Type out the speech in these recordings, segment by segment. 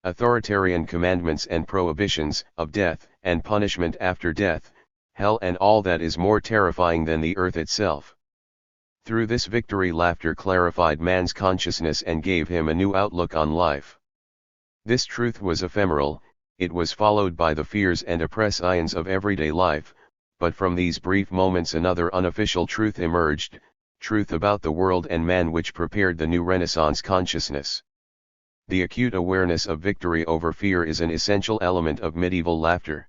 authoritarian commandments and prohibitions of death and punishment after death, hell and all that is more terrifying than the earth itself. Through this victory, laughter clarified man's consciousness and gave him a new outlook on life. This truth was ephemeral, it was followed by the fears and oppressions of everyday life, but from these brief moments another unofficial truth emerged, truth about the world and man which prepared the new Renaissance consciousness. The acute awareness of victory over fear is an essential element of medieval laughter.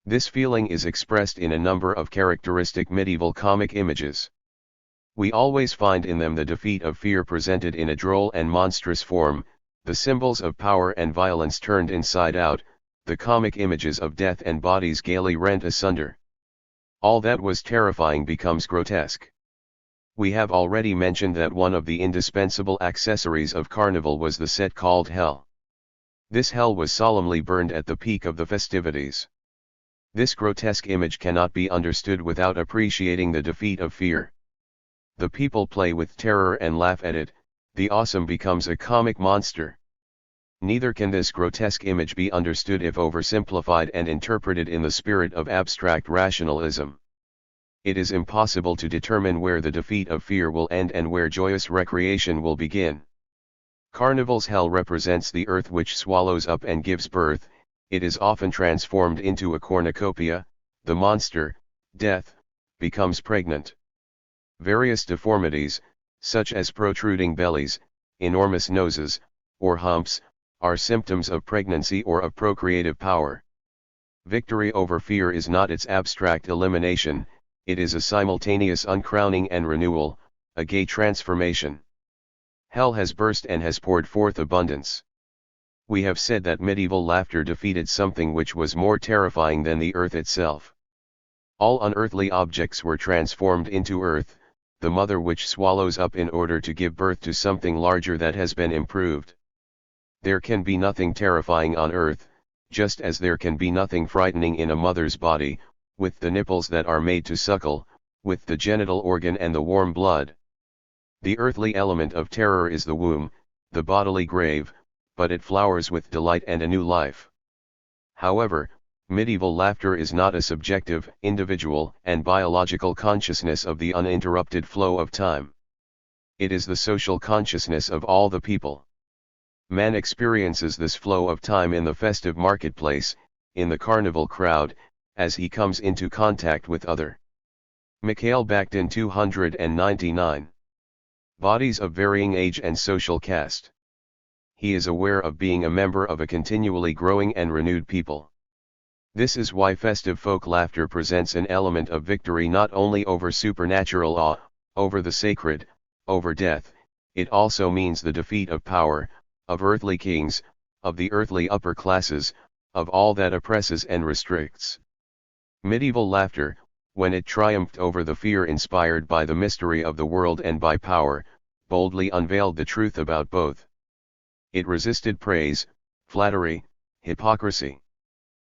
This feeling is expressed in a number of characteristic medieval comic images. We always find in them the defeat of fear presented in a droll and monstrous form, the symbols of power and violence turned inside out, the comic images of death and bodies gaily rent asunder. All that was terrifying becomes grotesque. We have already mentioned that one of the indispensable accessories of carnival was the set called hell. This hell was solemnly burned at the peak of the festivities. This grotesque image cannot be understood without appreciating the defeat of fear. The people play with terror and laugh at it, the awesome becomes a comic monster. Neither can this grotesque image be understood if oversimplified and interpreted in the spirit of abstract rationalism. It is impossible to determine where the defeat of fear will end and where joyous recreation will begin. Carnival's hell represents the earth which swallows up and gives birth, it is often transformed into a cornucopia, the monster, death, becomes pregnant. Various deformities, such as protruding bellies, enormous noses, or humps, are symptoms of pregnancy or of procreative power. Victory over fear is not its abstract elimination, it is a simultaneous uncrowning and renewal, a gay transformation. Hell has burst and has poured forth abundance. We have said that medieval laughter defeated something which was more terrifying than the earth itself. All unearthly objects were transformed into earth, the mother which swallows up in order to give birth to something larger that has been improved. There can be nothing terrifying on earth, just as there can be nothing frightening in a mother's body, with the nipples that are made to suckle, with the genital organ and the warm blood. The earthly element of terror is the womb, the bodily grave, but it flowers with delight and a new life. However, medieval laughter is not a subjective, individual, and biological consciousness of the uninterrupted flow of time. It is the social consciousness of all the people. Man experiences this flow of time in the festive marketplace, in the carnival crowd, as he comes into contact with other. Mikhail Bakhtin 299. Bodies of varying age and social caste. He is aware of being a member of a continually growing and renewed people. This is why festive folk laughter presents an element of victory not only over supernatural awe, over the sacred, over death, it also means the defeat of power, of earthly kings, of the earthly upper classes, of all that oppresses and restricts. Medieval laughter, when it triumphed over the fear inspired by the mystery of the world and by power, boldly unveiled the truth about both. It resisted praise, flattery, hypocrisy.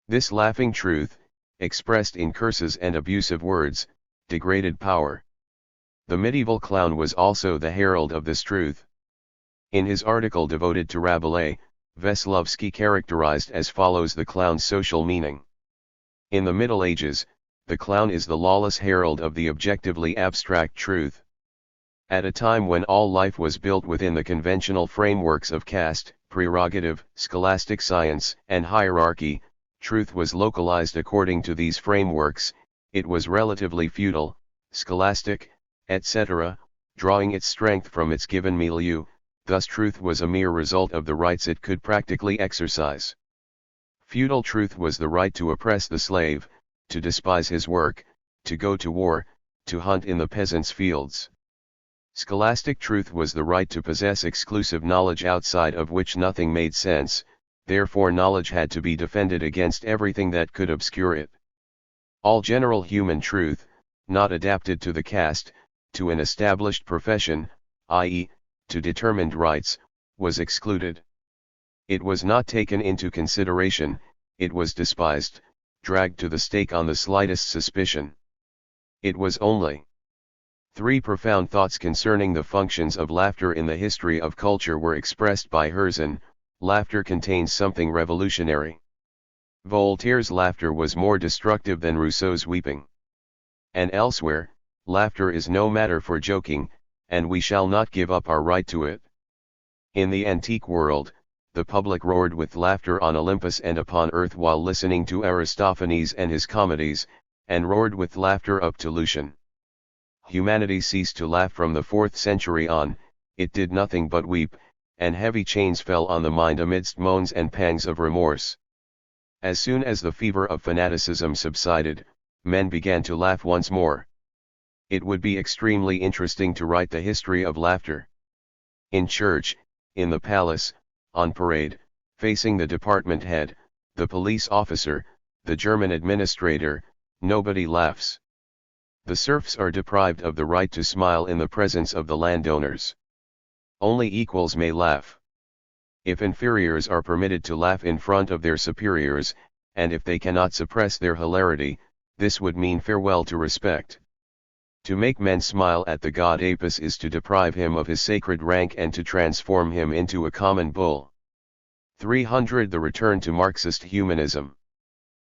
This laughing truth, expressed in curses and abusive words, degraded power. The medieval clown was also the herald of this truth. In his article devoted to Rabelais, Veselovsky characterized as follows the clown's social meaning. In the Middle Ages, the clown is the lawless herald of the objectively abstract truth. At a time when all life was built within the conventional frameworks of caste, prerogative, scholastic science, and hierarchy, truth was localized according to these frameworks, it was relatively feudal, scholastic, etc., drawing its strength from its given milieu, thus truth was a mere result of the rights it could practically exercise. Feudal truth was the right to oppress the slave, to despise his work, to go to war, to hunt in the peasants' fields. Scholastic truth was the right to possess exclusive knowledge outside of which nothing made sense, therefore knowledge had to be defended against everything that could obscure it. All general human truth, not adapted to the caste, to an established profession, i.e., to determined rights, was excluded. It was not taken into consideration, it was despised, dragged to the stake on the slightest suspicion. It was only. 3 profound thoughts concerning the functions of laughter in the history of culture were expressed by Herzen, Laughter contains something revolutionary. Voltaire's laughter was more destructive than Rousseau's weeping. And elsewhere, laughter is no matter for joking, and we shall not give up our right to it. In the antique world, the public roared with laughter on Olympus and upon earth while listening to Aristophanes and his comedies, and roared with laughter up to Lucian. Humanity ceased to laugh from the 4th century on, it did nothing but weep, and heavy chains fell on the mind amidst moans and pangs of remorse. As soon as the fever of fanaticism subsided, men began to laugh once more. It would be extremely interesting to write the history of laughter. In church, in the palace, on parade, facing the department head, the police officer, the German administrator, nobody laughs. The serfs are deprived of the right to smile in the presence of the landowners. Only equals may laugh. If inferiors are permitted to laugh in front of their superiors, and if they cannot suppress their hilarity, this would mean farewell to respect. To make men smile at the god Apis is to deprive him of his sacred rank and to transform him into a common bull. 300. The return to Marxist humanism.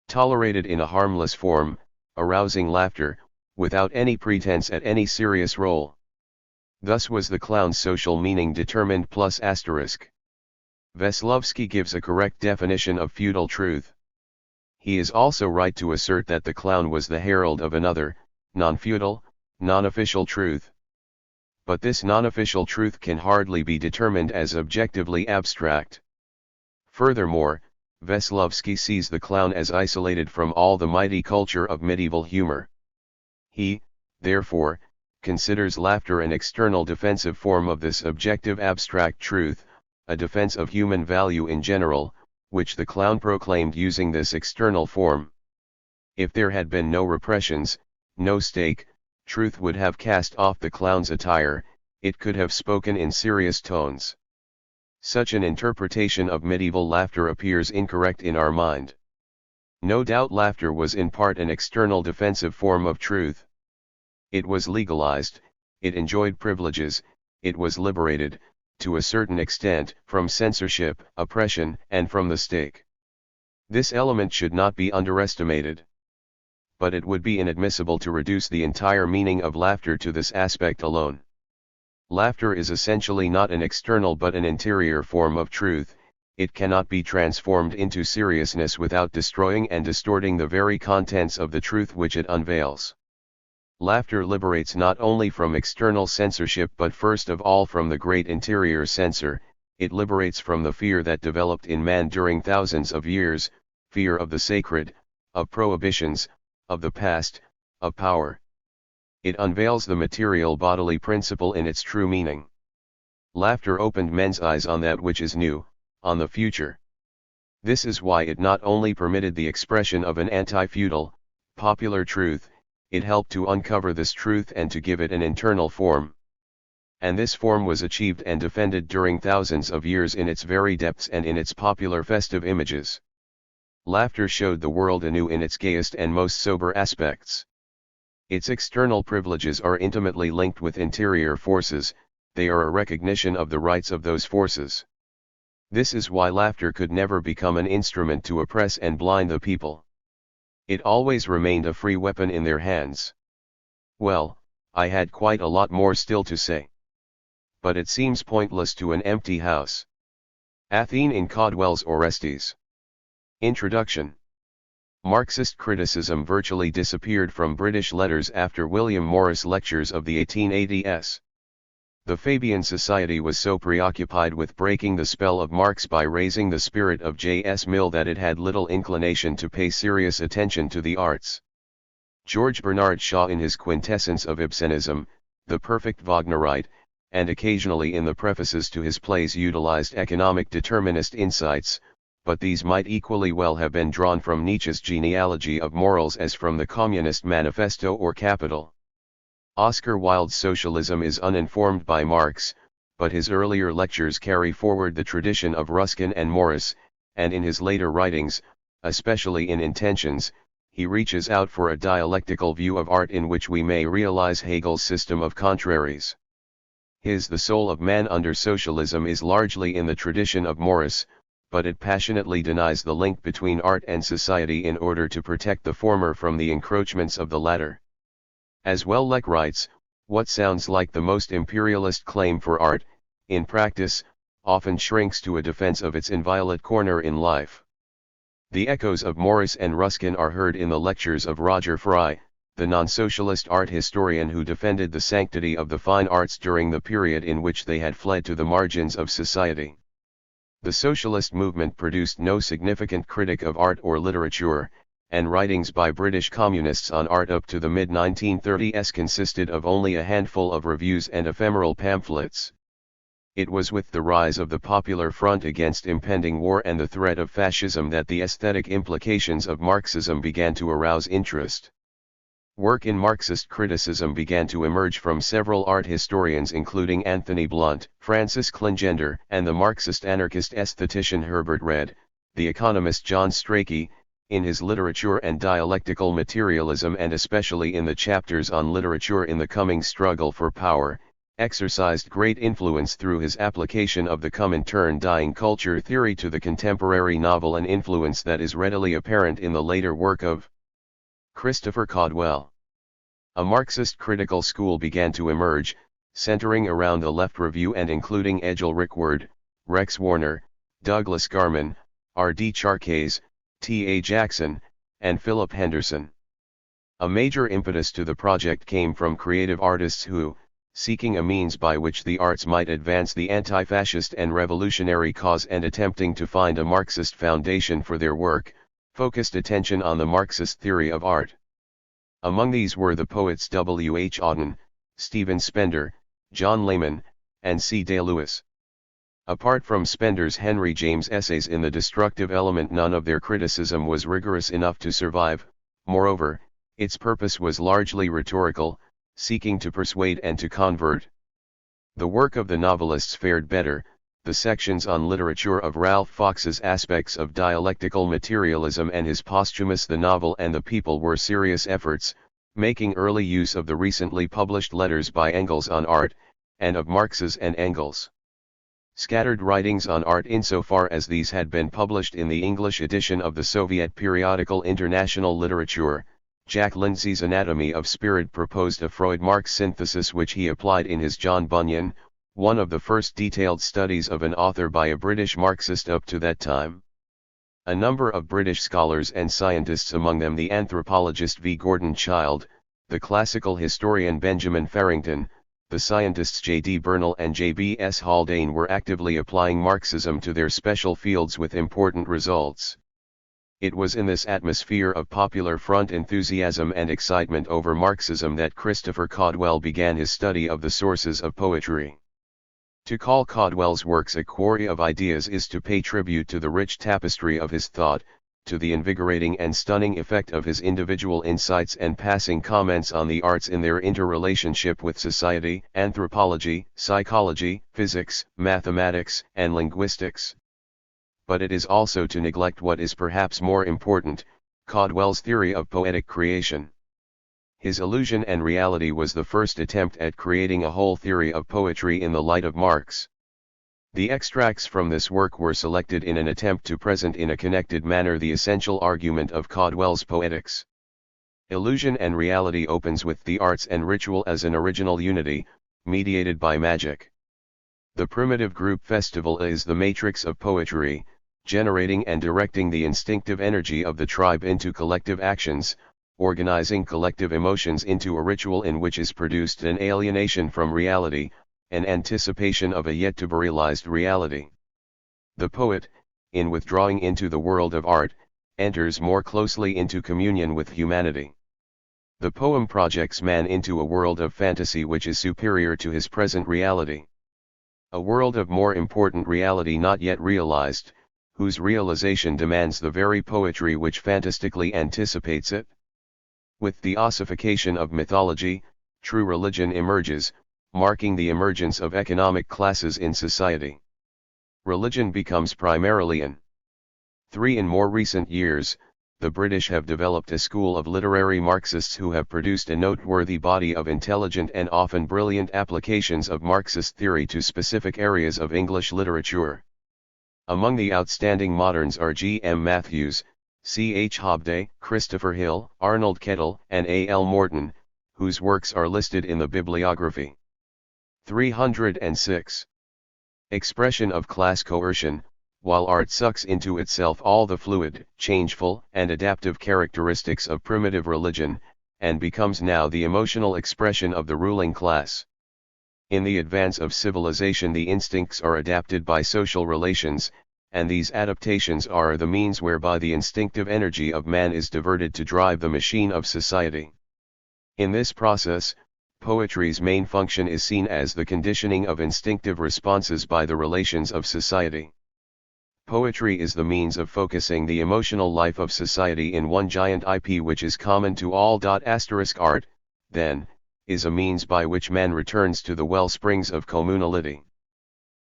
Tolerated in a harmless form, arousing laughter, without any pretense at any serious role. Thus was the clown's social meaning determined plus asterisk. Veslovsky gives a correct definition of feudal truth. He is also right to assert that the clown was the herald of another, non-feudal, non-official truth. But this non-official truth can hardly be determined as objectively abstract. Furthermore, Veslovsky sees the clown as isolated from all the mighty culture of medieval humor. He, therefore, considers laughter an external defensive form of this objective abstract truth, a defense of human value in general, which the clown proclaimed using this external form. If there had been no repressions, no stake, truth would have cast off the clown's attire, it could have spoken in serious tones. Such an interpretation of medieval laughter appears incorrect in our mind. No doubt laughter was in part an external defensive form of truth. It was legalized, it enjoyed privileges, it was liberated, to a certain extent, from censorship, oppression, and from the stake. This element should not be underestimated. But it would be inadmissible to reduce the entire meaning of laughter to this aspect alone. Laughter is essentially not an external but an interior form of truth, it cannot be transformed into seriousness without destroying and distorting the very contents of the truth which it unveils. Laughter liberates not only from external censorship but first of all from the great interior censor, it liberates from the fear that developed in man during thousands of years, fear of the sacred, of prohibitions, of the past, of power. It unveils the material bodily principle in its true meaning. Laughter opened men's eyes on that which is new, on the future. This is why it not only permitted the expression of an anti-feudal, popular truth, it helped to uncover this truth and to give it an internal form. And this form was achieved and defended during thousands of years in its very depths and in its popular festive images. Laughter showed the world anew in its gayest and most sober aspects. Its external privileges are intimately linked with interior forces, they are a recognition of the rights of those forces. This is why laughter could never become an instrument to oppress and blind the people. It always remained a free weapon in their hands. Well, I had quite a lot more still to say. But it seems pointless to an empty house. Athene in Caldwell's Orestes. Introduction. Marxist criticism virtually disappeared from British letters after William Morris lectures of the 1880s. The Fabian Society was so preoccupied with breaking the spell of Marx by raising the spirit of J.S. Mill that it had little inclination to pay serious attention to the arts. George Bernard Shaw in his Quintessence of Ibsenism, The Perfect Wagnerite, and occasionally in the prefaces to his plays utilized economic determinist insights, but these might equally well have been drawn from Nietzsche's genealogy of morals as from the Communist Manifesto or Capital. Oscar Wilde's socialism is uninformed by Marx, but his earlier lectures carry forward the tradition of Ruskin and Morris, and in his later writings, especially in Intentions, he reaches out for a dialectical view of art in which we may realize Hegel's system of contraries. His The Soul of Man Under Socialism is largely in the tradition of Morris, but it passionately denies the link between art and society in order to protect the former from the encroachments of the latter. As well, Lech writes, what sounds like the most imperialist claim for art, in practice, often shrinks to a defense of its inviolate corner in life. The echoes of Morris and Ruskin are heard in the lectures of Roger Fry, the non-socialist art historian who defended the sanctity of the fine arts during the period in which they had fled to the margins of society. The socialist movement produced no significant critic of art or literature, and writings by British communists on art up to the mid-1930s consisted of only a handful of reviews and ephemeral pamphlets. It was with the rise of the Popular Front against impending war and the threat of fascism that the aesthetic implications of Marxism began to arouse interest. Work in Marxist criticism began to emerge from several art historians including Anthony Blunt, Francis Klingender, and the Marxist-anarchist aesthetician Herbert Read. The economist John Strachey, in his Literature and Dialectical Materialism and especially in the chapters on literature in the coming struggle for power, exercised great influence through his application of the Comintern-dying culture theory to the contemporary novel, an influence that is readily apparent in the later work of Christopher Caldwell. A Marxist critical school began to emerge, centering around the Left Review and including Egil Rickword, Rex Warner, Douglas Garman, R.D. Charkes, T.A. Jackson, and Philip Henderson. A major impetus to the project came from creative artists who, seeking a means by which the arts might advance the anti-fascist and revolutionary cause and attempting to find a Marxist foundation for their work, focused attention on the Marxist theory of art. Among these were the poets W. H. Auden, Stephen Spender, John Lehman, and C. Day Lewis. Apart from Spender's Henry James essays in The Destructive Element, none of their criticism was rigorous enough to survive. Moreover, its purpose was largely rhetorical, seeking to persuade and to convert. The work of the novelists fared better. The sections on literature of Ralph Fox's aspects of dialectical materialism and his posthumous The Novel and the People were serious efforts, making early use of the recently published letters by Engels on art, and of Marx's and Engels' scattered writings on art insofar as these had been published in the English edition of the Soviet periodical International Literature. Jack Lindsay's Anatomy of Spirit proposed a Freud-Marx synthesis which he applied in his John Bunyan, one of the first detailed studies of an author by a British Marxist up to that time. A number of British scholars and scientists, among them the anthropologist V. Gordon Childe, the classical historian Benjamin Farrington, the scientists J. D. Bernal and J. B. S. Haldane, were actively applying Marxism to their special fields with important results. It was in this atmosphere of Popular Front enthusiasm and excitement over Marxism that Christopher Caldwell began his study of the sources of poetry. To call Caldwell's works a quarry of ideas is to pay tribute to the rich tapestry of his thought, to the invigorating and stunning effect of his individual insights and passing comments on the arts in their interrelationship with society, anthropology, psychology, physics, mathematics, and linguistics. But it is also to neglect what is perhaps more important, Caldwell's theory of poetic creation. His Illusion and Reality was the first attempt at creating a whole theory of poetry in the light of Marx. The extracts from this work were selected in an attempt to present in a connected manner the essential argument of Caldwell's Poetics. Illusion and Reality opens with the arts and ritual as an original unity, mediated by magic. The primitive group festival is the matrix of poetry, generating and directing the instinctive energy of the tribe into collective actions, organizing collective emotions into a ritual in which is produced an alienation from reality, an anticipation of a yet-to-be-realized reality. The poet, in withdrawing into the world of art, enters more closely into communion with humanity. The poem projects man into a world of fantasy which is superior to his present reality. A world of more important reality not yet realized, whose realization demands the very poetry which fantastically anticipates it. With the ossification of mythology, true religion emerges, marking the emergence of economic classes in society. Religion becomes primarily an. In more recent years, the British have developed a school of literary Marxists who have produced a noteworthy body of intelligent and often brilliant applications of Marxist theory to specific areas of English literature. Among the outstanding moderns are G. M. Matthews, C. H. Hobday, Christopher Hill, Arnold Kettle, and A. L. Morton, whose works are listed in the bibliography. 306. Expression of class coercion. While art sucks into itself all the fluid, changeful, and adaptive characteristics of primitive religion, and becomes now the emotional expression of the ruling class. In the advance of civilization, the instincts are adapted by social relations, and these adaptations are the means whereby the instinctive energy of man is diverted to drive the machine of society. In this process, poetry's main function is seen as the conditioning of instinctive responses by the relations of society. Poetry is the means of focusing the emotional life of society in one giant IP which is common to all. Art, then, is a means by which man returns to the well springs of communality.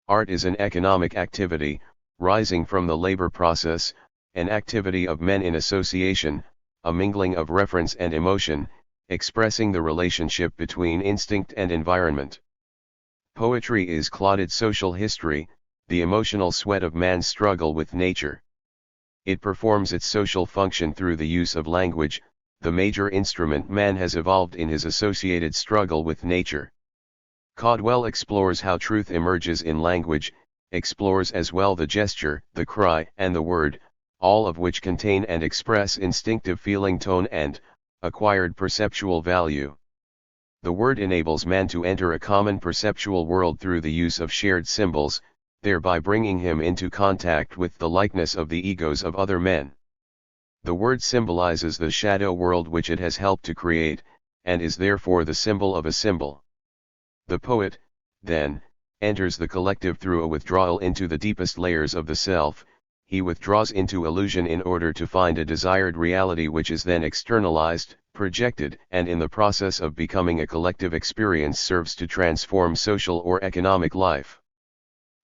Art is an economic activity, rising from the labor process, an activity of men in association, a mingling of reference and emotion, expressing the relationship between instinct and environment. Poetry is clotted social history, the emotional sweat of man's struggle with nature. It performs its social function through the use of language, the major instrument man has evolved in his associated struggle with nature. Caudwell explores how truth emerges in language, explores as well the gesture, the cry, and the word, all of which contain and express instinctive feeling, tone, and acquired perceptual value. The word enables man to enter a common perceptual world through the use of shared symbols, thereby bringing him into contact with the likeness of the egos of other men. The word symbolizes the shadow world which it has helped to create, and is therefore the symbol of a symbol. The poet, then, enters the collective through a withdrawal into the deepest layers of the self. He withdraws into illusion in order to find a desired reality which is then externalized, projected, and in the process of becoming a collective experience serves to transform social or economic life.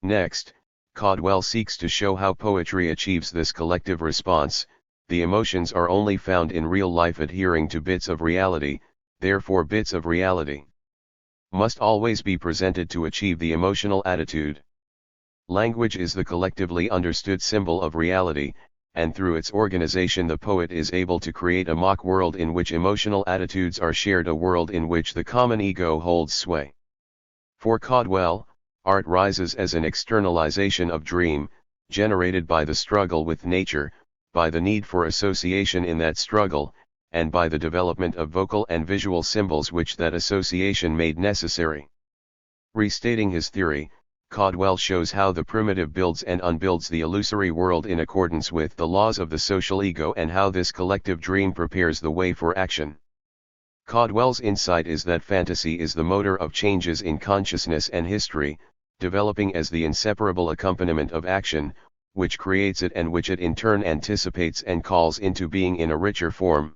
Next, Caudwell seeks to show how poetry achieves this collective response. The emotions are only found in real life adhering to bits of reality, therefore bits of reality must always be presented to achieve the emotional attitude. Language is the collectively understood symbol of reality, and through its organization the poet is able to create a mock world in which emotional attitudes are shared, a world in which the common ego holds sway. For Caudwell, art rises as an externalization of dream, generated by the struggle with nature, by the need for association in that struggle, and by the development of vocal and visual symbols which that association made necessary. Restating his theory, Caudwell shows how the primitive builds and unbuilds the illusory world in accordance with the laws of the social ego and how this collective dream prepares the way for action. Caudwell's insight is that fantasy is the motor of changes in consciousness and history, developing as the inseparable accompaniment of action, which creates it and which it in turn anticipates and calls into being in a richer form.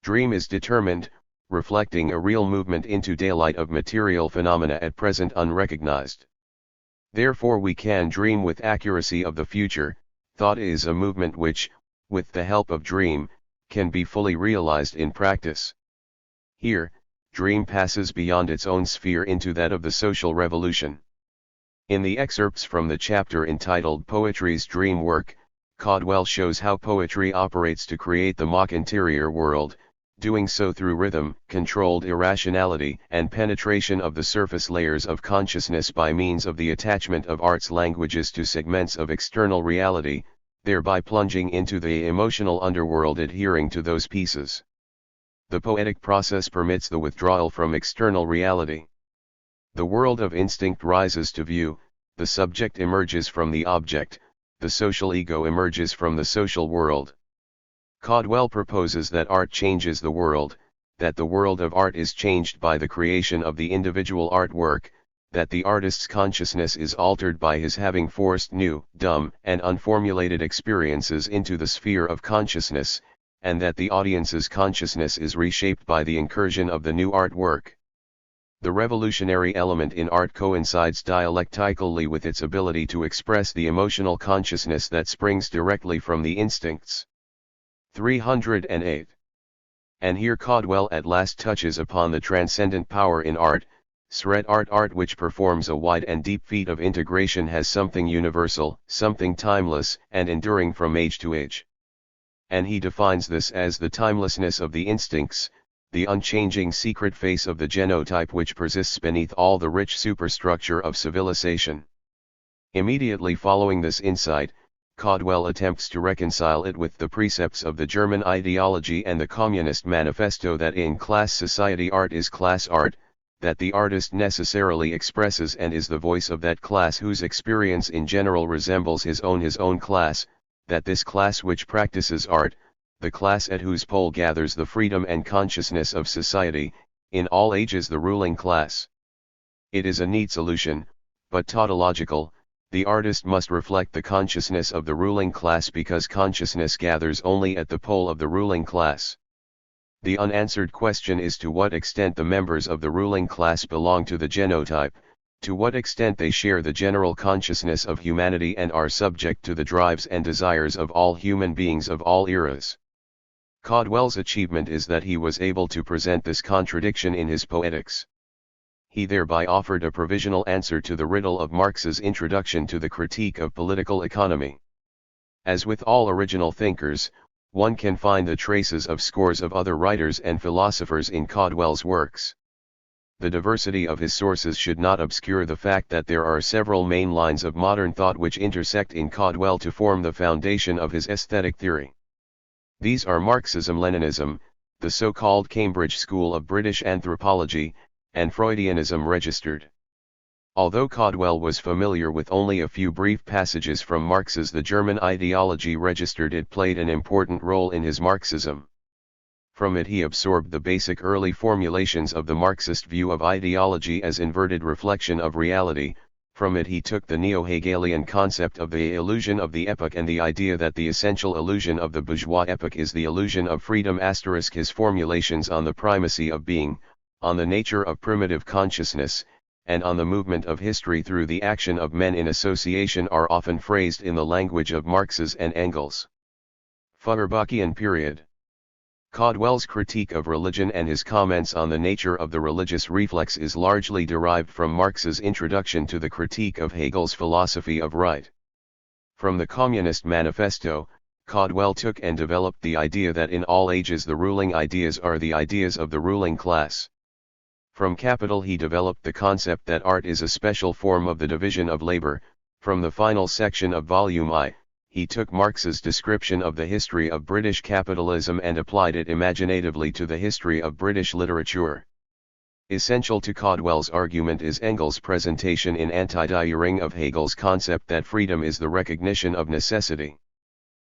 Dream is determined, reflecting a real movement into daylight of material phenomena at present unrecognized. Therefore we can dream with accuracy of the future. Thought is a movement which, with the help of dream, can be fully realized in practice. Here, dream passes beyond its own sphere into that of the social revolution. In the excerpts from the chapter entitled Poetry's Dream Work, Caudwell shows how poetry operates to create the mock interior world, doing so through rhythm, controlled irrationality, and penetration of the surface layers of consciousness by means of the attachment of art's languages to segments of external reality, thereby plunging into the emotional underworld adhering to those pieces. The poetic process permits the withdrawal from external reality. The world of instinct rises to view, the subject emerges from the object, the social ego emerges from the social world. Caudwell proposes that art changes the world, that the world of art is changed by the creation of the individual artwork, that the artist's consciousness is altered by his having forced new, dumb, and unformulated experiences into the sphere of consciousness, and that the audience's consciousness is reshaped by the incursion of the new artwork. The revolutionary element in art coincides dialectically with its ability to express the emotional consciousness that springs directly from the instincts. 308. And here Caudwell at last touches upon the transcendent power in art, Art which performs a wide and deep feat of integration has something universal, something timeless and enduring from age to age. And he defines this as the timelessness of the instincts, the unchanging secret face of the genotype which persists beneath all the rich superstructure of civilization. Immediately following this insight, Caudwell attempts to reconcile it with the precepts of the German ideology and the Communist Manifesto that in class society art is class art, that the artist necessarily expresses and is the voice of that class whose experience in general resembles his own class, that this class which practices art, the class at whose pole gathers the freedom and consciousness of society, in all ages the ruling class. It is a neat solution, but tautological. The artist must reflect the consciousness of the ruling class because consciousness gathers only at the pole of the ruling class. The unanswered question is to what extent the members of the ruling class belong to the genotype, to what extent they share the general consciousness of humanity and are subject to the drives and desires of all human beings of all eras. Caudwell's achievement is that he was able to present this contradiction in his Poetics. He thereby offered a provisional answer to the riddle of Marx's introduction to the critique of political economy. As with all original thinkers, one can find the traces of scores of other writers and philosophers in Caudwell's works. The diversity of his sources should not obscure the fact that there are several main lines of modern thought which intersect in Caudwell to form the foundation of his aesthetic theory. These are Marxism-Leninism, the so-called Cambridge School of British Anthropology, and Freudianism registered. Although Caudwell was familiar with only a few brief passages from Marx's The German Ideology registered, it played an important role in his Marxism. From it he absorbed the basic early formulations of the Marxist view of ideology as inverted reflection of reality. From it he took the neo-Hegelian concept of the illusion of the epoch and the idea that the essential illusion of the bourgeois epoch is the illusion of freedom. His formulations on the primacy of being, on the nature of primitive consciousness, and on the movement of history through the action of men in association are often phrased in the language of Marx's and Engels' Feuerbackian period. Caudwell's critique of religion and his comments on the nature of the religious reflex is largely derived from Marx's introduction to the critique of Hegel's philosophy of right. From the Communist Manifesto, Caudwell took and developed the idea that in all ages the ruling ideas are the ideas of the ruling class. From Capital he developed the concept that art is a special form of the division of labor. From the final section of Volume I, he took Marx's description of the history of British capitalism and applied it imaginatively to the history of British literature. Essential to Caudwell's argument is Engels' presentation in Anti-Die of Hegel's concept that freedom is the recognition of necessity.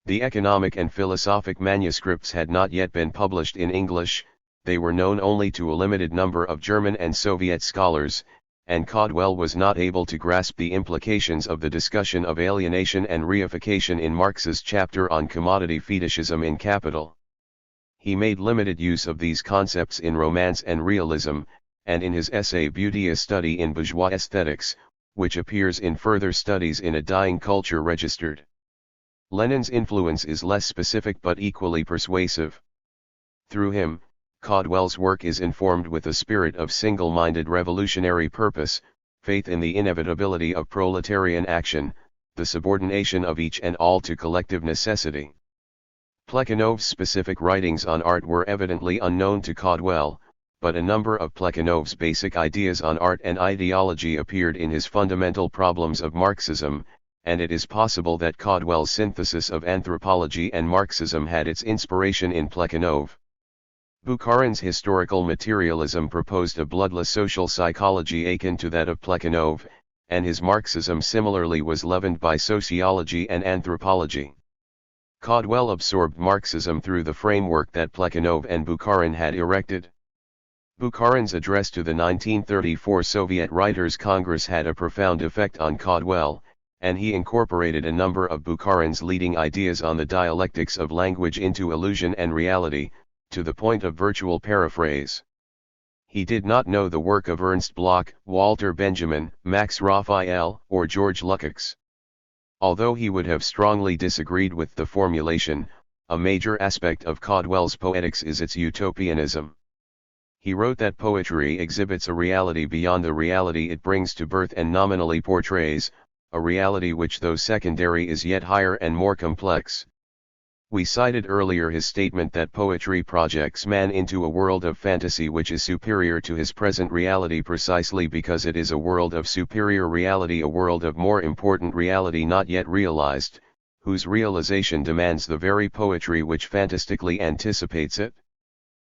The economic and philosophic manuscripts had not yet been published in English, they were known only to a limited number of German and Soviet scholars, and Caudwell was not able to grasp the implications of the discussion of alienation and reification in Marx's chapter on commodity fetishism in Capital. He made limited use of these concepts in Romance and Realism, and in his essay Beauty, a Study in Bourgeois Aesthetics, which appears in Further Studies in a Dying Culture registered. Lenin's influence is less specific but equally persuasive. Through him, Caudwell's work is informed with a spirit of single-minded revolutionary purpose, faith in the inevitability of proletarian action, the subordination of each and all to collective necessity. Plekhanov's specific writings on art were evidently unknown to Caudwell, but a number of Plekhanov's basic ideas on art and ideology appeared in his Fundamental Problems of Marxism, and it is possible that Caudwell's synthesis of anthropology and Marxism had its inspiration in Plekhanov. Bukharin's historical materialism proposed a bloodless social psychology akin to that of Plekhanov, and his Marxism similarly was leavened by sociology and anthropology. Caudwell absorbed Marxism through the framework that Plekhanov and Bukharin had erected. Bukharin's address to the 1934 Soviet Writers' Congress had a profound effect on Caudwell, and he incorporated a number of Bukharin's leading ideas on the dialectics of language into illusion and reality, to the point of virtual paraphrase. He did not know the work of Ernst Bloch, Walter Benjamin, Max Raphael, or George Lukács. Although he would have strongly disagreed with the formulation, a major aspect of Caudwell's Poetics is its utopianism. He wrote that poetry exhibits a reality beyond the reality it brings to birth and nominally portrays, a reality which though secondary is yet higher and more complex. We cited earlier his statement that poetry projects man into a world of fantasy which is superior to his present reality precisely because it is a world of superior reality, a world of more important reality not yet realized, whose realization demands the very poetry which fantastically anticipates it.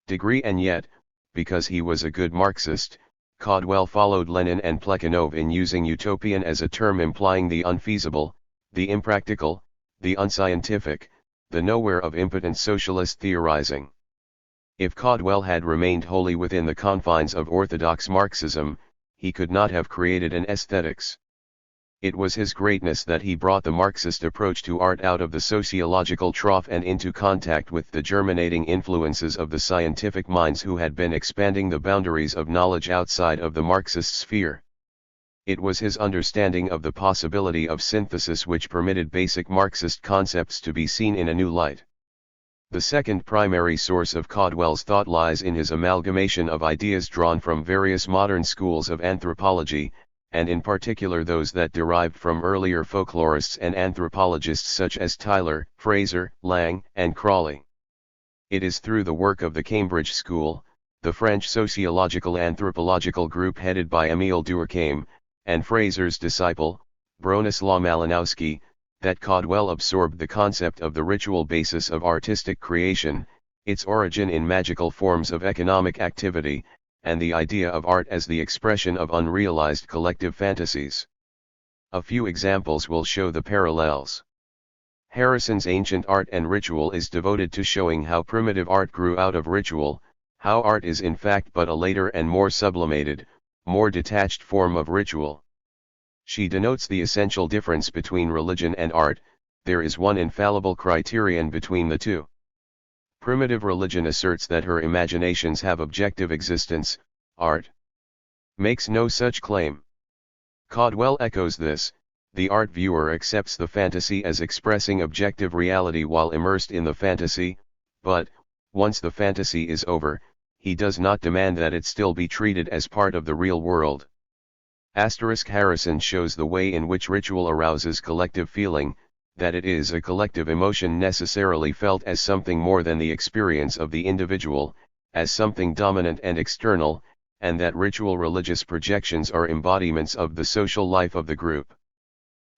And yet, because he was a good Marxist, Caudwell followed Lenin and Plekhanov in using utopian as a term implying the unfeasible, the impractical, the unscientific, the nowhere of impotent socialist theorizing. If Caudwell had remained wholly within the confines of orthodox Marxism, he could not have created an aesthetics. It was his greatness that he brought the Marxist approach to art out of the sociological trough and into contact with the germinating influences of the scientific minds who had been expanding the boundaries of knowledge outside of the Marxist sphere. It was his understanding of the possibility of synthesis which permitted basic Marxist concepts to be seen in a new light. The second primary source of Caudwell's thought lies in his amalgamation of ideas drawn from various modern schools of anthropology, and in particular those that derived from earlier folklorists and anthropologists such as Tyler, Fraser, Lang, and Crawley. It is through the work of the Cambridge School, the French sociological anthropological group headed by Émile Durkheim, and Fraser's disciple, Bronislaw Malinowski, that Caudwell absorbed the concept of the ritual basis of artistic creation, its origin in magical forms of economic activity, and the idea of art as the expression of unrealized collective fantasies. A few examples will show the parallels. Harrison's Ancient Art and Ritual is devoted to showing how primitive art grew out of ritual, how art is in fact but a later and more sublimated, more detached form of ritual. She denotes the essential difference between religion and art. There is one infallible criterion between the two. Primitive religion asserts that her imaginations have objective existence, art makes no such claim. Caudwell echoes this: the art viewer accepts the fantasy as expressing objective reality while immersed in the fantasy, but, once the fantasy is over, he does not demand that it still be treated as part of the real world. Harrison shows the way in which ritual arouses collective feeling, that it is a collective emotion necessarily felt as something more than the experience of the individual, as something dominant and external, and that ritual religious projections are embodiments of the social life of the group.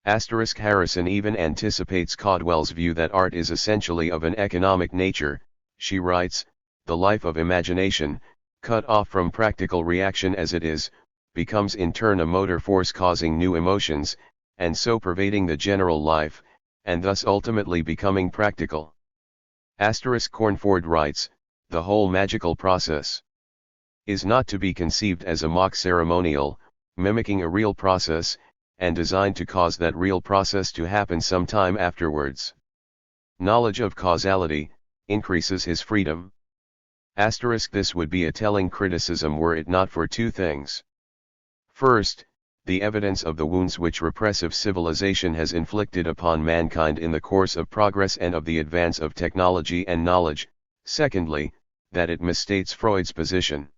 Harrison even anticipates Caudwell's view that art is essentially of an economic nature. She writes, "The life of imagination, cut off from practical reaction as it is, becomes in turn a motor force causing new emotions, and so pervading the general life, and thus ultimately becoming practical." Cornford writes, "The whole magical process is not to be conceived as a mock ceremonial, mimicking a real process, and designed to cause that real process to happen some time afterwards. Knowledge of causality increases his freedom." This would be a telling criticism were it not for two things. First, the evidence of the wounds which repressive civilization has inflicted upon mankind in the course of progress and of the advance of technology and knowledge. Secondly, that it misstates Freud's position.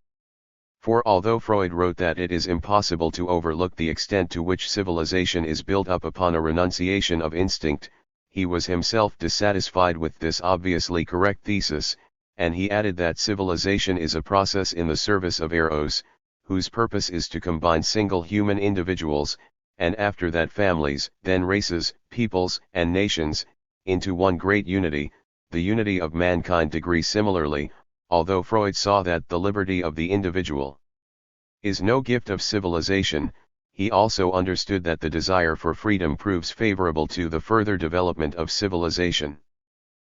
For although Freud wrote that it is impossible to overlook the extent to which civilization is built up upon a renunciation of instinct, he was himself dissatisfied with this obviously correct thesis, and he added that civilization is a process in the service of Eros, whose purpose is to combine single human individuals, and after that families, then races, peoples, and nations, into one great unity, the unity of mankind. Similarly, although Freud saw that the liberty of the individual is no gift of civilization, he also understood that the desire for freedom proves favorable to the further development of civilization.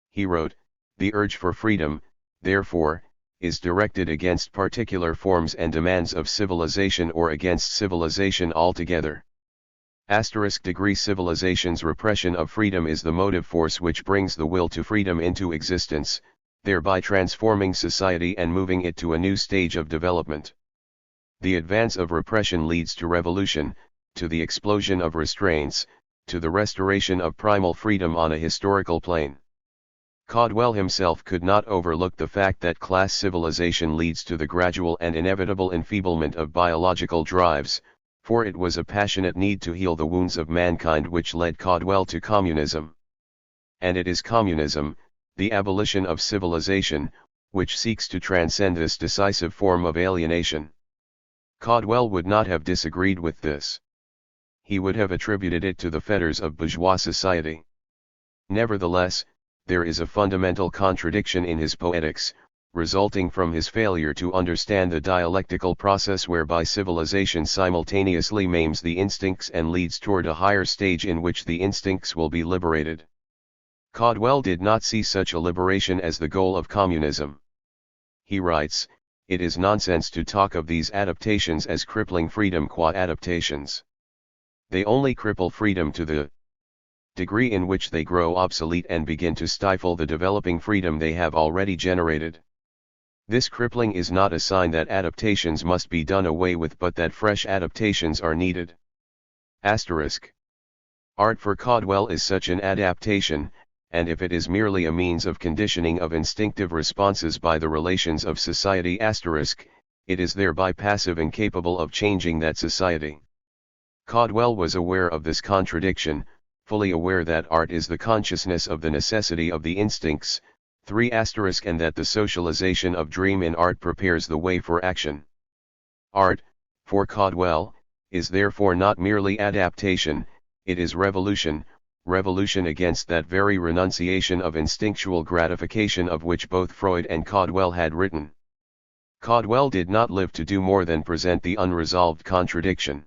He wrote, "The urge for freedom, therefore, is directed against particular forms and demands of civilization or against civilization altogether." Civilization's repression of freedom is the motive force which brings the will to freedom into existence, thereby transforming society and moving it to a new stage of development. The advance of repression leads to revolution, to the explosion of restraints, to the restoration of primal freedom on a historical plane. Caudwell himself could not overlook the fact that class civilization leads to the gradual and inevitable enfeeblement of biological drives, for it was a passionate need to heal the wounds of mankind which led Caudwell to communism. And it is communism, the abolition of civilization, which seeks to transcend this decisive form of alienation. Caudwell would not have disagreed with this. He would have attributed it to the fetters of bourgeois society. Nevertheless, there is a fundamental contradiction in his poetics, resulting from his failure to understand the dialectical process whereby civilization simultaneously maims the instincts and leads toward a higher stage in which the instincts will be liberated. Caudwell did not see such a liberation as the goal of communism. He writes, "It is nonsense to talk of these adaptations as crippling freedom qua adaptations. They only cripple freedom to the degree in which they grow obsolete and begin to stifle the developing freedom they have already generated. This crippling is not a sign that adaptations must be done away with, but that fresh adaptations are needed." Art for Caudwell is such an adaptation, and if it is merely a means of conditioning of instinctive responses by the relations of society it is thereby passive and capable of changing that society. Caudwell was aware of this contradiction, fully aware that art is the consciousness of the necessity of the instincts, and that the socialization of dream in art prepares the way for action. Art, for Caudwell, is therefore not merely adaptation, it is revolution, revolution against that very renunciation of instinctual gratification of which both Freud and Caudwell had written. Caudwell did not live to do more than present the unresolved contradiction.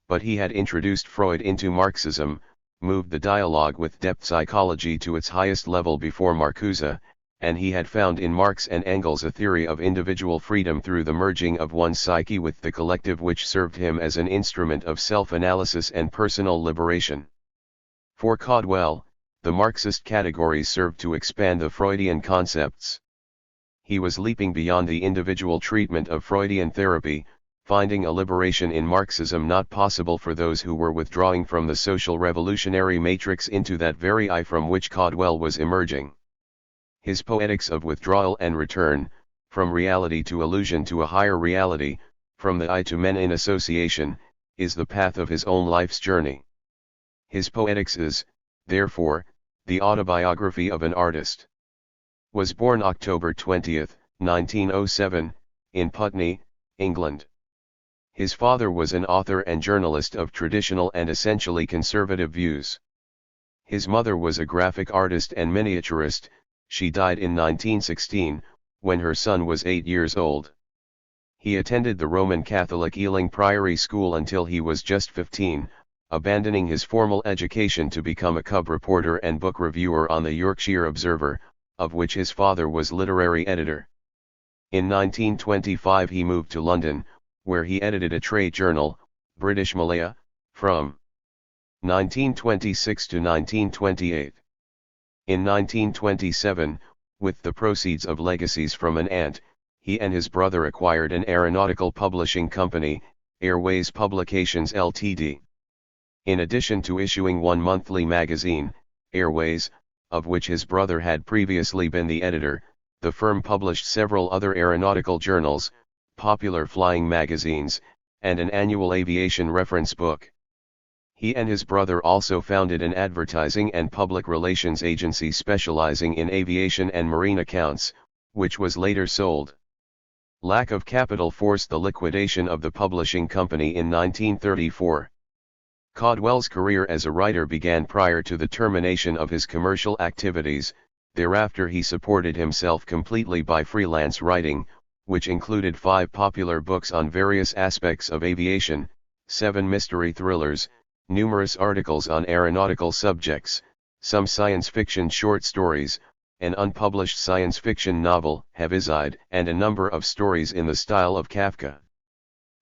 But he had introduced Freud into Marxism, moved the dialogue with depth psychology to its highest level before Marcuse, and he had found in Marx and Engels a theory of individual freedom through the merging of one's psyche with the collective, which served him as an instrument of self-analysis and personal liberation. For Caudwell, the Marxist categories served to expand the Freudian concepts. He was leaping beyond the individual treatment of Freudian therapy, finding a liberation in Marxism not possible for those who were withdrawing from the social revolutionary matrix into that very I from which Caudwell was emerging. His poetics of withdrawal and return, from reality to illusion to a higher reality, from the I to men in association, is the path of his own life's journey. His poetics is, therefore, the autobiography of an artist. Was born October 20, 1907, in Putney, England. His father was an author and journalist of traditional and essentially conservative views. His mother was a graphic artist and miniaturist. She died in 1916, when her son was 8 years old. He attended the Roman Catholic Ealing Priory School until he was just 15, abandoning his formal education to become a cub reporter and book reviewer on the Yorkshire Observer, of which his father was literary editor. In 1925 he moved to London, where he edited a trade journal, British Malaya, from 1926 to 1928. In 1927, with the proceeds of legacies from an aunt, he and his brother acquired an aeronautical publishing company, Airways Publications Ltd. In addition to issuing one monthly magazine, Airways, of which his brother had previously been the editor, the firm published several other aeronautical journals, popular flying magazines, and an annual aviation reference book. He and his brother also founded an advertising and public relations agency specializing in aviation and marine accounts, which was later sold. Lack of capital forced the liquidation of the publishing company in 1934. Caudwell's career as a writer began prior to the termination of his commercial activities. Thereafter he supported himself completely by freelance writing, which included 5 popular books on various aspects of aviation, 7 mystery thrillers, numerous articles on aeronautical subjects, some science fiction short stories, an unpublished science fiction novel, Heaviside, and a number of stories in the style of Kafka.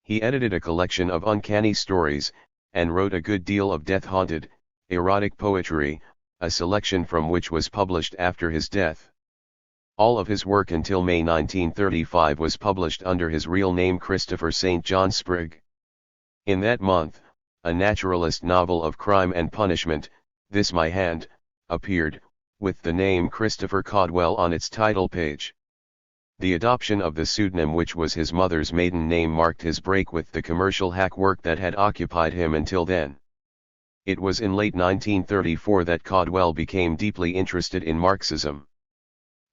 He edited a collection of uncanny stories, and wrote a good deal of death-haunted, erotic poetry, a selection from which was published after his death. All of his work until May 1935 was published under his real name Christopher St. John Sprigg. In that month, a naturalist novel of crime and punishment, This My Hand, appeared, with the name Christopher Caldwell on its title page. The adoption of the pseudonym, which was his mother's maiden name, marked his break with the commercial hack work that had occupied him until then. It was in late 1934 that Caldwell became deeply interested in Marxism.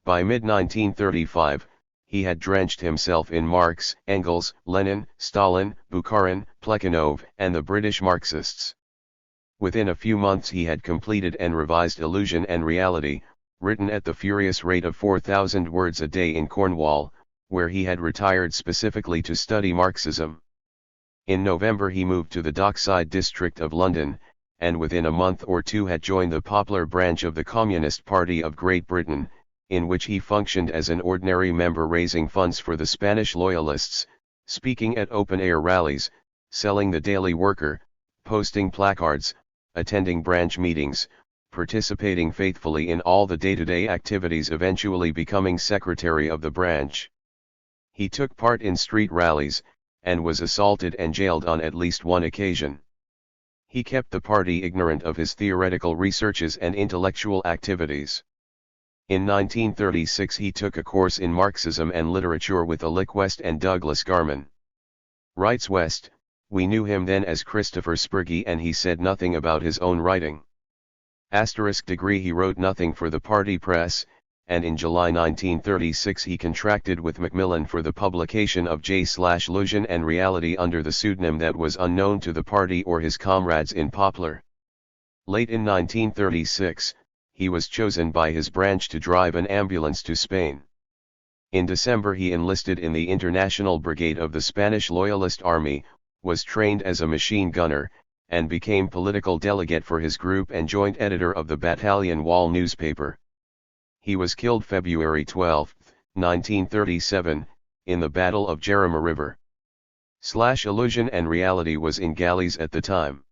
By mid-1935, he had drenched himself in Marx, Engels, Lenin, Stalin, Bukharin, Plekhanov, and the British Marxists. Within a few months he had completed and revised Illusion and Reality, written at the furious rate of 4,000 words a day in Cornwall, where he had retired specifically to study Marxism. In November he moved to the Dockside district of London, and within a month or two had joined the popular branch of the Communist Party of Great Britain, in which he functioned as an ordinary member, raising funds for the Spanish Loyalists, speaking at open-air rallies, selling the Daily Worker, posting placards, attending branch meetings, participating faithfully in all the day-to-day activities, eventually becoming secretary of the branch. He took part in street rallies, and was assaulted and jailed on at least one occasion. He kept the party ignorant of his theoretical researches and intellectual activities. In 1936 he took a course in Marxism and literature with Alick West and Douglas Garman. Writes West, "We knew him then as Christopher Sprigge, and he said nothing about his own writing. Degree he wrote nothing for the party press, and in July 1936 he contracted with Macmillan for the publication of J/Illusion and Reality under the pseudonym that was unknown to the party or his comrades in Poplar. Late in 1936, he was chosen by his branch to drive an ambulance to Spain. In December he enlisted in the International Brigade of the Spanish Loyalist Army, was trained as a machine gunner, and became political delegate for his group and joint editor of the Battalion Wall newspaper. He was killed February 12, 1937, in the Battle of Jerima River. Illusion and Reality was in galleys at the time.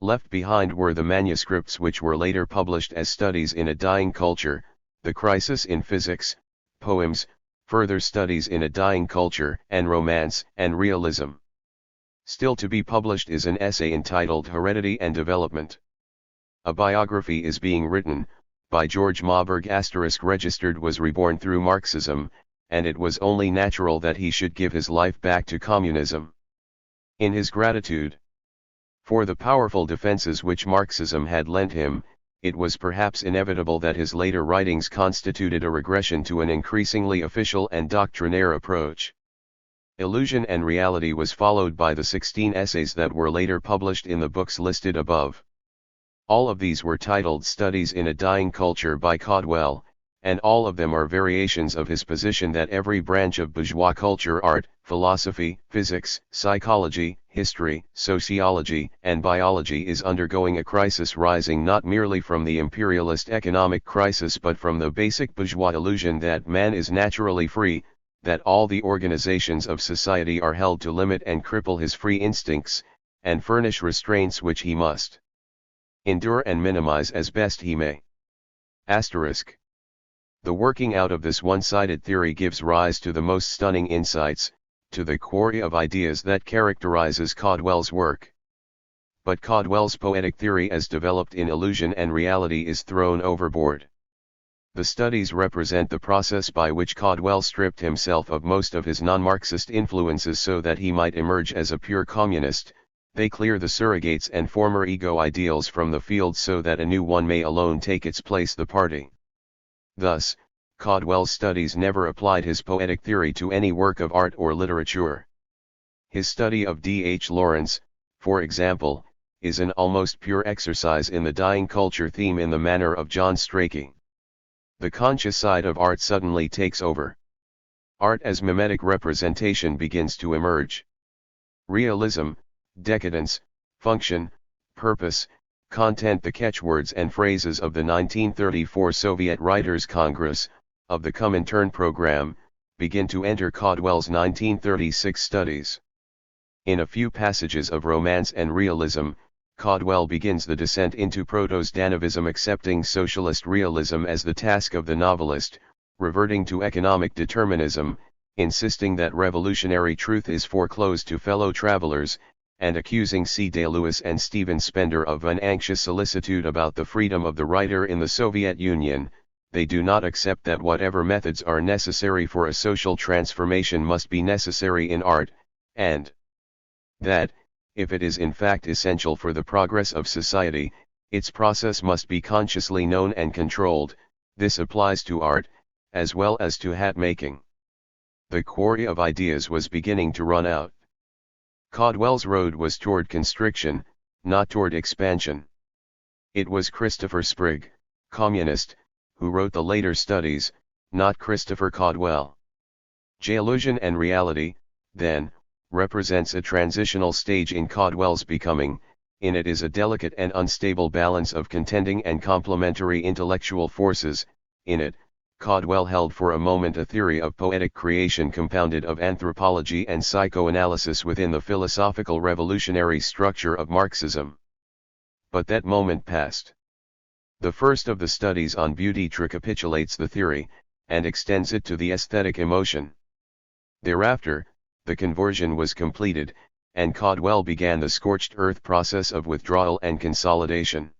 Left behind were the manuscripts which were later published as Studies in a Dying Culture, The Crisis in Physics, Poems, Further Studies in a Dying Culture, and Romance and Realism. Still to be published is an essay entitled Heredity and Development. A biography is being written, by George Marburg *, registered was reborn through Marxism, and it was only natural that he should give his life back to communism. In his gratitude for the powerful defenses which Marxism had lent him, it was perhaps inevitable that his later writings constituted a regression to an increasingly official and doctrinaire approach. Illusion and Reality was followed by the 16 essays that were later published in the books listed above. All of these were titled Studies in a Dying Culture by Caldwell, and all of them are variations of his position that every branch of bourgeois culture, art, philosophy, physics, psychology, history, sociology, and biology is undergoing a crisis rising not merely from the imperialist economic crisis but from the basic bourgeois illusion that man is naturally free, that all the organizations of society are held to limit and cripple his free instincts, and furnish restraints which he must endure and minimize as best he may. The working out of this one-sided theory gives rise to the most stunning insights, to the quarry of ideas that characterizes Caldwell's work. But Caldwell's poetic theory as developed in Illusion and Reality is thrown overboard. The studies represent the process by which Caldwell stripped himself of most of his non-Marxist influences so that he might emerge as a pure communist. They clear the surrogates and former ego ideals from the field so that a new one may alone take its place, the party. Thus, Caldwell's studies never applied his poetic theory to any work of art or literature. His study of D.H. Lawrence, for example, is an almost pure exercise in the dying culture theme in the manner of John Strachey. The conscious side of art suddenly takes over. Art as mimetic representation begins to emerge. Realism, decadence, function, purpose, content, the catchwords and phrases of the 1934 Soviet Writers' Congress, of the Comintern program, begin to enter Caldwell's 1936 studies. In a few passages of Romance and Realism, Caldwell begins the descent into proto-Danovism, accepting socialist realism as the task of the novelist, reverting to economic determinism, insisting that revolutionary truth is foreclosed to fellow travelers, and accusing C. D. Lewis and Stephen Spender of an anxious solicitude about the freedom of the writer in the Soviet Union, they do not accept that whatever methods are necessary for a social transformation must be necessary in art, and that, if it is in fact essential for the progress of society, its process must be consciously known and controlled. This applies to art, as well as to hat-making. The quarry of ideas was beginning to run out. Caudwell's road was toward constriction, not toward expansion. It was Christopher Sprigg, communist, who wrote the later studies, not Christopher Caudwell. Illusion and reality, then, represents a transitional stage in Caudwell's becoming. In it is a delicate and unstable balance of contending and complementary intellectual forces. In it, Caudwell held for a moment a theory of poetic creation compounded of anthropology and psychoanalysis within the philosophical revolutionary structure of Marxism. But that moment passed. The first of the studies on beauty recapitulates the theory, and extends it to the aesthetic emotion. Thereafter, the conversion was completed, and Caudwell began the scorched earth process of withdrawal and consolidation.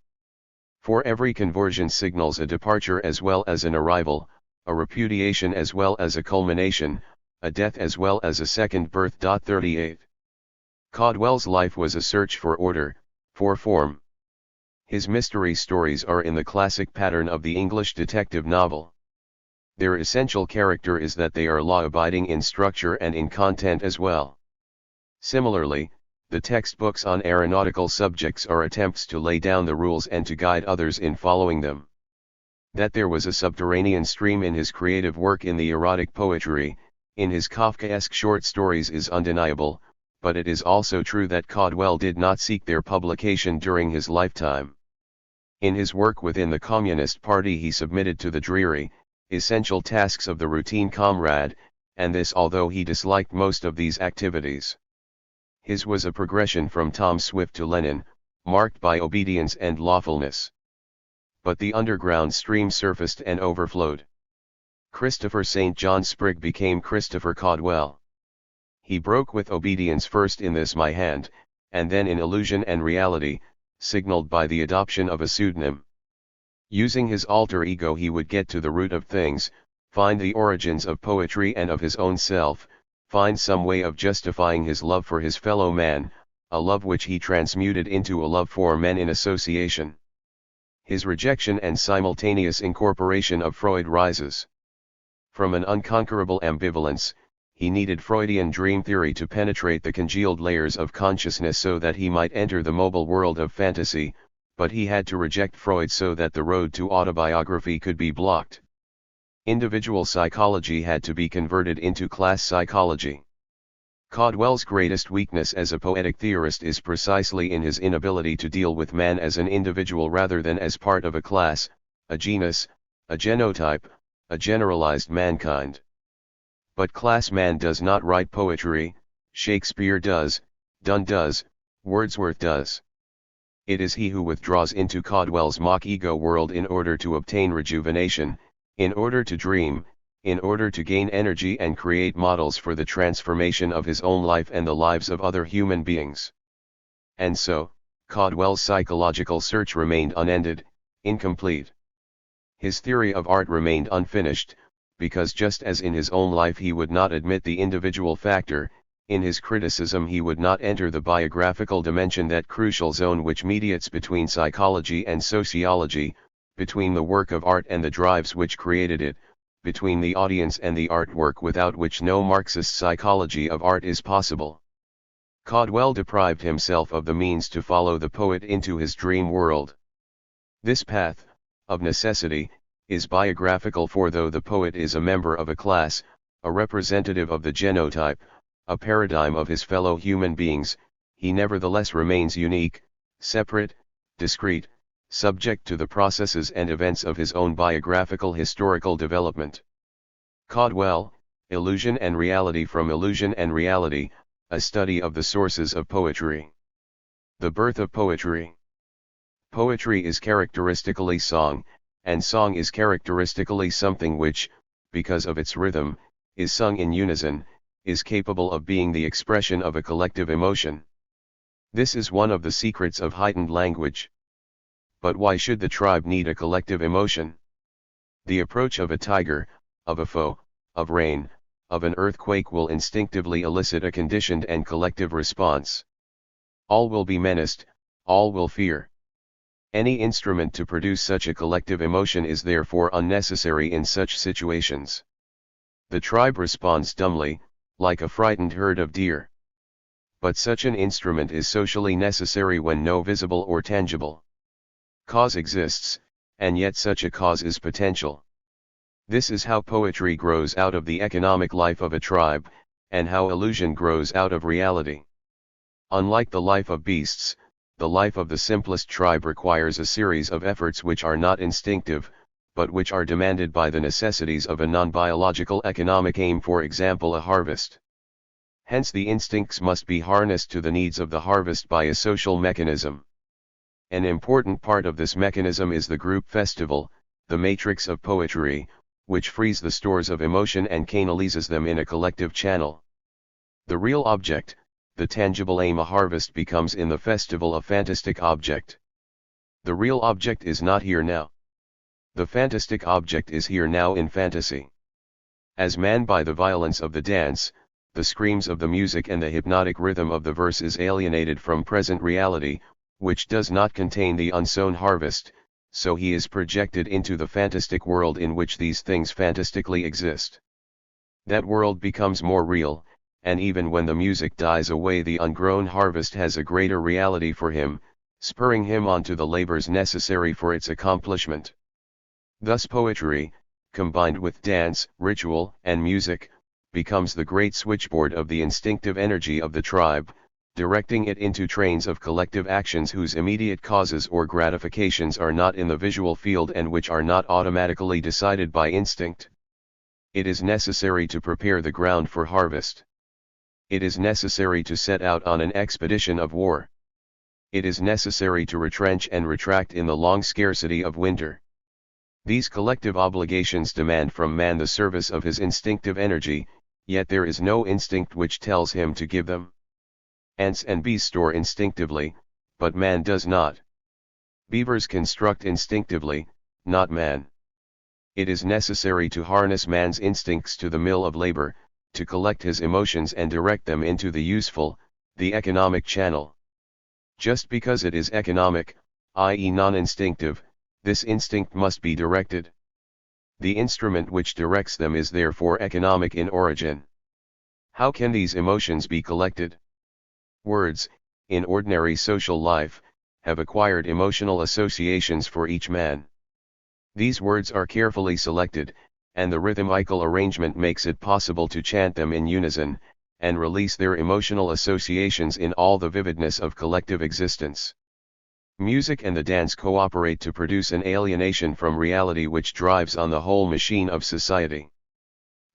For every conversion signals a departure as well as an arrival, a repudiation as well as a culmination, a death as well as a second birth. 38. Caudwell's life was a search for order, for form. His mystery stories are in the classic pattern of the English detective novel. Their essential character is that they are law-abiding in structure and in content as well. Similarly, the textbooks on aeronautical subjects are attempts to lay down the rules and to guide others in following them. That there was a subterranean stream in his creative work in the erotic poetry, in his Kafkaesque short stories is undeniable, but it is also true that Caudwell did not seek their publication during his lifetime. In his work within the Communist Party he submitted to the dreary, essential tasks of the routine comrade, and this although he disliked most of these activities. His was a progression from Tom Swift to Lenin, marked by obedience and lawfulness. But the underground stream surfaced and overflowed. Christopher St. John Sprigg became Christopher Caudwell. He broke with obedience first in This My Hand, and then in Illusion and Reality, signaled by the adoption of a pseudonym. Using his alter ego he would get to the root of things, find the origins of poetry and of his own self, find some way of justifying his love for his fellow man, a love which he transmuted into a love for men in association. His rejection and simultaneous incorporation of Freud rises from an unconquerable ambivalence. He needed Freudian dream theory to penetrate the congealed layers of consciousness so that he might enter the mobile world of fantasy, but he had to reject Freud so that the road to autobiography could be blocked. Individual psychology had to be converted into class psychology. Caudwell's greatest weakness as a poetic theorist is precisely in his inability to deal with man as an individual rather than as part of a class, a genus, a genotype, a generalized mankind. But class man does not write poetry, Shakespeare does, Donne does, Wordsworth does. It is he who withdraws into Caudwell's mock-ego world in order to obtain rejuvenation, in order to dream, in order to gain energy and create models for the transformation of his own life and the lives of other human beings. And so, Caudwell's psychological search remained unended, incomplete. His theory of art remained unfinished, because just as in his own life he would not admit the individual factor, in his criticism he would not enter the biographical dimension, that crucial zone which mediates between psychology and sociology, between the work of art and the drives which created it, between the audience and the artwork, without which no Marxist psychology of art is possible. Caudwell deprived himself of the means to follow the poet into his dream world. This path, of necessity, is biographical, for though the poet is a member of a class, a representative of the genotype, a paradigm of his fellow human beings, he nevertheless remains unique, separate, discrete, subject to the processes and events of his own biographical historical development. Caudwell, Illusion and Reality. From Illusion and Reality, a study of the sources of poetry. The birth of poetry. Poetry is characteristically song, and song is characteristically something which, because of its rhythm, is sung in unison, is capable of being the expression of a collective emotion. This is one of the secrets of heightened language. But why should the tribe need a collective emotion? The approach of a tiger, of a foe, of rain, of an earthquake will instinctively elicit a conditioned and collective response. All will be menaced, all will fear. Any instrument to produce such a collective emotion is therefore unnecessary in such situations. The tribe responds dumbly, like a frightened herd of deer. But such an instrument is socially necessary when no visible or tangible cause exists, and yet such a cause is potential. This is how poetry grows out of the economic life of a tribe, and how illusion grows out of reality. Unlike the life of beasts, the life of the simplest tribe requires a series of efforts which are not instinctive, but which are demanded by the necessities of a non-biological economic aim, for example a harvest. Hence the instincts must be harnessed to the needs of the harvest by a social mechanism. An important part of this mechanism is the group festival, the matrix of poetry, which frees the stores of emotion and canalizes them in a collective channel. The real object, the tangible aim, a harvest, becomes in the festival a fantastic object. The real object is not here now. The fantastic object is here now in fantasy. As man by the violence of the dance, the screams of the music and the hypnotic rhythm of the verse is alienated from present reality, which does not contain the unsown harvest, so he is projected into the fantastic world in which these things fantastically exist. That world becomes more real, and even when the music dies away the ungrown harvest has a greater reality for him, spurring him on to the labors necessary for its accomplishment. Thus poetry, combined with dance, ritual, and music, becomes the great switchboard of the instinctive energy of the tribe, directing it into trains of collective actions whose immediate causes or gratifications are not in the visual field and which are not automatically decided by instinct. It is necessary to prepare the ground for harvest. It is necessary to set out on an expedition of war. It is necessary to retrench and retract in the long scarcity of winter. These collective obligations demand from man the service of his instinctive energy, yet there is no instinct which tells him to give them. Ants and bees store instinctively, but man does not. Beavers construct instinctively, not man. It is necessary to harness man's instincts to the mill of labor, to collect his emotions and direct them into the useful, the economic channel. Just because it is economic, i.e. non-instinctive, this instinct must be directed. The instrument which directs them is therefore economic in origin. How can these emotions be collected? Words, in ordinary social life, have acquired emotional associations for each man. These words are carefully selected, and the rhythmical arrangement makes it possible to chant them in unison, and release their emotional associations in all the vividness of collective existence. Music and the dance cooperate to produce an alienation from reality which drives on the whole machine of society.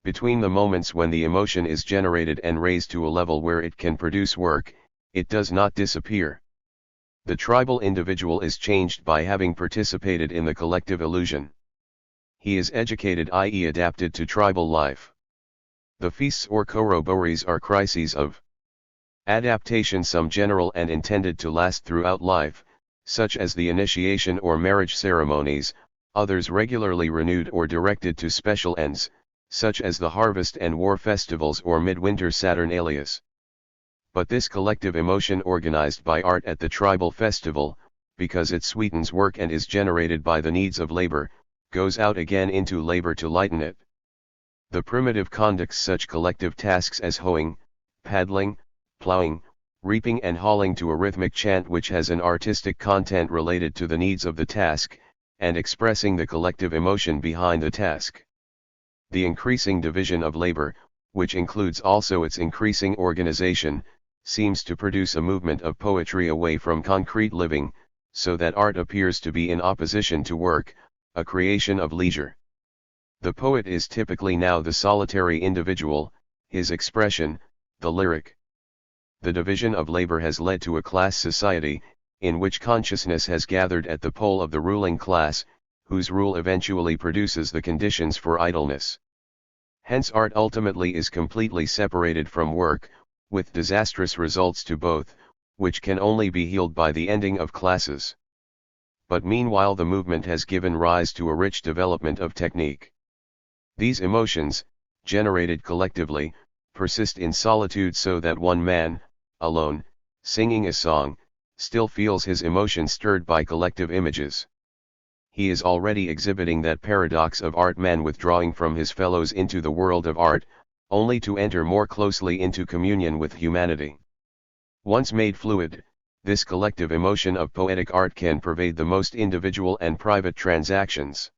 Between the moments when the emotion is generated and raised to a level where it can produce work, it does not disappear. The tribal individual is changed by having participated in the collective illusion. He is educated, i.e. adapted to tribal life. The feasts or corroborees are crises of adaptation, some general and intended to last throughout life, such as the initiation or marriage ceremonies, others regularly renewed or directed to special ends, such as the harvest and war festivals or midwinter Saturnalias. But this collective emotion organized by art at the tribal festival, because it sweetens work and is generated by the needs of labor, goes out again into labor to lighten it. The primitive conducts such collective tasks as hoeing, paddling, plowing, reaping and hauling to a rhythmic chant which has an artistic content related to the needs of the task, and expressing the collective emotion behind the task. The increasing division of labor, which includes also its increasing organization, seems to produce a movement of poetry away from concrete living, so that art appears to be in opposition to work, a creation of leisure. The poet is typically now the solitary individual, his expression, the lyric. The division of labor has led to a class society, in which consciousness has gathered at the pole of the ruling class, whose rule eventually produces the conditions for idleness. Hence art ultimately is completely separated from work, with disastrous results to both, which can only be healed by the ending of classes. But meanwhile the movement has given rise to a rich development of technique. These emotions, generated collectively, persist in solitude so that one man, alone, singing a song, still feels his emotion stirred by collective images. He is already exhibiting that paradox of art, man withdrawing from his fellows into the world of art, only to enter more closely into communion with humanity. Once made fluid, this collective emotion of poetic art can pervade the most individual and private transactions.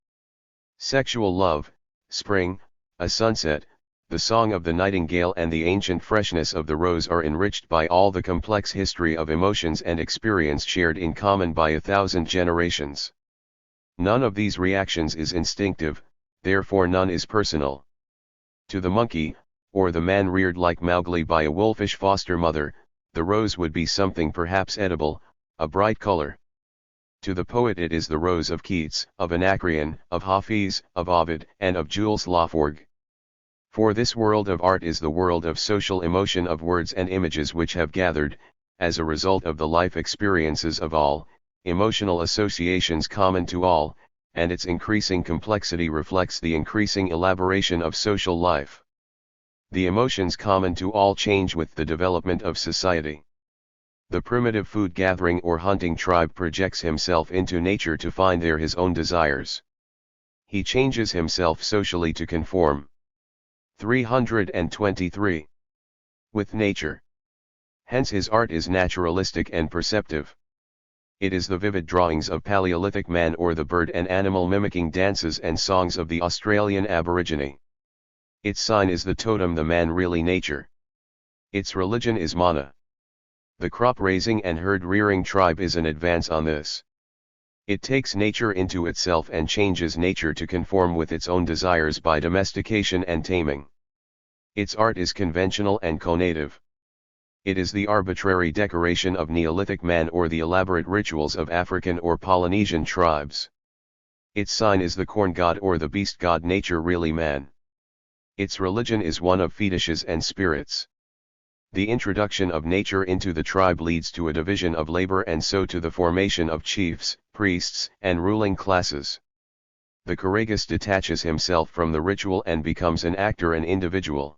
Sexual love, spring, a sunset, the song of the nightingale and the ancient freshness of the rose are enriched by all the complex history of emotions and experience shared in common by 1,000 generations. None of these reactions is instinctive, therefore none is personal. To the monkey, or the man reared like Mowgli by a wolfish foster mother, the rose would be something perhaps edible, a bright color. To the poet it is the rose of Keats, of Anacreon, of Hafiz, of Ovid, and of Jules Laforgue. For this world of art is the world of social emotion, of words and images which have gathered, as a result of the life experiences of all, emotional associations common to all, and its increasing complexity reflects the increasing elaboration of social life. The emotions common to all change with the development of society. The primitive food-gathering or hunting tribe projects himself into nature to find there his own desires. He changes himself socially to conform. 323. With nature. Hence his art is naturalistic and perceptive. It is the vivid drawings of Paleolithic man or the bird and animal mimicking dances and songs of the Australian Aborigine. Its sign is the totem, the man really nature. Its religion is mana. The crop-raising and herd-rearing tribe is an advance on this. It takes nature into itself and changes nature to conform with its own desires by domestication and taming. Its art is conventional and conative. It is the arbitrary decoration of Neolithic man or the elaborate rituals of African or Polynesian tribes. Its sign is the corn god or the beast god, nature really man. Its religion is one of fetishes and spirits. The introduction of nature into the tribe leads to a division of labor and so to the formation of chiefs, priests, and ruling classes. The Karagas detaches himself from the ritual and becomes an actor, an individual.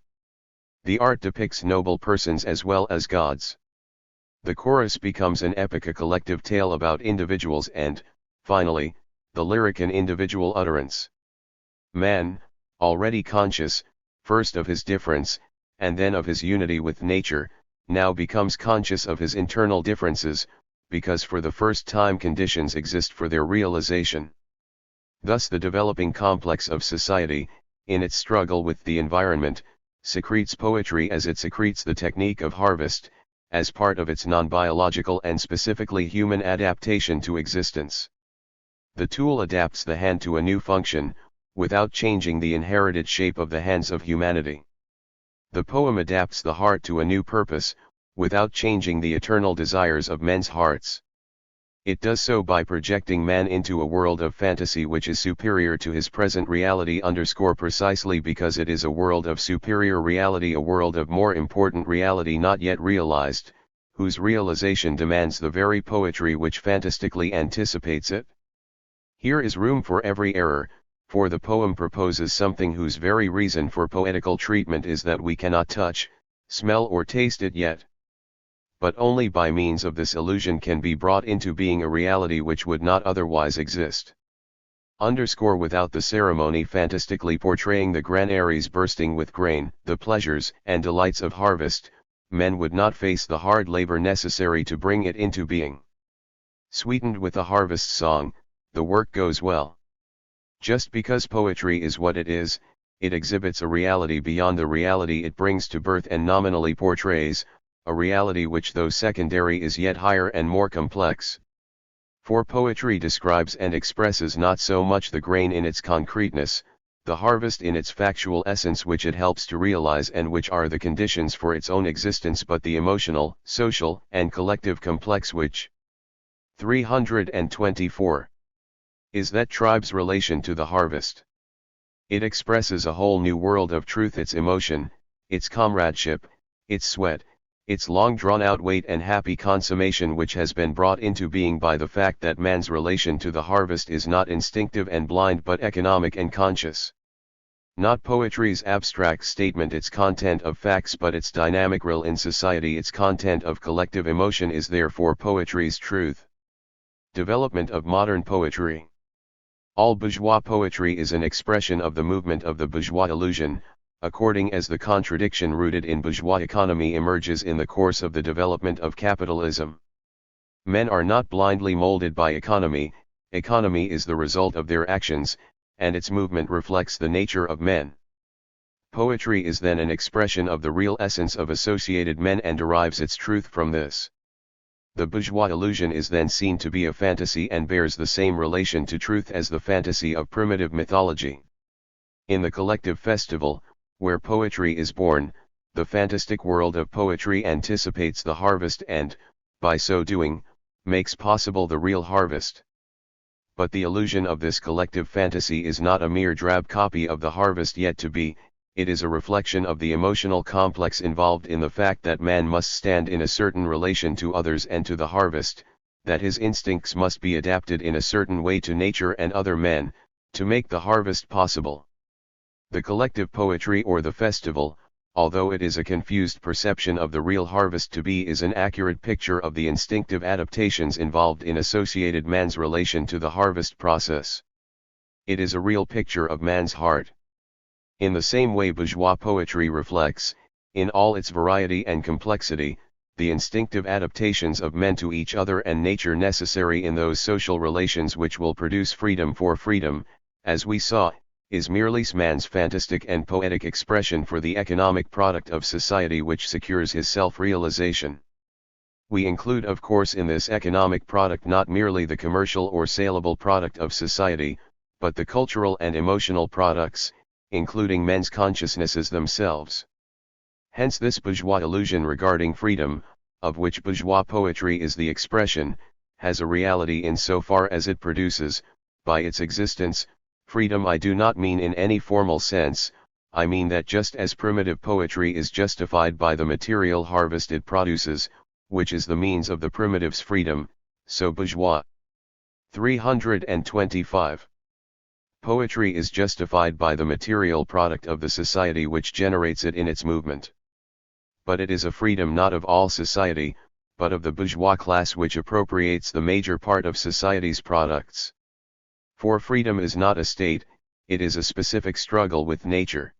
The art depicts noble persons as well as gods. The chorus becomes an epic, a collective tale about individuals, and, finally, the lyric an individual utterance. Man, already conscious, first of his difference, and then of his unity with nature, now becomes conscious of his internal differences, because for the first time conditions exist for their realization. Thus the developing complex of society, in its struggle with the environment, secretes poetry as it secretes the technique of harvest, as part of its non-biological and specifically human adaptation to existence. The tool adapts the hand to a new function, without changing the inherited shape of the hands of humanity. The poem adapts the heart to a new purpose, without changing the eternal desires of men's hearts. It does so by projecting man into a world of fantasy which is superior to his present reality, precisely because it is a world of superior reality, a world of more important reality not yet realized, whose realization demands the very poetry which fantastically anticipates it. Here is room for every error, for the poem proposes something whose very reason for poetical treatment is that we cannot touch, smell or taste it yet. But only by means of this illusion can be brought into being a reality which would not otherwise exist. Without the ceremony fantastically portraying the granaries bursting with grain, the pleasures and delights of harvest, men would not face the hard labor necessary to bring it into being. Sweetened with a harvest song, the work goes well. Just because poetry is what it is, it exhibits a reality beyond the reality it brings to birth and nominally portrays, a reality which though secondary is yet higher and more complex. For poetry describes and expresses not so much the grain in its concreteness, the harvest in its factual essence which it helps to realize and which are the conditions for its own existence, but the emotional, social, and collective complex which. 324. Is that tribe's relation to the harvest. It expresses a whole new world of truth, its emotion, its comradeship, its sweat, its long drawn-out wait and happy consummation which has been brought into being by the fact that man's relation to the harvest is not instinctive and blind but economic and conscious. Not poetry's abstract statement its content of facts but its dynamic role in society its content of collective emotion is therefore poetry's truth. Development of modern poetry. All bourgeois poetry is an expression of the movement of the bourgeois illusion, according as the contradiction rooted in bourgeois economy emerges in the course of the development of capitalism. Men are not blindly molded by economy, economy is the result of their actions, and its movement reflects the nature of men. Poetry is then an expression of the real essence of associated men and derives its truth from this. The bourgeois illusion is then seen to be a fantasy and bears the same relation to truth as the fantasy of primitive mythology. In the collective festival, where poetry is born, the fantastic world of poetry anticipates the harvest and, by so doing, makes possible the real harvest. But the illusion of this collective fantasy is not a mere drab copy of the harvest yet to be, it is a reflection of the emotional complex involved in the fact that man must stand in a certain relation to others and to the harvest, that his instincts must be adapted in a certain way to nature and other men, to make the harvest possible. The collective poetry or the festival, although it is a confused perception of the real harvest to be is an accurate picture of the instinctive adaptations involved in associated man's relation to the harvest process. It is a real picture of man's heart. In the same way bourgeois poetry reflects, in all its variety and complexity, the instinctive adaptations of men to each other and nature necessary in those social relations which will produce freedom for freedom, as we saw, is merely man's fantastic and poetic expression for the economic product of society which secures his self-realization. We include of course in this economic product not merely the commercial or saleable product of society, but the cultural and emotional products, including men's consciousnesses themselves. Hence this bourgeois illusion regarding freedom, of which bourgeois poetry is the expression, has a reality in so far as it produces, by its existence, freedom. I do not mean in any formal sense, I mean that just as primitive poetry is justified by the material harvest it produces, which is the means of the primitive's freedom, so bourgeois. 325. Poetry is justified by the material product of the society which generates it in its movement. But it is a freedom not of all society, but of the bourgeois class which appropriates the major part of society's products. For freedom is not a state, it is a specific struggle with nature.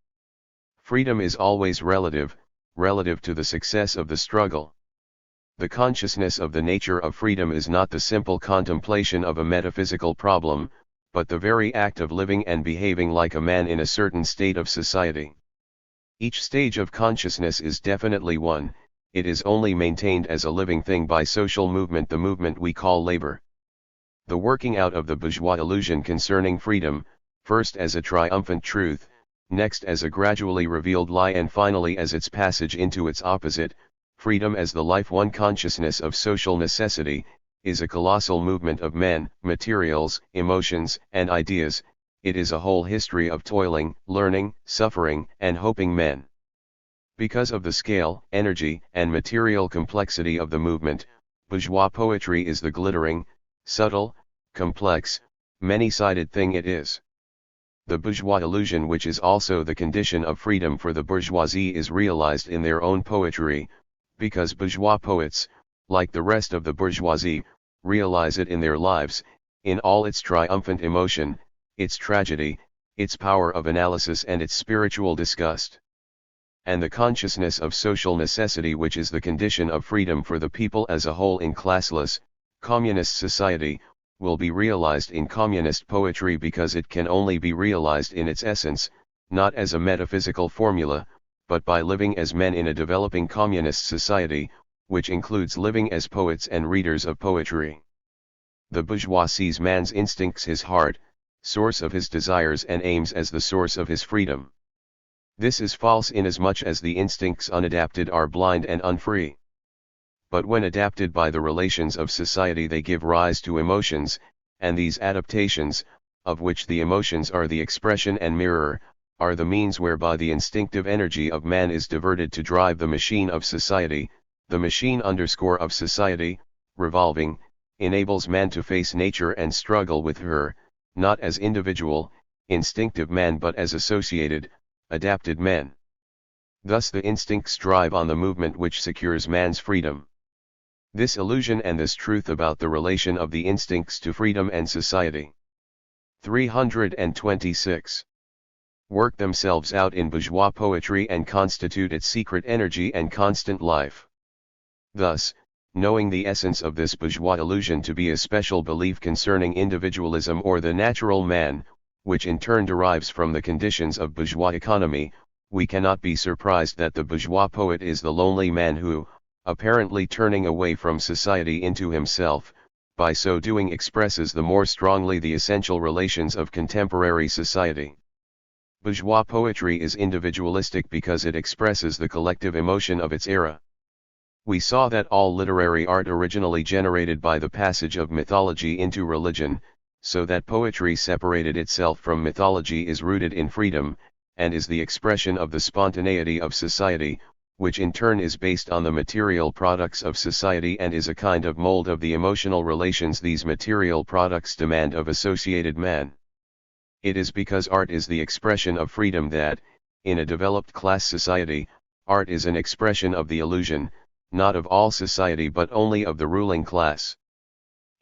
Freedom is always relative to the success of the struggle. The consciousness of the nature of freedom is not the simple contemplation of a metaphysical problem, but the very act of living and behaving like a man in a certain state of society. Each stage of consciousness is definitely one, it is only maintained as a living thing by social movement, the movement we call labor. The working out of the bourgeois illusion concerning freedom, first as a triumphant truth, next as a gradually revealed lie and finally as its passage into its opposite, freedom as the life-one consciousness of social necessity, is a colossal movement of men, materials, emotions, and ideas. It is a whole history of toiling, learning, suffering, and hoping men. Because of the scale, energy, and material complexity of the movement, bourgeois poetry is the glittering, subtle, complex, many-sided thing it is. The bourgeois illusion, which is also the condition of freedom for the bourgeoisie, is realized in their own poetry, because bourgeois poets, like the rest of the bourgeoisie, realize it in their lives, in all its triumphant emotion, its tragedy, its power of analysis and its spiritual disgust. And the consciousness of social necessity, which is the condition of freedom for the people as a whole in classless, communist society, will be realized in communist poetry because it can only be realized in its essence, not as a metaphysical formula, but by living as men in a developing communist society, which includes living as poets and readers of poetry. The bourgeois sees man's instincts, his heart, source of his desires and aims, as the source of his freedom. This is false inasmuch as the instincts unadapted are blind and unfree. But when adapted by the relations of society they give rise to emotions, and these adaptations, of which the emotions are the expression and mirror, are the means whereby the instinctive energy of man is diverted to drive the machine of society, the machine of society, revolving, enables man to face nature and struggle with her, not as individual, instinctive man but as associated, adapted men. Thus the instincts drive on the movement which secures man's freedom. This illusion and this truth about the relation of the instincts to freedom and society. 326. Work themselves out in bourgeois poetry and constitute its secret energy and constant life. Thus, knowing the essence of this bourgeois illusion to be a special belief concerning individualism or the natural man, which in turn derives from the conditions of bourgeois economy, we cannot be surprised that the bourgeois poet is the lonely man who, apparently turning away from society into himself, by so doing expresses the more strongly the essential relations of contemporary society. Bourgeois poetry is individualistic because it expresses the collective emotion of its era. We saw that all literary art originally generated by the passage of mythology into religion, so that poetry separated itself from mythology is rooted in freedom, and is the expression of the spontaneity of society, which in turn is based on the material products of society and is a kind of mold of the emotional relations these material products demand of associated man. It is because art is the expression of freedom that, in a developed class society, art is an expression of the illusion, not of all society but only of the ruling class.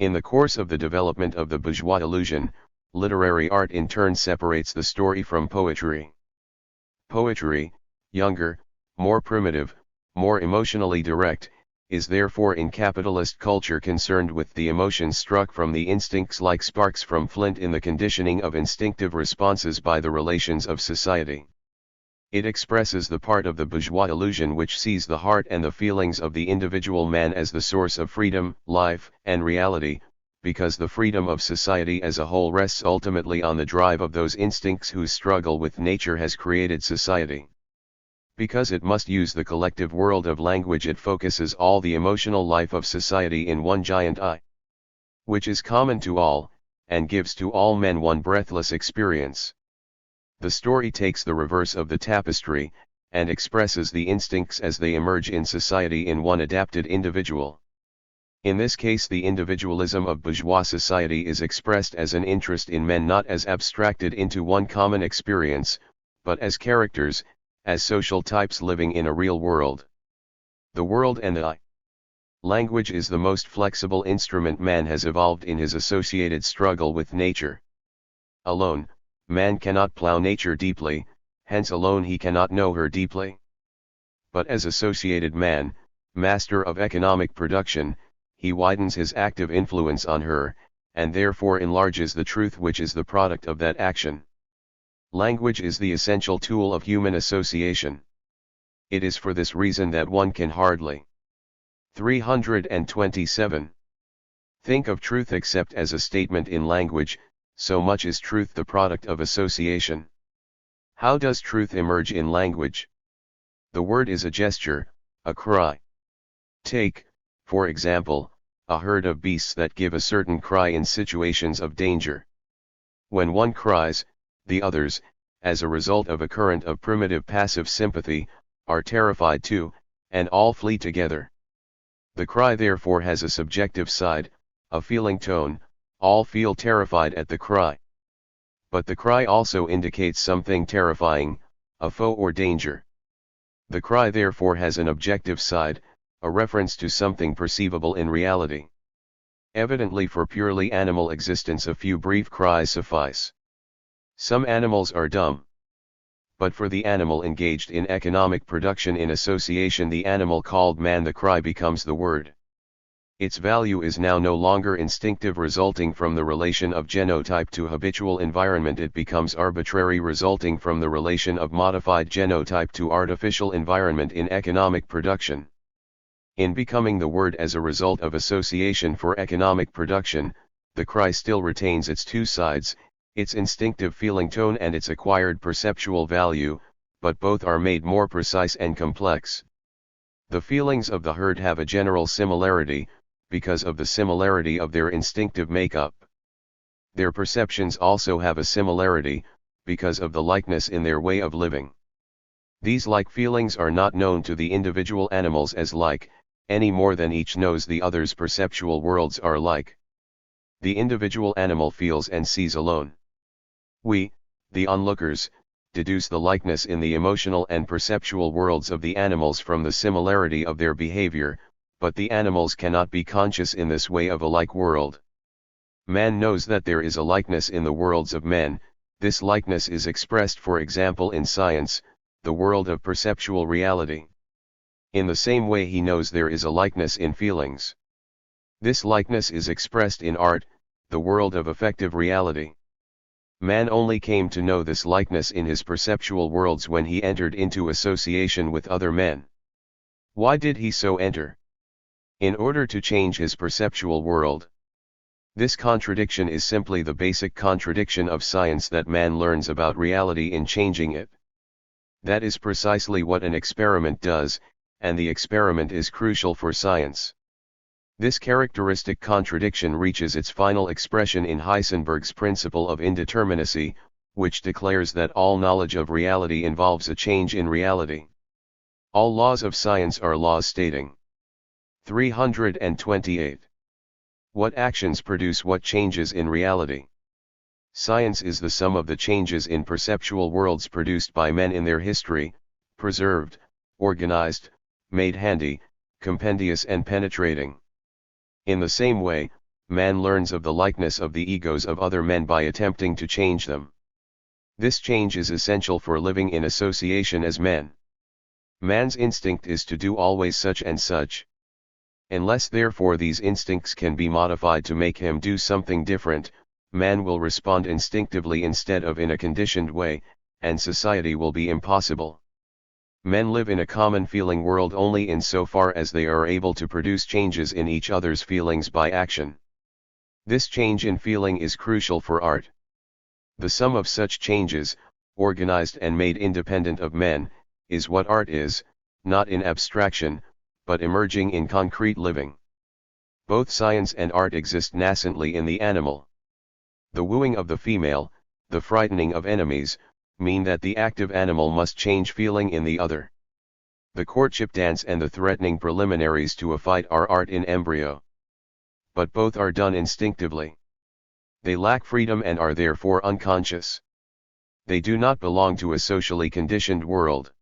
In the course of the development of the bourgeois illusion, literary art in turn separates the story from poetry. Poetry, younger, more primitive, more emotionally direct, is therefore in capitalist culture concerned with the emotions struck from the instincts like sparks from flint in the conditioning of instinctive responses by the relations of society. It expresses the part of the bourgeois illusion which sees the heart and the feelings of the individual man as the source of freedom, life, and reality, because the freedom of society as a whole rests ultimately on the drive of those instincts whose struggle with nature has created society. Because it must use the collective world of language, it focuses all the emotional life of society in one giant I, which is common to all, and gives to all men one breathless experience. The story takes the reverse of the tapestry, and expresses the instincts as they emerge in society in one adapted individual. In this case, the individualism of bourgeois society is expressed as an interest in men, not as abstracted into one common experience, but as characters, as social types living in a real world. The world and the I. Language is the most flexible instrument man has evolved in his associated struggle with nature. Alone, man cannot plow nature deeply, hence alone he cannot know her deeply. But as associated man, master of economic production, he widens his active influence on her, and therefore enlarges the truth which is the product of that action. Language is the essential tool of human association. It is for this reason that one can hardly 327. Think of truth except as a statement in language, so much is truth the product of association. How does truth emerge in language? The word is a gesture, a cry. Take, for example, a herd of beasts that give a certain cry in situations of danger. When one cries, the others, as a result of a current of primitive passive sympathy, are terrified too, and all flee together. The cry therefore has a subjective side, a feeling tone, all feel terrified at the cry. But the cry also indicates something terrifying, a foe or danger. The cry therefore has an objective side, a reference to something perceivable in reality. Evidently for purely animal existence a few brief cries suffice. Some animals are dumb. But for the animal engaged in economic production in association, the animal called man, the cry becomes the word. Its value is now no longer instinctive resulting from the relation of genotype to habitual environment, it becomes arbitrary resulting from the relation of modified genotype to artificial environment in economic production. In becoming the word as a result of association for economic production, the cry still retains its two sides, its instinctive feeling tone and its acquired perceptual value, but both are made more precise and complex. The feelings of the herd have a general similarity, because of the similarity of their instinctive makeup. Their perceptions also have a similarity, because of the likeness in their way of living. These like feelings are not known to the individual animals as like, any more than each knows the other's perceptual worlds are alike. The individual animal feels and sees alone. We, the onlookers, deduce the likeness in the emotional and perceptual worlds of the animals from the similarity of their behavior, but the animals cannot be conscious in this way of a like world. Man knows that there is a likeness in the worlds of men. This likeness is expressed, for example, in science, the world of perceptual reality. In the same way he knows there is a likeness in feelings. This likeness is expressed in art, the world of affective reality. Man only came to know this likeness in his perceptual worlds when he entered into association with other men. Why did he so enter? In order to change his perceptual world. This contradiction is simply the basic contradiction of science, that man learns about reality in changing it. That is precisely what an experiment does, and the experiment is crucial for science. This characteristic contradiction reaches its final expression in Heisenberg's principle of indeterminacy, which declares that all knowledge of reality involves a change in reality. All laws of science are laws stating. 328. What actions produce what changes in reality? Science is the sum of the changes in perceptual worlds produced by men in their history, preserved, organized, made handy, compendious and penetrating. In the same way, man learns of the likeness of the egos of other men by attempting to change them. This change is essential for living in association as men. Man's instinct is to do always such and such. Unless therefore these instincts can be modified to make him do something different, man will respond instinctively instead of in a conditioned way, and society will be impossible. Men live in a common feeling world only insofar as they are able to produce changes in each other's feelings by action. This change in feeling is crucial for art. The sum of such changes, organized and made independent of men, is what art is, not in abstraction, but emerging in concrete living. Both science and art exist nascently in the animal. The wooing of the female, the frightening of enemies, mean that the active animal must change feeling in the other. The courtship dance and the threatening preliminaries to a fight are art in embryo. But both are done instinctively. They lack freedom and are therefore unconscious. They do not belong to a socially conditioned world.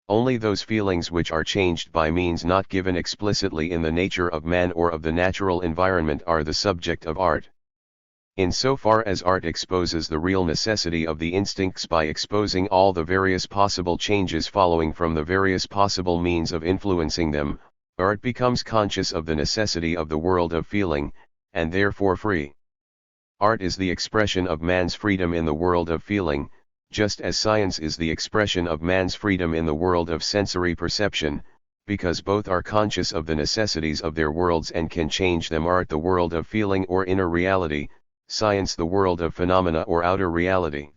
Only those feelings which are changed by means not given explicitly in the nature of man or of the natural environment are the subject of art. In so far as art exposes the real necessity of the instincts by exposing all the various possible changes following from the various possible means of influencing them, art becomes conscious of the necessity of the world of feeling, and therefore free. Art is the expression of man's freedom in the world of feeling, just as science is the expression of man's freedom in the world of sensory perception, because both are conscious of the necessities of their worlds and can change them. Art the world of feeling or inner reality, science the world of phenomena or outer reality.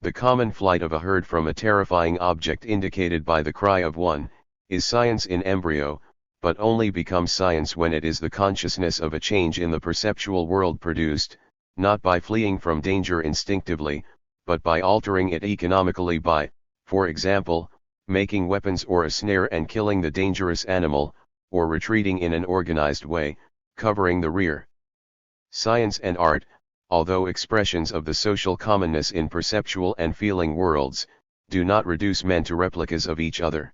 The common flight of a herd from a terrifying object indicated by the cry of one, is science in embryo, but only becomes science when it is the consciousness of a change in the perceptual world produced, not by fleeing from danger instinctively, but by altering it economically by, for example, making weapons or a snare and killing the dangerous animal, or retreating in an organized way, covering the rear. Science and art, although expressions of the social commonness in perceptual and feeling worlds, do not reduce men to replicas of each other.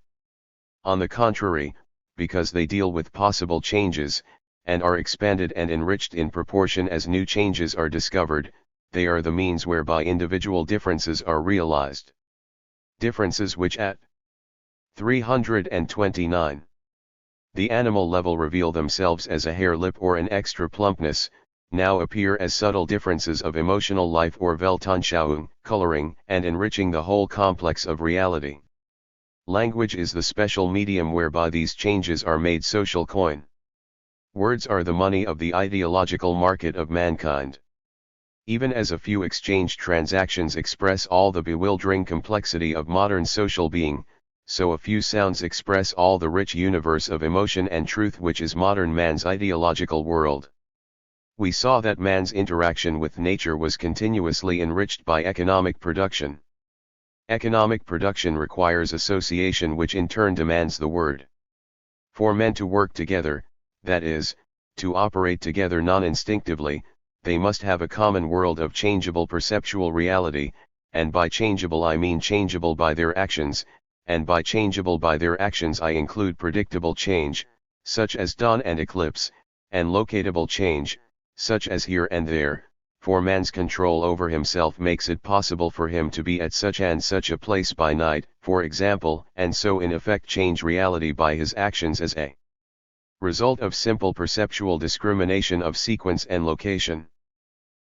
On the contrary, because they deal with possible changes, and are expanded and enriched in proportion as new changes are discovered, they are the means whereby individual differences are realized. Differences which at 329. The animal level reveal themselves as a hair lip or an extra plumpness, now appear as subtle differences of emotional life or Weltanschauung, coloring and enriching the whole complex of reality. Language is the special medium whereby these changes are made social coin. Words are the money of the ideological market of mankind. Even as a few exchange transactions express all the bewildering complexity of modern social being, so a few sounds express all the rich universe of emotion and truth which is modern man's ideological world. We saw that man's interaction with nature was continuously enriched by economic production. Economic production requires association, which in turn demands the word. For men to work together, that is, to operate together non-instinctively, they must have a common world of changeable perceptual reality, and by changeable I mean changeable by their actions, and by changeable by their actions I include predictable change, such as dawn and eclipse, and locatable change, such as here and there, for man's control over himself makes it possible for him to be at such and such a place by night, for example, and so in effect change reality by his actions as a result of simple perceptual discrimination of sequence and location.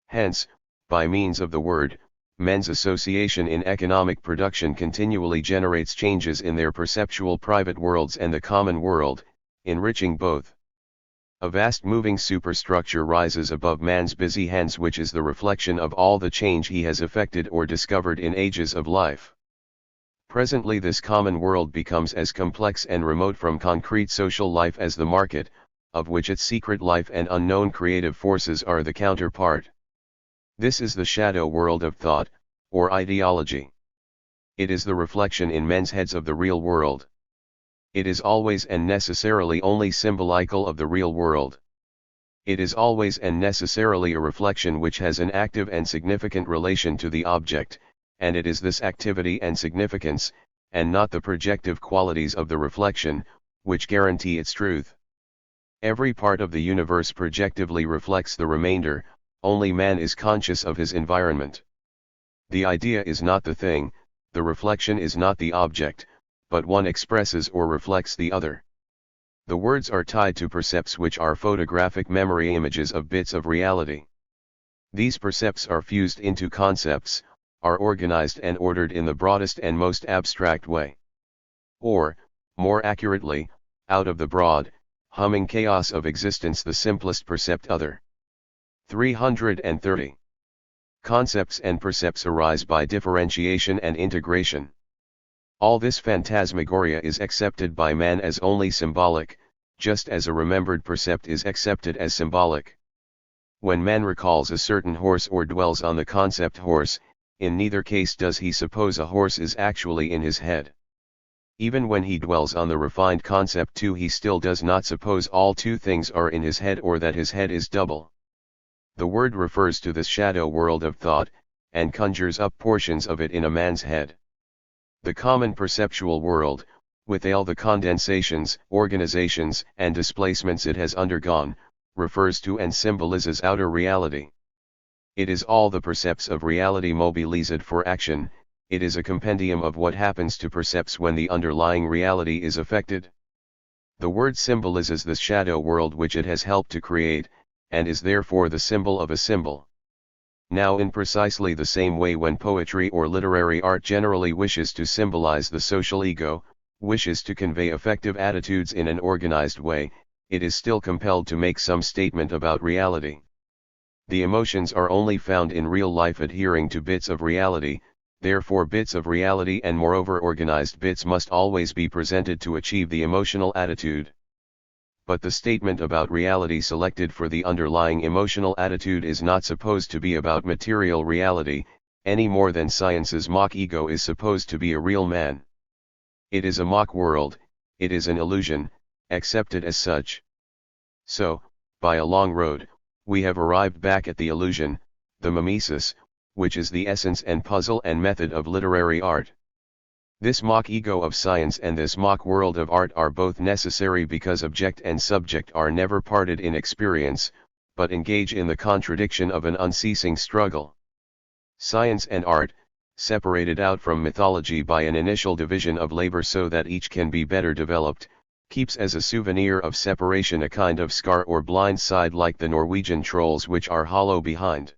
Hence, by means of the word, men's association in economic production continually generates changes in their perceptual private worlds and the common world, enriching both. A vast moving superstructure rises above man's busy hands, which is the reflection of all the change he has effected or discovered in ages of life. Presently this common world becomes as complex and remote from concrete social life as the market, of which its secret life and unknown creative forces are the counterpart. This is the shadow world of thought, or ideology. It is the reflection in men's heads of the real world. It is always and necessarily only symbolical of the real world. It is always and necessarily a reflection which has an active and significant relation to the object, and it is this activity and significance, and not the projective qualities of the reflection, which guarantee its truth. Every part of the universe projectively reflects the remainder, only man is conscious of his environment. The idea is not the thing, the reflection is not the object, but one expresses or reflects the other. The words are tied to percepts, which are photographic memory images of bits of reality. These percepts are fused into concepts, are organized and ordered in the broadest and most abstract way. Or, more accurately, out of the broad, humming chaos of existence the simplest percept other. 330. Concepts and percepts arise by differentiation and integration. All this phantasmagoria is accepted by man as only symbolic, just as a remembered percept is accepted as symbolic. When man recalls a certain horse or dwells on the concept horse, in neither case does he suppose a horse is actually in his head. Even when he dwells on the refined concept too, he still does not suppose all two things are in his head or that his head is double. The word refers to this shadow world of thought, and conjures up portions of it in a man's head. The common perceptual world, with all the condensations, organizations, and displacements it has undergone, refers to and symbolizes outer reality. It is all the percepts of reality mobilized for action, it is a compendium of what happens to percepts when the underlying reality is affected. The word symbolizes the shadow world which it has helped to create, and is therefore the symbol of a symbol. Now in precisely the same way, when poetry or literary art generally wishes to symbolize the social ego, wishes to convey effective attitudes in an organized way, it is still compelled to make some statement about reality. The emotions are only found in real life adhering to bits of reality, therefore bits of reality and moreover organized bits must always be presented to achieve the emotional attitude. But the statement about reality selected for the underlying emotional attitude is not supposed to be about material reality, any more than science's mock ego is supposed to be a real man. It is a mock world, it is an illusion, accepted as such. So, by a long road, we have arrived back at the illusion, the mimesis, which is the essence and puzzle and method of literary art. This mock ego of science and this mock world of art are both necessary because object and subject are never parted in experience, but engage in the contradiction of an unceasing struggle. Science and art, separated out from mythology by an initial division of labor so that each can be better developed, keeps as a souvenir of separation a kind of scar or blind side like the Norwegian trolls which are hollow behind.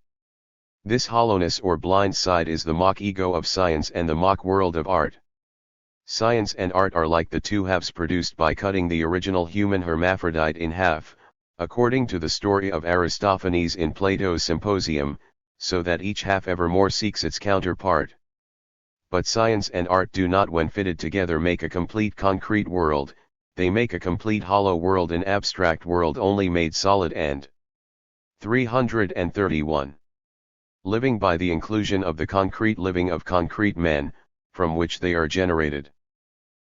This hollowness or blind side is the mock ego of science and the mock world of art. Science and art are like the two halves produced by cutting the original human hermaphrodite in half, according to the story of Aristophanes in Plato's Symposium, so that each half evermore seeks its counterpart. But science and art do not, when fitted together, make a complete concrete world, they make a complete hollow world, an abstract world only made solid. And 331. Living by the inclusion of the concrete living of concrete men, from which they are generated.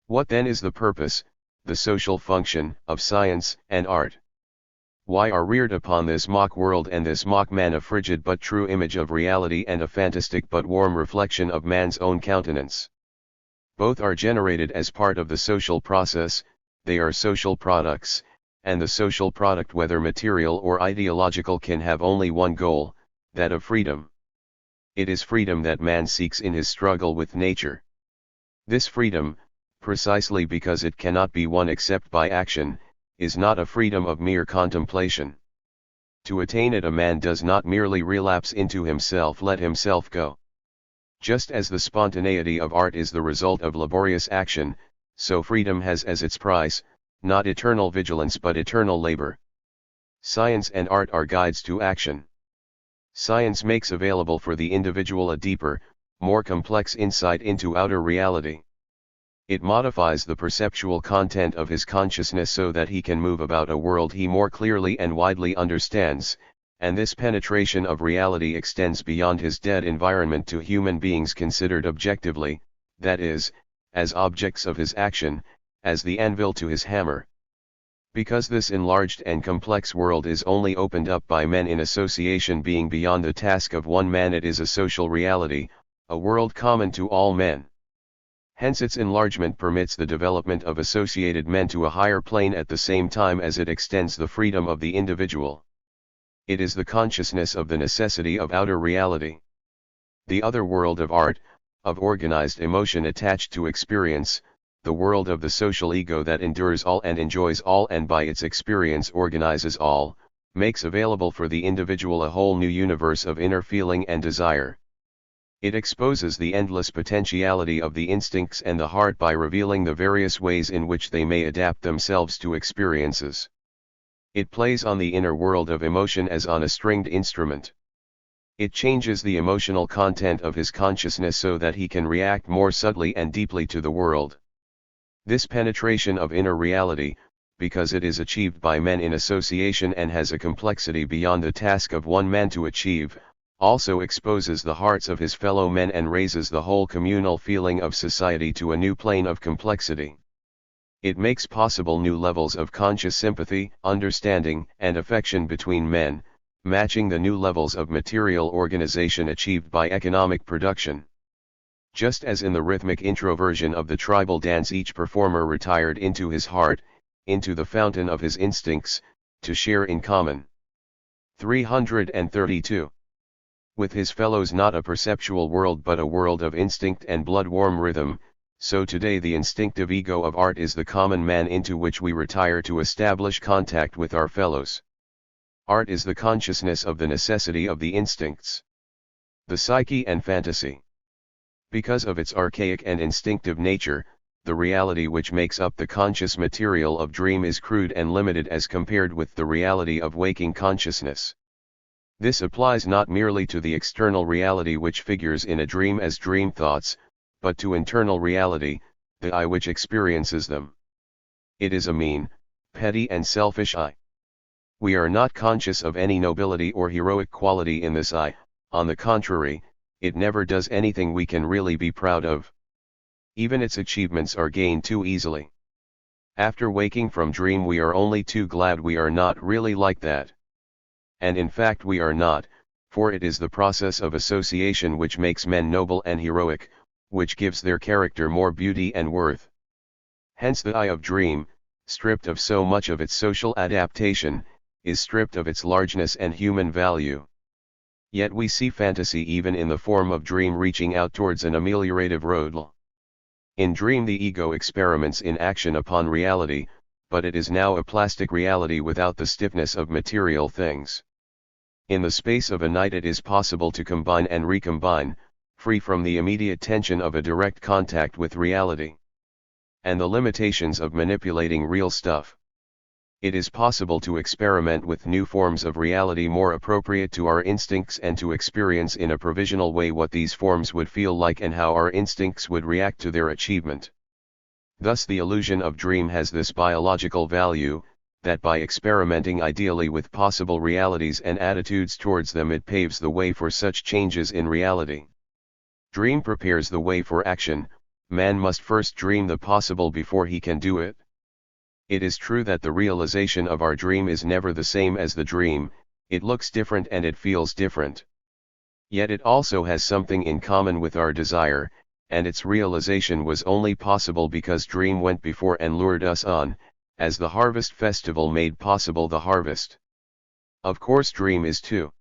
What then is the purpose, the social function, of science and art. Why are reared upon this mock world and this mock man a frigid but true image of reality and a fantastic but warm reflection of man's own countenance? Both are generated as part of the social process, they are social products, and the social product whether material or ideological can have only one goal, that of freedom. It is freedom that man seeks in his struggle with nature. This freedom, precisely because it cannot be won except by action, is not a freedom of mere contemplation. To attain it a man does not merely relapse into himself, let himself go. Just as the spontaneity of art is the result of laborious action, so freedom has as its price, not eternal vigilance but eternal labor. Science and art are guides to action. Science makes available for the individual a deeper, more complex insight into outer reality. It modifies the perceptual content of his consciousness so that he can move about a world he more clearly and widely understands, and this penetration of reality extends beyond his dead environment to human beings considered objectively, that is, as objects of his action, as the anvil to his hammer. Because this enlarged and complex world is only opened up by men in association being beyond the task of one man, it is a social reality, a world common to all men. Hence its enlargement permits the development of associated men to a higher plane at the same time as it extends the freedom of the individual. It is the consciousness of the necessity of outer reality. The other world of art, of organized emotion attached to experience, the world of the social ego that endures all and enjoys all and by its experience organizes all, makes available for the individual a whole new universe of inner feeling and desire. It exposes the endless potentiality of the instincts and the heart by revealing the various ways in which they may adapt themselves to experiences. It plays on the inner world of emotion as on a stringed instrument. It changes the emotional content of his consciousness so that he can react more subtly and deeply to the world. This penetration of inner reality, because it is achieved by men in association and has a complexity beyond the task of one man to achieve, also exposes the hearts of his fellow men and raises the whole communal feeling of society to a new plane of complexity. It makes possible new levels of conscious sympathy, understanding, and affection between men, matching the new levels of material organization achieved by economic production. Just as in the rhythmic introversion of the tribal dance each performer retired into his heart, into the fountain of his instincts, to share in common. 332. With his fellows not a perceptual world but a world of instinct and blood-warm rhythm, so today the instinctive ego of art is the common man into which we retire to establish contact with our fellows. Art is the consciousness of the necessity of the instincts. The psyche and fantasy. Because of its archaic and instinctive nature, the reality which makes up the conscious material of dream is crude and limited as compared with the reality of waking consciousness. This applies not merely to the external reality which figures in a dream as dream thoughts, but to internal reality, the I which experiences them. It is a mean, petty and selfish I. We are not conscious of any nobility or heroic quality in this I, on the contrary, it never does anything we can really be proud of. Even its achievements are gained too easily. After waking from dream we are only too glad we are not really like that. And in fact we are not, for it is the process of association which makes men noble and heroic, which gives their character more beauty and worth. Hence the I of dream, stripped of so much of its social adaptation, is stripped of its largeness and human value. Yet we see fantasy even in the form of dream reaching out towards an ameliorative road. In dream the ego experiments in action upon reality, but it is now a plastic reality without the stiffness of material things. In the space of a night it is possible to combine and recombine, free from the immediate tension of a direct contact with reality, and the limitations of manipulating real stuff. It is possible to experiment with new forms of reality more appropriate to our instincts and to experience in a provisional way what these forms would feel like and how our instincts would react to their achievement. Thus the illusion of dream has this biological value, that by experimenting ideally with possible realities and attitudes towards them it paves the way for such changes in reality. Dream prepares the way for action. Man must first dream the possible before he can do it. It is true that the realization of our dream is never the same as the dream, it looks different and it feels different. Yet it also has something in common with our desire, and its realization was only possible because dream went before and lured us on, as the harvest festival made possible the harvest. Of course dream is too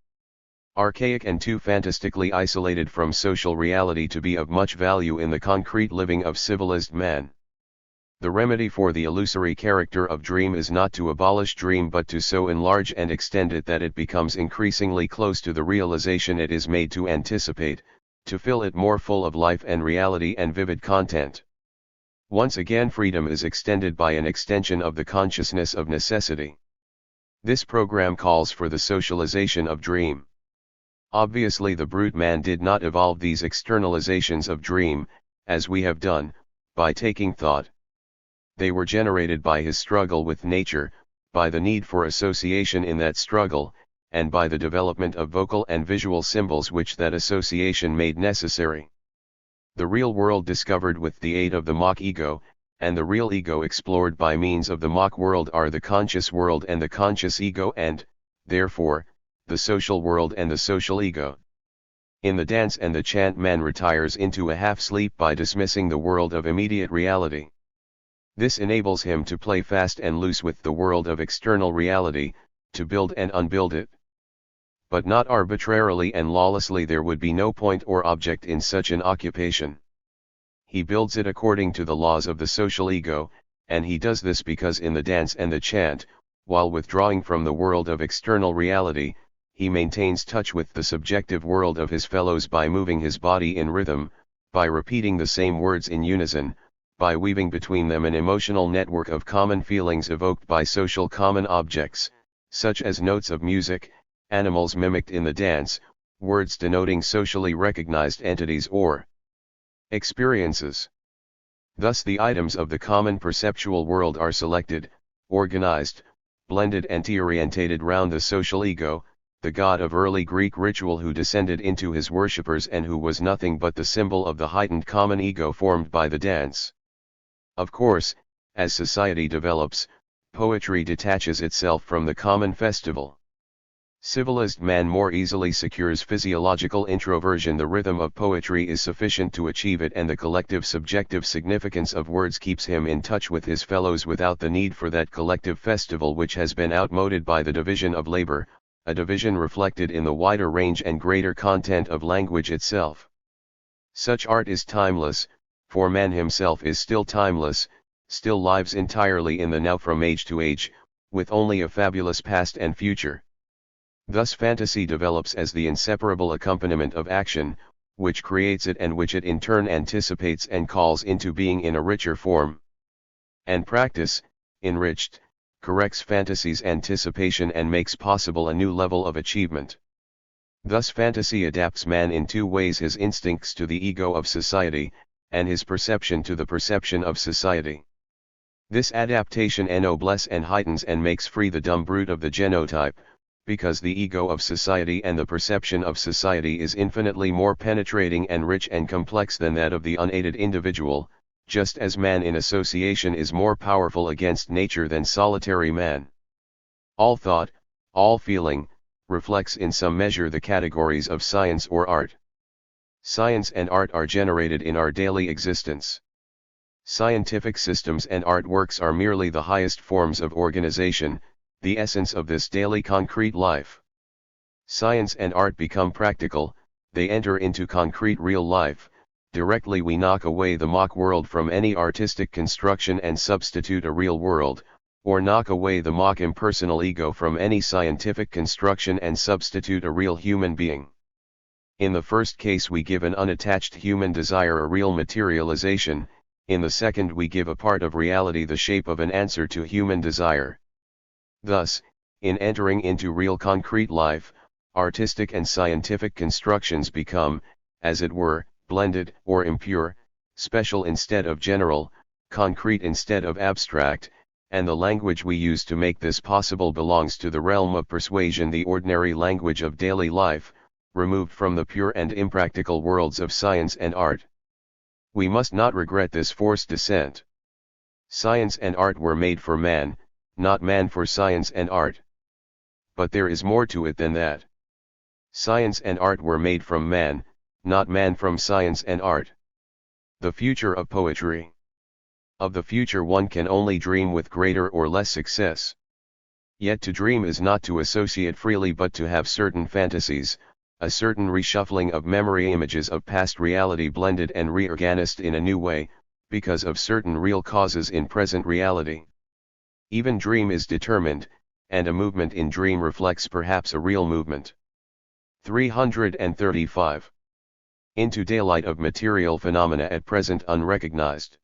archaic and too fantastically isolated from social reality to be of much value in the concrete living of civilized man. The remedy for the illusory character of dream is not to abolish dream but to so enlarge and extend it that it becomes increasingly close to the realization it is made to anticipate, to fill it more full of life and reality and vivid content. Once again freedom is extended by an extension of the consciousness of necessity. This program calls for the socialization of dream. Obviously the brute man did not evolve these externalizations of dream, as we have done, by taking thought. They were generated by his struggle with nature, by the need for association in that struggle, and by the development of vocal and visual symbols which that association made necessary. The real world discovered with the aid of the mock ego, and the real ego explored by means of the mock world are the conscious world and the conscious ego and, therefore, the social world and the social ego. In the dance and the chant man retires into a half-sleep by dismissing the world of immediate reality. This enables him to play fast and loose with the world of external reality, to build and unbuild it. But not arbitrarily and lawlessly. There would be no point or object in such an occupation. He builds it according to the laws of the social ego, and he does this because in the dance and the chant, while withdrawing from the world of external reality, he maintains touch with the subjective world of his fellows by moving his body in rhythm, by repeating the same words in unison, by weaving between them an emotional network of common feelings evoked by social common objects, such as notes of music, animals mimicked in the dance, words denoting socially recognized entities or experiences. Thus the items of the common perceptual world are selected, organized, blended and orientated round the social ego, the god of early Greek ritual who descended into his worshippers and who was nothing but the symbol of the heightened common ego formed by the dance. Of course, as society develops, poetry detaches itself from the common festival. Civilized man more easily secures physiological introversion. The rhythm of poetry is sufficient to achieve it, and the collective subjective significance of words keeps him in touch with his fellows without the need for that collective festival which has been outmoded by the division of labor, a division reflected in the wider range and greater content of language itself. Such art is timeless, for man himself is still timeless, still lives entirely in the now from age to age, with only a fabulous past and future. Thus fantasy develops as the inseparable accompaniment of action, which creates it and which it in turn anticipates and calls into being in a richer form. And practice, enriched, corrects fantasy's anticipation and makes possible a new level of achievement. Thus fantasy adapts man in two ways: his instincts to the ego of society, and his perception to the perception of society. This adaptation ennobles and heightens and makes free the dumb brute of the genotype, because the ego of society and the perception of society is infinitely more penetrating and rich and complex than that of the unaided individual, just as man in association is more powerful against nature than solitary man. All thought, all feeling, reflects in some measure the categories of science or art. Science and art are generated in our daily existence. Scientific systems and artworks are merely the highest forms of organization, the essence of this daily concrete life. Science and art become practical, they enter into concrete real life. Directly we knock away the mock world from any artistic construction and substitute a real world, or knock away the mock impersonal ego from any scientific construction and substitute a real human being. In the first case we give an unattached human desire a real materialization, in the second we give a part of reality the shape of an answer to human desire. Thus, in entering into real concrete life, artistic and scientific constructions become, as it were, blended or impure, special instead of general, concrete instead of abstract, and the language we use to make this possible belongs to the realm of persuasion, the ordinary language of daily life, removed from the pure and impractical worlds of science and art. We must not regret this forced descent. Science and art were made for man, not man for science and art. But there is more to it than that. Science and art were made from man, not man from science and art. The future of poetry. Of the future one can only dream with greater or less success. Yet to dream is not to associate freely but to have certain fantasies, a certain reshuffling of memory images of past reality blended and reorganized in a new way, because of certain real causes in present reality. Even dream is determined, and a movement in dream reflects perhaps a real movement. 335. Into daylight of material phenomena at present unrecognized.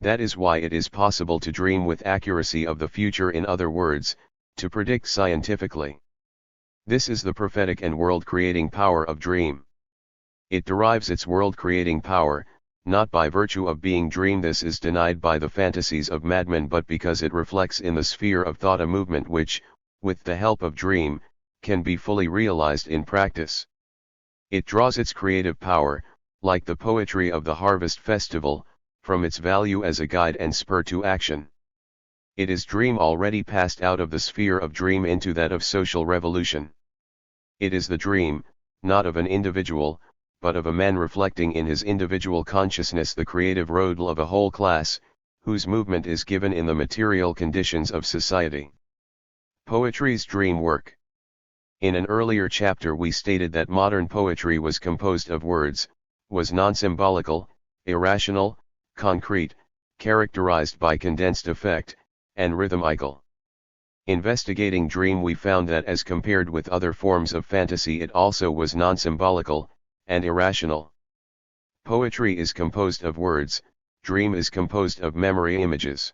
That is why it is possible to dream with accuracy of the future, in other words, to predict scientifically. This is the prophetic and world-creating power of dream. It derives its world-creating power, not by virtue of being dream. This is denied by the fantasies of madmen, but because it reflects in the sphere of thought a movement which, with the help of dream, can be fully realized in practice. It draws its creative power, like the poetry of the harvest festival, from its value as a guide and spur to action. It is dream already passed out of the sphere of dream into that of social revolution. It is the dream, not of an individual, but of a man reflecting in his individual consciousness the creative road of a whole class, whose movement is given in the material conditions of society. Poetry's dream work. In an earlier chapter we stated that modern poetry was composed of words, was non-symbolical, irrational, concrete, characterized by condensed effect, and rhythmical. Investigating dream we found that as compared with other forms of fantasy it also was non-symbolical, and irrational. Poetry is composed of words, dream is composed of memory images.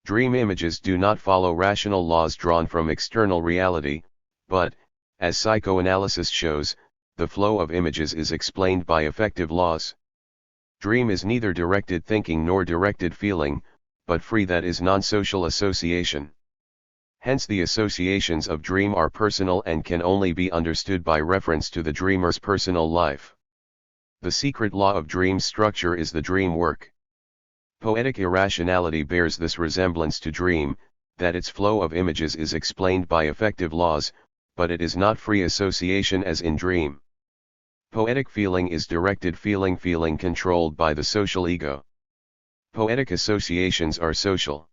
Dream images do not follow rational laws drawn from external reality, but, as psychoanalysis shows, the flow of images is explained by affective laws. Dream is neither directed thinking nor directed feeling, but free, that is non-social association. Hence the associations of dream are personal and can only be understood by reference to the dreamer's personal life. The secret law of dream structure is the dream work. Poetic irrationality bears this resemblance to dream, that its flow of images is explained by affective laws, but it is not free association as in dream. Poetic feeling is directed feeling controlled by the social ego. Poetic associations are social.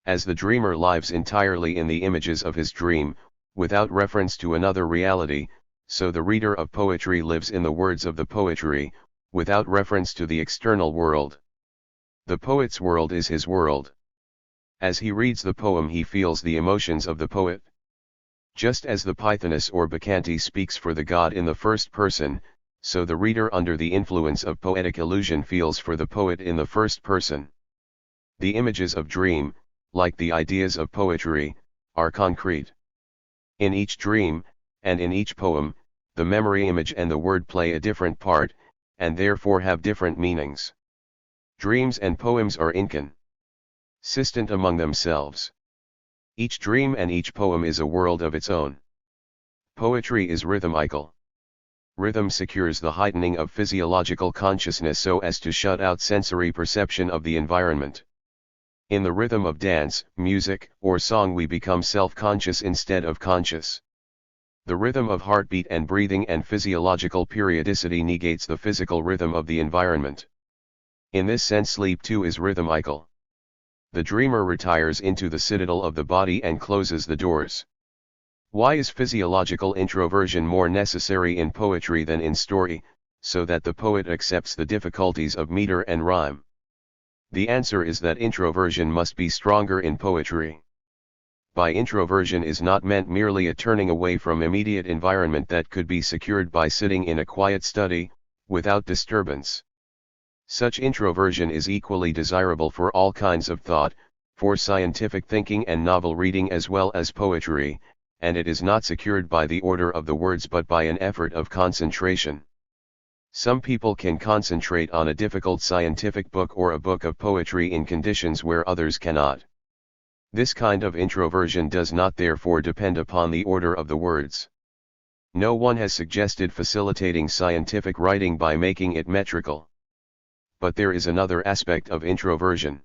As the dreamer lives entirely in the images of his dream, without reference to another reality, so the reader of poetry lives in the words of the poetry, without reference to the external world. The poet's world is his world. As he reads the poem he feels the emotions of the poet. Just as the Pythoness or Bacchante speaks for the god in the first person, so the reader under the influence of poetic illusion feels for the poet in the first person. The images of dream, like the ideas of poetry, are concrete. In each dream, and in each poem, the memory image and the word play a different part, and therefore have different meanings. Dreams and poems are inconsistent among themselves. Each dream and each poem is a world of its own. Poetry is rhythmical. Rhythm secures the heightening of physiological consciousness so as to shut out sensory perception of the environment. In the rhythm of dance, music, or song we become self-conscious instead of conscious. The rhythm of heartbeat and breathing and physiological periodicity negates the physical rhythm of the environment. In this sense sleep too is rhythmical. The dreamer retires into the citadel of the body and closes the doors. Why is physiological introversion more necessary in poetry than in story, so that the poet accepts the difficulties of meter and rhyme? The answer is that introversion must be stronger in poetry. By introversion is not meant merely a turning away from immediate environment that could be secured by sitting in a quiet study, without disturbance. Such introversion is equally desirable for all kinds of thought, for scientific thinking and novel reading as well as poetry, and it is not secured by the order of the words but by an effort of concentration. Some people can concentrate on a difficult scientific book or a book of poetry in conditions where others cannot. This kind of introversion does not therefore depend upon the order of the words. No one has suggested facilitating scientific writing by making it metrical. But there is another aspect of introversion.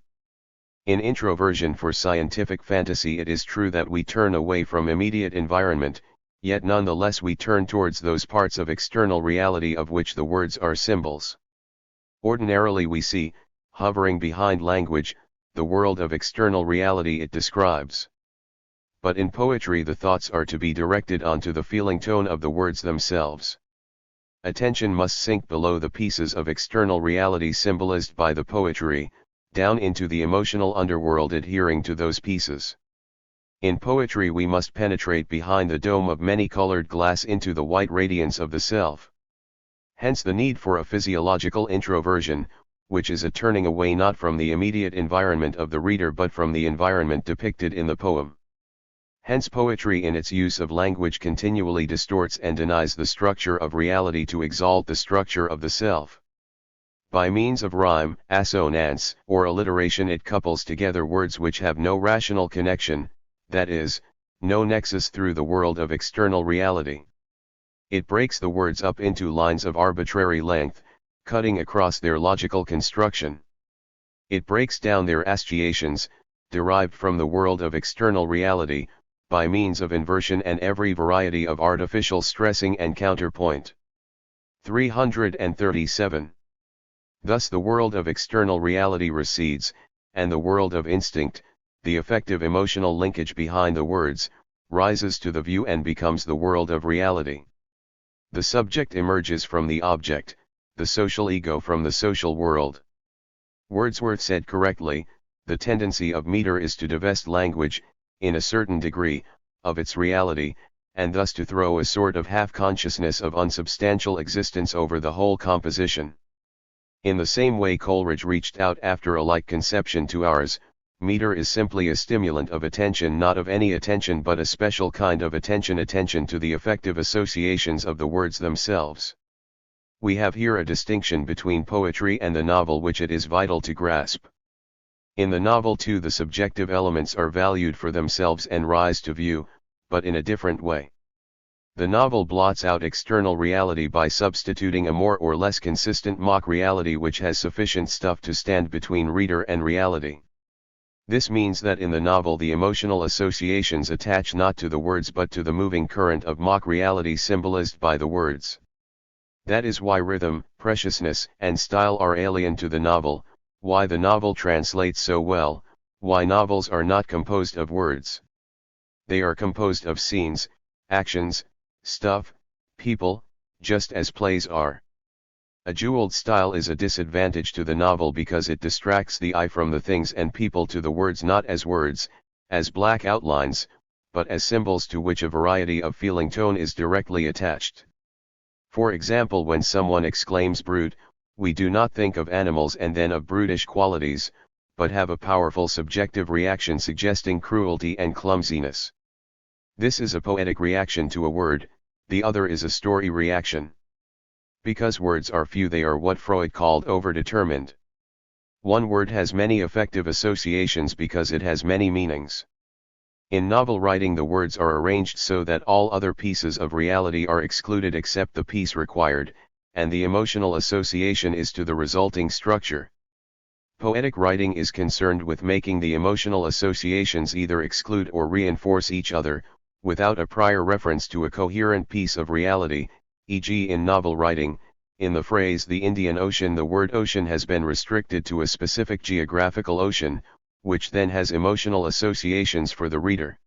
In introversion for scientific fantasy, it is true that we turn away from immediate environment, yet nonetheless we turn towards those parts of external reality of which the words are symbols. Ordinarily we see, hovering behind language, the world of external reality it describes. But in poetry the thoughts are to be directed onto the feeling tone of the words themselves. Attention must sink below the pieces of external reality symbolized by the poetry, down into the emotional underworld adhering to those pieces. In poetry we must penetrate behind the dome of many-colored glass into the white radiance of the self. Hence the need for a physiological introversion, which is a turning away not from the immediate environment of the reader but from the environment depicted in the poem. Hence poetry in its use of language continually distorts and denies the structure of reality to exalt the structure of the self. By means of rhyme, assonance, or alliteration it couples together words which have no rational connection, that is, no nexus through the world of external reality. It breaks the words up into lines of arbitrary length, cutting across their logical construction. It breaks down their associations, derived from the world of external reality, by means of inversion and every variety of artificial stressing and counterpoint. 337. Thus the world of external reality recedes, and the world of instinct, the effective emotional linkage behind the words, rises to the view and becomes the world of reality. The subject emerges from the object, the social ego from the social world. Wordsworth said correctly, the tendency of meter is to divest language, in a certain degree, of its reality, and thus to throw a sort of half-consciousness of unsubstantial existence over the whole composition. In the same way Coleridge reached out after a like conception to ours, meter is simply a stimulant of attention, not of any attention but a special kind of attention to the effective associations of the words themselves. We have here a distinction between poetry and the novel which it is vital to grasp. In the novel too the subjective elements are valued for themselves and rise to view, but in a different way. The novel blots out external reality by substituting a more or less consistent mock reality which has sufficient stuff to stand between reader and reality. This means that in the novel the emotional associations attach not to the words but to the moving current of mock reality symbolized by the words. That is why rhythm, preciousness, and style are alien to the novel, why the novel translates so well, why novels are not composed of words. They are composed of scenes, actions, stuff, people, just as plays are. A jeweled style is a disadvantage to the novel because it distracts the eye from the things and people to the words, not as words, as black outlines, but as symbols to which a variety of feeling tone is directly attached. For example, when someone exclaims brute, we do not think of animals and then of brutish qualities, but have a powerful subjective reaction suggesting cruelty and clumsiness. This is a poetic reaction to a word, the other is a story reaction. Because words are few, they are what Freud called overdetermined. One word has many effective associations because it has many meanings. In novel writing the words are arranged so that all other pieces of reality are excluded except the piece required, and the emotional association is to the resulting structure. Poetic writing is concerned with making the emotional associations either exclude or reinforce each other, without a prior reference to a coherent piece of reality, e.g. in novel writing, in the phrase the Indian Ocean the word ocean has been restricted to a specific geographical ocean, which then has emotional associations for the reader.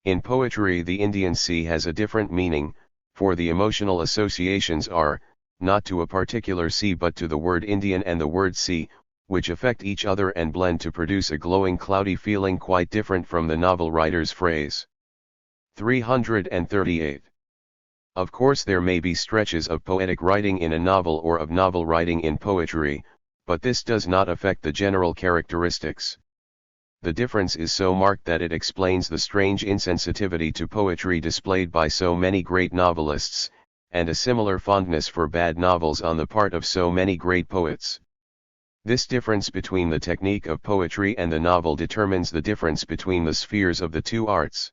In poetry the Indian Sea has a different meaning, for the emotional associations are, not to a particular sea but to the word Indian and the word sea, which affect each other and blend to produce a glowing cloudy feeling quite different from the novel writer's phrase. 338. Of course there may be stretches of poetic writing in a novel or of novel writing in poetry, but this does not affect the general characteristics. The difference is so marked that it explains the strange insensitivity to poetry displayed by so many great novelists, and a similar fondness for bad novels on the part of so many great poets. This difference between the technique of poetry and the novel determines the difference between the spheres of the two arts.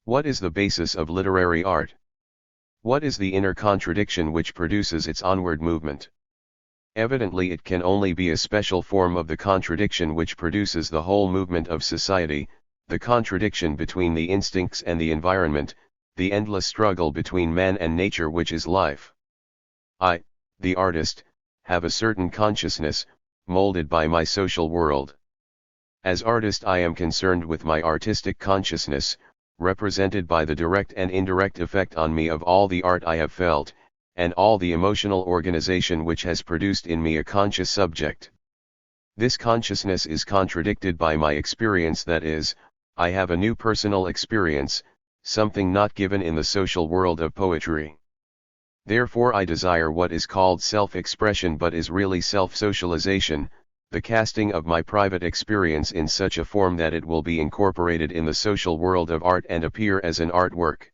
What is the basis of literary art? What is the inner contradiction which produces its onward movement? Evidently it can only be a special form of the contradiction which produces the whole movement of society, the contradiction between the instincts and the environment, the endless struggle between man and nature which is life. I, the artist, have a certain consciousness, molded by my social world. As artist I am concerned with my artistic consciousness, represented by the direct and indirect effect on me of all the art I have felt, and all the emotional organization which has produced in me a conscious subject. This consciousness is contradicted by my experience, that is, I have a new personal experience, something not given in the social world of poetry. Therefore I desire what is called self-expression but is really self-socialization, the casting of my private experience in such a form that it will be incorporated in the social world of art and appear as an artwork.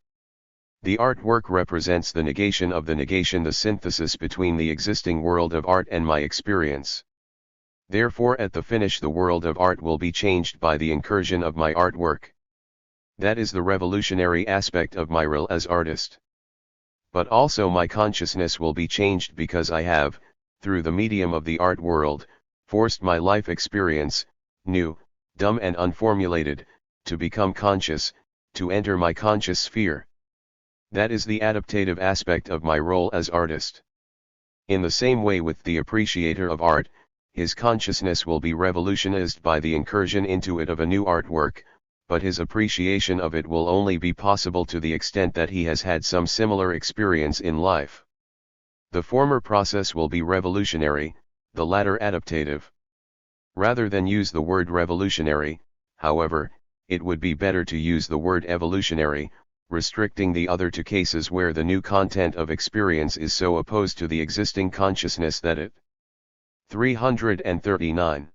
The artwork represents the negation of the negation, the synthesis between the existing world of art and my experience. Therefore at the finish the world of art will be changed by the incursion of my artwork. That is the revolutionary aspect of my role as artist. But also my consciousness will be changed because I have, through the medium of the art world, forced my life experience, new, dumb and unformulated, to become conscious, to enter my conscious sphere. That is the adaptative aspect of my role as artist. In the same way with the appreciator of art, his consciousness will be revolutionized by the incursion into it of a new artwork, but his appreciation of it will only be possible to the extent that he has had some similar experience in life. The former process will be revolutionary, the latter adaptative. Rather than use the word revolutionary, however, it would be better to use the word evolutionary, restricting the other to cases where the new content of experience is so opposed to the existing consciousness that it 339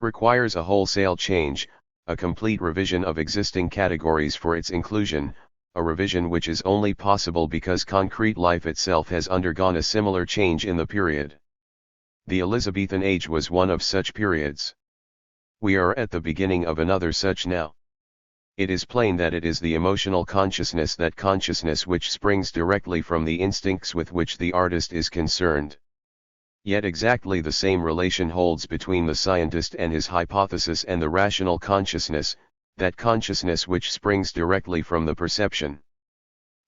requires a wholesale change, a complete revision of existing categories for its inclusion, a revision which is only possible because concrete life itself has undergone a similar change in the period. The Elizabethan age was one of such periods. We are at the beginning of another such now. It is plain that it is the emotional consciousness, that consciousness which springs directly from the instincts with which the artist is concerned. Yet exactly the same relation holds between the scientist and his hypothesis and the rational consciousness, that consciousness which springs directly from the perception.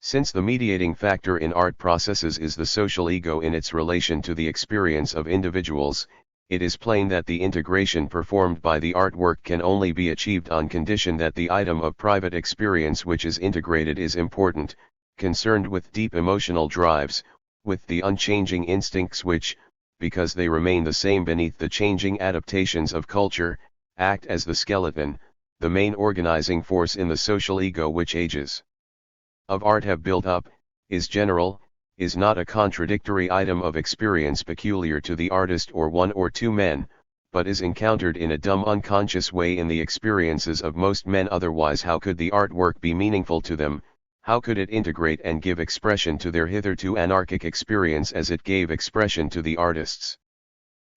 Since the mediating factor in art processes is the social ego in its relation to the experience of individuals, it is plain that the integration performed by the artwork can only be achieved on condition that the item of private experience which is integrated is important, concerned with deep emotional drives, with the unchanging instincts which, because they remain the same beneath the changing adaptations of culture, act as the skeleton, the main organizing force in the social ego which ages of art have built up, is general, is not a contradictory item of experience peculiar to the artist or one or two men, but is encountered in a dumb unconscious way in the experiences of most men. Otherwise how could the artwork be meaningful to them, how could it integrate and give expression to their hitherto anarchic experience as it gave expression to the artists?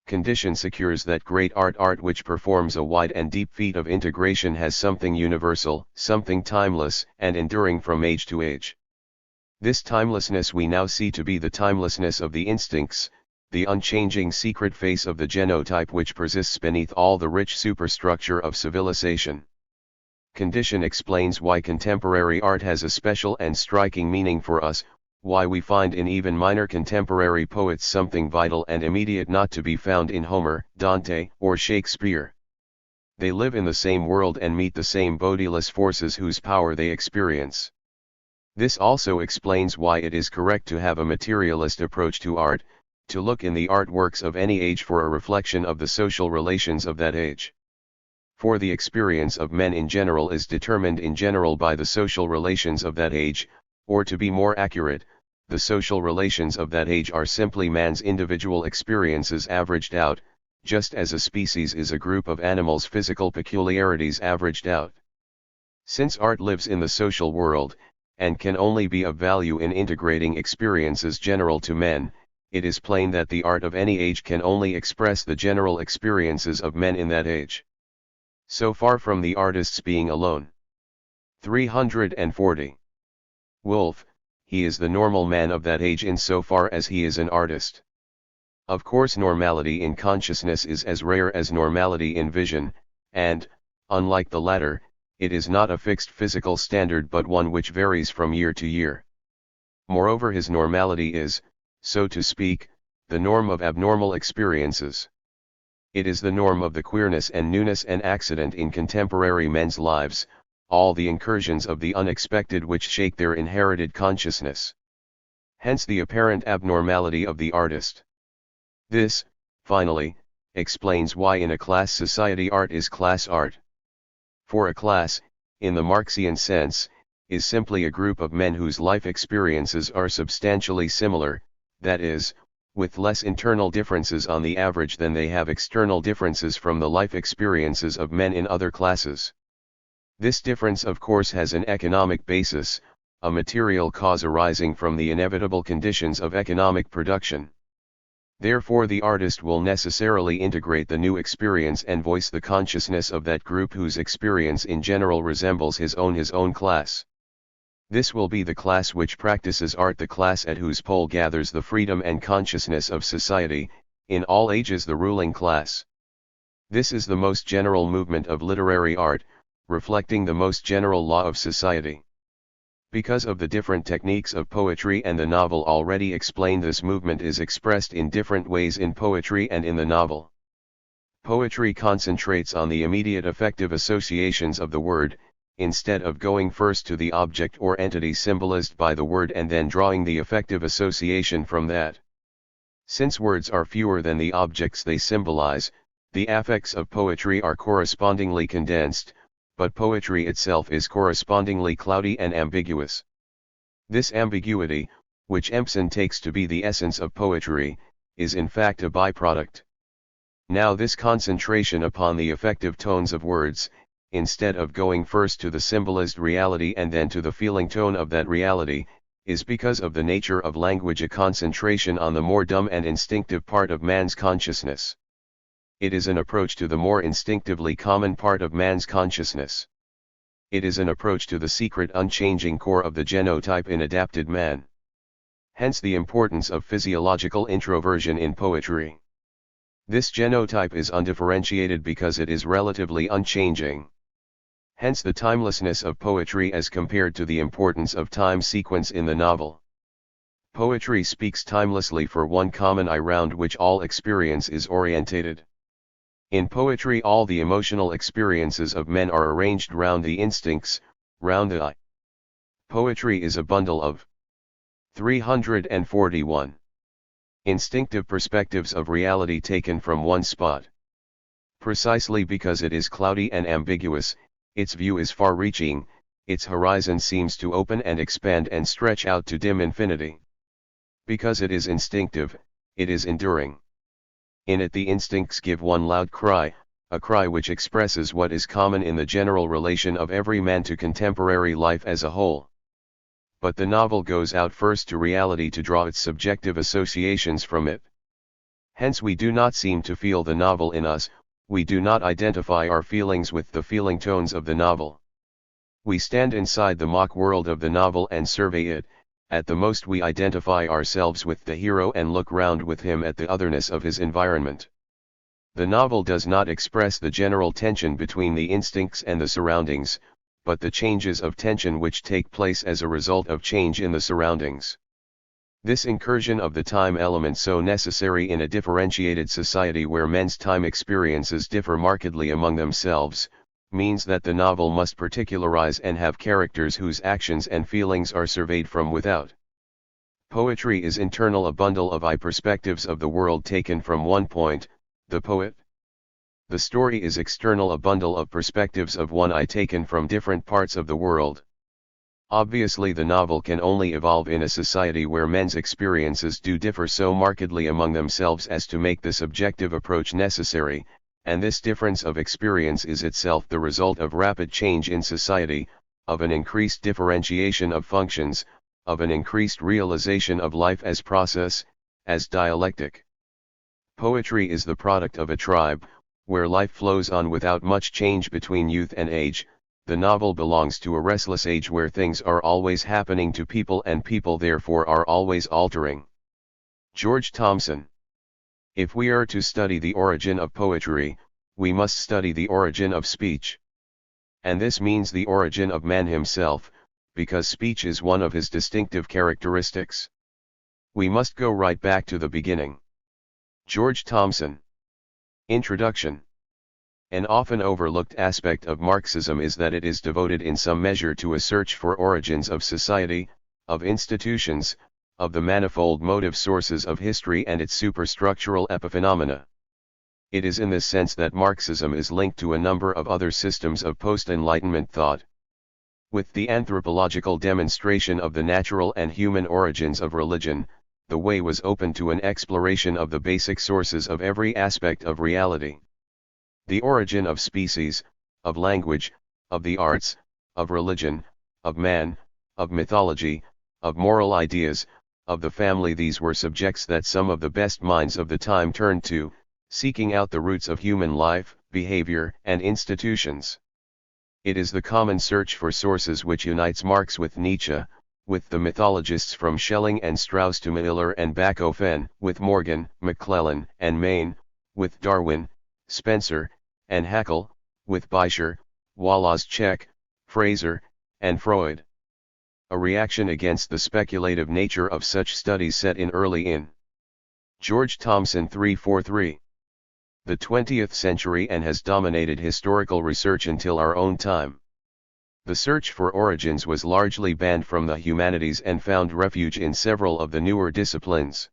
Condition secures that great art which performs a wide and deep feat of integration has something universal, something timeless and enduring from age to age. This timelessness we now see to be the timelessness of the instincts, the unchanging secret face of the genotype which persists beneath all the rich superstructure of civilization. Condition explains why contemporary art has a special and striking meaning for us, why we find in even minor contemporary poets something vital and immediate not to be found in Homer, Dante, or Shakespeare. They live in the same world and meet the same bodiless forces whose power they experience. This also explains why it is correct to have a materialist approach to art, to look in the artworks of any age for a reflection of the social relations of that age. For the experience of men in general is determined in general by the social relations of that age, or to be more accurate, the social relations of that age are simply man's individual experiences averaged out, just as a species is a group of animals' physical peculiarities averaged out. Since art lives in the social world, and can only be of value in integrating experiences general to men, it is plain that the art of any age can only express the general experiences of men in that age. So far from the artist's being alone. 340. Wolf, he is the normal man of that age in so far as he is an artist. Of course, normality in consciousness is as rare as normality in vision, and, unlike the latter, it is not a fixed physical standard but one which varies from year to year. Moreover, his normality is, so to speak, the norm of abnormal experiences. It is the norm of the queerness and newness and accident in contemporary men's lives, all the incursions of the unexpected which shake their inherited consciousness. Hence the apparent abnormality of the artist. This, finally, explains why in a class society art is class art. For a class, in the Marxian sense, is simply a group of men whose life experiences are substantially similar, that is, with less internal differences on the average than they have external differences from the life experiences of men in other classes. This difference of course has an economic basis, a material cause arising from the inevitable conditions of economic production. Therefore the artist will necessarily integrate the new experience and voice the consciousness of that group whose experience in general resembles his own class. This will be the class which practices art, the class at whose pole gathers the freedom and consciousness of society, in all ages the ruling class. This is the most general movement of literary art, reflecting the most general law of society. Because of the different techniques of poetry and the novel already explained, this movement is expressed in different ways in poetry and in the novel. Poetry concentrates on the immediate affective associations of the word, instead of going first to the object or entity symbolized by the word and then drawing the affective association from that. Since words are fewer than the objects they symbolize, the affects of poetry are correspondingly condensed, but poetry itself is correspondingly cloudy and ambiguous. This ambiguity, which Empson takes to be the essence of poetry, is in fact a byproduct. Now this concentration upon the affective tones of words, instead of going first to the symbolized reality and then to the feeling tone of that reality, is because of the nature of language a concentration on the more dumb and instinctive part of man's consciousness. It is an approach to the more instinctively common part of man's consciousness. It is an approach to the secret unchanging core of the genotype in adapted man. Hence the importance of physiological introversion in poetry. This genotype is undifferentiated because it is relatively unchanging. Hence the timelessness of poetry as compared to the importance of time sequence in the novel. Poetry speaks timelessly for one common I round which all experience is orientated. In poetry all the emotional experiences of men are arranged round the instincts, round the I. Poetry is a bundle of 341 instinctive perspectives of reality taken from one spot. Precisely because it is cloudy and ambiguous, its view is far-reaching, its horizon seems to open and expand and stretch out to dim infinity. Because it is instinctive, it is enduring. In it the instincts give one loud cry, a cry which expresses what is common in the general relation of every man to contemporary life as a whole. But the novel goes out first to reality to draw its subjective associations from it. Hence we do not seem to feel the novel in us, we do not identify our feelings with the feeling tones of the novel. We stand inside the mock world of the novel and survey it. At the most we identify ourselves with the hero and look round with him at the otherness of his environment. The novel does not express the general tension between the instincts and the surroundings, but the changes of tension which take place as a result of change in the surroundings. This incursion of the time element so necessary in a differentiated society where men's time experiences differ markedly among themselves, means that the novel must particularize and have characters whose actions and feelings are surveyed from without. Poetry is internal, a bundle of I perspectives of the world taken from one point, the poet. The story is external, a bundle of perspectives of one I taken from different parts of the world. Obviously the novel can only evolve in a society where men's experiences do differ so markedly among themselves as to make the subjective approach necessary, and this difference of experience is itself the result of rapid change in society, of an increased differentiation of functions, of an increased realization of life as process, as dialectic. Poetry is the product of a tribe, where life flows on without much change between youth and age. The novel belongs to a restless age where things are always happening to people and people therefore are always altering. George Thomson. If we are to study the origin of poetry, we must study the origin of speech. And this means the origin of man himself, because speech is one of his distinctive characteristics. We must go right back to the beginning. George Thomson. Introduction. An often overlooked aspect of Marxism is that it is devoted in some measure to a search for origins of society, of institutions, of the manifold motive sources of history and its superstructural epiphenomena. It is in this sense that Marxism is linked to a number of other systems of post-Enlightenment thought. With the anthropological demonstration of the natural and human origins of religion, the way was open to an exploration of the basic sources of every aspect of reality. The origin of species, of language, of the arts, of religion, of man, of mythology, of moral ideas, of the family, these were subjects that some of the best minds of the time turned to, seeking out the roots of human life, behavior, and institutions. It is the common search for sources which unites Marx with Nietzsche, with the mythologists from Schelling and Strauss to Miller and Bachofen, with Morgan, McClellan, and Maine, with Darwin, Spencer, and Haeckel, with Beecher, Wallace-Check, Fraser, and Freud. A reaction against the speculative nature of such studies set in early in George Thomson 343. The 20th century and has dominated historical research until our own time. The search for origins was largely banned from the humanities and found refuge in several of the newer disciplines.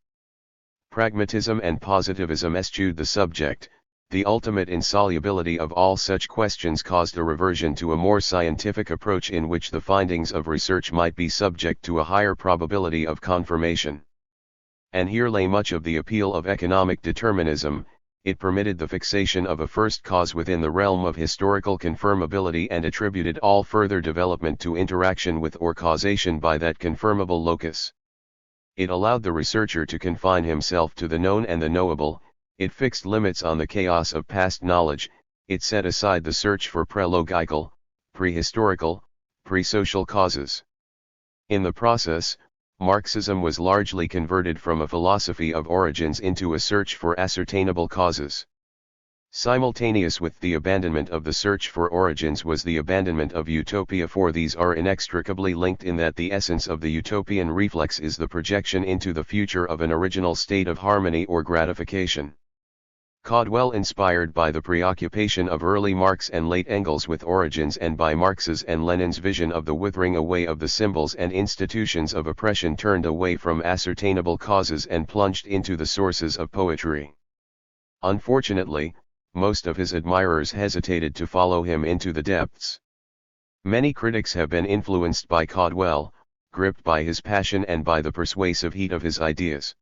Pragmatism and positivism eschewed the subject. The ultimate insolubility of all such questions caused a reversion to a more scientific approach in which the findings of research might be subject to a higher probability of confirmation. And here lay much of the appeal of economic determinism. It permitted the fixation of a first cause within the realm of historical confirmability and attributed all further development to interaction with or causation by that confirmable locus. It allowed the researcher to confine himself to the known and the knowable. It fixed limits on the chaos of past knowledge. It set aside the search for prelogical, prehistorical, pre-social causes. In the process, Marxism was largely converted from a philosophy of origins into a search for ascertainable causes. Simultaneous with the abandonment of the search for origins was the abandonment of utopia, for these are inextricably linked in that the essence of the utopian reflex is the projection into the future of an original state of harmony or gratification. Caudwell, inspired by the preoccupation of early Marx and late Engels with origins and by Marx's and Lenin's vision of the withering away of the symbols and institutions of oppression, turned away from ascertainable causes and plunged into the sources of poetry. Unfortunately, most of his admirers hesitated to follow him into the depths. Many critics have been influenced by Caudwell, gripped by his passion and by the persuasive heat of his ideas.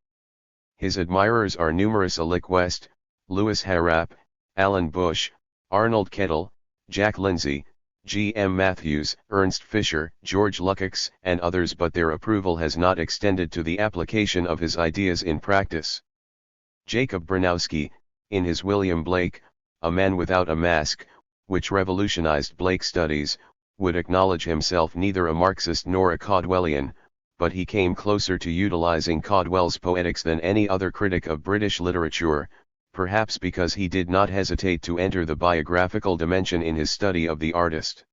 His admirers are numerous: Alick West, Louis Harrap, Alan Bush, Arnold Kettle, Jack Lindsay, G. M. Matthews, Ernst Fischer, George Lukács, and others, but their approval has not extended to the application of his ideas in practice. Jacob Bronowski, in his William Blake, A Man Without a Mask, which revolutionized Blake studies, would acknowledge himself neither a Marxist nor a Caudwellian, but he came closer to utilizing Caudwell's poetics than any other critic of British literature, perhaps because he did not hesitate to enter the biographical dimension in his study of the artist.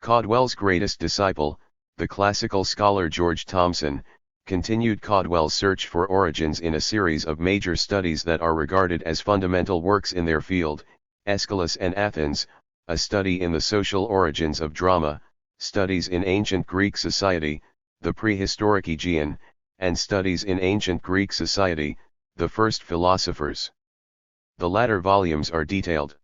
Caudwell's greatest disciple, the classical scholar George Thomson, continued Caudwell's search for origins in a series of major studies that are regarded as fundamental works in their field: Aeschylus and Athens, a study in the social origins of drama, studies in ancient Greek society, the prehistoric Aegean, and studies in ancient Greek society, the first philosophers. The latter volumes are detailed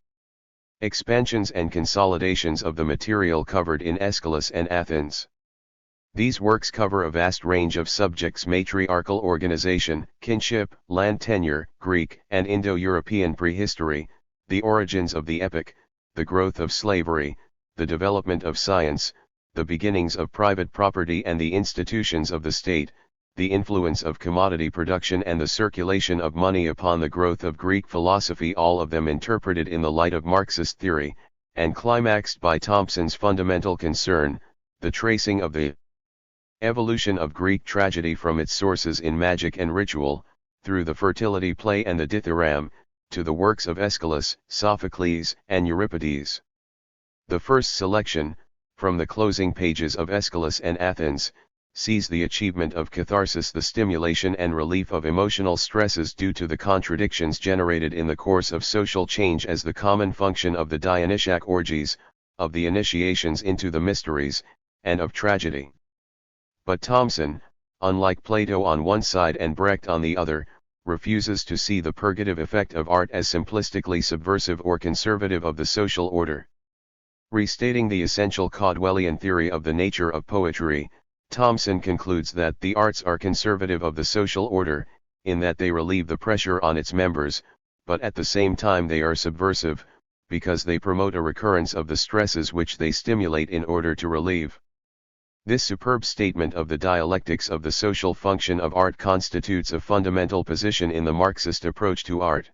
expansions and consolidations of the material covered in Aeschylus and Athens. These works cover a vast range of subjects: matriarchal organization, kinship, land tenure, Greek and Indo-European prehistory, the origins of the epic, the growth of slavery, the development of science, the beginnings of private property and the institutions of the state, the influence of commodity production and the circulation of money upon the growth of Greek philosophy, all of them interpreted in the light of Marxist theory, and climaxed by Thomson's fundamental concern, the tracing of the evolution of Greek tragedy from its sources in magic and ritual, through the fertility play and the dithyramb, to the works of Aeschylus, Sophocles, and Euripides. The first selection, from the closing pages of Aeschylus and Athens, sees the achievement of catharsis, the stimulation and relief of emotional stresses due to the contradictions generated in the course of social change as the common function of the Dionysiac orgies, of the initiations into the mysteries, and of tragedy. But Thomson, unlike Plato on one side and Brecht on the other, refuses to see the purgative effect of art as simplistically subversive or conservative of the social order. Restating the essential Caldwellian theory of the nature of poetry, Thomson concludes that the arts are conservative of the social order, in that they relieve the pressure on its members, but at the same time they are subversive, because they promote a recurrence of the stresses which they stimulate in order to relieve. This superb statement of the dialectics of the social function of art constitutes a fundamental position in the Marxist approach to art.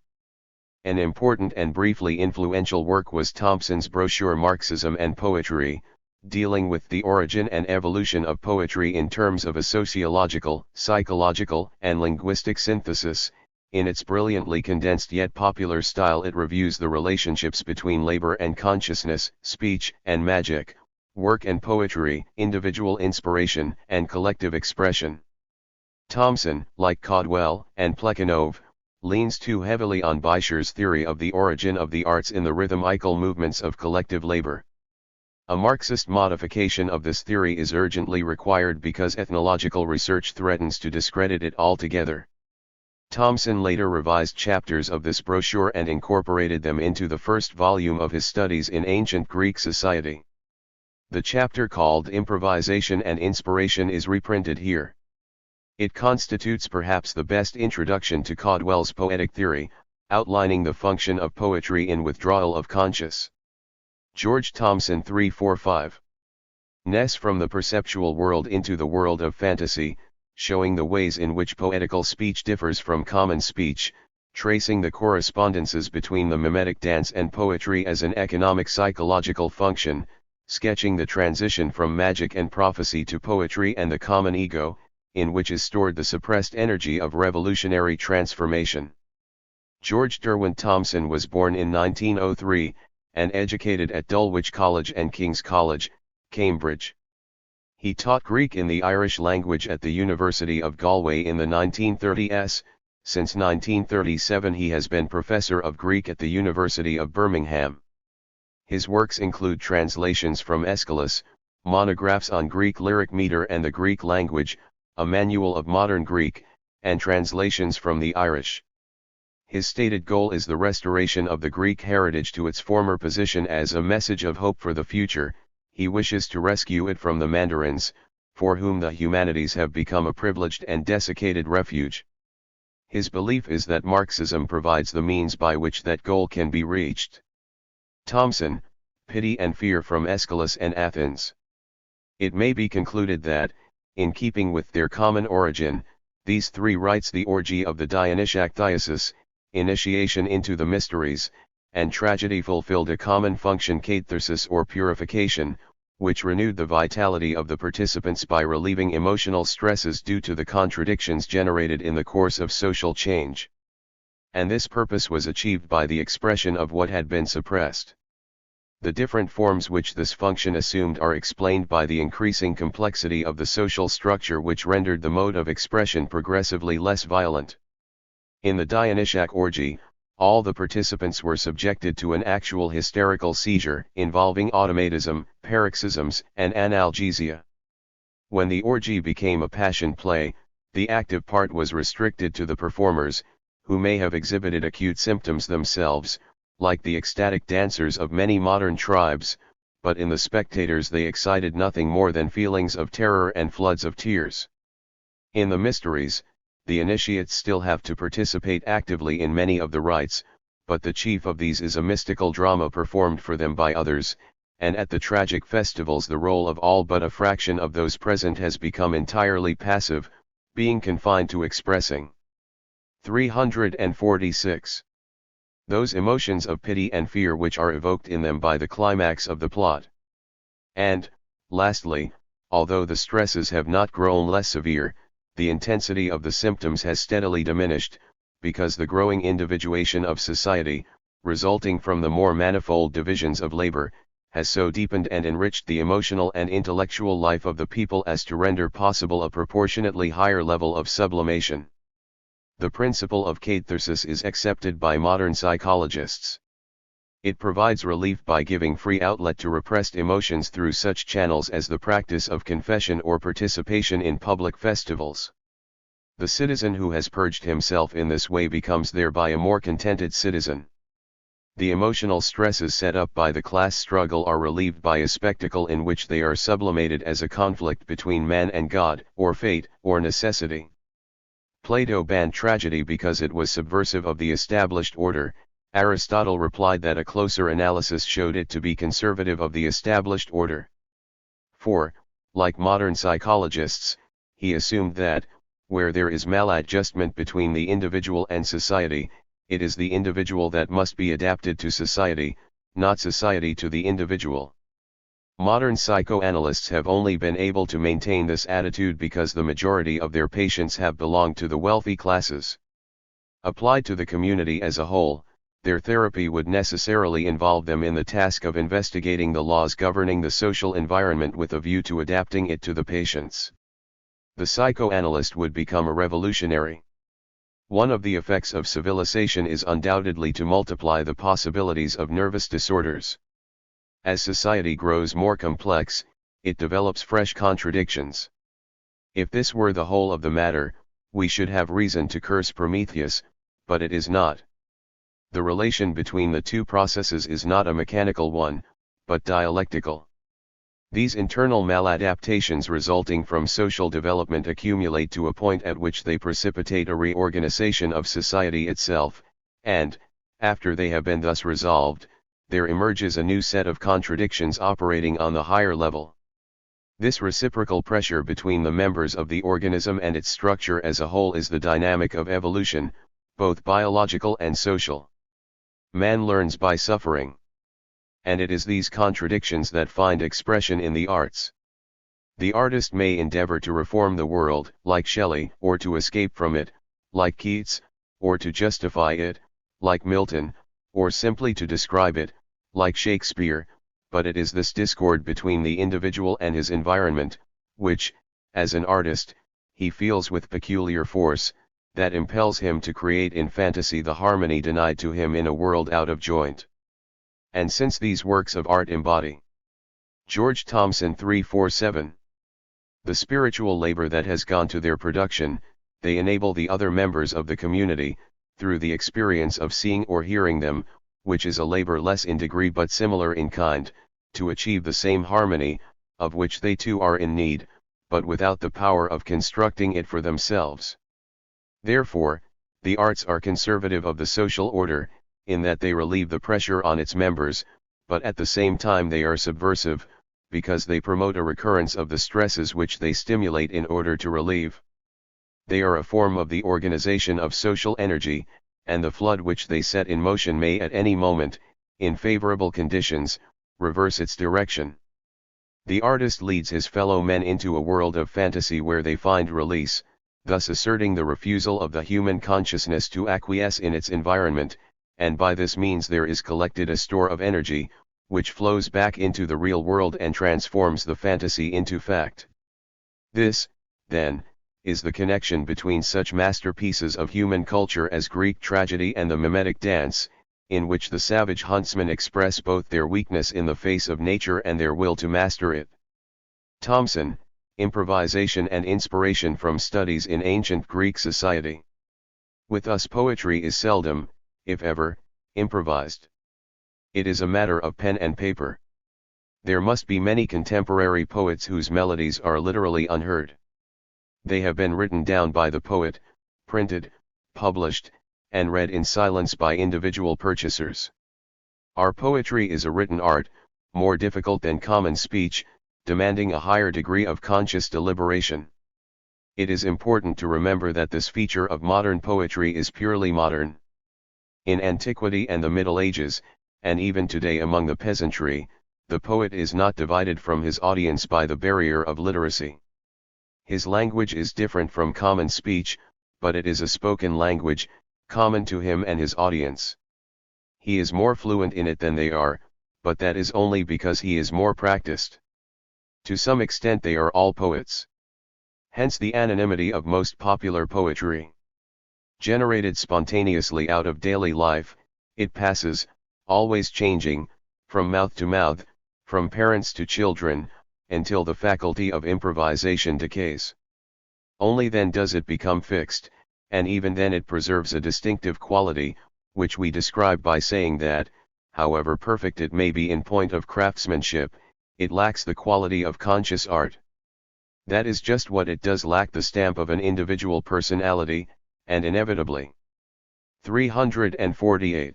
An important and briefly influential work was Thomson's brochure Marxism and Poetry, dealing with the origin and evolution of poetry in terms of a sociological, psychological, and linguistic synthesis. In its brilliantly condensed yet popular style, it reviews the relationships between labor and consciousness, speech and magic, work and poetry, individual inspiration and collective expression. Thomson, like Caldwell and Plekhanov, leans too heavily on Beecher's theory of the origin of the arts in the rhythmical movements of collective labor. A Marxist modification of this theory is urgently required because ethnological research threatens to discredit it altogether. Thomson later revised chapters of this brochure and incorporated them into the first volume of his Studies in Ancient Greek Society. The chapter called Improvisation and Inspiration is reprinted here. It constitutes perhaps the best introduction to Caldwell's poetic theory, outlining the function of poetry in withdrawal of conscious. George Thomson 345. Ness from the perceptual world into the world of fantasy, showing the ways in which poetical speech differs from common speech, tracing the correspondences between the mimetic dance and poetry as an economic psychological function, sketching the transition from magic and prophecy to poetry and the common ego, in which is stored the suppressed energy of revolutionary transformation. George Derwent Thomson was born in 1903, and educated at Dulwich College and King's College, Cambridge. He taught Greek in the Irish language at the University of Galway in the 1930s. Since 1937 he has been Professor of Greek at the University of Birmingham. His works include translations from Aeschylus, monographs on Greek lyric meter and the Greek language, a manual of modern Greek, and translations from the Irish. His stated goal is the restoration of the Greek heritage to its former position as a message of hope for the future. He wishes to rescue it from the mandarins, for whom the humanities have become a privileged and desiccated refuge. His belief is that Marxism provides the means by which that goal can be reached. Thomson, Pity and Fear from Aeschylus and Athens. It may be concluded that, in keeping with their common origin, these three rites, the orgy of the Dionysiac Thyasis, initiation into the mysteries, and tragedy, fulfilled a common function, catharsis or purification, which renewed the vitality of the participants by relieving emotional stresses due to the contradictions generated in the course of social change. And this purpose was achieved by the expression of what had been suppressed. The different forms which this function assumed are explained by the increasing complexity of the social structure, which rendered the mode of expression progressively less violent. In the Dionysiac orgy, all the participants were subjected to an actual hysterical seizure involving automatism, paroxysms, and analgesia. When the orgy became a passion play, the active part was restricted to the performers, who may have exhibited acute symptoms themselves, like the ecstatic dancers of many modern tribes, but in the spectators they excited nothing more than feelings of terror and floods of tears. In the mysteries, the initiates still have to participate actively in many of the rites, but the chief of these is a mystical drama performed for them by others, and at the tragic festivals the role of all but a fraction of those present has become entirely passive, being confined to expressing. 346. Those emotions of pity and fear which are evoked in them by the climax of the plot. And, lastly, although the stresses have not grown less severe, the intensity of the symptoms has steadily diminished, because the growing individuation of society, resulting from the more manifold divisions of labor, has so deepened and enriched the emotional and intellectual life of the people as to render possible a proportionately higher level of sublimation. The principle of catharsis is accepted by modern psychologists. It provides relief by giving free outlet to repressed emotions through such channels as the practice of confession or participation in public festivals. The citizen who has purged himself in this way becomes thereby a more contented citizen. The emotional stresses set up by the class struggle are relieved by a spectacle in which they are sublimated as a conflict between man and God, or fate, or necessity. Plato banned tragedy because it was subversive of the established order. Aristotle replied that a closer analysis showed it to be conservative of the established order. For, like modern psychologists, he assumed that, where there is maladjustment between the individual and society, it is the individual that must be adapted to society, not society to the individual. Modern psychoanalysts have only been able to maintain this attitude because the majority of their patients have belonged to the wealthy classes. Applied to the community as a whole, their therapy would necessarily involve them in the task of investigating the laws governing the social environment with a view to adapting it to the patients. The psychoanalyst would become a revolutionary. One of the effects of civilization is undoubtedly to multiply the possibilities of nervous disorders. As society grows more complex, it develops fresh contradictions. If this were the whole of the matter, we should have reason to curse Prometheus, but it is not. The relation between the two processes is not a mechanical one, but dialectical. These internal maladaptations resulting from social development accumulate to a point at which they precipitate a reorganization of society itself, and, after they have been thus resolved, there emerges a new set of contradictions operating on the higher level. This reciprocal pressure between the members of the organism and its structure as a whole is the dynamic of evolution, both biological and social. Man learns by suffering. And it is these contradictions that find expression in the arts. The artist may endeavor to reform the world, like Shelley, or to escape from it, like Keats, or to justify it, like Milton, or simply to describe it, like Shakespeare, but it is this discord between the individual and his environment, which, as an artist, he feels with peculiar force, that impels him to create in fantasy the harmony denied to him in a world out of joint. And since these works of art embody George Thomson 347, the spiritual labor that has gone to their production, they enable the other members of the community, through the experience of seeing or hearing them, which is a labor less in degree but similar in kind, to achieve the same harmony, of which they too are in need, but without the power of constructing it for themselves. Therefore, the arts are conservative of the social order, in that they relieve the pressure on its members, but at the same time they are subversive, because they promote a recurrence of the stresses which they stimulate in order to relieve. They are a form of the organization of social energy, and the flood which they set in motion may at any moment, in favorable conditions, reverse its direction. The artist leads his fellow men into a world of fantasy where they find release, thus asserting the refusal of the human consciousness to acquiesce in its environment, and by this means there is collected a store of energy, which flows back into the real world and transforms the fantasy into fact. This, then, is the connection between such masterpieces of human culture as Greek tragedy and the mimetic dance, in which the savage huntsmen express both their weakness in the face of nature and their will to master it. Thomson, Improvisation and Inspiration from Studies in Ancient Greek Society. With us poetry is seldom, if ever, improvised. It is a matter of pen and paper. There must be many contemporary poets whose melodies are literally unheard. They have been written down by the poet, printed, published, and read in silence by individual purchasers. Our poetry is a written art, more difficult than common speech, demanding a higher degree of conscious deliberation. It is important to remember that this feature of modern poetry is purely modern. In antiquity and the Middle Ages, and even today among the peasantry, the poet is not divided from his audience by the barrier of literacy. His language is different from common speech, but it is a spoken language, common to him and his audience. He is more fluent in it than they are, but that is only because he is more practiced. To some extent they are all poets. Hence the anonymity of most popular poetry. Generated spontaneously out of daily life, it passes, always changing, from mouth to mouth, from parents to children, until the faculty of improvisation decays. Only then does it become fixed, and even then it preserves a distinctive quality, which we describe by saying that, however perfect it may be in point of craftsmanship, it lacks the quality of conscious art. That is just what it does lack, the stamp of an individual personality, and inevitably. 348.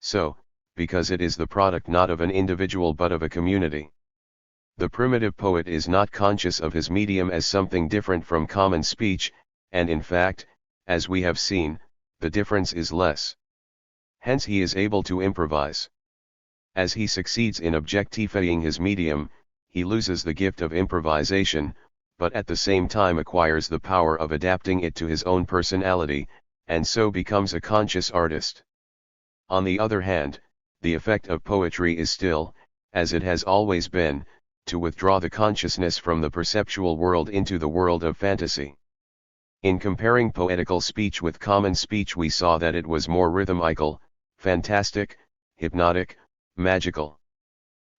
So, because it is the product not of an individual but of a community. The primitive poet is not conscious of his medium as something different from common speech, and in fact, as we have seen, the difference is less. Hence he is able to improvise. As he succeeds in objectifying his medium, he loses the gift of improvisation, but at the same time acquires the power of adapting it to his own personality, and so becomes a conscious artist. On the other hand, the effect of poetry is still, as it has always been, to withdraw the consciousness from the perceptual world into the world of fantasy. In comparing poetical speech with common speech, we saw that it was more rhythmical, fantastic, hypnotic, magical.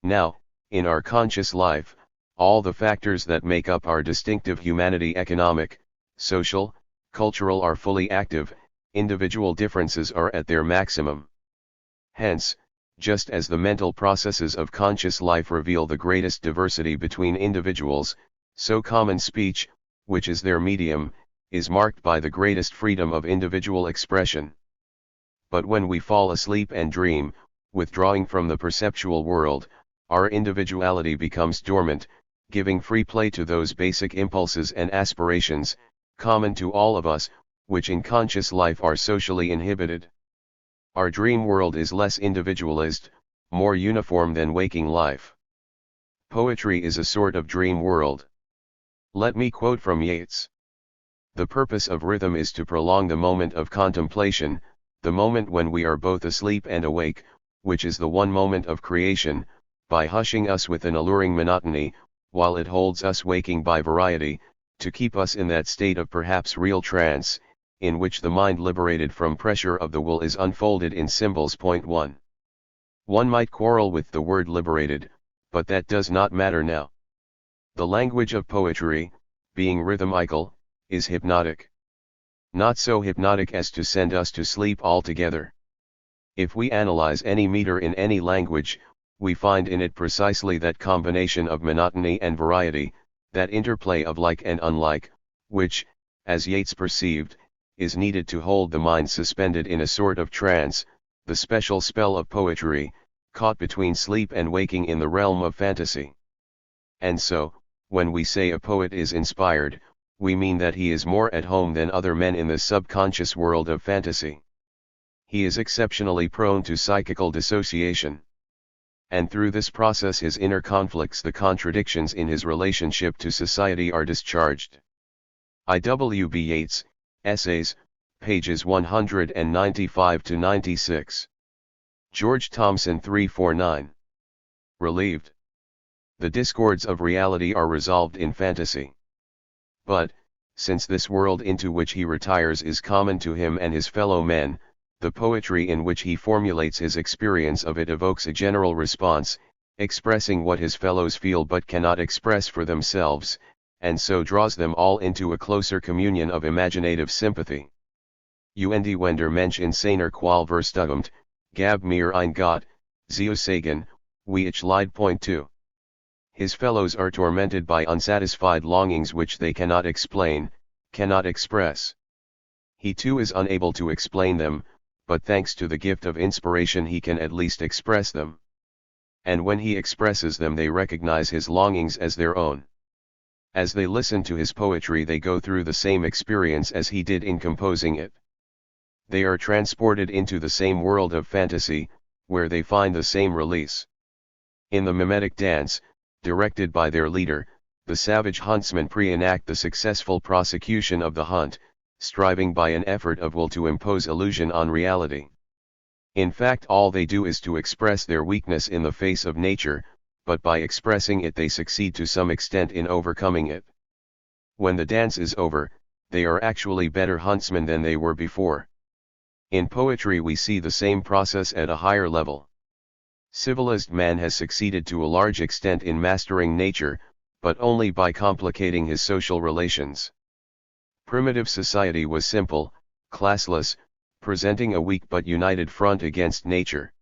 Now, in our conscious life, all the factors that make up our distinctive humanity, economic, social, cultural, are fully active, individual differences are at their maximum. Hence, just as the mental processes of conscious life reveal the greatest diversity between individuals, so common speech, which is their medium, is marked by the greatest freedom of individual expression. But when we fall asleep and dream, withdrawing from the perceptual world, our individuality becomes dormant, giving free play to those basic impulses and aspirations, common to all of us, which in conscious life are socially inhibited. Our dream world is less individualist, more uniform than waking life. Poetry is a sort of dream world. Let me quote from Yeats. The purpose of rhythm is to prolong the moment of contemplation, the moment when we are both asleep and awake, which is the one moment of creation, by hushing us with an alluring monotony, while it holds us waking by variety, to keep us in that state of perhaps real trance, in which the mind liberated from pressure of the will is unfolded in symbols. 1. One might quarrel with the word liberated, but that does not matter now. The language of poetry, being rhythmical, is hypnotic. Not so hypnotic as to send us to sleep altogether. If we analyze any meter in any language, we find in it precisely that combination of monotony and variety, that interplay of like and unlike, which, as Yeats perceived, is needed to hold the mind suspended in a sort of trance, the special spell of poetry, caught between sleep and waking in the realm of fantasy. And so, when we say a poet is inspired, we mean that he is more at home than other men in the subconscious world of fantasy. He is exceptionally prone to psychical dissociation. And through this process his inner conflicts, the contradictions in his relationship to society, are discharged. I.W.B. Yeats, Essays, pages 195-96. George Thomson 349. Relieved. The discords of reality are resolved in fantasy. But, since this world into which he retires is common to him and his fellow men, the poetry in which he formulates his experience of it evokes a general response, expressing what his fellows feel but cannot express for themselves, and so draws them all into a closer communion of imaginative sympathy. Und wenn der Mensch in seiner Qual verstumt, gab mir ein Gott, zu sagen, wie ich leid. 2. His fellows are tormented by unsatisfied longings which they cannot explain, cannot express. He too is unable to explain them, but thanks to the gift of inspiration he can at least express them. And when he expresses them they recognize his longings as their own. As they listen to his poetry they go through the same experience as he did in composing it. They are transported into the same world of fantasy, where they find the same release. In the mimetic dance, directed by their leader, the savage huntsmen pre-enact the successful prosecution of the hunt, striving by an effort of will to impose illusion on reality. In fact, all they do is to express their weakness in the face of nature, but by expressing it they succeed to some extent in overcoming it. When the dance is over, they are actually better huntsmen than they were before. In poetry we see the same process at a higher level. Civilized man has succeeded to a large extent in mastering nature, but only by complicating his social relations. Primitive society was simple, classless, presenting a weak but united front against nature.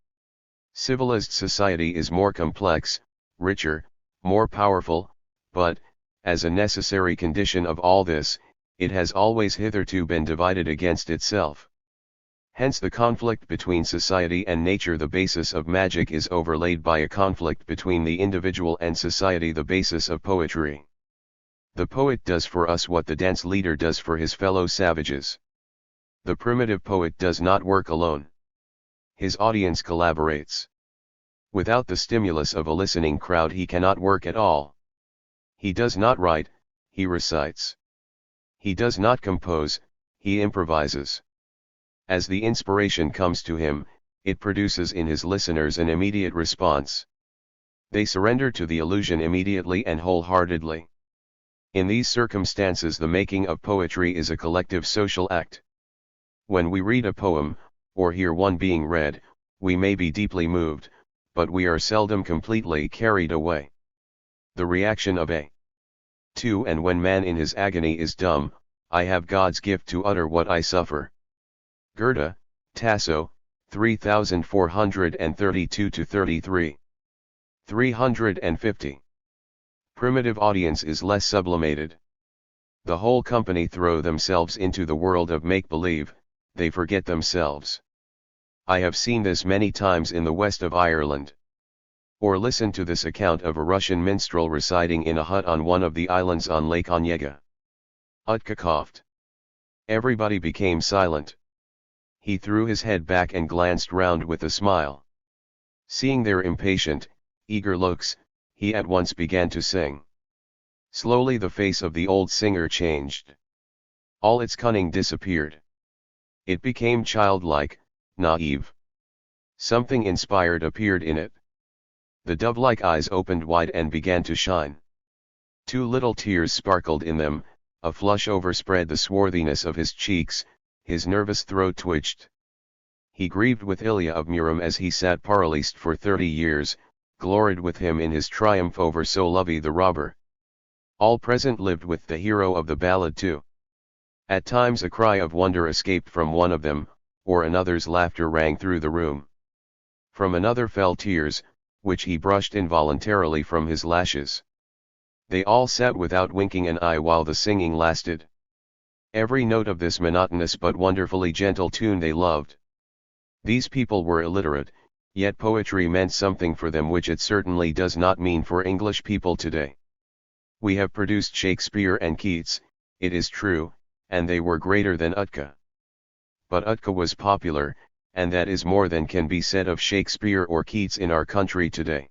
Civilized society is more complex, richer, more powerful, but, as a necessary condition of all this, it has always hitherto been divided against itself. Hence the conflict between society and nature, the basis of magic, is overlaid by a conflict between the individual and society, the basis of poetry. The poet does for us what the dance leader does for his fellow savages. The primitive poet does not work alone. His audience collaborates. Without the stimulus of a listening crowd he cannot work at all. He does not write, he recites. He does not compose, he improvises. As the inspiration comes to him, it produces in his listeners an immediate response. They surrender to the illusion immediately and wholeheartedly. In these circumstances the making of poetry is a collective social act. When we read a poem, or hear one being read, we may be deeply moved, but we are seldom completely carried away. The reaction of A. 2. And when man in his agony is dumb, I have God's gift to utter what I suffer. Goethe, Tasso, 3432-33. 350. Primitive audience is less sublimated. The whole company throw themselves into the world of make-believe, they forget themselves. I have seen this many times in the west of Ireland. Or listen to this account of a Russian minstrel residing in a hut on one of the islands on Lake Onega. Utka coughed. Everybody became silent. He threw his head back and glanced round with a smile. Seeing their impatient, eager looks, he at once began to sing. Slowly the face of the old singer changed. All its cunning disappeared. It became childlike, naive. Something inspired appeared in it. The dove-like eyes opened wide and began to shine. 2 little tears sparkled in them, a flush overspread the swarthiness of his cheeks, his nervous throat twitched. He grieved with Ilya of Murom as he sat paralyzed for 30 years, gloried with him in his triumph over Solovy the robber. All present lived with the hero of the ballad too. At times a cry of wonder escaped from one of them, or another's laughter rang through the room. From another fell tears, which he brushed involuntarily from his lashes. They all sat without winking an eye while the singing lasted. Every note of this monotonous but wonderfully gentle tune they loved. These people were illiterate, yet poetry meant something for them which it certainly does not mean for English people today. We have produced Shakespeare and Keats, it is true, and they were greater than Utka. But Utka was popular, and that is more than can be said of Shakespeare or Keats in our country today.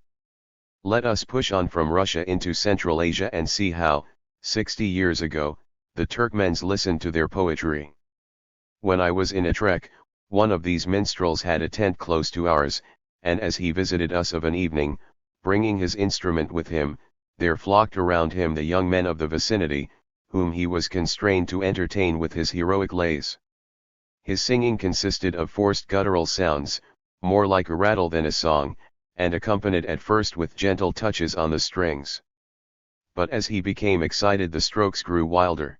Let us push on from Russia into Central Asia and see how, 60 years ago, the Turkmens listened to their poetry. When I was in Utrecht, one of these minstrels had a tent close to ours, and as he visited us of an evening, bringing his instrument with him, there flocked around him the young men of the vicinity, whom he was constrained to entertain with his heroic lays. His singing consisted of forced guttural sounds, more like a rattle than a song, and accompanied at first with gentle touches on the strings. But as he became excited the strokes grew wilder.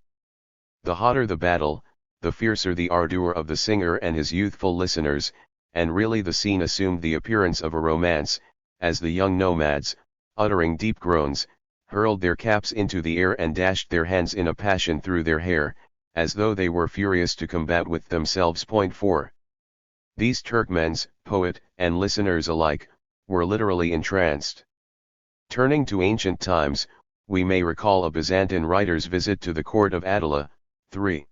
The hotter the battle, the fiercer the ardor of the singer and his youthful listeners, and really the scene assumed the appearance of a romance, as the young nomads, uttering deep groans, hurled their caps into the air and dashed their hands in a passion through their hair, as though they were furious to combat with themselves. 4. These Turkmens, poet and listeners alike, were literally entranced. Turning to ancient times, we may recall a Byzantine writer's visit to the court of Attila, 3.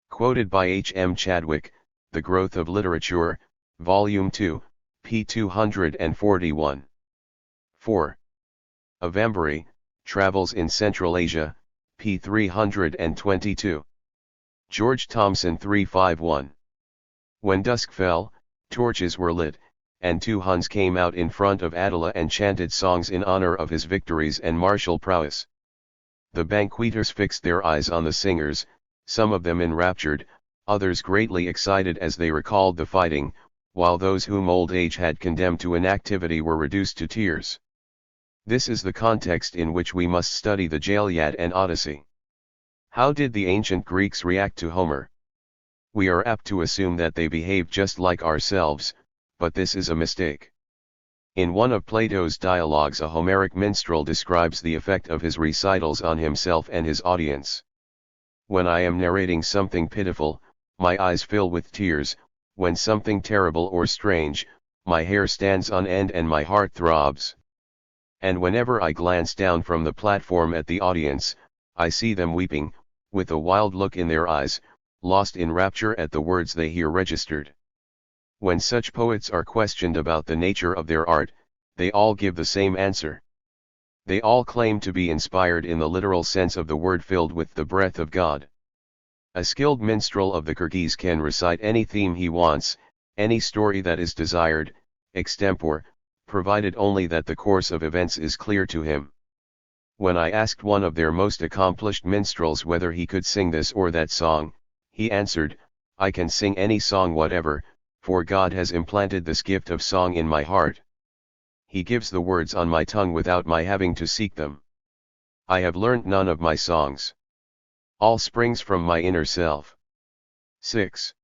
Quoted by H. M. Chadwick, The Growth of Literature, Volume 2, p. 241. 4. Avambari, Travels in Central Asia, p. 322. George Thomson 351. When dusk fell, torches were lit, and two Huns came out in front of Attila and chanted songs in honor of his victories and martial prowess. The banqueters fixed their eyes on the singers, some of them enraptured, others greatly excited as they recalled the fighting, while those whom old age had condemned to inactivity were reduced to tears. This is the context in which we must study the Iliad and Odyssey. How did the ancient Greeks react to Homer? We are apt to assume that they behaved just like ourselves, but this is a mistake. In one of Plato's dialogues, a Homeric minstrel describes the effect of his recitals on himself and his audience. When I am narrating something pitiful, my eyes fill with tears; when something terrible or strange, my hair stands on end and my heart throbs. And whenever I glance down from the platform at the audience, I see them weeping, with a wild look in their eyes, lost in rapture at the words they hear registered. When such poets are questioned about the nature of their art, they all give the same answer. They all claim to be inspired in the literal sense of the word, filled with the breath of God. A skilled minstrel of the Kyrgyz can recite any theme he wants, any story that is desired, extempore, provided only that the course of events is clear to him. When I asked one of their most accomplished minstrels whether he could sing this or that song, he answered, "I can sing any song whatever, for God has implanted this gift of song in my heart. He gives the words on my tongue without my having to seek them. I have learnt none of my songs. All springs from my inner self." 6.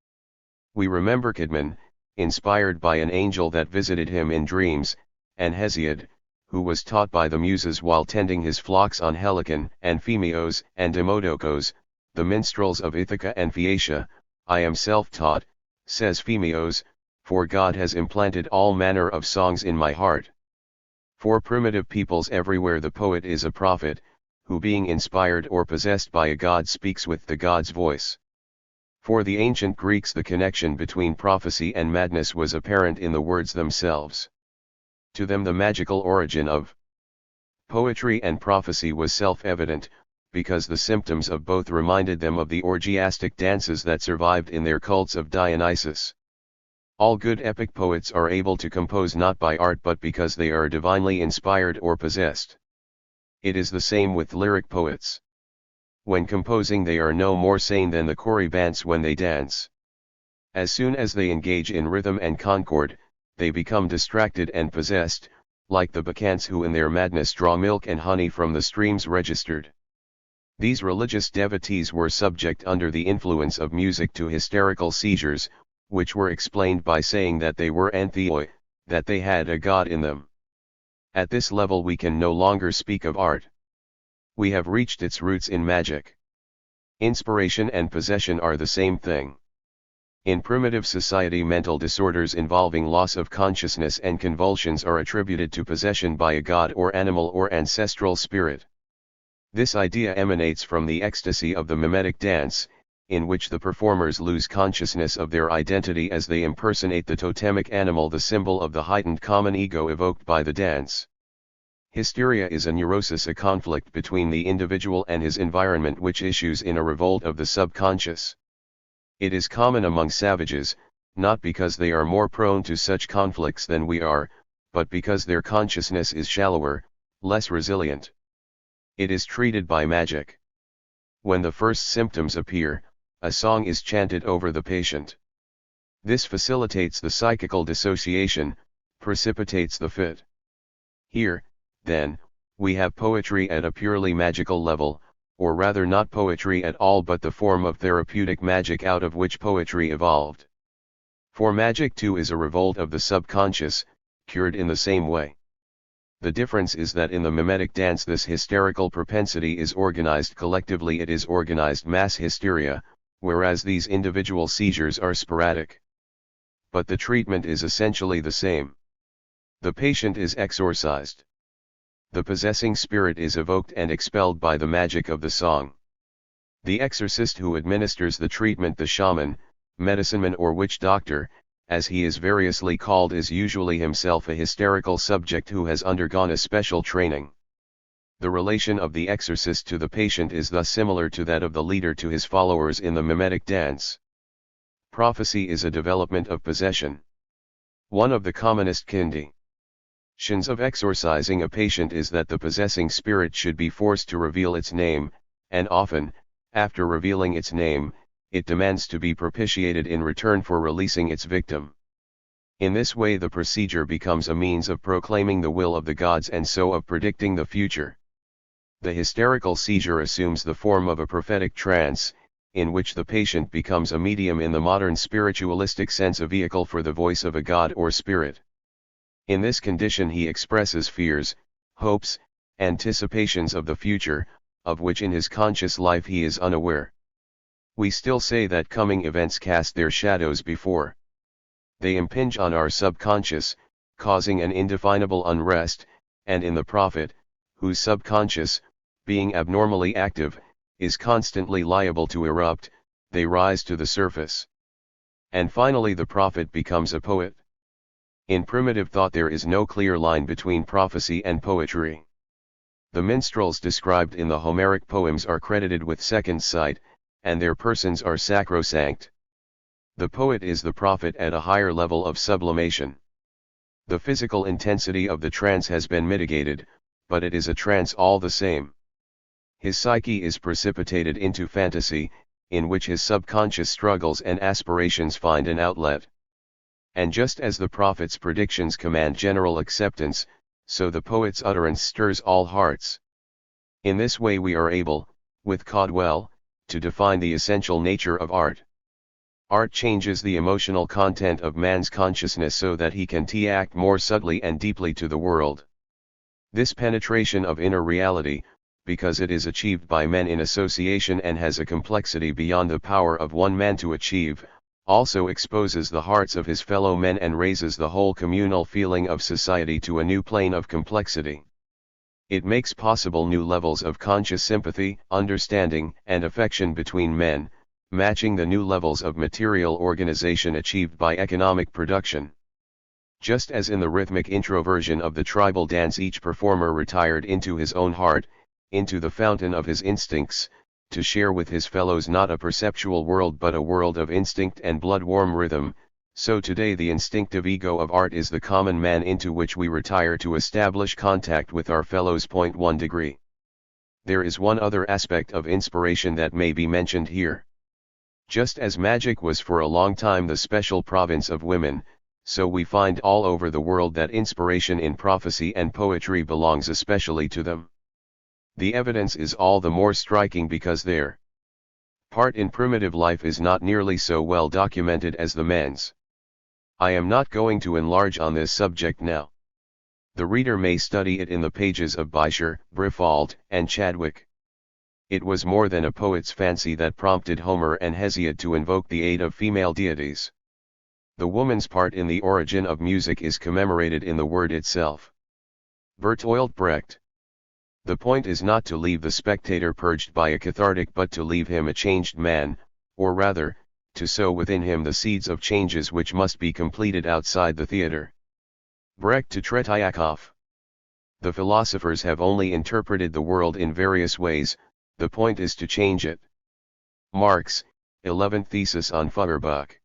We remember Kidman, inspired by an angel that visited him in dreams, and Hesiod, who was taught by the Muses while tending his flocks on Helicon, and Phemios and Demodocos, the minstrels of Ithaca and Phaeacia. "I am self-taught," says Phemios, "for God has implanted all manner of songs in my heart." For primitive peoples everywhere the poet is a prophet, who being inspired or possessed by a god speaks with the god's voice. For the ancient Greeks the connection between prophecy and madness was apparent in the words themselves. To them the magical origin of poetry and prophecy was self-evident, because the symptoms of both reminded them of the orgiastic dances that survived in their cults of Dionysus. All good epic poets are able to compose not by art but because they are divinely inspired or possessed. It is the same with lyric poets. When composing they are no more sane than the Corybants when they dance. As soon as they engage in rhythm and concord, they become distracted and possessed, like the Bacchantes who in their madness draw milk and honey from the streams registered. These religious devotees were subject under the influence of music to hysterical seizures, which were explained by saying that they were entheoi, that they had a god in them. At this level we can no longer speak of art. We have reached its roots in magic. Inspiration and possession are the same thing. In primitive society mental disorders involving loss of consciousness and convulsions are attributed to possession by a god or animal or ancestral spirit. This idea emanates from the ecstasy of the mimetic dance, in which the performers lose consciousness of their identity as they impersonate the totemic animal, the symbol of the heightened common ego evoked by the dance. Hysteria is a neurosis, a conflict between the individual and his environment which issues in a revolt of the subconscious. It is common among savages, not because they are more prone to such conflicts than we are, but because their consciousness is shallower, less resilient. It is treated by magic. When the first symptoms appear, a song is chanted over the patient. This facilitates the psychical dissociation, precipitates the fit. Here, then, we have poetry at a purely magical level, or rather not poetry at all but the form of therapeutic magic out of which poetry evolved. For magic too is a revolt of the subconscious, cured in the same way. The difference is that in the mimetic dance this hysterical propensity is organized collectively, it is organized mass hysteria, whereas these individual seizures are sporadic. But the treatment is essentially the same. The patient is exorcised. The possessing spirit is evoked and expelled by the magic of the song. The exorcist who administers the treatment, the shaman, medicineman or witch doctor, as he is variously called, is usually himself a hysterical subject who has undergone a special training. The relation of the exorcist to the patient is thus similar to that of the leader to his followers in the mimetic dance. Prophecy is a development of possession. One of the commonest conditions of exorcising a patient is that the possessing spirit should be forced to reveal its name, and often, after revealing its name, it demands to be propitiated in return for releasing its victim. In this way the procedure becomes a means of proclaiming the will of the gods and so of predicting the future. The hysterical seizure assumes the form of a prophetic trance, in which the patient becomes a medium, in the modern spiritualistic sense a vehicle for the voice of a god or spirit. In this condition he expresses fears, hopes, anticipations of the future, of which in his conscious life he is unaware. We still say that coming events cast their shadows before. They impinge on our subconscious, causing an indefinable unrest, and in the prophet, whose subconscious, being abnormally active, is constantly liable to erupt, they rise to the surface. And finally the prophet becomes a poet. In primitive thought there is no clear line between prophecy and poetry. The minstrels described in the Homeric poems are credited with second sight, and their persons are sacrosanct. The poet is the prophet at a higher level of sublimation. The physical intensity of the trance has been mitigated, but it is a trance all the same. His psyche is precipitated into fantasy, in which his subconscious struggles and aspirations find an outlet. And just as the prophet's predictions command general acceptance, so the poet's utterance stirs all hearts. In this way we are able, with Caudwell, to define the essential nature of art. Art changes the emotional content of man's consciousness so that he can act more subtly and deeply to the world. This penetration of inner reality, because it is achieved by men in association and has a complexity beyond the power of one man to achieve, also exposes the hearts of his fellow men and raises the whole communal feeling of society to a new plane of complexity. It makes possible new levels of conscious sympathy, understanding, and affection between men, matching the new levels of material organization achieved by economic production. Just as in the rhythmic introversion of the tribal dance each performer retired into his own heart, into the fountain of his instincts, to share with his fellows not a perceptual world but a world of instinct and blood-warm rhythm, so today the instinctive ego of art is the common man into which we retire to establish contact with our fellows. 1 degree. There is one other aspect of inspiration that may be mentioned here. Just as magic was for a long time the special province of women, so we find all over the world that inspiration in prophecy and poetry belongs especially to them. The evidence is all the more striking because their part in primitive life is not nearly so well documented as the men's. I am not going to enlarge on this subject now. The reader may study it in the pages of Beecher, Briffault, and Chadwick. It was more than a poet's fancy that prompted Homer and Hesiod to invoke the aid of female deities. The woman's part in the origin of music is commemorated in the word itself. Bertolt Brecht. The point is not to leave the spectator purged by a cathartic but to leave him a changed man, or rather, to sow within him the seeds of changes which must be completed outside the theater. Brecht to Tretiakov. The philosophers have only interpreted the world in various ways, the point is to change it. Marx, 11th Thesis on Feuerbach.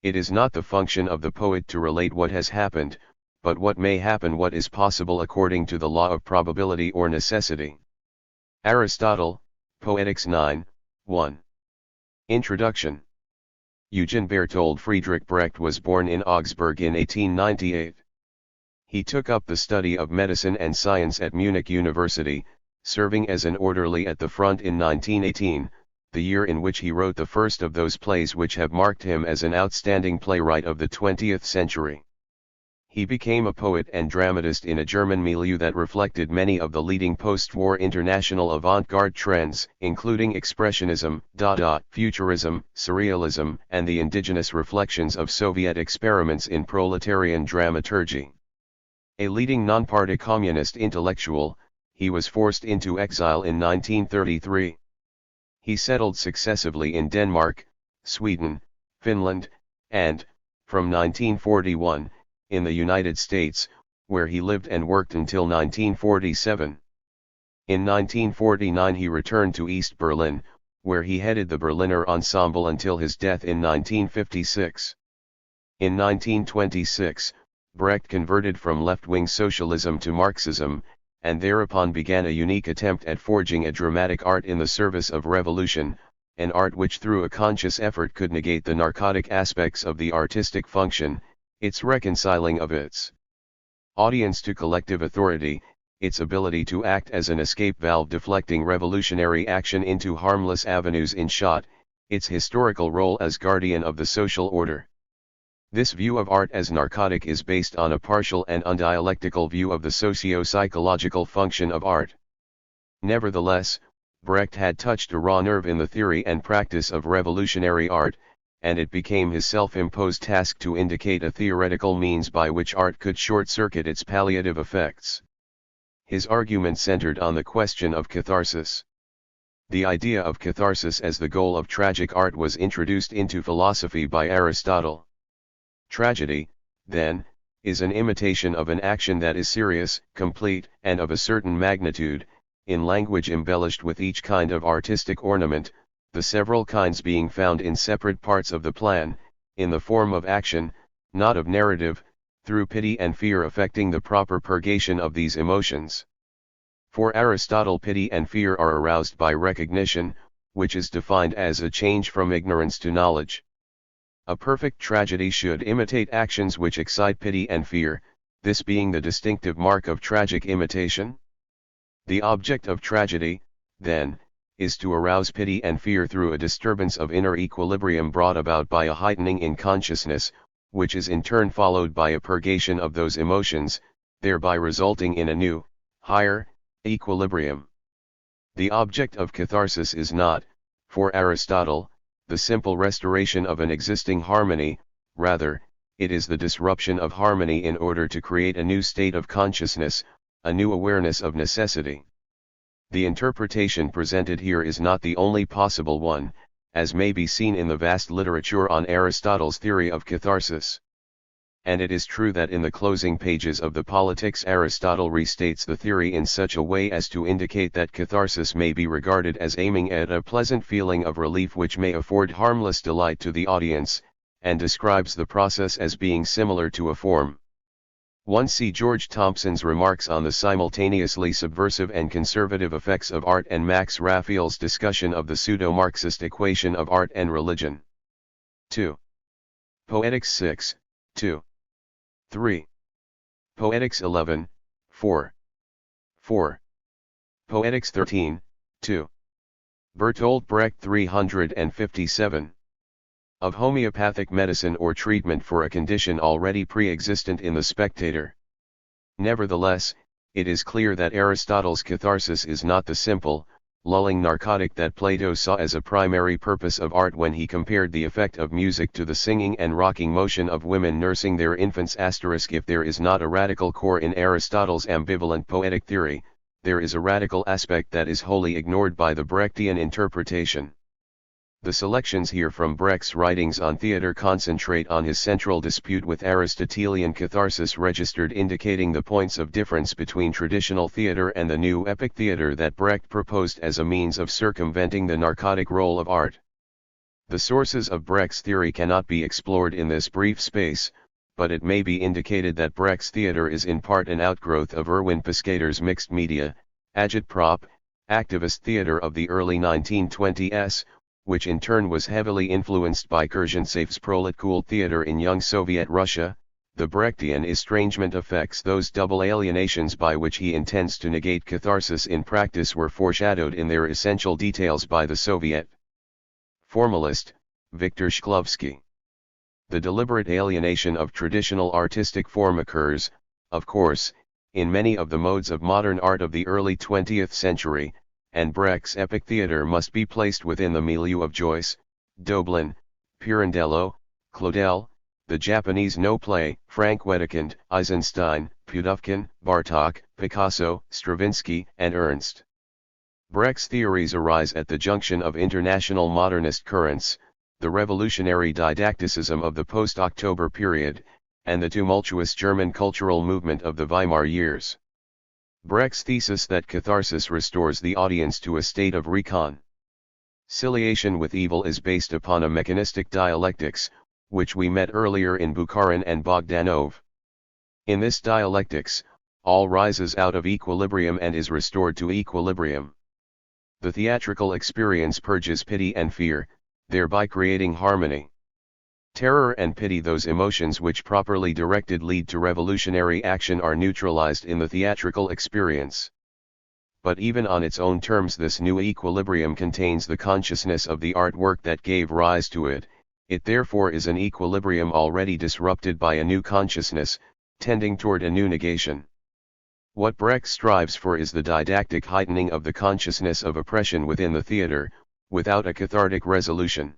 It is not the function of the poet to relate what has happened, but what may happen, what is possible according to the law of probability or necessity. Aristotle, Poetics 9, 1. Introduction. Eugen Bertold Friedrich Brecht was born in Augsburg in 1898. He took up the study of medicine and science at Munich University, serving as an orderly at the front in 1918, the year in which he wrote the first of those plays which have marked him as an outstanding playwright of the 20th century. He became a poet and dramatist in a German milieu that reflected many of the leading post-war international avant-garde trends, including Expressionism, Dada, Futurism, Surrealism, and the indigenous reflections of Soviet experiments in proletarian dramaturgy. A leading non-party communist intellectual, he was forced into exile in 1933. He settled successively in Denmark, Sweden, Finland, and, from 1941, in the United States, where he lived and worked until 1947. In 1949 he returned to East Berlin, where he headed the Berliner Ensemble until his death in 1956. In 1926, Brecht converted from left-wing socialism to Marxism, and thereupon began a unique attempt at forging a dramatic art in the service of revolution, an art which through a conscious effort could negate the narcotic aspects of the artistic function, its reconciling of its audience to collective authority, its ability to act as an escape valve deflecting revolutionary action into harmless avenues, in short, its historical role as guardian of the social order. This view of art as narcotic is based on a partial and undialectical view of the socio-psychological function of art. Nevertheless, Brecht had touched a raw nerve in the theory and practice of revolutionary art, and it became his self-imposed task to indicate a theoretical means by which art could short-circuit its palliative effects. His argument centered on the question of catharsis. The idea of catharsis as the goal of tragic art was introduced into philosophy by Aristotle. Tragedy, then, is an imitation of an action that is serious, complete, and of a certain magnitude, in language embellished with each kind of artistic ornament, the several kinds being found in separate parts of the plan, in the form of action, not of narrative, through pity and fear affecting the proper purgation of these emotions. For Aristotle, pity and fear are aroused by recognition, which is defined as a change from ignorance to knowledge. A perfect tragedy should imitate actions which excite pity and fear, this being the distinctive mark of tragic imitation. The object of tragedy, then, is to arouse pity and fear through a disturbance of inner equilibrium brought about by a heightening in consciousness, which is in turn followed by a purgation of those emotions, thereby resulting in a new, higher, equilibrium. The object of catharsis is not, for Aristotle, the simple restoration of an existing harmony, rather, it is the disruption of harmony in order to create a new state of consciousness, a new awareness of necessity. The interpretation presented here is not the only possible one, as may be seen in the vast literature on Aristotle's theory of catharsis. And it is true that in the closing pages of the Politics Aristotle restates the theory in such a way as to indicate that catharsis may be regarded as aiming at a pleasant feeling of relief which may afford harmless delight to the audience, and describes the process as being similar to a form. 1. See George Thompson's remarks on the simultaneously subversive and conservative effects of art and Max Raphael's discussion of the pseudo-Marxist equation of art and religion. 2. Poetics 6, 2. 3. Poetics 11, 4. 4. Poetics 13, 2. Bertolt Brecht 357. Of homeopathic medicine or treatment for a condition already pre-existent in the spectator. Nevertheless, it is clear that Aristotle's catharsis is not the simple, lulling narcotic that Plato saw as a primary purpose of art when he compared the effect of music to the singing and rocking motion of women nursing their infants. If there is not a radical core in Aristotle's ambivalent poetic theory, there is a radical aspect that is wholly ignored by the Brechtian interpretation. The selections here from Brecht's writings on theatre concentrate on his central dispute with Aristotelian catharsis registered, indicating the points of difference between traditional theatre and the new epic theatre that Brecht proposed as a means of circumventing the narcotic role of art. The sources of Brecht's theory cannot be explored in this brief space, but it may be indicated that Brecht's theatre is in part an outgrowth of Erwin Piscator's mixed media, agitprop, activist theatre of the early 1920s, which in turn was heavily influenced by Kurgensev's proletkult theater in young Soviet Russia. The Brechtian estrangement affects those double alienations by which he intends to negate catharsis in practice were foreshadowed in their essential details by the Soviet formalist, Viktor Shklovsky. The deliberate alienation of traditional artistic form occurs, of course, in many of the modes of modern art of the early 20th century, and Brecht's epic theatre must be placed within the milieu of Joyce, Doblin, Pirandello, Claudel, the Japanese no-play, Frank Wedekind, Eisenstein, Pudovkin, Bartók, Picasso, Stravinsky, and Ernst. Brecht's theories arise at the junction of international modernist currents, the revolutionary didacticism of the post-October period, and the tumultuous German cultural movement of the Weimar years. Brecht's thesis that catharsis restores the audience to a state of reconciliation with evil is based upon a mechanistic dialectics, which we met earlier in Bukharin and Bogdanov. In this dialectics, all rises out of equilibrium and is restored to equilibrium. The theatrical experience purges pity and fear, thereby creating harmony. Terror and pity, those emotions which properly directed lead to revolutionary action, are neutralized in the theatrical experience. But even on its own terms, this new equilibrium contains the consciousness of the artwork that gave rise to it. It therefore is an equilibrium already disrupted by a new consciousness, tending toward a new negation. What Brecht strives for is the didactic heightening of the consciousness of oppression within the theater, without a cathartic resolution.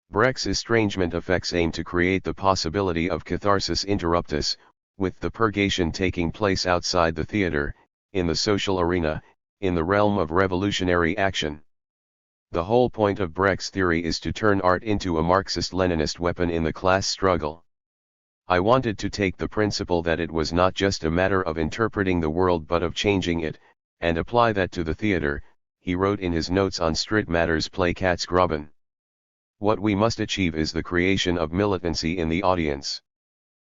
Brecht's estrangement effects aim to create the possibility of catharsis interruptus, with the purgation taking place outside the theater, in the social arena, in the realm of revolutionary action. The whole point of Brecht's theory is to turn art into a Marxist-Leninist weapon in the class struggle. I wanted to take the principle that it was not just a matter of interpreting the world but of changing it, and apply that to the theater, he wrote in his notes on Stritt Matters play Katzgraben. What we must achieve is the creation of militancy in the audience.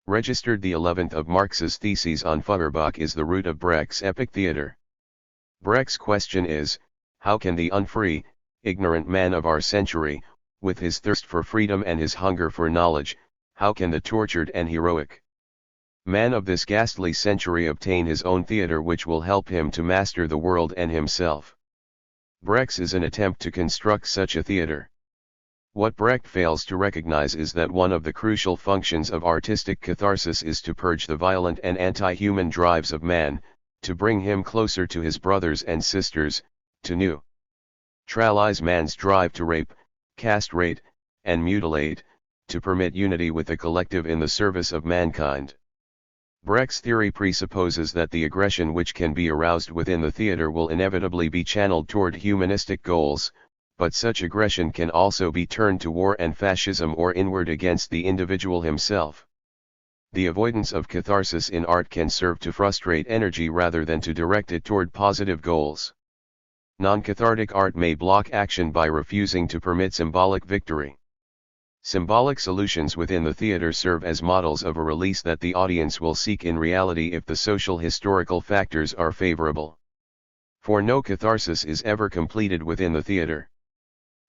Registered the 11th of Marx's theses on Feuerbach is the root of Brecht's epic theater. Brecht's question is, how can the unfree, ignorant man of our century, with his thirst for freedom and his hunger for knowledge, how can the tortured and heroic man of this ghastly century obtain his own theater which will help him to master the world and himself? Brecht's is an attempt to construct such a theater. What Brecht fails to recognize is that one of the crucial functions of artistic catharsis is to purge the violent and anti-human drives of man, to bring him closer to his brothers and sisters, to neutralize man's drive to rape, castrate, and mutilate, to permit unity with the collective in the service of mankind. Brecht's theory presupposes that the aggression which can be aroused within the theater will inevitably be channeled toward humanistic goals, but such aggression can also be turned to war and fascism or inward against the individual himself. The avoidance of catharsis in art can serve to frustrate energy rather than to direct it toward positive goals. Non-cathartic art may block action by refusing to permit symbolic victory. Symbolic solutions within the theater serve as models of a release that the audience will seek in reality if the social historical factors are favorable. For no catharsis is ever completed within the theater.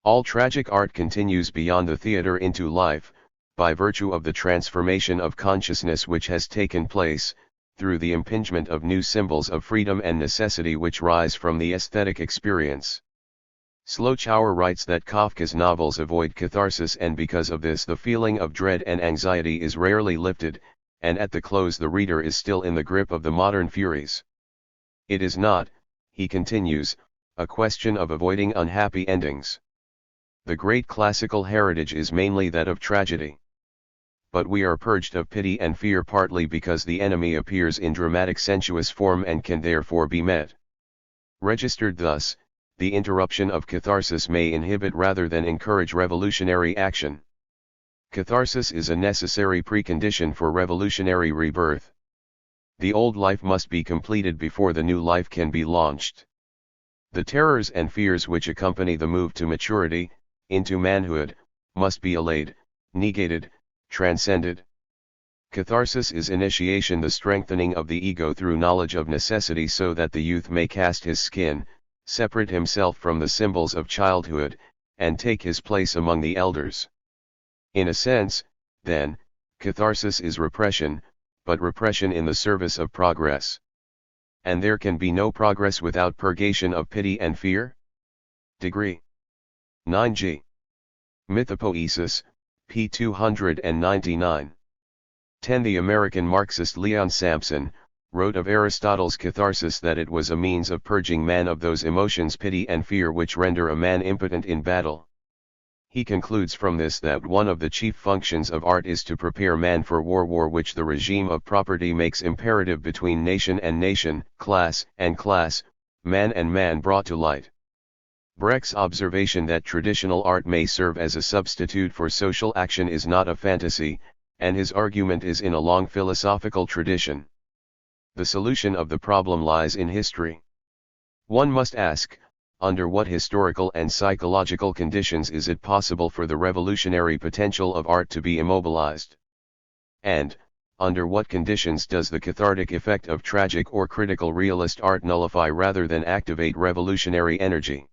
All tragic art continues beyond the theater into life, by virtue of the transformation of consciousness which has taken place, through the impingement of new symbols of freedom and necessity which rise from the aesthetic experience. Schlochauer writes that Kafka's novels avoid catharsis, and because of this the feeling of dread and anxiety is rarely lifted, and at the close the reader is still in the grip of the modern furies. It is not, he continues, a question of avoiding unhappy endings. The great classical heritage is mainly that of tragedy. But we are purged of pity and fear partly because the enemy appears in dramatic sensuous form and can therefore be met. Registered thus, the interruption of catharsis may inhibit rather than encourage revolutionary action. Catharsis is a necessary precondition for revolutionary rebirth. The old life must be completed before the new life can be launched. The terrors and fears which accompany the move to maturity, into manhood, must be allayed, negated, transcended. Catharsis is initiation, the strengthening of the ego through knowledge of necessity so that the youth may cast his skin, separate himself from the symbols of childhood, and take his place among the elders. In a sense, then, catharsis is repression, but repression in the service of progress. And there can be no progress without purgation of pity and fear? Degree 9g. Mythopoesis, p. 299. 10. The American Marxist Leon Sampson wrote of Aristotle's catharsis that it was a means of purging man of those emotions pity and fear which render a man impotent in battle. He concludes from this that one of the chief functions of art is to prepare man for war which the regime of property makes imperative between nation and nation, class and class, man and man brought to light. Brecht's observation that traditional art may serve as a substitute for social action is not a fantasy, and his argument is in a long philosophical tradition. The solution of the problem lies in history. One must ask, under what historical and psychological conditions is it possible for the revolutionary potential of art to be immobilized? And, under what conditions does the cathartic effect of tragic or critical realist art nullify rather than activate revolutionary energy?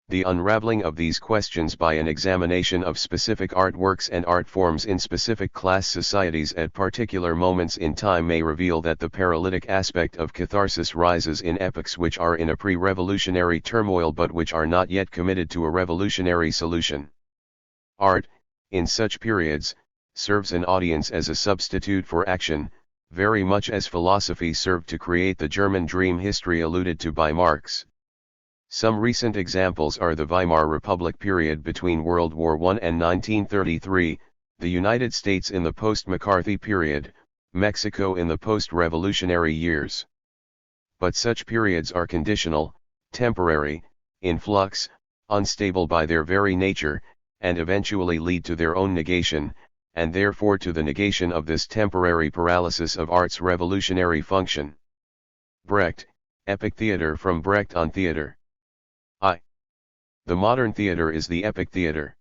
The unraveling of these questions by an examination of specific artworks and art forms in specific class societies at particular moments in time may reveal that the paralytic aspect of catharsis rises in epochs which are in a pre-revolutionary turmoil but which are not yet committed to a revolutionary solution. Art, in such periods, serves an audience as a substitute for action, very much as philosophy served to create the German dream history alluded to by Marx. Some recent examples are the Weimar Republic period between World War I and 1933, the United States in the post-McCarthy period, Mexico in the post-revolutionary years. But such periods are conditional, temporary, in flux, unstable by their very nature, and eventually lead to their own negation, and therefore to the negation of this temporary paralysis of art's revolutionary function. Brecht, Epic Theatre from Brecht on Theatre. The modern theatre is the epic theatre.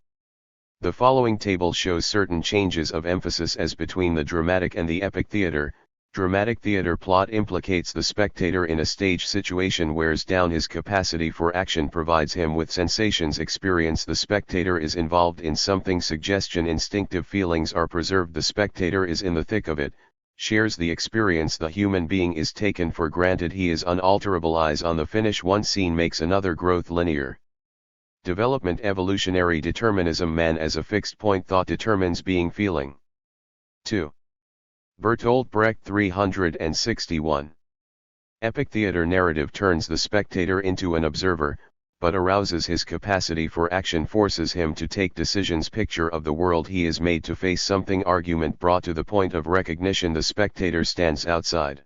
The following table shows certain changes of emphasis as between the dramatic and the epic theatre. Dramatic theatre plot implicates the spectator in a stage situation, wears down his capacity for action, provides him with sensations experience. The spectator is involved in something, suggestion, instinctive feelings are preserved. The spectator is in the thick of it, shares the experience. The human being is taken for granted, he is unalterable. Eyes on the finish. One scene makes another. Growth linear. Development evolutionary determinism. Man as a fixed point. Thought determines being. Feeling. 2. Bertolt Brecht 361. Epic theatre narrative turns the spectator into an observer, but arouses his capacity for action, forces him to take decisions. Picture of the world he is made to face something. Argument brought to the point of recognition. The spectator stands outside.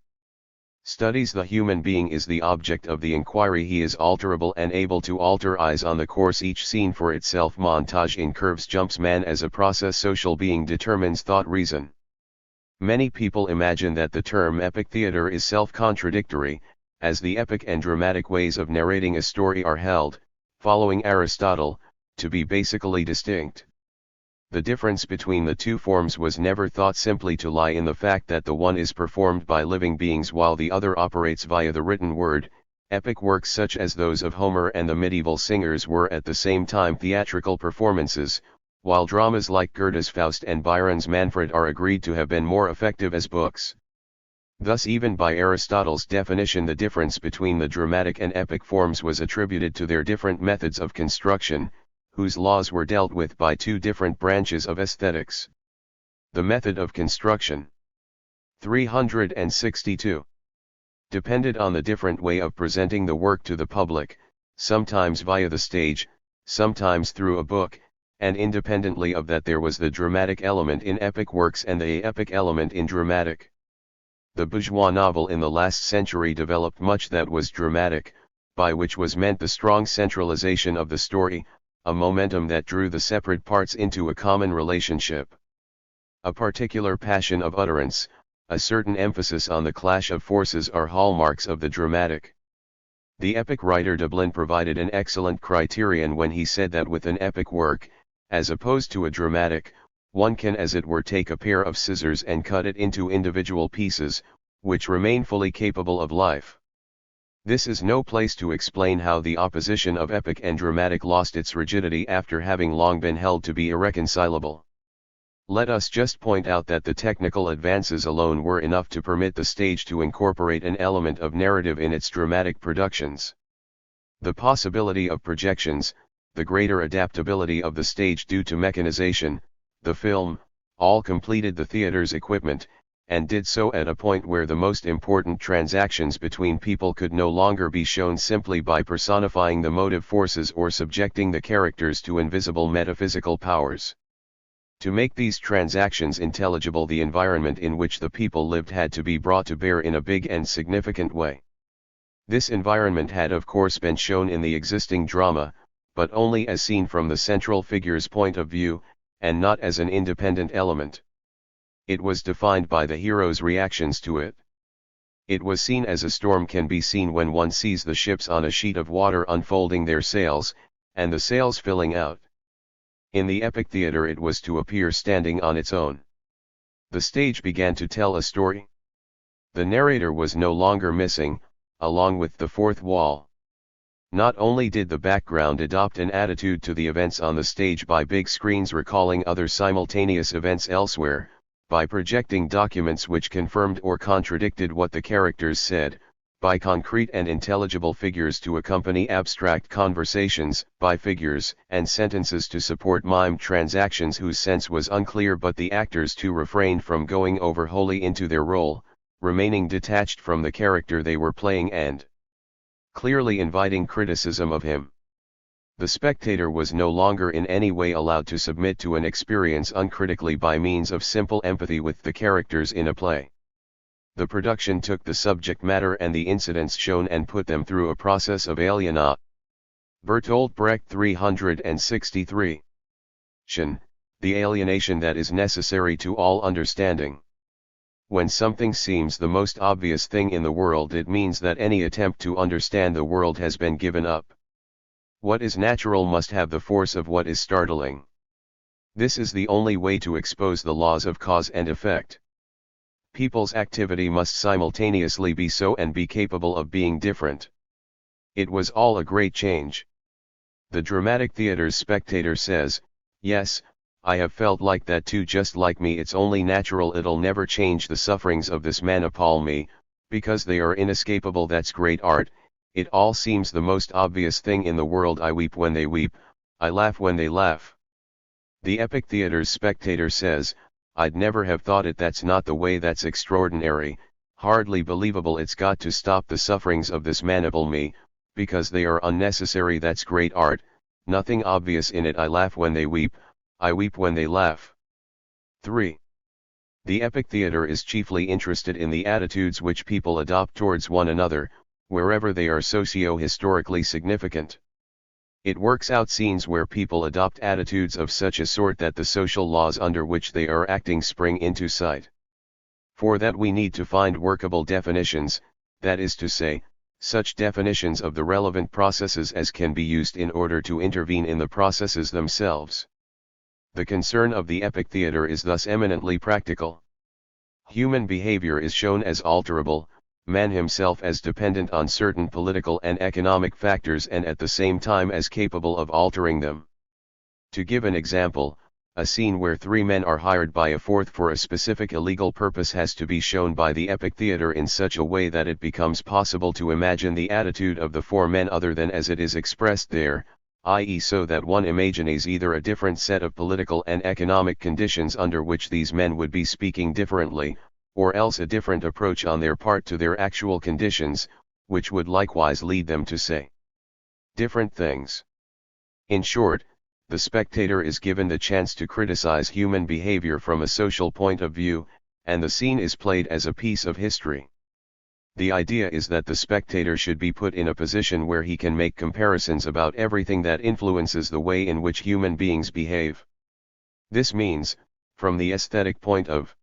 Studies the human being, is the object of the inquiry. He is alterable and able to alter. Eyes on the course, each scene for itself. Montage in curves. Jumps. Man as a process, social being, determines thought, reason. Many people imagine that the term epic theatre is self-contradictory, as the epic and dramatic ways of narrating a story are held, following Aristotle, to be basically distinct. The difference between the two forms was never thought simply to lie in the fact that the one is performed by living beings while the other operates via the written word. Epic works such as those of Homer and the medieval singers were at the same time theatrical performances, while dramas like Goethe's Faust and Byron's Manfred are agreed to have been more effective as books. Thus, even by Aristotle's definition, the difference between the dramatic and epic forms was attributed to their different methods of construction, whose laws were dealt with by two different branches of aesthetics. The method of construction. 362. Depended on the different way of presenting the work to the public, sometimes via the stage, sometimes through a book, and independently of that there was the dramatic element in epic works and the epic element in dramatic. The bourgeois novel in the last century developed much that was dramatic, by which was meant the strong centralization of the story, a momentum that drew the separate parts into a common relationship. A particular passion of utterance, a certain emphasis on the clash of forces are hallmarks of the dramatic. The epic writer Dublin provided an excellent criterion when he said that with an epic work, as opposed to a dramatic, one can as it were take a pair of scissors and cut it into individual pieces, which remain fully capable of life. This is no place to explain how the opposition of epic and dramatic lost its rigidity after having long been held to be irreconcilable. Let us just point out that the technical advances alone were enough to permit the stage to incorporate an element of narrative in its dramatic productions. The possibility of projections, the greater adaptability of the stage due to mechanization, the film, all completed the theater's equipment, and did so at a point where the most important transactions between people could no longer be shown simply by personifying the motive forces or subjecting the characters to invisible metaphysical powers. To make these transactions intelligible, the environment in which the people lived had to be brought to bear in a big and significant way. This environment had of course been shown in the existing drama, but only as seen from the central figure's point of view, and not as an independent element. It was defined by the hero's reactions to it. It was seen as a storm can be seen when one sees the ships on a sheet of water unfolding their sails, and the sails filling out. In the epic theater it was to appear standing on its own. The stage began to tell a story. The narrator was no longer missing, along with the fourth wall. Not only did the background adopt an attitude to the events on the stage by big screens recalling other simultaneous events elsewhere, by projecting documents which confirmed or contradicted what the characters said, by concrete and intelligible figures to accompany abstract conversations, by figures and sentences to support mimed transactions whose sense was unclear, but the actors too refrained from going over wholly into their role, remaining detached from the character they were playing and clearly inviting criticism of him. The spectator was no longer in any way allowed to submit to an experience uncritically by means of simple empathy with the characters in a play. The production took the subject matter and the incidents shown and put them through a process of alienation. Bertolt Brecht 363. The alienation that is necessary to all understanding. When something seems the most obvious thing in the world, it means that any attempt to understand the world has been given up. What is natural must have the force of what is startling. This is the only way to expose the laws of cause and effect. People's activity must simultaneously be so and be capable of being different. It was all a great change. The dramatic theater's spectator says, "Yes, I have felt like that too, just like me. It's only natural, it'll never change. The sufferings of this man appall me, because they are inescapable. That's great art. It all seems the most obvious thing in the world. I weep when they weep, I laugh when they laugh." The epic theater's spectator says, "I'd never have thought it. That's not the way. That's extraordinary, hardly believable. It's got to stop. The sufferings of this man appall me, because they are unnecessary. That's great art, nothing obvious in it. I laugh when they weep, I weep when they laugh." 3. The epic theater is chiefly interested in the attitudes which people adopt towards one another, wherever they are socio-historically significant. It works out scenes where people adopt attitudes of such a sort that the social laws under which they are acting spring into sight. For that we need to find workable definitions, that is to say, such definitions of the relevant processes as can be used in order to intervene in the processes themselves. The concern of the epic theater is thus eminently practical. Human behavior is shown as alterable, man himself as dependent on certain political and economic factors and at the same time as capable of altering them. To give an example, a scene where three men are hired by a fourth for a specific illegal purpose has to be shown by the epic theater in such a way that it becomes possible to imagine the attitude of the four men other than as it is expressed there, i.e. so that one imagines either a different set of political and economic conditions under which these men would be speaking differently, or else a different approach on their part to their actual conditions, which would likewise lead them to say different things. In short, the spectator is given the chance to criticize human behavior from a social point of view, and the scene is played as a piece of history. The idea is that the spectator should be put in a position where he can make comparisons about everything that influences the way in which human beings behave. This means, from the aesthetic point of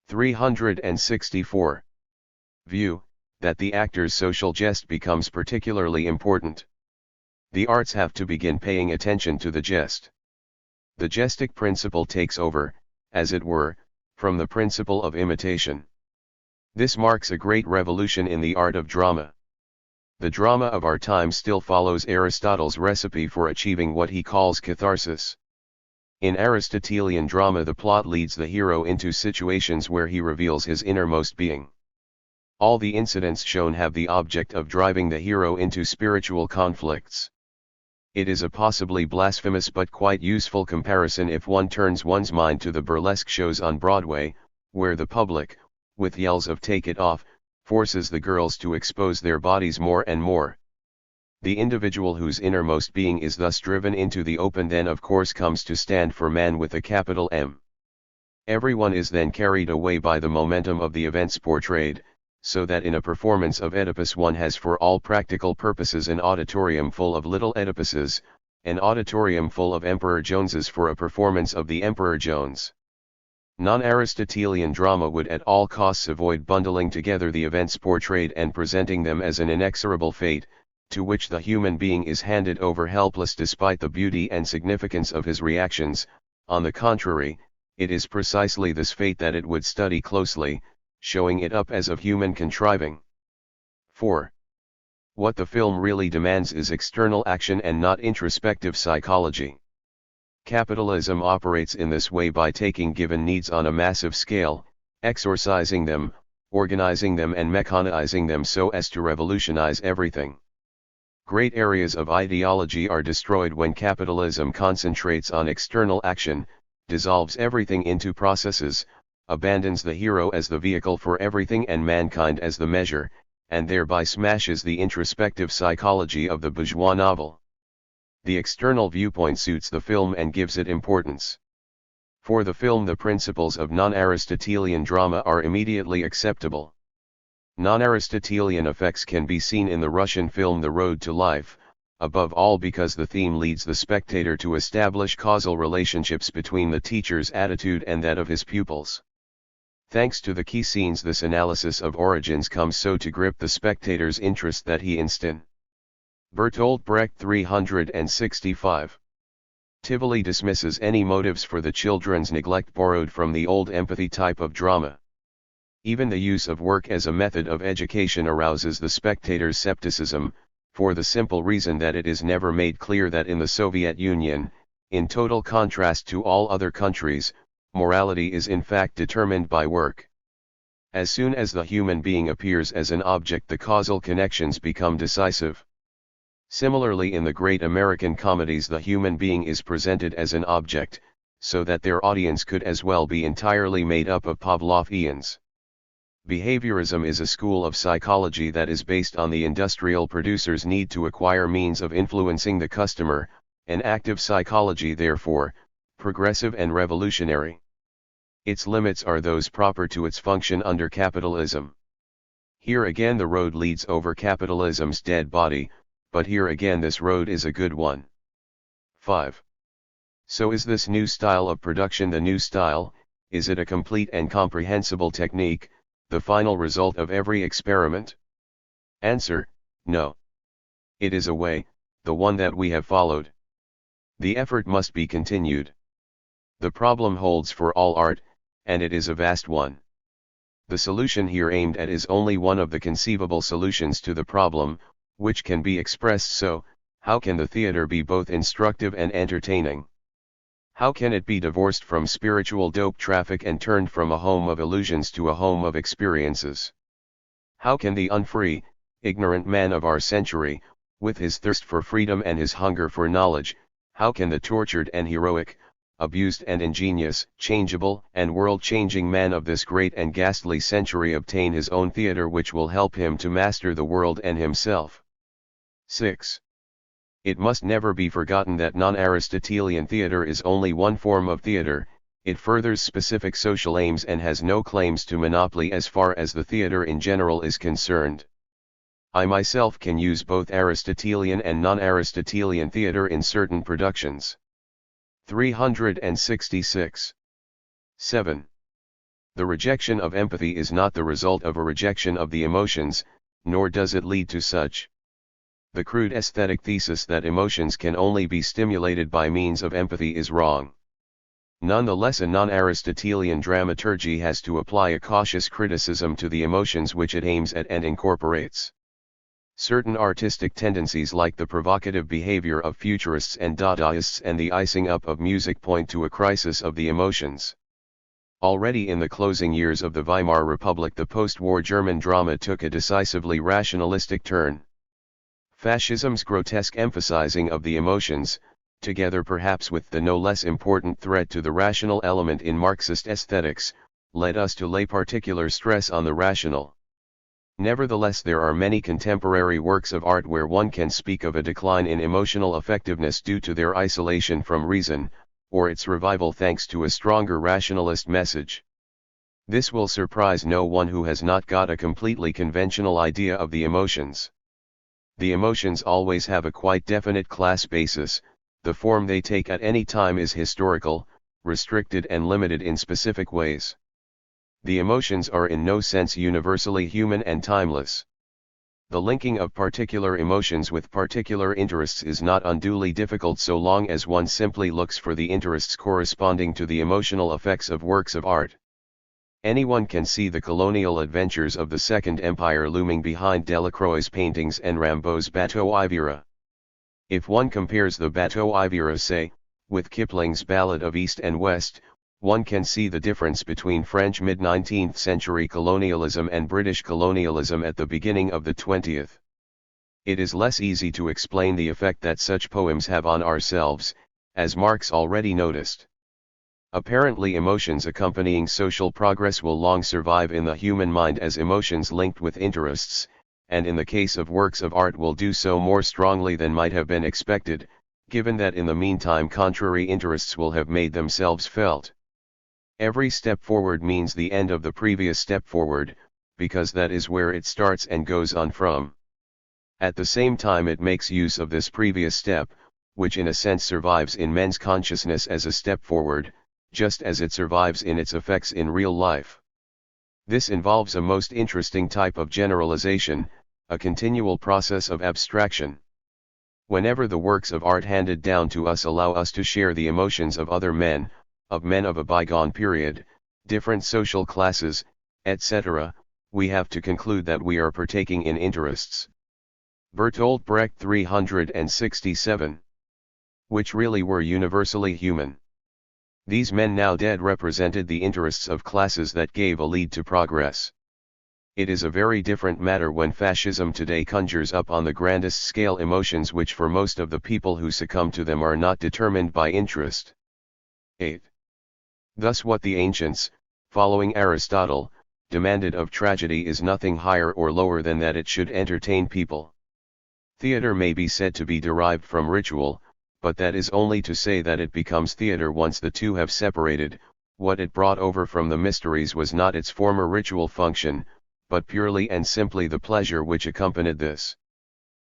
364 view, that the actor's social jest becomes particularly important. The arts have to begin paying attention to the jest. The gestic principle takes over, as it were, from the principle of imitation. This marks a great revolution in the art of drama. The drama of our time still follows Aristotle's recipe for achieving what he calls catharsis. In Aristotelian drama, the plot leads the hero into situations where he reveals his innermost being. All the incidents shown have the object of driving the hero into spiritual conflicts. It is a possibly blasphemous but quite useful comparison if one turns one's mind to the burlesque shows on Broadway, where the public, with yells of "take it off," forces the girls to expose their bodies more and more. The individual whose innermost being is thus driven into the open then of course comes to stand for man with a capital M. Everyone is then carried away by the momentum of the events portrayed, so that in a performance of Oedipus one has for all practical purposes an auditorium full of little Oedipuses, an auditorium full of Emperor Joneses for a performance of the Emperor Jones. Non-Aristotelian drama would at all costs avoid bundling together the events portrayed and presenting them as an inexorable fate, to which the human being is handed over helpless despite the beauty and significance of his reactions. On the contrary, it is precisely this fate that it would study closely, showing it up as of human contriving. 4. What the film really demands is external action and not introspective psychology. Capitalism operates in this way by taking given needs on a massive scale, exorcising them, organizing them and mechanizing them so as to revolutionize everything. Great areas of ideology are destroyed when capitalism concentrates on external action, dissolves everything into processes, abandons the hero as the vehicle for everything and mankind as the measure, and thereby smashes the introspective psychology of the bourgeois novel. The external viewpoint suits the film and gives it importance. For the film, the principles of non-Aristotelian drama are immediately acceptable. Non-Aristotelian effects can be seen in the Russian film The Road to Life, above all because the theme leads the spectator to establish causal relationships between the teacher's attitude and that of his pupils. Thanks to the key scenes, this analysis of origins comes so to grip the spectator's interest that he instant. Bertolt Brecht 365. Tivoli dismisses any motives for the children's neglect borrowed from the old empathy type of drama. Even the use of work as a method of education arouses the spectator's skepticism, for the simple reason that it is never made clear that in the Soviet Union, in total contrast to all other countries, morality is in fact determined by work. As soon as the human being appears as an object, the causal connections become decisive. Similarly, in the great American comedies, the human being is presented as an object, so that their audience could as well be entirely made up of Pavlovians. Behaviorism is a school of psychology that is based on the industrial producer's need to acquire means of influencing the customer, an active psychology therefore, progressive and revolutionary. Its limits are those proper to its function under capitalism. Here again the road leads over capitalism's dead body, but here again this road is a good one. 5. So is this new style of production the new style? Is it a complete and comprehensible technique, the final result of every experiment? Answer: no. It is a way, the one that we have followed. The effort must be continued. The problem holds for all art, and it is a vast one. The solution here aimed at is only one of the conceivable solutions to the problem, which can be expressed so: how can the theater be both instructive and entertaining? How can it be divorced from spiritual dope traffic and turned from a home of illusions to a home of experiences? How can the unfree, ignorant man of our century, with his thirst for freedom and his hunger for knowledge, how can the tortured and heroic, abused and ingenious, changeable and world-changing man of this great and ghastly century obtain his own theater which will help him to master the world and himself? 6. It must never be forgotten that non-Aristotelian theater is only one form of theater. It furthers specific social aims and has no claims to monopoly as far as the theater in general is concerned. I myself can use both Aristotelian and non-Aristotelian theater in certain productions. 366. 7. The rejection of empathy is not the result of a rejection of the emotions, nor does it lead to such. The crude aesthetic thesis that emotions can only be stimulated by means of empathy is wrong. Nonetheless, a non-Aristotelian dramaturgy has to apply a cautious criticism to the emotions which it aims at and incorporates. Certain artistic tendencies like the provocative behavior of futurists and Dadaists and the icing up of music point to a crisis of the emotions. Already in the closing years of the Weimar Republic, the post-war German drama took a decisively rationalistic turn. Fascism's grotesque emphasizing of the emotions, together perhaps with the no less important threat to the rational element in Marxist aesthetics, led us to lay particular stress on the rational. Nevertheless, there are many contemporary works of art where one can speak of a decline in emotional effectiveness due to their isolation from reason, or its revival thanks to a stronger rationalist message. This will surprise no one who has not got a completely conventional idea of the emotions. The emotions always have a quite definite class basis. The form they take at any time is historical, restricted and limited in specific ways. The emotions are in no sense universally human and timeless. The linking of particular emotions with particular interests is not unduly difficult so long as one simply looks for the interests corresponding to the emotional effects of works of art. Anyone can see the colonial adventures of the Second Empire looming behind Delacroix's paintings and Rimbaud's Bateau Ivera. If one compares the Bateau Ivera, say, with Kipling's Ballad of East and West, one can see the difference between French mid-19th century colonialism and British colonialism at the beginning of the 20th. It is less easy to explain the effect that such poems have on ourselves, as Marx already noticed. Apparently emotions accompanying social progress will long survive in the human mind as emotions linked with interests, and in the case of works of art will do so more strongly than might have been expected, given that in the meantime contrary interests will have made themselves felt. Every step forward means the end of the previous step forward, because that is where it starts and goes on from. At the same time it makes use of this previous step, which in a sense survives in men's consciousness as a step forward, just as it survives in its effects in real life. This involves a most interesting type of generalization, a continual process of abstraction. Whenever the works of art handed down to us allow us to share the emotions of other men of a bygone period, different social classes, etc., we have to conclude that we are partaking in interests. Bertolt Brecht 367. Which really were universally human. These men now dead represented the interests of classes that gave a lead to progress. It is a very different matter when fascism today conjures up on the grandest scale emotions which for most of the people who succumb to them are not determined by interest. 8. Thus what the ancients, following Aristotle, demanded of tragedy is nothing higher or lower than that it should entertain people. Theatre may be said to be derived from ritual, but that is only to say that it becomes theatre once the two have separated. What it brought over from the mysteries was not its former ritual function, but purely and simply the pleasure which accompanied this.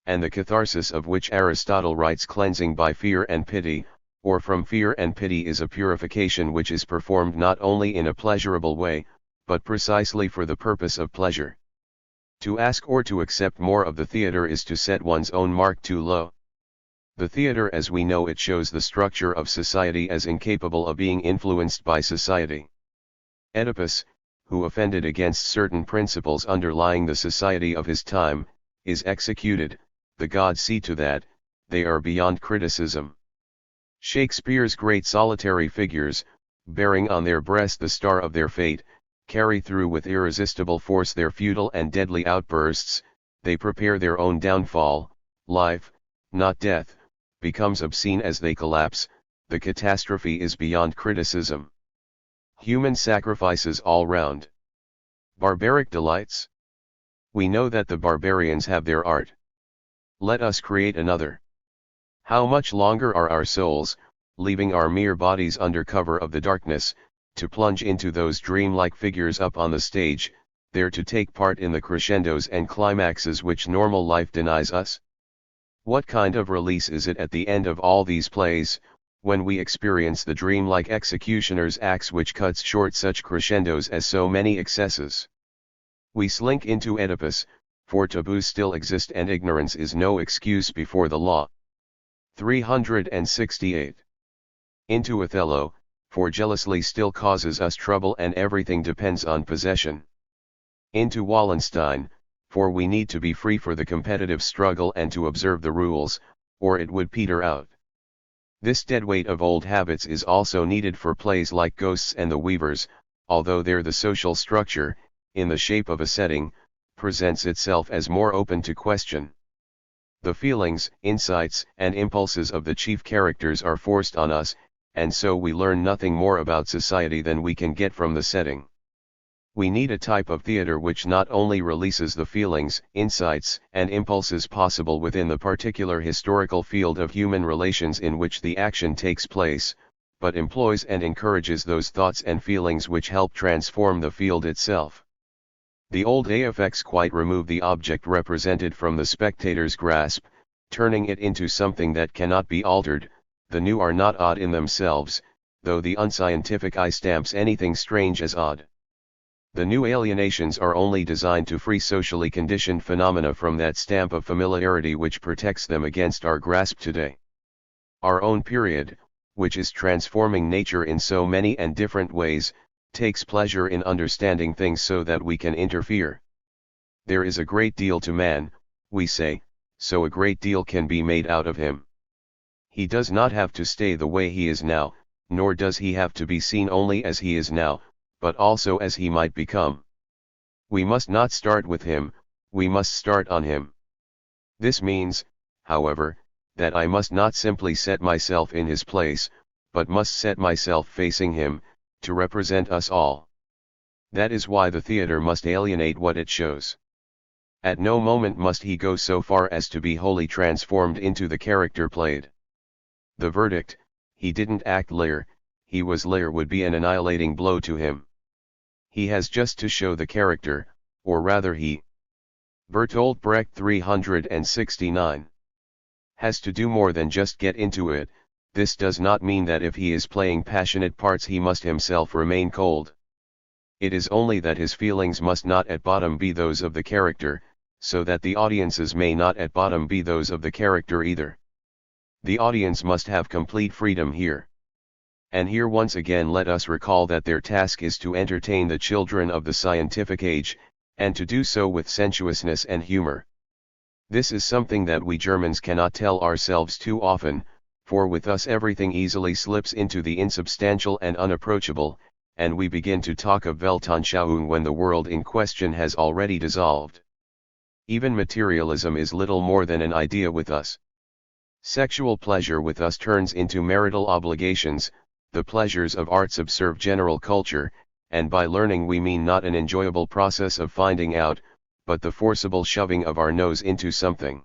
And the catharsis of which Aristotle writes cleansing by fear and pity, or from fear and pity is a purification which is performed not only in a pleasurable way, but precisely for the purpose of pleasure. To ask or to accept more of the theatre is to set one's own mark too low. The theatre as we know it shows the structure of society as incapable of being influenced by society. Oedipus, who offended against certain principles underlying the society of his time, is executed, the gods see to that, they are beyond criticism. Shakespeare's great solitary figures, bearing on their breast the star of their fate, carry through with irresistible force their futile and deadly outbursts, they prepare their own downfall. Life, not death, becomes obscene as they collapse, the catastrophe is beyond criticism. Human sacrifices all round. Barbaric delights. We know that the barbarians have their art. Let us create another. How much longer are our souls, leaving our mere bodies under cover of the darkness, to plunge into those dreamlike figures up on the stage, there to take part in the crescendos and climaxes which normal life denies us? What kind of release is it at the end of all these plays, when we experience the dreamlike executioner's axe which cuts short such crescendos as so many excesses? We slink into Oedipus, for taboos still exist and ignorance is no excuse before the law. 368. Into Othello, for jealousy still causes us trouble and everything depends on possession. Into Wallenstein, for we need to be free for the competitive struggle and to observe the rules, or it would peter out. This deadweight of old habits is also needed for plays like Ghosts and the Weavers, although there the social structure, in the shape of a setting, presents itself as more open to question. The feelings, insights, and impulses of the chief characters are forced on us, and so we learn nothing more about society than we can get from the setting. We need a type of theatre which not only releases the feelings, insights, and impulses possible within the particular historical field of human relations in which the action takes place, but employs and encourages those thoughts and feelings which help transform the field itself. The old effects quite remove the object represented from the spectator's grasp, turning it into something that cannot be altered. The new are not odd in themselves, though the unscientific eye stamps anything strange as odd. The new alienations are only designed to free socially conditioned phenomena from that stamp of familiarity which protects them against our grasp today. Our own period, which is transforming nature in so many and different ways, takes pleasure in understanding things so that we can interfere. There is a great deal to man, we say, so a great deal can be made out of him. He does not have to stay the way he is now, nor does he have to be seen only as he is now, but also as he might become. We must not start with him, we must start on him. This means, however, that I must not simply set myself in his place, but must set myself facing him, to represent us all. That is why the theatre must alienate what it shows. At no moment must he go so far as to be wholly transformed into the character played. The verdict, he didn't act Lear, he was Lear, would be an annihilating blow to him. He has just to show the character, or rather he, Bertolt Brecht 369, has to do more than just get into it. This does not mean that if he is playing passionate parts he must himself remain cold. It is only that his feelings must not at bottom be those of the character, so that the audience's may not at bottom be those of the character either. The audience must have complete freedom here. And here once again let us recall that their task is to entertain the children of the scientific age, and to do so with sensuousness and humor. This is something that we Germans cannot tell ourselves too often, for with us everything easily slips into the insubstantial and unapproachable, and we begin to talk of Weltanschauung when the world in question has already dissolved. Even materialism is little more than an idea with us. Sexual pleasure with us turns into marital obligations, the pleasures of art subserve general culture, and by learning we mean not an enjoyable process of finding out, but the forcible shoving of our nose into something.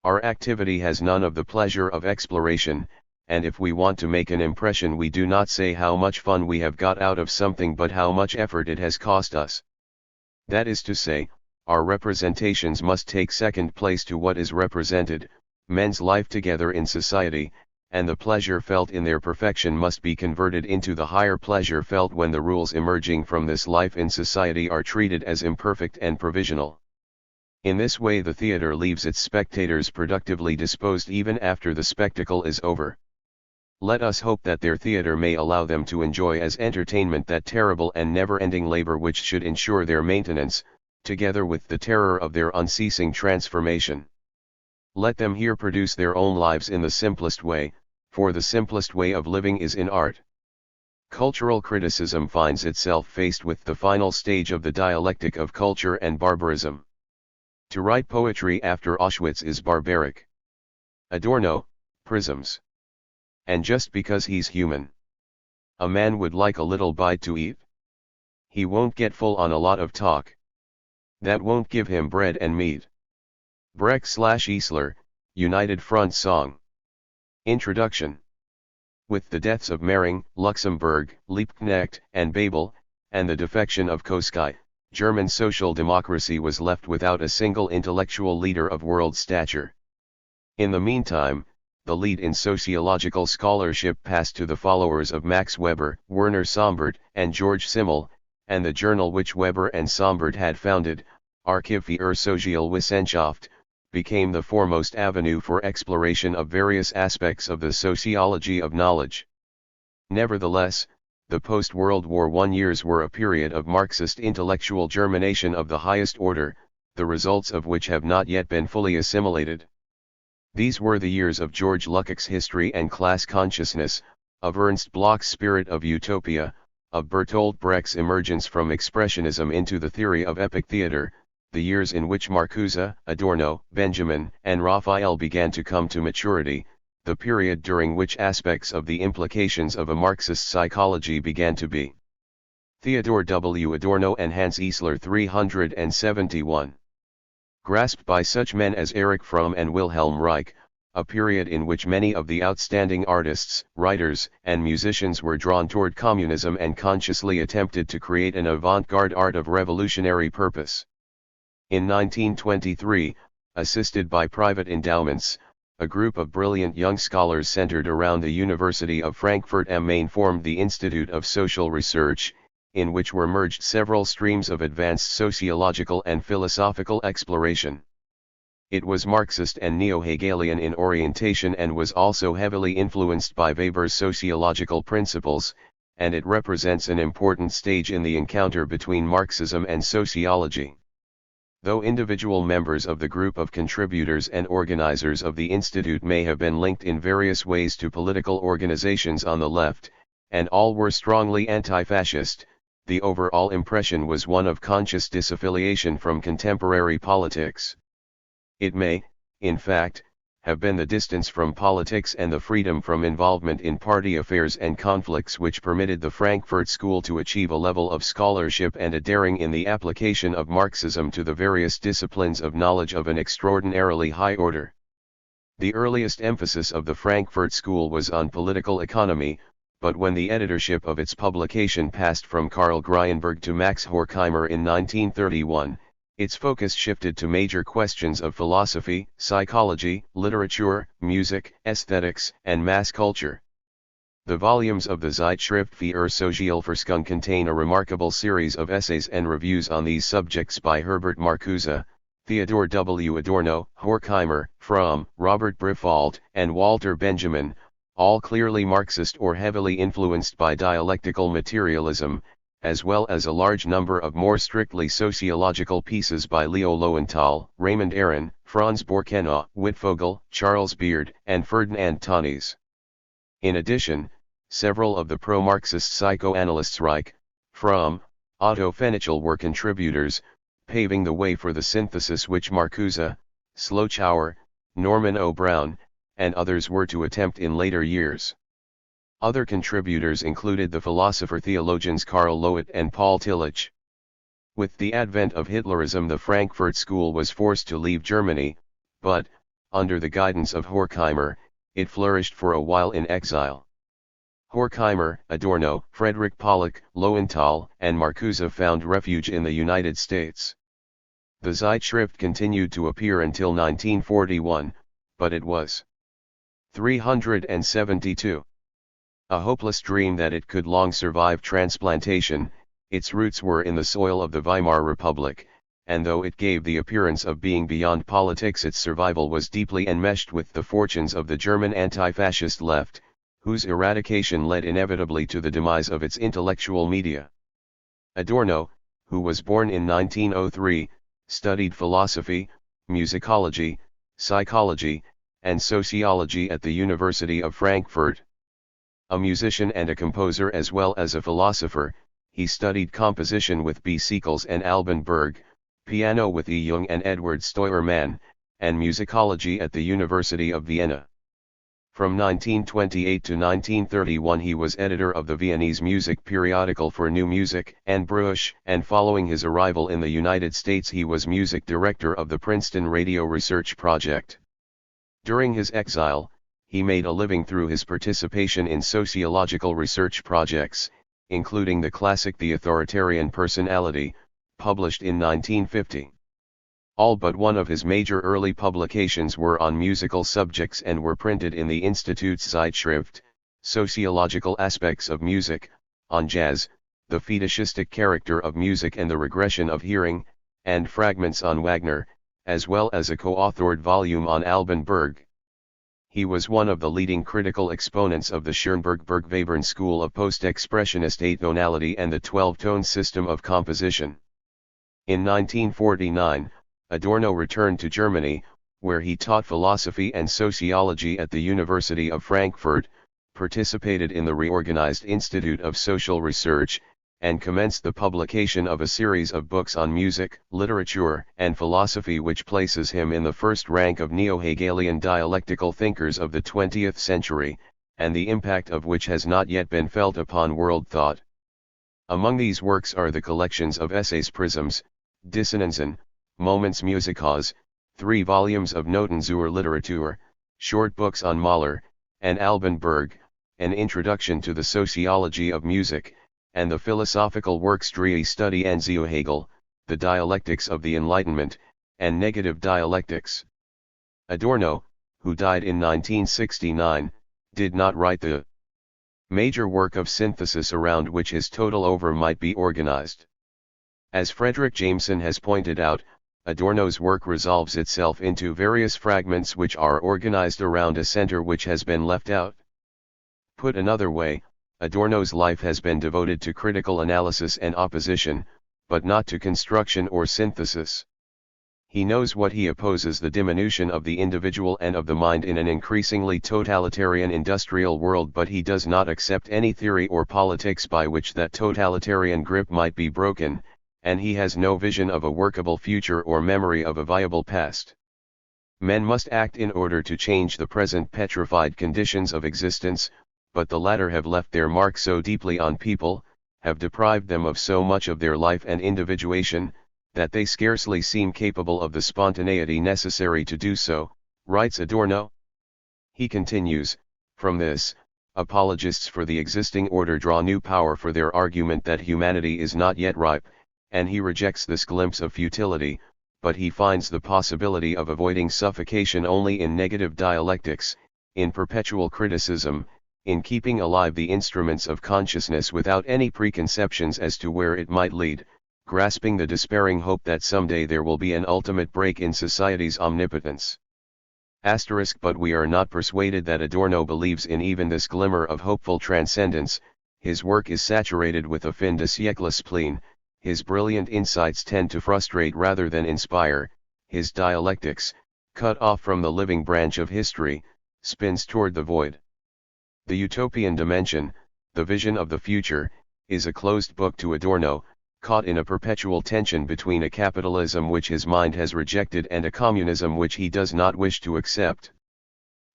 Our activity has none of the pleasure of exploration, and if we want to make an impression we do not say how much fun we have got out of something but how much effort it has cost us. That is to say, our representations must take second place to what is represented, men's life together in society, and the pleasure felt in their perfection must be converted into the higher pleasure felt when the rules emerging from this life in society are treated as imperfect and provisional. In this way the theatre leaves its spectators productively disposed even after the spectacle is over. Let us hope that their theatre may allow them to enjoy as entertainment that terrible and never-ending labor which should ensure their maintenance, together with the terror of their unceasing transformation. Let them here produce their own lives in the simplest way, for the simplest way of living is in art. Cultural criticism finds itself faced with the final stage of the dialectic of culture and barbarism. To write poetry after Auschwitz is barbaric. Adorno, prisms. And just because he's human. A man would like a little bite to eat. He won't get full on a lot of talk. That won't give him bread and meat. Brecht/Eisler, United Front Song. Introduction. With the deaths of Mering, Luxemburg, Liebknecht, and Babel, and the defection of Koskai, German social democracy was left without a single intellectual leader of world stature. In the meantime, the lead in sociological scholarship passed to the followers of Max Weber, Werner Sombart, and George Simmel, and the journal which Weber and Sombart had founded, Archiv für Sozialwissenschaft, became the foremost avenue for exploration of various aspects of the sociology of knowledge. Nevertheless, the post-World War I years were a period of Marxist intellectual germination of the highest order, the results of which have not yet been fully assimilated. These were the years of George Lukács' history and class consciousness, of Ernst Bloch's spirit of utopia, of Bertolt Brecht's emergence from expressionism into the theory of epic theatre, the years in which Marcuse, Adorno, Benjamin, and Raphael began to come to maturity, the period during which aspects of the implications of a Marxist psychology began to be. Theodore W. Adorno and Hans Eisler 371. Grasped by such men as Erich Fromm and Wilhelm Reich, a period in which many of the outstanding artists, writers, and musicians were drawn toward communism and consciously attempted to create an avant-garde art of revolutionary purpose. In 1923, assisted by private endowments, a group of brilliant young scholars centered around the University of Frankfurt am Main formed the Institute of Social Research, in which were merged several streams of advanced sociological and philosophical exploration. It was Marxist and neo-Hegelian in orientation and was also heavily influenced by Weber's sociological principles, and it represents an important stage in the encounter between Marxism and sociology. Though individual members of the group of contributors and organizers of the institute may have been linked in various ways to political organizations on the left, and all were strongly anti-fascist, the overall impression was one of conscious disaffiliation from contemporary politics. It may, in fact, have been the distance from politics and the freedom from involvement in party affairs and conflicts which permitted the Frankfurt School to achieve a level of scholarship and a daring in the application of Marxism to the various disciplines of knowledge of an extraordinarily high order. The earliest emphasis of the Frankfurt School was on political economy, but when the editorship of its publication passed from Karl Gryenberg to Max Horkheimer in 1931, its focus shifted to major questions of philosophy, psychology, literature, music, aesthetics, and mass culture. The volumes of the Zeitschrift für Sozialforschung contain a remarkable series of essays and reviews on these subjects by Herbert Marcuse, Theodor W. Adorno, Horkheimer, Fromm, Robert Briffault, and Walter Benjamin, all clearly Marxist or heavily influenced by dialectical materialism, as well as a large number of more strictly sociological pieces by Leo Lowenthal, Raymond Aron, Franz Borkenau, Wittfogel, Charles Beard, and Ferdinand Tönnies. In addition, several of the pro-Marxist psychoanalysts Reich, Fromm, Otto Fenichel were contributors, paving the way for the synthesis which Marcuse, Schlochauer, Norman O. Brown, and others were to attempt in later years. Other contributors included the philosopher-theologians Karl Lowit and Paul Tillich. With the advent of Hitlerism, the Frankfurt School was forced to leave Germany, but, under the guidance of Horkheimer, it flourished for a while in exile. Horkheimer, Adorno, Frederick Pollock, Lowenthal, and Marcuse found refuge in the United States. The Zeitschrift continued to appear until 1941, but it was 372. A hopeless dream that it could long survive transplantation. Its roots were in the soil of the Weimar Republic, and though it gave the appearance of being beyond politics, its survival was deeply enmeshed with the fortunes of the German anti-fascist left, whose eradication led inevitably to the demise of its intellectual media. Adorno, who was born in 1903, studied philosophy, musicology, psychology, and sociology at the University of Frankfurt. A musician and a composer as well as a philosopher, he studied composition with B. Sickles and Alban Berg, piano with E. Jung and Edward Steuermann, and musicology at the University of Vienna. From 1928 to 1931 he was editor of the Viennese music periodical for New Music and Bruch, and following his arrival in the United States he was music director of the Princeton Radio Research Project. During his exile, he made a living through his participation in sociological research projects, including the classic The Authoritarian Personality, published in 1950. All but one of his major early publications were on musical subjects and were printed in the Institute's Zeitschrift, Sociological Aspects of Music, on Jazz, the fetishistic character of music and the regression of hearing, and fragments on Wagner, as well as a co-authored volume on Alban Berg. He was one of the leading critical exponents of the Schoenberg-Berg-Webern school of post-expressionist eight-tonality and the 12-tone system of composition. In 1949, Adorno returned to Germany, where he taught philosophy and sociology at the University of Frankfurt, participated in the reorganized Institute of Social Research, and commenced the publication of a series of books on music, literature, and philosophy which places him in the first rank of neo-Hegelian dialectical thinkers of the 20th century, and the impact of which has not yet been felt upon world thought. Among these works are the collections of essays Prisms, Dissonanzen, Moments Musicals, 3 volumes of Noten zur Literatur, short books on Mahler, and Alban Berg, an introduction to the sociology of music, and the philosophical works Die Studie an Hegel, the dialectics of the Enlightenment, and negative dialectics. Adorno, who died in 1969, did not write the major work of synthesis around which his total over might be organized. As Frederick Jameson has pointed out, Adorno's work resolves itself into various fragments which are organized around a center which has been left out. Put another way, Adorno's life has been devoted to critical analysis and opposition, but not to construction or synthesis. He knows what he opposes: the diminution of the individual and of the mind in an increasingly totalitarian industrial world, but he does not accept any theory or politics by which that totalitarian grip might be broken, and he has no vision of a workable future or memory of a viable past. Men must act in order to change the present petrified conditions of existence, but the latter have left their mark so deeply on people, have deprived them of so much of their life and individuation, that they scarcely seem capable of the spontaneity necessary to do so, writes Adorno. He continues, from this, apologists for the existing order draw new power for their argument that humanity is not yet ripe, and he rejects this glimpse of futility, but he finds the possibility of avoiding suffocation only in negative dialectics, in perpetual criticism, in keeping alive the instruments of consciousness without any preconceptions as to where it might lead, grasping the despairing hope that someday there will be an ultimate break in society's omnipotence. But we are not persuaded that Adorno believes in even this glimmer of hopeful transcendence. His work is saturated with a fin de siècle spleen, his brilliant insights tend to frustrate rather than inspire, his dialectics, cut off from the living branch of history, spins toward the void. The utopian dimension, the vision of the future, is a closed book to Adorno, caught in a perpetual tension between a capitalism which his mind has rejected and a communism which he does not wish to accept.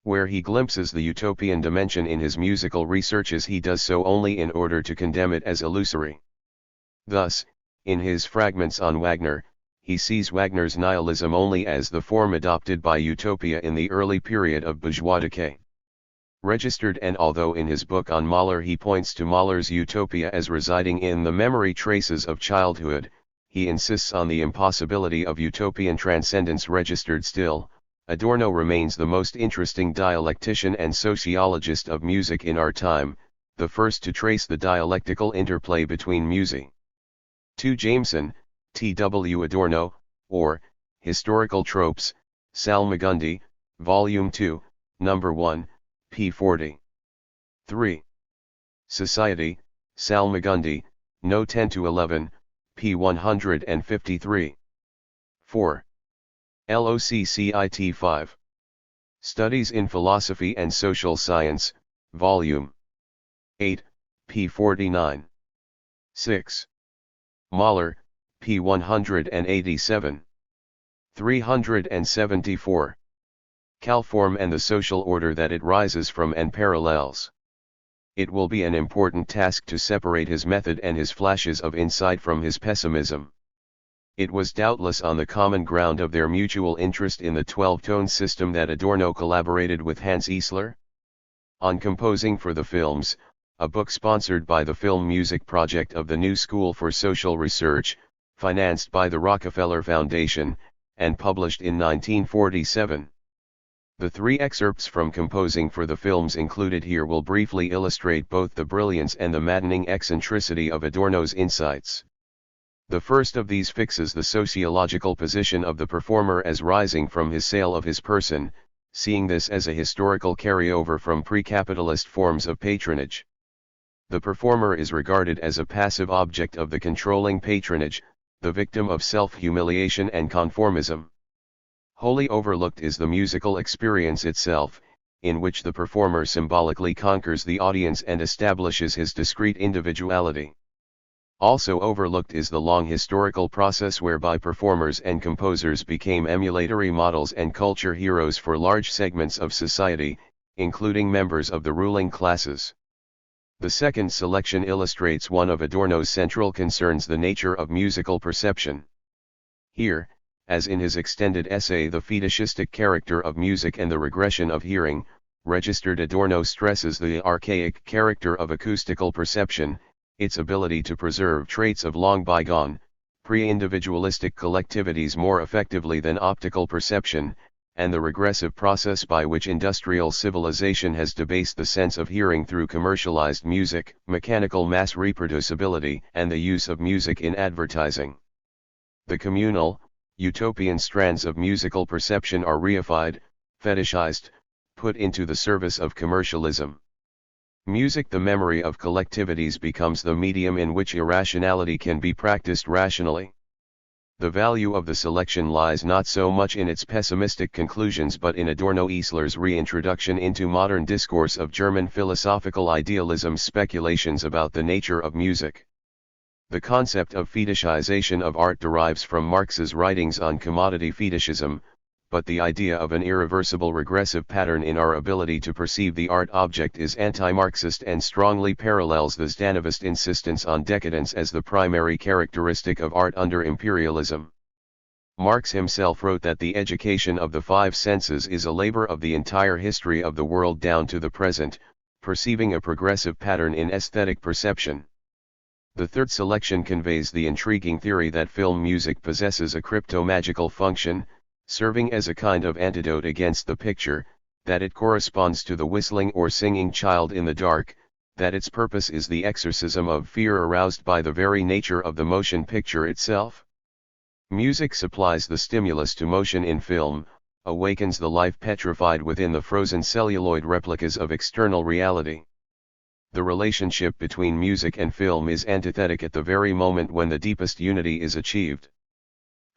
Where he glimpses the utopian dimension in his musical researches, he does so only in order to condemn it as illusory. Thus, in his fragments on Wagner, he sees Wagner's nihilism only as the form adopted by utopia in the early period of bourgeois decay. Registered, and although in his book on Mahler he points to Mahler's utopia as residing in the memory traces of childhood, he insists on the impossibility of utopian transcendence. Registered still, Adorno remains the most interesting dialectician and sociologist of music in our time, the first to trace the dialectical interplay between music. To Jameson, T.W. Adorno, or, Historical Tropes, Salmagundi, Volume 2, No. 1, p. 40. 3. Society, Salmagundi, No. 10-11, p. 153. 4. LOCCIT 5. Studies in Philosophy and Social Science, Volume 8, p. 49. 6. Mahler, p. 187. 374. Calform and the social order that it rises from and parallels. It will be an important task to separate his method and his flashes of insight from his pessimism. It was doubtless on the common ground of their mutual interest in the 12-tone system that Adorno collaborated with Hans Eisler. On Composing for the Films, a book sponsored by the Film Music Project of the New School for Social Research, financed by the Rockefeller Foundation, and published in 1947. The 3 excerpts from Composing for the Films included here will briefly illustrate both the brilliance and the maddening eccentricity of Adorno's insights. The first of these fixes the sociological position of the performer as rising from his sale of his person, seeing this as a historical carryover from pre-capitalist forms of patronage. The performer is regarded as a passive object of the controlling patronage, the victim of self-humiliation and conformism. Wholly overlooked is the musical experience itself, in which the performer symbolically conquers the audience and establishes his discrete individuality. Also overlooked is the long historical process whereby performers and composers became emulatory models and culture heroes for large segments of society, including members of the ruling classes. The second selection illustrates one of Adorno's central concerns: the nature of musical perception. Here, as in his extended essay The Fetishistic Character of Music and the Regression of Hearing, Registered, Adorno stresses the archaic character of acoustical perception, its ability to preserve traits of long bygone, pre-individualistic collectivities more effectively than optical perception, and the regressive process by which industrial civilization has debased the sense of hearing through commercialized music, mechanical mass reproducibility, and the use of music in advertising. The communal, utopian strands of musical perception are reified, fetishized, put into the service of commercialism. Music, the memory of collectivities, becomes the medium in which irrationality can be practiced rationally. The value of the selection lies not so much in its pessimistic conclusions but in Adorno Eisler's reintroduction into modern discourse of German philosophical idealism's speculations about the nature of music. The concept of fetishization of art derives from Marx's writings on commodity fetishism, but the idea of an irreversible regressive pattern in our ability to perceive the art object is anti-Marxist and strongly parallels the Zdanovist insistence on decadence as the primary characteristic of art under imperialism. Marx himself wrote that the education of the five senses is a labor of the entire history of the world down to the present, perceiving a progressive pattern in aesthetic perception. The third selection conveys the intriguing theory that film music possesses a crypto-magical function, serving as a kind of antidote against the picture, that it corresponds to the whistling or singing child in the dark, that its purpose is the exorcism of fear aroused by the very nature of the motion picture itself. Music supplies the stimulus to motion in film, awakens the life petrified within the frozen celluloid replicas of external reality. The relationship between music and film is antithetic at the very moment when the deepest unity is achieved.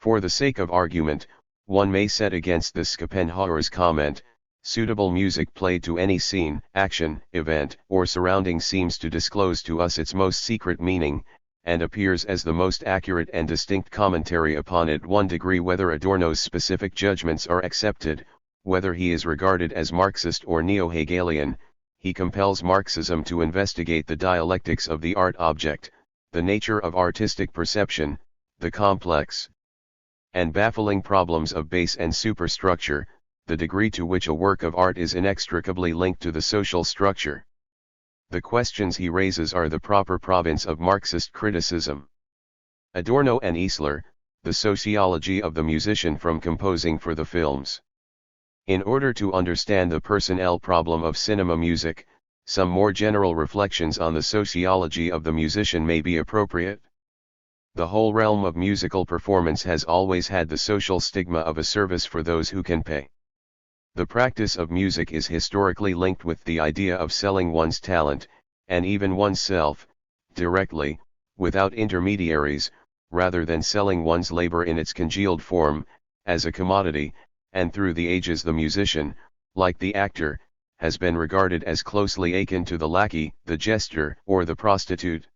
For the sake of argument, one may set against this Schopenhauer's comment, suitable music played to any scene, action, event, or surrounding seems to disclose to us its most secret meaning, and appears as the most accurate and distinct commentary upon it. 1 degree whether Adorno's specific judgments are accepted, whether he is regarded as Marxist or neo-Hegelian, he compels Marxism to investigate the dialectics of the art object, the nature of artistic perception, the complex and baffling problems of base and superstructure, the degree to which a work of art is inextricably linked to the social structure. The questions he raises are the proper province of Marxist criticism. Adorno and Eisler, the sociology of the musician from composing for the films. In order to understand the personnel problem of cinema music, some more general reflections on the sociology of the musician may be appropriate. The whole realm of musical performance has always had the social stigma of a service for those who can pay. The practice of music is historically linked with the idea of selling one's talent, and even oneself, directly, without intermediaries, rather than selling one's labor in its congealed form, as a commodity, and through the ages the musician, like the actor, has been regarded as closely akin to the lackey, the jester, or the prostitute.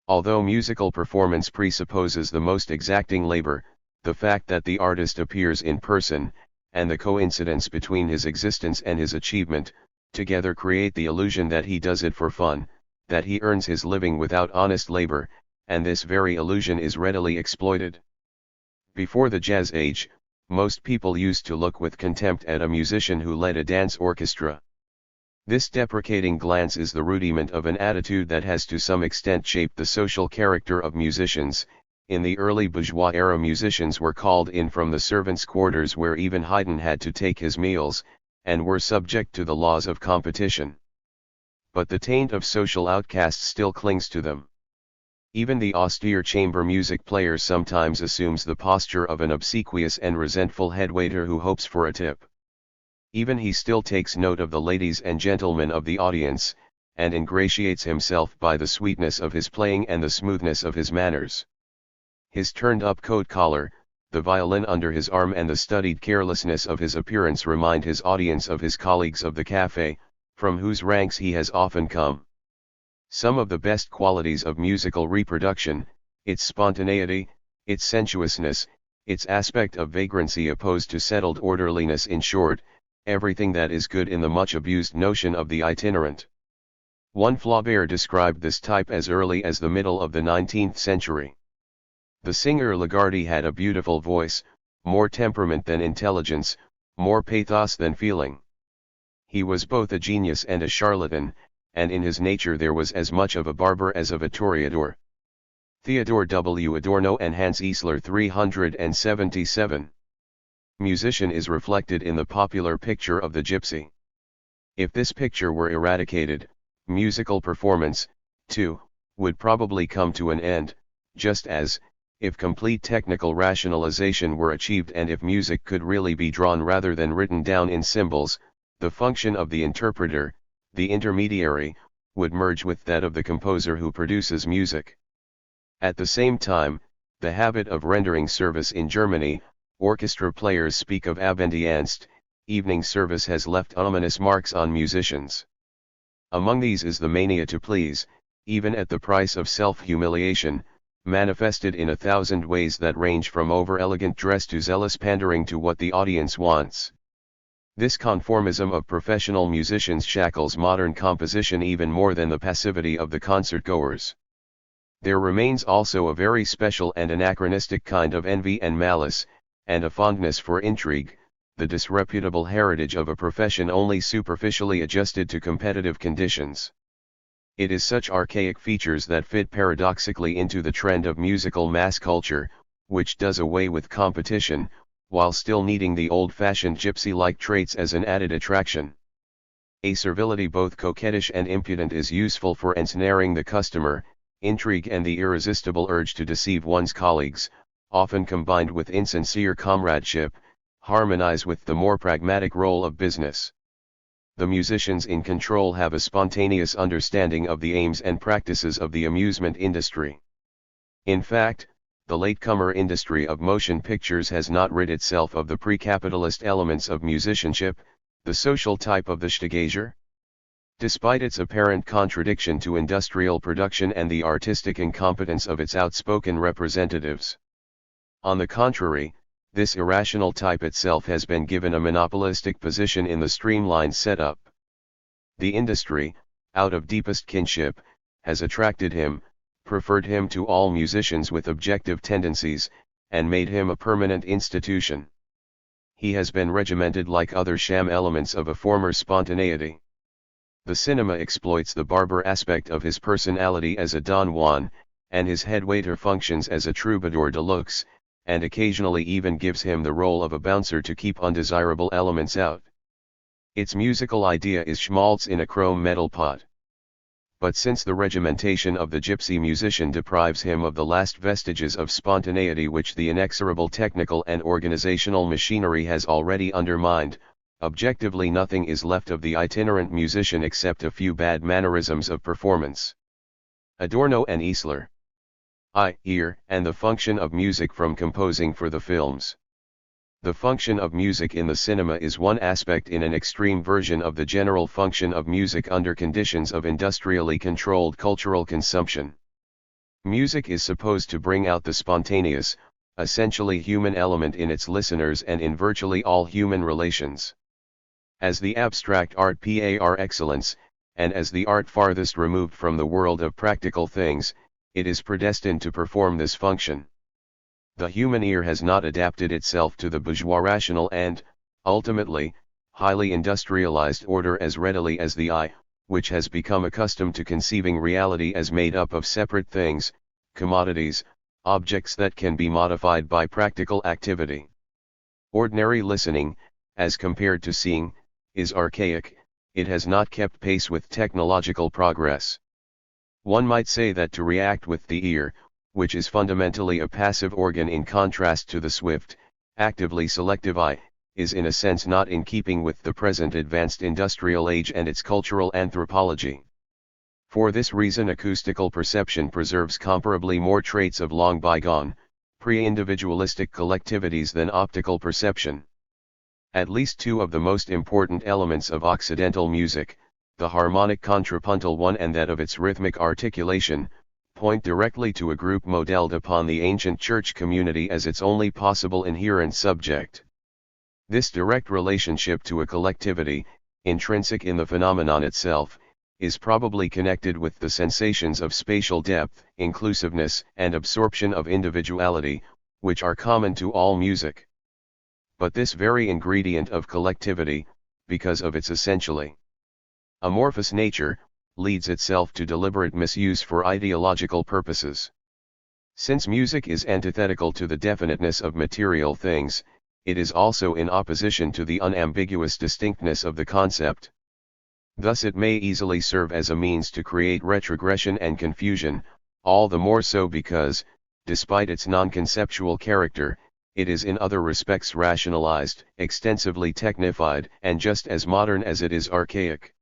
Although musical performance presupposes the most exacting labor, the fact that the artist appears in person, and the coincidence between his existence and his achievement, together create the illusion that he does it for fun, that he earns his living without honest labor, and this very illusion is readily exploited. Before the Jazz Age, most people used to look with contempt at a musician who led a dance orchestra. This deprecating glance is the rudiment of an attitude that has to some extent shaped the social character of musicians. In the early bourgeois era, musicians were called in from the servants' quarters where even Haydn had to take his meals, and were subject to the laws of competition. But the taint of social outcasts still clings to them. Even the austere chamber music player sometimes assumes the posture of an obsequious and resentful headwaiter who hopes for a tip. Even he still takes note of the ladies and gentlemen of the audience, and ingratiates himself by the sweetness of his playing and the smoothness of his manners. His turned-up coat collar, the violin under his arm, and the studied carelessness of his appearance remind his audience of his colleagues of the café, from whose ranks he has often come. Some of the best qualities of musical reproduction, its spontaneity, its sensuousness, its aspect of vagrancy opposed to settled orderliness, in short, everything that is good in the much abused notion of the itinerant. One Flaubert described this type as early as the middle of the 19th century. The singer Lagarde had a beautiful voice, more temperament than intelligence, more pathos than feeling. He was both a genius and a charlatan, and in his nature there was as much of a barber as of a toreador. Theodore W. Adorno and Hans Eisler 377. musician is reflected in the popular picture of the gypsy. If this picture were eradicated, musical performance, too, would probably come to an end, just as, if complete technical rationalization were achieved and if music could really be drawn rather than written down in symbols, the function of the interpreter, the intermediary, would merge with that of the composer who produces music. At the same time, the habit of rendering service in Germany, orchestra players speak of Abenddienst, evening service, has left ominous marks on musicians. Among these is the mania to please, even at the price of self-humiliation, manifested in 1,000 ways that range from over-elegant dress to zealous pandering to what the audience wants. This conformism of professional musicians shackles modern composition even more than the passivity of the concertgoers. There remains also a very special and anachronistic kind of envy and malice, and a fondness for intrigue, the disreputable heritage of a profession only superficially adjusted to competitive conditions. It is such archaic features that fit paradoxically into the trend of musical mass culture, which does away with competition, while still needing the old-fashioned gypsy-like traits as an added attraction. A servility both coquettish and impudent is useful for ensnaring the customer. Intrigue and the irresistible urge to deceive one's colleagues, often combined with insincere comradeship, harmonize with the more pragmatic role of business. The musicians in control have a spontaneous understanding of the aims and practices of the amusement industry. In fact, the latecomer industry of motion pictures has not rid itself of the pre-capitalist elements of musicianship, the social type of the Steigager. Despite its apparent contradiction to industrial production and the artistic incompetence of its outspoken representatives. On the contrary, this irrational type itself has been given a monopolistic position in the streamlined setup. The industry, out of deepest kinship, has attracted him, preferred him to all musicians with objective tendencies, and made him a permanent institution. He has been regimented like other sham elements of a former spontaneity. The cinema exploits the barber aspect of his personality as a Don Juan, and his head waiter functions as a troubadour de luxe, and occasionally even gives him the role of a bouncer to keep undesirable elements out. Its musical idea is schmaltz in a chrome metal pot. But since the regimentation of the gypsy musician deprives him of the last vestiges of spontaneity which the inexorable technical and organizational machinery has already undermined, objectively nothing is left of the itinerant musician except a few bad mannerisms of performance. Adorno and Eisler. Ear, and the function of music from composing for the films. The function of music in the cinema is one aspect in an extreme version of the general function of music under conditions of industrially controlled cultural consumption. Music is supposed to bring out the spontaneous, essentially human element in its listeners and in virtually all human relations. As the abstract art par excellence, and as the art farthest removed from the world of practical things, it is predestined to perform this function. The human ear has not adapted itself to the bourgeois rational and, ultimately, highly industrialized order as readily as the eye, which has become accustomed to conceiving reality as made up of separate things, commodities, objects that can be modified by practical activity. Ordinary listening, as compared to seeing, is archaic. It has not kept pace with technological progress. One might say that to react with the ear, which is fundamentally a passive organ in contrast to the swift, actively selective eye, is in a sense not in keeping with the present advanced industrial age and its cultural anthropology. For this reason acoustical perception preserves comparably more traits of long bygone, pre-individualistic collectivities than optical perception. At least two of the most important elements of Occidental music, the harmonic contrapuntal one and that of its rhythmic articulation, point directly to a group modelled upon the ancient church community as its only possible inherent subject. This direct relationship to a collectivity, intrinsic in the phenomenon itself, is probably connected with the sensations of spatial depth, inclusiveness, and absorption of individuality, which are common to all music. But this very ingredient of collectivity, because of its essentially amorphous nature, leads itself to deliberate misuse for ideological purposes. Since music is antithetical to the definiteness of material things, it is also in opposition to the unambiguous distinctness of the concept. Thus it may easily serve as a means to create retrogression and confusion, all the more so because, despite its non-conceptual character, it is in other respects rationalized, extensively technified, and just as modern as it is archaic.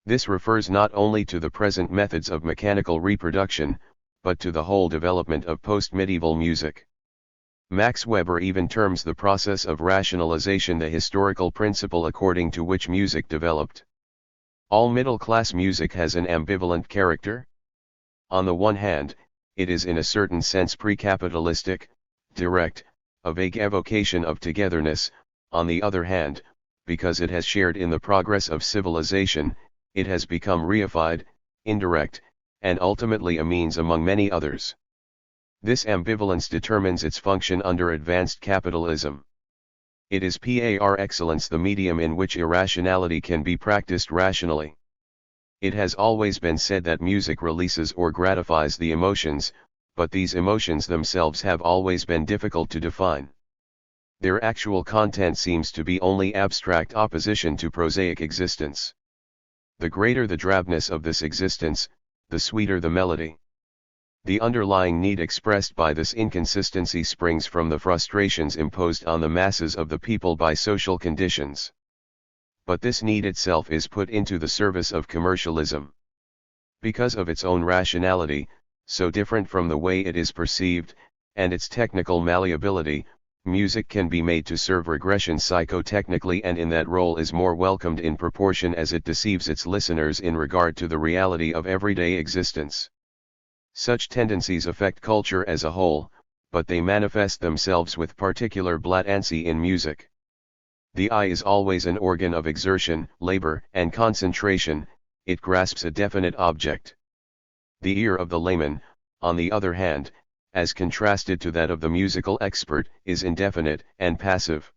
This refers not only to the present methods of mechanical reproduction, but to the whole development of post-medieval music. Max Weber even terms the process of rationalization the historical principle according to which music developed. All middle-class music has an ambivalent character. On the one hand, it is in a certain sense pre-capitalistic, direct, a vague evocation of togetherness. On the other hand, because it has shared in the progress of civilization, it has become reified, indirect, and ultimately a means among many others. This ambivalence determines its function under advanced capitalism. It is par excellence the medium in which irrationality can be practiced rationally. It has always been said that music releases or gratifies the emotions, but these emotions themselves have always been difficult to define. Their actual content seems to be only abstract opposition to prosaic existence. The greater the drabness of this existence, the sweeter the melody. The underlying need expressed by this inconsistency springs from the frustrations imposed on the masses of the people by social conditions. But this need itself is put into the service of commercialism. Because of its own rationality, so different from the way it is perceived, and its technical malleability, music can be made to serve regression psychotechnically, and in that role is more welcomed in proportion as it deceives its listeners in regard to the reality of everyday existence. Such tendencies affect culture as a whole, but they manifest themselves with particular blatancy in music. The eye is always an organ of exertion, labor, and concentration. It grasps a definite object. The ear of the layman, on the other hand, as contrasted to that of the musical expert, is indefinite and passive.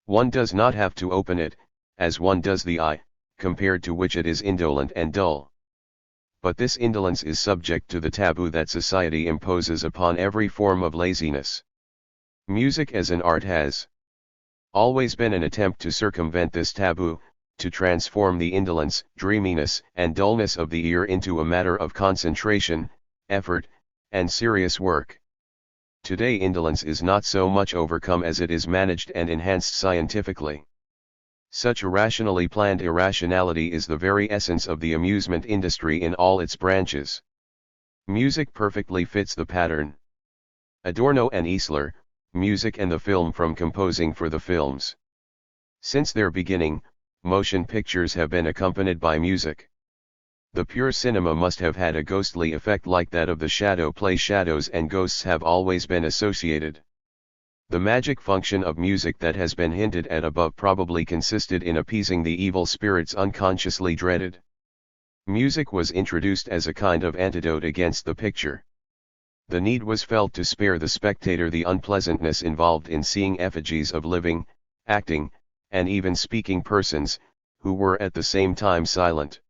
One does not have to open it, as one does the eye, compared to which it is indolent and dull. But this indolence is subject to the taboo that society imposes upon every form of laziness. Music as an art has always been an attempt to circumvent this taboo, to transform the indolence, dreaminess, and dullness of the ear into a matter of concentration, effort, and serious work. Today indolence is not so much overcome as it is managed and enhanced scientifically. Such irrationally planned irrationality is the very essence of the amusement industry in all its branches. Music perfectly fits the pattern. Adorno and Eisler, music and the film from composing for the films. Since their beginning, motion pictures have been accompanied by music. The pure cinema must have had a ghostly effect like that of the shadow play. Shadows and ghosts have always been associated. The magic function of music that has been hinted at above probably consisted in appeasing the evil spirits unconsciously dreaded. Music was introduced as a kind of antidote against the picture. The need was felt to spare the spectator the unpleasantness involved in seeing effigies of living, acting, and even speaking persons, who were at the same time silent.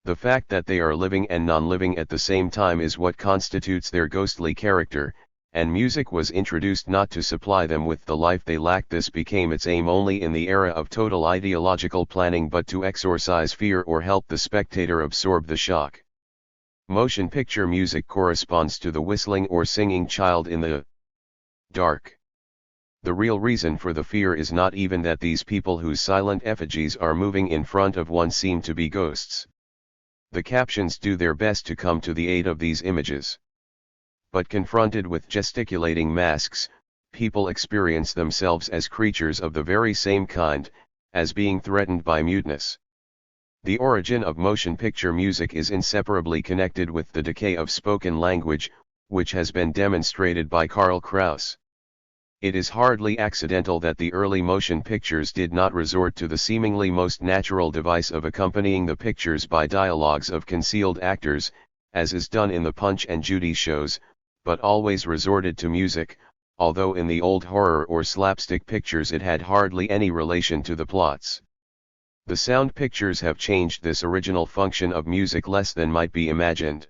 The fact that they are living and non-living at the same time is what constitutes their ghostly character, and music was introduced not to supply them with the life they lacked. This became its aim only in the era of total ideological planning, but to exorcise fear or help the spectator absorb the shock. Motion picture music corresponds to the whistling or singing child in the dark. The real reason for the fear is not even that these people whose silent effigies are moving in front of one seem to be ghosts. The captions do their best to come to the aid of these images. But confronted with gesticulating masks, people experience themselves as creatures of the very same kind, as being threatened by muteness. The origin of motion picture music is inseparably connected with the decay of spoken language, which has been demonstrated by Karl Kraus. It is hardly accidental that the early motion pictures did not resort to the seemingly most natural device of accompanying the pictures by dialogues of concealed actors, as is done in the Punch and Judy shows, but always resorted to music, although in the old horror or slapstick pictures it had hardly any relation to the plots. The sound pictures have changed this original function of music less than might be imagined.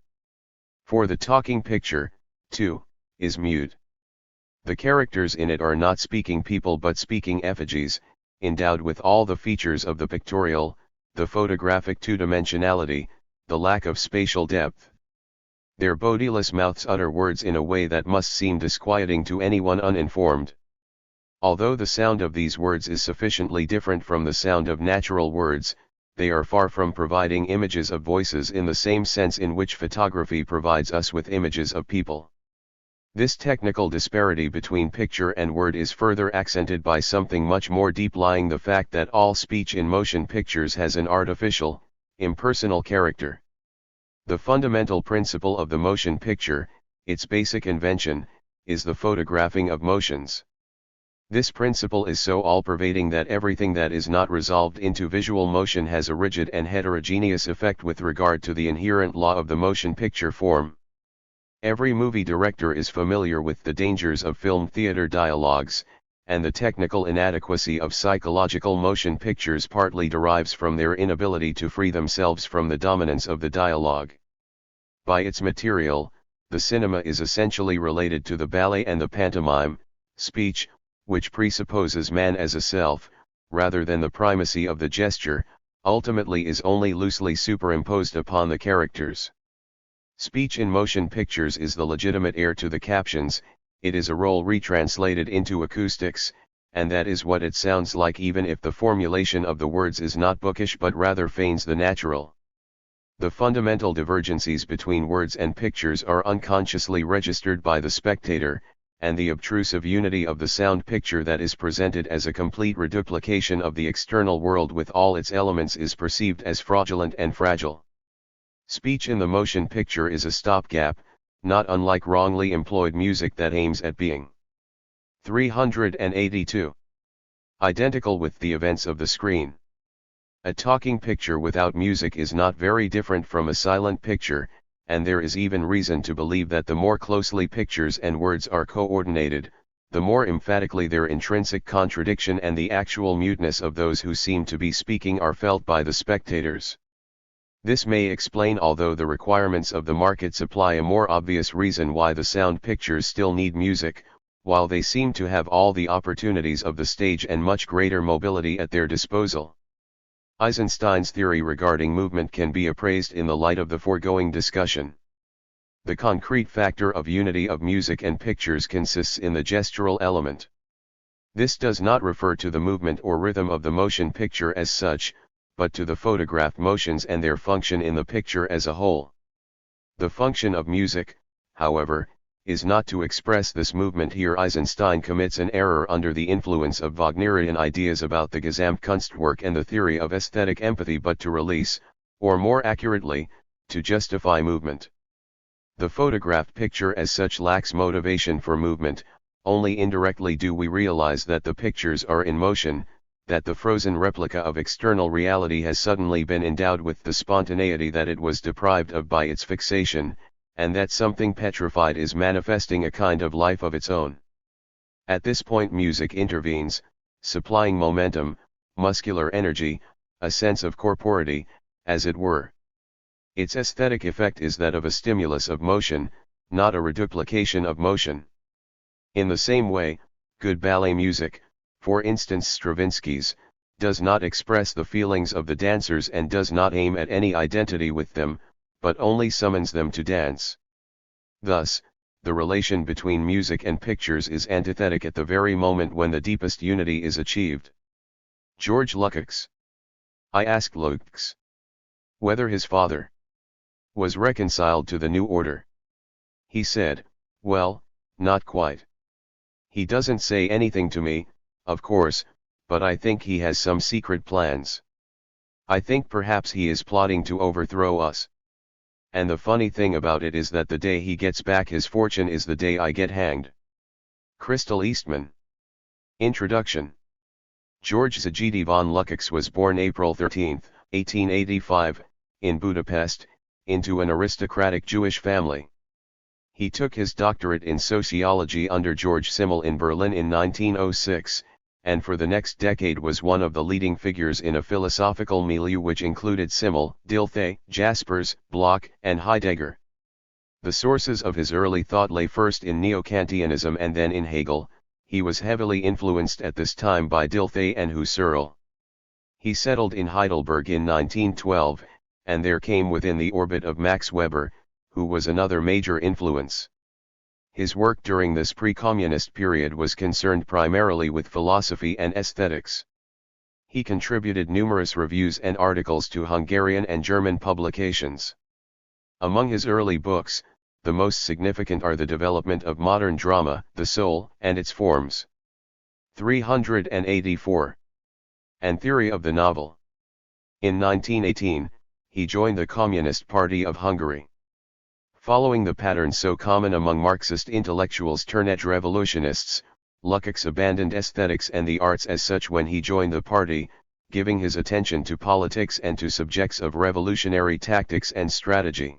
For the talking picture, too, is mute. The characters in it are not speaking people but speaking effigies, endowed with all the features of the pictorial, the photographic two-dimensionality, the lack of spatial depth. Their bodiless mouths utter words in a way that must seem disquieting to anyone uninformed. Although the sound of these words is sufficiently different from the sound of natural words, they are far from providing images of voices in the same sense in which photography provides us with images of people. This technical disparity between picture and word is further accented by something much more deep-lying: the fact that all speech in motion pictures has an artificial, impersonal character. The fundamental principle of the motion picture, its basic invention, is the photographing of motions. This principle is so all-pervading that everything that is not resolved into visual motion has a rigid and heterogeneous effect with regard to the inherent law of the motion picture form. Every movie director is familiar with the dangers of film theater dialogues, and the technical inadequacy of psychological motion pictures partly derives from their inability to free themselves from the dominance of the dialogue. By its material, the cinema is essentially related to the ballet and the pantomime. Speech, which presupposes man as a self, rather than the primacy of the gesture, ultimately is only loosely superimposed upon the characters. Speech in motion pictures is the legitimate heir to the captions, it is a role retranslated into acoustics, and that is what it sounds like even if the formulation of the words is not bookish but rather feigns the natural. The fundamental divergencies between words and pictures are unconsciously registered by the spectator, and the obtrusive unity of the sound picture that is presented as a complete reduplication of the external world with all its elements is perceived as fraudulent and fragile. Speech in the motion picture is a stopgap, not unlike wrongly employed music that aims at being 382 identical with the events of the screen. A talking picture without music is not very different from a silent picture, and there is even reason to believe that the more closely pictures and words are coordinated, the more emphatically their intrinsic contradiction and the actual muteness of those who seem to be speaking are felt by the spectators. This may explain, although the requirements of the market supply a more obvious reason why the sound pictures still need music, while they seem to have all the opportunities of the stage and much greater mobility at their disposal. Eisenstein's theory regarding movement can be appraised in the light of the foregoing discussion. The concrete factor of unity of music and pictures consists in the gestural element. This does not refer to the movement or rhythm of the motion picture as such, but to the photographed motions and their function in the picture as a whole. The function of music, however, is not to express this movement. Here Eisenstein commits an error under the influence of Wagnerian ideas about the Gesamtkunstwerk and the theory of aesthetic empathy, but to release, or more accurately, to justify movement. The photographed picture as such lacks motivation for movement. Only indirectly do we realize that the pictures are in motion, that the frozen replica of external reality has suddenly been endowed with the spontaneity that it was deprived of by its fixation, and that something petrified is manifesting a kind of life of its own. At this point music intervenes, supplying momentum, muscular energy, a sense of corporeity, as it were. Its aesthetic effect is that of a stimulus of motion, not a reduplication of motion. In the same way, good ballet music, for instance Stravinsky's, does not express the feelings of the dancers and does not aim at any identity with them, but only summons them to dance. Thus, the relation between music and pictures is antithetic at the very moment when the deepest unity is achieved. George Lukács. I asked Lukács whether his father was reconciled to the new order. He said, "Well, not quite. He doesn't say anything to me, of course, but I think he has some secret plans. I think perhaps he is plotting to overthrow us. And the funny thing about it is that the day he gets back his fortune is the day I get hanged." Crystal Eastman. Introduction. George Zsiggy von Lukács was born April 13, 1885, in Budapest, into an aristocratic Jewish family. He took his doctorate in sociology under George Simmel in Berlin in 1906, and for the next decade was one of the leading figures in a philosophical milieu which included Simmel, Dilthey, Jaspers, Bloch, and Heidegger. The sources of his early thought lay first in Neo-Kantianism and then in Hegel. He was heavily influenced at this time by Dilthey and Husserl. He settled in Heidelberg in 1912, and there came within the orbit of Max Weber, who was another major influence. His work during this pre-communist period was concerned primarily with philosophy and aesthetics. He contributed numerous reviews and articles to Hungarian and German publications. Among his early books, the most significant are The Development of Modern Drama, The Soul and Its Forms, 384, and Theory of the Novel. In 1918, he joined the Communist Party of Hungary. Following the pattern so common among Marxist intellectuals turned revolutionists, Lukács abandoned aesthetics and the arts as such when he joined the party, giving his attention to politics and to subjects of revolutionary tactics and strategy.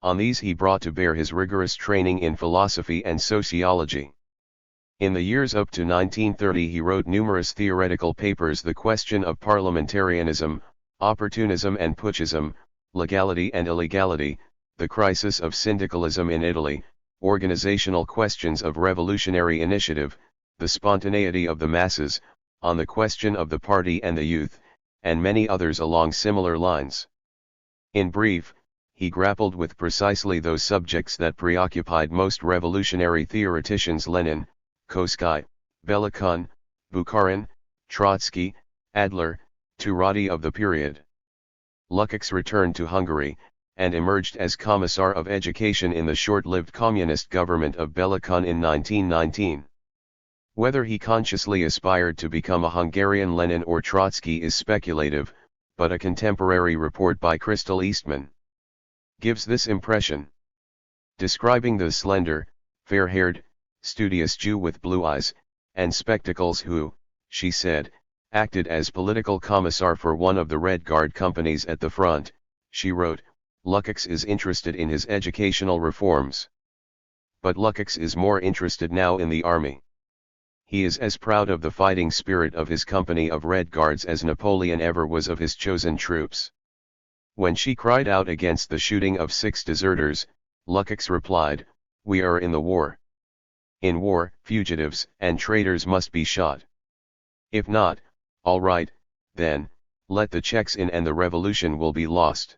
On these he brought to bear his rigorous training in philosophy and sociology. In the years up to 1930 he wrote numerous theoretical papers: The Question of Parliamentarianism, Opportunism and Putschism, Legality and Illegality, The Crisis of Syndicalism in Italy, Organizational Questions of Revolutionary Initiative, The Spontaneity of the Masses, On the Question of the Party and the Youth, and many others along similar lines. In brief, he grappled with precisely those subjects that preoccupied most revolutionary theoreticians: Lenin, Koskai, Belakhon, Bukharin, Trotsky, Adler, Turati of the period. Lukács returned to Hungary, and emerged as Commissar of Education in the short-lived communist government of Belakhon in 1919. Whether he consciously aspired to become a Hungarian Lenin or Trotsky is speculative, but a contemporary report by Crystal Eastman gives this impression. Describing the slender, fair-haired, studious Jew with blue eyes and spectacles who, she said, acted as political commissar for one of the Red Guard companies at the front, she wrote, Lukács is interested in his educational reforms. But Lukács is more interested now in the army. He is as proud of the fighting spirit of his company of Red Guards as Napoleon ever was of his chosen troops. When she cried out against the shooting of 6 deserters, Lukács replied, "We are in the war. In war, fugitives and traitors must be shot. If not, all right, then, let the Czechs in and the revolution will be lost."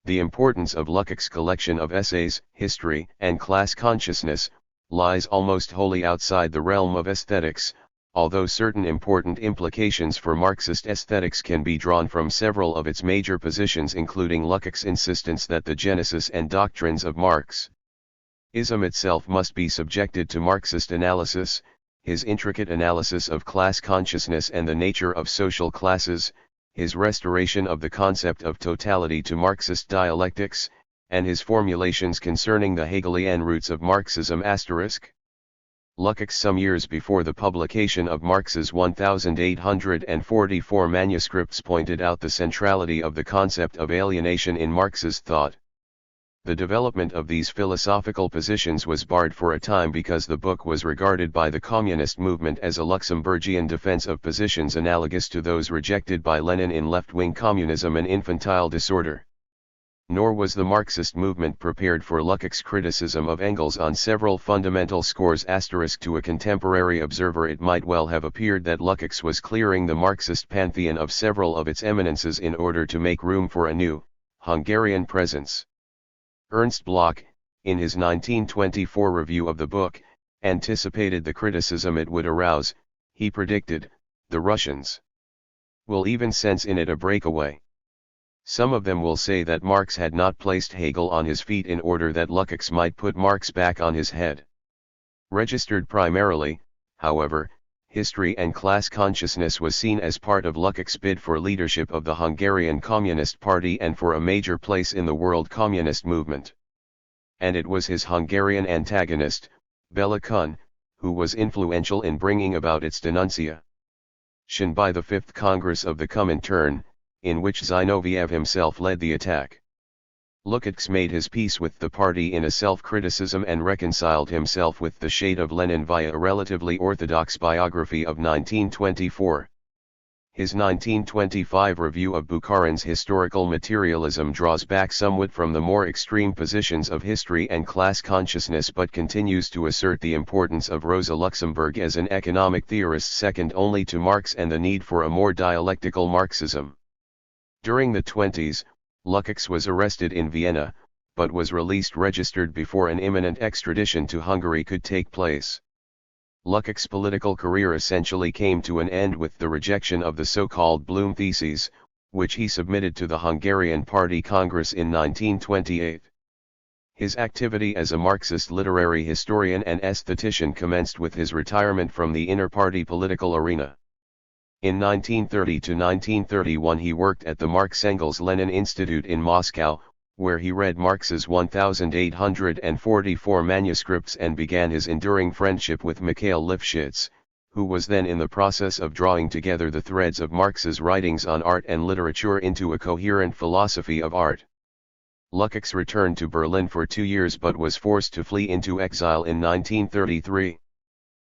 The importance of Lukács' collection of essays, history, and class consciousness, lies almost wholly outside the realm of aesthetics, although certain important implications for Marxist aesthetics can be drawn from several of its major positions, including Lukács' insistence that the genesis and doctrines of Marxism itself must be subjected to Marxist analysis, his intricate analysis of class consciousness and the nature of social classes, his restoration of the concept of totality to Marxist dialectics, and his formulations concerning the Hegelian roots of Marxism*. Lukács, some years before the publication of Marx's 1844 manuscripts, pointed out the centrality of the concept of alienation in Marx's thought. The development of these philosophical positions was barred for a time because the book was regarded by the communist movement as a Luxemburgian defense of positions analogous to those rejected by Lenin in left-wing communism and infantile disorder. Nor was the Marxist movement prepared for Lukács' criticism of Engels on several fundamental scores. To a contemporary observer it might well have appeared that Lukács was clearing the Marxist pantheon of several of its eminences in order to make room for a new, Hungarian presence. Ernst Bloch, in his 1924 review of the book, anticipated the criticism it would arouse. He predicted, "The Russians will even sense in it a breakaway. Some of them will say that Marx had not placed Hegel on his feet in order that Lukács might put Marx back on his head." Registered primarily, however, history and class consciousness was seen as part of Lukács' bid for leadership of the Hungarian Communist Party and for a major place in the world communist movement. And it was his Hungarian antagonist, Belakhon, who was influential in bringing about its denunciation by the Fifth Congress of the Comintern, in which Zinoviev himself led the attack. Lukács made his peace with the party in a self-criticism and reconciled himself with the shade of Lenin via a relatively orthodox biography of 1924. His 1925 review of Bukharin's historical materialism draws back somewhat from the more extreme positions of history and class consciousness but continues to assert the importance of Rosa Luxemburg as an economic theorist second only to Marx and the need for a more dialectical Marxism. During the 20s, Lukács was arrested in Vienna, but was released registered before an imminent extradition to Hungary could take place. Lukács' political career essentially came to an end with the rejection of the so-called Blum Theses, which he submitted to the Hungarian Party Congress in 1928. His activity as a Marxist literary historian and aesthetician commenced with his retirement from the inter-party political arena. In 1930 to 1931 he worked at the Marx-Engels-Lenin Institute in Moscow, where he read Marx's 1,844 manuscripts and began his enduring friendship with Mikhail Lifshitz, who was then in the process of drawing together the threads of Marx's writings on art and literature into a coherent philosophy of art. Lukács returned to Berlin for 2 years but was forced to flee into exile in 1933.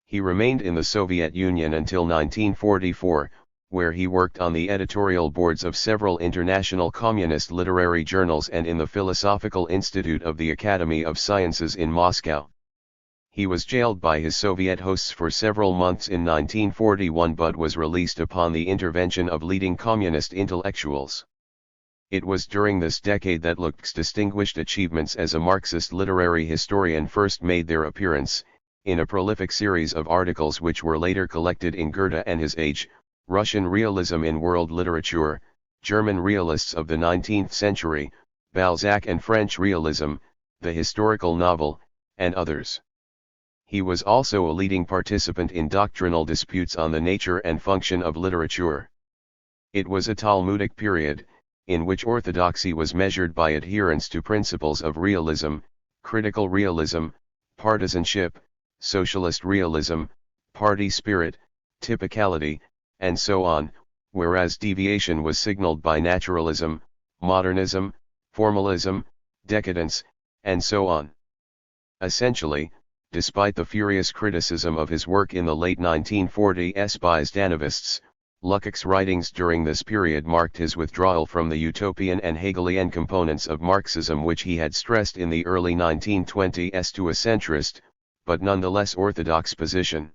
He remained in the Soviet Union until 1944, where he worked on the editorial boards of several international communist literary journals and in the Philosophical Institute of the Academy of Sciences in Moscow. He was jailed by his Soviet hosts for several months in 1941 but was released upon the intervention of leading communist intellectuals. It was during this decade that Lukács' distinguished achievements as a Marxist literary historian first made their appearance, in a prolific series of articles which were later collected in Goethe and His Age, Russian Realism in World Literature, German Realists of the 19th Century, Balzac and French Realism, the Historical Novel, and others. He was also a leading participant in doctrinal disputes on the nature and function of literature. It was a Talmudic period, in which orthodoxy was measured by adherence to principles of realism, critical realism, partisanship, socialist realism, party spirit, typicality, and so on, whereas deviation was signaled by naturalism, modernism, formalism, decadence, and so on. Essentially, despite the furious criticism of his work in the late 1940s by Stanovists, Lukács' writings during this period marked his withdrawal from the utopian and Hegelian components of Marxism which he had stressed in the early 1920s to a centrist, but nonetheless orthodox position.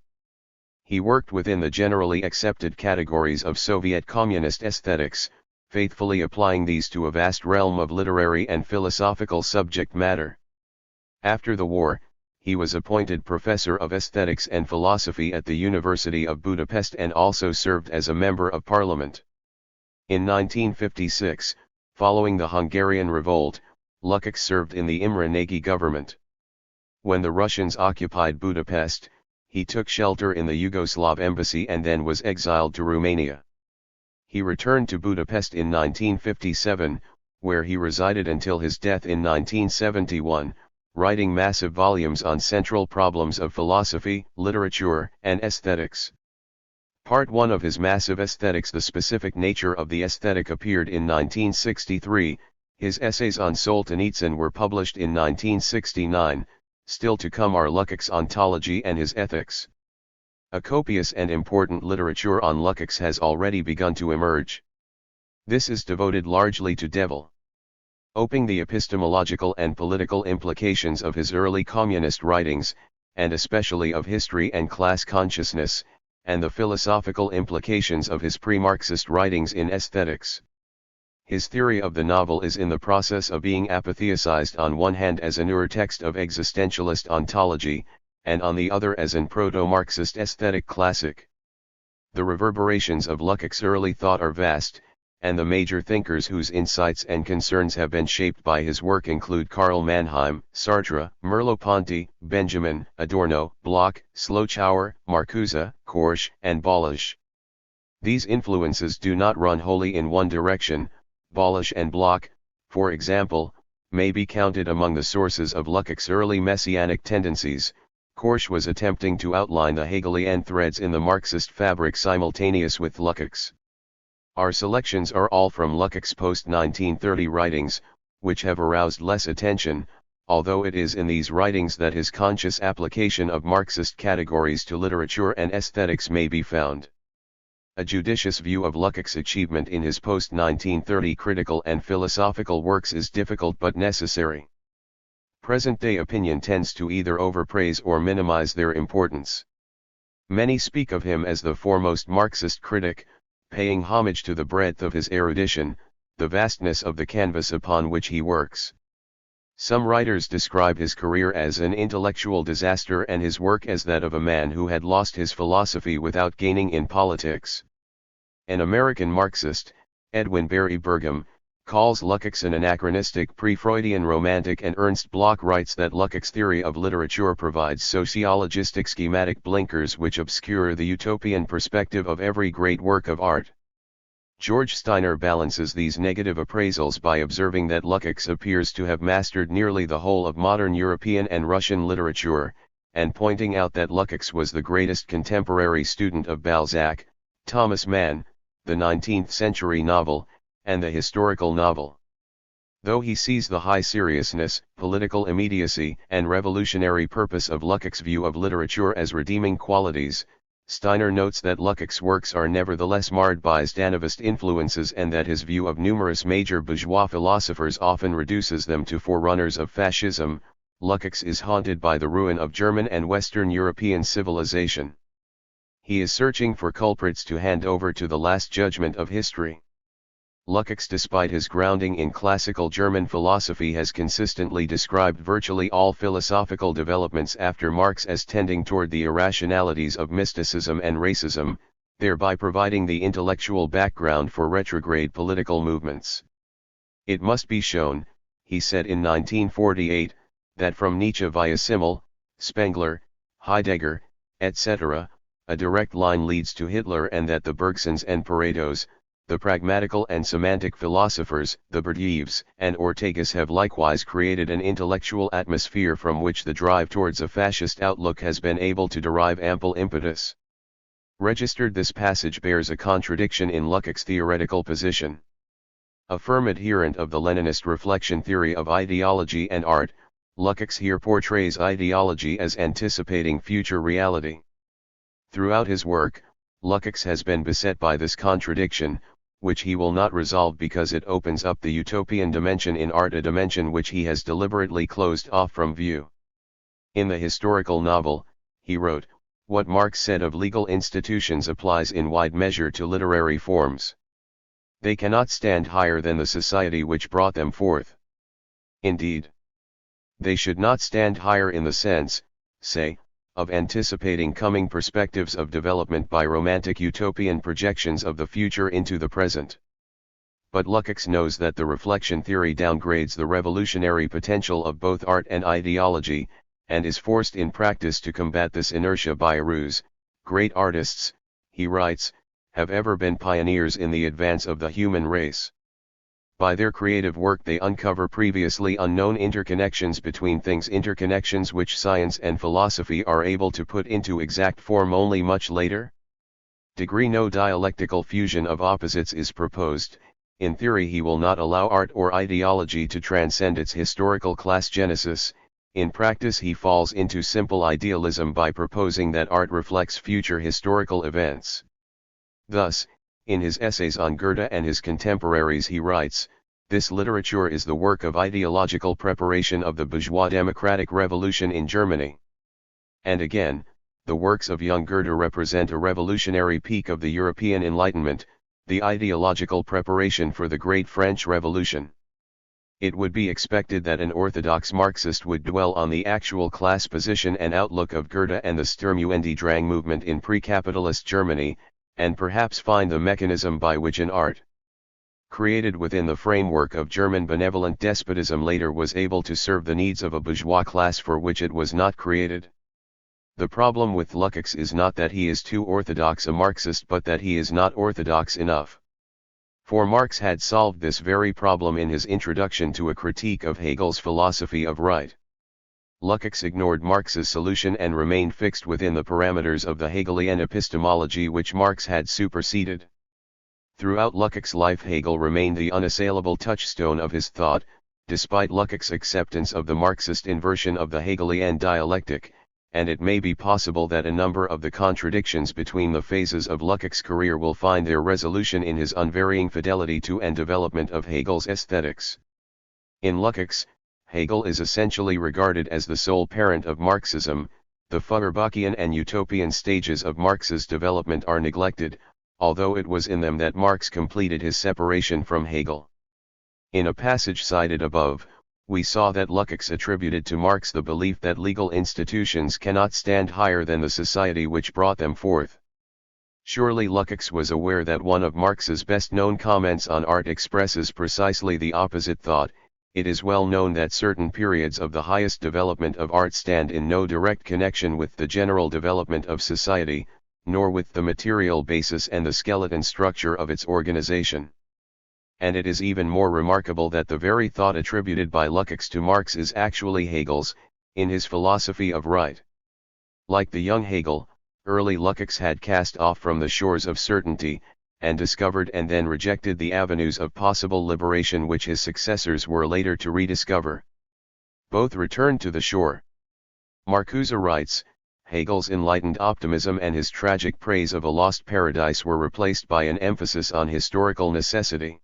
He worked within the generally accepted categories of Soviet communist aesthetics, faithfully applying these to a vast realm of literary and philosophical subject matter. After the war, he was appointed professor of aesthetics and philosophy at the University of Budapest and also served as a member of parliament. In 1956, following the Hungarian revolt, Lukács served in the Imre Nagy government. When the Russians occupied Budapest, he took shelter in the Yugoslav embassy and then was exiled to Romania. He returned to Budapest in 1957, where he resided until his death in 1971, writing massive volumes on central problems of philosophy, literature, and aesthetics. Part 1 of his massive Aesthetics, The Specific Nature of the Aesthetic, appeared in 1963, his essays on Solzhenitsyn were published in 1969, still to come are Lukács' ontology and his ethics. A copious and important literature on Lukács has already begun to emerge. This is devoted largely to developing the epistemological and political implications of his early communist writings, and especially of history and class consciousness, and the philosophical implications of his pre-Marxist writings in aesthetics. His theory of the novel is in the process of being apotheosized on one hand as an ur-text of existentialist ontology, and on the other as an proto-Marxist aesthetic classic. The reverberations of Lukács' early thought are vast, and the major thinkers whose insights and concerns have been shaped by his work include Karl Mannheim, Sartre, Merleau-Ponty, Benjamin, Adorno, Bloch, Schlochauer, Marcuse, Korsch, and Balázs. These influences do not run wholly in one direction. Balázs and Bloch, for example, may be counted among the sources of Lukács' early messianic tendencies. Korsch was attempting to outline the Hegelian threads in the Marxist fabric simultaneous with Lukács. Our selections are all from Lukács' post-1930 writings, which have aroused less attention, although it is in these writings that his conscious application of Marxist categories to literature and aesthetics may be found. A judicious view of Lukács' achievement in his post-1930 critical and philosophical works is difficult but necessary. Present-day opinion tends to either overpraise or minimize their importance. Many speak of him as the foremost Marxist critic, paying homage to the breadth of his erudition, the vastness of the canvas upon which he works. Some writers describe his career as an intellectual disaster and his work as that of a man who had lost his philosophy without gaining in politics. An American Marxist, Edwin Barry Burgum, calls Lukács an anachronistic pre-Freudian romantic, and Ernst Bloch writes that Lukács' theory of literature provides sociologistic schematic blinkers which obscure the utopian perspective of every great work of art. George Steiner balances these negative appraisals by observing that Lukács appears to have mastered nearly the whole of modern European and Russian literature, and pointing out that Lukács was the greatest contemporary student of Balzac, Thomas Mann, the 19th-century novel, and the historical novel. Though he sees the high seriousness, political immediacy, and revolutionary purpose of Lukács' view of literature as redeeming qualities, Steiner notes that Lukács' works are nevertheless marred by Stanovist influences and that his view of numerous major bourgeois philosophers often reduces them to forerunners of fascism. Lukács is haunted by the ruin of German and Western European civilization. He is searching for culprits to hand over to the last judgment of history. Lukács, despite his grounding in classical German philosophy, has consistently described virtually all philosophical developments after Marx as tending toward the irrationalities of mysticism and racism, thereby providing the intellectual background for retrograde political movements. It must be shown, he said in 1948, that from Nietzsche via Simmel, Spengler, Heidegger, etc., a direct line leads to Hitler, and that the Bergsons and Paretos, the pragmatical and semantic philosophers, the Berdyaevs and Ortegas, have likewise created an intellectual atmosphere from which the drive towards a fascist outlook has been able to derive ample impetus. Registered, this passage bears a contradiction in Lukács' theoretical position. A firm adherent of the Leninist reflection theory of ideology and art, Lukács here portrays ideology as anticipating future reality. Throughout his work, Lukács has been beset by this contradiction, which he will not resolve because it opens up the utopian dimension in art, a dimension which he has deliberately closed off from view. In the historical novel, he wrote, "What Marx said of legal institutions applies in wide measure to literary forms. They cannot stand higher than the society which brought them forth. Indeed, they should not stand higher in the sense, say, of anticipating coming perspectives of development by romantic utopian projections of the future into the present." But Lukács knows that the reflection theory downgrades the revolutionary potential of both art and ideology, and is forced in practice to combat this inertia by a ruse. Great artists, he writes, have ever been pioneers in the advance of the human race. By their creative work they uncover previously unknown interconnections between things, interconnections which science and philosophy are able to put into exact form only much later. No dialectical fusion of opposites is proposed. In theory he will not allow art or ideology to transcend its historical class genesis. In practice he falls into simple idealism by proposing that art reflects future historical events. Thus, in his essays on Goethe and his contemporaries he writes, "This literature is the work of ideological preparation of the bourgeois democratic revolution in Germany." And again, the works of young Goethe represent a revolutionary peak of the European Enlightenment, the ideological preparation for the great French Revolution. It would be expected that an orthodox Marxist would dwell on the actual class position and outlook of Goethe and the Sturm und Drang movement in pre-capitalist Germany, and perhaps find the mechanism by which an art, created within the framework of German benevolent despotism, later was able to serve the needs of a bourgeois class for which it was not created. The problem with Lukács is not that he is too orthodox a Marxist, but that he is not orthodox enough. For Marx had solved this very problem in his introduction to a critique of Hegel's philosophy of right. Lukács ignored Marx's solution and remained fixed within the parameters of the Hegelian epistemology which Marx had superseded. Throughout Lukács' life Hegel remained the unassailable touchstone of his thought. Despite Lukács' acceptance of the Marxist inversion of the Hegelian dialectic, and it may be possible that a number of the contradictions between the phases of Lukács' career will find their resolution in his unvarying fidelity to and development of Hegel's aesthetics. In Lukács, Hegel is essentially regarded as the sole parent of Marxism. The Feuerbachian and utopian stages of Marx's development are neglected, although it was in them that Marx completed his separation from Hegel. In a passage cited above, we saw that Lukács attributed to Marx the belief that legal institutions cannot stand higher than the society which brought them forth. Surely Lukács was aware that one of Marx's best-known comments on art expresses precisely the opposite thought. It is well known that certain periods of the highest development of art stand in no direct connection with the general development of society, nor with the material basis and the skeleton structure of its organization. And it is even more remarkable that the very thought attributed by Lukács to Marx is actually Hegel's, in his philosophy of right. Like the young Hegel, early Lukács had cast off from the shores of certainty, and discovered and then rejected the avenues of possible liberation which his successors were later to rediscover. Both returned to the shore. Marcuse writes, Hegel's enlightened optimism and his tragic praise of a lost paradise were replaced by an emphasis on historical necessity.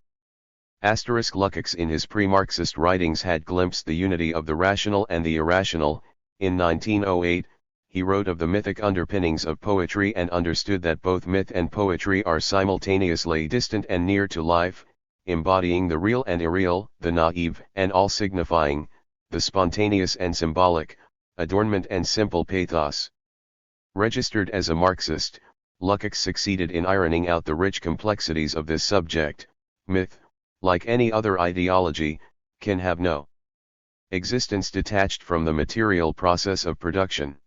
Lukács in his pre-Marxist writings had glimpsed the unity of the rational and the irrational. In 1908, he wrote of the mythic underpinnings of poetry and understood that both myth and poetry are simultaneously distant and near to life, embodying the real and irreal, the naive and all-signifying, the spontaneous and symbolic, adornment and simple pathos. Registered as a Marxist, Lukács succeeded in ironing out the rich complexities of this subject. Myth, like any other ideology, can have no existence detached from the material process of production.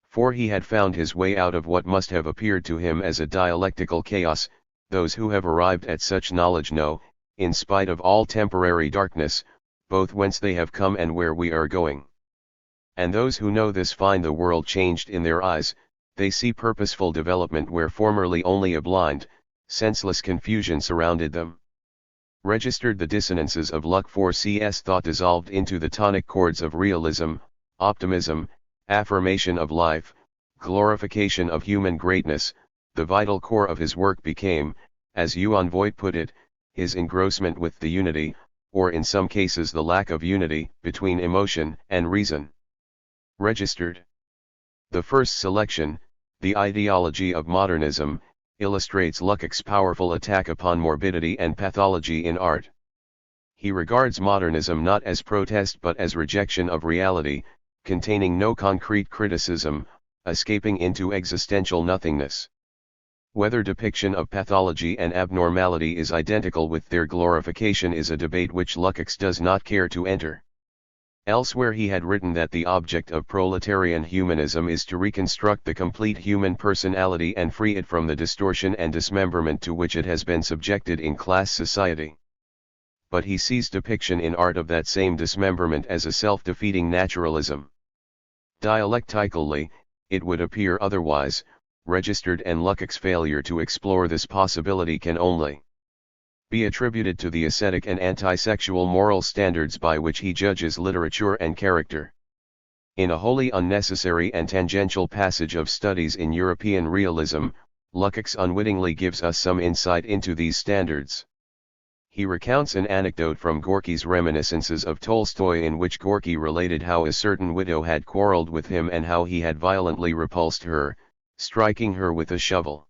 For he had found his way out of what must have appeared to him as a dialectical chaos. Those who have arrived at such knowledge know, in spite of all temporary darkness, both whence they have come and where we are going. And those who know this find the world changed in their eyes. They see purposeful development where formerly only a blind, senseless confusion surrounded them. Registered the dissonances of Lukács' thought dissolved into the tonic chords of realism, optimism, affirmation of life, glorification of human greatness. The vital core of his work became, as Johann Voigt put it, his engrossment with the unity, or in some cases the lack of unity, between emotion and reason. Registered. The first selection, The Ideology of Modernism, illustrates Lukács' powerful attack upon morbidity and pathology in art. He regards modernism not as protest but as rejection of reality, containing no concrete criticism, escaping into existential nothingness. Whether depiction of pathology and abnormality is identical with their glorification is a debate which Lukács does not care to enter. Elsewhere he had written that the object of proletarian humanism is to reconstruct the complete human personality and free it from the distortion and dismemberment to which it has been subjected in class society. But he sees depiction in art of that same dismemberment as a self-defeating naturalism. Dialectically, it would appear otherwise. Registered and Lukács' failure to explore this possibility can only be attributed to the ascetic and anti-sexual moral standards by which he judges literature and character. In a wholly unnecessary and tangential passage of Studies in European Realism, Lukács unwittingly gives us some insight into these standards. He recounts an anecdote from Gorky's Reminiscences of Tolstoy in which Gorky related how a certain widow had quarreled with him and how he had violently repulsed her, striking her with a shovel.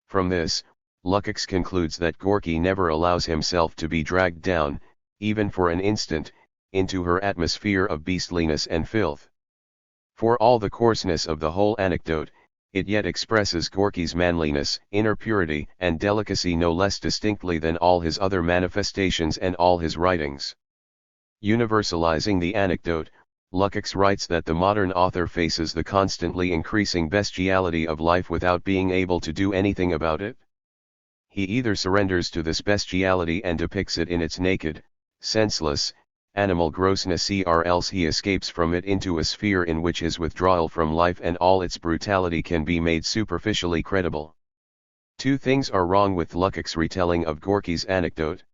From this, Lukács concludes that Gorky never allows himself to be dragged down, even for an instant, into her atmosphere of beastliness and filth. For all the coarseness of the whole anecdote, it yet expresses Gorky's manliness, inner purity and delicacy no less distinctly than all his other manifestations and all his writings. Universalizing the anecdote, Lukács writes that the modern author faces the constantly increasing bestiality of life without being able to do anything about it. He either surrenders to this bestiality and depicts it in its naked, senseless, animal grossness, or else he escapes from it into a sphere in which his withdrawal from life and all its brutality can be made superficially credible. Two things are wrong with Lukács' retelling of Gorky's anecdote.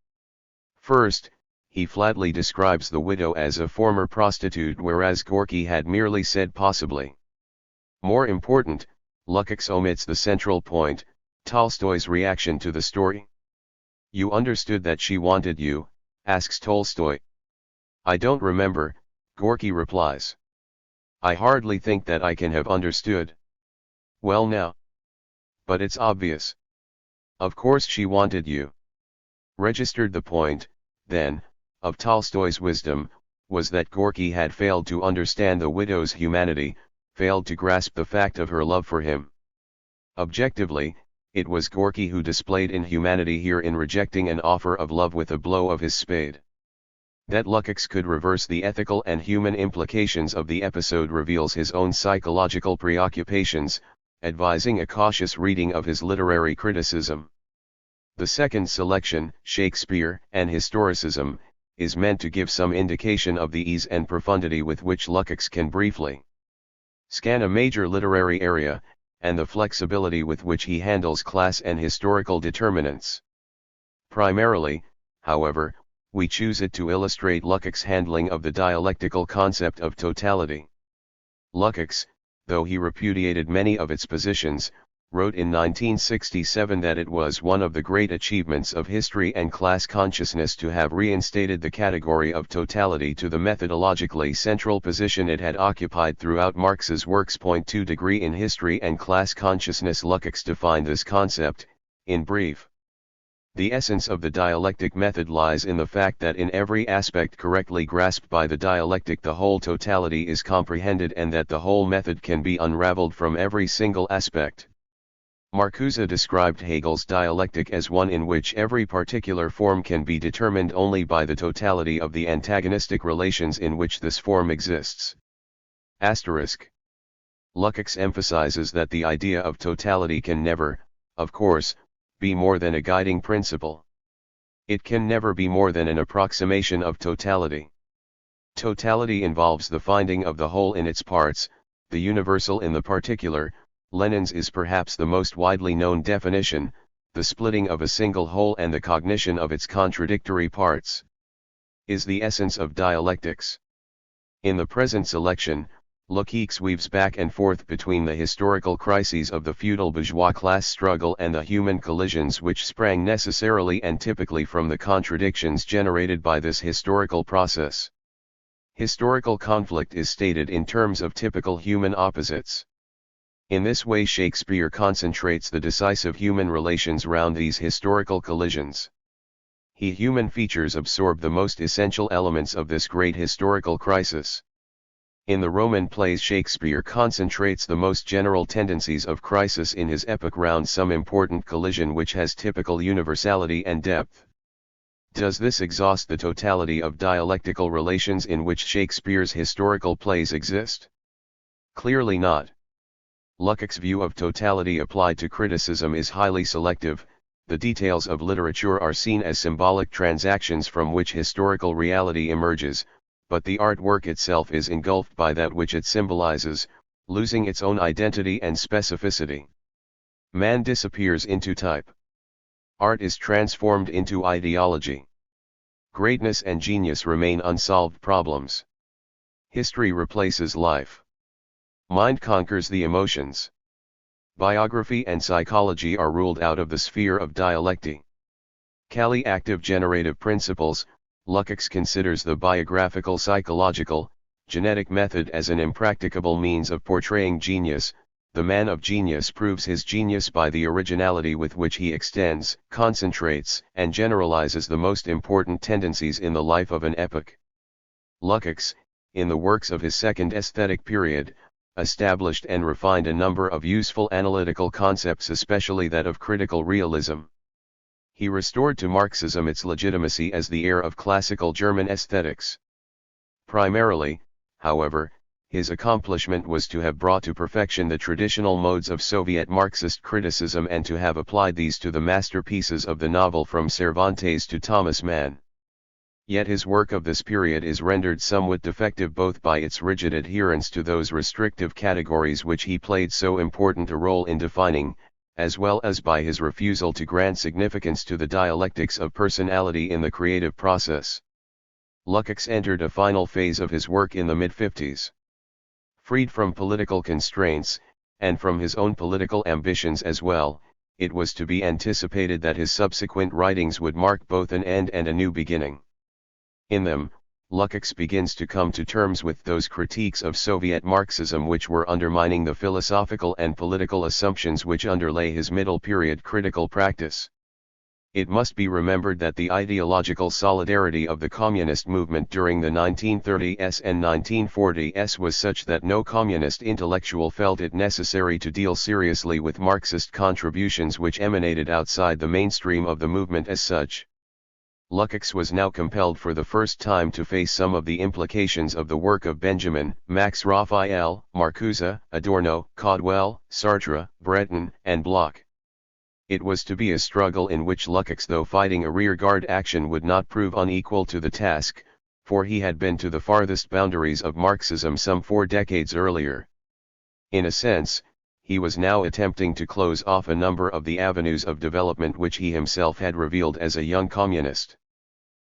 First, he flatly describes the widow as a former prostitute, whereas Gorky had merely said possibly. More important, Lukács omits the central point, Tolstoy's reaction to the story. "You understood that she wanted you?" asks Tolstoy. "I don't remember," Gorky replies. "I hardly think that I can have understood." "Well now. But it's obvious. Of course she wanted you." Registered the point, then, of Tolstoy's wisdom, was that Gorky had failed to understand the widow's humanity, failed to grasp the fact of her love for him. Objectively, it was Gorky who displayed inhumanity here in rejecting an offer of love with a blow of his spade. That Lukács could reverse the ethical and human implications of the episode reveals his own psychological preoccupations, advising a cautious reading of his literary criticism. The second selection, Shakespeare and Historicism, is meant to give some indication of the ease and profundity with which Lukács can briefly scan a major literary area, and the flexibility with which he handles class and historical determinants. Primarily, however, we choose it to illustrate Lukács' handling of the dialectical concept of totality. Lukács, though he repudiated many of its positions, wrote in 1967 that it was one of the great achievements of history and class consciousness to have reinstated the category of totality to the methodologically central position it had occupied throughout Marx's works. 2 Degree in History and Class Consciousness. Lukács defined this concept, in brief. The essence of the dialectic method lies in the fact that in every aspect correctly grasped by the dialectic the whole totality is comprehended, and that the whole method can be unraveled from every single aspect. Marcuse described Hegel's dialectic as one in which every particular form can be determined only by the totality of the antagonistic relations in which this form exists. Lukács emphasizes that the idea of totality can never, of course, be more than a guiding principle. It can never be more than an approximation of totality. Totality involves the finding of the whole in its parts, the universal in the particular. Lenin's is perhaps the most widely known definition, the splitting of a single whole and the cognition of its contradictory parts is the essence of dialectics. In the present selection, Lukács weaves back and forth between the historical crises of the feudal bourgeois class struggle and the human collisions which sprang necessarily and typically from the contradictions generated by this historical process. Historical conflict is stated in terms of typical human opposites. In this way Shakespeare concentrates the decisive human relations round these historical collisions. Human features absorb the most essential elements of this great historical crisis. In the Roman plays Shakespeare concentrates the most general tendencies of crisis in his epic round some important collision which has typical universality and depth. Does this exhaust the totality of dialectical relations in which Shakespeare's historical plays exist? Clearly not. Lukács' view of totality applied to criticism is highly selective. The details of literature are seen as symbolic transactions from which historical reality emerges, but the artwork itself is engulfed by that which it symbolizes, losing its own identity and specificity. Man disappears into type. Art is transformed into ideology. Greatness and genius remain unsolved problems. History replaces life. Mind conquers the emotions. Biography and psychology are ruled out of the sphere of dialecty. Kali active generative principles. Lukács considers the biographical psychological, genetic method as an impracticable means of portraying genius. The man of genius proves his genius by the originality with which he extends, concentrates, and generalizes the most important tendencies in the life of an epoch. Lukács, in the works of his second aesthetic period, established and refined a number of useful analytical concepts, especially that of critical realism. He restored to Marxism its legitimacy as the heir of classical German aesthetics. Primarily, however, his accomplishment was to have brought to perfection the traditional modes of Soviet Marxist criticism and to have applied these to the masterpieces of the novel from Cervantes to Thomas Mann. Yet his work of this period is rendered somewhat defective both by its rigid adherence to those restrictive categories which he played so important a role in defining, as well as by his refusal to grant significance to the dialectics of personality in the creative process. Lukács entered a final phase of his work in the mid-50s. Freed from political constraints, and from his own political ambitions as well, it was to be anticipated that his subsequent writings would mark both an end and a new beginning. In them, Lukács begins to come to terms with those critiques of Soviet Marxism which were undermining the philosophical and political assumptions which underlay his middle-period critical practice. It must be remembered that the ideological solidarity of the communist movement during the 1930s and 1940s was such that no communist intellectual felt it necessary to deal seriously with Marxist contributions which emanated outside the mainstream of the movement as such. Lukács was now compelled for the first time to face some of the implications of the work of Benjamin, Max Raphael, Marcuse, Adorno, Caudwell, Sartre, Breton, and Bloch. It was to be a struggle in which Lukács, though fighting a rearguard action, would not prove unequal to the task, for he had been to the farthest boundaries of Marxism some 4 decades earlier. In a sense, he was now attempting to close off a number of the avenues of development which he himself had revealed as a young communist.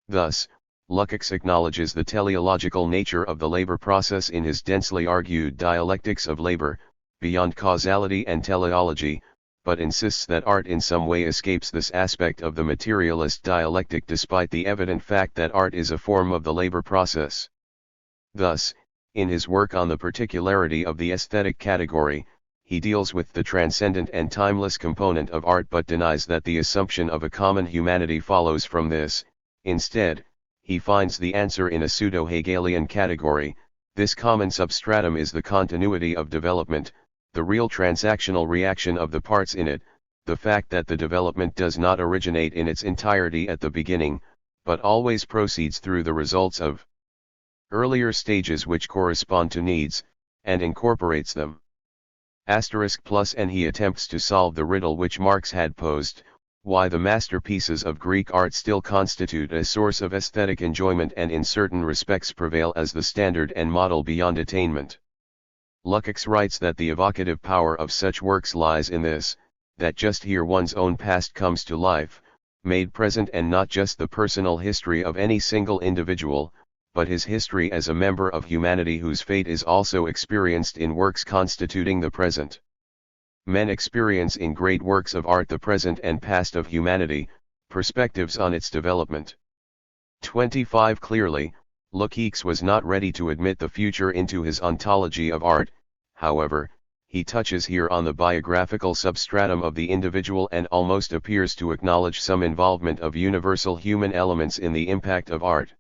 Thus, Lukács acknowledges the teleological nature of the labor process in his densely argued Dialectics of Labor, Beyond Causality and Teleology, but insists that art in some way escapes this aspect of the materialist dialectic despite the evident fact that art is a form of the labor process. Thus, in his work on the particularity of the aesthetic category, he deals with the transcendent and timeless component of art but denies that the assumption of a common humanity follows from this. Instead, he finds the answer in a pseudo-Hegelian category. This common substratum is the continuity of development, the real transactional reaction of the parts in it, the fact that the development does not originate in its entirety at the beginning, but always proceeds through the results of earlier stages which correspond to needs, and incorporates them. And he attempts to solve the riddle which Marx had posed, why the masterpieces of Greek art still constitute a source of aesthetic enjoyment and in certain respects prevail as the standard and model beyond attainment. Lukács writes that the evocative power of such works lies in this, that just here one's own past comes to life, made present, and not just the personal history of any single individual, but his history as a member of humanity whose fate is also experienced in works constituting the present. Men experience in great works of art the present and past of humanity, perspectives on its development. 25 Clearly, Lukács was not ready to admit the future into his ontology of art. However, he touches here on the biographical substratum of the individual and almost appears to acknowledge some involvement of universal human elements in the impact of art.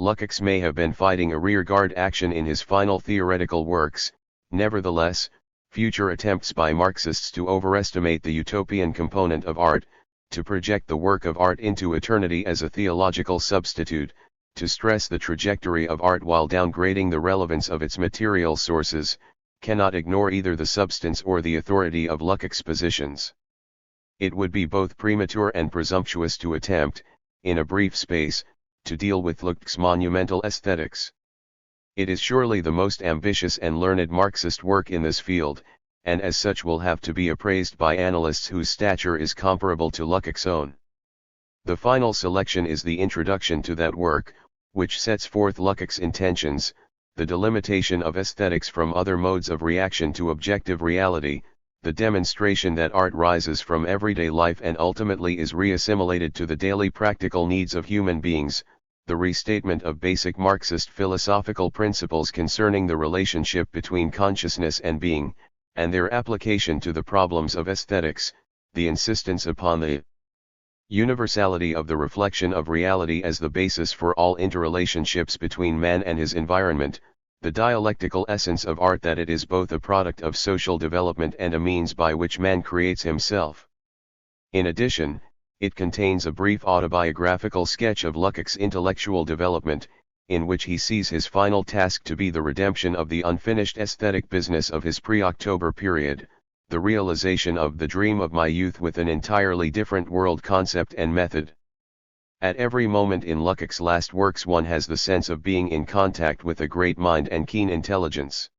Lukács may have been fighting a rearguard action in his final theoretical works. Nevertheless, future attempts by Marxists to overestimate the utopian component of art, to project the work of art into eternity as a theological substitute, to stress the trajectory of art while downgrading the relevance of its material sources, cannot ignore either the substance or the authority of Lukács' positions. It would be both premature and presumptuous to attempt, in a brief space, to deal with Lukács' monumental aesthetics. It is surely the most ambitious and learned Marxist work in this field, and as such will have to be appraised by analysts whose stature is comparable to Lukács' own. The final selection is the introduction to that work, which sets forth Lukács' intentions, the delimitation of aesthetics from other modes of reaction to objective reality, the demonstration that art rises from everyday life and ultimately is reassimilated to the daily practical needs of human beings, the restatement of basic Marxist philosophical principles concerning the relationship between consciousness and being, and their application to the problems of aesthetics, the insistence upon the universality of the reflection of reality as the basis for all interrelationships between man and his environment, the dialectical essence of art that it is both a product of social development and a means by which man creates himself. In addition, it contains a brief autobiographical sketch of Lukács' intellectual development, in which he sees his final task to be the redemption of the unfinished aesthetic business of his pre-October period, the realization of the dream of my youth with an entirely different world concept and method. At every moment in Lukács' last works one has the sense of being in contact with a great mind and keen intelligence.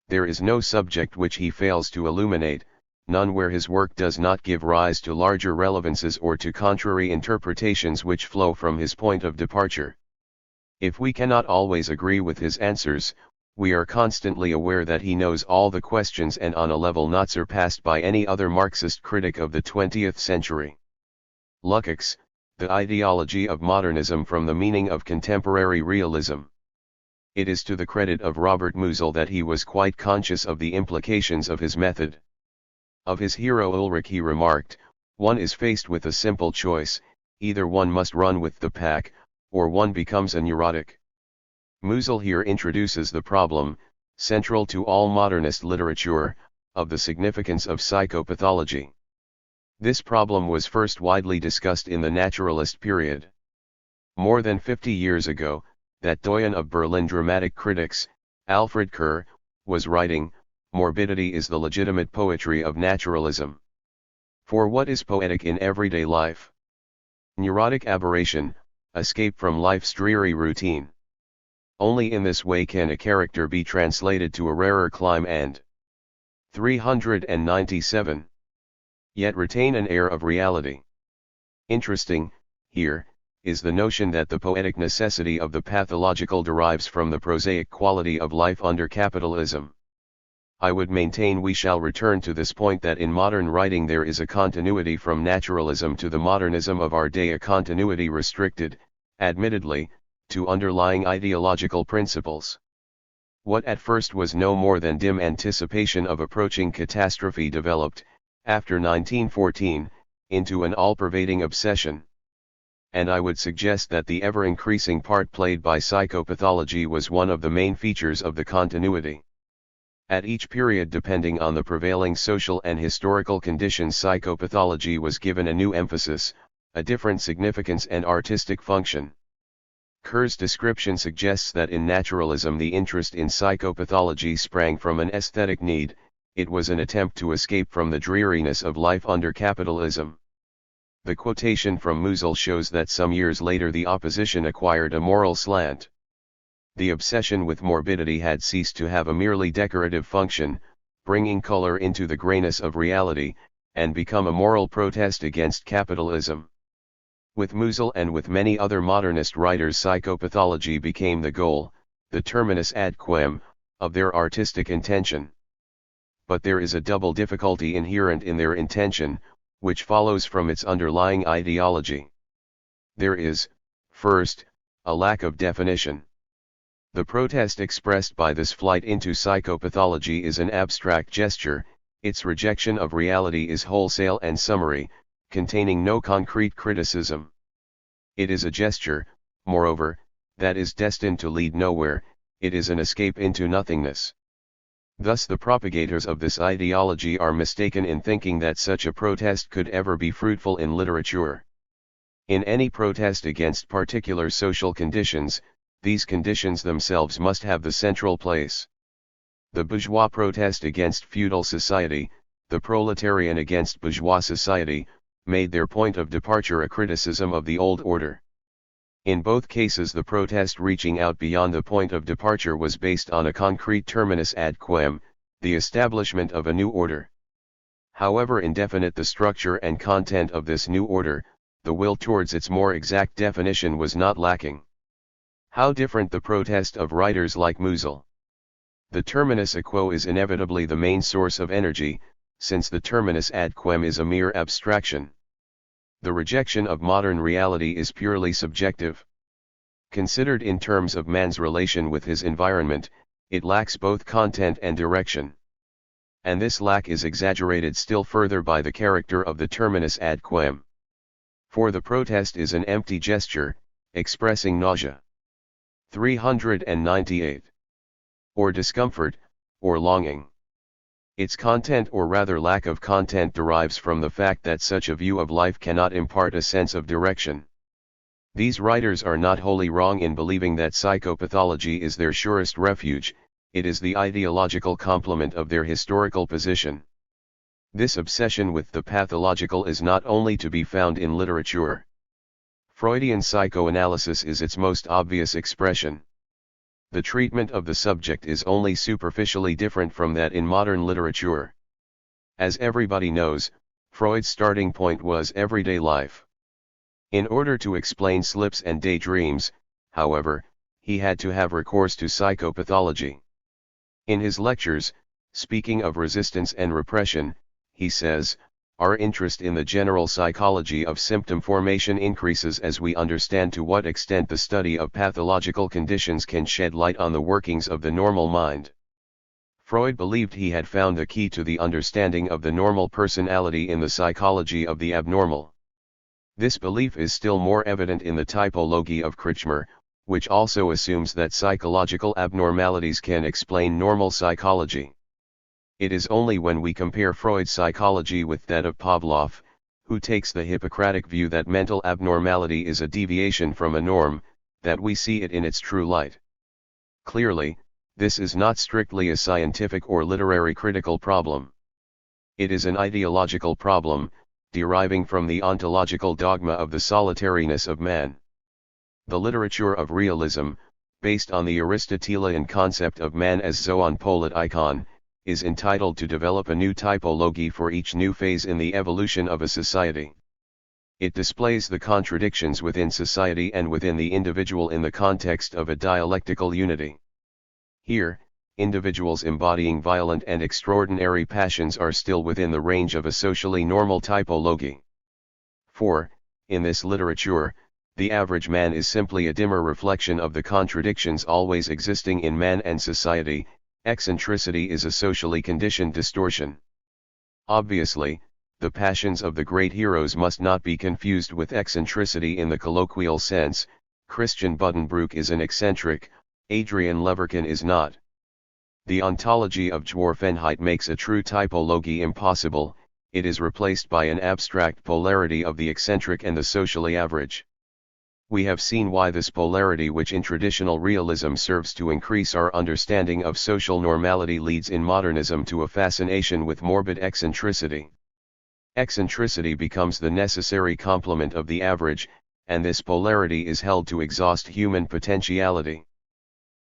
There is no subject which he fails to illuminate, none where his work does not give rise to larger relevances or to contrary interpretations which flow from his point of departure. If we cannot always agree with his answers, we are constantly aware that he knows all the questions and on a level not surpassed by any other Marxist critic of the 20th century. Lukács, The Ideology of Modernism from the Meaning of Contemporary Realism. It is to the credit of Robert Musil that he was quite conscious of the implications of his method. Of his hero Ulrich he remarked, "One is faced with a simple choice, either one must run with the pack, or one becomes a neurotic." Musil here introduces the problem, central to all modernist literature, of the significance of psychopathology. This problem was first widely discussed in the naturalist period. More than 50 years ago, that doyen of Berlin dramatic critics, Alfred Kerr, was writing, "Morbidity is the legitimate poetry of naturalism." For what is poetic in everyday life? Neurotic aberration, escape from life's dreary routine. Only in this way can a character be translated to a rarer clime and 397. Yet retain an air of reality. Interesting, here, is the notion that the poetic necessity of the pathological derives from the prosaic quality of life under capitalism. I would maintain we shall return to this point, that in modern writing there is a continuity from naturalism to the modernism of our day, a continuity restricted, admittedly, to underlying ideological principles. What at first was no more than dim anticipation of approaching catastrophe developed, after 1914, into an all-pervading obsession. And I would suggest that the ever-increasing part played by psychopathology was one of the main features of the continuity. At each period, depending on the prevailing social and historical conditions, psychopathology was given a new emphasis, a different significance and artistic function. Kerr's description suggests that in naturalism the interest in psychopathology sprang from an aesthetic need. It was an attempt to escape from the dreariness of life under capitalism. The quotation from Musil shows that some years later the opposition acquired a moral slant. The obsession with morbidity had ceased to have a merely decorative function, bringing color into the grayness of reality, and become a moral protest against capitalism. With Musil and with many other modernist writers, psychopathology became the goal, the terminus ad quem, of their artistic intention. But there is a double difficulty inherent in their intention, which follows from its underlying ideology. There is, first, a lack of definition. The protest expressed by this flight into psychopathology is an abstract gesture, its rejection of reality is wholesale and summary, containing no concrete criticism. It is a gesture, moreover, that is destined to lead nowhere, it is an escape into nothingness. Thus the propagators of this ideology are mistaken in thinking that such a protest could ever be fruitful in literature. In any protest against particular social conditions, these conditions themselves must have the central place. The bourgeois protest against feudal society, the proletarian against bourgeois society, made their point of departure a criticism of the old order. In both cases the protest reaching out beyond the point of departure was based on a concrete terminus ad quem, the establishment of a new order. However indefinite the structure and content of this new order, the will towards its more exact definition was not lacking. How different the protest of writers like Musil. The terminus a quo is inevitably the main source of energy, since the terminus ad quem is a mere abstraction. The rejection of modern reality is purely subjective. Considered in terms of man's relation with his environment, it lacks both content and direction. And this lack is exaggerated still further by the character of the terminus ad quem. For the protest is an empty gesture, expressing nausea. 398. Or discomfort, or longing. Its content, or rather lack of content, derives from the fact that such a view of life cannot impart a sense of direction. These writers are not wholly wrong in believing that psychopathology is their surest refuge, it is the ideological complement of their historical position. This obsession with the pathological is not only to be found in literature. Freudian psychoanalysis is its most obvious expression. The treatment of the subject is only superficially different from that in modern literature. As everybody knows, Freud's starting point was everyday life. In order to explain slips and daydreams, however, he had to have recourse to psychopathology. In his lectures, speaking of resistance and repression, he says, "Our interest in the general psychology of symptom formation increases as we understand to what extent the study of pathological conditions can shed light on the workings of the normal mind." Freud believed he had found the key to the understanding of the normal personality in the psychology of the abnormal. This belief is still more evident in the typology of Kretschmer, which also assumes that psychological abnormalities can explain normal psychology. It is only when we compare Freud's psychology with that of Pavlov, who takes the Hippocratic view that mental abnormality is a deviation from a norm, that we see it in its true light. Clearly, this is not strictly a scientific or literary critical problem. It is an ideological problem, deriving from the ontological dogma of the solitariness of man. The literature of realism, based on the Aristotelian concept of man as zoon polit eikon, is entitled to develop a new typology for each new phase in the evolution of a society. It displays the contradictions within society and within the individual in the context of a dialectical unity. Here, individuals embodying violent and extraordinary passions are still within the range of a socially normal typology. For, in this literature, the average man is simply a dimmer reflection of the contradictions always existing in man and society. Eccentricity is a socially conditioned distortion. Obviously, the passions of the great heroes must not be confused with eccentricity in the colloquial sense. Christian Buddenbrook is an eccentric, Adrian Leverkin is not. The ontology of Dwarfenheit makes a true typology impossible. It is replaced by an abstract polarity of the eccentric and the socially average. We have seen why this polarity, which in traditional realism serves to increase our understanding of social normality, leads in modernism to a fascination with morbid eccentricity. Eccentricity becomes the necessary complement of the average, and this polarity is held to exhaust human potentiality.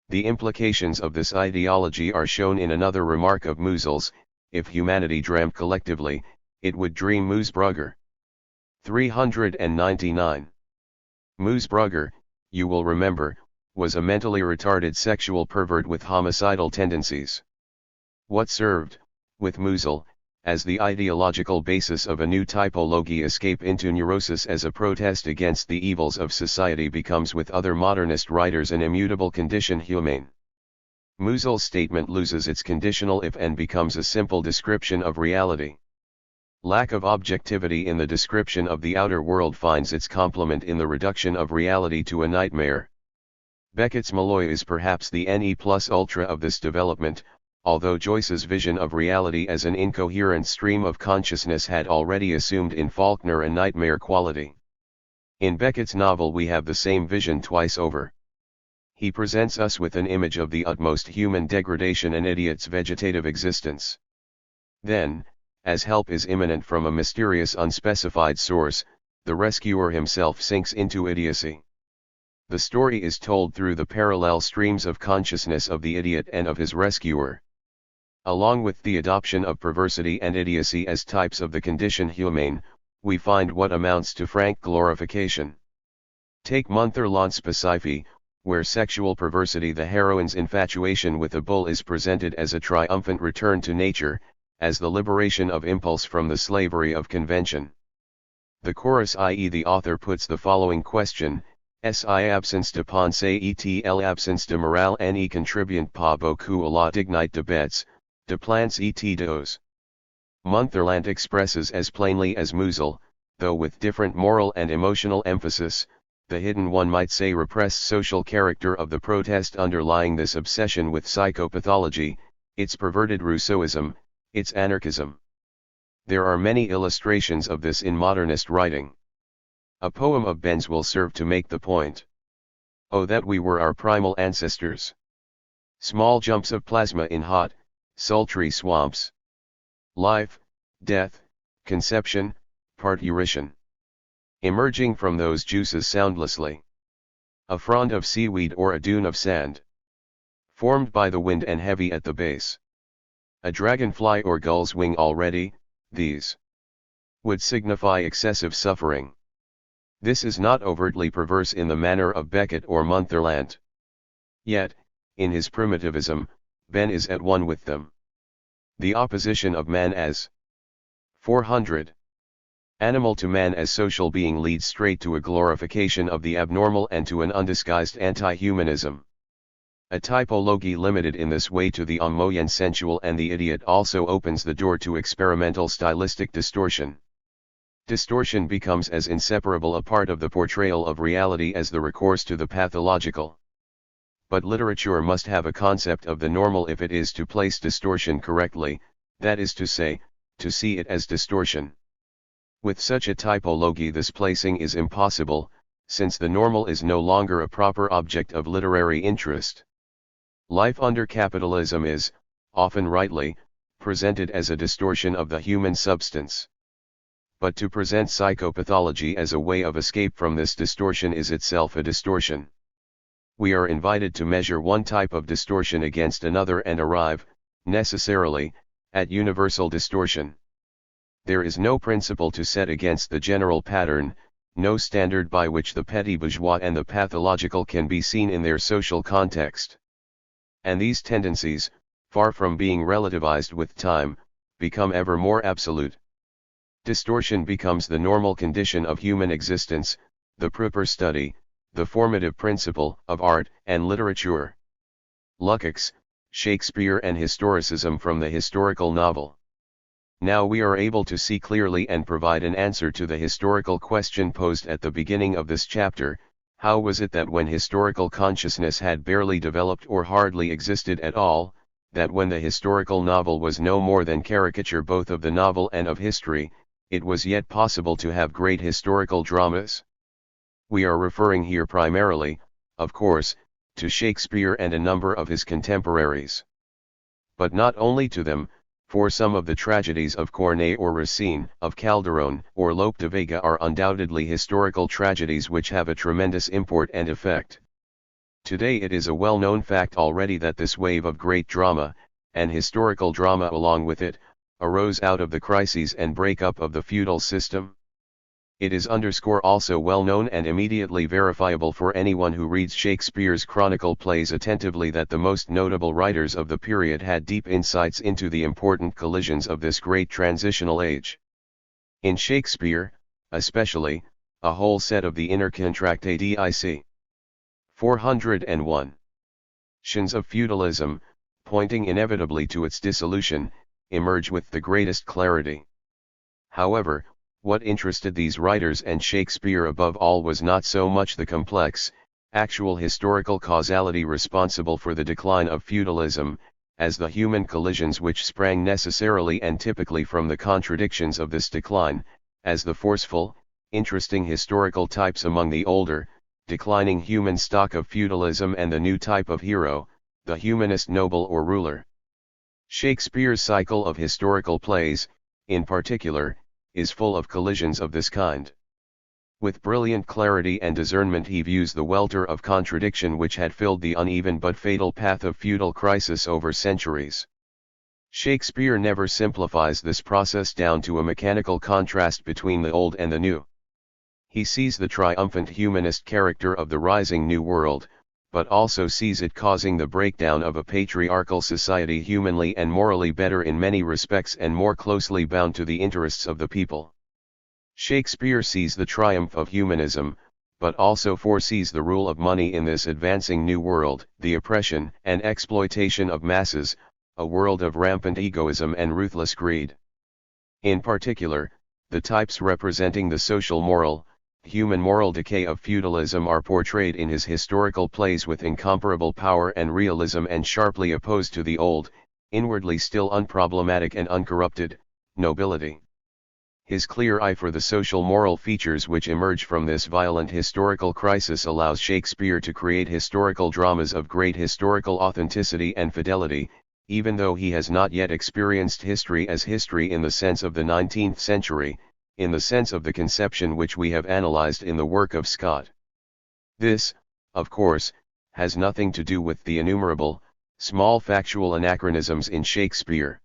The implications of this ideology are shown in another remark of Musil's: "If humanity dreamt collectively, it would dream Moosbrugger." 399. Moosbrugger, you will remember, was a mentally retarded sexual pervert with homicidal tendencies. What served, with Musil, as the ideological basis of a new typology escape into neurosis as a protest against the evils of society becomes with other modernist writers an immutable condition humane. Musil's statement loses its conditional if and becomes a simple description of reality. Lack of objectivity in the description of the outer world finds its complement in the reduction of reality to a nightmare. Beckett's Malloy is perhaps the ne plus ultra of this development, although Joyce's vision of reality as an incoherent stream of consciousness had already assumed in Faulkner a nightmare quality. In Beckett's novel we have the same vision twice over. He presents us with an image of the utmost human degradation, an idiot's vegetative existence. Then, as help is imminent from a mysterious unspecified source, the rescuer himself sinks into idiocy. The story is told through the parallel streams of consciousness of the idiot and of his rescuer. Along with the adoption of perversity and idiocy as types of the condition humane, we find what amounts to frank glorification. Take Motherland Specifi, where sexual perversity, the heroine's infatuation with a bull, is presented as a triumphant return to nature, as the liberation of impulse from the slavery of convention. The chorus, i.e. the author, puts the following question: si absence de pensée et l'absence de morale ne contribuent pas beaucoup à la dignité de bêtes, de plantes et d'eaux. Motherland expresses as plainly as Musil, though with different moral and emotional emphasis, the hidden, one might say repressed social character of the protest underlying this obsession with psychopathology, its perverted Rousseauism, its anarchism. There are many illustrations of this in modernist writing. A poem of Ben's will serve to make the point. Oh, that we were our primal ancestors! Small jumps of plasma in hot, sultry swamps. Life, death, conception, parturition. Emerging from those juices soundlessly. A frond of seaweed or a dune of sand. Formed by the wind and heavy at the base. A dragonfly or gull's wing already, these would signify excessive suffering. This is not overtly perverse in the manner of Beckett or Motherland. Yet, in his primitivism, Ben is at one with them. The opposition of man as 400. Animal to man as social being leads straight to a glorification of the abnormal and to an undisguised anti-humanism. A typology limited in this way to the homoyen sensual and the idiot also opens the door to experimental stylistic distortion. Distortion becomes as inseparable a part of the portrayal of reality as the recourse to the pathological. But literature must have a concept of the normal if it is to place distortion correctly, that is to say, to see it as distortion. With such a typology this placing is impossible, since the normal is no longer a proper object of literary interest. Life under capitalism is, often rightly, presented as a distortion of the human substance. But to present psychopathology as a way of escape from this distortion is itself a distortion. We are invited to measure one type of distortion against another and arrive, necessarily, at universal distortion. There is no principle to set against the general pattern, no standard by which the petty bourgeois and the pathological can be seen in their social context. And these tendencies, far from being relativized with time, become ever more absolute. Distortion becomes the normal condition of human existence, the proper study, the formative principle of art and literature. Lukács, Shakespeare and historicism from the historical novel. Now we are able to see clearly and provide an answer to the historical question posed at the beginning of this chapter: how was it that when historical consciousness had barely developed or hardly existed at all, that when the historical novel was no more than caricature both of the novel and of history, it was yet possible to have great historical dramas? We are referring here primarily, of course, to Shakespeare and a number of his contemporaries. But not only to them, for some of the tragedies of Corneille or Racine, of Calderon or Lope de Vega are undoubtedly historical tragedies which have a tremendous import and effect. Today it is a well-known fact already that this wave of great drama, and historical drama along with it, arose out of the crises and break-up of the feudal system. It is also well known and immediately verifiable for anyone who reads Shakespeare's chronicle plays attentively that the most notable writers of the period had deep insights into the important collisions of this great transitional age. In Shakespeare, especially, a whole set of the Intercontracte dic. 401. Tions of feudalism, pointing inevitably to its dissolution, emerge with the greatest clarity. However, what interested these writers and Shakespeare above all was not so much the complex, actual historical causality responsible for the decline of feudalism, as the human collisions which sprang necessarily and typically from the contradictions of this decline, as the forceful, interesting historical types among the older, declining human stock of feudalism and the new type of hero, the humanist noble or ruler. Shakespeare's cycle of historical plays, in particular, is full of collisions of this kind. With brilliant clarity and discernment he views the welter of contradiction which had filled the uneven but fatal path of feudal crisis over centuries. Shakespeare never simplifies this process down to a mechanical contrast between the old and the new. He sees the triumphant humanist character of the rising new world, but also sees it causing the breakdown of a patriarchal society humanly and morally better in many respects and more closely bound to the interests of the people. Shakespeare sees the triumph of humanism, but also foresees the rule of money in this advancing new world, the oppression and exploitation of masses, a world of rampant egoism and ruthless greed. In particular, the types representing the social human moral decay of feudalism are portrayed in his historical plays with incomparable power and realism and sharply opposed to the old, inwardly still unproblematic and uncorrupted, nobility. His clear eye for the social moral features which emerge from this violent historical crisis allows Shakespeare to create historical dramas of great historical authenticity and fidelity, even though he has not yet experienced history as history in the sense of the 19th century, in the sense of the conception which we have analyzed in the work of Scott. This, of course, has nothing to do with the innumerable, small factual anachronisms in Shakespeare.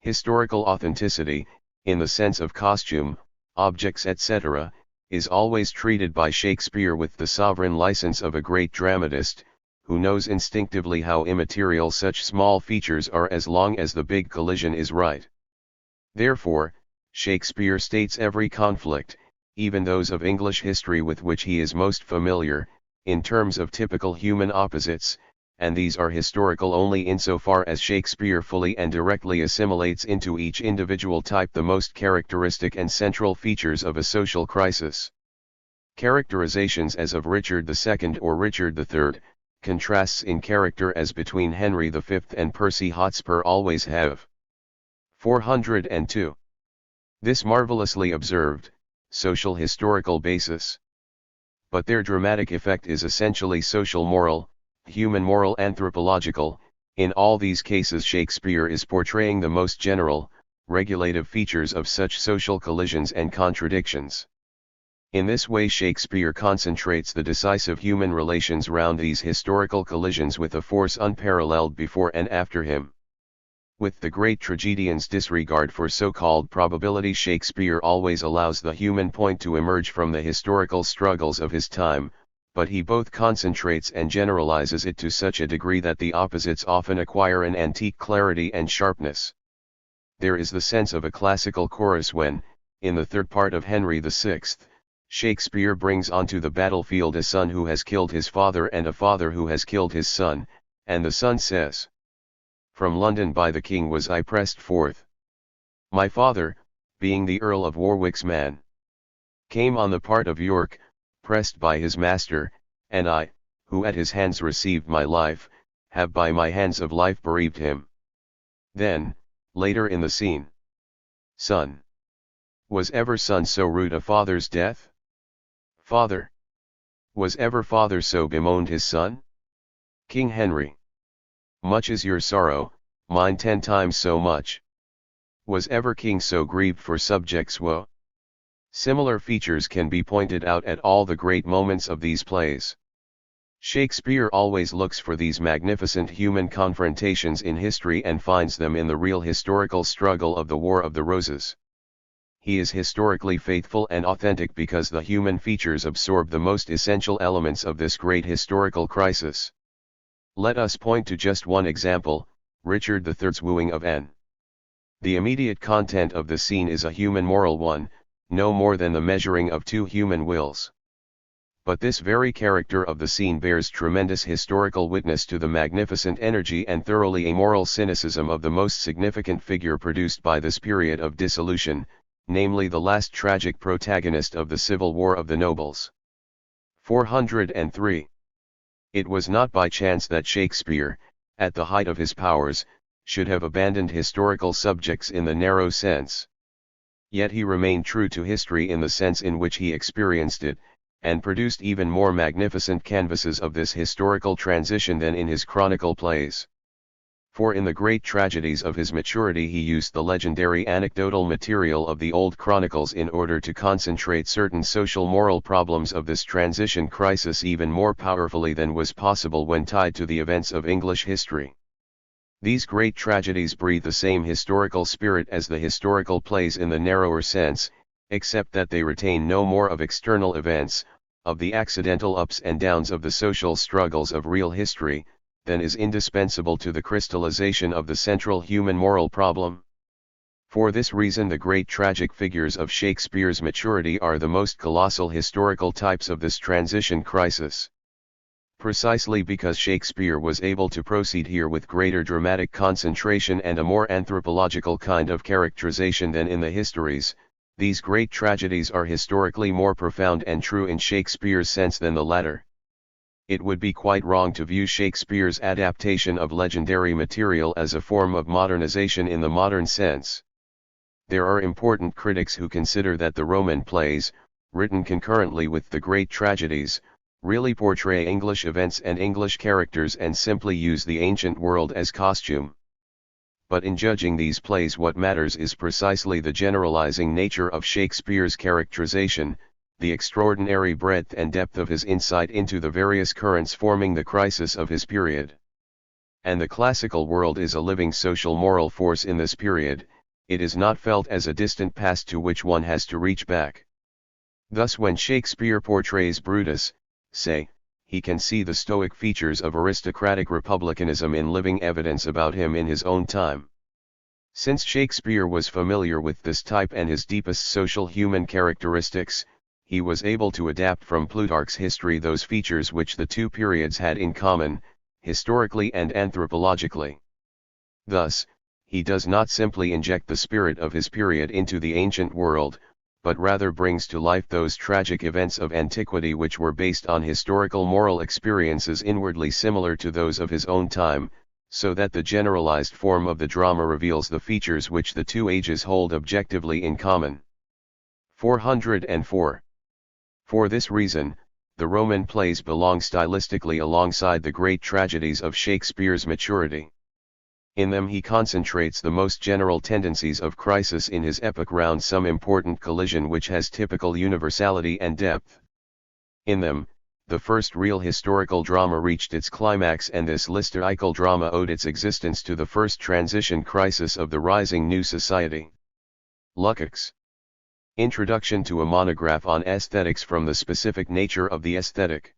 Historical authenticity, in the sense of costume, objects etc., is always treated by Shakespeare with the sovereign license of a great dramatist, who knows instinctively how immaterial such small features are as long as the big collision is right. Therefore, Shakespeare states every conflict, even those of English history with which he is most familiar, in terms of typical human opposites, and these are historical only insofar as Shakespeare fully and directly assimilates into each individual type the most characteristic and central features of a social crisis. Characterizations as of Richard II or Richard III, contrasts in character as between Henry V and Percy Hotspur always have. 402. This marvelously observed, social historical basis. But their dramatic effect is essentially social moral, human moral anthropological. In all these cases Shakespeare is portraying the most general, regulative features of such social collisions and contradictions. In this way Shakespeare concentrates the decisive human relations round these historical collisions with a force unparalleled before and after him. With the great tragedian's disregard for so-called probability, Shakespeare always allows the human point to emerge from the historical struggles of his time, but he both concentrates and generalizes it to such a degree that the opposites often acquire an antique clarity and sharpness. There is the sense of a classical chorus when, in the third part of Henry VI, Shakespeare brings onto the battlefield a son who has killed his father and a father who has killed his son, and the son says, "From London by the king was I pressed forth. My father, being the Earl of Warwick's man, came on the part of York, pressed by his master, and I, who at his hands received my life, have by my hands of life bereaved him." Then, later in the scene, "Son. Was ever son so rued a father's death? Father. Was ever father so bemoaned his son? King Henry. Much is your sorrow, mine 10 times so much. Was ever king so grieved for subjects' woe?" Similar features can be pointed out at all the great moments of these plays. Shakespeare always looks for these magnificent human confrontations in history and finds them in the real historical struggle of the War of the Roses. He is historically faithful and authentic because the human features absorb the most essential elements of this great historical crisis. Let us point to just one example, Richard III's wooing of Anne. The immediate content of the scene is a human moral one, no more than the measuring of two human wills. But this very character of the scene bears tremendous historical witness to the magnificent energy and thoroughly amoral cynicism of the most significant figure produced by this period of dissolution, namely the last tragic protagonist of the Civil War of the Nobles. 403. It was not by chance that Shakespeare, at the height of his powers, should have abandoned historical subjects in the narrow sense. Yet he remained true to history in the sense in which he experienced it, and produced even more magnificent canvases of this historical transition than in his chronicle plays. For in the great tragedies of his maturity he used the legendary anecdotal material of the old chronicles in order to concentrate certain social moral problems of this transition crisis even more powerfully than was possible when tied to the events of English history. These great tragedies breathe the same historical spirit as the historical plays in the narrower sense, except that they retain no more of external events, of the accidental ups and downs of the social struggles of real history, than is indispensable to the crystallization of the central human moral problem. For this reason the great tragic figures of Shakespeare's maturity are the most colossal historical types of this transition crisis. Precisely because Shakespeare was able to proceed here with greater dramatic concentration and a more anthropological kind of characterization than in the histories, these great tragedies are historically more profound and true in Shakespeare's sense than the latter. It would be quite wrong to view Shakespeare's adaptation of legendary material as a form of modernization in the modern sense. There are important critics who consider that the Roman plays, written concurrently with the great tragedies, really portray English events and English characters and simply use the ancient world as costume. But in judging these plays what matters is precisely the generalizing nature of Shakespeare's characterization, the extraordinary breadth and depth of his insight into the various currents forming the crisis of his period. And the classical world is a living social moral force in this period, it is not felt as a distant past to which one has to reach back. Thus when Shakespeare portrays Brutus, say, he can see the stoic features of aristocratic republicanism in living evidence about him in his own time. Since Shakespeare was familiar with this type and his deepest social human characteristics, he was able to adapt from Plutarch's history those features which the two periods had in common, historically and anthropologically. Thus, he does not simply inject the spirit of his period into the ancient world, but rather brings to life those tragic events of antiquity which were based on historical moral experiences inwardly similar to those of his own time, so that the generalized form of the drama reveals the features which the two ages hold objectively in common. 404. For this reason, the Roman plays belong stylistically alongside the great tragedies of Shakespeare's maturity. In them he concentrates the most general tendencies of crisis in his epic round some important collision which has typical universality and depth. In them, the first real historical drama reached its climax, and this lyrical drama owed its existence to the first transition crisis of the rising new society. Lukács. Introduction to a monograph on aesthetics from the specific nature of the aesthetic.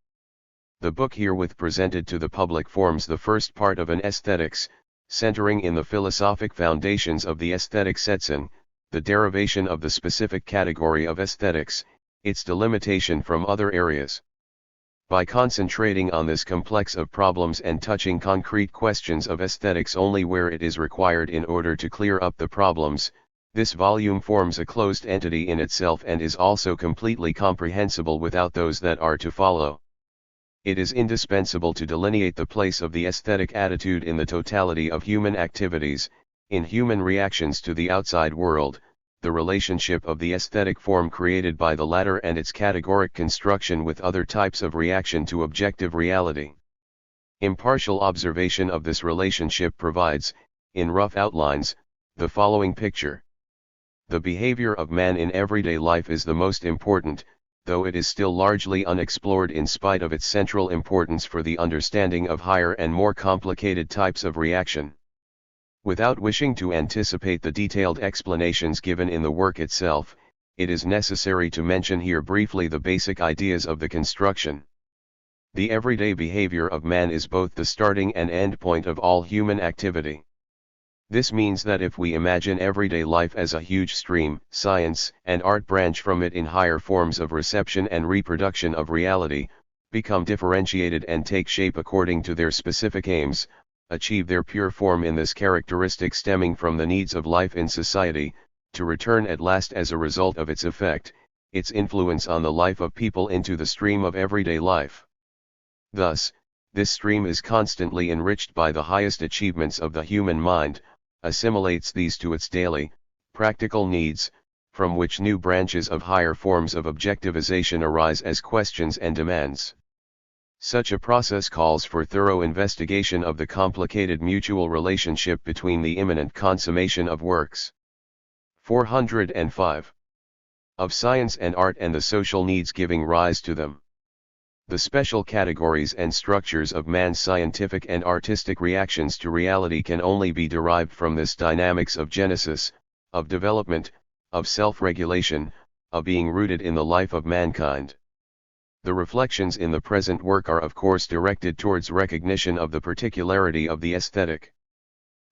The book herewith presented to the public forms the first part of an aesthetics, centering in the philosophic foundations of the aesthetic setzen, the derivation of the specific category of aesthetics, its delimitation from other areas. By concentrating on this complex of problems and touching concrete questions of aesthetics only where it is required in order to clear up the problems, this volume forms a closed entity in itself and is also completely comprehensible without those that are to follow. It is indispensable to delineate the place of the aesthetic attitude in the totality of human activities, in human reactions to the outside world, the relationship of the aesthetic form created by the latter and its categoric construction with other types of reaction to objective reality. Impartial observation of this relationship provides, in rough outlines, the following picture. The behavior of man in everyday life is the most important, though it is still largely unexplored in spite of its central importance for the understanding of higher and more complicated types of reaction. Without wishing to anticipate the detailed explanations given in the work itself, it is necessary to mention here briefly the basic ideas of the construction. The everyday behavior of man is both the starting and end point of all human activity. This means that if we imagine everyday life as a huge stream, science and art branch from it in higher forms of reception and reproduction of reality, become differentiated and take shape according to their specific aims, achieve their pure form in this characteristic stemming from the needs of life in society, to return at last as a result of its effect, its influence on the life of people into the stream of everyday life. Thus, this stream is constantly enriched by the highest achievements of the human mind, assimilates these to its daily, practical needs, from which new branches of higher forms of objectivization arise as questions and demands. Such a process calls for thorough investigation of the complicated mutual relationship between the imminent consummation of works. 405. Of science and art and the social needs giving rise to them. The special categories and structures of man's scientific and artistic reactions to reality can only be derived from this dynamics of genesis, of development, of self-regulation, of being rooted in the life of mankind. The reflections in the present work are of course directed towards recognition of the particularity of the aesthetic.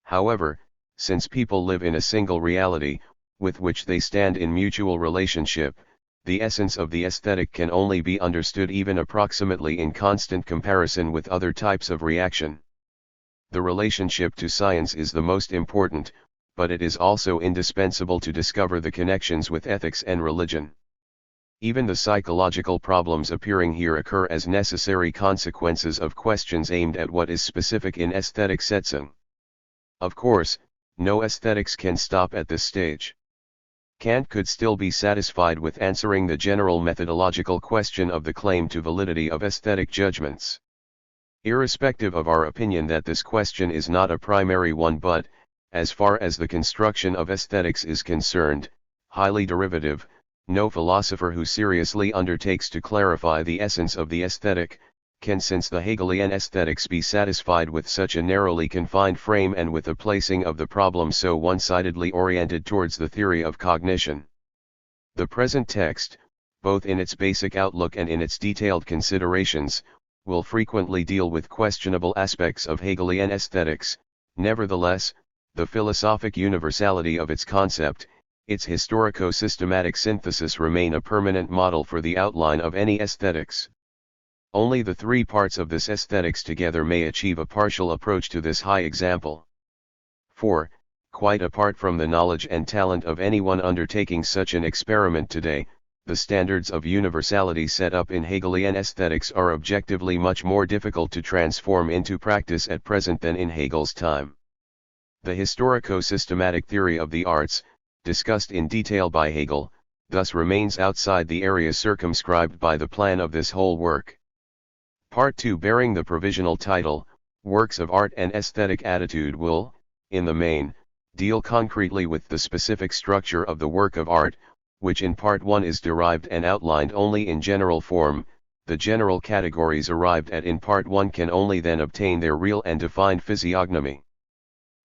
However, since people live in a single reality, with which they stand in mutual relationship, the essence of the aesthetic can only be understood even approximately in constant comparison with other types of reaction. The relationship to science is the most important, but it is also indispensable to discover the connections with ethics and religion. Even the psychological problems appearing here occur as necessary consequences of questions aimed at what is specific in aesthetic setzen. Of course, no aesthetics can stop at this stage. Kant could still be satisfied with answering the general methodological question of the claim to validity of aesthetic judgments. Irrespective of our opinion that this question is not a primary one but, as far as the construction of aesthetics is concerned, highly derivative, no philosopher who seriously undertakes to clarify the essence of the aesthetic, can since the Hegelian aesthetics be satisfied with such a narrowly confined frame and with a placing of the problem so one-sidedly oriented towards the theory of cognition. The present text, both in its basic outlook and in its detailed considerations, will frequently deal with questionable aspects of Hegelian aesthetics. Nevertheless, the philosophic universality of its concept, its historico-systematic synthesis remain a permanent model for the outline of any aesthetics. Only the three parts of this aesthetics together may achieve a partial approach to this high example. 4. Quite apart from the knowledge and talent of anyone undertaking such an experiment today, the standards of universality set up in Hegelian aesthetics are objectively much more difficult to transform into practice at present than in Hegel's time. The historico-systematic theory of the arts, discussed in detail by Hegel, thus remains outside the area circumscribed by the plan of this whole work. Part 2, bearing the provisional title, Works of Art and Aesthetic Attitude, will, in the main, deal concretely with the specific structure of the work of art, which in Part 1 is derived and outlined only in general form. The general categories arrived at in Part 1 can only then obtain their real and defined physiognomy.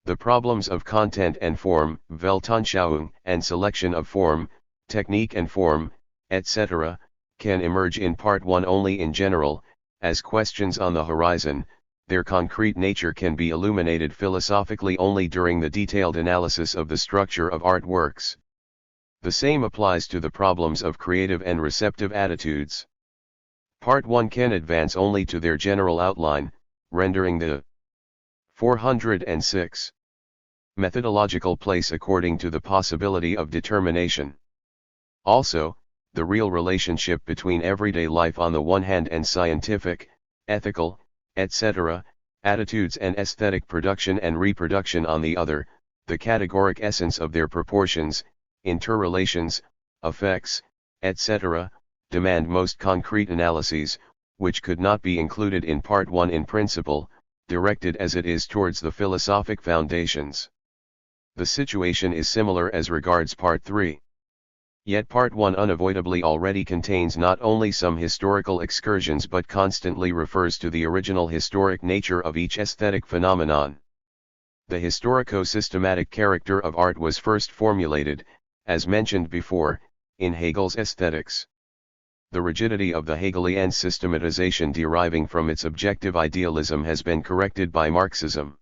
The problems of content and form, Weltanschauung, and selection of form, technique and form, etc., can emerge in Part 1 only in general, as questions on the horizon. Their concrete nature can be illuminated philosophically only during the detailed analysis of the structure of art works. The same applies to the problems of creative and receptive attitudes. Part 1 can advance only to their general outline, rendering the 406 methodological place according to the possibility of determination. Also, the real relationship between everyday life on the one hand and scientific, ethical, etc., attitudes and aesthetic production and reproduction on the other, the categoric essence of their proportions, interrelations, effects, etc., demand most concrete analyses, which could not be included in Part 1 in principle, directed as it is towards the philosophic foundations. The situation is similar as regards Part 3. Yet Part 1 unavoidably already contains not only some historical excursions but constantly refers to the original historic nature of each aesthetic phenomenon. The historico-systematic character of art was first formulated, as mentioned before, in Hegel's aesthetics. The rigidity of the Hegelian systematization deriving from its objective idealism has been corrected by Marxism.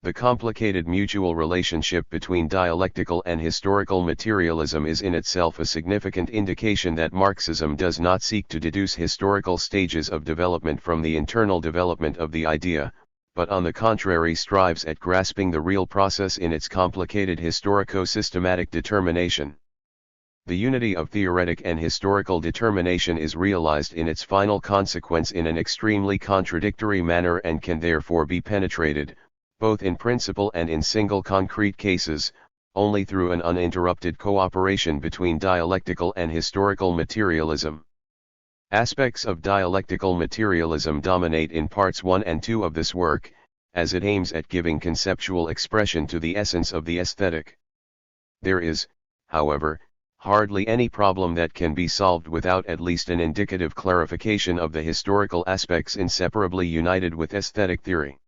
The complicated mutual relationship between dialectical and historical materialism is in itself a significant indication that Marxism does not seek to deduce historical stages of development from the internal development of the idea, but on the contrary strives at grasping the real process in its complicated historico-systematic determination. The unity of theoretic and historical determination is realized in its final consequence in an extremely contradictory manner and can therefore be penetrated, both in principle and in single concrete cases, only through an uninterrupted cooperation between dialectical and historical materialism. Aspects of dialectical materialism dominate in parts 1 and 2 of this work, as it aims at giving conceptual expression to the essence of the aesthetic. There is, however, hardly any problem that can be solved without at least an indicative clarification of the historical aspects inseparably united with aesthetic theory.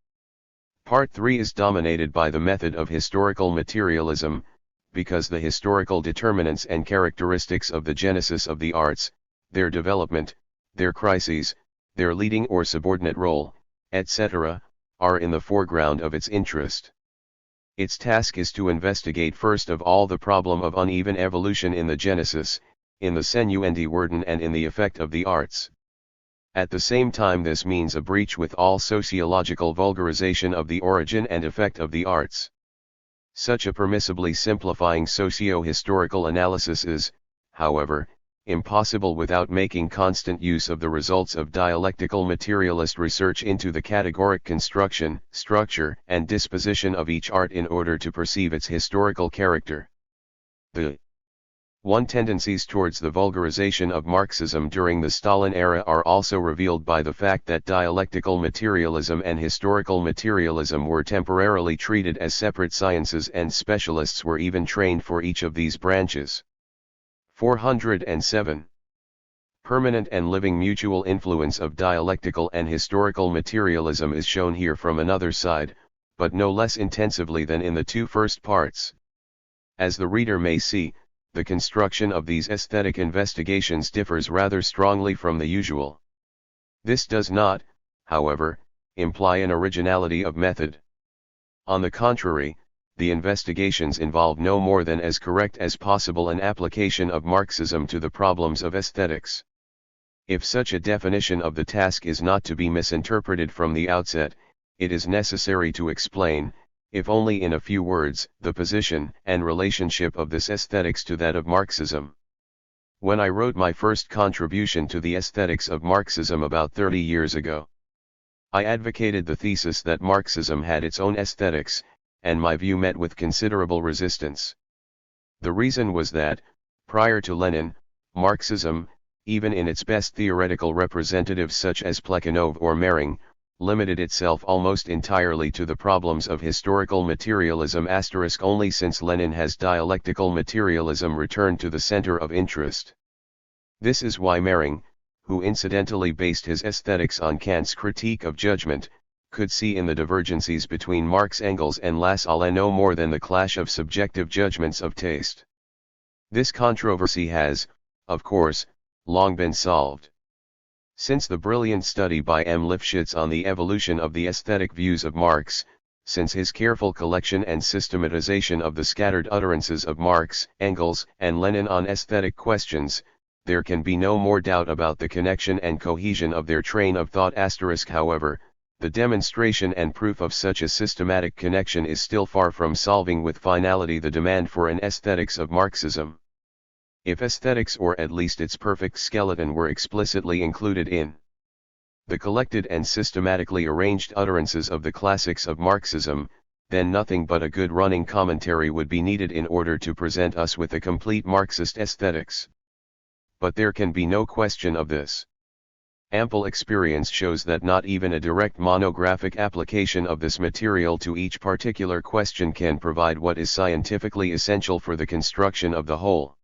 Part 3 is dominated by the method of historical materialism, because the historical determinants and characteristics of the genesis of the arts, their development, their crises, their leading or subordinate role, etc., are in the foreground of its interest. Its task is to investigate first of all the problem of uneven evolution in the genesis, in the Senuendi Werden and in the effect of the arts. At the same time this means a breach with all sociological vulgarization of the origin and effect of the arts. Such a permissibly simplifying socio-historical analysis is, however, impossible without making constant use of the results of dialectical materialist research into the categoric construction, structure, and disposition of each art in order to perceive its historical character. The 1. Tendencies towards the vulgarization of Marxism during the Stalin era are also revealed by the fact that dialectical materialism and historical materialism were temporarily treated as separate sciences and specialists were even trained for each of these branches. 407. Permanent and living mutual influence of dialectical and historical materialism is shown here from another side, but no less intensively than in the two first parts. As the reader may see, the construction of these aesthetic investigations differs rather strongly from the usual. This does not, however, imply an originality of method. On the contrary, the investigations involve no more than as correct as possible an application of Marxism to the problems of aesthetics. If such a definition of the task is not to be misinterpreted from the outset, it is necessary to explain, if only in a few words, the position and relationship of this aesthetics to that of Marxism. When I wrote my first contribution to the aesthetics of Marxism about 30 years ago, I advocated the thesis that Marxism had its own aesthetics, and my view met with considerable resistance. The reason was that, prior to Lenin, Marxism, even in its best theoretical representatives such as Plekhanov or Mehring, limited itself almost entirely to the problems of historical materialism *, only since Lenin has dialectical materialism returned to the center of interest. This is why Mehring, who incidentally based his aesthetics on Kant's critique of judgment, could see in the divergencies between Marx, Engels and Lassalle no more than the clash of subjective judgments of taste. This controversy has, of course, long been solved. Since the brilliant study by M. Lifshitz on the evolution of the aesthetic views of Marx, since his careful collection and systematization of the scattered utterances of Marx, Engels, and Lenin on aesthetic questions, there can be no more doubt about the connection and cohesion of their train of thought *. However, the demonstration and proof of such a systematic connection is still far from solving with finality the demand for an aesthetics of Marxism. If aesthetics, or at least its perfect skeleton, were explicitly included in the collected and systematically arranged utterances of the classics of Marxism, then nothing but a good running commentary would be needed in order to present us with a complete Marxist aesthetics. But there can be no question of this. Ample experience shows that not even a direct monographic application of this material to each particular question can provide what is scientifically essential for the construction of the whole.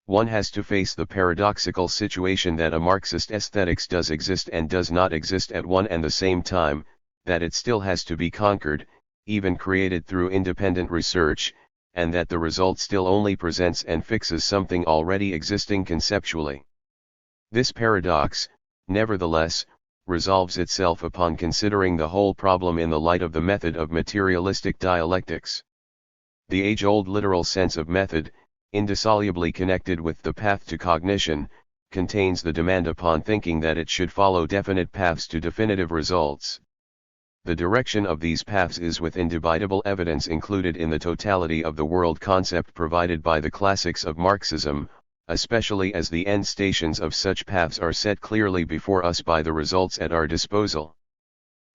One has to face the paradoxical situation that a Marxist aesthetics does exist and does not exist at one and the same time, that it still has to be conquered, even created through independent research, and that the result still only presents and fixes something already existing conceptually. This paradox, nevertheless, resolves itself upon considering the whole problem in the light of the method of materialistic dialectics. The age-old literal sense of method, indissolubly connected with the path to cognition, contains the demand upon thinking that it should follow definite paths to definitive results. The direction of these paths is with indubitable evidence included in the totality of the world concept provided by the classics of Marxism, especially as the end stations of such paths are set clearly before us by the results at our disposal.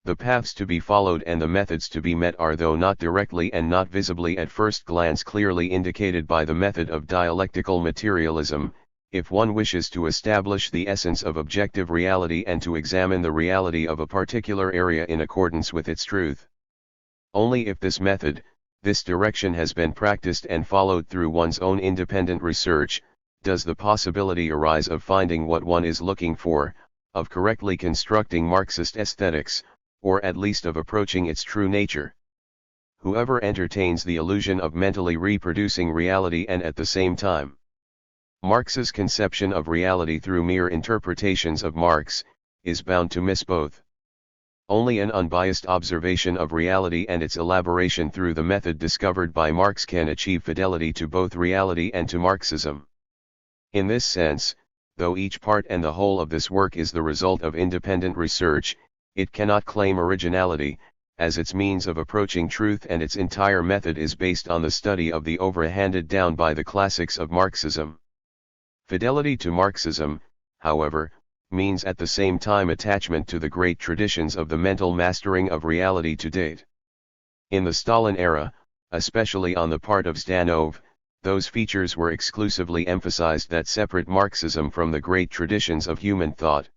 The paths to be followed and the methods to be met are, though not directly and not visibly at first glance, clearly indicated by the method of dialectical materialism, if one wishes to establish the essence of objective reality and to examine the reality of a particular area in accordance with its truth. Only if this method, this direction has been practiced and followed through one's own independent research, does the possibility arise of finding what one is looking for, of correctly constructing Marxist aesthetics, or at least of approaching its true nature. Whoever entertains the illusion of mentally reproducing reality and at the same time Marx's conception of reality through mere interpretations of Marx, is bound to miss both. Only an unbiased observation of reality and its elaboration through the method discovered by Marx can achieve fidelity to both reality and to Marxism. In this sense, though each part and the whole of this work is the result of independent research, it cannot claim originality, as its means of approaching truth and its entire method is based on the study of the oeuvre handed down by the classics of Marxism. Fidelity to Marxism, however, means at the same time attachment to the great traditions of the mental mastering of reality to date. In the Stalin era, especially on the part of Zdanov, those features were exclusively emphasized that separate Marxism from the great traditions of human thought.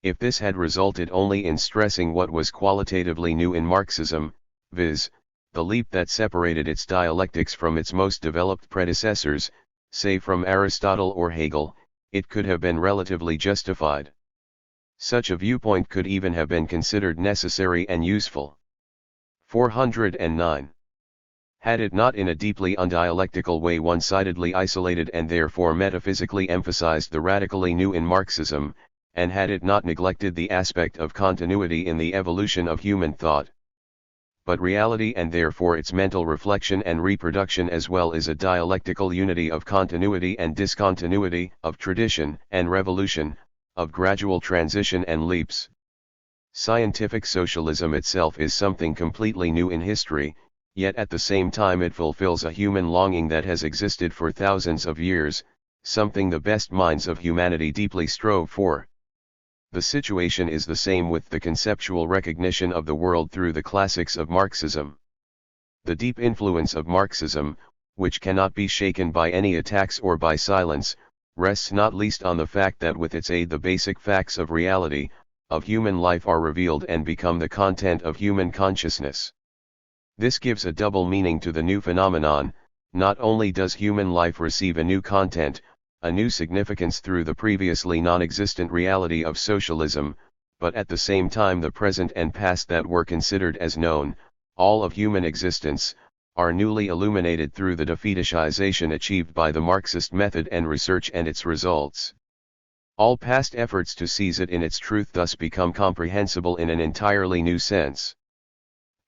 If this had resulted only in stressing what was qualitatively new in Marxism, viz., the leap that separated its dialectics from its most developed predecessors, say from Aristotle or Hegel, it could have been relatively justified. Such a viewpoint could even have been considered necessary and useful. 409. Had it not in a deeply undialectical way one-sidedly isolated and therefore metaphysically emphasized the radically new in Marxism, and had it not neglected the aspect of continuity in the evolution of human thought. But reality, and therefore its mental reflection and reproduction, as well, is a dialectical unity of continuity and discontinuity, of tradition and revolution, of gradual transition and leaps. Scientific socialism itself is something completely new in history, yet at the same time it fulfills a human longing that has existed for thousands of years, something the best minds of humanity deeply strove for. The situation is the same with the conceptual recognition of the world through the classics of Marxism. The deep influence of Marxism, which cannot be shaken by any attacks or by silence, rests not least on the fact that with its aid the basic facts of reality, of human life, are revealed and become the content of human consciousness. This gives a double meaning to the new phenomenon. Not only does human life receive a new content, a new significance through the previously non-existent reality of socialism, but at the same time the present and past that were considered as known, all of human existence, are newly illuminated through the defetishization achieved by the Marxist method and research and its results. All past efforts to seize it in its truth thus become comprehensible in an entirely new sense.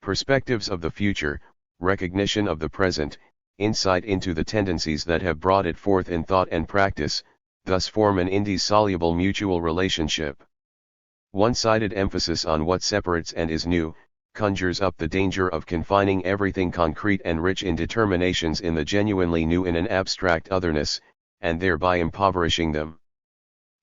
Perspectives of the future, recognition of the present, insight into the tendencies that have brought it forth in thought and practice, thus form an indissoluble mutual relationship. One-sided emphasis on what separates and is new, conjures up the danger of confining everything concrete and rich in determinations in the genuinely new in an abstract otherness, and thereby impoverishing them.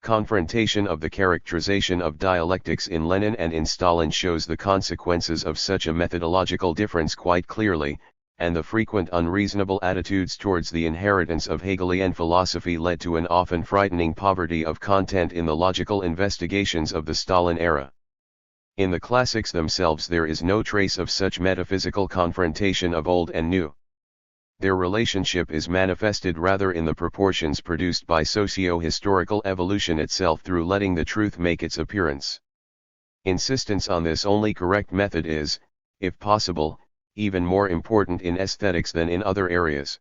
Confrontation of the characterization of dialectics in Lenin and in Stalin shows the consequences of such a methodological difference quite clearly, and the frequent unreasonable attitudes towards the inheritance of Hegelian philosophy led to an often frightening poverty of content in the logical investigations of the Stalin era. In the classics themselves there is no trace of such metaphysical confrontation of old and new. Their relationship is manifested rather in the proportions produced by socio-historical evolution itself through letting the truth make its appearance. Insistence on this only correct method is, if possible, even more important in aesthetics than in other areas.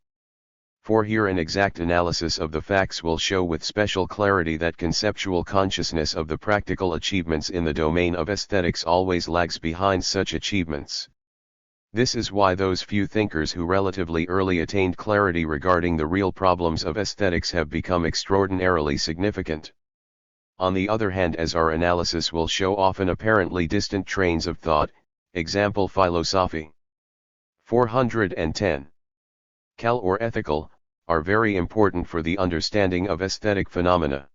For here an exact analysis of the facts will show with special clarity that conceptual consciousness of the practical achievements in the domain of aesthetics always lags behind such achievements. This is why those few thinkers who relatively early attained clarity regarding the real problems of aesthetics have become extraordinarily significant. On the other hand, as our analysis will show, often apparently distant trains of thought, example philosophy. 410. Cal or ethical, are very important for the understanding of aesthetic phenomena.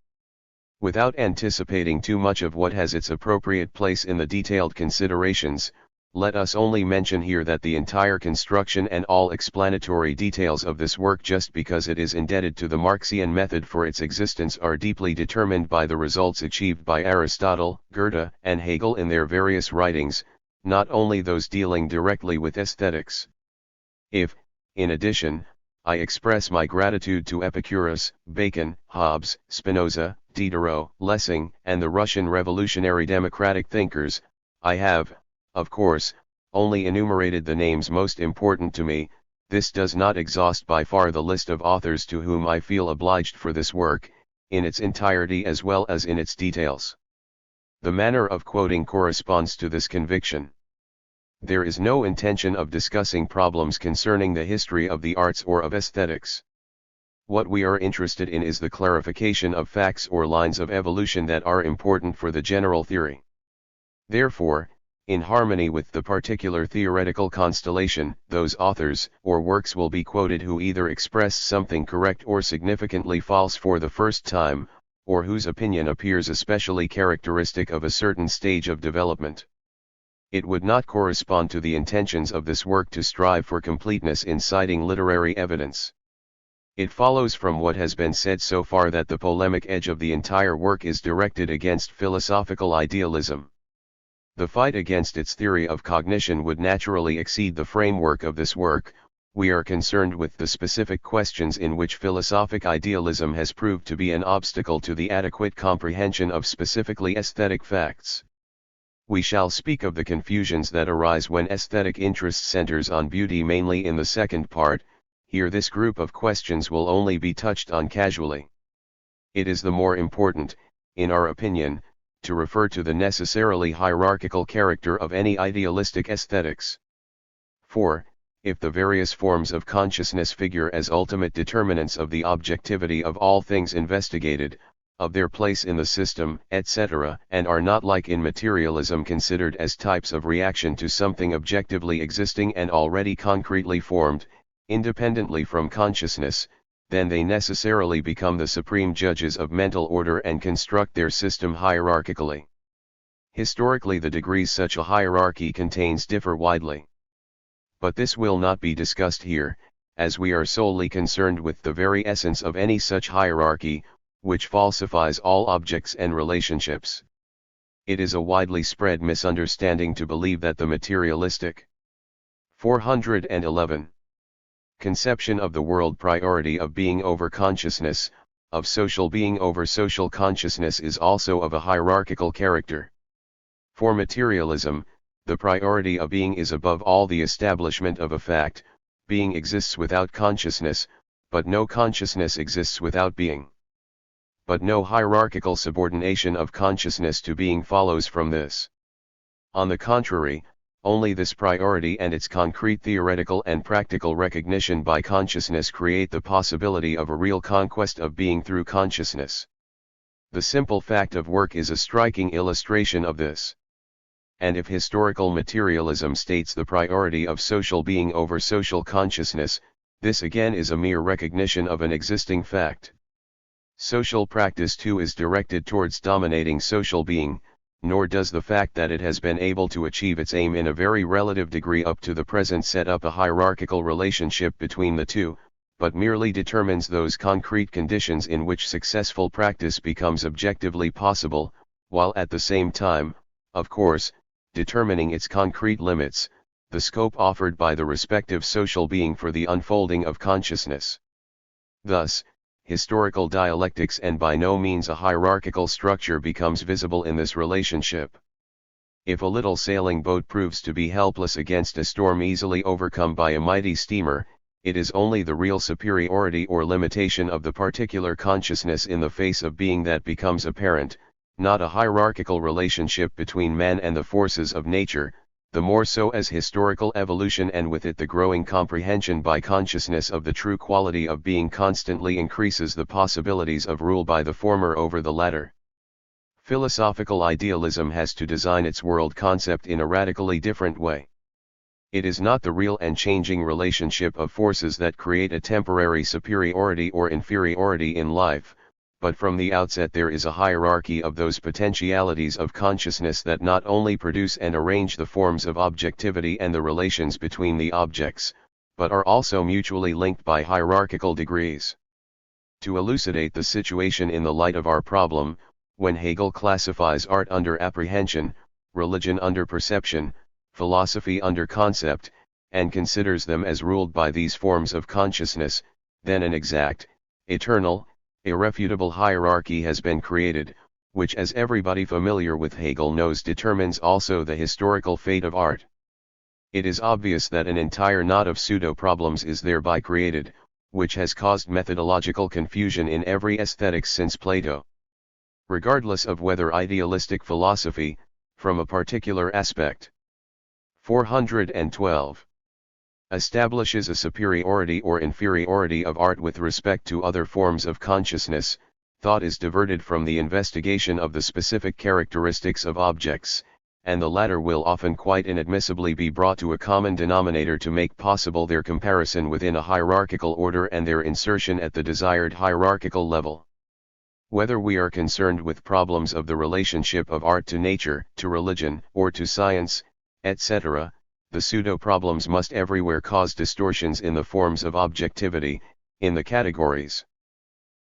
Without anticipating too much of what has its appropriate place in the detailed considerations, let us only mention here that the entire construction and all explanatory details of this work, just because it is indebted to the Marxian method for its existence, are deeply determined by the results achieved by Aristotle, Goethe, and Hegel in their various writings, not only those dealing directly with aesthetics. If, in addition, I express my gratitude to Epicurus, Bacon, Hobbes, Spinoza, Diderot, Lessing, and the Russian revolutionary democratic thinkers, I have, of course, only enumerated the names most important to me. This does not exhaust by far the list of authors to whom I feel obliged for this work, in its entirety as well as in its details. The manner of quoting corresponds to this conviction. There is no intention of discussing problems concerning the history of the arts or of aesthetics. What we are interested in is the clarification of facts or lines of evolution that are important for the general theory. Therefore, in harmony with the particular theoretical constellation, those authors or works will be quoted who either express something correct or significantly false for the first time, or whose opinion appears especially characteristic of a certain stage of development. It would not correspond to the intentions of this work to strive for completeness in citing literary evidence. It follows from what has been said so far that the polemic edge of the entire work is directed against philosophical idealism. The fight against its theory of cognition would naturally exceed the framework of this work. We are concerned with the specific questions in which philosophic idealism has proved to be an obstacle to the adequate comprehension of specifically aesthetic facts. We shall speak of the confusions that arise when aesthetic interest centers on beauty mainly in the second part. Here this group of questions will only be touched on casually. It is the more important, in our opinion, to refer to the necessarily hierarchical character of any idealistic aesthetics. For, if the various forms of consciousness figure as ultimate determinants of the objectivity of all things investigated, of their place in the system, etc., and are not like in materialism considered as types of reaction to something objectively existing and already concretely formed, independently from consciousness, then they necessarily become the supreme judges of mental order and construct their system hierarchically. Historically, the degrees such a hierarchy contains differ widely. But this will not be discussed here, as we are solely concerned with the very essence of any such hierarchy, which falsifies all objects and relationships. It is a widely spread misunderstanding to believe that the materialistic 411 conception of the world priority of being over consciousness, of social being over social consciousness is also of a hierarchical character. For materialism, the priority of being is above all the establishment of a fact. Being exists without consciousness, but no consciousness exists without being. But no hierarchical subordination of consciousness to being follows from this. On the contrary, only this priority and its concrete theoretical and practical recognition by consciousness create the possibility of a real conquest of being through consciousness. The simple fact of work is a striking illustration of this. And if historical materialism states the priority of social being over social consciousness, this again is a mere recognition of an existing fact. Social practice too is directed towards dominating social being, nor does the fact that it has been able to achieve its aim in a very relative degree up to the present set up a hierarchical relationship between the two, but merely determines those concrete conditions in which successful practice becomes objectively possible, while at the same time, of course, determining its concrete limits, the scope offered by the respective social being for the unfolding of consciousness. Thus, historical dialectics and by no means a hierarchical structure becomes visible in this relationship. If a little sailing boat proves to be helpless against a storm easily overcome by a mighty steamer, it is only the real superiority or limitation of the particular consciousness in the face of being that becomes apparent, not a hierarchical relationship between man and the forces of nature, the more so as historical evolution and with it the growing comprehension by consciousness of the true quality of being constantly increases the possibilities of rule by the former over the latter. Philosophical idealism has to design its world concept in a radically different way. It is not the real and changing relationship of forces that create a temporary superiority or inferiority in life, but from the outset there is a hierarchy of those potentialities of consciousness that not only produce and arrange the forms of objectivity and the relations between the objects, but are also mutually linked by hierarchical degrees. To elucidate the situation in the light of our problem, when Hegel classifies art under apprehension, religion under perception, philosophy under concept, and considers them as ruled by these forms of consciousness, then an exact, eternal, irrefutable hierarchy has been created, which as everybody familiar with Hegel knows determines also the historical fate of art. It is obvious that an entire knot of pseudo-problems is thereby created, which has caused methodological confusion in every aesthetics since Plato. Regardless of whether idealistic philosophy, from a particular aspect, 412. Establishes a superiority or inferiority of art with respect to other forms of consciousness, thought is diverted from the investigation of the specific characteristics of objects, and the latter will often quite inadmissibly be brought to a common denominator to make possible their comparison within a hierarchical order and their insertion at the desired hierarchical level. Whether we are concerned with problems of the relationship of art to nature, to religion, or to science, etc., the pseudo-problems must everywhere cause distortions in the forms of objectivity, in the categories.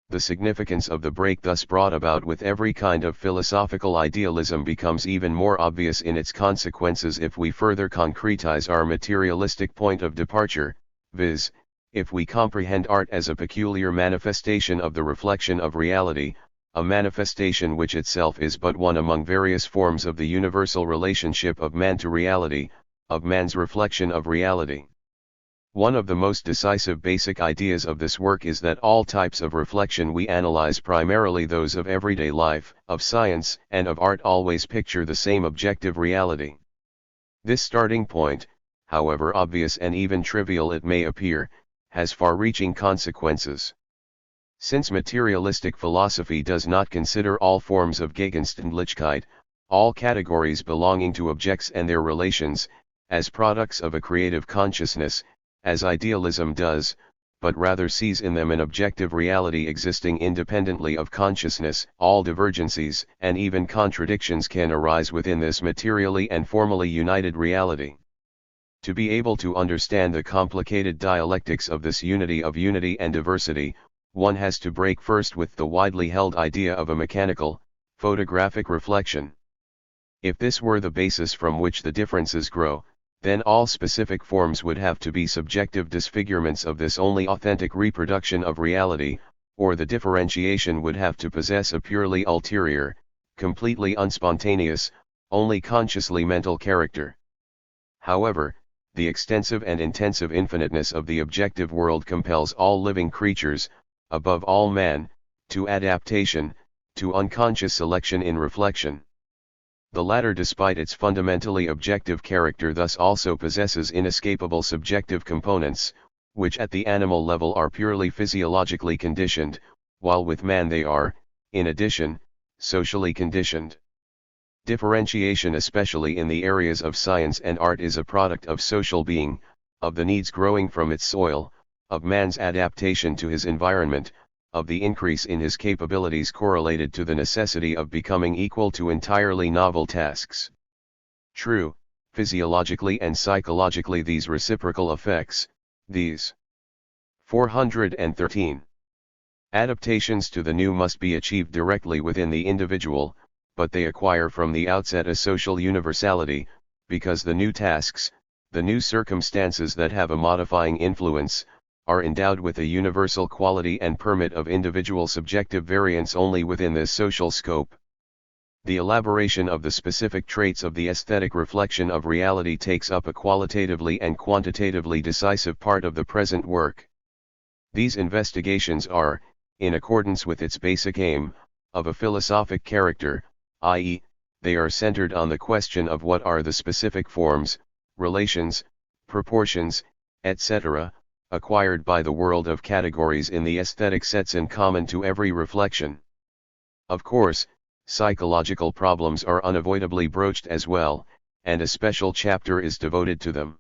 The significance of the break thus brought about with every kind of philosophical idealism becomes even more obvious in its consequences if we further concretize our materialistic point of departure, viz., if we comprehend art as a peculiar manifestation of the reflection of reality, a manifestation which itself is but one among various forms of the universal relationship of man to reality, of man's reflection of reality. One of the most decisive basic ideas of this work is that all types of reflection we analyze, primarily those of everyday life, of science, and of art, always picture the same objective reality. This starting point, however obvious and even trivial it may appear, has far-reaching consequences. Since materialistic philosophy does not consider all forms of Gegenständlichkeit, all categories belonging to objects and their relations, as products of a creative consciousness, as idealism does, but rather sees in them an objective reality existing independently of consciousness, all divergencies and even contradictions can arise within this materially and formally united reality. To be able to understand the complicated dialectics of this unity of unity and diversity, one has to break first with the widely held idea of a mechanical, photographic reflection. If this were the basis from which the differences grow, then all specific forms would have to be subjective disfigurements of this only authentic reproduction of reality, or the differentiation would have to possess a purely ulterior, completely unspontaneous, only consciously mental character. However, the extensive and intensive infiniteness of the objective world compels all living creatures, above all man, to adaptation, to unconscious selection in reflection. The latter, despite its fundamentally objective character, thus also possesses inescapable subjective components, which at the animal level are purely physiologically conditioned, while with man they are, in addition, socially conditioned. Differentiation, especially in the areas of science and art, is a product of social being, of the needs growing from its soil, of man's adaptation to his environment, of the increase in his capabilities correlated to the necessity of becoming equal to entirely novel tasks. True, physiologically and psychologically these reciprocal effects, these 413 adaptations to the new must be achieved directly within the individual, but they acquire from the outset a social universality, because the new tasks, the new circumstances that have a modifying influence, are endowed with a universal quality and permit of individual subjective variance only within this social scope. The elaboration of the specific traits of the aesthetic reflection of reality takes up a qualitatively and quantitatively decisive part of the present work. These investigations are, in accordance with its basic aim, of a philosophic character, i.e., they are centered on the question of what are the specific forms, relations, proportions, etc., acquired by the world of categories in the aesthetic sets in common to every reflection. Of course, psychological problems are unavoidably broached as well, and a special chapter is devoted to them.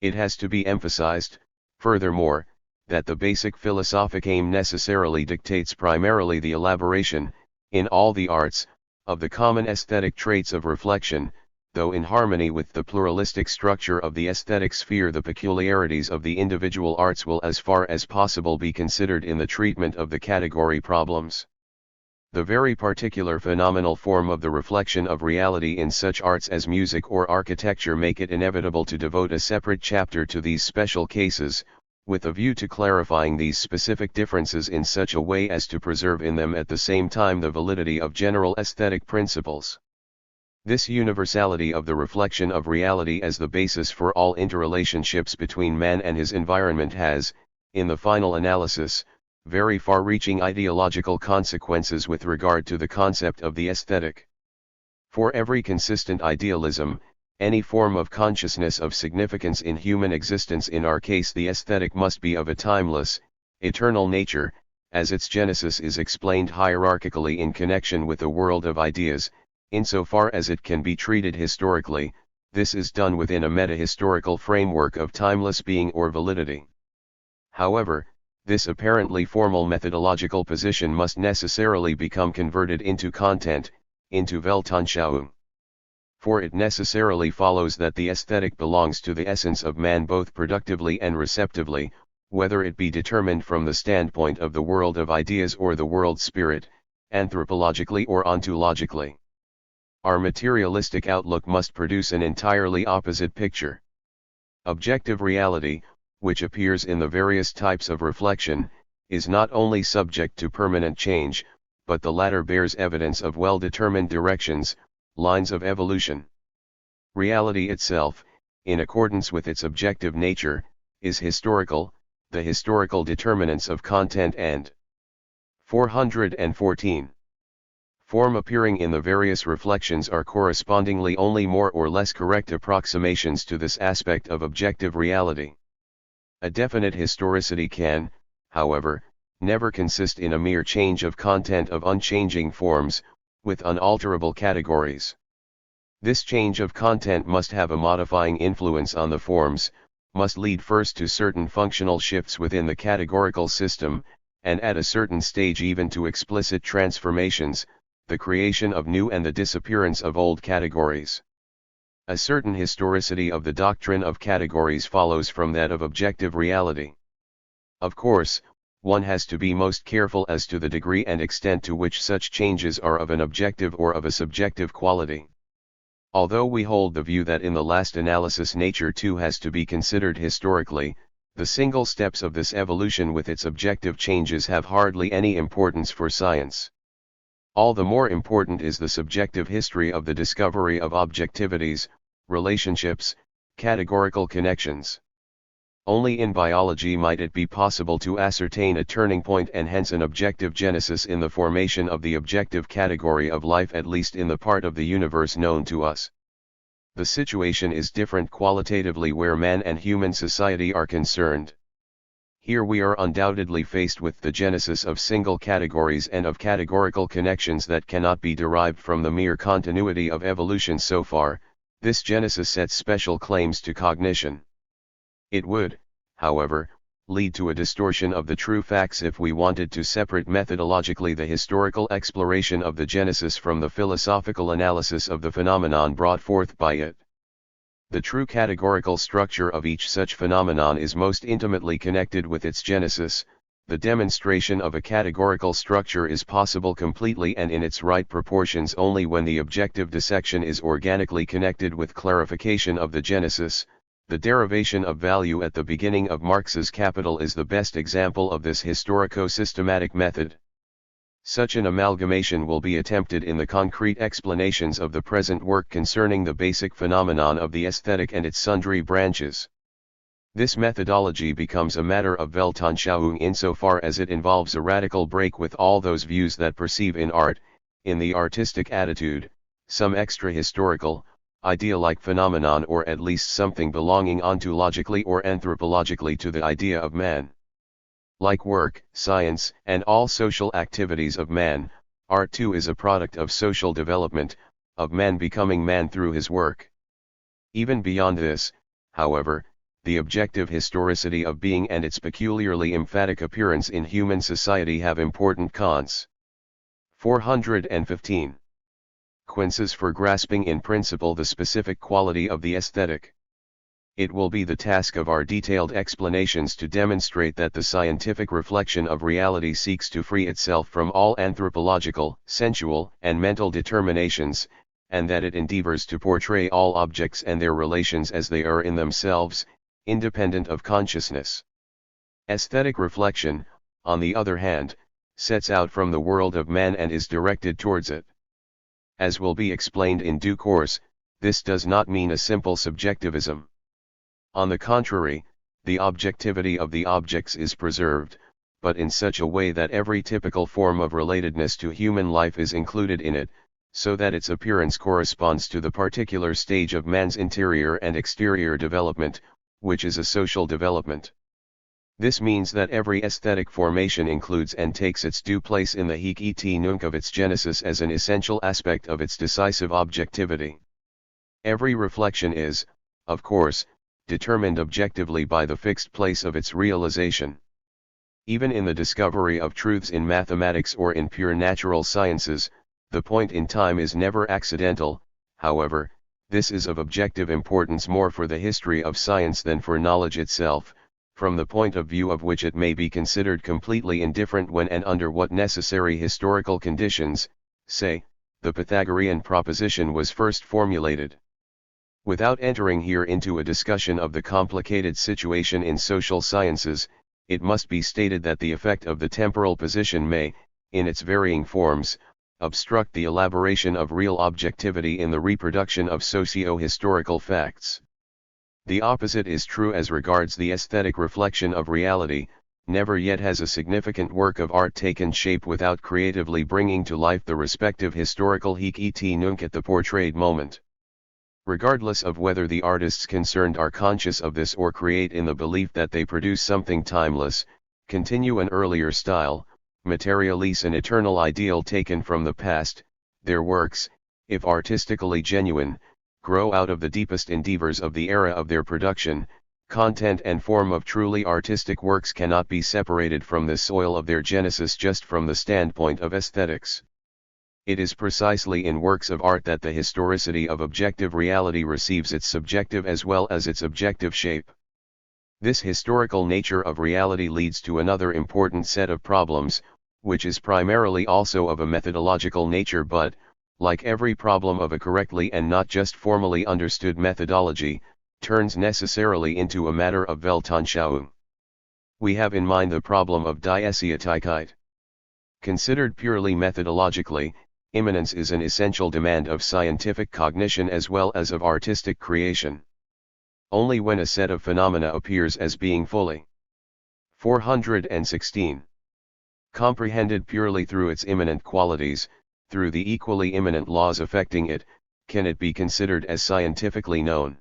It has to be emphasized, furthermore, that the basic philosophic aim necessarily dictates primarily the elaboration, in all the arts, of the common aesthetic traits of reflection, though in harmony with the pluralistic structure of the aesthetic sphere the peculiarities of the individual arts will as far as possible be considered in the treatment of the category problems. The very particular phenomenal form of the reflection of reality in such arts as music or architecture make it inevitable to devote a separate chapter to these special cases, with a view to clarifying these specific differences in such a way as to preserve in them at the same time the validity of general aesthetic principles. This universality of the reflection of reality as the basis for all interrelationships between man and his environment has, in the final analysis, very far-reaching ideological consequences with regard to the concept of the aesthetic. For every consistent idealism, any form of consciousness of significance in human existence, in our case the aesthetic, must be of a timeless, eternal nature, as its genesis is explained hierarchically in connection with the world of ideas. Insofar as it can be treated historically, this is done within a meta-historical framework of timeless being or validity. However, this apparently formal methodological position must necessarily become converted into content, into Weltanschauung. For it necessarily follows that the aesthetic belongs to the essence of man both productively and receptively, whether it be determined from the standpoint of the world of ideas or the world spirit, anthropologically or ontologically. Our materialistic outlook must produce an entirely opposite picture. Objective reality, which appears in the various types of reflection, is not only subject to permanent change, but the latter bears evidence of well-determined directions, lines of evolution. Reality itself, in accordance with its objective nature, is historical, the historical determinants of content and 414. Form appearing in the various reflections are correspondingly only more or less correct approximations to this aspect of objective reality. A definite historicity can, however, never consist in a mere change of content of unchanging forms, with unalterable categories. This change of content must have a modifying influence on the forms, must lead first to certain functional shifts within the categorical system, and at a certain stage even to explicit transformations, the creation of new and the disappearance of old categories. A certain historicity of the doctrine of categories follows from that of objective reality. Of course, one has to be most careful as to the degree and extent to which such changes are of an objective or of a subjective quality. Although we hold the view that in the last analysis nature too has to be considered historically, the single steps of this evolution with its objective changes have hardly any importance for science. All the more important is the subjective history of the discovery of objectivities, relationships, categorical connections. Only in biology might it be possible to ascertain a turning point and hence an objective genesis in the formation of the objective category of life, at least in the part of the universe known to us. The situation is different qualitatively where man and human society are concerned. Here we are undoubtedly faced with the genesis of single categories and of categorical connections that cannot be derived from the mere continuity of evolution. So far, this genesis sets special claims to cognition. It would, however, lead to a distortion of the true facts if we wanted to separate methodologically the historical exploration of the genesis from the philosophical analysis of the phenomenon brought forth by it. The true categorical structure of each such phenomenon is most intimately connected with its genesis. The demonstration of a categorical structure is possible completely and in its right proportions only when the objective dissection is organically connected with clarification of the genesis. The derivation of value at the beginning of Marx's Capital is the best example of this historico-systematic method. Such an amalgamation will be attempted in the concrete explanations of the present work concerning the basic phenomenon of the aesthetic and its sundry branches. This methodology becomes a matter of Weltanschauung insofar as it involves a radical break with all those views that perceive in art, in the artistic attitude, some extra-historical, idea-like phenomenon or at least something belonging ontologically or anthropologically to the idea of man. Like work, science, and all social activities of man, art too is a product of social development, of man becoming man through his work. Even beyond this, however, the objective historicity of being and its peculiarly emphatic appearance in human society have important cons. 415. Consequences for grasping in principle the specific quality of the aesthetic. It will be the task of our detailed explanations to demonstrate that the scientific reflection of reality seeks to free itself from all anthropological, sensual, and mental determinations, and that it endeavors to portray all objects and their relations as they are in themselves, independent of consciousness. Aesthetic reflection, on the other hand, sets out from the world of man and is directed towards it. As will be explained in due course, this does not mean a simple subjectivism. On the contrary, the objectivity of the objects is preserved, but in such a way that every typical form of relatedness to human life is included in it, so that its appearance corresponds to the particular stage of man's interior and exterior development, which is a social development. This means that every aesthetic formation includes and takes its due place in the Hic et Nunc of its genesis as an essential aspect of its decisive objectivity. Every reflection is, of course, determined objectively by the fixed place of its realization. Even in the discovery of truths in mathematics or in pure natural sciences, the point in time is never accidental. However, this is of objective importance more for the history of science than for knowledge itself, from the point of view of which it may be considered completely indifferent when and under what necessary historical conditions, say, the Pythagorean proposition was first formulated. Without entering here into a discussion of the complicated situation in social sciences, it must be stated that the effect of the temporal position may, in its varying forms, obstruct the elaboration of real objectivity in the reproduction of socio-historical facts. The opposite is true as regards the aesthetic reflection of reality. Never yet has a significant work of art taken shape without creatively bringing to life the respective historical hic et nunc at the portrayed moment. Regardless of whether the artists concerned are conscious of this or create in the belief that they produce something timeless, continue an earlier style, materialize an eternal ideal taken from the past, their works, if artistically genuine, grow out of the deepest endeavors of the era of their production. Content and form of truly artistic works cannot be separated from the soil of their genesis just from the standpoint of aesthetics. It is precisely in works of art that the historicity of objective reality receives its subjective as well as its objective shape. This historical nature of reality leads to another important set of problems, which is primarily also of a methodological nature but, like every problem of a correctly and not just formally understood methodology, turns necessarily into a matter of Weltanschauung. We have in mind the problem of Die Ästhetikkeit. Considered purely methodologically, immanence is an essential demand of scientific cognition as well as of artistic creation. Only when a set of phenomena appears as being fully 416 comprehended purely through its immanent qualities, through the equally immanent laws affecting it, can it be considered as scientifically known.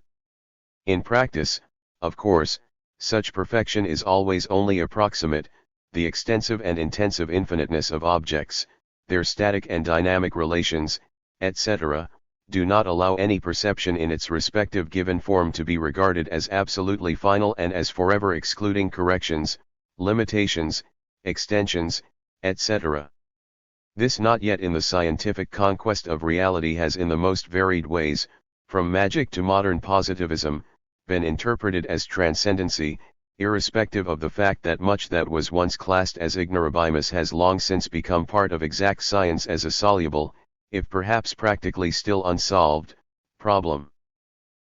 In practice, of course, such perfection is always only approximate. The extensive and intensive infiniteness of objects, their static and dynamic relations, etc., do not allow any perception in its respective given form to be regarded as absolutely final and as forever excluding corrections, limitations, extensions, etc. This not yet in the scientific conquest of reality has in the most varied ways, from magic to modern positivism, been interpreted as transcendency, irrespective of the fact that much that was once classed as ignorabimus has long since become part of exact science as a soluble, if perhaps practically still unsolved, problem.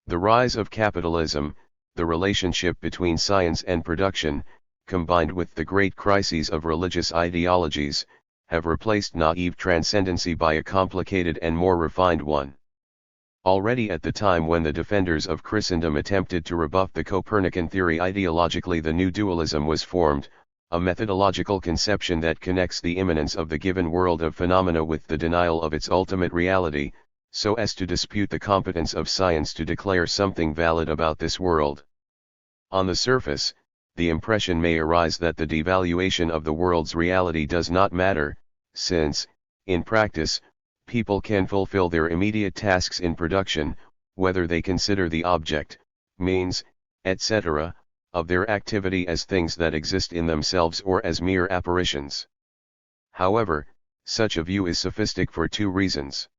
The rise of capitalism, the relationship between science and production, combined with the great crises of religious ideologies, have replaced naive transcendency by a complicated and more refined one. Already at the time when the defenders of Christendom attempted to rebuff the Copernican theory ideologically, the new dualism was formed, a methodological conception that connects the immanence of the given world of phenomena with the denial of its ultimate reality, so as to dispute the competence of science to declare something valid about this world. On the surface, the impression may arise that the devaluation of the world's reality does not matter, since, in practice, people can fulfill their immediate tasks in production, whether they consider the object, means, etc., of their activity as things that exist in themselves or as mere apparitions. However, such a view is sophistic for two reasons.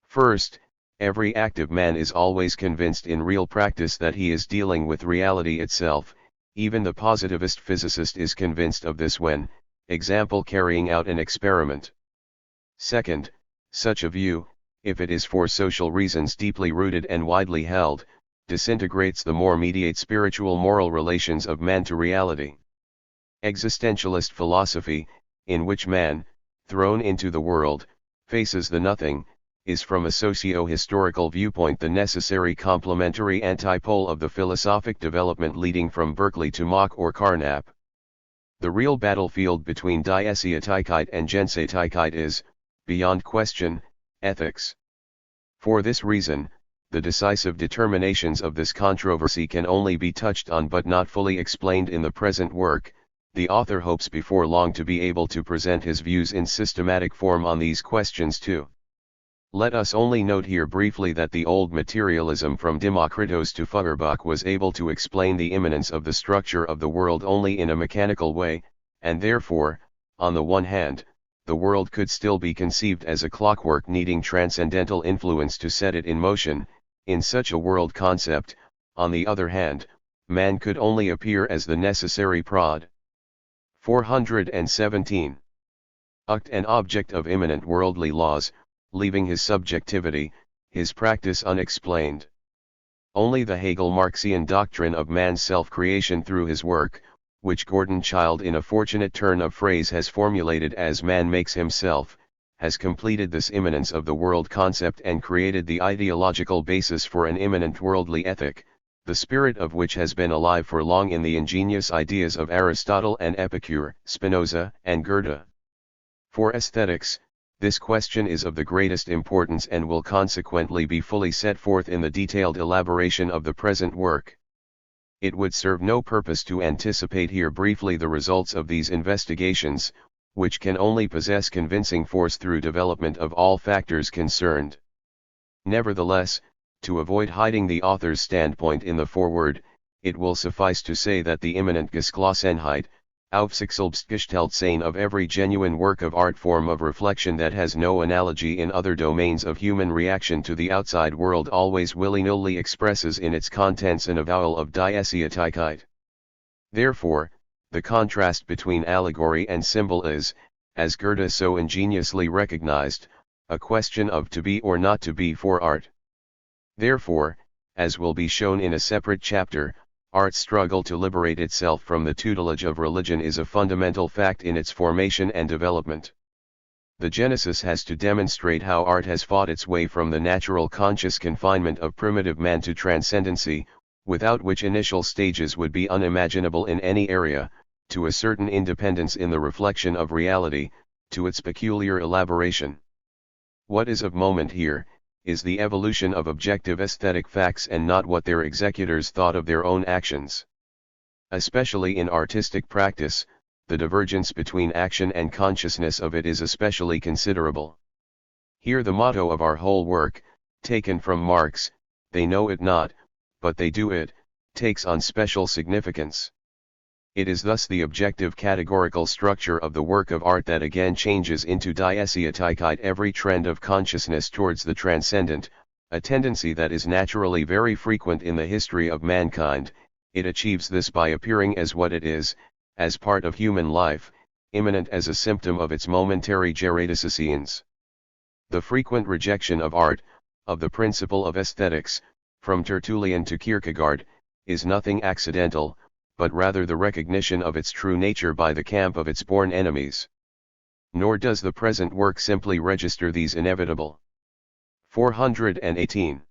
First, every active man is always convinced in real practice that he is dealing with reality itself. Even the positivist physicist is convinced of this when, example, carrying out an experiment. Second, such a view, if it is for social reasons deeply rooted and widely held, disintegrates the more mediate spiritual moral relations of man to reality. Existentialist philosophy, in which man, thrown into the world, faces the nothing, is from a socio-historical viewpoint the necessary complementary antipole of the philosophic development leading from Berkeley to Mach or Carnap. The real battlefield between Die Ästhetikkeit and Jensetigkeit is, beyond question, ethics. For this reason, the decisive determinations of this controversy can only be touched on but not fully explained in the present work. The author hopes before long to be able to present his views in systematic form on these questions too. Let us only note here briefly that the old materialism from Democritus to Feuerbach was able to explain the immanence of the structure of the world only in a mechanical way, and therefore, on the one hand, the world could still be conceived as a clockwork needing transcendental influence to set it in motion. In such a world concept, on the other hand, man could only appear as the necessary prod. 417. An object of immanent worldly laws, leaving his subjectivity, his practice unexplained. Only the Hegel-Marxian doctrine of man's self-creation through his work, which Gordon Childe in a fortunate turn of phrase has formulated as man makes himself, has completed this immanence of the world concept and created the ideological basis for an immanent worldly ethic, the spirit of which has been alive for long in the ingenious ideas of Aristotle and Epicure, Spinoza, and Goethe. For aesthetics, this question is of the greatest importance and will consequently be fully set forth in the detailed elaboration of the present work. It would serve no purpose to anticipate here briefly the results of these investigations, which can only possess convincing force through development of all factors concerned. Nevertheless, to avoid hiding the author's standpoint in the foreword, it will suffice to say that the immanent Geschlossenheit, Aufsichtsselbstgestelltsein of every genuine work of art form of reflection that has no analogy in other domains of human reaction to the outside world always willy-nilly expresses in its contents an avowal of Diessetzigkeit. Therefore, the contrast between allegory and symbol is, as Goethe so ingeniously recognized, a question of to be or not to be for art. Therefore, as will be shown in a separate chapter, art's struggle to liberate itself from the tutelage of religion is a fundamental fact in its formation and development. The Genesis has to demonstrate how art has fought its way from the natural conscious confinement of primitive man to transcendency, without which initial stages would be unimaginable in any area, to a certain independence in the reflection of reality, to its peculiar elaboration. What is of moment here, is the evolution of objective aesthetic facts and not what their executors thought of their own actions. Especially in artistic practice, the divergence between action and consciousness of it is especially considerable. Here the motto of our whole work, taken from Marx, "They know it not, but they do it," takes on special significance. It is thus the objective categorical structure of the work of art that again changes into Diessetzigkeit every trend of consciousness towards the transcendent, a tendency that is naturally very frequent in the history of mankind. It achieves this by appearing as what it is, as part of human life, immanent as a symptom of its momentary geradicescience. The frequent rejection of art, of the principle of aesthetics, from Tertullian to Kierkegaard, is nothing accidental, but rather the recognition of its true nature by the camp of its born enemies. Nor does the present work simply register these inevitable 418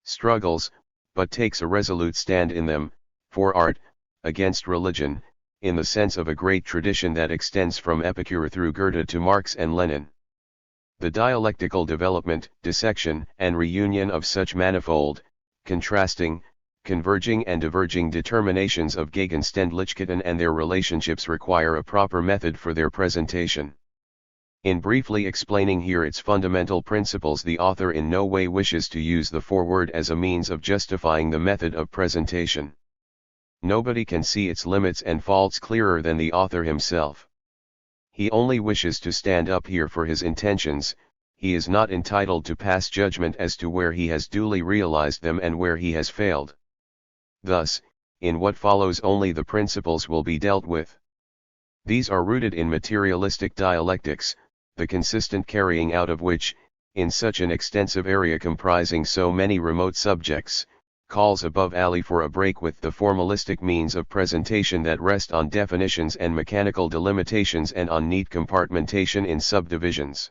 struggles, but takes a resolute stand in them, for art, against religion, in the sense of a great tradition that extends from Epicure through Goethe to Marx and Lenin. The dialectical development, dissection, and reunion of such manifold, contrasting, converging and diverging determinations of Gegenständlichkeiten and their relationships require a proper method for their presentation. In briefly explaining here its fundamental principles, the author in no way wishes to use the foreword as a means of justifying the method of presentation. Nobody can see its limits and faults clearer than the author himself. He only wishes to stand up here for his intentions. He is not entitled to pass judgment as to where he has duly realized them and where he has failed. Thus, in what follows only the principles will be dealt with. These are rooted in materialistic dialectics, the consistent carrying out of which, in such an extensive area comprising so many remote subjects, calls above all for a break with the formalistic means of presentation that rest on definitions and mechanical delimitations and on neat compartmentation in subdivisions.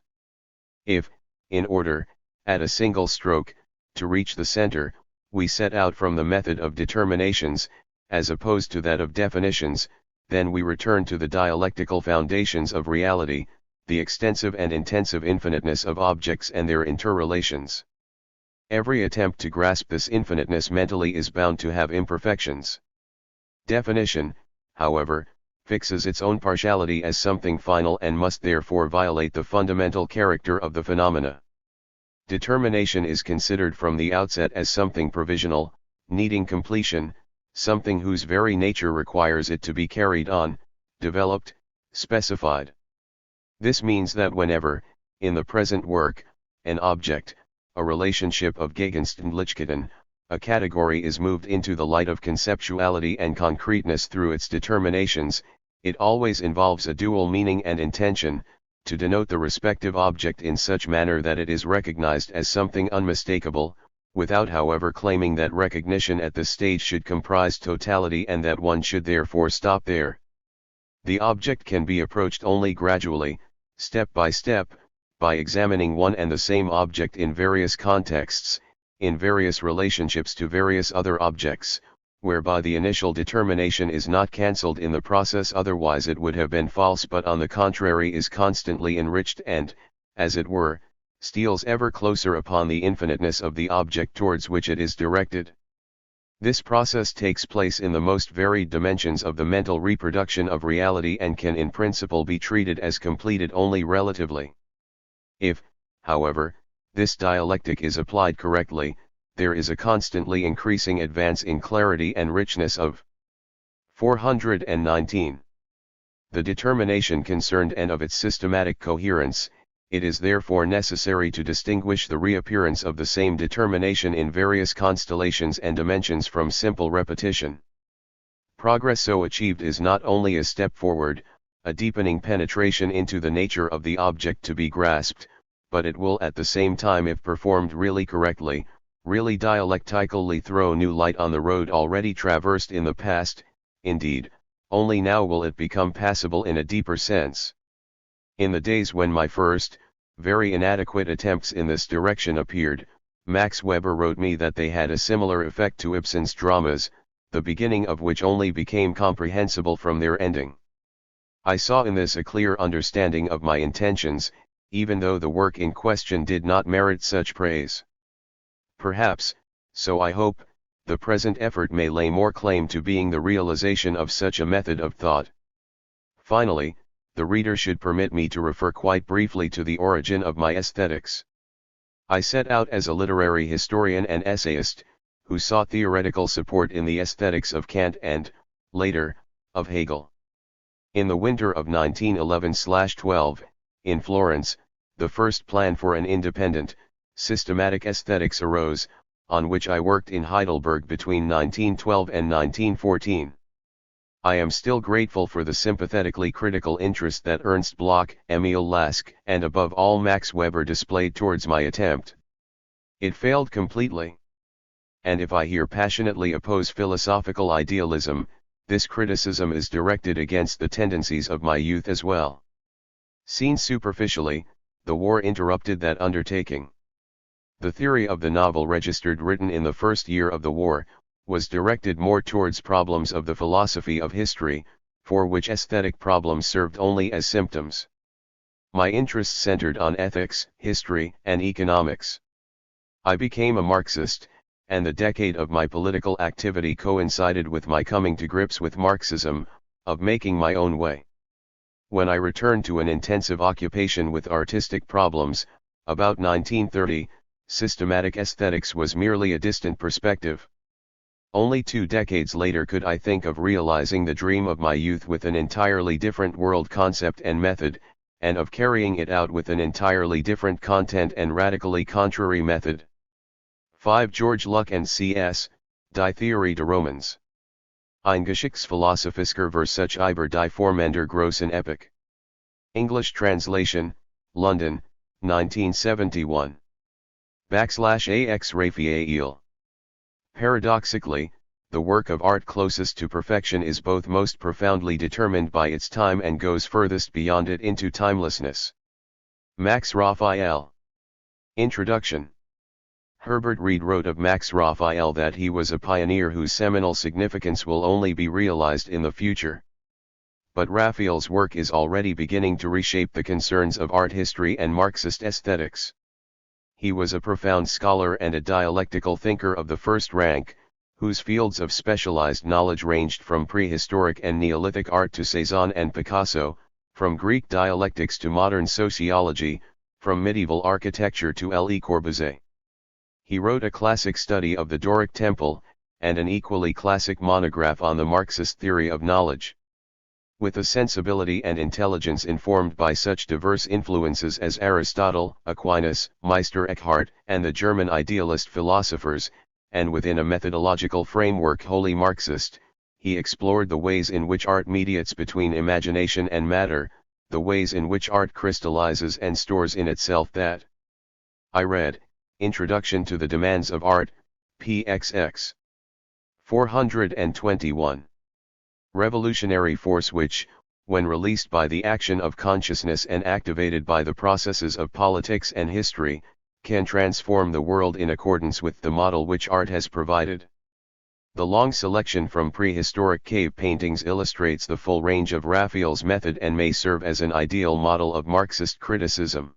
If, in order, at a single stroke, to reach the center, we set out from the method of determinations, as opposed to that of definitions, then we return to the dialectical foundations of reality, the extensive and intensive infiniteness of objects and their interrelations. Every attempt to grasp this infiniteness mentally is bound to have imperfections. Definition, however, fixes its own partiality as something final and must therefore violate the fundamental character of the phenomena. Determination is considered from the outset as something provisional, needing completion, something whose very nature requires it to be carried on, developed, specified. This means that whenever, in the present work, an object, a relationship of Gegenständlichkeiten, a category is moved into the light of conceptuality and concreteness through its determinations, it always involves a dual meaning and intention, to denote the respective object in such manner that it is recognized as something unmistakable, without however claiming that recognition at this stage should comprise totality and that one should therefore stop there. The object can be approached only gradually, step by step, by examining one and the same object in various contexts, in various relationships to various other objects, whereby the initial determination is not cancelled in the process, otherwise it would have been false, but on the contrary is constantly enriched and, as it were, steals ever closer upon the infiniteness of the object towards which it is directed. This process takes place in the most varied dimensions of the mental reproduction of reality and can in principle be treated as completed only relatively. If, however, this dialectic is applied correctly, there is a constantly increasing advance in clarity and richness of 419. The determination concerned and of its systematic coherence. It is therefore necessary to distinguish the reappearance of the same determination in various constellations and dimensions from simple repetition. Progress so achieved is not only a step forward, a deepening penetration into the nature of the object to be grasped, but it will at the same time, if performed really correctly, really dialectically throw new light on the road already traversed in the past. Indeed, only now will it become passable in a deeper sense. In the days when my first, very inadequate attempts in this direction appeared, Max Weber wrote me that they had a similar effect to Ibsen's dramas, the beginning of which only became comprehensible from their ending. I saw in this a clear understanding of my intentions, even though the work in question did not merit such praise. Perhaps, so I hope, the present effort may lay more claim to being the realization of such a method of thought. Finally, the reader should permit me to refer quite briefly to the origin of my aesthetics. I set out as a literary historian and essayist, who sought theoretical support in the aesthetics of Kant and, later, of Hegel. In the winter of 1911/12, in Florence, the first plan for an independent, systematic aesthetics arose, on which I worked in Heidelberg between 1912 and 1914. I am still grateful for the sympathetically critical interest that Ernst Bloch, Emil Lask, and above all Max Weber displayed towards my attempt. It failed completely. And if I here passionately oppose philosophical idealism, this criticism is directed against the tendencies of my youth as well. Seen superficially, the war interrupted that undertaking. The theory of the novel registered written in the first year of the war, was directed more towards problems of the philosophy of history, for which aesthetic problems served only as symptoms. My interests centered on ethics, history, and economics. I became a Marxist, and the decade of my political activity coincided with my coming to grips with Marxism, of making my own way. When I returned to an intensive occupation with artistic problems, about 1930, systematic aesthetics was merely a distant perspective. Only 2 decades later could I think of realizing the dream of my youth with an entirely different world concept and method, and of carrying it out with an entirely different content and radically contrary method. 5. George Luck and C.S., Die Theorie des Romans. Ein Geschichtsphilosophischer Versuch über die Formen der großen Epoche. English translation, London, 1971. /AX Raphael. Paradoxically, the work of art closest to perfection is both most profoundly determined by its time and goes furthest beyond it into timelessness. Max Raphael. Introduction. Herbert Reed wrote of Max Raphael that he was a pioneer whose seminal significance will only be realized in the future. But Raphael's work is already beginning to reshape the concerns of art history and Marxist aesthetics. He was a profound scholar and a dialectical thinker of the first rank, whose fields of specialized knowledge ranged from prehistoric and Neolithic art to Cézanne and Picasso, from Greek dialectics to modern sociology, from medieval architecture to Le Corbusier. He wrote a classic study of the Doric Temple, and an equally classic monograph on the Marxist theory of knowledge. With a sensibility and intelligence informed by such diverse influences as Aristotle, Aquinas, Meister Eckhart, and the German idealist philosophers, and within a methodological framework wholly Marxist, he explored the ways in which art mediates between imagination and matter, the ways in which art crystallizes and stores in itself that. I read, Introduction to the Demands of Art, PXX. 421. Revolutionary force which, when released by the action of consciousness and activated by the processes of politics and history, can transform the world in accordance with the model which art has provided. The long selection from prehistoric cave paintings illustrates the full range of Raphael's method and may serve as an ideal model of Marxist criticism.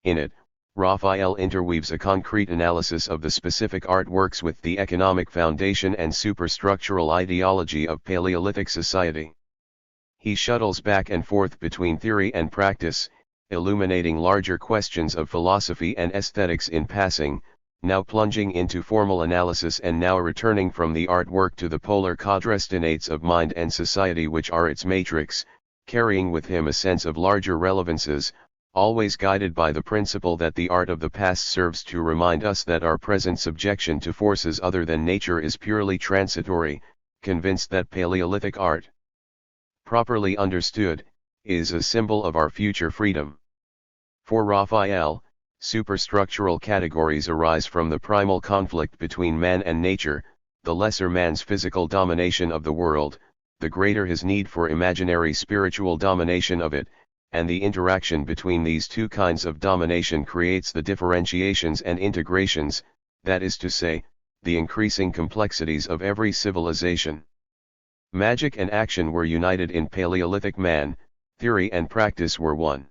In it, Raphael interweaves a concrete analysis of the specific artworks with the economic foundation and superstructural ideology of Paleolithic society. He shuttles back and forth between theory and practice, illuminating larger questions of philosophy and aesthetics in passing, now plunging into formal analysis and now returning from the artwork to the polar quadrastinates of mind and society which are its matrix, carrying with him a sense of larger relevances, always guided by the principle that the art of the past serves to remind us that our present subjection to forces other than nature is purely transitory, convinced that Paleolithic art, properly understood, is a symbol of our future freedom. For Raphael, superstructural categories arise from the primal conflict between man and nature, the lesser man's physical domination of the world, the greater his need for imaginary spiritual domination of it, and the interaction between these two kinds of domination creates the differentiations and integrations, that is to say, the increasing complexities of every civilization. Magic and action were united in Paleolithic man, theory and practice were one.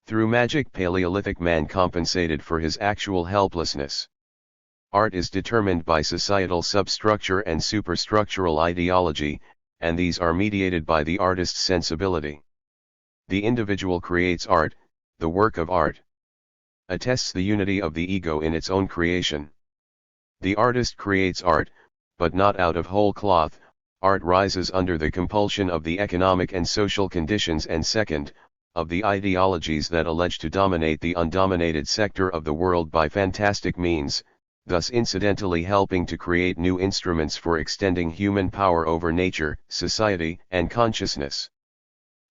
Through magic, Paleolithic man compensated for his actual helplessness. Art is determined by societal substructure and superstructural ideology, and these are mediated by the artist's sensibility. The individual creates art, the work of art attests the unity of the ego in its own creation. The artist creates art, but not out of whole cloth. Art rises under the compulsion of the economic and social conditions and second, of the ideologies that allege to dominate the undominated sector of the world by fantastic means, thus incidentally helping to create new instruments for extending human power over nature, society, and consciousness.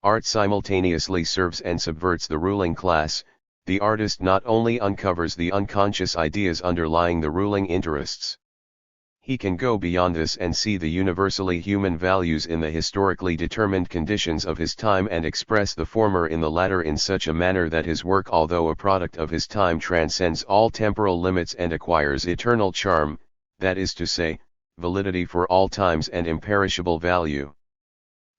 Art simultaneously serves and subverts the ruling class. The artist not only uncovers the unconscious ideas underlying the ruling interests. He can go beyond this and see the universally human values in the historically determined conditions of his time and express the former in the latter in such a manner that his work, although a product of his time, transcends all temporal limits and acquires eternal charm, that is to say, validity for all times and imperishable value.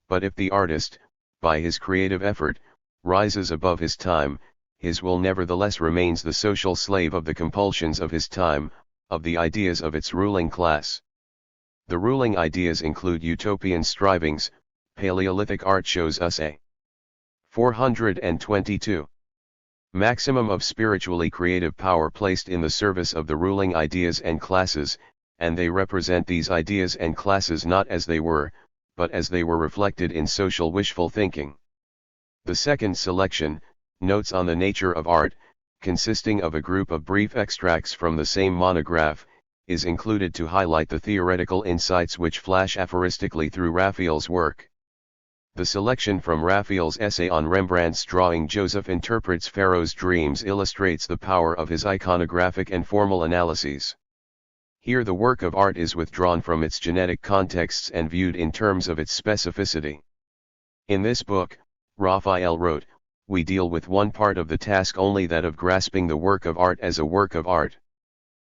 But if the artist, by his creative effort, rises above his time, his will nevertheless remains the social slave of the compulsions of his time, of the ideas of its ruling class. The ruling ideas include utopian strivings. Paleolithic art shows us a 422 maximum of spiritually creative power placed in the service of the ruling ideas and classes, and they represent these ideas and classes not as they were, but as they were reflected in social wishful thinking. The second selection, Notes on the Nature of Art, consisting of a group of brief extracts from the same monograph, is included to highlight the theoretical insights which flash aphoristically through Raphael's work. The selection from Raphael's essay on Rembrandt's drawing Joseph Interprets Pharaoh's Dreams illustrates the power of his iconographic and formal analyses. Here the work of art is withdrawn from its genetic contexts and viewed in terms of its specificity. In this book, Raphael wrote, we deal with one part of the task only, that of grasping the work of art as a work of art.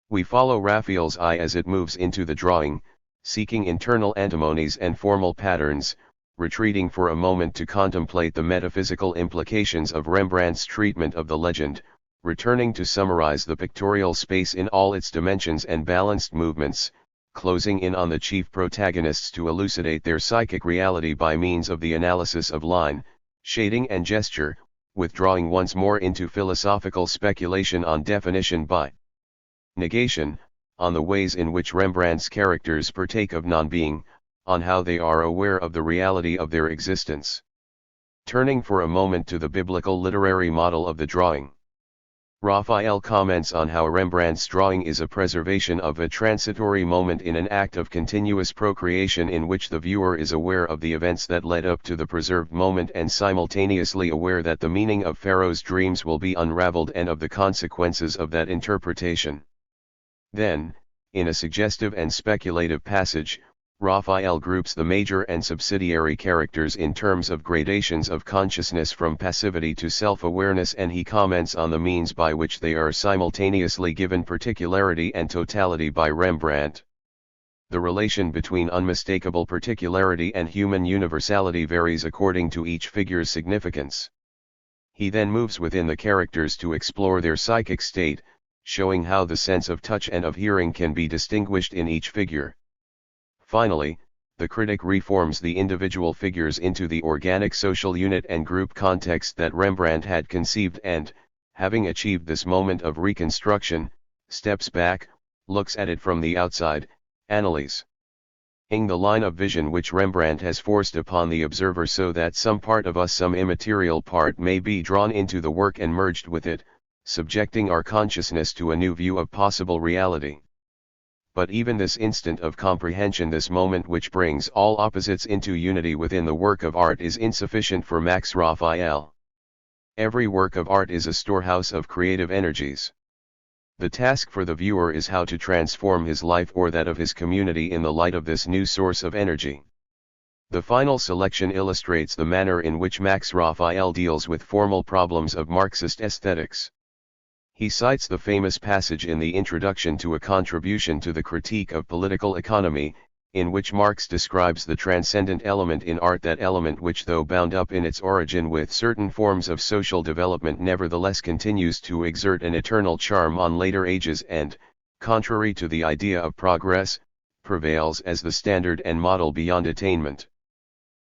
We follow Raphael's eye as it moves into the drawing, seeking internal antimonies and formal patterns, retreating for a moment to contemplate the metaphysical implications of Rembrandt's treatment of the legend, returning to summarize the pictorial space in all its dimensions and balanced movements, closing in on the chief protagonists to elucidate their psychic reality by means of the analysis of line, shading and gesture, withdrawing once more into philosophical speculation on definition by negation, on the ways in which Rembrandt's characters partake of non-being, on how they are aware of the reality of their existence. Turning for a moment to the biblical literary model of the drawing. Raphael comments on how Rembrandt's drawing is a preservation of a transitory moment in an act of continuous procreation in which the viewer is aware of the events that led up to the preserved moment and simultaneously aware that the meaning of Pharaoh's dreams will be unraveled and of the consequences of that interpretation. Then, in a suggestive and speculative passage, Raphael groups the major and subsidiary characters in terms of gradations of consciousness from passivity to self-awareness, and he comments on the means by which they are simultaneously given particularity and totality by Rembrandt. The relation between unmistakable particularity and human universality varies according to each figure's significance. He then moves within the characters to explore their psychic state, showing how the sense of touch and of hearing can be distinguished in each figure. Finally, the critic reforms the individual figures into the organic social unit and group context that Rembrandt had conceived and, having achieved this moment of reconstruction, steps back, looks at it from the outside, analyzing the line of vision which Rembrandt has forced upon the observer so that some part of us, some immaterial part, may be drawn into the work and merged with it, subjecting our consciousness to a new view of possible reality. But even this instant of comprehension, this moment which brings all opposites into unity within the work of art, is insufficient for Max Raphael. Every work of art is a storehouse of creative energies. The task for the viewer is how to transform his life or that of his community in the light of this new source of energy. The final selection illustrates the manner in which Max Raphael deals with formal problems of Marxist aesthetics. He cites the famous passage in the introduction to a contribution to the critique of political economy, in which Marx describes the transcendent element in art, that element which, though bound up in its origin with certain forms of social development, nevertheless continues to exert an eternal charm on later ages and, contrary to the idea of progress, prevails as the standard and model beyond attainment.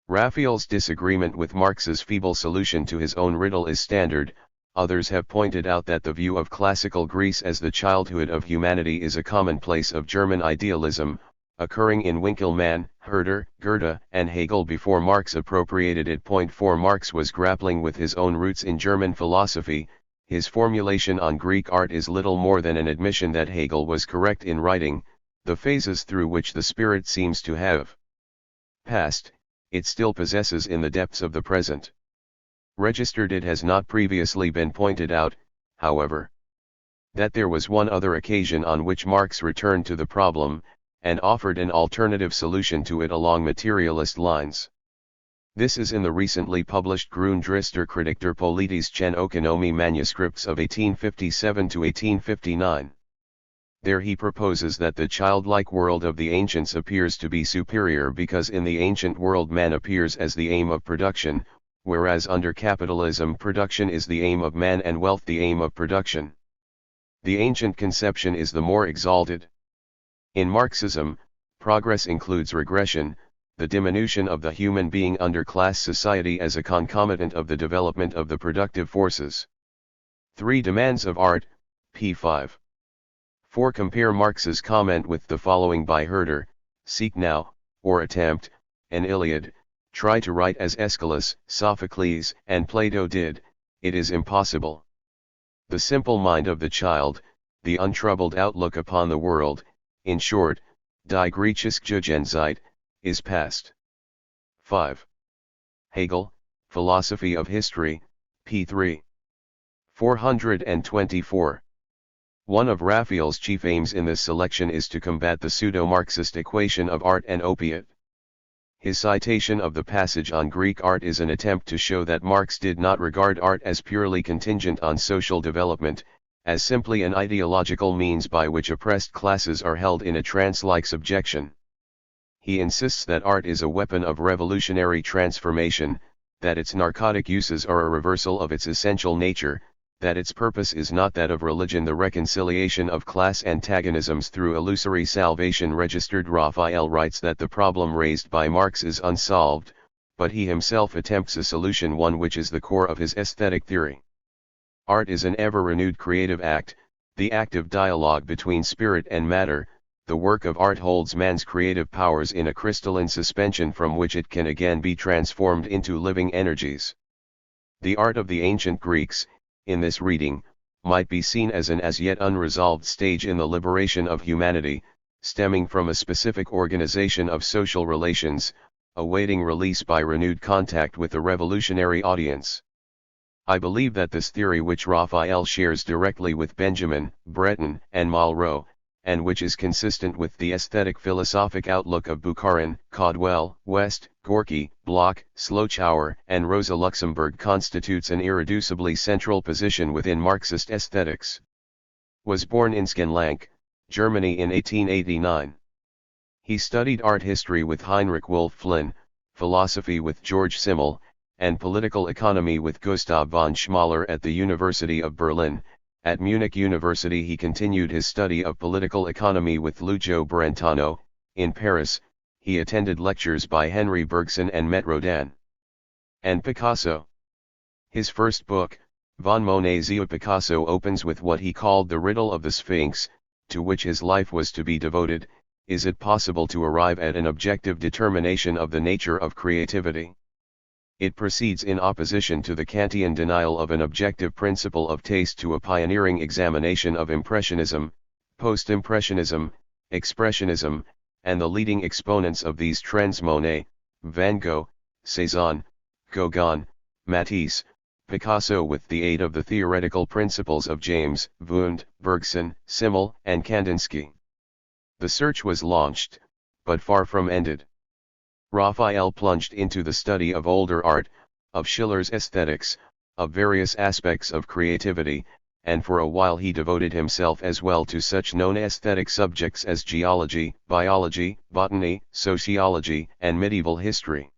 Raphael's disagreement with Marx's feeble solution to his own riddle is standard. Others have pointed out that the view of classical Greece as the childhood of humanity is a commonplace of German idealism, occurring in Winckelmann, Herder, Goethe, and Hegel before Marx appropriated it. Point 4. Marx was grappling with his own roots in German philosophy. His formulation on Greek art is little more than an admission that Hegel was correct in writing, the phases through which the spirit seems to have passed, it still possesses in the depths of the present. Registered, it has not previously been pointed out, however, that there was one other occasion on which Marx returned to the problem, and offered an alternative solution to it along materialist lines. This is in the recently published Grundrisse Kritik der politischen Ökonomie manuscripts of 1857 to 1859. There he proposes that the childlike world of the ancients appears to be superior because in the ancient world man appears as the aim of production, whereas under capitalism production is the aim of man and wealth the aim of production. The ancient conception is the more exalted. In Marxism, progress includes regression, the diminution of the human being under class society as a concomitant of the development of the productive forces. 3 Demands of art, p. 5. 4. Compare Marx's comment with the following by Herder: seek now, or attempt, an Iliad, try to write as Aeschylus, Sophocles, and Plato did, it is impossible. The simple mind of the child, the untroubled outlook upon the world, in short, die Griechische Jugendzeit, is past. 5. Hegel, Philosophy of History, p. 3. 424. One of Raphael's chief aims in this selection is to combat the pseudo-Marxist equation of art and opiate. His citation of the passage on Greek art is an attempt to show that Marx did not regard art as purely contingent on social development, as simply an ideological means by which oppressed classes are held in a trance-like subjection. He insists that art is a weapon of revolutionary transformation, that its narcotic uses are a reversal of its essential nature, that its purpose is not that of religion, the reconciliation of class antagonisms through illusory salvation. Registered Raphael writes that the problem raised by Marx is unsolved, but he himself attempts a solution, one which is the core of his aesthetic theory. Art is an ever-renewed creative act, the active dialogue between spirit and matter. The work of art holds man's creative powers in a crystalline suspension from which it can again be transformed into living energies. The art of the ancient Greeks, in this reading, might be seen as an as yet unresolved stage in the liberation of humanity, stemming from a specific organization of social relations, awaiting release by renewed contact with the revolutionary audience. I believe that this theory, which Raphael shares directly with Benjamin, Breton, and Malraux, and which is consistent with the aesthetic philosophic outlook of Bukharin, Caldwell, West, Gorky, Bloch, Schlochauer, and Rosa Luxemburg, constitutes an irreducibly central position within Marxist aesthetics. Was born in Skenlank, Germany in 1889. He studied art history with Heinrich Wolf Flinn, philosophy with George Simmel, and political economy with Gustav von Schmaler at the University of Berlin. At Munich University he continued his study of political economy with Lucio Brentano. In Paris, he attended lectures by Henry Bergson and met Rodin. And Picasso. His first book, Von Monet's Picasso, opens with what he called the riddle of the Sphinx, to which his life was to be devoted. Is it possible to arrive at an objective determination of the nature of creativity? It proceeds in opposition to the Kantian denial of an objective principle of taste to a pioneering examination of Impressionism, Post-Impressionism, Expressionism, and the leading exponents of these trends: Monet, Van Gogh, Cézanne, Gauguin, Matisse, Picasso, with the aid of the theoretical principles of James, Wundt, Bergson, Simmel, and Kandinsky. The search was launched, but far from ended. Raphael plunged into the study of older art, of Schiller's aesthetics, of various aspects of creativity, and for a while he devoted himself as well to such known aesthetic subjects as geology, biology, botany, sociology, and medieval history.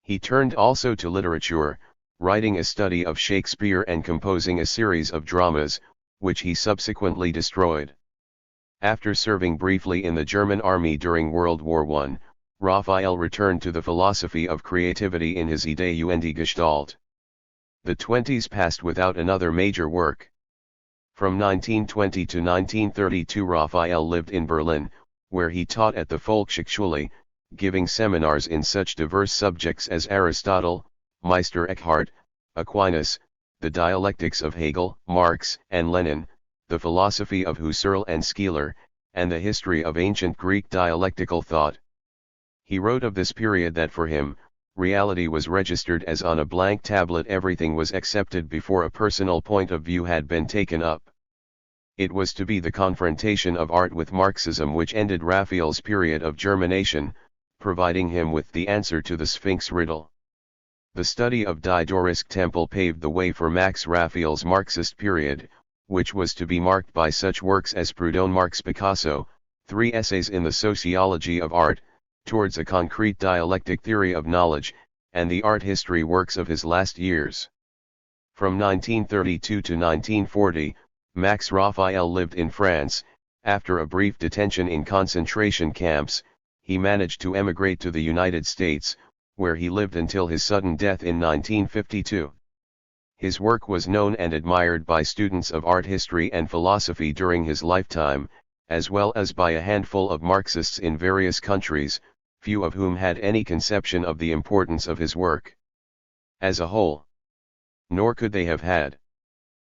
He turned also to literature, writing a study of Shakespeare and composing a series of dramas, which he subsequently destroyed. After serving briefly in the German army during World War I, Raphael returned to the philosophy of creativity in his Idee und die Gestalt. The 20s passed without another major work. From 1920 to 1932 Raphael lived in Berlin, where he taught at the Volkshochschule, giving seminars in such diverse subjects as Aristotle, Meister Eckhart, Aquinas, the dialectics of Hegel, Marx, and Lenin, the philosophy of Husserl and Schiller, and the history of ancient Greek dialectical thought. He wrote of this period that for him, reality was registered as on a blank tablet. Everything was accepted before a personal point of view had been taken up. It was to be the confrontation of art with Marxism which ended Raphael's period of germination, providing him with the answer to the Sphinx riddle. The study of Die Dorisk Temple paved the way for Max Raphael's Marxist period, which was to be marked by such works as Proudhon, Marx, Picasso, 3 essays in the sociology of art, towards a concrete dialectic theory of knowledge, and the art history works of his last years. From 1932 to 1940, Max Raphael lived in France. After a brief detention in concentration camps, he managed to emigrate to the United States, where he lived until his sudden death in 1952. His work was known and admired by students of art history and philosophy during his lifetime, as well as by a handful of Marxists in various countries, few of whom had any conception of the importance of his work as a whole. Nor could they have had.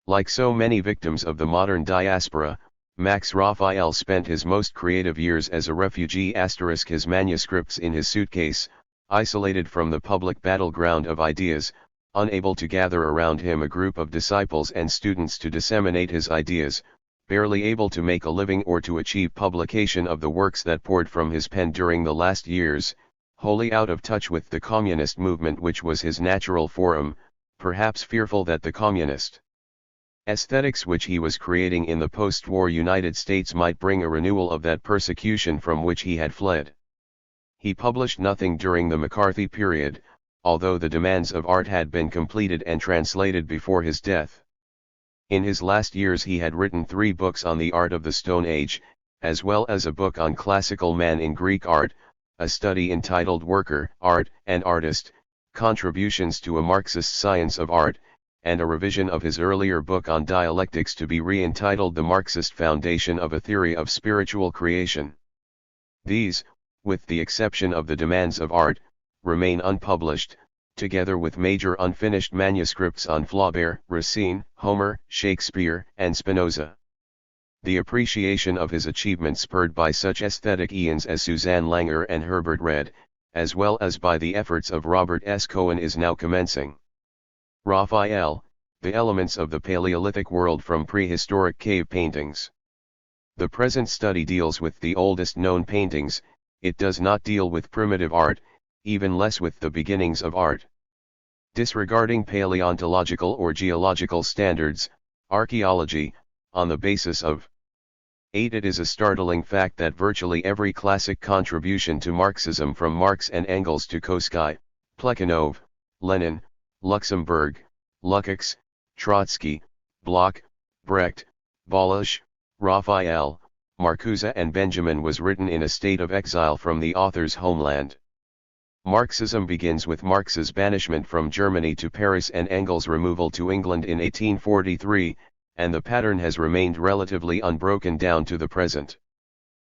Like so many victims of the modern diaspora, Max Raphael spent his most creative years as a refugee. His manuscripts in his suitcase, isolated from the public battleground of ideas, unable to gather around him a group of disciples and students to disseminate his ideas, barely able to make a living or to achieve publication of the works that poured from his pen during the last years, wholly out of touch with the communist movement which was his natural forum, perhaps fearful that the communist aesthetics which he was creating in the post-war United States might bring a renewal of that persecution from which he had fled. He published nothing during the McCarthy period, although the demands of art had been completed and translated before his death. In his last years he had written 3 books on the art of the Stone Age, as well as a book on classical man in Greek art, a study entitled Worker, Art, and Artist, Contributions to a Marxist Science of Art, and a revision of his earlier book on dialectics to be re-entitled The Marxist Foundation of a Theory of Spiritual Creation. These, with the exception of the Demands of Art, remain unpublished, together with major unfinished manuscripts on Flaubert, Racine, Homer, Shakespeare, and Spinoza. The appreciation of his achievements spurred by such aesthetic eons as Suzanne Langer and Herbert Read, as well as by the efforts of Robert S. Cohen, is now commencing. Raphael, The Elements of the Paleolithic World from Prehistoric Cave Paintings. The present study deals with the oldest known paintings, it does not deal with primitive art, even less with the beginnings of art. Disregarding paleontological or geological standards, archaeology, on the basis of 8. It is a startling fact that virtually every classic contribution to Marxism from Marx and Engels to Kosky, Plekhanov, Lenin, Luxemburg, Lukács, Trotsky, Bloch, Brecht, Balázs, Raphael, Marcuse and Benjamin was written in a state of exile from the author's homeland. Marxism begins with Marx's banishment from Germany to Paris and Engels' removal to England in 1843, and the pattern has remained relatively unbroken down to the present.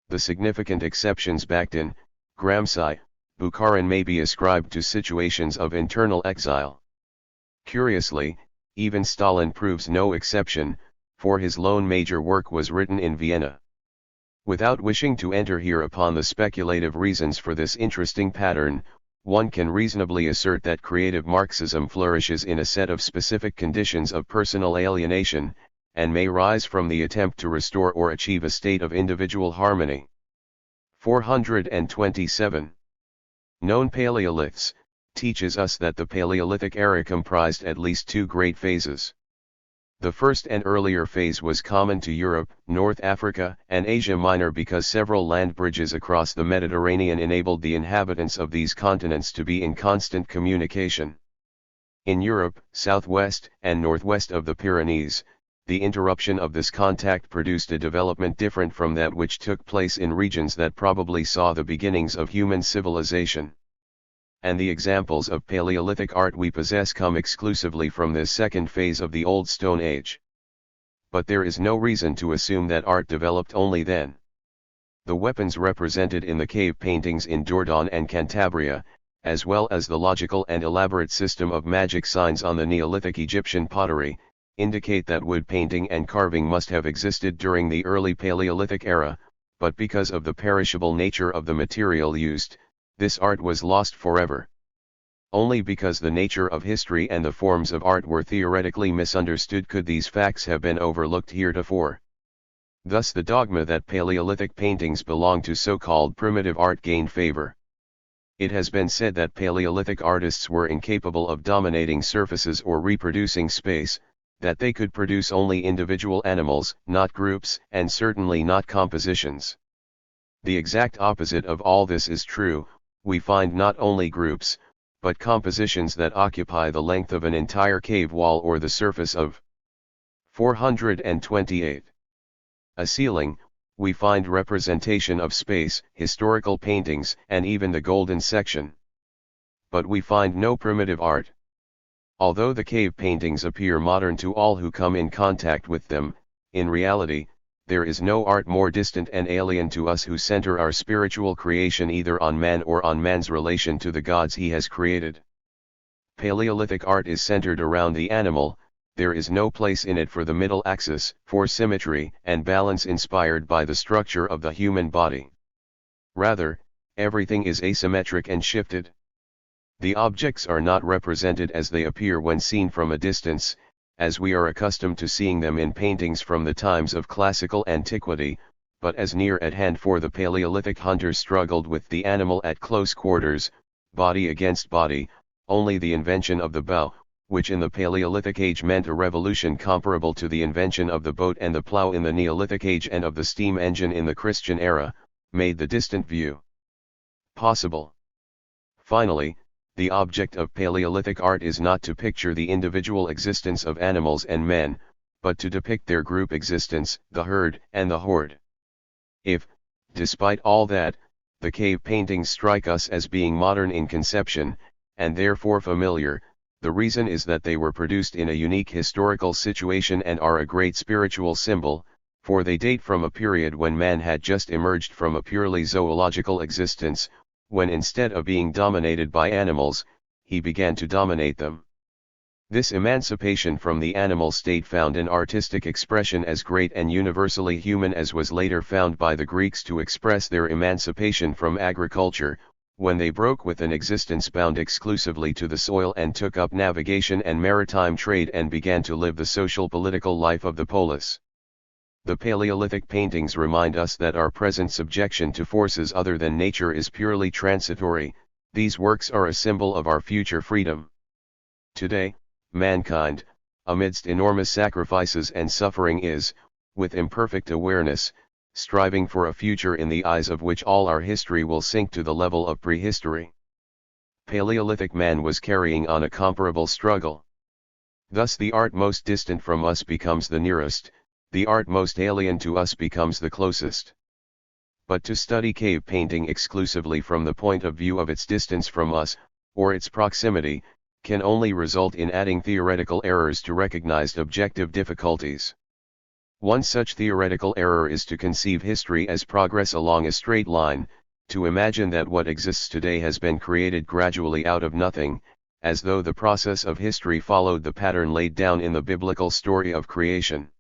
The significant exceptions Bakhtin, Gramsci, Bukharin may be ascribed to situations of internal exile. Curiously, even Stalin proves no exception, for his lone major work was written in Vienna. Without wishing to enter here upon the speculative reasons for this interesting pattern, one can reasonably assert that creative Marxism flourishes in a set of specific conditions of personal alienation, and may rise from the attempt to restore or achieve a state of individual harmony. 427. Known Paleoliths, teaches us that the Paleolithic era comprised at least two great phases. The first and earlier phase was common to Europe, North Africa, and Asia Minor because several land bridges across the Mediterranean enabled the inhabitants of these continents to be in constant communication. In Europe, southwest and northwest of the Pyrenees, the interruption of this contact produced a development different from that which took place in regions that probably saw the beginnings of human civilization. And the examples of Paleolithic art we possess come exclusively from this second phase of the Old Stone Age. But there is no reason to assume that art developed only then. The weapons represented in the cave paintings in Dordogne and Cantabria, as well as the logical and elaborate system of magic signs on the Neolithic Egyptian pottery, indicate that wood painting and carving must have existed during the early Paleolithic era, but because of the perishable nature of the material used, this art was lost forever. Only because the nature of history and the forms of art were theoretically misunderstood could these facts have been overlooked heretofore. Thus the dogma that Paleolithic paintings belong to so-called primitive art gained favor. It has been said that Paleolithic artists were incapable of dominating surfaces or reproducing space, that they could produce only individual animals, not groups, and certainly not compositions. The exact opposite of all this is true. We find not only groups, but compositions that occupy the length of an entire cave wall or the surface of 428. A ceiling, we find representation of space, historical paintings, and even the golden section. But we find no primitive art. Although the cave paintings appear modern to all who come in contact with them, in reality, there is no art more distant and alien to us who center our spiritual creation either on man or on man's relation to the gods he has created. Paleolithic art is centered around the animal, there is no place in it for the middle axis, for symmetry and balance inspired by the structure of the human body. Rather, everything is asymmetric and shifted. The objects are not represented as they appear when seen from a distance, as we are accustomed to seeing them in paintings from the times of classical antiquity, but as near at hand, for the Paleolithic hunter struggled with the animal at close quarters, body against body. Only the invention of the bow, which in the Paleolithic age meant a revolution comparable to the invention of the boat and the plough in the Neolithic age and of the steam engine in the Christian era, made the distant view possible. Finally, the object of Paleolithic art is not to picture the individual existence of animals and men, but to depict their group existence, the herd and the horde. If, despite all that, the cave paintings strike us as being modern in conception, and therefore familiar, the reason is that they were produced in a unique historical situation and are a great spiritual symbol, for they date from a period when man had just emerged from a purely zoological existence, when instead of being dominated by animals, he began to dominate them. This emancipation from the animal state found an artistic expression as great and universally human as was later found by the Greeks to express their emancipation from agriculture, when they broke with an existence bound exclusively to the soil and took up navigation and maritime trade and began to live the social political life of the polis. The Paleolithic paintings remind us that our present subjection to forces other than nature is purely transitory. These works are a symbol of our future freedom. Today, mankind, amidst enormous sacrifices and suffering is, with imperfect awareness, striving for a future in the eyes of which all our history will sink to the level of prehistory. Paleolithic man was carrying on a comparable struggle. Thus the art most distant from us becomes the nearest, the art most alien to us becomes the closest. But to study cave painting exclusively from the point of view of its distance from us, or its proximity, can only result in adding theoretical errors to recognized objective difficulties. One such theoretical error is to conceive history as progress along a straight line, to imagine that what exists today has been created gradually out of nothing, as though the process of history followed the pattern laid down in the biblical story of creation.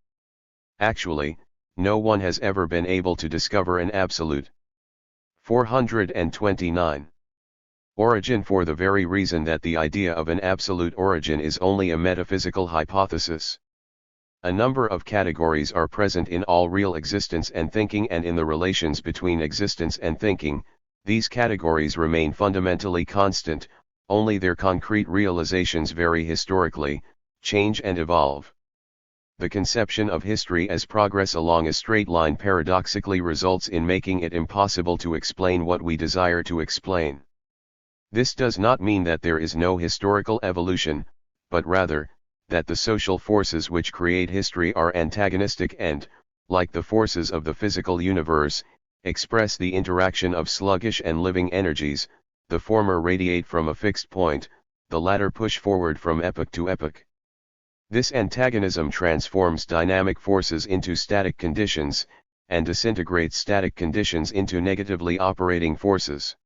Actually, no one has ever been able to discover an absolute 429 origin, for the very reason that the idea of an absolute origin is only a metaphysical hypothesis. A number of categories are present in all real existence and thinking, and in the relations between existence and thinking, these categories remain fundamentally constant, only their concrete realizations vary historically, change and evolve. The conception of history as progress along a straight line paradoxically results in making it impossible to explain what we desire to explain. This does not mean that there is no historical evolution, but rather, that the social forces which create history are antagonistic and, like the forces of the physical universe, express the interaction of sluggish and living energies. The former radiate from a fixed point, the latter push forward from epoch to epoch. This antagonism transforms dynamic forces into static conditions, and disintegrates static conditions into negatively operating forces.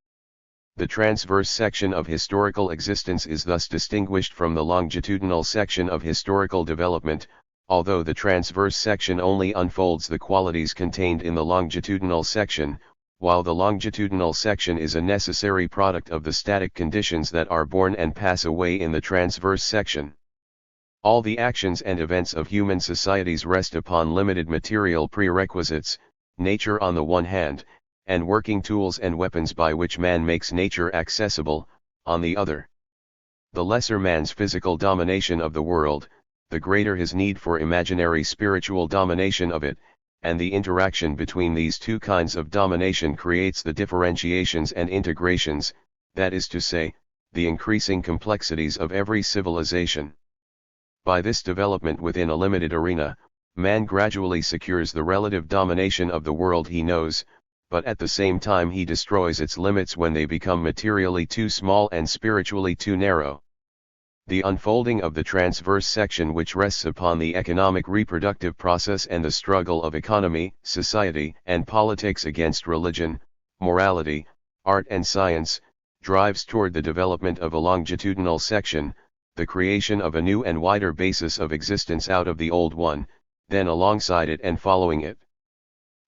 The transverse section of historical existence is thus distinguished from the longitudinal section of historical development, although the transverse section only unfolds the qualities contained in the longitudinal section, while the longitudinal section is a necessary product of the static conditions that are born and pass away in the transverse section. All the actions and events of human societies rest upon limited material prerequisites, nature on the one hand, and working tools and weapons by which man makes nature accessible, on the other. The lesser man's physical domination of the world, the greater his need for imaginary spiritual domination of it, and the interaction between these two kinds of domination creates the differentiations and integrations, that is to say, the increasing complexities of every civilization. By this development within a limited arena, man gradually secures the relative domination of the world he knows, but at the same time he destroys its limits when they become materially too small and spiritually too narrow. The unfolding of the transverse section, which rests upon the economic reproductive process and the struggle of economy, society, and politics against religion, morality, art and science, drives toward the development of a longitudinal section, the creation of a new and wider basis of existence out of the old one, then alongside it and following it.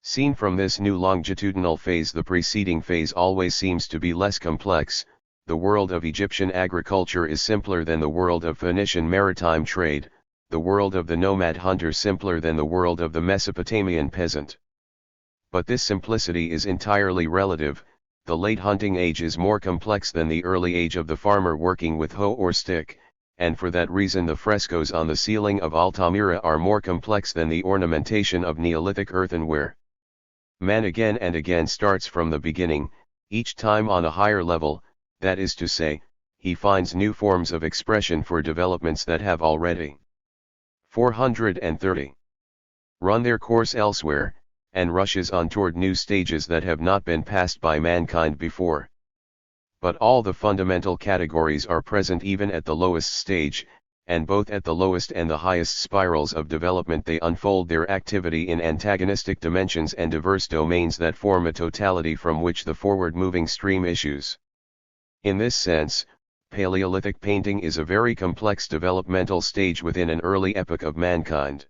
Seen from this new longitudinal phase, the preceding phase always seems to be less complex. The world of Egyptian agriculture is simpler than the world of Phoenician maritime trade, the world of the nomad hunter simpler than the world of the Mesopotamian peasant. But this simplicity is entirely relative. The late hunting age is more complex than the early age of the farmer working with hoe or stick, and for that reason the frescoes on the ceiling of Altamira are more complex than the ornamentation of Neolithic earthenware. Man again and again starts from the beginning, each time on a higher level, that is to say, he finds new forms of expression for developments that have already 430 run their course elsewhere, and rushes on toward new stages that have not been passed by mankind before. But all the fundamental categories are present even at the lowest stage, and both at the lowest and the highest spirals of development they unfold their activity in antagonistic dimensions and diverse domains that form a totality from which the forward-moving stream issues. In this sense, Paleolithic painting is a very complex developmental stage within an early epoch of mankind.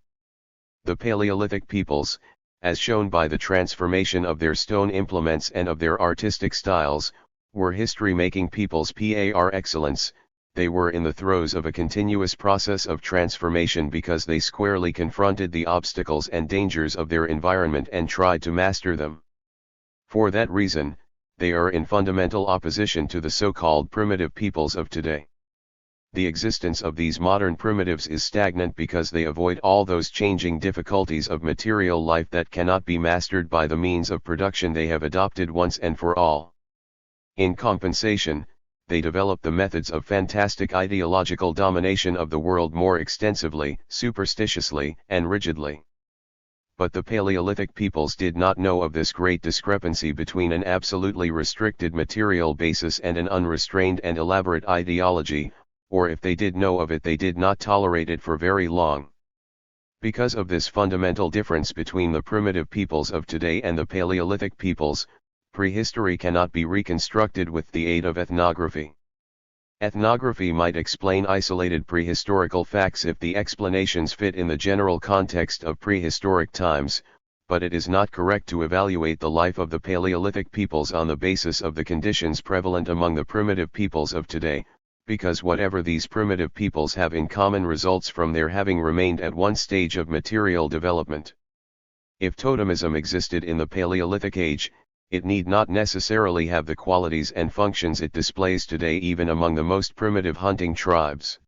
The Paleolithic peoples, as shown by the transformation of their stone implements and of their artistic styles, were history-making peoples par excellence. they were in the throes of a continuous process of transformation because they squarely confronted the obstacles and dangers of their environment and tried to master them. For that reason, they are in fundamental opposition to the so-called primitive peoples of today. The existence of these modern primitives is stagnant because they avoid all those changing difficulties of material life that cannot be mastered by the means of production they have adopted once and for all. In compensation, they develop the methods of fantastic ideological domination of the world more extensively, superstitiously, and rigidly. But the Paleolithic peoples did not know of this great discrepancy between an absolutely restricted material basis and an unrestrained and elaborate ideology, or if they did know of it, they did not tolerate it for very long. Because of this fundamental difference between the primitive peoples of today and the Paleolithic peoples, prehistory cannot be reconstructed with the aid of ethnography. Ethnography might explain isolated prehistorical facts if the explanations fit in the general context of prehistoric times, but it is not correct to evaluate the life of the Paleolithic peoples on the basis of the conditions prevalent among the primitive peoples of today, because whatever these primitive peoples have in common results from their having remained at one stage of material development. If totemism existed in the Paleolithic age, it need not necessarily have the qualities and functions it displays today even among the most primitive hunting tribes.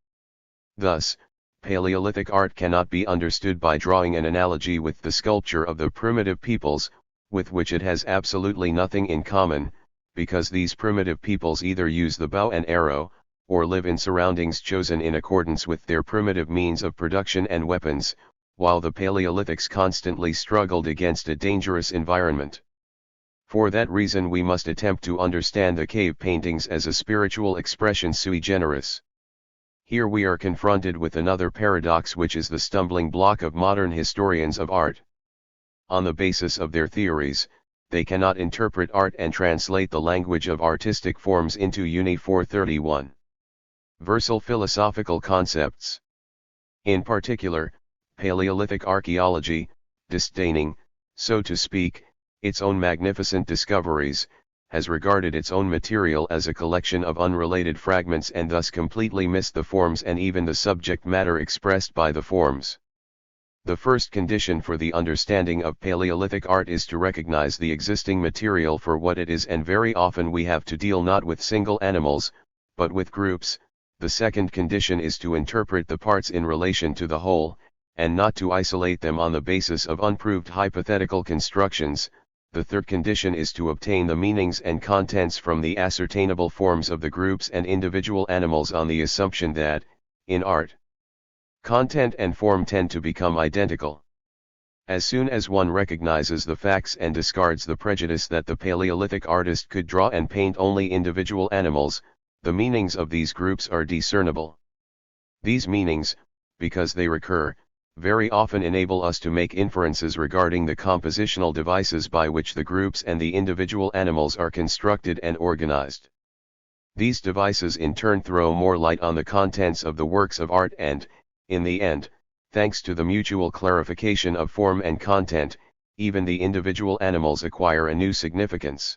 Thus, Paleolithic art cannot be understood by drawing an analogy with the sculpture of the primitive peoples, with which it has absolutely nothing in common, because these primitive peoples either use the bow and arrow, or live in surroundings chosen in accordance with their primitive means of production and weapons, while the Paleolithics constantly struggled against a dangerous environment. For that reason we must attempt to understand the cave paintings as a spiritual expression sui generis. Here we are confronted with another paradox which is the stumbling block of modern historians of art. On the basis of their theories, they cannot interpret art and translate the language of artistic forms into uniform 31. Versal philosophical concepts. In particular, Paleolithic archaeology, disdaining, so to speak, its own magnificent discoveries, has regarded its own material as a collection of unrelated fragments and thus completely missed the forms and even the subject matter expressed by the forms. The first condition for the understanding of Paleolithic art is to recognize the existing material for what it is, and very often we have to deal not with single animals, but with groups. The second condition is to interpret the parts in relation to the whole, and not to isolate them on the basis of unproved hypothetical constructions. The third condition is to obtain the meanings and contents from the ascertainable forms of the groups and individual animals on the assumption that, in art, content and form tend to become identical. As soon as one recognizes the facts and discards the prejudice that the Paleolithic artist could draw and paint only individual animals, the meanings of these groups are discernible. These meanings, because they recur, very often enable us to make inferences regarding the compositional devices by which the groups and the individual animals are constructed and organized. These devices in turn throw more light on the contents of the works of art and, in the end, thanks to the mutual clarification of form and content, even the individual animals acquire a new significance.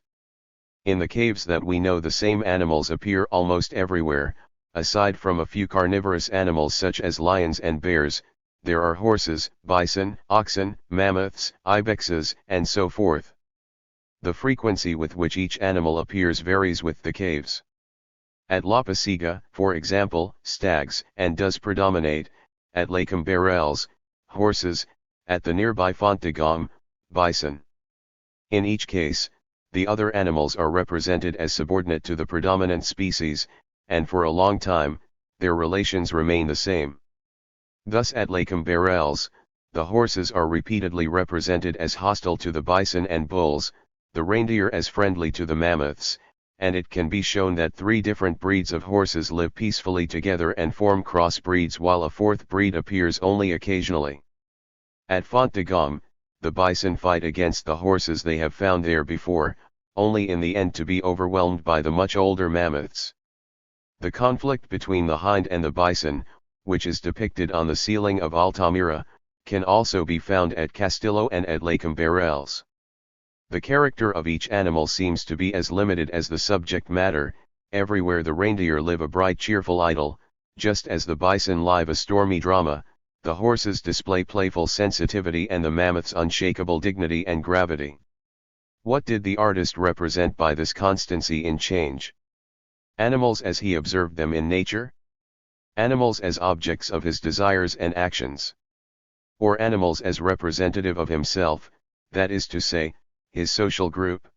In the caves that we know, the same animals appear almost everywhere. Aside from a few carnivorous animals such as lions and bears, there are horses, bison, oxen, mammoths, ibexes, and so forth. The frequency with which each animal appears varies with the caves. At La Pasiga, for example, stags and does predominate; at Lacombarels, horses; at the nearby Font de Gaume, bison. In each case, the other animals are represented as subordinate to the predominant species, and for a long time, their relations remain the same. Thus at Lacombarels, the horses are repeatedly represented as hostile to the bison and bulls, the reindeer as friendly to the mammoths, and it can be shown that 3 different breeds of horses live peacefully together and form crossbreeds while a 4th breed appears only occasionally. At Font de Gaume, the bison fight against the horses they have found there before, only in the end to be overwhelmed by the much older mammoths. The conflict between the hind and the bison, which is depicted on the ceiling of Altamira, can also be found at Castillo and at Lacombarels. The character of each animal seems to be as limited as the subject matter, everywhere the reindeer live a bright cheerful idyll, just as the bison live a stormy drama, the horses display playful sensitivity and the mammoths unshakable dignity and gravity. What did the artist represent by this constancy in change? Animals as he observed them in nature? Animals as objects of his desires and actions? Or animals as representative of himself, that is to say, his social group?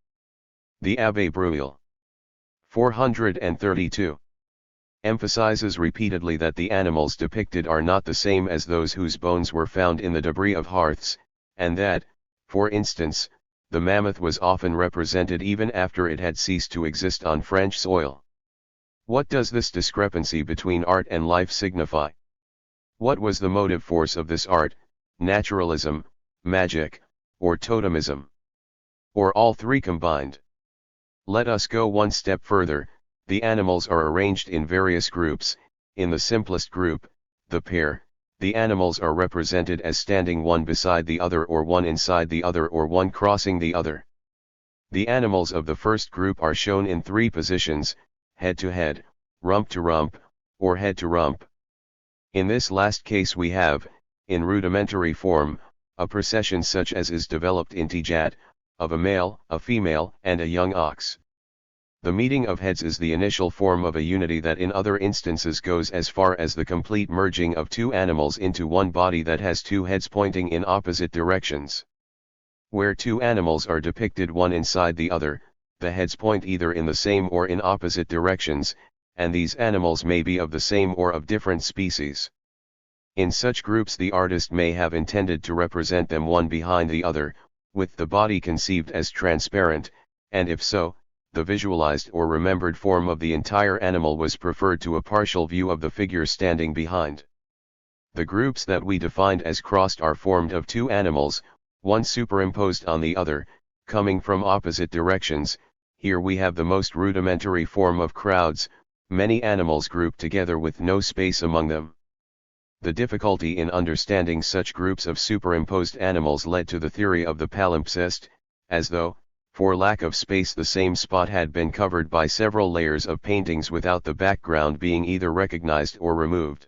The Abbé Breuil. 432. Emphasizes repeatedly that the animals depicted are not the same as those whose bones were found in the debris of hearths, and that, for instance, the mammoth was often represented even after it had ceased to exist on French soil. What does this discrepancy between art and life signify? What was the motive force of this art, naturalism, magic, or totemism? Or all three combined? Let us go one step further. The animals are arranged in various groups. In the simplest group, the pair, the animals are represented as standing one beside the other or one inside the other or one crossing the other. The animals of the first group are shown in three positions: head to head, rump to rump, or head to rump. In this last case we have, in rudimentary form, a procession such as is developed in Tijat, of a male, a female, and a young ox. The meeting of heads is the initial form of a unity that in other instances goes as far as the complete merging of two animals into one body that has two heads pointing in opposite directions. Where two animals are depicted one inside the other, the heads point either in the same or in opposite directions, and these animals may be of the same or of different species. In such groups the artist may have intended to represent them one behind the other, with the body conceived as transparent, and if so, the visualized or remembered form of the entire animal was preferred to a partial view of the figure standing behind. The groups that we defined as crossed are formed of two animals, one superimposed on the other, coming from opposite directions. Here we have the most rudimentary form of crowds, many animals grouped together with no space among them. The difficulty in understanding such groups of superimposed animals led to the theory of the palimpsest, as though, for lack of space, the same spot had been covered by several layers of paintings without the background being either recognized or removed.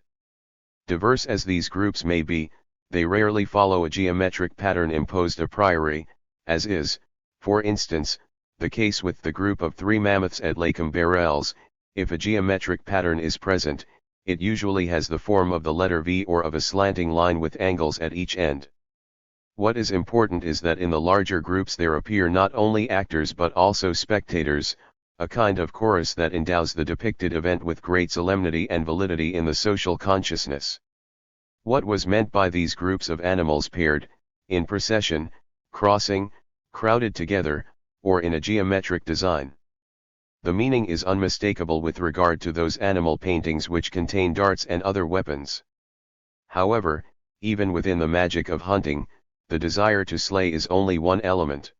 Diverse as these groups may be, they rarely follow a geometric pattern imposed a priori, as is, for instance, the case with the group of three mammoths at Les Cambarelles. If a geometric pattern is present, it usually has the form of the letter V or of a slanting line with angles at each end. What is important is that in the larger groups there appear not only actors but also spectators, a kind of chorus that endows the depicted event with great solemnity and validity in the social consciousness. What was meant by these groups of animals paired, in procession, crossing, crowded together, or in a geometric design? The meaning is unmistakable with regard to those animal paintings which contain darts and other weapons. However, even within the magic of hunting, the desire to slay is only one element.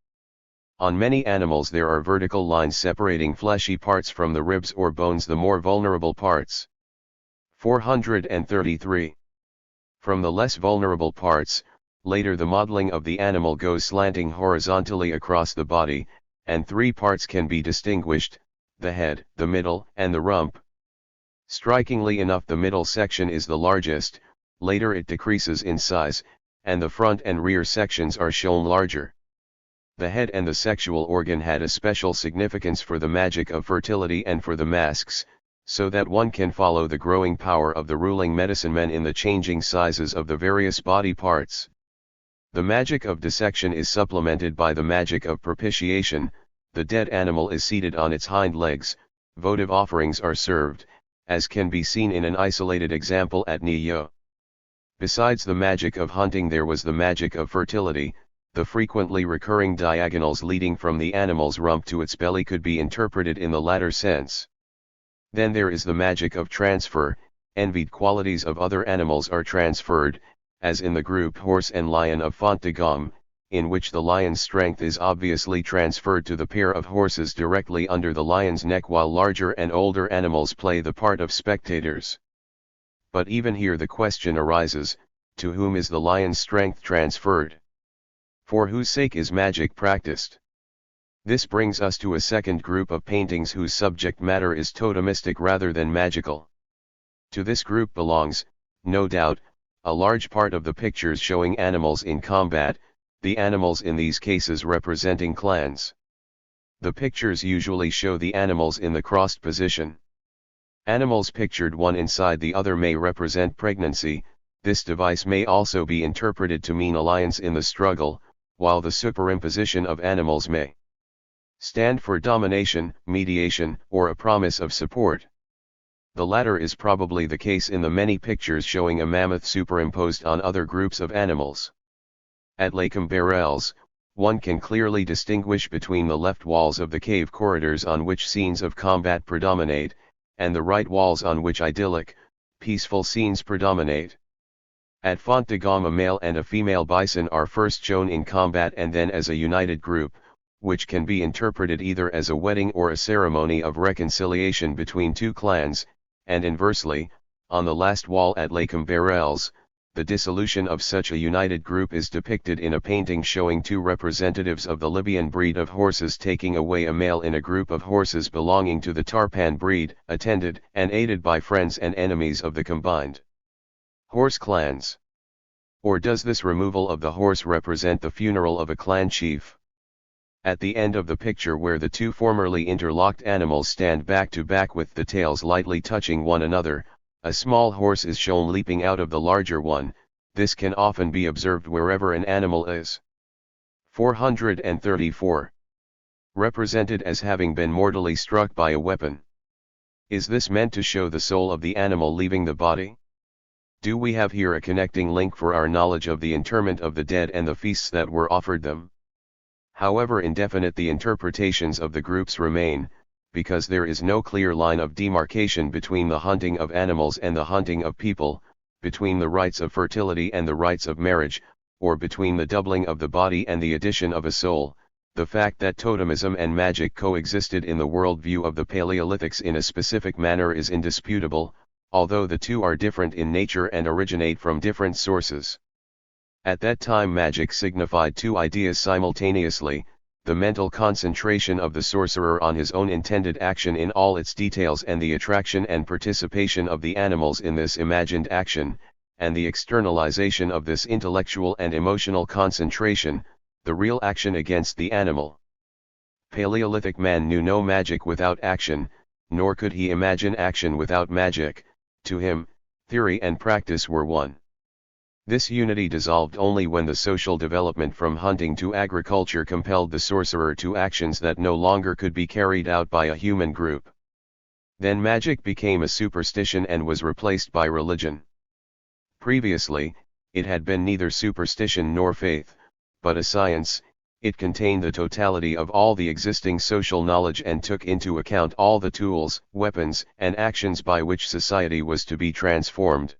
On many animals there are vertical lines separating fleshy parts from the ribs or bones, the more vulnerable parts. 433. From the less vulnerable parts, later the modeling of the animal goes slanting horizontally across the body, and three parts can be distinguished: the head, the middle, and the rump. Strikingly enough, the middle section is the largest, later it decreases in size, and the front and rear sections are shown larger. The head and the sexual organ had a special significance for the magic of fertility and for the masks, so that one can follow the growing power of the ruling medicine men in the changing sizes of the various body parts. The magic of dissection is supplemented by the magic of propitiation. The dead animal is seated on its hind legs, votive offerings are served, as can be seen in an isolated example at Nio. Besides the magic of hunting there was the magic of fertility. The frequently recurring diagonals leading from the animal's rump to its belly could be interpreted in the latter sense. Then there is the magic of transfer. Envied qualities of other animals are transferred, as in the group horse and lion of Font de Gomme, in which the lion's strength is obviously transferred to the pair of horses directly under the lion's neck, while larger and older animals play the part of spectators. But even here the question arises, to whom is the lion's strength transferred? For whose sake is magic practiced? This brings us to a second group of paintings whose subject matter is totemistic rather than magical. To this group belongs, no doubt, a large part of the pictures showing animals in combat, the animals in these cases representing clans. The pictures usually show the animals in the crossed position. Animals pictured one inside the other may represent pregnancy. This device may also be interpreted to mean alliance in the struggle, while the superimposition of animals may stand for domination, mediation, or a promise of support. The latter is probably the case in the many pictures showing a mammoth superimposed on other groups of animals. At Les Cambarelles, one can clearly distinguish between the left walls of the cave corridors on which scenes of combat predominate, and the right walls on which idyllic, peaceful scenes predominate. At Font de Gomme, a male and a female bison are first shown in combat and then as a united group, which can be interpreted either as a wedding or a ceremony of reconciliation between two clans, and inversely, on the last wall at Les Cambarelles, the dissolution of such a united group is depicted in a painting showing two representatives of the Libyan breed of horses taking away a male in a group of horses belonging to the Tarpan breed, attended and aided by friends and enemies of the combined horse clans. Or does this removal of the horse represent the funeral of a clan chief? At the end of the picture, where the two formerly interlocked animals stand back to back with the tails lightly touching one another, a small horse is shown leaping out of the larger one. This can often be observed wherever an animal is 434. Represented as having been mortally struck by a weapon. Is this meant to show the soul of the animal leaving the body? Do we have here a connecting link for our knowledge of the interment of the dead and the feasts that were offered them? However indefinite the interpretations of the groups remain, because there is no clear line of demarcation between the hunting of animals and the hunting of people, between the rites of fertility and the rites of marriage, or between the doubling of the body and the addition of a soul. The fact that totemism and magic coexisted in the worldview of the Paleolithics in a specific manner is indisputable, although the two are different in nature and originate from different sources. At that time, magic signified two ideas simultaneously: the mental concentration of the sorcerer on his own intended action in all its details and the attraction and participation of the animals in this imagined action, and the externalization of this intellectual and emotional concentration, the real action against the animal. Paleolithic man knew no magic without action, nor could he imagine action without magic. To him, theory and practice were one. This unity dissolved only when the social development from hunting to agriculture compelled the sorcerer to actions that no longer could be carried out by a human group. Then magic became a superstition and was replaced by religion. Previously, it had been neither superstition nor faith, but a science. It contained the totality of all the existing social knowledge and took into account all the tools, weapons, and actions by which society was to be transformed.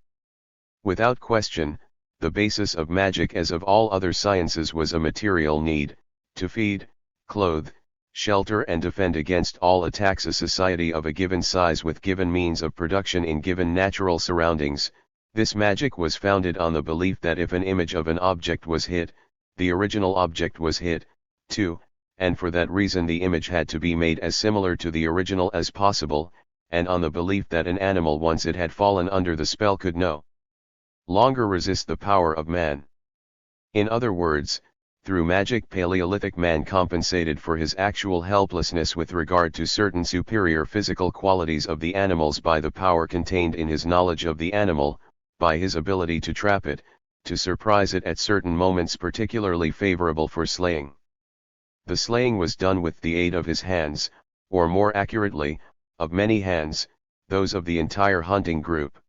Without question, the basis of magic, as of all other sciences, was a material need, to feed, clothe, shelter and defend against all attacks a society of a given size with given means of production in given natural surroundings. This magic was founded on the belief that if an image of an object was hit, the original object was hit, too, and for that reason the image had to be made as similar to the original as possible, and on the belief that an animal, once it had fallen under the spell, could no longer resist the power of man. In other words, through magic Paleolithic man compensated for his actual helplessness with regard to certain superior physical qualities of the animals by the power contained in his knowledge of the animal, by his ability to trap it, to surprise it at certain moments particularly favorable for slaying. The slaying was done with the aid of his hands, or more accurately, of many hands, those of the entire hunting group.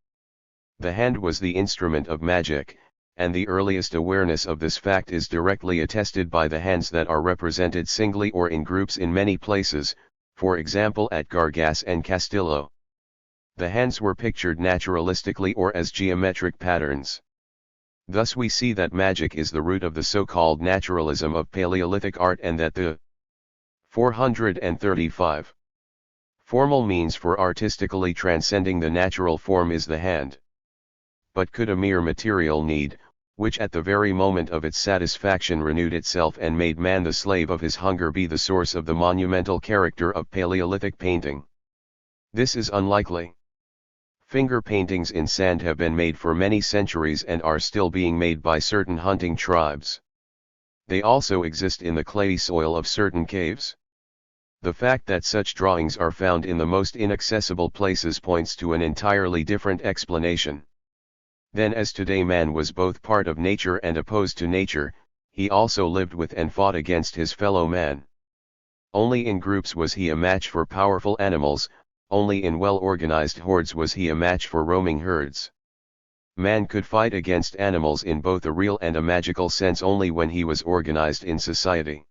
The hand was the instrument of magic, and the earliest awareness of this fact is directly attested by the hands that are represented singly or in groups in many places, for example at Gargas and Castillo. The hands were pictured naturalistically or as geometric patterns. Thus we see that magic is the root of the so-called naturalism of Paleolithic art, and that the 435 formal means for artistically transcending the natural form is the hand. But could a mere material need, which at the very moment of its satisfaction renewed itself and made man the slave of his hunger, be the source of the monumental character of Paleolithic painting. This is unlikely. Finger paintings in sand have been made for many centuries and are still being made by certain hunting tribes. They also exist in the clayey soil of certain caves. The fact that such drawings are found in the most inaccessible places points to an entirely different explanation. Then, as today man was both part of nature and opposed to nature, he also lived with and fought against his fellow man. Only in groups was he a match for powerful animals, only in well-organized hordes was he a match for roaming herds. Man could fight against animals in both a real and a magical sense only when he was organized in society.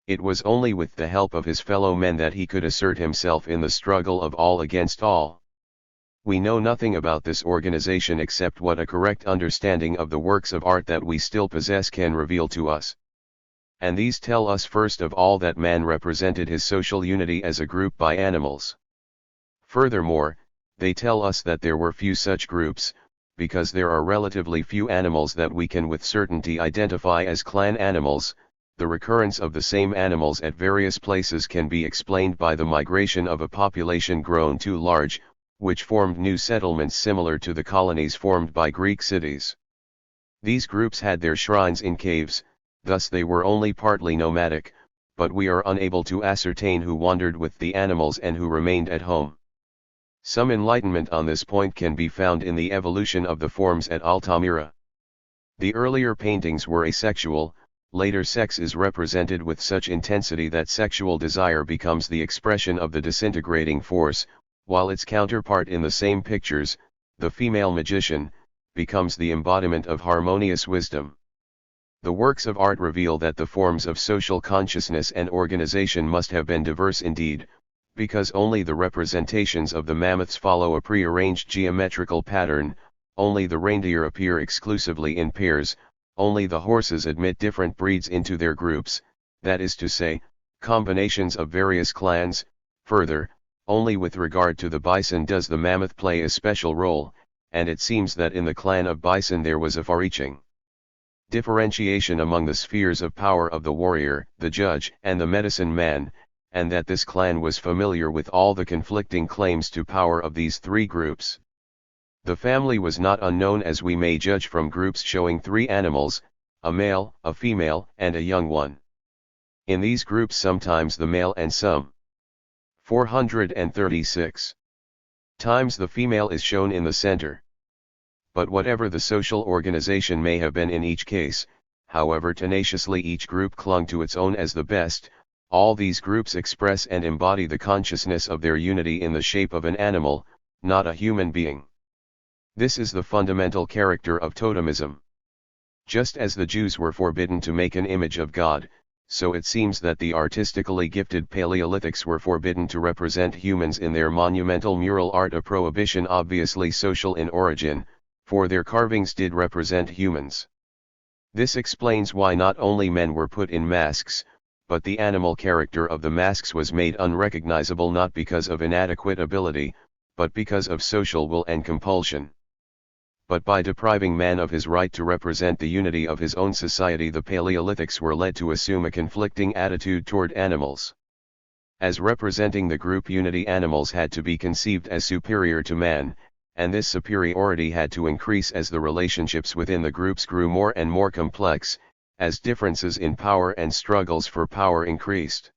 It was only with the help of his fellow men that he could assert himself in the struggle of all against all. We know nothing about this organization except what a correct understanding of the works of art that we still possess can reveal to us. And these tell us first of all that man represented his social unity as a group by animals. Furthermore, they tell us that there were few such groups, because there are relatively few animals that we can with certainty identify as clan animals. The recurrence of the same animals at various places can be explained by the migration of a population grown too large, which formed new settlements similar to the colonies formed by Greek cities. These groups had their shrines in caves, thus they were only partly nomadic, but we are unable to ascertain who wandered with the animals and who remained at home. Some enlightenment on this point can be found in the evolution of the forms at Altamira. The earlier paintings were asexual, later sex is represented with such intensity that sexual desire becomes the expression of the disintegrating force, while its counterpart in the same pictures, the female magician, becomes the embodiment of harmonious wisdom. The works of art reveal that the forms of social consciousness and organization must have been diverse indeed, because only the representations of the mammoths follow a prearranged geometrical pattern, only the reindeer appear exclusively in pairs, only the horses admit different breeds into their groups, that is to say, combinations of various clans. Further, only with regard to the bison does the mammoth play a special role, and it seems that in the clan of bison there was a far-reaching differentiation among the spheres of power of the warrior, the judge, and the medicine man, and that this clan was familiar with all the conflicting claims to power of these three groups. The family was not unknown, as we may judge from groups showing three animals, a male, a female, and a young one. In these groups sometimes the male and some 436 times the female is shown in the center. But whatever the social organization may have been in each case, however tenaciously each group clung to its own as the best, all these groups express and embody the consciousness of their unity in the shape of an animal, not a human being. This is the fundamental character of totemism. Just as the Jews were forbidden to make an image of God, so it seems that the artistically gifted Paleolithics were forbidden to represent humans in their monumental mural art, a prohibition obviously social in origin, for their carvings did represent humans. This explains why not only men were put in masks, but the animal character of the masks was made unrecognizable, not because of inadequate ability, but because of social will and compulsion. But by depriving man of his right to represent the unity of his own society, the Paleolithics were led to assume a conflicting attitude toward animals. As representing the group unity, animals had to be conceived as superior to man, and this superiority had to increase as the relationships within the groups grew more and more complex, as differences in power and struggles for power increased.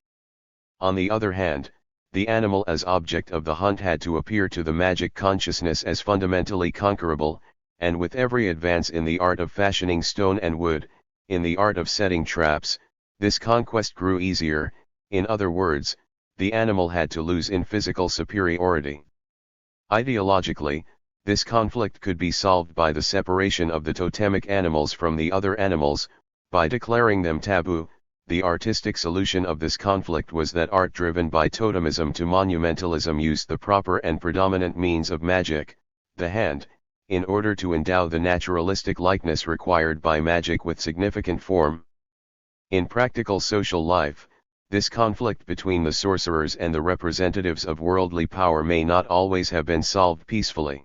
On the other hand, the animal as object of the hunt had to appear to the magic consciousness as fundamentally conquerable, and with every advance in the art of fashioning stone and wood, in the art of setting traps, this conquest grew easier. In other words, the animal had to lose in physical superiority. Ideologically, this conflict could be solved by the separation of the totemic animals from the other animals, by declaring them taboo. The artistic solution of this conflict was that art driven by totemism to monumentalism used the proper and predominant means of magic, the hand, in order to endow the naturalistic likeness required by magic with significant form. In practical social life, this conflict between the sorcerers and the representatives of worldly power may not always have been solved peacefully.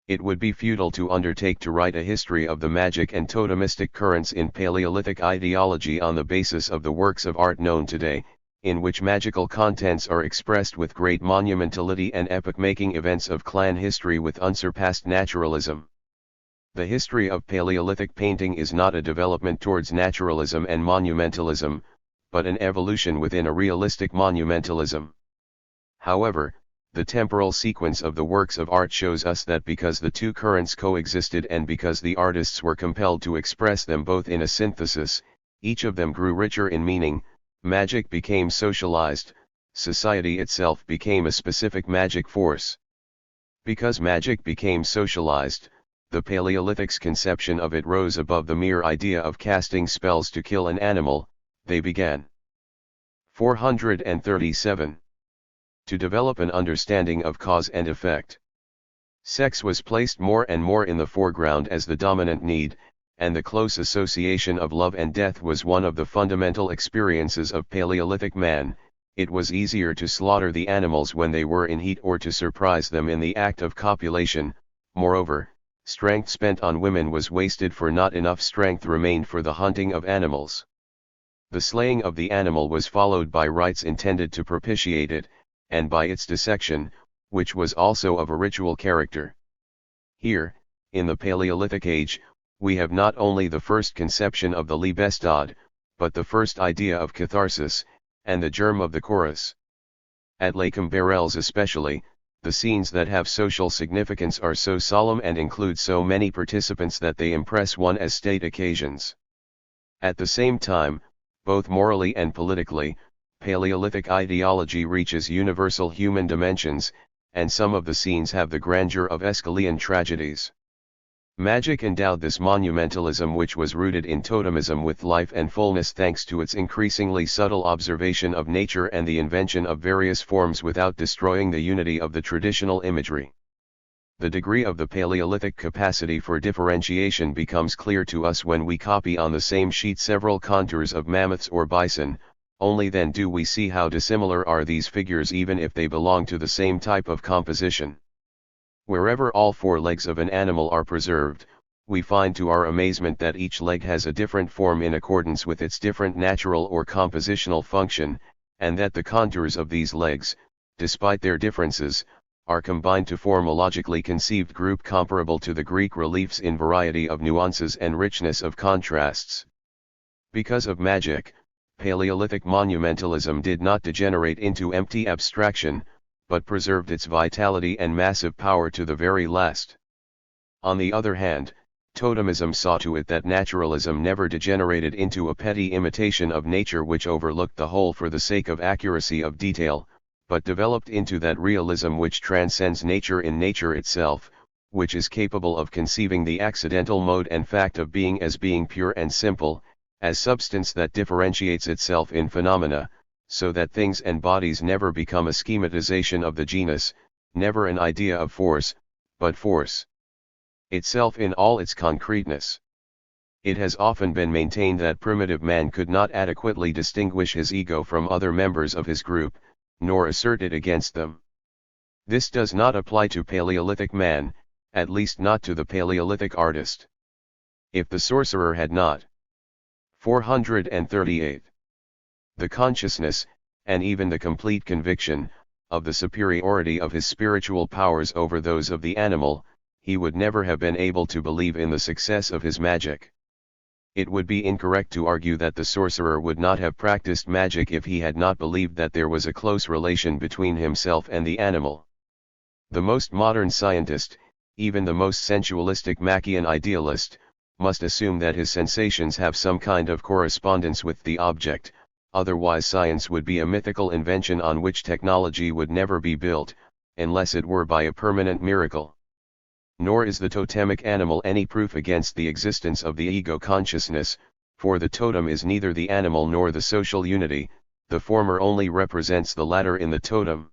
It would be futile to undertake to write a history of the magic and totemistic currents in Paleolithic ideology on the basis of the works of art known today, in which magical contents are expressed with great monumentality and epoch-making events of clan history with unsurpassed naturalism. The history of Paleolithic painting is not a development towards naturalism and monumentalism, but an evolution within a realistic monumentalism. However, the temporal sequence of the works of art shows us that because the two currents coexisted and because the artists were compelled to express them both in a synthesis, each of them grew richer in meaning, magic became socialized, society itself became a specific magic force. Because magic became socialized, the Paleolithic's conception of it rose above the mere idea of casting spells to kill an animal. They began 437. To develop an understanding of cause and effect. Sex was placed more and more in the foreground as the dominant need, and the close association of love and death was one of the fundamental experiences of Paleolithic man. It was easier to slaughter the animals when they were in heat or to surprise them in the act of copulation. Moreover, strength spent on women was wasted, for not enough strength remained for the hunting of animals. The slaying of the animal was followed by rites intended to propitiate it, and by its dissection, which was also of a ritual character. Here, in the Paleolithic age, we have not only the first conception of the Liebestod, but the first idea of catharsis, and the germ of the chorus. At Lacombe Barrels especially, the scenes that have social significance are so solemn and include so many participants that they impress one as state occasions. At the same time, both morally and politically, Paleolithic ideology reaches universal human dimensions, and some of the scenes have the grandeur of Aeschylean tragedies. Magic endowed this monumentalism, which was rooted in totemism, with life and fullness thanks to its increasingly subtle observation of nature and the invention of various forms without destroying the unity of the traditional imagery. The degree of the Paleolithic capacity for differentiation becomes clear to us when we copy on the same sheet several contours of mammoths or bison. Only then do we see how dissimilar are these figures, even if they belong to the same type of composition. Wherever all four legs of an animal are preserved, we find to our amazement that each leg has a different form in accordance with its different natural or compositional function, and that the contours of these legs, despite their differences, are combined to form a logically conceived group comparable to the Greek reliefs in variety of nuances and richness of contrasts. Because of magic, Paleolithic monumentalism did not degenerate into empty abstraction, but preserved its vitality and massive power to the very last. On the other hand, totemism saw to it that naturalism never degenerated into a petty imitation of nature which overlooked the whole for the sake of accuracy of detail, but developed into that realism which transcends nature in nature itself, which is capable of conceiving the accidental mode and fact of being as being pure and simple, as substance that differentiates itself in phenomena, so that things and bodies never become a schematization of the genus, never an idea of force, but force itself in all its concreteness. It has often been maintained that primitive man could not adequately distinguish his ego from other members of his group, nor assert it against them. This does not apply to Paleolithic man, at least not to the Paleolithic artist. If the sorcerer had not 438. The consciousness, and even the complete conviction, of the superiority of his spiritual powers over those of the animal, he would never have been able to believe in the success of his magic. It would be incorrect to argue that the sorcerer would not have practiced magic if he had not believed that there was a close relation between himself and the animal. The most modern scientist, even the most sensualistic Machian idealist, must assume that his sensations have some kind of correspondence with the object, otherwise science would be a mythical invention on which technology would never be built, unless it were by a permanent miracle. Nor is the totemic animal any proof against the existence of the ego consciousness, for the totem is neither the animal nor the social unity, the former only represents the latter in the totem.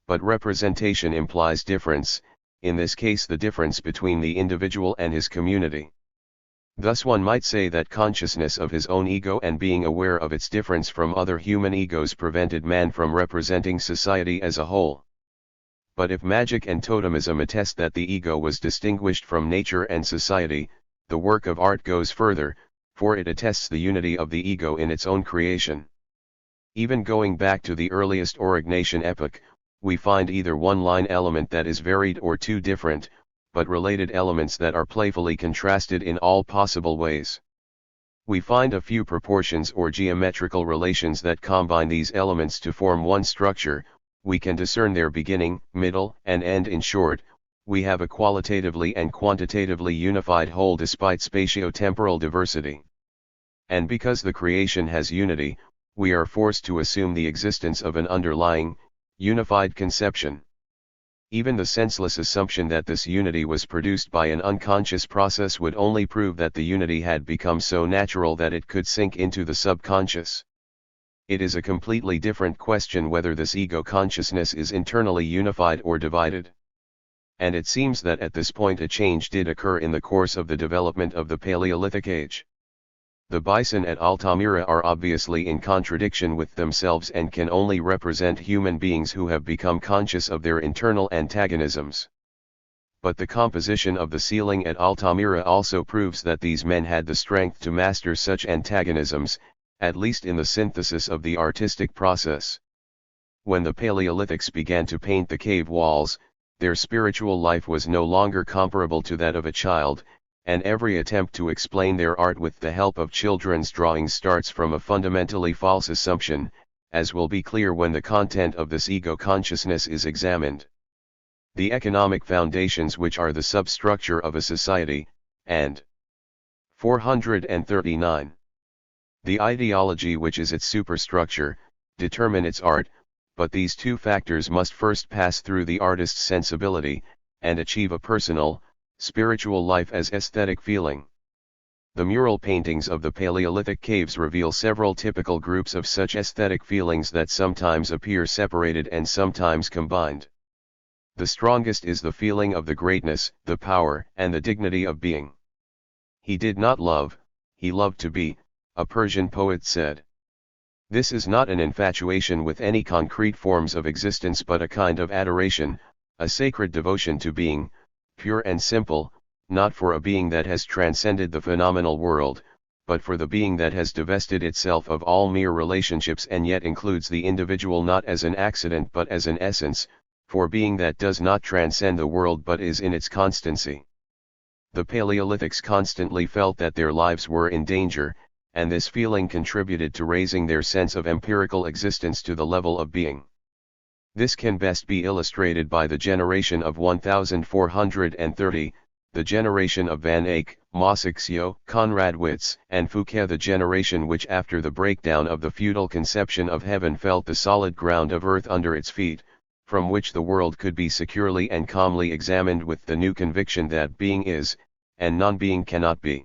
But representation implies difference, in this case the difference between the individual and his community. Thus one might say that consciousness of his own ego and being aware of its difference from other human egos prevented man from representing society as a whole. But if magic and totemism attest that the ego was distinguished from nature and society, the work of art goes further, for it attests the unity of the ego in its own creation. Even going back to the earliest Aurignacian epoch, we find either one line element that is varied or two different, but related elements that are playfully contrasted in all possible ways. We find a few proportions or geometrical relations that combine these elements to form one structure. We can discern their beginning, middle, and end. In short, we have a qualitatively and quantitatively unified whole despite spatio-temporal diversity. And because the creation has unity, we are forced to assume the existence of an underlying, unified conception. Even the senseless assumption that this unity was produced by an unconscious process would only prove that the unity had become so natural that it could sink into the subconscious. It is a completely different question whether this ego consciousness is internally unified or divided. And it seems that at this point a change did occur in the course of the development of the Paleolithic age. The bison at Altamira are obviously in contradiction with themselves and can only represent human beings who have become conscious of their internal antagonisms. But the composition of the ceiling at Altamira also proves that these men had the strength to master such antagonisms, at least in the synthesis of the artistic process. When the Paleolithics began to paint the cave walls, their spiritual life was no longer comparable to that of a child, and every attempt to explain their art with the help of children's drawings starts from a fundamentally false assumption, as will be clear when the content of this ego consciousness is examined. The economic foundations which are the substructure of a society, and 439. The ideology which is its superstructure, determine its art, but these two factors must first pass through the artist's sensibility, and achieve a personal, spiritual life as aesthetic feeling. The mural paintings of the Paleolithic caves reveal several typical groups of such aesthetic feelings that sometimes appear separated and sometimes combined. The strongest is the feeling of the greatness, the power, and the dignity of being. He did not love, he loved to be, a Persian poet said. This is not an infatuation with any concrete forms of existence but a kind of adoration, a sacred devotion to being, pure and simple, not for a being that has transcended the phenomenal world, but for the being that has divested itself of all mere relationships and yet includes the individual not as an accident but as an essence, for being that does not transcend the world but is in its constancy. The Paleolithics constantly felt that their lives were in danger, and this feeling contributed to raising their sense of empirical existence to the level of being. This can best be illustrated by the generation of 1430, the generation of Van Eyck, Masaccio, Conrad Witz, and Fouquet, the generation which after the breakdown of the feudal conception of heaven felt the solid ground of earth under its feet, from which the world could be securely and calmly examined with the new conviction that being is, and non-being cannot be.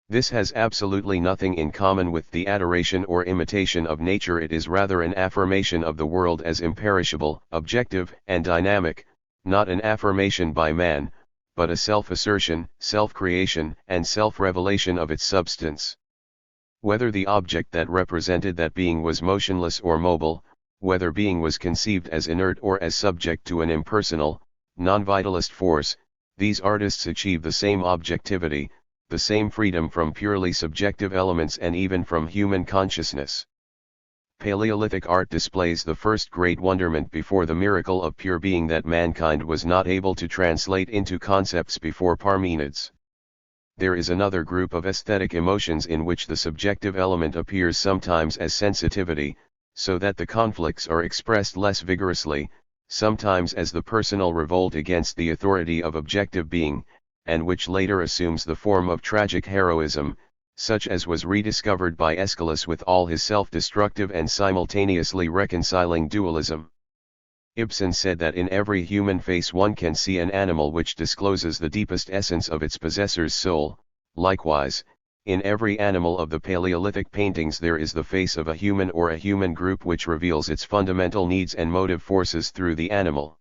This has absolutely nothing in common with the adoration or imitation of nature. It is rather an affirmation of the world as imperishable, objective, and dynamic, not an affirmation by man, but a self-assertion, self-creation, and self-revelation of its substance. Whether the object that represented that being was motionless or mobile, whether being was conceived as inert or as subject to an impersonal, non-vitalist force, these artists achieve the same objectivity, the same freedom from purely subjective elements and even from human consciousness. Paleolithic art displays the first great wonderment before the miracle of pure being that mankind was not able to translate into concepts before Parmenides. There is another group of aesthetic emotions in which the subjective element appears sometimes as sensitivity, so that the conflicts are expressed less vigorously, sometimes as the personal revolt against the authority of objective being, and which later assumes the form of tragic heroism, such as was rediscovered by Aeschylus with all his self-destructive and simultaneously reconciling dualism. Ibsen said that in every human face one can see an animal which discloses the deepest essence of its possessor's soul. Likewise, in every animal of the Paleolithic paintings there is the face of a human or a human group which reveals its fundamental needs and motive forces through the animal.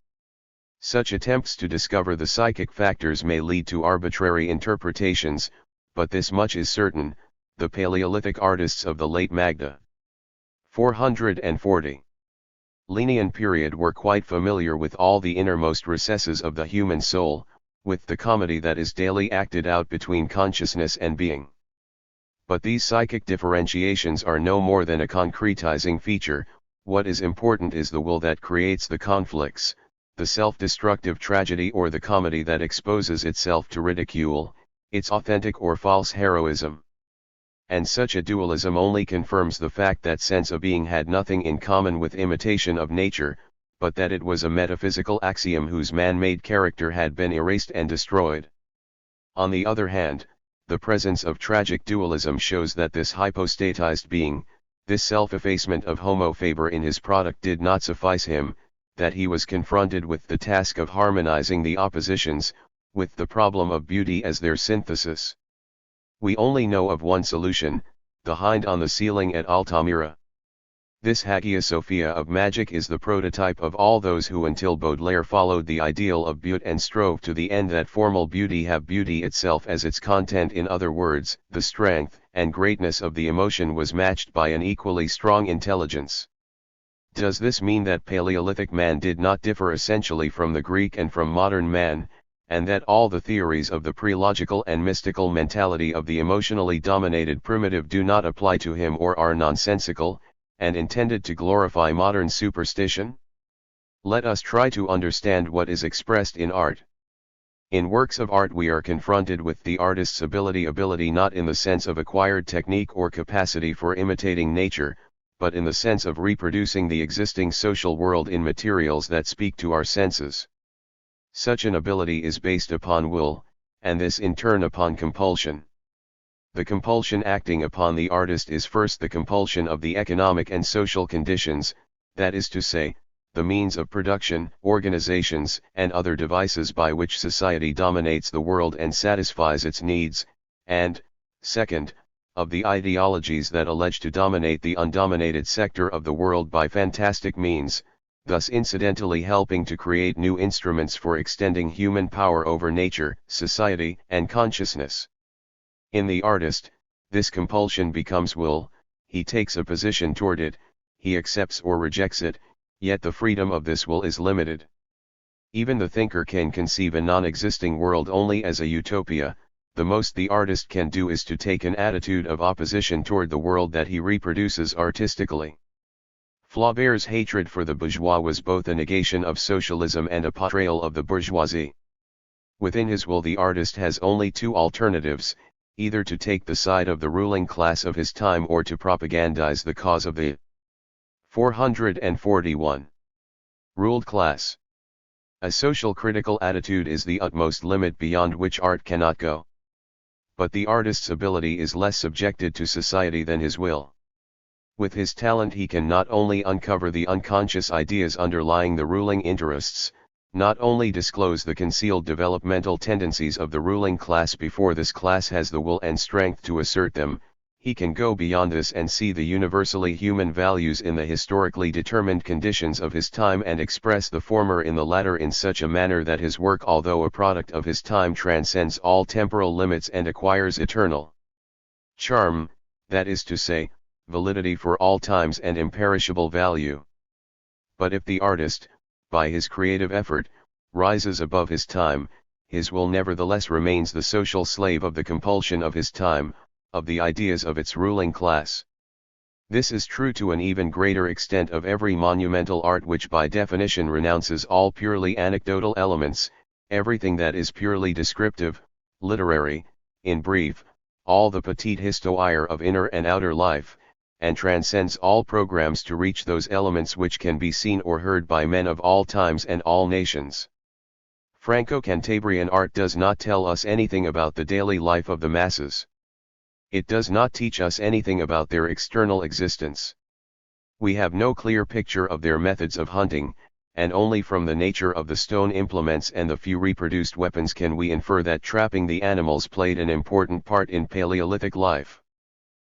Such attempts to discover the psychic factors may lead to arbitrary interpretations, but this much is certain: the Paleolithic artists of the late Magda 440 Lenient period were quite familiar with all the innermost recesses of the human soul, with the comedy that is daily acted out between consciousness and being. But these psychic differentiations are no more than a concretizing feature. What is important is the will that creates the conflicts, the self-destructive tragedy or the comedy that exposes itself to ridicule, its authentic or false heroism. And such a dualism only confirms the fact that sense of being had nothing in common with imitation of nature, but that it was a metaphysical axiom whose man-made character had been erased and destroyed. On the other hand, the presence of tragic dualism shows that this hypostatized being, this self-effacement of Homo faber in his product did not suffice him, that he was confronted with the task of harmonizing the oppositions, with the problem of beauty as their synthesis. We only know of one solution, the hind on the ceiling at Altamira. This Hagia Sophia of magic is the prototype of all those who until Baudelaire followed the ideal of beauty and strove to the end that formal beauty have beauty itself as its content. In other words, the strength and greatness of the emotion was matched by an equally strong intelligence. Does this mean that Paleolithic man did not differ essentially from the Greek and from modern man, and that all the theories of the pre-logical and mystical mentality of the emotionally dominated primitive do not apply to him or are nonsensical, and intended to glorify modern superstition? Let us try to understand what is expressed in art. In works of art we are confronted with the artist's ability not in the sense of acquired technique or capacity for imitating nature, but in the sense of reproducing the existing social world in materials that speak to our senses. Such an ability is based upon will, and this in turn upon compulsion. The compulsion acting upon the artist is first the compulsion of the economic and social conditions, that is to say, the means of production, organizations, and other devices by which society dominates the world and satisfies its needs, and, second, of the ideologies that allege to dominate the undominated sector of the world by fantastic means, thus incidentally helping to create new instruments for extending human power over nature, society, and consciousness. In the artist, this compulsion becomes will, he takes a position toward it, he accepts or rejects it, yet the freedom of this will is limited. Even the thinker can conceive a non-existing world only as a utopia. The most the artist can do is to take an attitude of opposition toward the world that he reproduces artistically. Flaubert's hatred for the bourgeois was both a negation of socialism and a portrayal of the bourgeoisie. Within his will the artist has only two alternatives, either to take the side of the ruling class of his time or to propagandize the cause of the 441 ruled class. A social critical attitude is the utmost limit beyond which art cannot go. But the artist's ability is less subjected to society than his will. With his talent he can not only uncover the unconscious ideas underlying the ruling interests, not only disclose the concealed developmental tendencies of the ruling class before this class has the will and strength to assert them, he can go beyond this and see the universally human values in the historically determined conditions of his time and express the former in the latter in such a manner that his work, although a product of his time, transcends all temporal limits and acquires eternal charm, that is to say, validity for all times and imperishable value. But if the artist, by his creative effort, rises above his time, his will nevertheless remains the social slave of the compulsion of his time, of the ideas of its ruling class. This is true to an even greater extent of every monumental art which by definition renounces all purely anecdotal elements, everything that is purely descriptive, literary, in brief, all the petite histoire of inner and outer life, and transcends all programs to reach those elements which can be seen or heard by men of all times and all nations. Franco-Cantabrian art does not tell us anything about the daily life of the masses. It does not teach us anything about their external existence. We have no clear picture of their methods of hunting, and only from the nature of the stone implements and the few reproduced weapons can we infer that trapping the animals played an important part in Paleolithic life.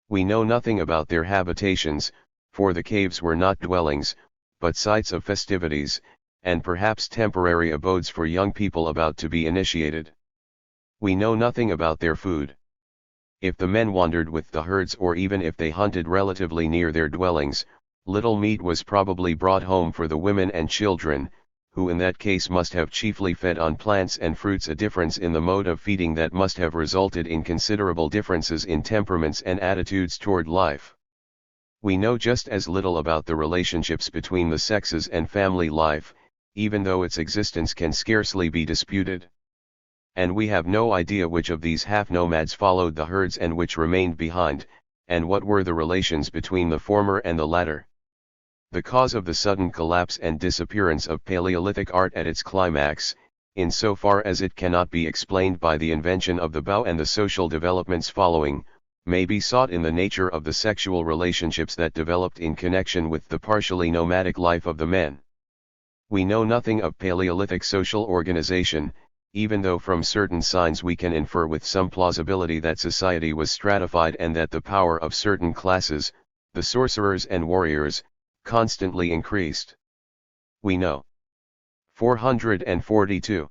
We know nothing about their habitations, for the caves were not dwellings, but sites of festivities, and perhaps temporary abodes for young people about to be initiated. We know nothing about their food. If the men wandered with the herds or even if they hunted relatively near their dwellings, Little meat was probably brought home for the women and children, who in that case must have chiefly fed on plants and fruits, a difference in the mode of feeding that must have resulted in considerable differences in temperaments and attitudes toward life. We know just as little about the relationships between the sexes and family life, even though its existence can scarcely be disputed. And we have no idea which of these half-nomads followed the herds and which remained behind, and what were the relations between the former and the latter. The cause of the sudden collapse and disappearance of Paleolithic art at its climax, in so far as it cannot be explained by the invention of the bow and the social developments following, may be sought in the nature of the sexual relationships that developed in connection with the partially nomadic life of the men. We know nothing of Paleolithic social organization, even though from certain signs we can infer with some plausibility that society was stratified and that the power of certain classes, the sorcerers and warriors, constantly increased. We know 442.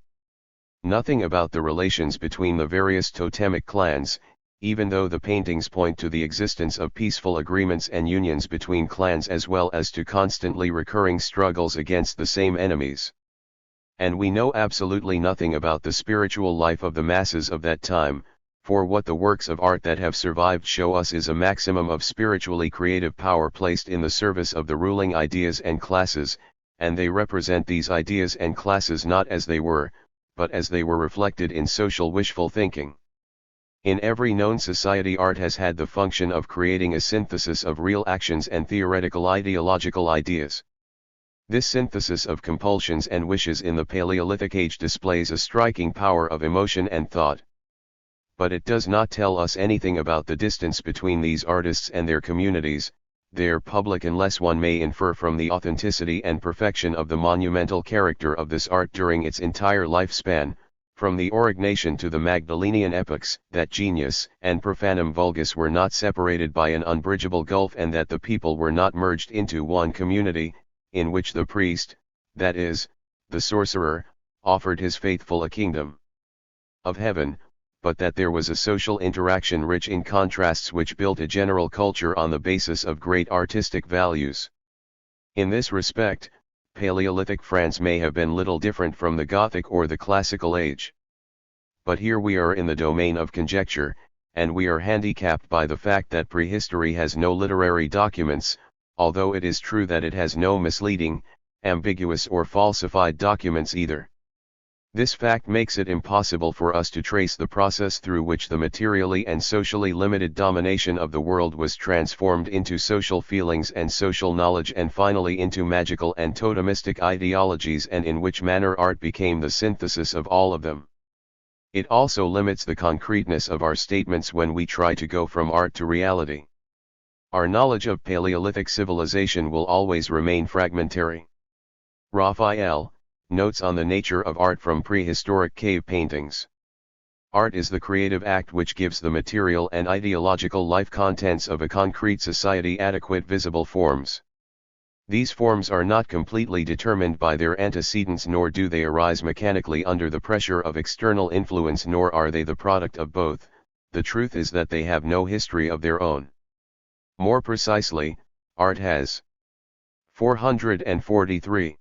Nothing about the relations between the various totemic clans, even though the paintings point to the existence of peaceful agreements and unions between clans as well as to constantly recurring struggles against the same enemies. And we know absolutely nothing about the spiritual life of the masses of that time, for what the works of art that have survived show us is a maximum of spiritually creative power placed in the service of the ruling ideas and classes, and they represent these ideas and classes not as they were, but as they were reflected in social wishful thinking. In every known society, art has had the function of creating a synthesis of real actions and theoretical ideological ideas. This synthesis of compulsions and wishes in the Paleolithic age displays a striking power of emotion and thought. But it does not tell us anything about the distance between these artists and their communities, their public, unless one may infer from the authenticity and perfection of the monumental character of this art during its entire lifespan, from the Aurignacian to the Magdalenian epochs, that genius and profanum vulgus were not separated by an unbridgeable gulf, and that the people were not merged into one community, in which the priest, that is, the sorcerer, offered his faithful a kingdom of heaven, but that there was a social interaction rich in contrasts which built a general culture on the basis of great artistic values. In this respect, Paleolithic France may have been little different from the Gothic or the Classical age. But here we are in the domain of conjecture, and we are handicapped by the fact that prehistory has no literary documents, although it is true that it has no misleading, ambiguous or falsified documents either. This fact makes it impossible for us to trace the process through which the materially and socially limited domination of the world was transformed into social feelings and social knowledge, and finally into magical and totemistic ideologies, and in which manner art became the synthesis of all of them. It also limits the concreteness of our statements when we try to go from art to reality. Our knowledge of Paleolithic civilization will always remain fragmentary. Raphael, Notes on the Nature of Art from Prehistoric Cave Paintings. Art is the creative act which gives the material and ideological life contents of a concrete society adequate visible forms. These forms are not completely determined by their antecedents, nor do they arise mechanically under the pressure of external influence, nor are they the product of both. The truth is that they have no history of their own. More precisely, art has 443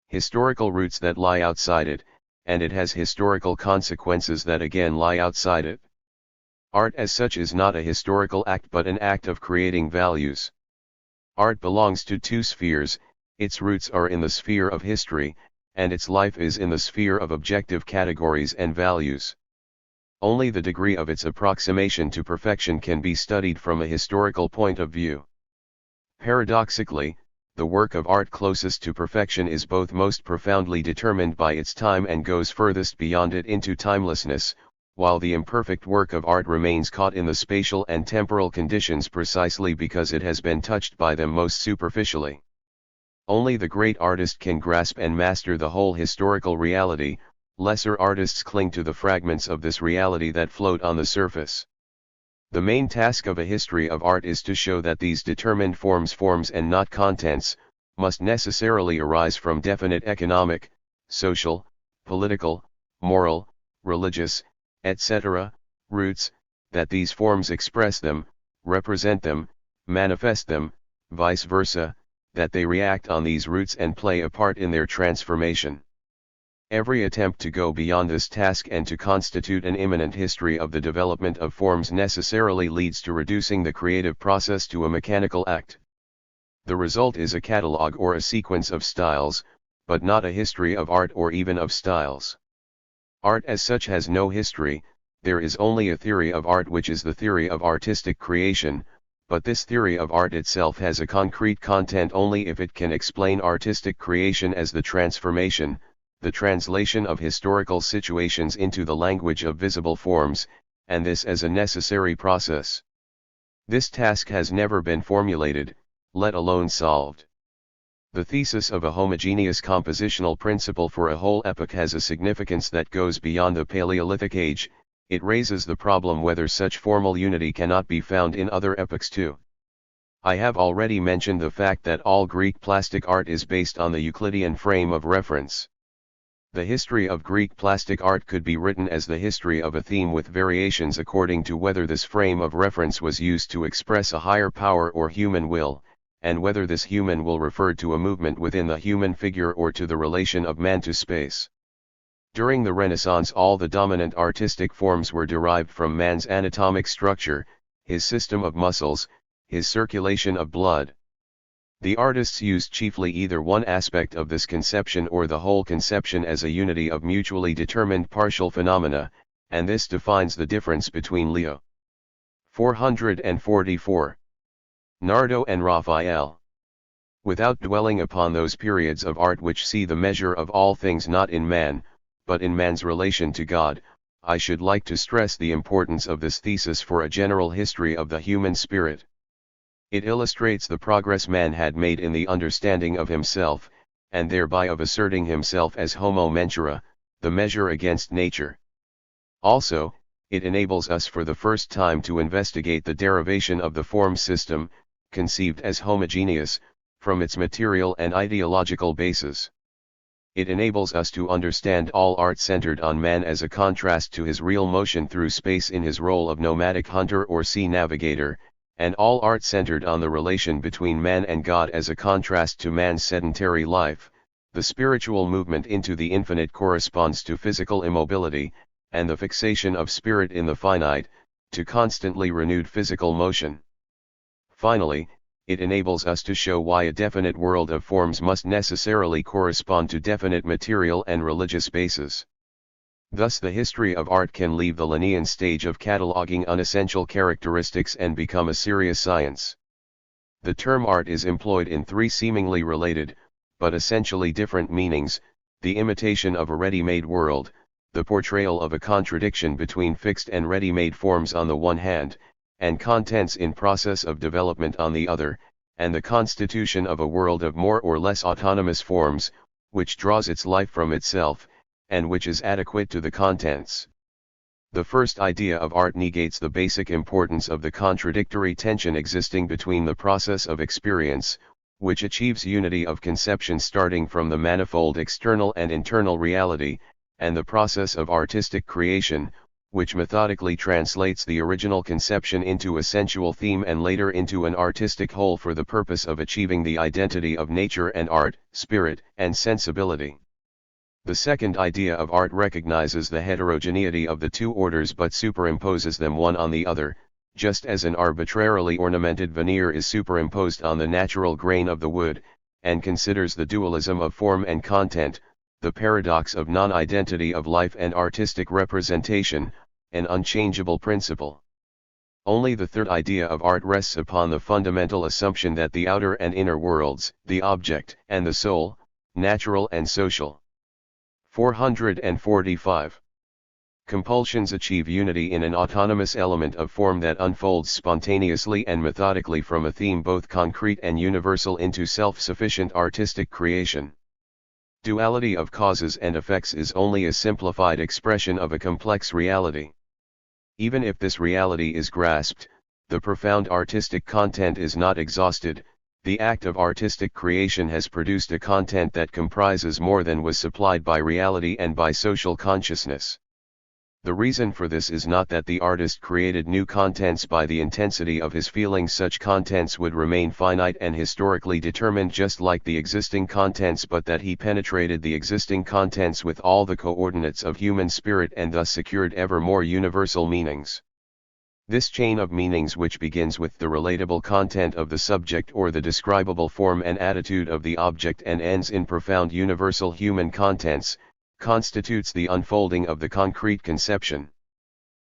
historical roots that lie outside it, and it has historical consequences that again lie outside it. Art as such is not a historical act but an act of creating values. Art belongs to two spheres: its roots are in the sphere of history, and its life is in the sphere of objective categories and values. Only the degree of its approximation to perfection can be studied from a historical point of view. Paradoxically, the work of art closest to perfection is both most profoundly determined by its time and goes furthest beyond it into timelessness, while the imperfect work of art remains caught in the spatial and temporal conditions precisely because it has been touched by them most superficially. Only the great artist can grasp and master the whole historical reality. Lesser artists cling to the fragments of this reality that float on the surface. The main task of a history of art is to show that these determined forms and not contents, must necessarily arise from definite economic, social, political, moral, religious, etc., roots, that these forms express them, represent them, manifest them, vice versa, that they react on these roots and play a part in their transformation. Every attempt to go beyond this task and to constitute an immanent history of the development of forms necessarily leads to reducing the creative process to a mechanical act. The result is a catalogue or a sequence of styles, but not a history of art or even of styles. Art as such has no history, there is only a theory of art which is the theory of artistic creation, but this theory of art itself has a concrete content only if it can explain artistic creation as the transformation, the translation of historical situations into the language of visible forms, and this as a necessary process. This task has never been formulated, let alone solved. The thesis of a homogeneous compositional principle for a whole epoch has a significance that goes beyond the Paleolithic age. It raises the problem whether such formal unity cannot be found in other epochs too. I have already mentioned the fact that all Greek plastic art is based on the Euclidean frame of reference. The history of Greek plastic art could be written as the history of a theme with variations according to whether this frame of reference was used to express a higher power or human will, and whether this human will referred to a movement within the human figure or to the relation of man to space. During the Renaissance, all the dominant artistic forms were derived from man's anatomic structure, his system of muscles, his circulation of blood. The artists used chiefly either one aspect of this conception or the whole conception as a unity of mutually determined partial phenomena, and this defines the difference between Leo 444, Nardo and Raphael. Without dwelling upon those periods of art which see the measure of all things not in man, but in man's relation to God, I should like to stress the importance of this thesis for a general history of the human spirit. It illustrates the progress man had made in the understanding of himself, and thereby of asserting himself as homo mentura, the measure against nature. Also, it enables us for the first time to investigate the derivation of the form system, conceived as homogeneous, from its material and ideological basis. It enables us to understand all art centered on man as a contrast to his real motion through space in his role of nomadic hunter or sea navigator, and all art centered on the relation between man and God as a contrast to man's sedentary life. The spiritual movement into the infinite corresponds to physical immobility, and the fixation of spirit in the finite, to constantly renewed physical motion. Finally, it enables us to show why a definite world of forms must necessarily correspond to definite material and religious bases. Thus the history of art can leave the Linnaean stage of cataloging unessential characteristics and become a serious science. The term art is employed in three seemingly related, but essentially different meanings: the imitation of a ready-made world, the portrayal of a contradiction between fixed and ready-made forms on the one hand, and contents in process of development on the other, and the constitution of a world of more or less autonomous forms, which draws its life from itself, and which is adequate to the contents. The first idea of art negates the basic importance of the contradictory tension existing between the process of experience, which achieves unity of conception starting from the manifold external and internal reality, and the process of artistic creation, which methodically translates the original conception into a sensual theme and later into an artistic whole for the purpose of achieving the identity of nature and art, spirit and sensibility. The second idea of art recognizes the heterogeneity of the two orders but superimposes them one on the other, just as an arbitrarily ornamented veneer is superimposed on the natural grain of the wood, and considers the dualism of form and content, the paradox of non-identity of life and artistic representation, an unchangeable principle. Only the third idea of art rests upon the fundamental assumption that the outer and inner worlds, the object and the soul, natural and social. 445. Compulsions achieve unity in an autonomous element of form that unfolds spontaneously and methodically from a theme both concrete and universal into self-sufficient artistic creation. Duality of causes and effects is only a simplified expression of a complex reality. Even if this reality is grasped, the profound artistic content is not exhausted. The act of artistic creation has produced a content that comprises more than was supplied by reality and by social consciousness. The reason for this is not that the artist created new contents by the intensity of his feelings. Such contents would remain finite and historically determined just like the existing contents, but that he penetrated the existing contents with all the coordinates of human spirit and thus secured ever more universal meanings. This chain of meanings, which begins with the relatable content of the subject or the describable form and attitude of the object and ends in profound universal human contents, constitutes the unfolding of the concrete conception.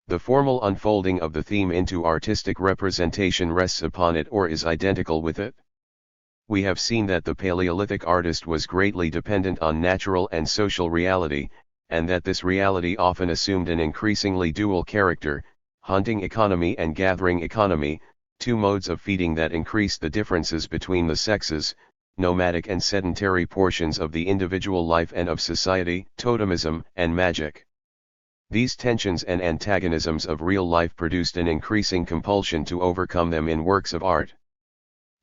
The formal unfolding of the theme into artistic representation rests upon it or is identical with it. We have seen that the Paleolithic artist was greatly dependent on natural and social reality, and that this reality often assumed an increasingly dual character: hunting economy and gathering economy, two modes of feeding that increase the differences between the sexes, nomadic and sedentary portions of the individual life and of society, totemism and magic. These tensions and antagonisms of real life produced an increasing compulsion to overcome them in works of art.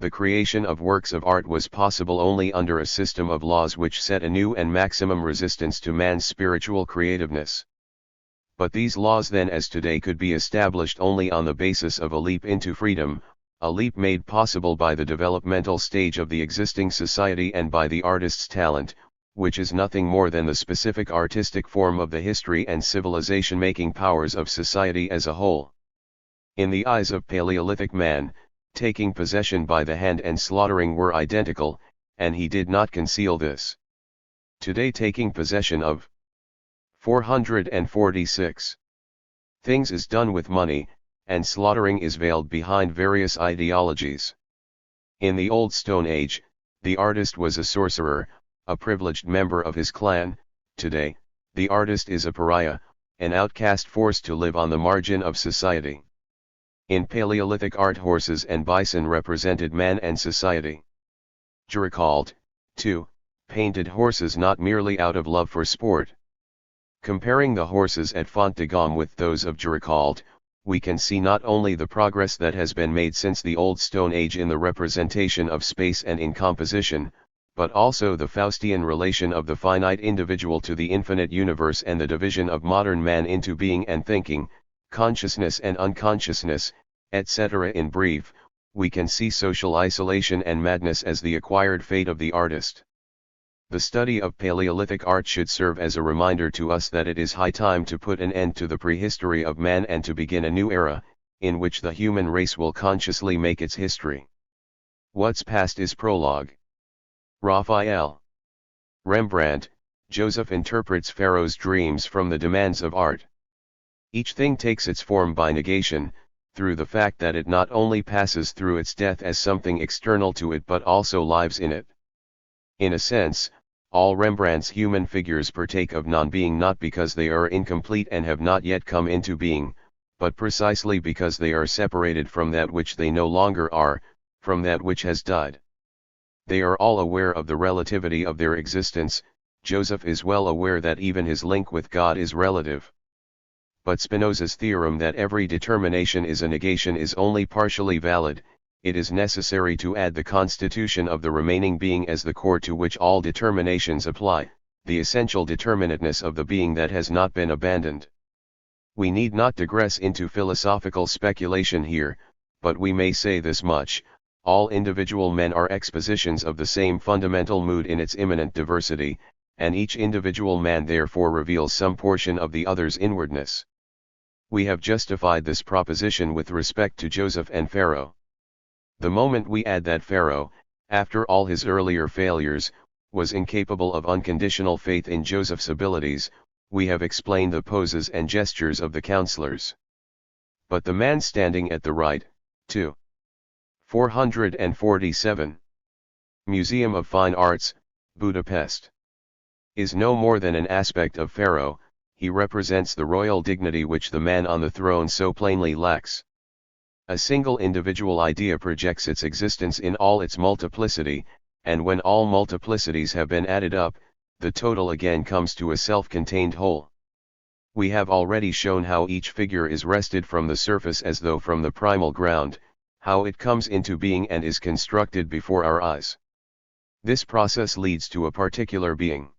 The creation of works of art was possible only under a system of laws which set a new and maximum resistance to man's spiritual creativeness. But these laws then as today could be established only on the basis of a leap into freedom, a leap made possible by the developmental stage of the existing society and by the artist's talent, which is nothing more than the specific artistic form of the history and civilization-making powers of society as a whole. In the eyes of Paleolithic man, taking possession by the hand and slaughtering were identical, and he did not conceal this. Today taking possession of 446 things is done with money, and slaughtering is veiled behind various ideologies. In the Old Stone Age, the artist was a sorcerer, a privileged member of his clan. Today, the artist is a pariah, an outcast forced to live on the margin of society. In Paleolithic art, horses and bison represented man and society. Juricald, too, painted horses not merely out of love for sport. Comparing the horses at Font de Gaume with those of Juricald, we can see not only the progress that has been made since the Old Stone Age in the representation of space and in composition, but also the Faustian relation of the finite individual to the infinite universe and the division of modern man into being and thinking, consciousness and unconsciousness, etc. In brief, we can see social isolation and madness as the acquired fate of the artist. The study of Paleolithic art should serve as a reminder to us that it is high time to put an end to the prehistory of man and to begin a new era, in which the human race will consciously make its history. What's past is prologue. Raphael. Rembrandt, Joseph interprets Pharaoh's dreams from the demands of art. Each thing takes its form by negation, through the fact that it not only passes through its death as something external to it but also lives in it. In a sense, all Rembrandt's human figures partake of non-being not because they are incomplete and have not yet come into being, but precisely because they are separated from that which they no longer are, from that which has died. They are all aware of the relativity of their existence. Joseph is well aware that even his link with God is relative. But Spinoza's theorem that every determination is a negation is only partially valid. It is necessary to add the constitution of the remaining being as the core to which all determinations apply, the essential determinateness of the being that has not been abandoned. We need not digress into philosophical speculation here, but we may say this much: all individual men are expositions of the same fundamental mood in its immanent diversity, and each individual man therefore reveals some portion of the other's inwardness. We have justified this proposition with respect to Joseph and Pharaoh. The moment we add that Pharaoh, after all his earlier failures, was incapable of unconditional faith in Joseph's abilities, we have explained the poses and gestures of the counselors. But the man standing at the right, 447. Museum of Fine Arts, Budapest, is no more than an aspect of Pharaoh. He represents the royal dignity which the man on the throne so plainly lacks. A single individual idea projects its existence in all its multiplicity, and when all multiplicities have been added up, the total again comes to a self-contained whole. We have already shown how each figure is wrested from the surface as though from the primal ground, how it comes into being and is constructed before our eyes. This process leads to a particular being.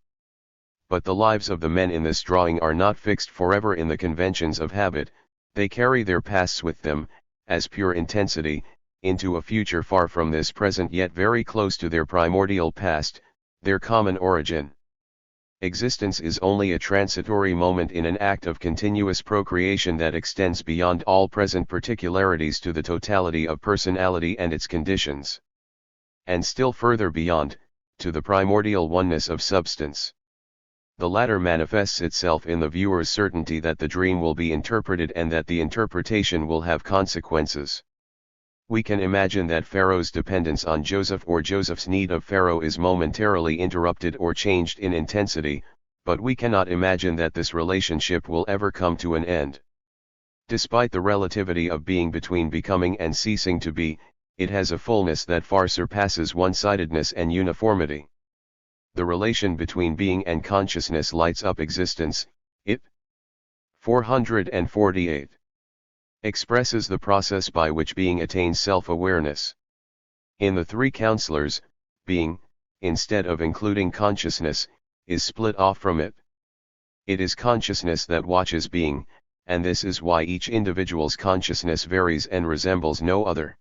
But the lives of the men in this drawing are not fixed forever in the conventions of habit, they carry their pasts with them, as pure intensity, into a future far from this present yet very close to their primordial past, their common origin. Existence is only a transitory moment in an act of continuous procreation that extends beyond all present particularities to the totality of personality and its conditions. And still further beyond, to the primordial oneness of substance. The latter manifests itself in the viewer's certainty that the dream will be interpreted and that the interpretation will have consequences. We can imagine that Pharaoh's dependence on Joseph or Joseph's need of Pharaoh is momentarily interrupted or changed in intensity, but we cannot imagine that this relationship will ever come to an end. Despite the relativity of being between becoming and ceasing to be, it has a fullness that far surpasses one-sidedness and uniformity. The relation between being and consciousness lights up existence. It 448 expresses the process by which being attains self-awareness. In the three counselors, being, instead of including consciousness, is split off from it. It is consciousness that watches being, and this is why each individual's consciousness varies and resembles no other.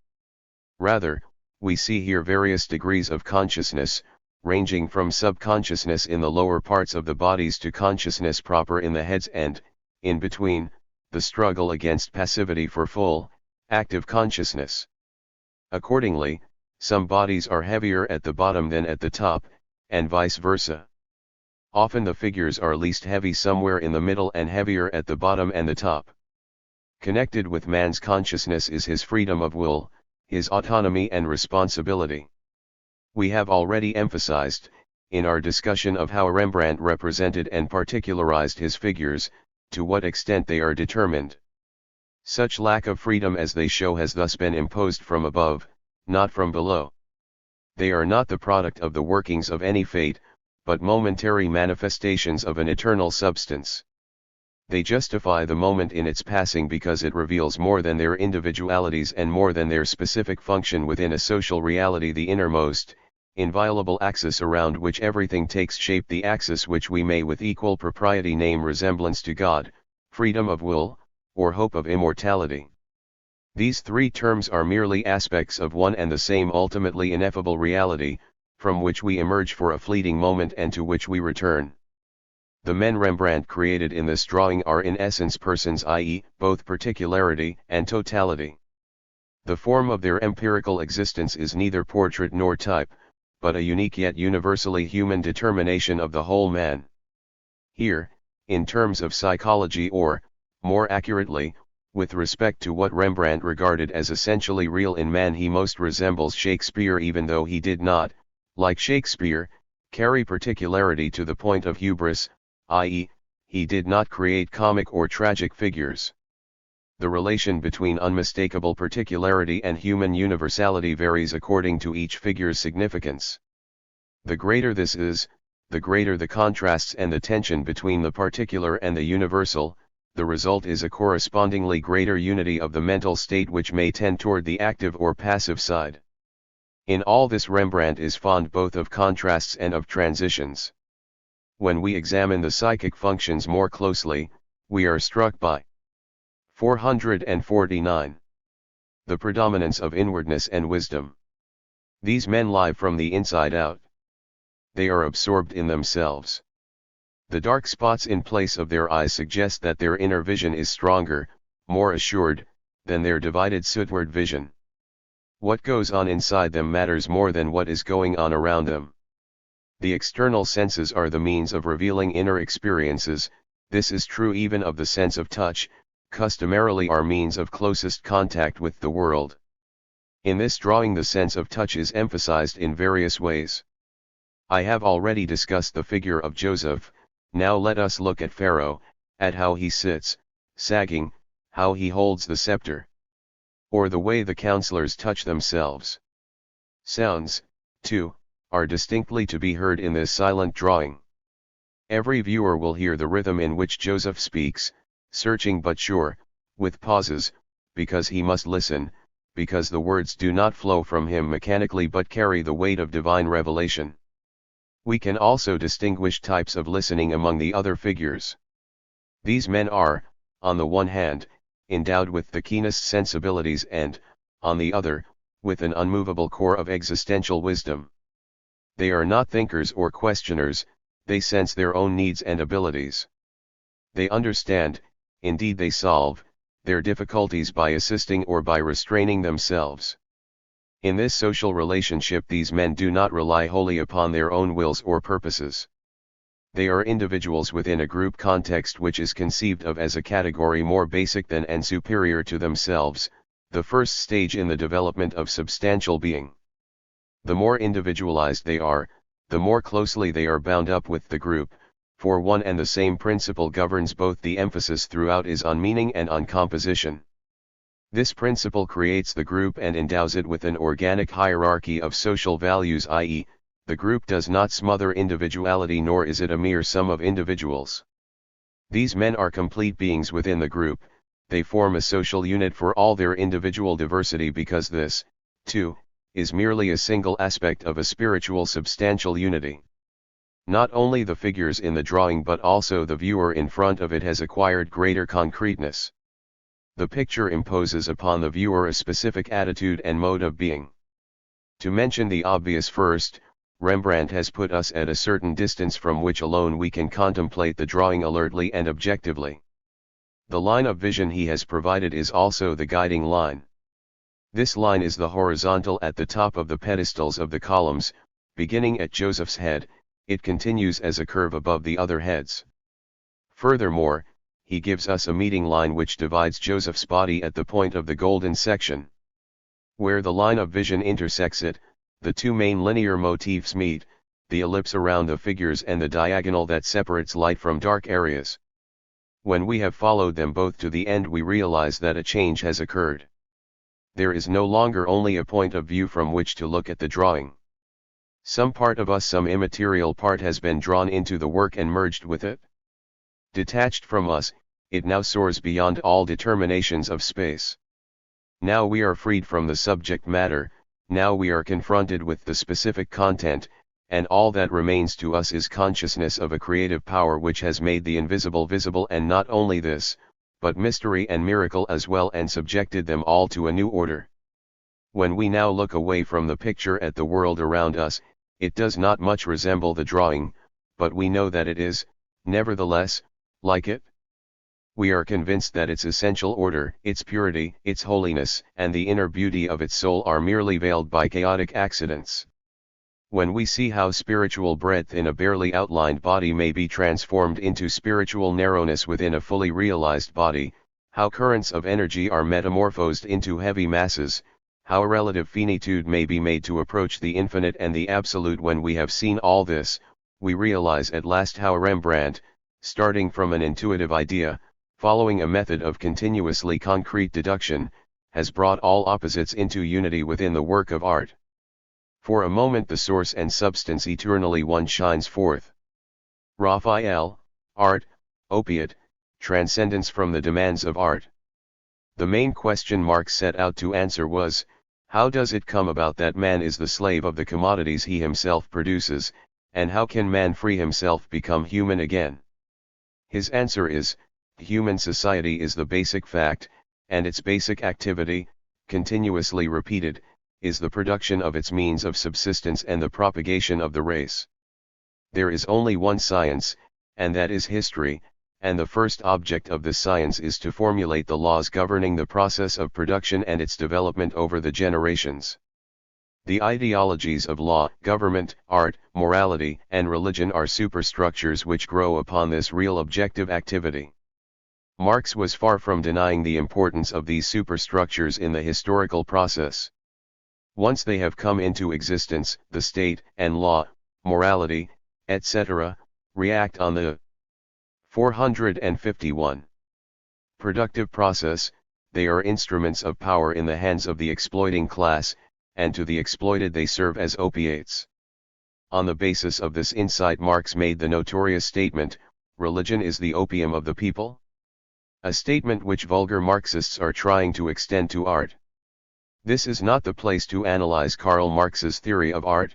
Rather, we see here various degrees of consciousness, ranging from subconsciousness in the lower parts of the bodies to consciousness proper in the heads and, in between, the struggle against passivity for full, active consciousness. Accordingly, some bodies are heavier at the bottom than at the top, and vice versa. Often the figures are least heavy somewhere in the middle and heavier at the bottom and the top. Connected with man's consciousness is his freedom of will, his autonomy and responsibility. We have already emphasized, in our discussion of how Rembrandt represented and particularized his figures, to what extent they are determined. Such lack of freedom as they show has thus been imposed from above, not from below. They are not the product of the workings of any fate, but momentary manifestations of an eternal substance. They justify the moment in its passing because it reveals more than their individualities and more than their specific function within a social reality, the innermost, inviolable axis around which everything takes shape, the axis which we may with equal propriety name resemblance to God, freedom of will, or hope of immortality. These three terms are merely aspects of one and the same ultimately ineffable reality, from which we emerge for a fleeting moment and to which we return. The men Rembrandt created in this drawing are in essence persons, i.e., both particularity and totality. The form of their empirical existence is neither portrait nor type, but a unique yet universally human determination of the whole man. Here, in terms of psychology or, more accurately, with respect to what Rembrandt regarded as essentially real in man, he most resembles Shakespeare, even though he did not, like Shakespeare, carry particularity to the point of hubris, i.e., he did not create comic or tragic figures. The relation between unmistakable particularity and human universality varies according to each figure's significance. The greater this is, the greater the contrasts and the tension between the particular and the universal. The result is a correspondingly greater unity of the mental state, which may tend toward the active or passive side. In all this, Rembrandt is fond both of contrasts and of transitions. When we examine the psychic functions more closely, we are struck by 449. The predominance of inwardness and wisdom. These men live from the inside out. They are absorbed in themselves. The dark spots in place of their eyes suggest that their inner vision is stronger, more assured, than their divided outward vision. What goes on inside them matters more than what is going on around them. The external senses are the means of revealing inner experiences. This is true even of the sense of touch, customarily our means of closest contact with the world. In this drawing, the sense of touch is emphasized in various ways. I have already discussed the figure of Joseph. Now let us look at Pharaoh, at how he sits, sagging, how he holds the scepter. Or the way the counselors touch themselves. Sounds, too, are distinctly to be heard in this silent drawing. Every viewer will hear the rhythm in which Joseph speaks, searching but sure, with pauses, because he must listen, because the words do not flow from him mechanically but carry the weight of divine revelation. We can also distinguish types of listening among the other figures. These men are, on the one hand, endowed with the keenest sensibilities and, on the other, with an unmovable core of existential wisdom. They are not thinkers or questioners, they sense their own needs and abilities. They understand, indeed they solve, their difficulties by assisting or by restraining themselves. In this social relationship these men do not rely wholly upon their own wills or purposes. They are individuals within a group context which is conceived of as a category more basic than and superior to themselves, the first stage in the development of substantial being. The more individualized they are, the more closely they are bound up with the group, for one and the same principle governs both. The emphasis throughout is on meaning and on composition. This principle creates the group and endows it with an organic hierarchy of social values, i.e., the group does not smother individuality nor is it a mere sum of individuals. These men are complete beings within the group, they form a social unit for all their individual diversity because this, too, is merely a single aspect of a spiritual substantial unity. Not only the figures in the drawing but also the viewer in front of it has acquired greater concreteness. The picture imposes upon the viewer a specific attitude and mode of being. To mention the obvious first, Rembrandt has put us at a certain distance from which alone we can contemplate the drawing alertly and objectively. The line of vision he has provided is also the guiding line. This line is the horizontal at the top of the pedestals of the columns, beginning at Joseph's head, it continues as a curve above the other heads. Furthermore, he gives us a meeting line which divides Joseph's body at the point of the golden section. Where the line of vision intersects it, the two main linear motifs meet, the ellipse around the figures and the diagonal that separates light from dark areas. When we have followed them both to the end we realize that a change has occurred. There is no longer only a point of view from which to look at the drawing. Some part of us, some immaterial part has been drawn into the work and merged with it. Detached from us, it now soars beyond all determinations of space. Now we are freed from the subject matter, now we are confronted with the specific content, and all that remains to us is consciousness of a creative power which has made the invisible visible, and not only this, but mystery and miracle as well, and subjected them all to a new order. When we now look away from the picture at the world around us, it does not much resemble the drawing, but we know that it is, nevertheless, like it. We are convinced that its essential order, its purity, its holiness, and the inner beauty of its soul are merely veiled by chaotic accidents. When we see how spiritual breadth in a barely outlined body may be transformed into spiritual narrowness within a fully realized body, how currents of energy are metamorphosed into heavy masses, how a relative finitude may be made to approach the infinite and the absolute, when we have seen all this, we realize at last how Rembrandt, starting from an intuitive idea, following a method of continuously concrete deduction, has brought all opposites into unity within the work of art. For a moment the source and substance eternally one shines forth. Raphael, art, opiate, transcendence from the demands of art. The main question Marx set out to answer was, how does it come about that man is the slave of the commodities he himself produces, and how can man free himself, become human again? His answer is, human society is the basic fact, and its basic activity, continuously repeated, is the production of its means of subsistence and the propagation of the race. There is only one science, and that is history, and the first object of this science is to formulate the laws governing the process of production and its development over the generations. The ideologies of law, government, art, morality, and religion are superstructures which grow upon this real objective activity. Marx was far from denying the importance of these superstructures in the historical process. Once they have come into existence, the state, and law, morality, etc., react on the 451. Productive process. They are instruments of power in the hands of the exploiting class, and to the exploited they serve as opiates. On the basis of this insight Marx made the notorious statement, religion is the opium of the people. A statement which vulgar Marxists are trying to extend to art. This is not the place to analyze Karl Marx's theory of art.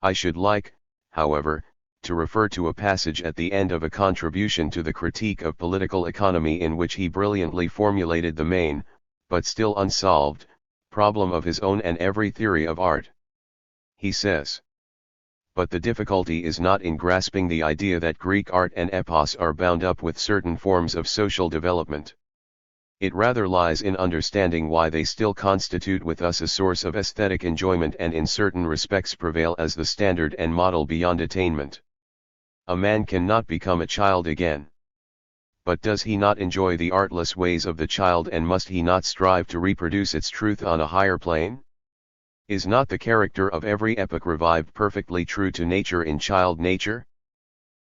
I should like, however, to refer to a passage at the end of a contribution to the Critique of Political Economy in which he brilliantly formulated the main, but still unsolved, problem of his own and every theory of art. He says, "But the difficulty is not in grasping the idea that Greek art and epos are bound up with certain forms of social development. It rather lies in understanding why they still constitute with us a source of aesthetic enjoyment and in certain respects prevail as the standard and model beyond attainment. A man cannot become a child again. But does he not enjoy the artless ways of the child, and must he not strive to reproduce its truth on a higher plane? Is not the character of every epoch revived perfectly true to nature in child nature?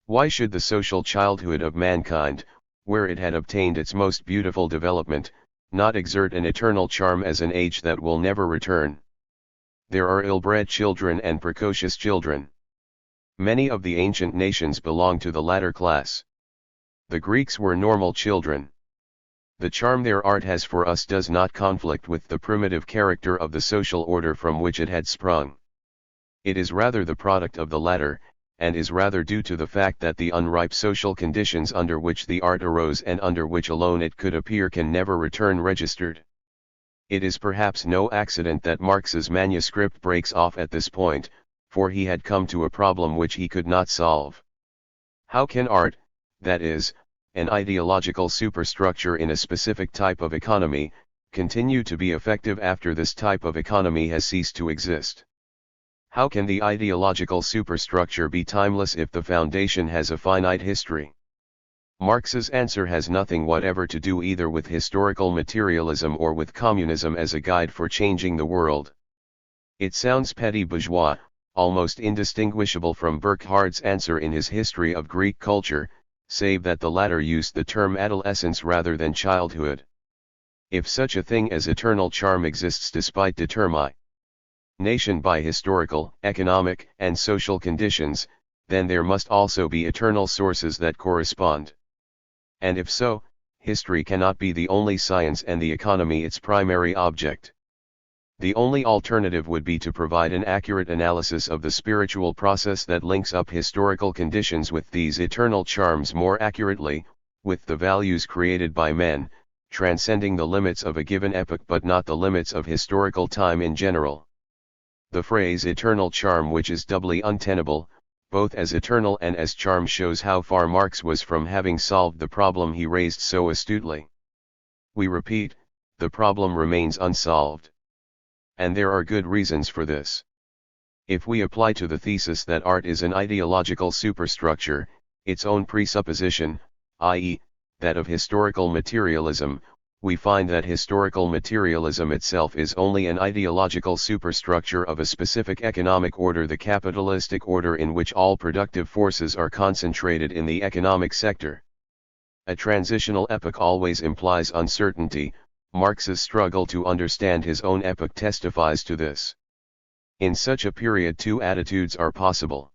Why should the social childhood of mankind, where it had obtained its most beautiful development, not exert an eternal charm as an age that will never return? There are ill-bred children and precocious children. Many of the ancient nations belong to the latter class. The Greeks were normal children. The charm their art has for us does not conflict with the primitive character of the social order from which it had sprung. It is rather the product of the latter, and is rather due to the fact that the unripe social conditions under which the art arose and under which alone it could appear can never return registered. It is perhaps no accident that Marx's manuscript breaks off at this point, for he had come to a problem which he could not solve. How can art, that is, an ideological superstructure in a specific type of economy, continue to be effective after this type of economy has ceased to exist? How can the ideological superstructure be timeless if the foundation has a finite history? Marx's answer has nothing whatever to do either with historical materialism or with communism as a guide for changing the world. It sounds petty bourgeois, almost indistinguishable from Burckhardt's answer in his History of Greek Culture, save that the latter used the term adolescence rather than childhood. If such a thing as eternal charm exists despite determination by historical, economic, and social conditions, then there must also be eternal sources that correspond. And if so, history cannot be the only science and the economy its primary object. The only alternative would be to provide an accurate analysis of the spiritual process that links up historical conditions with these eternal charms more accurately, with the values created by men, transcending the limits of a given epoch but not the limits of historical time in general. The phrase eternal charm, which is doubly untenable, both as eternal and as charm, shows how far Marx was from having solved the problem he raised so astutely. We repeat, the problem remains unsolved. And there are good reasons for this. If we apply to the thesis that art is an ideological superstructure, its own presupposition, i.e., that of historical materialism, we find that historical materialism itself is only an ideological superstructure of a specific economic order, the capitalistic order in which all productive forces are concentrated in the economic sector. A transitional epoch always implies uncertainty. Marx's struggle to understand his own epoch testifies to this. In such a period, two attitudes are possible.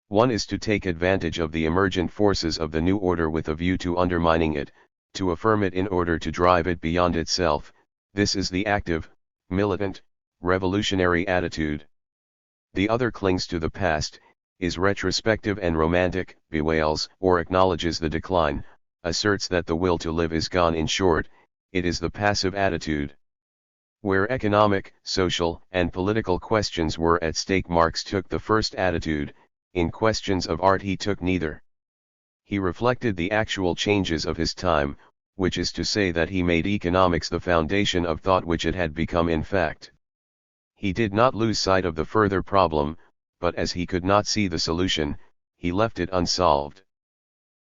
One is to take advantage of the emergent forces of the new order with a view to undermining it, to affirm it in order to drive it beyond itself. This is the active, militant, revolutionary attitude. The other clings to the past, is retrospective and romantic, bewails or acknowledges the decline, asserts that the will to live is gone. In short, it is the passive attitude. Where economic, social, and political questions were at stake, Marx took the first attitude. In questions of art he took neither. He reflected the actual changes of his time, which is to say that he made economics the foundation of thought which it had become in fact. He did not lose sight of the further problem, but as he could not see the solution, he left it unsolved.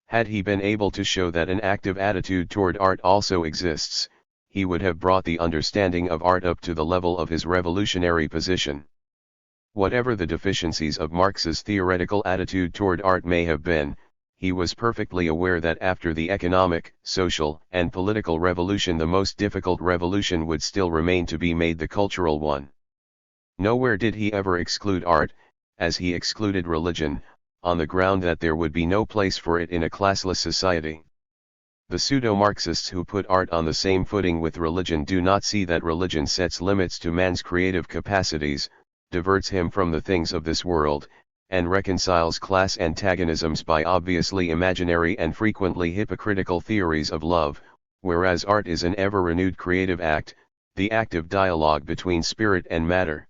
Had he been able to show that an active attitude toward art also exists, he would have brought the understanding of art up to the level of his revolutionary position. Whatever the deficiencies of Marx's theoretical attitude toward art may have been, he was perfectly aware that after the economic, social, and political revolution, the most difficult revolution would still remain to be made, the cultural one. Nowhere did he ever exclude art, as he excluded religion, on the ground that there would be no place for it in a classless society. The pseudo-Marxists who put art on the same footing with religion do not see that religion sets limits to man's creative capacities, diverts him from the things of this world, and reconciles class antagonisms by obviously imaginary and frequently hypocritical theories of love, whereas art is an ever-renewed creative act, the active dialogue between spirit and matter.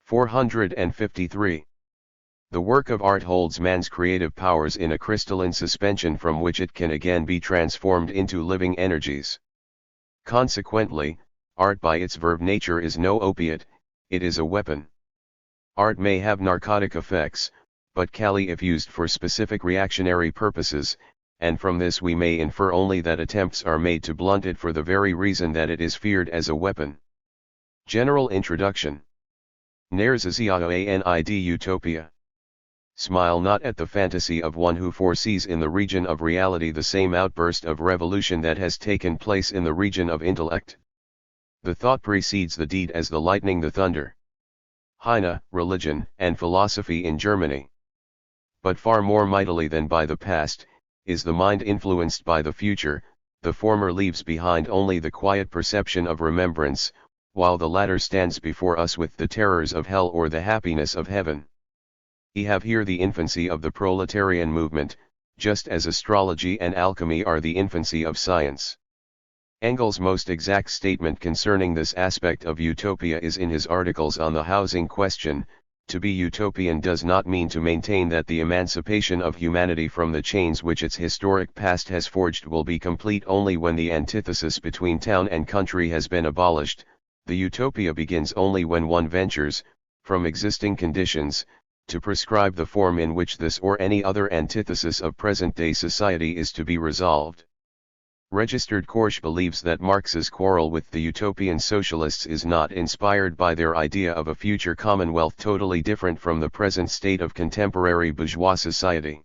453. The work of art holds man's creative powers in a crystalline suspension from which it can again be transformed into living energies. Consequently, art by its verb nature is no opiate, it is a weapon. Art may have narcotic effects, but cali if used for specific reactionary purposes, and from this we may infer only that attempts are made to blunt it for the very reason that it is feared as a weapon. General Introduction. Nerzasiaoanid Utopia. Smile not at the fantasy of one who foresees in the region of reality the same outburst of revolution that has taken place in the region of intellect. The thought precedes the deed as the lightning the thunder. Heine, Religion and Philosophy in Germany. But far more mightily than by the past, is the mind influenced by the future, the former leaves behind only the quiet perception of remembrance, while the latter stands before us with the terrors of hell or the happiness of heaven. We have here the infancy of the proletarian movement, just as astrology and alchemy are the infancy of science. Engels' most exact statement concerning this aspect of utopia is in his articles on the housing question. To be utopian does not mean to maintain that the emancipation of humanity from the chains which its historic past has forged will be complete only when the antithesis between town and country has been abolished. The utopia begins only when one ventures, from existing conditions, to prescribe the form in which this or any other antithesis of present-day society is to be resolved. Registered Korsch believes that Marx's quarrel with the utopian socialists is not inspired by their idea of a future commonwealth totally different from the present state of contemporary bourgeois society.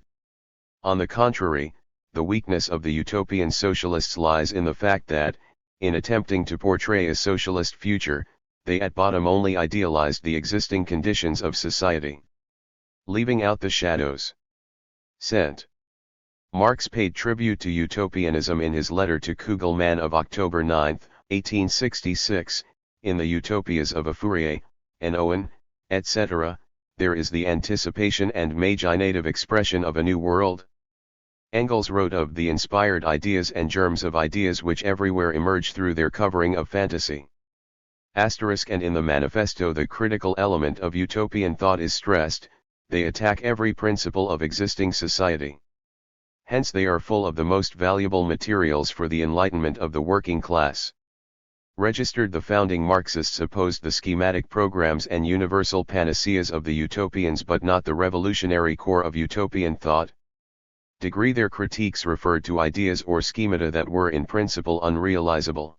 On the contrary, the weakness of the utopian socialists lies in the fact that, in attempting to portray a socialist future, they at bottom only idealized the existing conditions of society, leaving out the shadows. Cent. Marx paid tribute to utopianism in his letter to Kugelmann of October 9, 1866, in the Utopias of a Fourier, and Owen, etc., there is the anticipation and imaginative expression of a new world. Engels wrote of the inspired ideas and germs of ideas which everywhere emerge through their covering of fantasy. And in the manifesto the critical element of utopian thought is stressed, they attack every principle of existing society. Hence they are full of the most valuable materials for the enlightenment of the working class. Registered, the founding Marxists opposed the schematic programs and universal panaceas of the utopians but not the revolutionary core of utopian thought. Their critiques referred to ideas or schemata that were in principle unrealizable.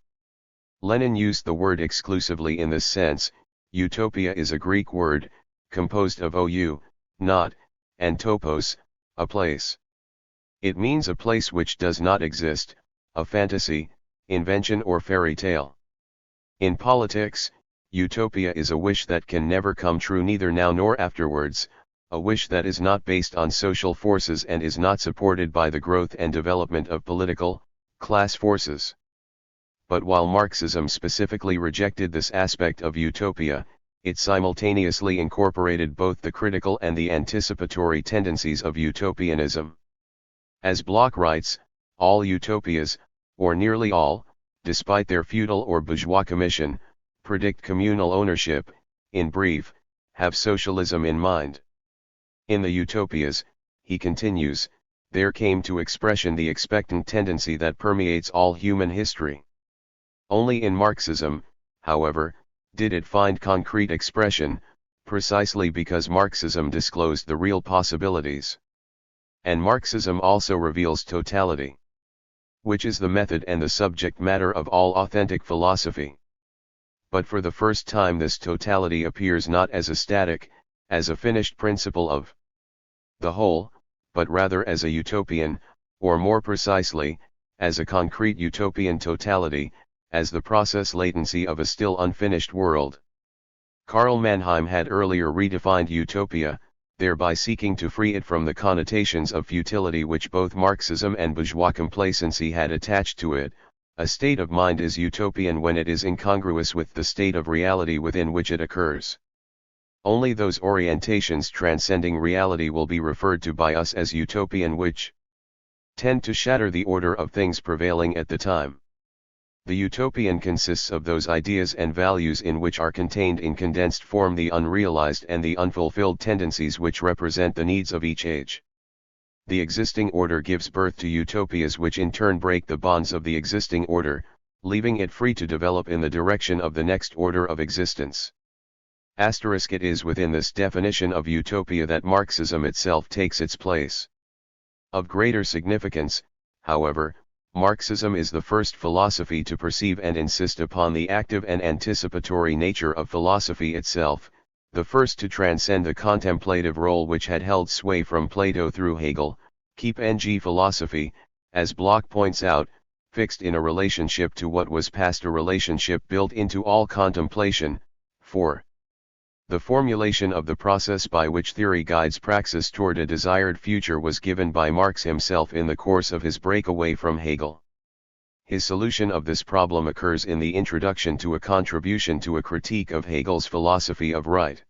Lenin used the word exclusively in this sense. Utopia is a Greek word, composed of ou, not, and topos, a place. It means a place which does not exist, a fantasy, invention or fairy tale. In politics, utopia is a wish that can never come true neither now nor afterwards, a wish that is not based on social forces and is not supported by the growth and development of political, class forces. But while Marxism specifically rejected this aspect of utopia, it simultaneously incorporated both the critical and the anticipatory tendencies of utopianism. As Bloch writes, all utopias, or nearly all, despite their feudal or bourgeois commission, predict communal ownership, in brief, have socialism in mind. In the utopias, he continues, there came to expression the expectant tendency that permeates all human history. Only in Marxism, however, did it find concrete expression, precisely because Marxism disclosed the real possibilities. And Marxism also reveals totality, which is the method and the subject matter of all authentic philosophy. But for the first time this totality appears not as a static, as a finished principle of the whole, but rather as a utopian, or more precisely, as a concrete utopian totality, as the process latency of a still unfinished world. Karl Mannheim had earlier redefined utopia, thereby seeking to free it from the connotations of futility which both Marxism and bourgeois complacency had attached to it. A state of mind is utopian when it is incongruous with the state of reality within which it occurs. Only those orientations transcending reality will be referred to by us as utopian, which tend to shatter the order of things prevailing at the time. The utopian consists of those ideas and values in which are contained in condensed form the unrealized and the unfulfilled tendencies which represent the needs of each age. The existing order gives birth to utopias which in turn break the bonds of the existing order, leaving it free to develop in the direction of the next order of existence. It is within this definition of utopia that Marxism itself takes its place. Of greater significance, however, Marxism is the first philosophy to perceive and insist upon the active and anticipatory nature of philosophy itself, the first to transcend the contemplative role which had held sway from Plato through Hegel, keep philosophy, as Bloch points out, fixed in a relationship to what was past, a relationship built into all contemplation. 4. The formulation of the process by which theory guides praxis toward a desired future was given by Marx himself in the course of his breakaway from Hegel. His solution of this problem occurs in the introduction to a contribution to a critique of Hegel's philosophy of right.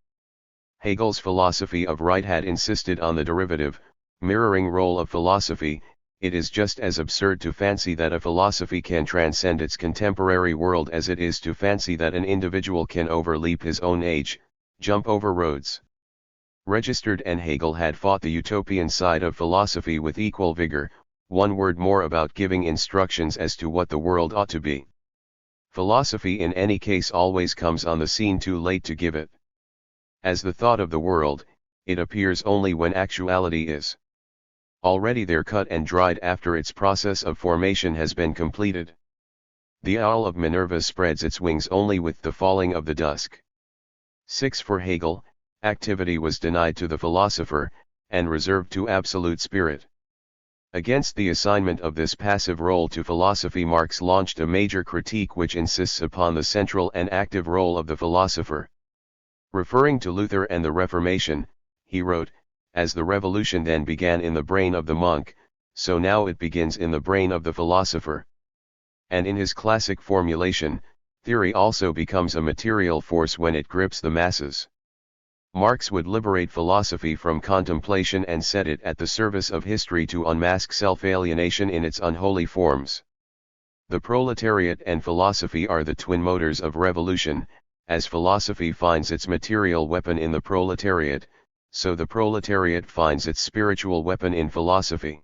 Hegel's philosophy of right had insisted on the derivative, mirroring role of philosophy. It is just as absurd to fancy that a philosophy can transcend its contemporary world as it is to fancy that an individual can overleap his own age, jump over roads. Registered and Hegel had fought the utopian side of philosophy with equal vigor. One word more about giving instructions as to what the world ought to be. Philosophy in any case always comes on the scene too late to give it. As the thought of the world, it appears only when actuality is already there, cut and dried after its process of formation has been completed. The owl of Minerva spreads its wings only with the falling of the dusk. 6. For Hegel, activity was denied to the philosopher, and reserved to absolute spirit. Against the assignment of this passive role to philosophy, Marx launched a major critique which insists upon the central and active role of the philosopher. Referring to Luther and the Reformation, he wrote, "As the revolution then began in the brain of the monk, so now it begins in the brain of the philosopher." And in his classic formulation, theory also becomes a material force when it grips the masses. Marx would liberate philosophy from contemplation and set it at the service of history to unmask self-alienation in its unholy forms. The proletariat and philosophy are the twin motors of revolution. As philosophy finds its material weapon in the proletariat, so the proletariat finds its spiritual weapon in philosophy.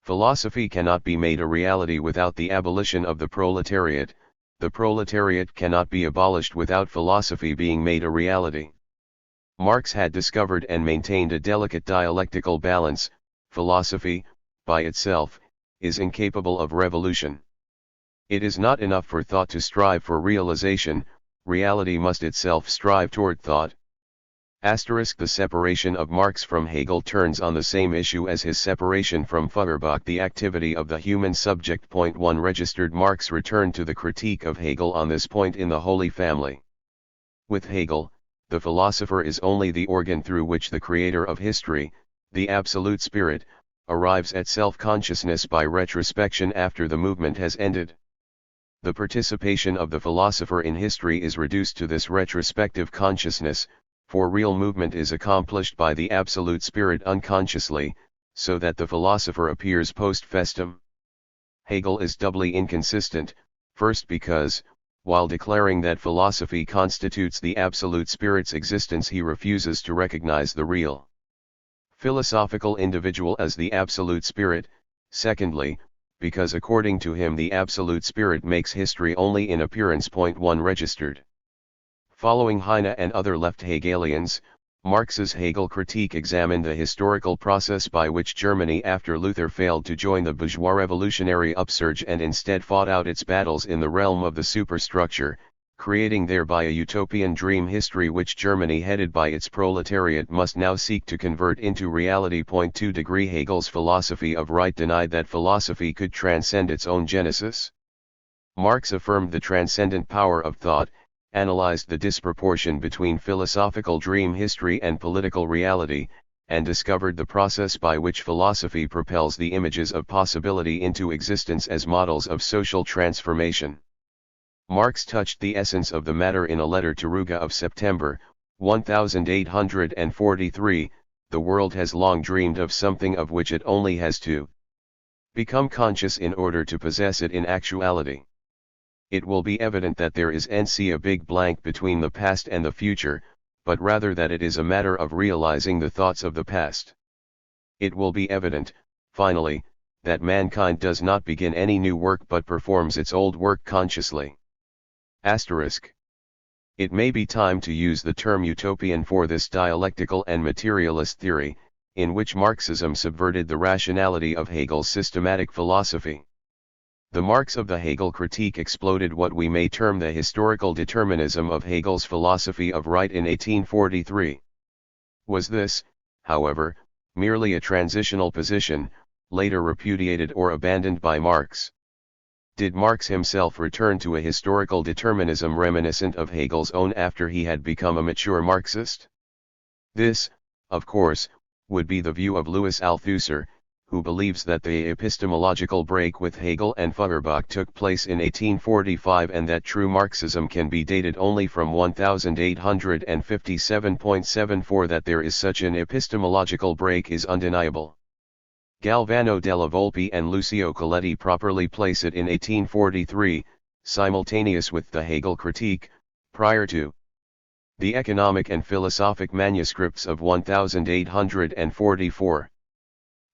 Philosophy cannot be made a reality without the abolition of the proletariat. The proletariat cannot be abolished without philosophy being made a reality. Marx had discovered and maintained a delicate dialectical balance. Philosophy, by itself, is incapable of revolution. It is not enough for thought to strive for realization, reality must itself strive toward thought. The separation of Marx from Hegel turns on the same issue as his separation from Feuerbach, the activity of the human subject. 1. Registered Marx returned to the critique of Hegel on this point in The Holy Family. With Hegel, the philosopher is only the organ through which the creator of history, the absolute spirit, arrives at self-consciousness by retrospection after the movement has ended. The participation of the philosopher in history is reduced to this retrospective consciousness, for real movement is accomplished by the absolute spirit unconsciously, so that the philosopher appears post festum. Hegel is doubly inconsistent, first because, while declaring that philosophy constitutes the absolute spirit's existence, he refuses to recognize the real philosophical individual as the absolute spirit. Secondly, because according to him the absolute spirit makes history only in appearance. 1 Registered. Following Heine and other left Hegelians, Marx's Hegel critique examined the historical process by which Germany after Luther failed to join the bourgeois revolutionary upsurge and instead fought out its battles in the realm of the superstructure, creating thereby a utopian dream history which Germany headed by its proletariat must now seek to convert into reality. 2 Hegel's philosophy of right denied that philosophy could transcend its own genesis. Marx affirmed the transcendent power of thought, analyzed the disproportion between philosophical dream history and political reality, and discovered the process by which philosophy propels the images of possibility into existence as models of social transformation. Marx touched the essence of the matter in a letter to Ruge of September, 1843, the world has long dreamed of something of which it only has to become conscious in order to possess it in actuality. It will be evident that there is NC a big blank between the past and the future, but rather that it is a matter of realizing the thoughts of the past. It will be evident, finally, that mankind does not begin any new work but performs its old work consciously. Asterisk. It may be time to use the term utopian for this dialectical and materialist theory, in which Marxism subverted the rationality of Hegel's systematic philosophy. The Marx of the Hegel critique exploded what we may term the historical determinism of Hegel's philosophy of right in 1843. Was this, however, merely a transitional position, later repudiated or abandoned by Marx? Did Marx himself return to a historical determinism reminiscent of Hegel's own after he had become a mature Marxist? This, of course, would be the view of Louis Althusser, who believes that the epistemological break with Hegel and Feuerbach took place in 1845 and that true Marxism can be dated only from 1857.74. That there is such an epistemological break is undeniable. Galvano della Volpe and Lucio Coletti properly place it in 1843, simultaneous with the Hegel critique, prior to the economic and philosophic manuscripts of 1844.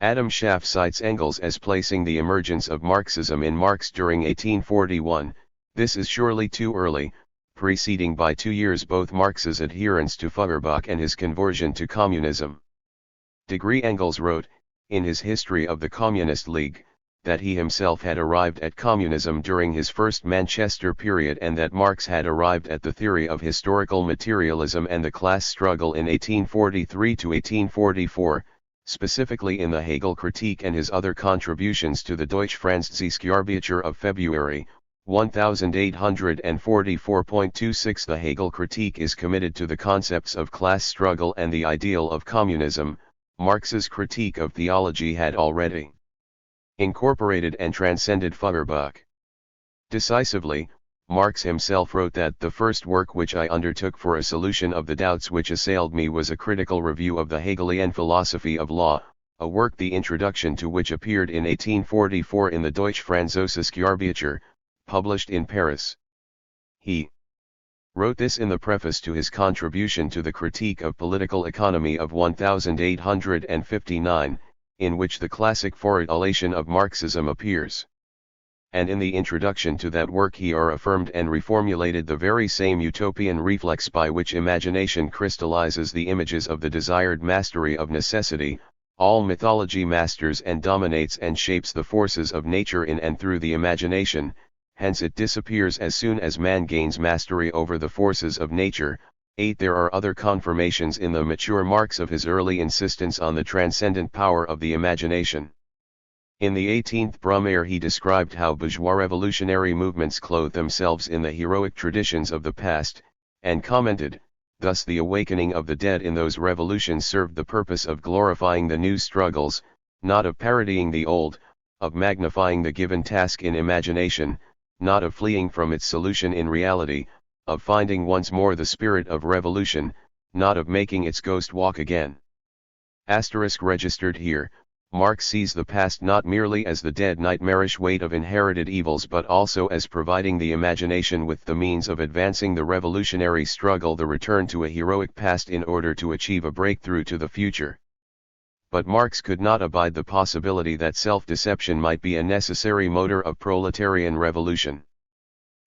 Adam Schaff cites Engels as placing the emergence of Marxism in Marx during 1841. This is surely too early, preceding by 2 years both Marx's adherence to Feuerbach and his conversion to communism. Engels wrote, in his History of the Communist League, that he himself had arrived at communism during his first Manchester period and that Marx had arrived at the theory of historical materialism and the class struggle in 1843 to 1844, specifically in the Hegel critique and his other contributions to the Deutsch-Französische of February, 1844.26. The Hegel critique is committed to the concepts of class struggle and the ideal of communism. Marx's critique of theology had already incorporated and transcended Feuerbach. Decisively, Marx himself wrote that the first work which I undertook for a solution of the doubts which assailed me was a critical review of the Hegelian philosophy of law, a work the introduction to which appeared in 1844 in the Deutsch-Französische, published in Paris. He wrote this in the preface to his contribution to the Critique of Political Economy of 1859, in which the classic formulation of Marxism appears. And in the introduction to that work he affirmed and reformulated the very same utopian reflex by which imagination crystallizes the images of the desired mastery of necessity, all mythology masters and dominates and shapes the forces of nature in and through the imagination, hence it disappears as soon as man gains mastery over the forces of nature. 8. There are other confirmations in the mature Marx of his early insistence on the transcendent power of the imagination. In the 18th Brumaire he described how bourgeois revolutionary movements clothe themselves in the heroic traditions of the past, and commented, thus the awakening of the dead in those revolutions served the purpose of glorifying the new struggles, not of parodying the old, of magnifying the given task in imagination, not of fleeing from its solution in reality, of finding once more the spirit of revolution, not of making its ghost walk again. Asterisk registered here, Marx sees the past not merely as the dead nightmarish weight of inherited evils but also as providing the imagination with the means of advancing the revolutionary struggle, the return to a heroic past in order to achieve a breakthrough to the future. But Marx could not abide the possibility that self-deception might be a necessary motor of proletarian revolution.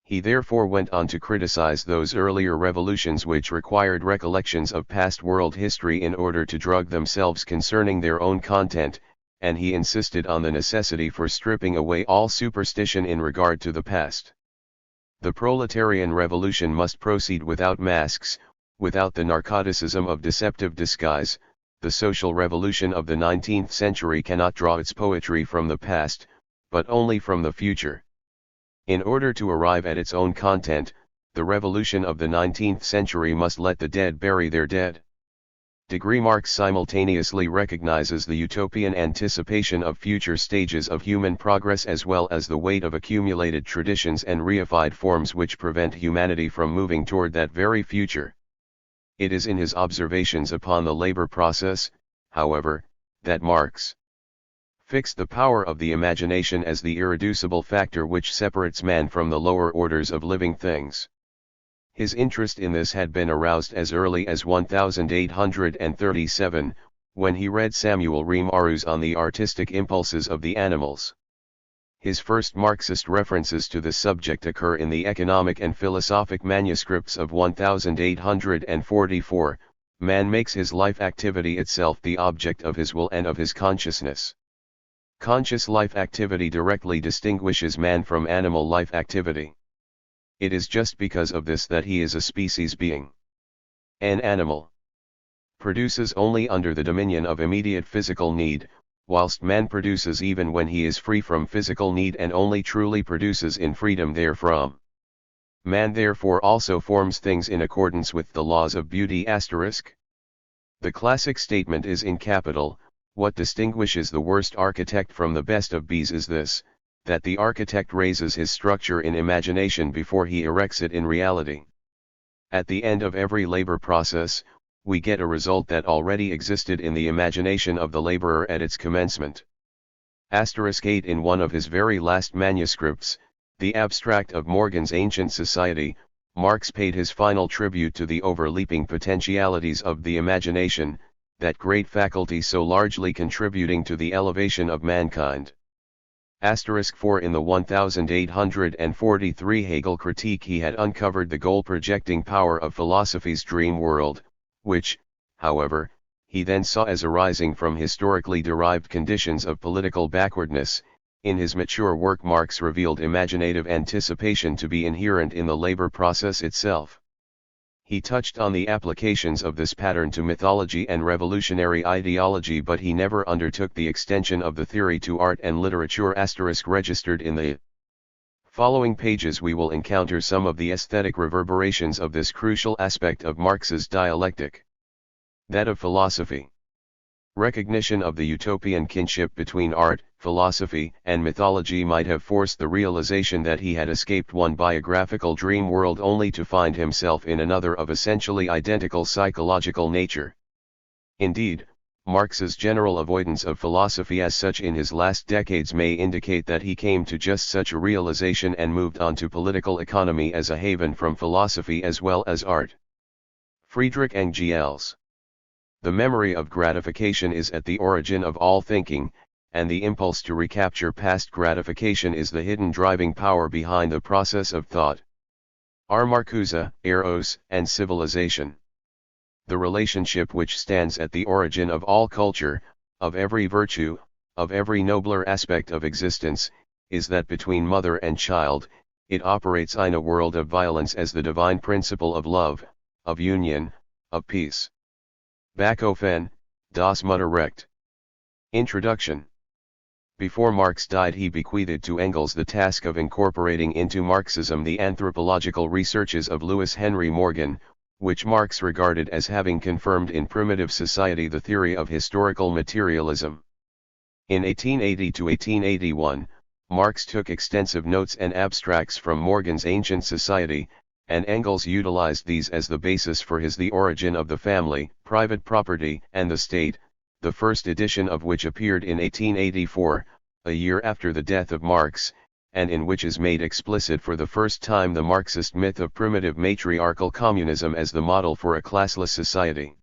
He therefore went on to criticize those earlier revolutions which required recollections of past world history in order to drug themselves concerning their own content, and he insisted on the necessity for stripping away all superstition in regard to the past. The proletarian revolution must proceed without masks, without the narcoticism of deceptive disguise. The social revolution of the 19th century cannot draw its poetry from the past, but only from the future. In order to arrive at its own content, the revolution of the 19th century must let the dead bury their dead. Marx simultaneously recognizes the utopian anticipation of future stages of human progress as well as the weight of accumulated traditions and reified forms which prevent humanity from moving toward that very future. It is in his observations upon the labor process, however, that Marx fixed the power of the imagination as the irreducible factor which separates man from the lower orders of living things. His interest in this had been aroused as early as 1837, when he read Samuel Reimarus on the artistic impulses of the animals. His first Marxist references to the subject occur in the economic and philosophic manuscripts of 1844. Man makes his life activity itself the object of his will and of his consciousness. Conscious life activity directly distinguishes man from animal life activity. It is just because of this that he is a species being. An animal produces only under the dominion of immediate physical need, whilst man produces even when he is free from physical need and only truly produces in freedom therefrom. Man therefore also forms things in accordance with the laws of beauty*. The classic statement is in capital: what distinguishes the worst architect from the best of bees is this, that the architect raises his structure in imagination before he erects it in reality. At the end of every labor process, we get a result that already existed in the imagination of the laborer at its commencement. *8 In one of his very last manuscripts, the abstract of Morgan's Ancient Society, Marx paid his final tribute to the overleaping potentialities of the imagination, that great faculty so largely contributing to the elevation of mankind. *4 In the 1843 Hegel critique he had uncovered the goal-projecting power of philosophy's dream world, which, however, he then saw as arising from historically derived conditions of political backwardness. In his mature work Marx revealed imaginative anticipation to be inherent in the labor process itself. He touched on the applications of this pattern to mythology and revolutionary ideology, but he never undertook the extension of the theory to art and literature. Registered in the following pages we will encounter some of the aesthetic reverberations of this crucial aspect of Marx's dialectic. That of philosophy. Recognition of the utopian kinship between art, philosophy, and mythology might have forced the realization that he had escaped one biographical dream world only to find himself in another of essentially identical psychological nature. Indeed, Marx's general avoidance of philosophy as such in his last decades may indicate that he came to just such a realization and moved on to political economy as a haven from philosophy as well as art. Friedrich Engels. The memory of gratification is at the origin of all thinking, and the impulse to recapture past gratification is the hidden driving power behind the process of thought. R. Marcuse, Eros, and Civilization. The relationship which stands at the origin of all culture, of every virtue, of every nobler aspect of existence, is that between mother and child. It operates in a world of violence as the divine principle of love, of union, of peace. Bachofen, Das Mutterrecht. Introduction. Before Marx died he bequeathed to Engels the task of incorporating into Marxism the anthropological researches of Lewis Henry Morgan, which Marx regarded as having confirmed in primitive society the theory of historical materialism. In 1880 to 1881, Marx took extensive notes and abstracts from Morgan's Ancient Society, and Engels utilized these as the basis for his The Origin of the Family, Private Property and the State, the first edition of which appeared in 1884, a year after the death of Marx, and in which is made explicit for the first time the Marxist myth of primitive matriarchal communism as the model for a classless society.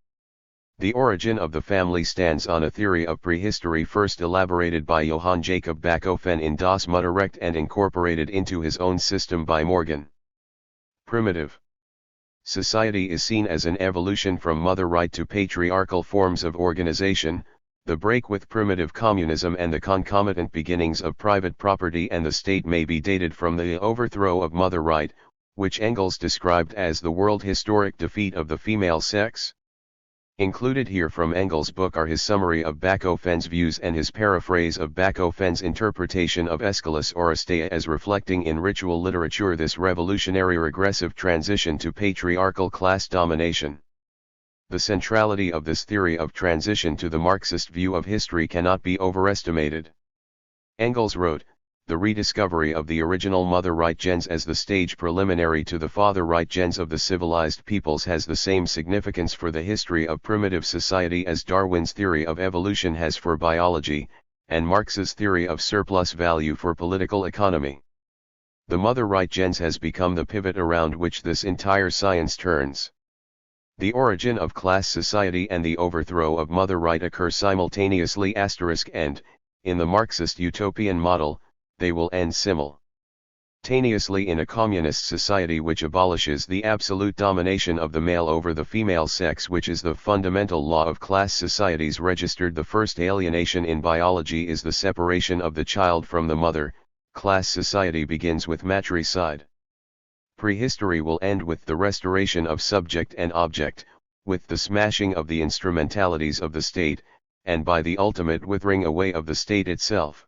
The Origin of the Family stands on a theory of prehistory first elaborated by Johann Jacob Bachofen in Das Mutterrecht and incorporated into his own system by Morgan. Primitive society is seen as an evolution from mother right to patriarchal forms of organization. The break with primitive communism and the concomitant beginnings of private property and the state may be dated from the overthrow of mother right, which Engels described as the world historic defeat of the female sex. Included here from Engels' book are his summary of Bachofen's views and his paraphrase of Bachofen's interpretation of Aeschylus' Oresteia as reflecting in ritual literature this revolutionary regressive transition to patriarchal class domination. The centrality of this theory of transition to the Marxist view of history cannot be overestimated. Engels wrote, the rediscovery of the original mother right gens as the stage preliminary to the father right gens of the civilized peoples has the same significance for the history of primitive society as Darwin's theory of evolution has for biology, and Marx's theory of surplus value for political economy. The mother right gens has become the pivot around which this entire science turns. The origin of class society and the overthrow of mother right occur simultaneously and, in the Marxist utopian model, they will end simultaneously in a communist society which abolishes the absolute domination of the male over the female sex, which is the fundamental law of class societies registered. The first alienation in biology is the separation of the child from the mother. Class society begins with matricide. Prehistory will end with the restoration of subject and object, with the smashing of the instrumentalities of the state, and by the ultimate withering away of the state itself.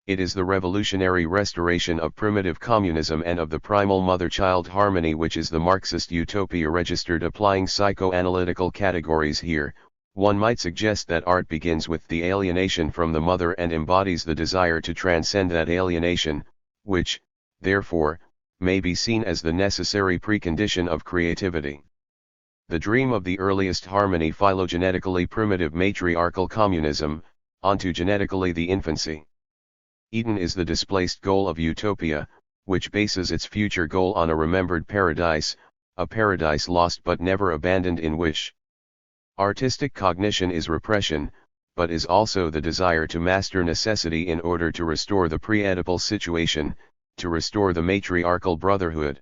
It is the revolutionary restoration of primitive communism and of the primal mother-child harmony which is the Marxist utopia registered. Applying psychoanalytical categories here, one might suggest that art begins with the alienation from the mother and embodies the desire to transcend that alienation, which, therefore, may be seen as the necessary precondition of creativity. The dream of the earliest harmony, phylogenetically primitive matriarchal communism, ontogenetically the infancy. Eden is the displaced goal of utopia, which bases its future goal on a remembered paradise, a paradise lost but never abandoned in wish. Artistic cognition is repression, but is also the desire to master necessity in order to restore the pre-Oedipal situation, to restore the matriarchal brotherhood.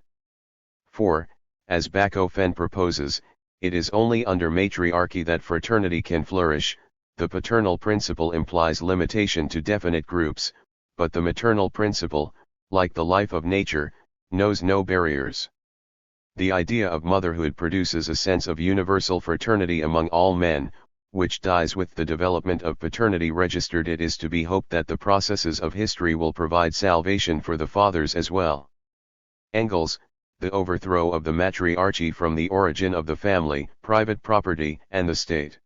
For, as Bachofen proposes, it is only under matriarchy that fraternity can flourish. The paternal principle implies limitation to definite groups, but the maternal principle, like the life of nature, knows no barriers. The idea of motherhood produces a sense of universal fraternity among all men, which dies with the development of paternity registered. It is to be hoped that the processes of history will provide salvation for the fathers as well. Engels, the overthrow of the matriarchy from the origin of the family, private property, and the state.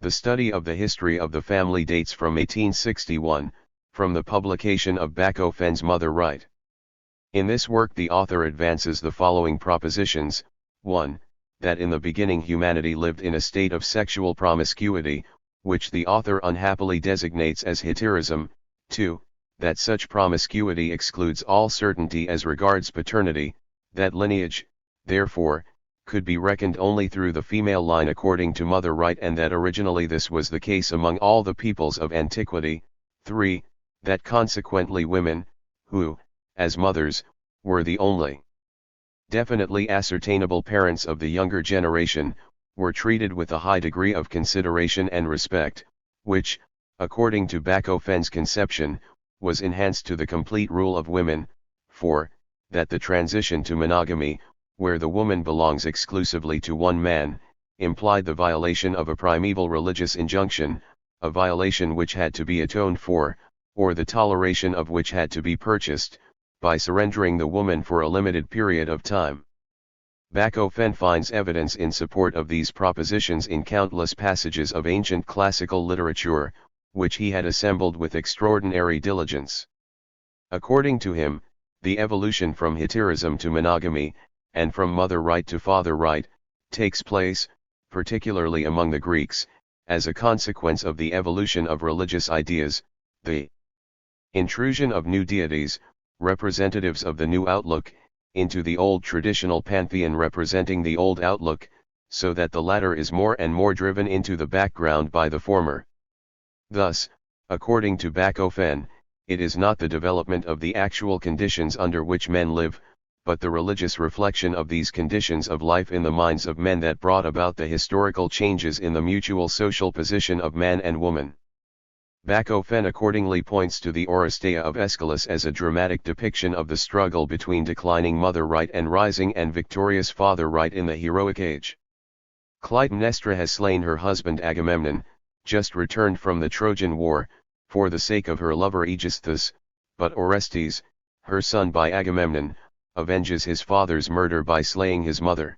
The study of the history of the family dates from 1861, from the publication of Bachofen's Mother Right. In this work the author advances the following propositions: 1. That in the beginning humanity lived in a state of sexual promiscuity, which the author unhappily designates as heterism. 2. That such promiscuity excludes all certainty as regards paternity, that lineage, therefore, could be reckoned only through the female line according to Mother Right, and that originally this was the case among all the peoples of antiquity. 3. That consequently women, who, as mothers, were the only definitely ascertainable parents of the younger generation, were treated with a high degree of consideration and respect, which, according to Bachofen's conception, was enhanced to the complete rule of women. 4. That the transition to monogamy, where the woman belongs exclusively to one man, implied the violation of a primeval religious injunction, a violation which had to be atoned for, or the toleration of which had to be purchased, by surrendering the woman for a limited period of time. Bachofen finds evidence in support of these propositions in countless passages of ancient classical literature, which he had assembled with extraordinary diligence. According to him, the evolution from heterism to monogamy, and from mother right to father right, takes place, particularly among the Greeks, as a consequence of the evolution of religious ideas, the intrusion of new deities, representatives of the new outlook, into the old traditional pantheon representing the old outlook, so that the latter is more and more driven into the background by the former. Thus, according to Bachofen, it is not the development of the actual conditions under which men live, but the religious reflection of these conditions of life in the minds of men that brought about the historical changes in the mutual social position of man and woman. Bachofen accordingly points to the Oresteia of Aeschylus as a dramatic depiction of the struggle between declining mother right and rising and victorious father right in the heroic age. Clytemnestra has slain her husband Agamemnon, just returned from the Trojan War, for the sake of her lover Aegisthus, but Orestes, her son by Agamemnon, avenges his father's murder by slaying his mother.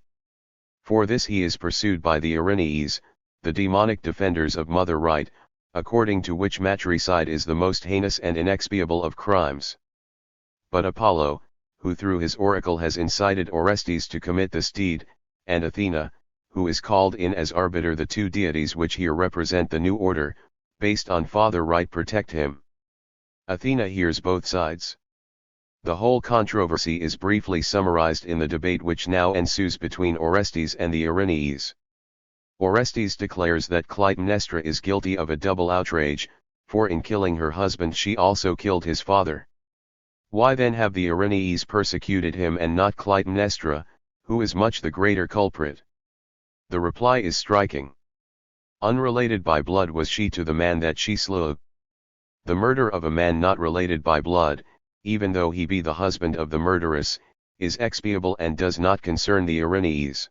For this he is pursued by the Erinyes, the demonic defenders of mother right, according to which matricide is the most heinous and inexpiable of crimes. But Apollo, who through his oracle has incited Orestes to commit this deed, and Athena, who is called in as arbiter, the two deities which here represent the new order, based on father right, protect him. Athena hears both sides. The whole controversy is briefly summarized in the debate which now ensues between Orestes and the Erinyes. Orestes declares that Clytemnestra is guilty of a double outrage, for in killing her husband she also killed his father. Why then have the Erinyes persecuted him and not Clytemnestra, who is much the greater culprit? The reply is striking. Unrelated by blood was she to the man that she slew. The murder of a man not related by blood, even though he be the husband of the murderess, is expiable and does not concern the Erinyes.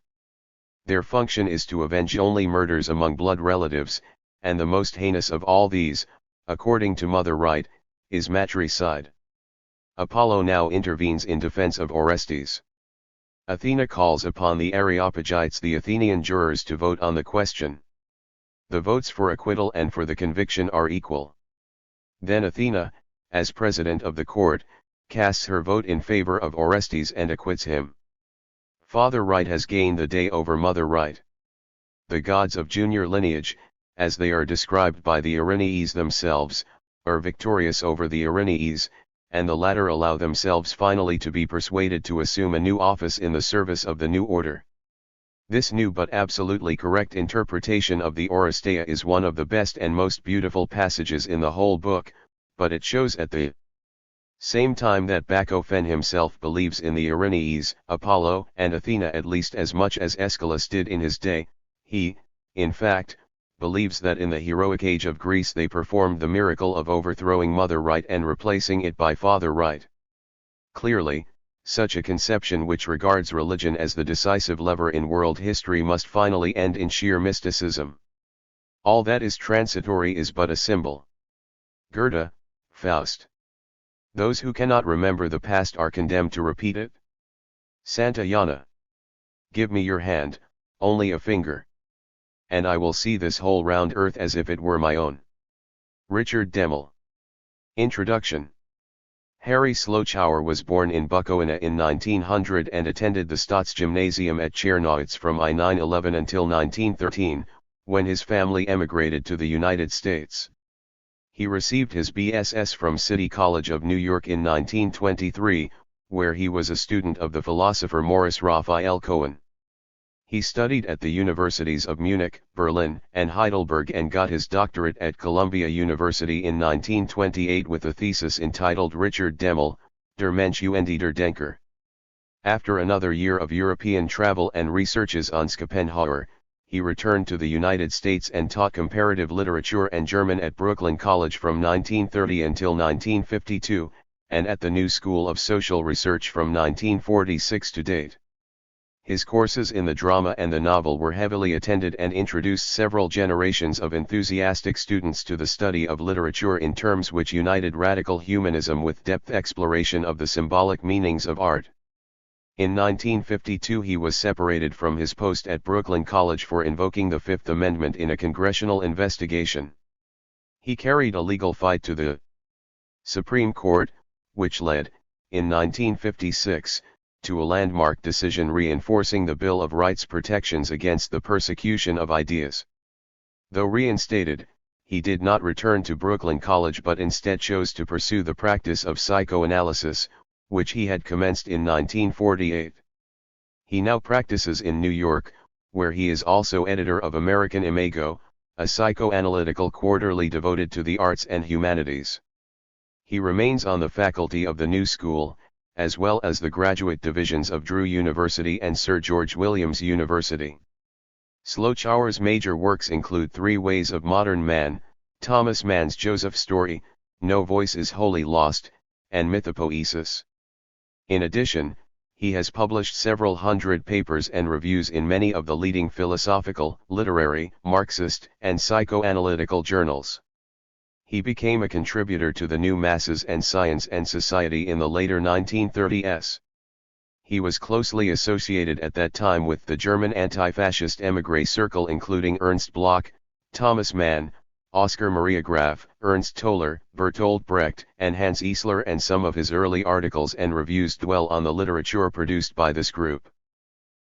Their function is to avenge only murders among blood relatives, and the most heinous of all these, according to mother right, is matricide. Apollo now intervenes in defense of Orestes. Athena calls upon the Areopagites, the Athenian jurors, to vote on the question. The votes for acquittal and for the conviction are equal. Then Athena, as president of the court, casts her vote in favor of Orestes and acquits him. Father right has gained the day over mother right. The gods of junior lineage, as they are described by the Erinyes themselves, are victorious over the Erinyes, and the latter allow themselves finally to be persuaded to assume a new office in the service of the new order. This new but absolutely correct interpretation of the Oresteia is one of the best and most beautiful passages in the whole book, but it shows at the same time that Bachofen himself believes in the Erinyes, Apollo, and Athena at least as much as Aeschylus did in his day. He, in fact, believes that in the heroic age of Greece they performed the miracle of overthrowing mother right and replacing it by father right. Clearly, such a conception which regards religion as the decisive lever in world history must finally end in sheer mysticism. All that is transitory is but a symbol. Goethe, Faust. Those who cannot remember the past are condemned to repeat it. Santayana. Give me your hand, only a finger, and I will see this whole round earth as if it were my own. Richard Demel. Introduction. Harry Slochower was born in Bukovina in 1900 and attended the Staatsgymnasium at Czernowitz from I-911 until 1913, when his family emigrated to the United States. He received his BSS from City College of New York in 1923, where he was a student of the philosopher Maurice Raphael Cohen. He studied at the universities of Munich, Berlin, and Heidelberg and got his doctorate at Columbia University in 1928 with a thesis entitled Richard Demel, Der Mensch und der Denker. After another year of European travel and researches on Schopenhauer, he returned to the United States and taught comparative literature and German at Brooklyn College from 1930 until 1952, and at the New School of Social Research from 1946 to date. His courses in the drama and the novel were heavily attended and introduced several generations of enthusiastic students to the study of literature in terms which united radical humanism with depth exploration of the symbolic meanings of art. In 1952 he was separated from his post at Brooklyn College for invoking the Fifth Amendment in a congressional investigation. He carried a legal fight to the Supreme Court, which led, in 1956, to a landmark decision reinforcing the Bill of Rights protections against the persecution of ideas. Though reinstated, he did not return to Brooklyn College but instead chose to pursue the practice of psychoanalysis, which he had commenced in 1948. He now practices in New York, where he is also editor of American Imago, a psychoanalytical quarterly devoted to the arts and humanities. He remains on the faculty of the New School, as well as the graduate divisions of Drew University and Sir George Williams University. Slochower's major works include Three Ways of Modern Man, Thomas Mann's Joseph Story, No Voice is Wholly Lost, and Mythopoesis. In addition, he has published several hundred papers and reviews in many of the leading philosophical, literary, Marxist, and psychoanalytical journals. He became a contributor to the New Masses and Science and Society in the later 1930s. He was closely associated at that time with the German anti-fascist émigré circle including Ernst Bloch, Thomas Mann, Oskar Maria Graf, Ernst Toller, Bertolt Brecht, and Hans Eisler, and some of his early articles and reviews dwell on the literature produced by this group.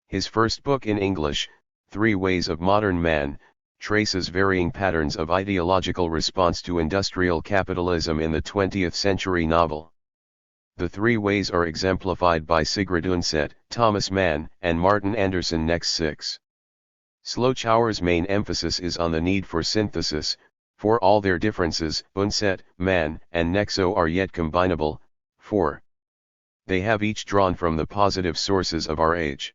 His first book in English, 3 Ways of Modern Man, traces varying patterns of ideological response to industrial capitalism in the 20th century novel. The 3 ways are exemplified by Sigrid Undset, Thomas Mann, and Martin Anderson. Next 6. Schlochauer's main emphasis is on the need for synthesis, for all their differences, Undset, Mann, and Nexo are yet combinable, for they have each drawn from the positive sources of our age.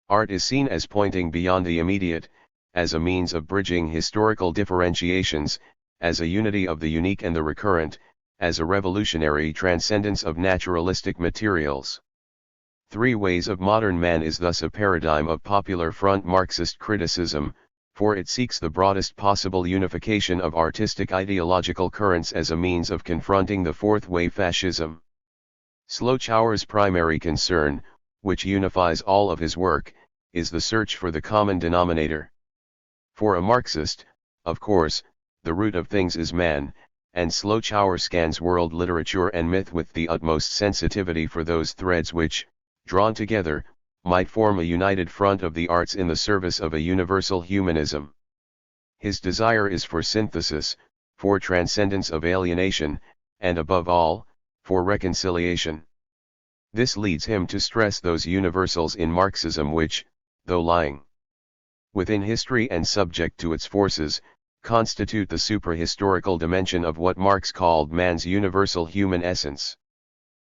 Art is seen as pointing beyond the immediate, as a means of bridging historical differentiations, as a unity of the unique and the recurrent, as a revolutionary transcendence of naturalistic materials. 3 Ways of Modern Man is thus a paradigm of popular front Marxist criticism, for it seeks the broadest possible unification of artistic ideological currents as a means of confronting the fourth way fascism. Schlochauer's primary concern, which unifies all of his work, is the search for the common denominator. For a Marxist, of course, the root of things is man, and Schlochauer scans world literature and myth with the utmost sensitivity for those threads which, drawn together, might form a united front of the arts in the service of a universal humanism. His desire is for synthesis, for transcendence of alienation, and above all, for reconciliation. This leads him to stress those universals in Marxism which, though lying within history and subject to its forces, constitute the suprahistorical dimension of what Marx called man's universal human essence.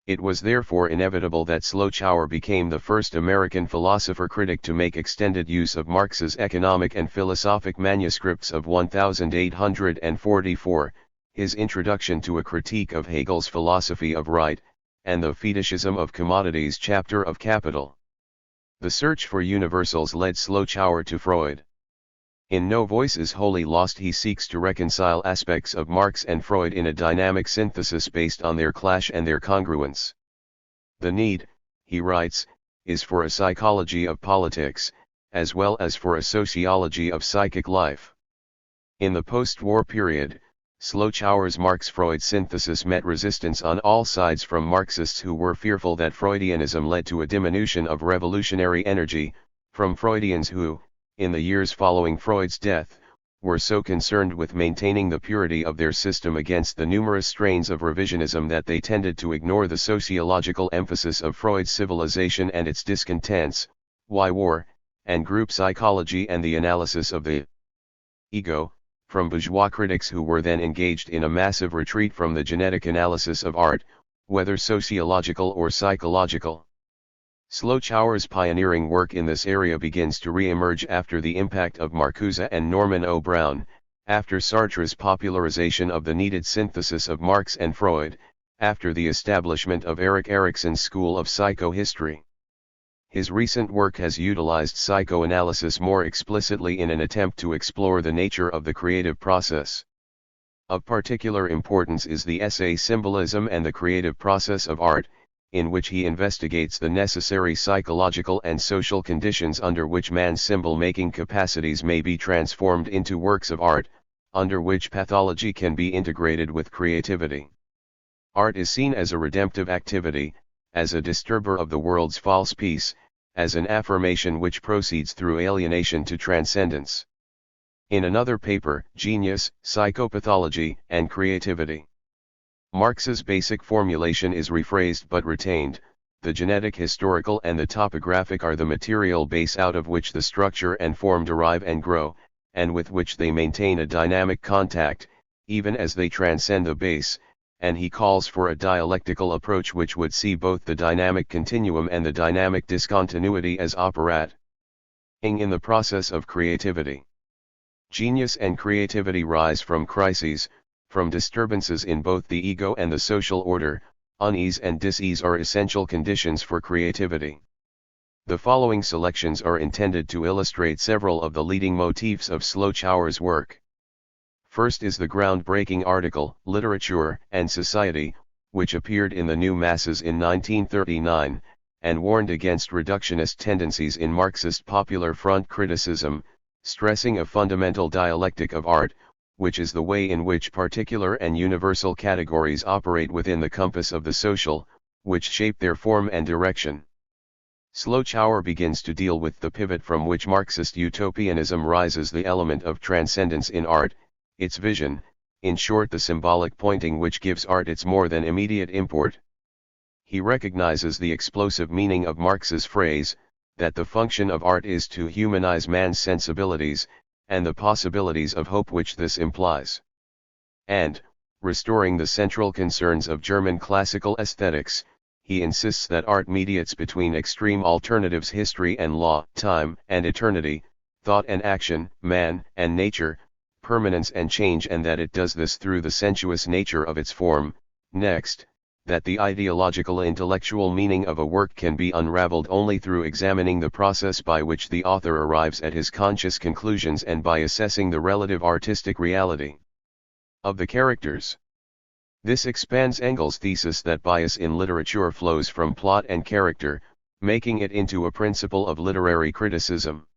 It was therefore inevitable that Schlochauer became the first American philosopher critic to make extended use of Marx's economic and philosophic manuscripts of 1844, his Introduction to a Critique of Hegel's Philosophy of Right, and the Fetishism of Commodities chapter of Capital. The search for universals led Schlochauer to Freud. In No Voice is Wholly Lost he seeks to reconcile aspects of Marx and Freud in a dynamic synthesis based on their clash and their congruence. The need, he writes, is for a psychology of politics, as well as for a sociology of psychic life. In the post-war period, Schlochauer's Marx-Freud synthesis met resistance on all sides from Marxists who were fearful that Freudianism led to a diminution of revolutionary energy, from Freudians who, in the years following Freud's death, were so concerned with maintaining the purity of their system against the numerous strains of revisionism that they tended to ignore the sociological emphasis of Freud's civilization and its discontents, why war, and group psychology and the analysis of the ego, from bourgeois critics who were then engaged in a massive retreat from the genetic analysis of art, whether sociological or psychological. Schlochauer's pioneering work in this area begins to re-emerge after the impact of Marcuse and Norman O. Brown, after Sartre's popularization of the needed synthesis of Marx and Freud, after the establishment of Erik Erikson's school of psychohistory. His recent work has utilized psychoanalysis more explicitly in an attempt to explore the nature of the creative process. Of particular importance is the essay Symbolism and the Creative Process of Art, in which he investigates the necessary psychological and social conditions under which man's symbol-making capacities may be transformed into works of art, under which pathology can be integrated with creativity. Art is seen as a redemptive activity, as a disturber of the world's false peace, as an affirmation which proceeds through alienation to transcendence. In another paper, Genius, Psychopathology, and Creativity, Marx's basic formulation is rephrased but retained: the genetic, historical and the topographic are the material base out of which the structure and form derive and grow, and with which they maintain a dynamic contact, even as they transcend the base, and he calls for a dialectical approach which would see both the dynamic continuum and the dynamic discontinuity as operating in the process of creativity. Genius and creativity rise from crises, from disturbances in both the ego and the social order. Unease and dis-ease are essential conditions for creativity. The following selections are intended to illustrate several of the leading motifs of Schlochauer's work. First is the groundbreaking article, Literature and Society, which appeared in the New Masses in 1939, and warned against reductionist tendencies in Marxist popular front criticism, stressing a fundamental dialectic of art, which is the way in which particular and universal categories operate within the compass of the social, which shape their form and direction. Schlochauer begins to deal with the pivot from which Marxist utopianism rises, the element of transcendence in art, its vision, in short the symbolic pointing which gives art its more than immediate import. He recognizes the explosive meaning of Marx's phrase, that the function of art is to humanize man's sensibilities, and the possibilities of hope which this implies. And, restoring the central concerns of German classical aesthetics, he insists that art mediates between extreme alternatives, history and law, time and eternity, thought and action, man and nature, permanence and change, and that it does this through the sensuous nature of its form. Next, that the ideological intellectual meaning of a work can be unraveled only through examining the process by which the author arrives at his conscious conclusions and by assessing the relative artistic reality of the characters. This expands Engels' thesis that bias in literature flows from plot and character, making it into a principle of literary criticism.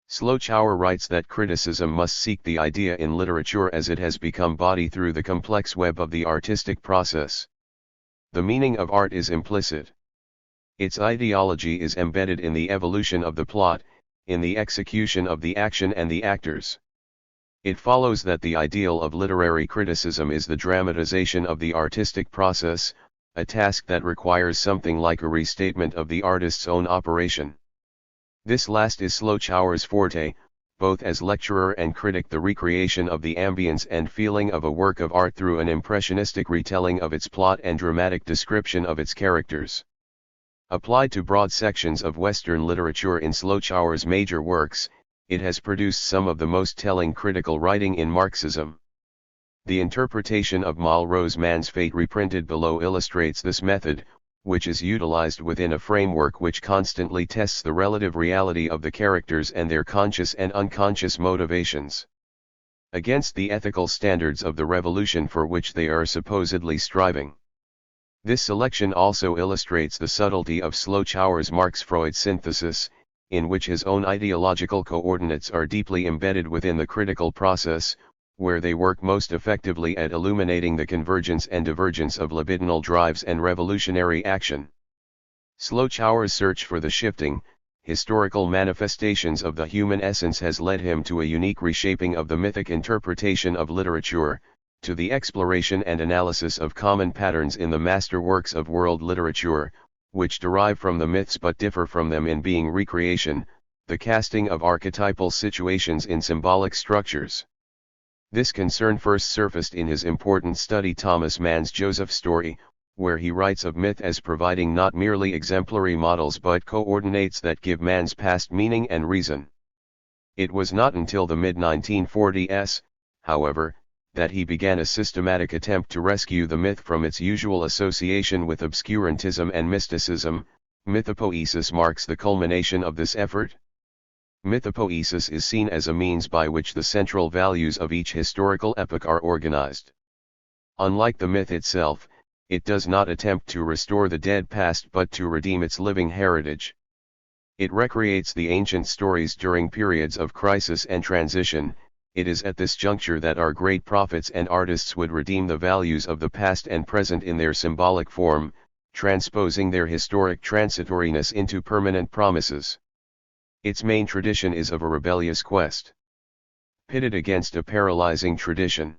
Schlochauer writes that criticism must seek the idea in literature as it has become body through the complex web of the artistic process. The meaning of art is implicit. Its ideology is embedded in the evolution of the plot, in the execution of the action and the actors. It follows that the ideal of literary criticism is the dramatization of the artistic process, a task that requires something like a restatement of the artist's own operation. This last is Schlochauer's forte, both as lecturer and critic, the recreation of the ambience and feeling of a work of art through an impressionistic retelling of its plot and dramatic description of its characters. Applied to broad sections of Western literature in Schlochauer's major works, it has produced some of the most telling critical writing in Marxism. The interpretation of Malraux's Man's Fate reprinted below illustrates this method, which is utilized within a framework which constantly tests the relative reality of the characters and their conscious and unconscious motivations against the ethical standards of the revolution for which they are supposedly striving. This selection also illustrates the subtlety of Schlochauer's Marx-Freud synthesis, in which his own ideological coordinates are deeply embedded within the critical process, where they work most effectively at illuminating the convergence and divergence of libidinal drives and revolutionary action. Schlochauer's search for the shifting, historical manifestations of the human essence has led him to a unique reshaping of the mythic interpretation of literature, to the exploration and analysis of common patterns in the masterworks of world literature, which derive from the myths but differ from them in being recreation, the casting of archetypal situations in symbolic structures. This concern first surfaced in his important study Thomas Mann's Joseph Story, where he writes of myth as providing not merely exemplary models but coordinates that give man's past meaning and reason. It was not until the mid-1940s, however, that he began a systematic attempt to rescue the myth from its usual association with obscurantism and mysticism. Mythopoesis marks the culmination of this effort. Mythopoesis is seen as a means by which the central values of each historical epoch are organized. Unlike the myth itself, it does not attempt to restore the dead past but to redeem its living heritage. It recreates the ancient stories during periods of crisis and transition. It is at this juncture that our great prophets and artists would redeem the values of the past and present in their symbolic form, transposing their historic transitoriness into permanent promises. Its main tradition is of a rebellious quest, pitted against a paralyzing tradition.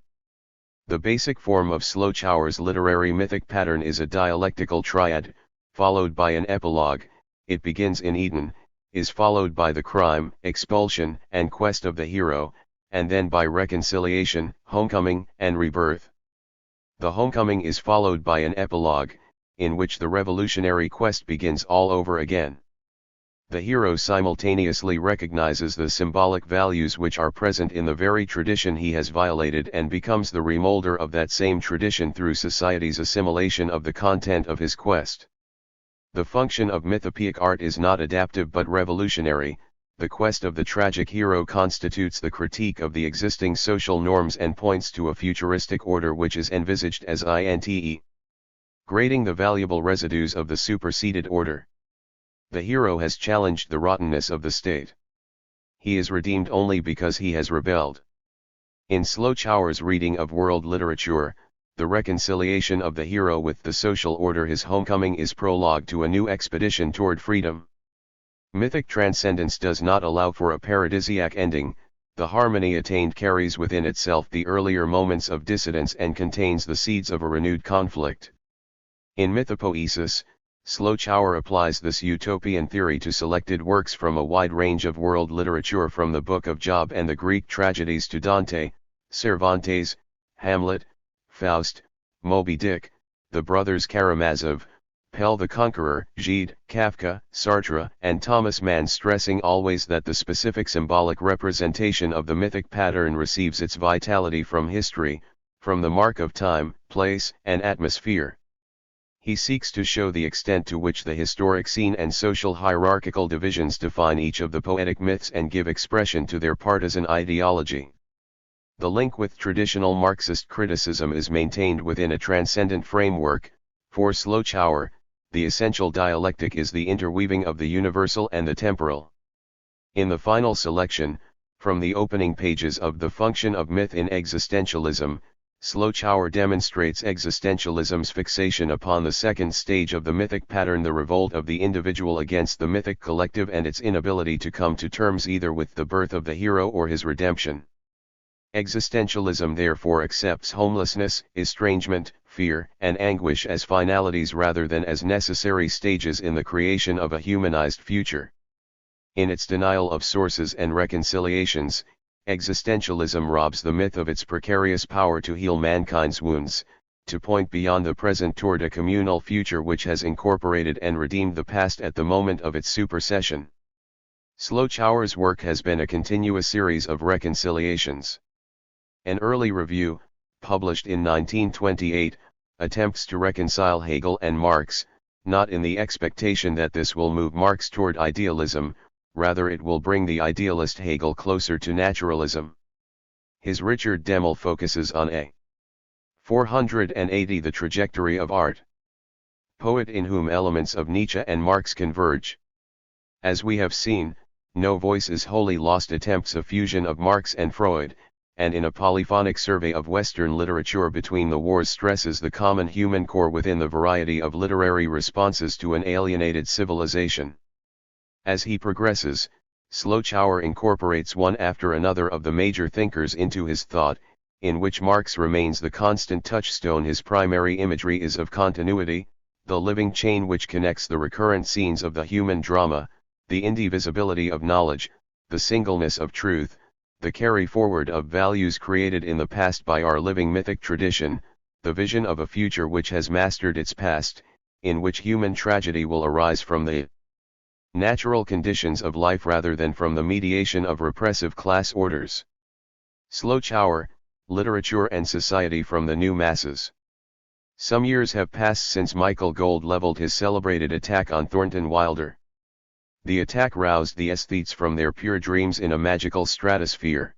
The basic form of Schlochauer's literary mythic pattern is a dialectical triad, followed by an epilogue. It begins in Eden, is followed by the crime, expulsion, and quest of the hero, and then by reconciliation, homecoming, and rebirth. The homecoming is followed by an epilogue, in which the revolutionary quest begins all over again. The hero simultaneously recognizes the symbolic values which are present in the very tradition he has violated and becomes the remolder of that same tradition through society's assimilation of the content of his quest. The function of mythopoeic art is not adaptive but revolutionary. The quest of the tragic hero constitutes the critique of the existing social norms and points to a futuristic order which is envisaged as grading the valuable residues of the superseded order. The hero has challenged the rottenness of the state. He is redeemed only because he has rebelled. In Schlochauer's reading of world literature, the reconciliation of the hero with the social order, his homecoming, is prologue to a new expedition toward freedom. Mythic transcendence does not allow for a paradisiac ending. The harmony attained carries within itself the earlier moments of dissidence and contains the seeds of a renewed conflict. In Mythopoesis, Schlochauer applies this utopian theory to selected works from a wide range of world literature, from the Book of Job and the Greek tragedies to Dante, Cervantes, Hamlet, Faust, Moby Dick, the brothers Karamazov, Pell the Conqueror, Gide, Kafka, Sartre, and Thomas Mann, stressing always that the specific symbolic representation of the mythic pattern receives its vitality from history, from the mark of time, place, and atmosphere. He seeks to show the extent to which the historic scene and social hierarchical divisions define each of the poetic myths and give expression to their partisan ideology. The link with traditional Marxist criticism is maintained within a transcendent framework. For Schlochauer, the essential dialectic is the interweaving of the universal and the temporal. In the final selection, from the opening pages of The Function of Myth in Existentialism, Schlochauer demonstrates existentialism's fixation upon the second stage of the mythic pattern, the revolt of the individual against the mythic collective and its inability to come to terms either with the birth of the hero or his redemption. Existentialism therefore accepts homelessness, estrangement, fear, and anguish as finalities rather than as necessary stages in the creation of a humanized future. In its denial of sources and reconciliations, existentialism robs the myth of its precarious power to heal mankind's wounds, to point beyond the present toward a communal future which has incorporated and redeemed the past at the moment of its supersession. Schlochauer's work has been a continuous series of reconciliations. An early review, published in 1928, attempts to reconcile Hegel and Marx, not in the expectation that this will move Marx toward idealism, rather it will bring the idealist Hegel closer to naturalism. His Richard Demel focuses on a 480 the trajectory of art. Poet in whom elements of Nietzsche and Marx converge. As we have seen, No Voice is wholly lost attempts a fusion of Marx and Freud, and in a polyphonic survey of Western literature between the wars stresses the common human core within the variety of literary responses to an alienated civilization. As he progresses, Schlochauer incorporates one after another of the major thinkers into his thought, in which Marx remains the constant touchstone. His primary imagery is of continuity, the living chain which connects the recurrent scenes of the human drama, the indivisibility of knowledge, the singleness of truth, the carry forward of values created in the past by our living mythic tradition, the vision of a future which has mastered its past, in which human tragedy will arise from the natural conditions of life rather than from the mediation of repressive class orders. Schlochauer, Literature and Society from the New Masses. Some years have passed since Michael Gold leveled his celebrated attack on Thornton Wilder. The attack roused the aesthetes from their pure dreams in a magical stratosphere.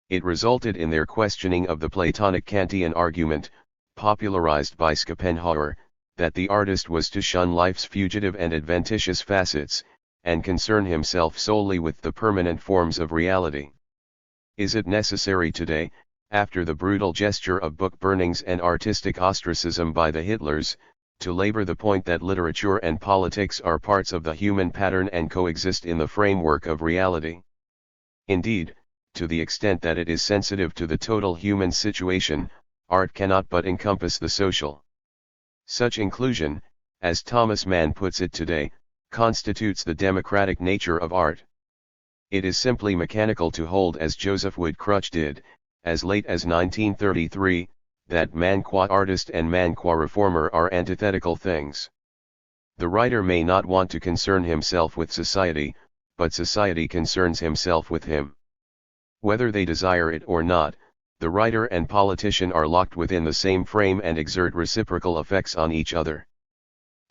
It resulted in their questioning of the Platonic Kantian argument, popularized by Schopenhauer, that the artist was to shun life's fugitive and adventitious facets, and concern himself solely with the permanent forms of reality. Is it necessary today, after the brutal gesture of book burnings and artistic ostracism by the Hitlers, to labor the point that literature and politics are parts of the human pattern and coexist in the framework of reality? Indeed, to the extent that it is sensitive to the total human situation, art cannot but encompass the social. Such inclusion, as Thomas Mann puts it today, constitutes the democratic nature of art. It is simply mechanical to hold, as Joseph Wood Crutch did, as late as 1933, that man qua artist and man qua reformer are antithetical things. The writer may not want to concern himself with society, but society concerns himself with him. Whether they desire it or not, the writer and politician are locked within the same frame and exert reciprocal effects on each other.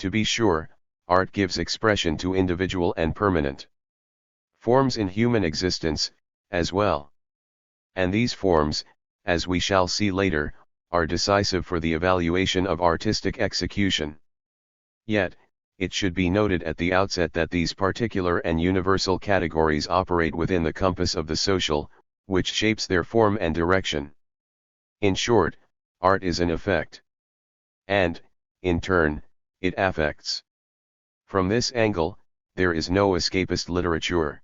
To be sure, art gives expression to individual and permanent forms in human existence, as well. And these forms, as we shall see later, are decisive for the evaluation of artistic execution. Yet, it should be noted at the outset that these particular and universal categories operate within the compass of the social, which shapes their form and direction. In short, art is an effect. And, in turn, it affects. From this angle, there is no escapist literature.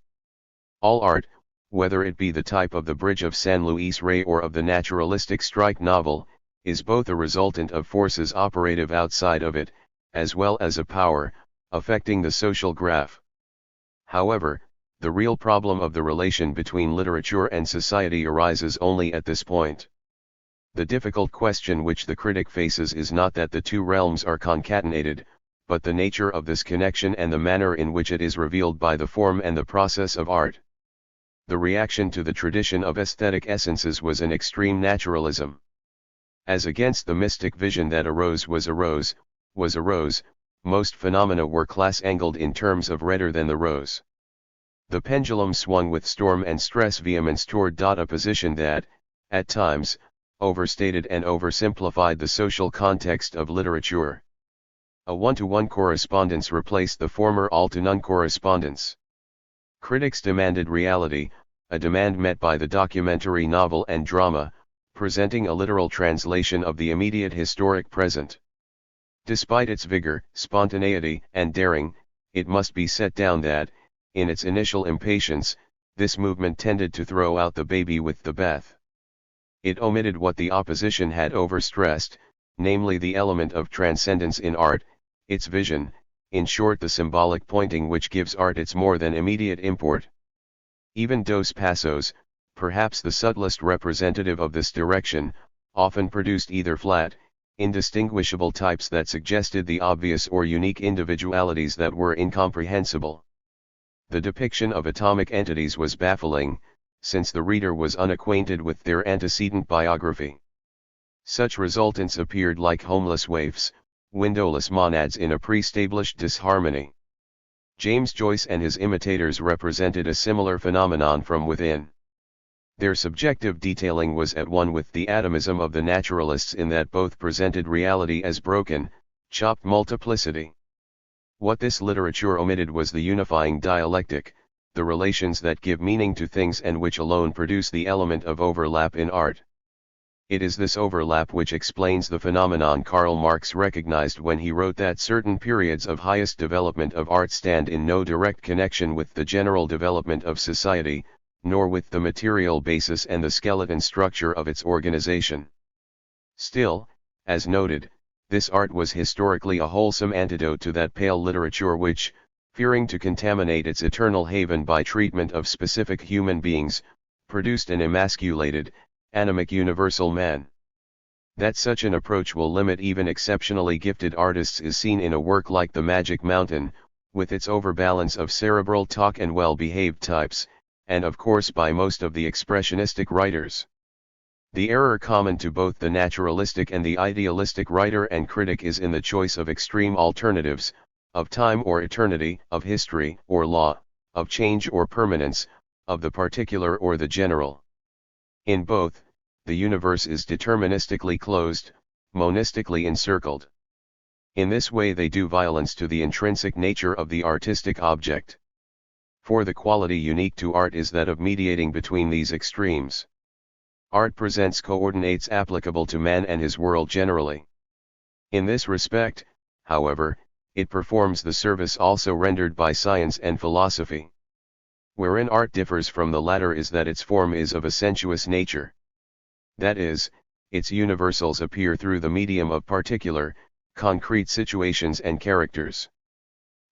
All art, whether it be the type of The Bridge of San Luis Rey or of the naturalistic strike novel, is both a resultant of forces operative outside of it, as well as a power, affecting the social graph. However, the real problem of the relation between literature and society arises only at this point. The difficult question which the critic faces is not that the two realms are concatenated, but the nature of this connection and the manner in which it is revealed by the form and the process of art. The reaction to the tradition of aesthetic essences was an extreme naturalism. As against the mystic vision that a rose was a rose, most phenomena were class-angled in terms of redder than the rose. The pendulum swung with storm and stress vehemence toward a position that, at times, overstated and oversimplified the social context of literature. A one-to-one correspondence replaced the former all-to-none correspondence. Critics demanded reality, a demand met by the documentary novel and drama, presenting a literal translation of the immediate historic present. Despite its vigor, spontaneity, and daring, it must be set down that, in its initial impatience, this movement tended to throw out the baby with the bath. It omitted what the opposition had overstressed, namely the element of transcendence in art, its vision, in short the symbolic pointing which gives art its more than immediate import. Even Dos Passos, perhaps the subtlest representative of this direction, often produced either flat, indistinguishable types that suggested the obvious or unique individualities that were incomprehensible. The depiction of atomic entities was baffling, since the reader was unacquainted with their antecedent biography. Such resultants appeared like homeless waifs, windowless monads in a pre-established disharmony. James Joyce and his imitators represented a similar phenomenon from within. Their subjective detailing was at one with the atomism of the naturalists in that both presented reality as broken, chopped multiplicity. What this literature omitted was the unifying dialectic, the relations that give meaning to things and which alone produce the element of overlap in art. It is this overlap which explains the phenomenon Karl Marx recognized when he wrote that certain periods of highest development of art stand in no direct connection with the general development of society, nor with the material basis and the skeleton structure of its organization. Still, as noted, this art was historically a wholesome antidote to that pale literature which, fearing to contaminate its eternal haven by treatment of specific human beings, produced an emasculated, anemic universal man. That such an approach will limit even exceptionally gifted artists is seen in a work like The Magic Mountain, with its overbalance of cerebral talk and well-behaved types, and of course by most of the expressionistic writers. The error common to both the naturalistic and the idealistic writer and critic is in the choice of extreme alternatives, of time or eternity, of history or law, of change or permanence, of the particular or the general. In both, the universe is deterministically closed, monistically encircled. In this way they do violence to the intrinsic nature of the artistic object. For the quality unique to art is that of mediating between these extremes. Art presents coordinates applicable to man and his world generally. In this respect, however, it performs the service also rendered by science and philosophy. Wherein art differs from the latter is that its form is of a sensuous nature. That is, its universals appear through the medium of particular, concrete situations and characters.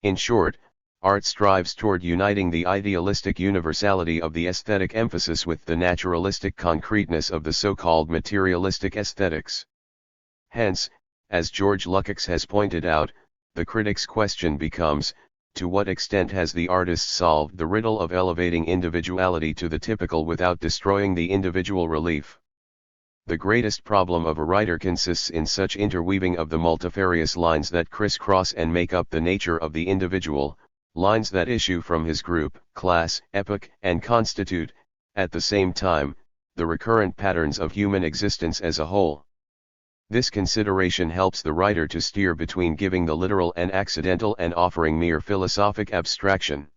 In short, art strives toward uniting the idealistic universality of the aesthetic emphasis with the naturalistic concreteness of the so-called materialistic aesthetics. Hence, as George Lukács has pointed out, the critic's question becomes, to what extent has the artist solved the riddle of elevating individuality to the typical without destroying the individual relief? The greatest problem of a writer consists in such interweaving of the multifarious lines that crisscross and make up the nature of the individual, lines that issue from his group, class, epoch, and constitute, at the same time, the recurrent patterns of human existence as a whole. This consideration helps the writer to steer between giving the literal and accidental and offering mere philosophic abstraction.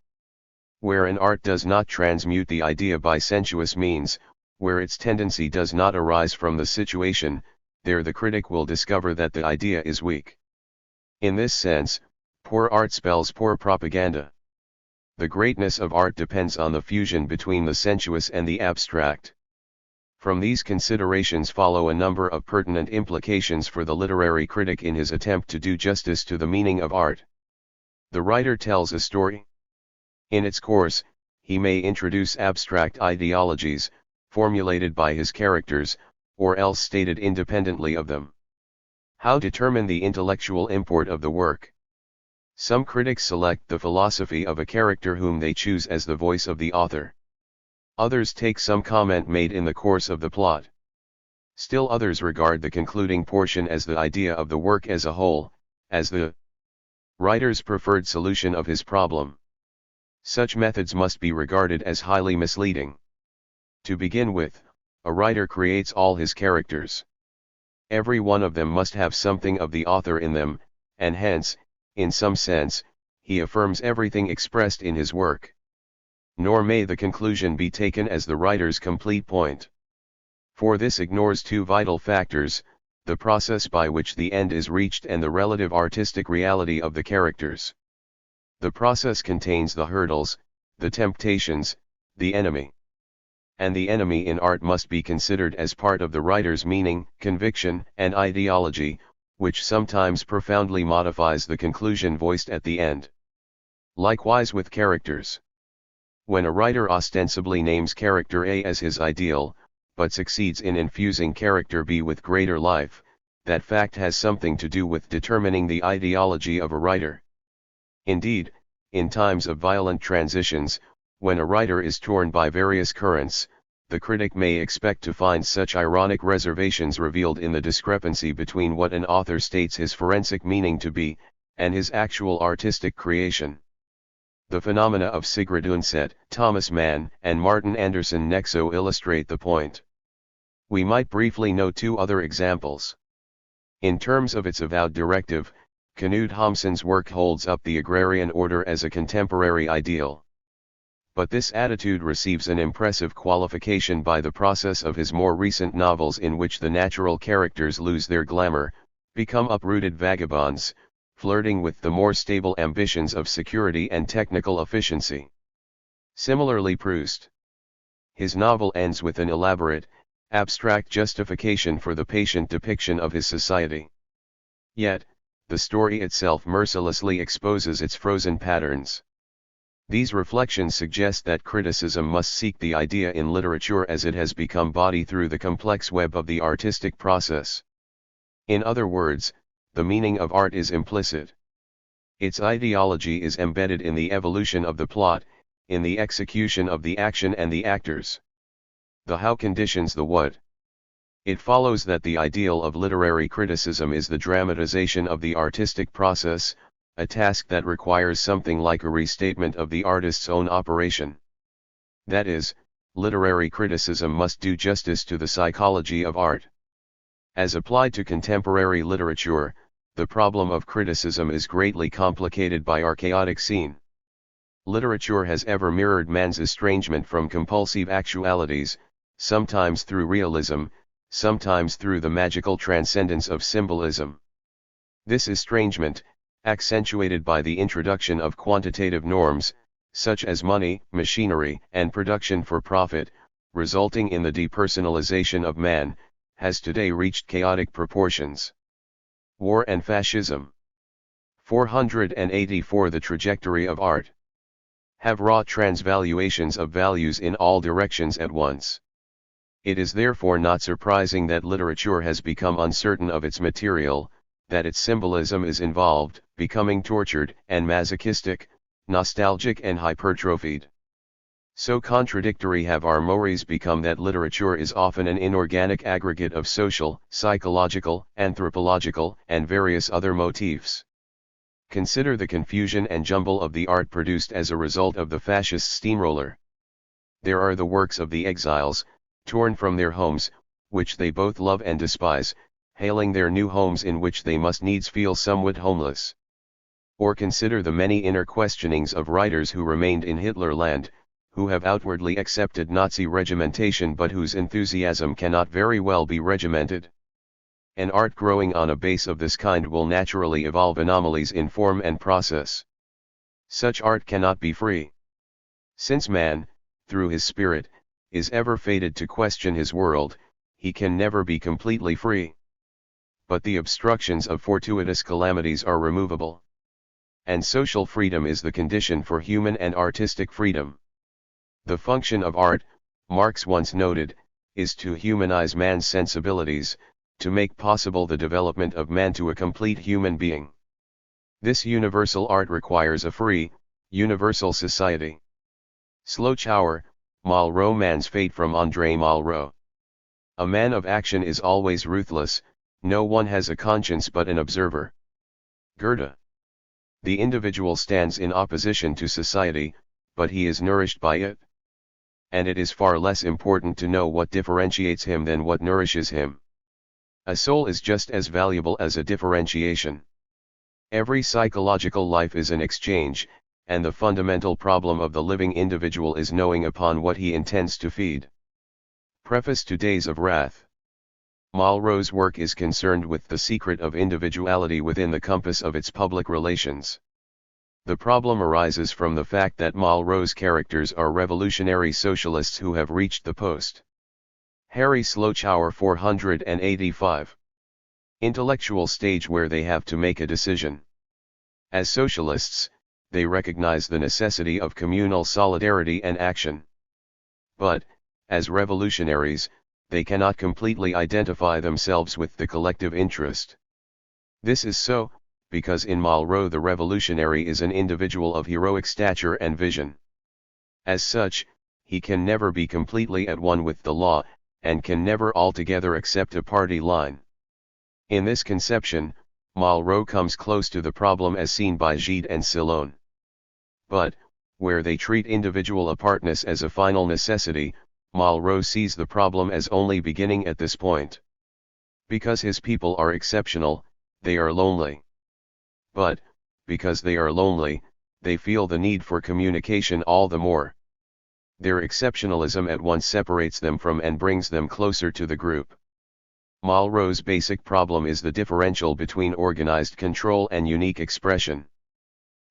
Where an art does not transmute the idea by sensuous means, where its tendency does not arise from the situation, there the critic will discover that the idea is weak. In this sense, poor art spells poor propaganda. The greatness of art depends on the fusion between the sensuous and the abstract. From these considerations follow a number of pertinent implications for the literary critic in his attempt to do justice to the meaning of art. The writer tells a story. In its course, he may introduce abstract ideologies, formulated by his characters, or else stated independently of them. How determine the intellectual import of the work? Some critics select the philosophy of a character whom they choose as the voice of the author. Others take some comment made in the course of the plot. Still others regard the concluding portion as the idea of the work as a whole, as the writer's preferred solution of his problem. Such methods must be regarded as highly misleading. To begin with, a writer creates all his characters. Every one of them must have something of the author in them, and hence, in some sense, he affirms everything expressed in his work. Nor may the conclusion be taken as the writer's complete point. For this ignores two vital factors, the process by which the end is reached and the relative artistic reality of the characters. The process contains the hurdles, the temptations, the enemy. And the enemy in art must be considered as part of the writer's meaning, conviction, and ideology, which sometimes profoundly modifies the conclusion voiced at the end. Likewise with characters. When a writer ostensibly names character A as his ideal, but succeeds in infusing character B with greater life, that fact has something to do with determining the ideology of a writer. Indeed, in times of violent transitions, when a writer is torn by various currents, the critic may expect to find such ironic reservations revealed in the discrepancy between what an author states his forensic meaning to be, and his actual artistic creation. The phenomena of Sigrid Undset, Thomas Mann, and Martin Anderson Nexo illustrate the point. We might briefly note two other examples. In terms of its avowed directive, Knud Hamsun's work holds up the agrarian order as a contemporary ideal. But this attitude receives an impressive qualification by the process of his more recent novels, in which the natural characters lose their glamour, become uprooted vagabonds, flirting with the more stable ambitions of security and technical efficiency. Similarly Proust. His novel ends with an elaborate, abstract justification for the patient depiction of his society. Yet, the story itself mercilessly exposes its frozen patterns. These reflections suggest that criticism must seek the idea in literature as it has become body through the complex web of the artistic process. In other words, the meaning of art is implicit. Its ideology is embedded in the evolution of the plot, in the execution of the action and the actors. The how conditions the what. It follows that the ideal of literary criticism is the dramatization of the artistic process, a task that requires something like a restatement of the artist's own operation. That is, literary criticism must do justice to the psychology of art. As applied to contemporary literature, the problem of criticism is greatly complicated by our chaotic scene. Literature has ever mirrored man's estrangement from compulsive actualities, sometimes through realism, sometimes through the magical transcendence of symbolism. This estrangement, accentuated by the introduction of quantitative norms, such as money, machinery, and production for profit, resulting in the depersonalization of man, has today reached chaotic proportions. War and Fascism. 484. The trajectory of art have wrought transvaluations of values in all directions at once. It is therefore not surprising that literature has become uncertain of its material, that its symbolism is involved, becoming tortured and masochistic, nostalgic and hypertrophied. So contradictory have our mores become that literature is often an inorganic aggregate of social, psychological, anthropological, and various other motifs. Consider the confusion and jumble of the art produced as a result of the fascist steamroller. There are the works of the exiles, torn from their homes, which they both love and despise, hailing their new homes in which they must needs feel somewhat homeless. Or consider the many inner questionings of writers who remained in Hitlerland, who have outwardly accepted Nazi regimentation but whose enthusiasm cannot very well be regimented. An art growing on a base of this kind will naturally evolve anomalies in form and process. Such art cannot be free. Since man, through his spirit, is ever fated to question his world, he can never be completely free. But the obstructions of fortuitous calamities are removable. And social freedom is the condition for human and artistic freedom. The function of art, Marx once noted, is to humanize man's sensibilities, to make possible the development of man to a complete human being. This universal art requires a free, universal society. Schlochauer, Malraux. Man's fate, from André Malraux. A man of action is always ruthless, no one has a conscience but an observer. Goethe. The individual stands in opposition to society, but he is nourished by it. And it is far less important to know what differentiates him than what nourishes him. A soul is just as valuable as a differentiation. Every psychological life is an exchange, and the fundamental problem of the living individual is knowing upon what he intends to feed. Preface to Days of Wrath. Malraux's work is concerned with the secret of individuality within the compass of its public relations. The problem arises from the fact that Malraux's characters are revolutionary socialists who have reached the post. Harry Schlochauer 485. Intellectual stage where they have to make a decision. As socialists, they recognize the necessity of communal solidarity and action. But, as revolutionaries, they cannot completely identify themselves with the collective interest. This is so, because in Malraux the revolutionary is an individual of heroic stature and vision. As such, he can never be completely at one with the law, and can never altogether accept a party line. In this conception, Malraux comes close to the problem as seen by Gide and Silone. But, where they treat individual apartness as a final necessity, Malraux sees the problem as only beginning at this point. Because his people are exceptional, they are lonely. But, because they are lonely, they feel the need for communication all the more. Their exceptionalism at once separates them from and brings them closer to the group. Malraux's basic problem is the differential between organized control and unique expression.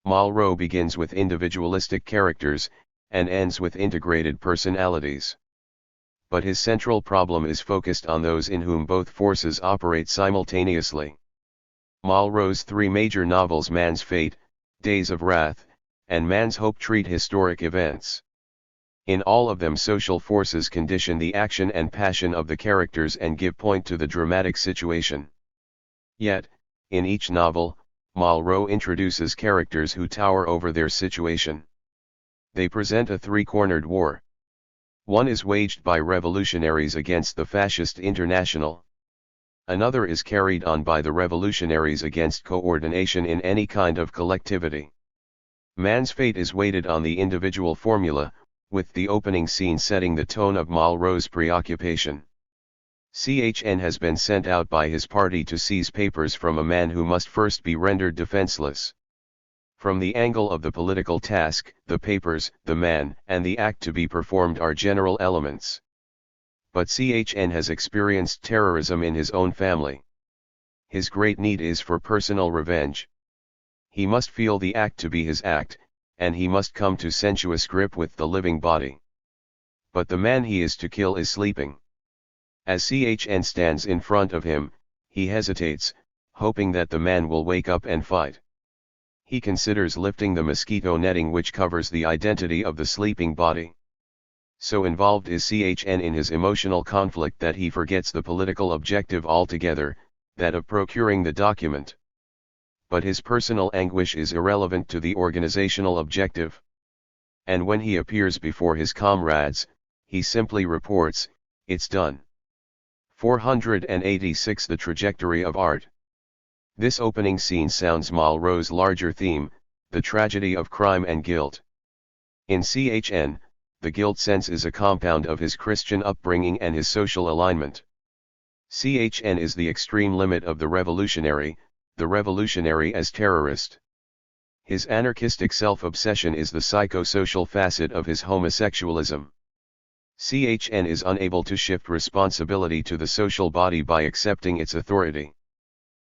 Malraux begins with individualistic characters, and ends with integrated personalities. But his central problem is focused on those in whom both forces operate simultaneously. Malraux's three major novels, Man's Fate, Days of Wrath, and Man's Hope, treat historic events. In all of them, social forces condition the action and passion of the characters and give point to the dramatic situation. Yet, in each novel, Malraux introduces characters who tower over their situation. They present a three-cornered war. One is waged by revolutionaries against the fascist international. Another is carried on by the revolutionaries against coordination in any kind of collectivity. Man's Fate is weighted on the individual formula, with the opening scene setting the tone of Malraux's preoccupation. CHN has been sent out by his party to seize papers from a man who must first be rendered defenseless. From the angle of the political task, the papers, the man, and the act to be performed are general elements. But CHN has experienced terrorism in his own family. His great need is for personal revenge. He must feel the act to be his act, and he must come to sensuous grip with the living body. But the man he is to kill is sleeping. As CHN stands in front of him, he hesitates, hoping that the man will wake up and fight. He considers lifting the mosquito netting which covers the identity of the sleeping body. So involved is CHN in his emotional conflict that he forgets the political objective altogether, that of procuring the document. But his personal anguish is irrelevant to the organizational objective. And when he appears before his comrades, he simply reports, "It's done." 486. The trajectory of art. This opening scene sounds Malraux's larger theme, the tragedy of crime and guilt. In CHN, the guilt sense is a compound of his Christian upbringing and his social alignment. CHN is the extreme limit of the revolutionary as terrorist. His anarchistic self-obsession is the psychosocial facet of his homosexualism. CHN is unable to shift responsibility to the social body by accepting its authority.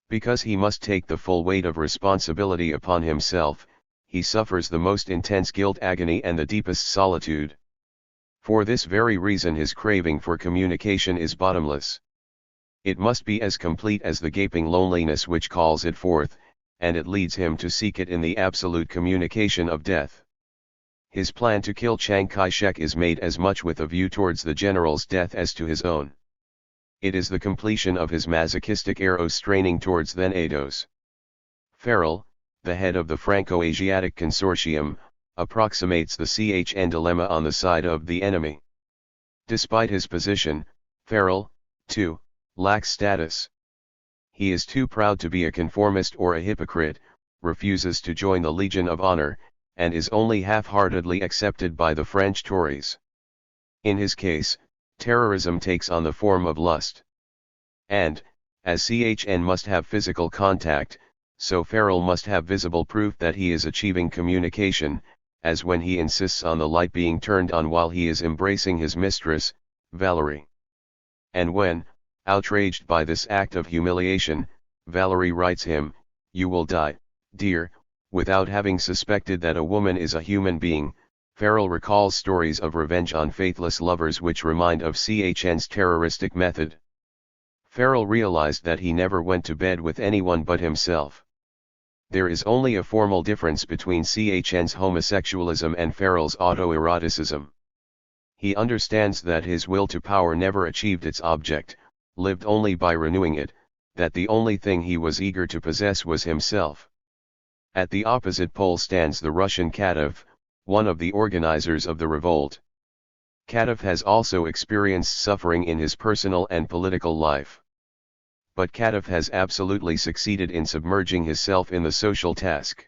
Because he must take the full weight of responsibility upon himself, he suffers the most intense guilt agony and the deepest solitude. For this very reason his craving for communication is bottomless. It must be as complete as the gaping loneliness which calls it forth, and it leads him to seek it in the absolute communication of death. His plan to kill Chiang Kai-shek is made as much with a view towards the general's death as to his own. It is the completion of his masochistic arrow straining towards then Eidos. Farrell, the head of the Franco-Asiatic Consortium, approximates the CHN dilemma on the side of the enemy. Despite his position, Farrell, too, lacks status. He is too proud to be a conformist or a hypocrite, refuses to join the Legion of Honor, and is only half-heartedly accepted by the French Tories. In his case, terrorism takes on the form of lust. And, as CHN must have physical contact, so Farrell must have visible proof that he is achieving communication, as when he insists on the light being turned on while he is embracing his mistress, Valerie. And when, outraged by this act of humiliation, Valerie writes him, "You will die, dear," without having suspected that a woman is a human being, Farrell recalls stories of revenge on faithless lovers which remind of CHN's terroristic method. Farrell realized that he never went to bed with anyone but himself. There is only a formal difference between CHN's homosexualism and Farrell's autoeroticism. He understands that his will to power never achieved its object, lived only by renewing it, that the only thing he was eager to possess was himself. At the opposite pole stands the Russian Kadyrov, one of the organizers of the revolt. Kadyrov has also experienced suffering in his personal and political life. But Kadyrov has absolutely succeeded in submerging himself in the social task.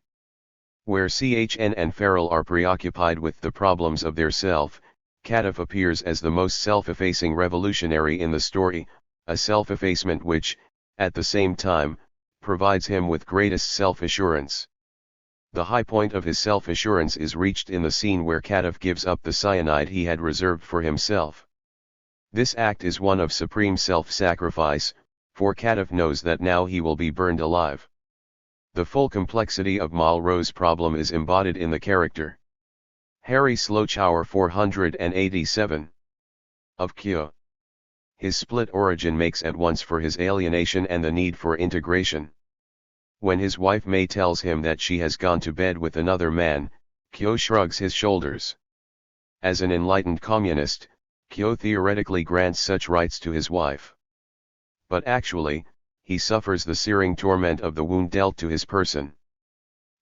Where CHN and Farrell are preoccupied with the problems of their self, Kadyrov appears as the most self-effacing revolutionary in the story, a self-effacement which, at the same time, provides him with greatest self-assurance. The high point of his self-assurance is reached in the scene where Kadyrov gives up the cyanide he had reserved for himself. This act is one of supreme self-sacrifice, for Kadyrov knows that now he will be burned alive. The full complexity of Malraux's problem is embodied in the character Harry Slochower 487 of Kyo. His split origin makes at once for his alienation and the need for integration. When his wife May tells him that she has gone to bed with another man, Kyo shrugs his shoulders. As an enlightened communist, Kyo theoretically grants such rights to his wife. But actually, he suffers the searing torment of the wound dealt to his person.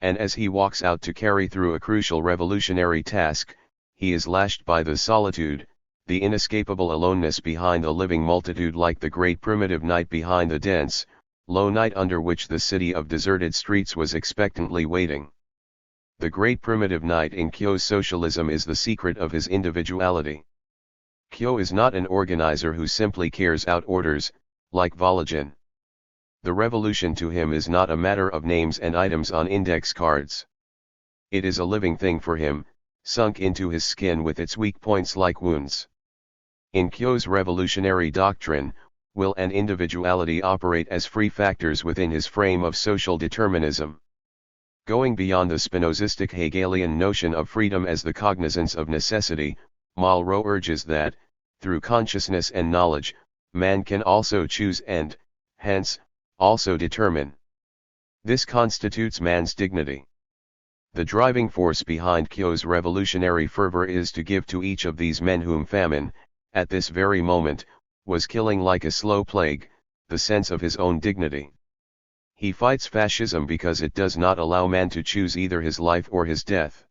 And as he walks out to carry through a crucial revolutionary task, he is lashed by the solitude, the inescapable aloneness behind the living multitude, like the great primitive night behind the dense, low night under which the city of deserted streets was expectantly waiting. The great primitive night in Kyo's socialism is the secret of his individuality. Kyo is not an organizer who simply carries out orders, like Vologin. The revolution to him is not a matter of names and items on index cards. It is a living thing for him, sunk into his skin with its weak points like wounds. In Kyo's revolutionary doctrine, will and individuality operate as free factors within his frame of social determinism. Going beyond the Spinozistic Hegelian notion of freedom as the cognizance of necessity, Malraux urges that, through consciousness and knowledge, man can also choose and, hence, also determine. This constitutes man's dignity. The driving force behind Kyo's revolutionary fervor is to give to each of these men whom famine, at this very moment, was killing like a slow plague, the sense of his own dignity. He fights fascism because it does not allow man to choose either his life or his death.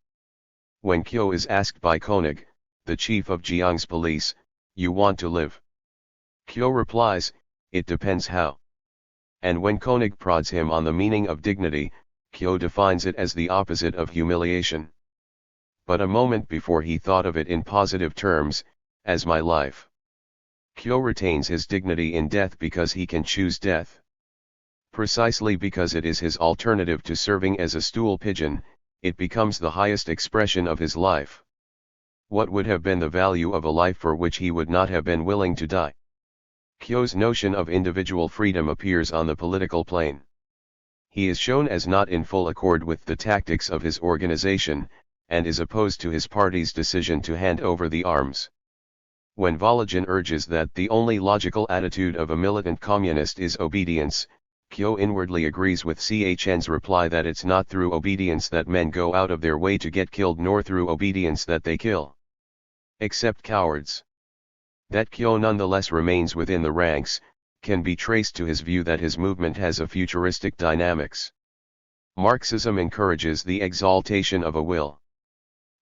When Kyo is asked by Koenig, the chief of Jiang's police, "You want to live?" Kyo replies, "It depends how." And when Koenig prods him on the meaning of dignity, Kyo defines it as the opposite of humiliation. But a moment before he thought of it in positive terms, as my life. Kyo retains his dignity in death because he can choose death. Precisely because it is his alternative to serving as a stool pigeon, it becomes the highest expression of his life. What would have been the value of a life for which he would not have been willing to die? Kyo's notion of individual freedom appears on the political plane. He is shown as not in full accord with the tactics of his organization, and is opposed to his party's decision to hand over the arms. When Vologin urges that the only logical attitude of a militant communist is obedience, Kyo inwardly agrees with Chn's reply that it's not through obedience that men go out of their way to get killed nor through obedience that they kill. Except cowards. That Kyo nonetheless remains within the ranks, can be traced to his view that his movement has a futuristic dynamics. Marxism encourages the exaltation of a will.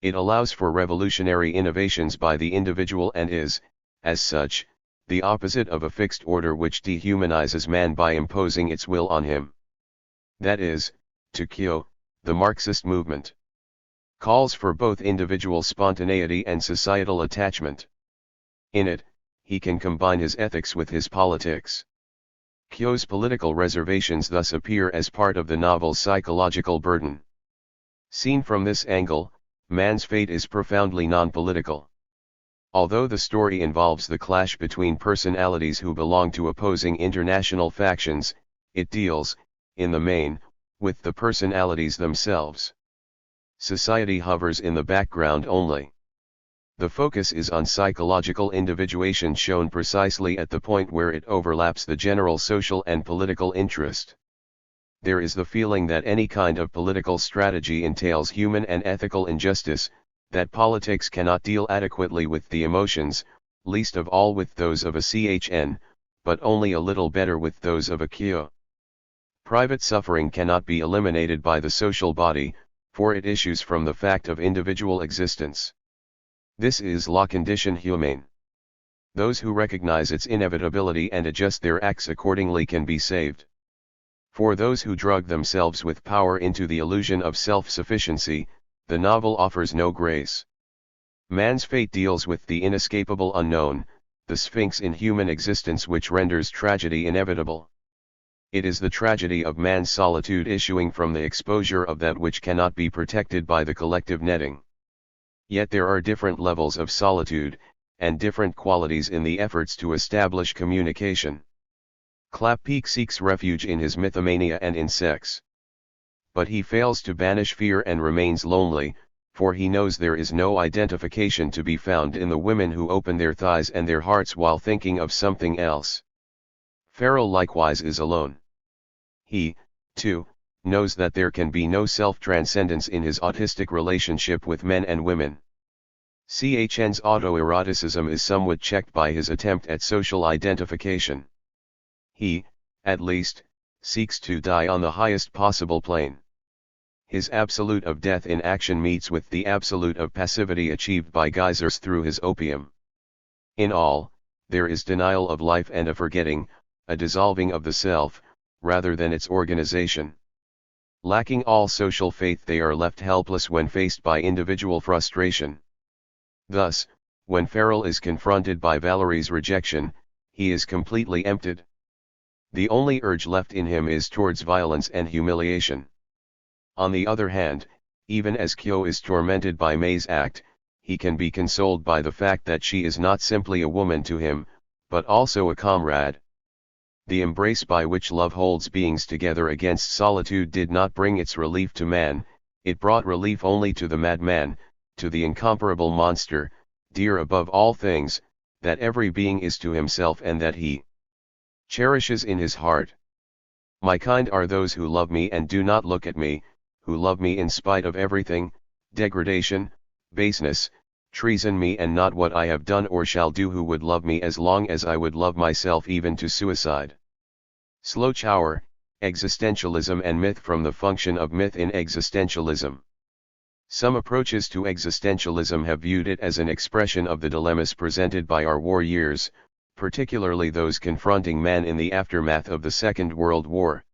It allows for revolutionary innovations by the individual and is, as such, the opposite of a fixed order which dehumanizes man by imposing its will on him. That is, to Kyo, the Marxist movement calls for both individual spontaneity and societal attachment. In it, he can combine his ethics with his politics. Kyo's political reservations thus appear as part of the novel's psychological burden. Seen from this angle, man's fate is profoundly non-political. Although the story involves the clash between personalities who belong to opposing international factions, it deals, in the main, with the personalities themselves. Society hovers in the background only. The focus is on psychological individuation shown precisely at the point where it overlaps the general social and political interest. There is the feeling that any kind of political strategy entails human and ethical injustice, that politics cannot deal adequately with the emotions, least of all with those of a Chn, but only a little better with those of a Kyo. Private suffering cannot be eliminated by the social body, for it issues from the fact of individual existence. This is la condition humaine. Those who recognize its inevitability and adjust their acts accordingly can be saved. For those who drug themselves with power into the illusion of self-sufficiency, the novel offers no grace. Man's fate deals with the inescapable unknown, the sphinx in human existence which renders tragedy inevitable. It is the tragedy of man's solitude issuing from the exposure of that which cannot be protected by the collective netting. Yet there are different levels of solitude, and different qualities in the efforts to establish communication. Clappeak seeks refuge in his mythomania and in sex. But he fails to banish fear and remains lonely, for he knows there is no identification to be found in the women who open their thighs and their hearts while thinking of something else. Farrell likewise is alone. He, too, knows that there can be no self-transcendence in his autistic relationship with men and women. Chn's autoeroticism is somewhat checked by his attempt at social identification. He, at least, seeks to die on the highest possible plane. His absolute of death in action meets with the absolute of passivity achieved by geysers through his opium. In all, there is denial of life and a forgetting, a dissolving of the self, rather than its organization. Lacking all social faith, they are left helpless when faced by individual frustration. Thus, when Farrell is confronted by Valerie's rejection, he is completely emptied. The only urge left in him is towards violence and humiliation. On the other hand, even as Kyo is tormented by May's act, he can be consoled by the fact that she is not simply a woman to him, but also a comrade. The embrace by which love holds beings together against solitude did not bring its relief to man, it brought relief only to the madman, to the incomparable monster, dear above all things, that every being is to himself and that he cherishes in his heart. My kind are those who love me and do not look at me, who love me in spite of everything, degradation, baseness, treason me and not what I have done or shall do, who would love me as long as I would love myself even to suicide. Slochower, Existentialism and Myth. From the function of myth in existentialism. Some approaches to existentialism have viewed it as an expression of the dilemmas presented by our war years, particularly those confronting man in the aftermath of the Second World War.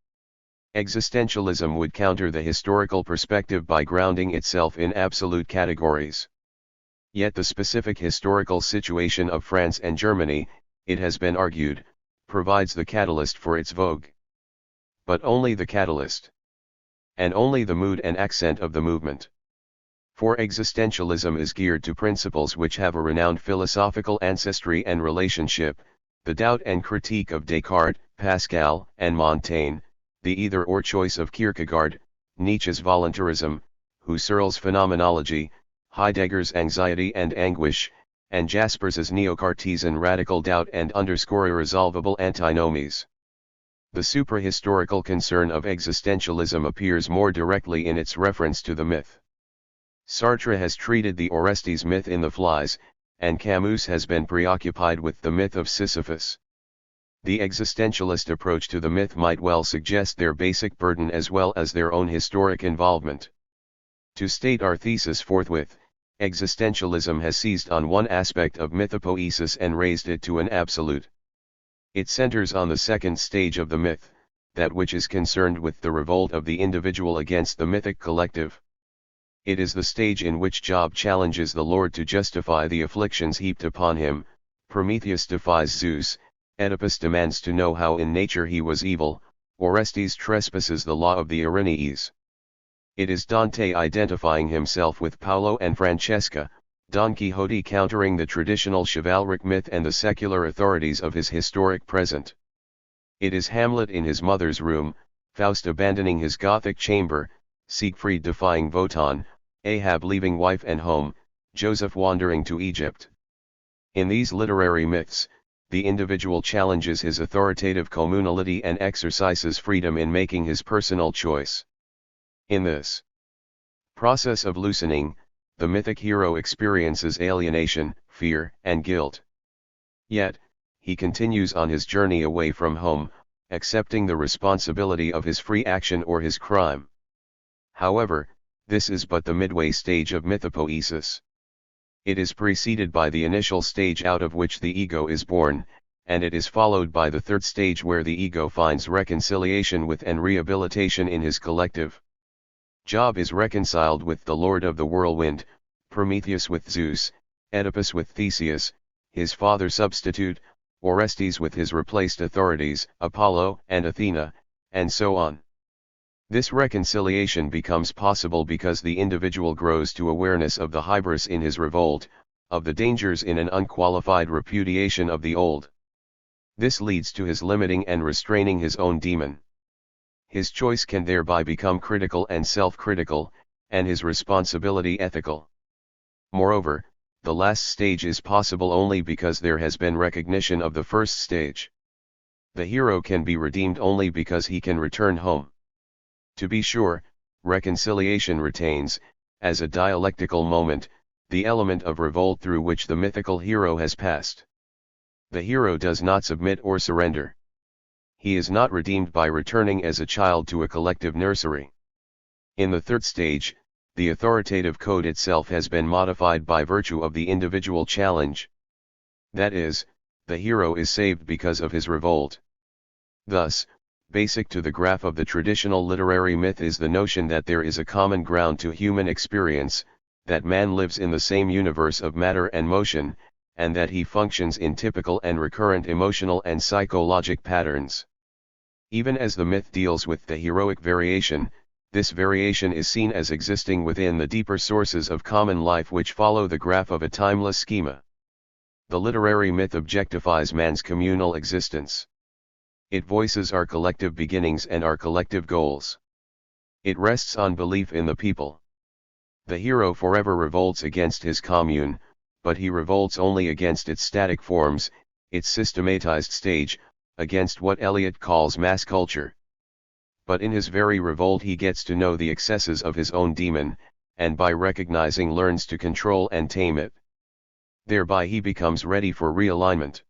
Existentialism would counter the historical perspective by grounding itself in absolute categories. Yet the specific historical situation of France and Germany, it has been argued, provides the catalyst for its vogue. but only the catalyst, and only the mood and accent of the movement. For existentialism is geared to principles which have a renowned philosophical ancestry and relationship, the doubt and critique of Descartes, Pascal, and Montaigne, the either-or choice of Kierkegaard, Nietzsche's voluntarism, Husserl's phenomenology, Heidegger's anxiety and anguish, and Jaspers's neo-Cartesian radical doubt and irresolvable antinomies. The suprahistorical concern of existentialism appears more directly in its reference to the myth. Sartre has treated the Orestes myth in The Flies, and Camus has been preoccupied with the myth of Sisyphus. The existentialist approach to the myth might well suggest their basic burden as well as their own historic involvement. To state our thesis forthwith, existentialism has seized on one aspect of mythopoesis and raised it to an absolute. It centers on the second stage of the myth, that which is concerned with the revolt of the individual against the mythic collective. It is the stage in which Job challenges the Lord to justify the afflictions heaped upon him, Prometheus defies Zeus, Oedipus demands to know how in nature he was evil, Orestes trespasses the law of the Erinyes. It is Dante identifying himself with Paolo and Francesca, Don Quixote countering the traditional chivalric myth and the secular authorities of his historic present. It is Hamlet in his mother's room, Faust abandoning his Gothic chamber, Siegfried defying Wotan, Ahab leaving wife and home, Joseph wandering to Egypt. In these literary myths, the individual challenges his authoritative communality and exercises freedom in making his personal choice. In this process of loosening, the mythic hero experiences alienation, fear, and guilt. Yet, he continues on his journey away from home, accepting the responsibility of his free action or his crime. However, this is but the midway stage of mythopoesis. It is preceded by the initial stage out of which the ego is born, and it is followed by the third stage where the ego finds reconciliation with and rehabilitation in his collective. Job is reconciled with the Lord of the Whirlwind, Prometheus with Zeus, Oedipus with Theseus, his father substitute, Orestes with his replaced authorities, Apollo and Athena, and so on. This reconciliation becomes possible because the individual grows to awareness of the hybris in his revolt, of the dangers in an unqualified repudiation of the old. This leads to his limiting and restraining his own demon. His choice can thereby become critical and self-critical, and his responsibility ethical. Moreover, the last stage is possible only because there has been recognition of the first stage. The hero can be redeemed only because he can return home. To be sure, reconciliation retains, as a dialectical moment, the element of revolt through which the mythical hero has passed. The hero does not submit or surrender. He is not redeemed by returning as a child to a collective nursery. In the third stage, the authoritative code itself has been modified by virtue of the individual challenge. That is, the hero is saved because of his revolt. Thus, basic to the graph of the traditional literary myth is the notion that there is a common ground to human experience, that man lives in the same universe of matter and motion, and that he functions in typical and recurrent emotional and psychologic patterns. Even as the myth deals with the heroic variation, this variation is seen as existing within the deeper sources of common life which follow the graph of a timeless schema. The literary myth objectifies man's communal existence. It voices our collective beginnings and our collective goals. It rests on belief in the people. The hero forever revolts against his commune, but he revolts only against its static forms, its systematized stage, against what Eliot calls mass culture. But in his very revolt he gets to know the excesses of his own demon, and by recognizing learns to control and tame it. Thereby he becomes ready for realignment.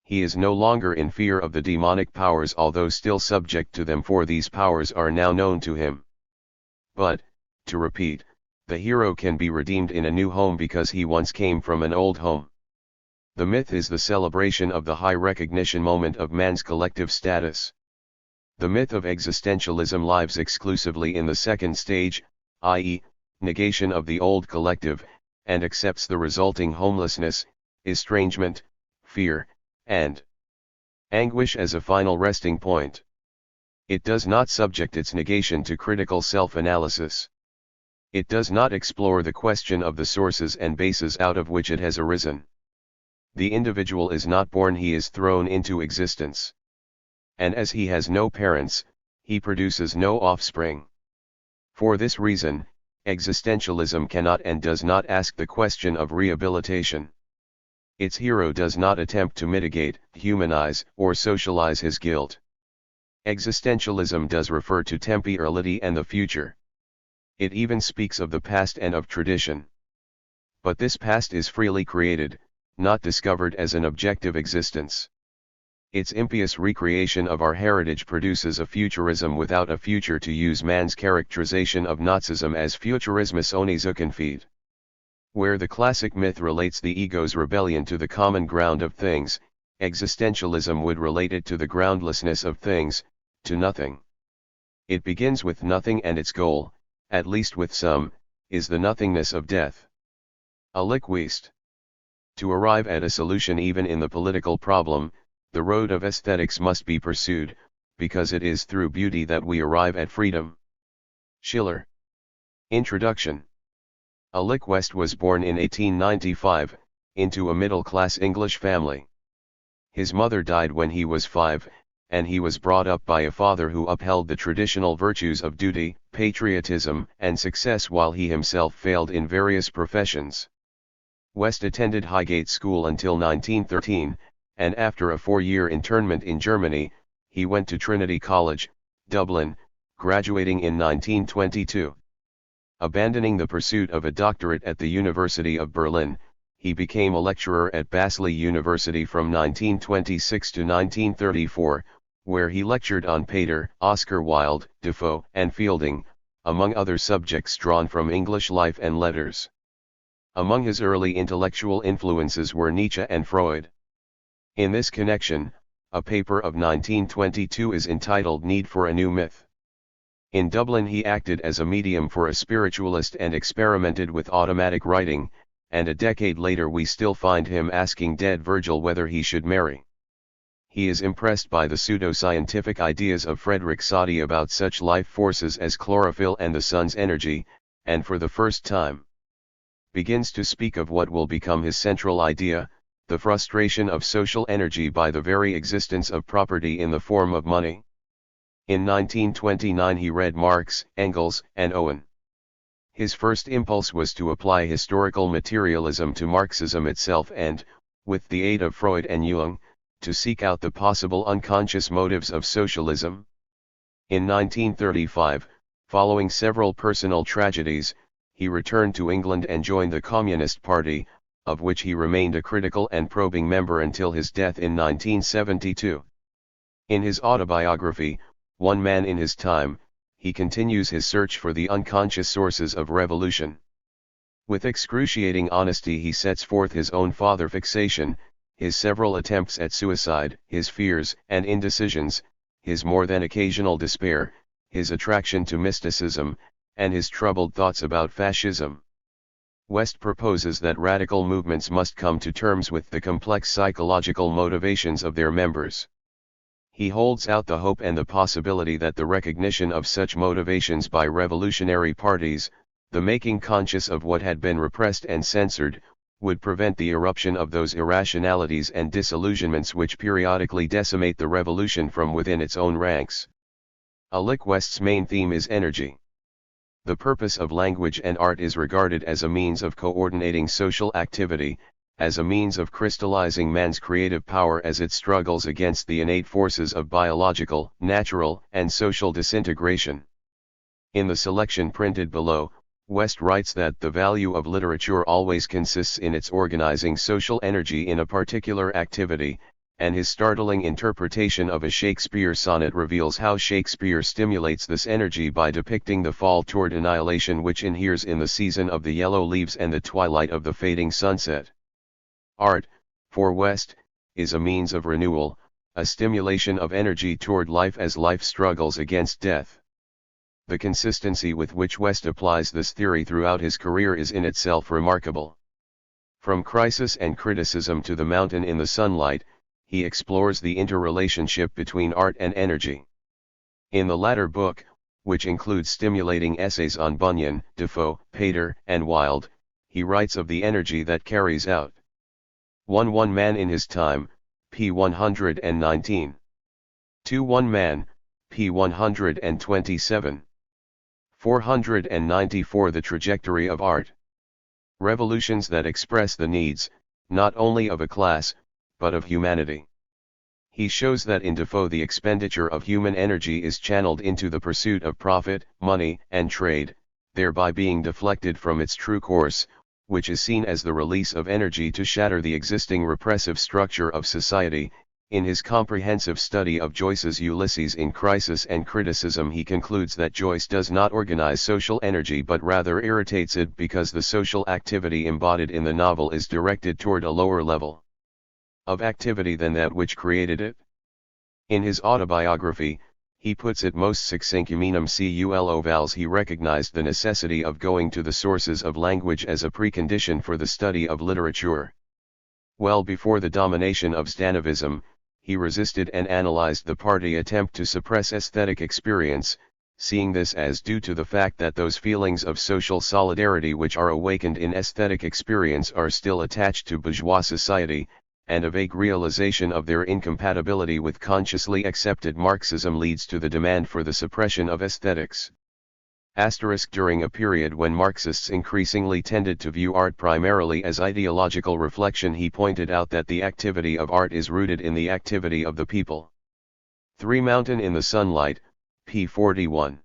He is no longer in fear of the demonic powers although still subject to them, for these powers are now known to him. But, to repeat, the hero can be redeemed in a new home because he once came from an old home. The myth is the celebration of the high recognition moment of man's collective status. The myth of existentialism lives exclusively in the second stage, i.e., negation of the old collective, and accepts the resulting homelessness, estrangement, fear, and anguish as a final resting point. It does not subject its negation to critical self-analysis. It does not explore the question of the sources and bases out of which it has arisen. The individual is not born, he is thrown into existence. And as he has no parents, he produces no offspring. For this reason, existentialism cannot and does not ask the question of rehabilitation. Its hero does not attempt to mitigate, humanize, or socialize his guilt. Existentialism does refer to temporality and the future. It even speaks of the past and of tradition. But this past is freely created, not discovered as an objective existence. Its impious recreation of our heritage produces a futurism without a future, to use Mann's characterization of Nazism as Futurismus ohne Zukunft. Where the classic myth relates the ego's rebellion to the common ground of things, existentialism would relate it to the groundlessness of things, to nothing. It begins with nothing, and its goal, at least with some, is the nothingness of death. A liquist. To arrive at a solution even in the political problem, the road of aesthetics must be pursued, because it is through beauty that we arrive at freedom. Schiller. Introduction. Alick West was born in 1895, into a middle-class English family. His mother died when he was 5, and he was brought up by a father who upheld the traditional virtues of duty, patriotism, and success, while he himself failed in various professions. West attended Highgate School until 1913, and after a 4-year internment in Germany, he went to Trinity College, Dublin, graduating in 1922. Abandoning the pursuit of a doctorate at the University of Berlin, he became a lecturer at Basilea University from 1926 to 1934, where he lectured on Pater, Oscar Wilde, Defoe, and Fielding, among other subjects drawn from English life and letters. Among his early intellectual influences were Nietzsche and Freud. In this connection, a paper of 1922 is entitled Need for a New Myth. In Dublin he acted as a medium for a spiritualist and experimented with automatic writing, and a decade later we still find him asking dead Virgil whether he should marry. He is impressed by the pseudoscientific ideas of Frederick Soddy about such life forces as chlorophyll and the sun's energy, and for the first time begins to speak of what will become his central idea, the frustration of social energy by the very existence of property in the form of money. In 1929 he read Marx, Engels, and Owen. His first impulse was to apply historical materialism to Marxism itself and, with the aid of Freud and Jung, to seek out the possible unconscious motives of socialism. In 1935, following several personal tragedies, he returned to England and joined the Communist Party, of which he remained a critical and probing member until his death in 1972. In his autobiography, One Man in His Time, he continues his search for the unconscious sources of revolution. With excruciating honesty he sets forth his own father fixation, his several attempts at suicide, his fears and indecisions, his more than occasional despair, his attraction to mysticism, and his troubled thoughts about fascism. West proposes that radical movements must come to terms with the complex psychological motivations of their members. He holds out the hope and the possibility that the recognition of such motivations by revolutionary parties, the making conscious of what had been repressed and censored, would prevent the eruption of those irrationalities and disillusionments which periodically decimate the revolution from within its own ranks. Alick West's main theme is energy. The purpose of language and art is regarded as a means of coordinating social activity, as a means of crystallizing man's creative power as it struggles against the innate forces of biological, natural, and social disintegration. In the selection printed below, West writes that the value of literature always consists in its organizing social energy in a particular activity, and his startling interpretation of a Shakespeare sonnet reveals how Shakespeare stimulates this energy by depicting the fall toward annihilation which inheres in the season of the yellow leaves and the twilight of the fading sunset. Art, for West, is a means of renewal, a stimulation of energy toward life as life struggles against death. The consistency with which West applies this theory throughout his career is in itself remarkable. From Crisis and Criticism to The Mountain in the Sunlight, he explores the interrelationship between art and energy. In the latter book, which includes stimulating essays on Bunyan, Defoe, Pater, and Wilde, he writes of the energy that carries out. One man in his time, p. 119. 1 man, p. 127. 494 The trajectory of art. Revolutions that express the needs, not only of a class, but of humanity. He shows that in Defoe the expenditure of human energy is channeled into the pursuit of profit, money, and trade, thereby being deflected from its true course, which is seen as the release of energy to shatter the existing repressive structure of society. In his comprehensive study of Joyce's Ulysses in Crisis and Criticism, he concludes that Joyce does not organize social energy but rather irritates it because the social activity embodied in the novel is directed toward a lower level of activity than that which created it. In his autobiography, he puts it most succinctly culo vals. He recognized the necessity of going to the sources of language as a precondition for the study of literature. Well before the domination of Stanovism, he resisted and analyzed the party attempt to suppress aesthetic experience, seeing this as due to the fact that those feelings of social solidarity which are awakened in aesthetic experience are still attached to bourgeois society, and a vague realization of their incompatibility with consciously accepted Marxism leads to the demand for the suppression of aesthetics. During a period when Marxists increasingly tended to view art primarily as ideological reflection, he pointed out that the activity of art is rooted in the activity of the people. 3 Mountain in the Sunlight, p. 41.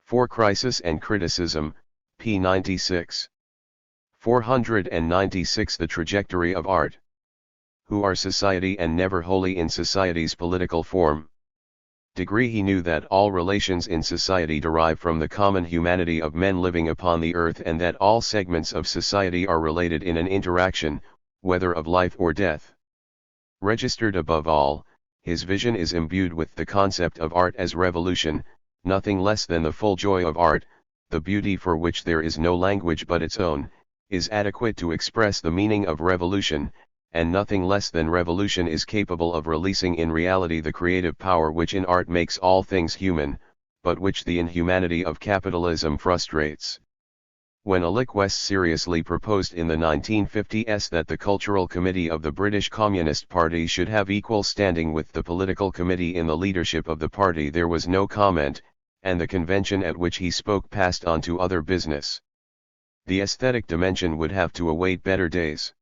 4 Crisis and Criticism, p. 96. 496 The trajectory of art. Who are society and never wholly in society's political form. He knew that all relations in society derive from the common humanity of men living upon the earth, and that all segments of society are related in an interaction, whether of life or death. Registered above all, his vision is imbued with the concept of art as revolution, nothing less than the full joy of art, the beauty for which there is no language but its own, is adequate to express the meaning of revolution, and nothing less than revolution is capable of releasing in reality the creative power which in art makes all things human, but which the inhumanity of capitalism frustrates. When Alec West seriously proposed in the 1950s that the Cultural Committee of the British Communist Party should have equal standing with the political committee in the leadership of the party, there was no comment, and the convention at which he spoke passed on to other business. The aesthetic dimension would have to await better days.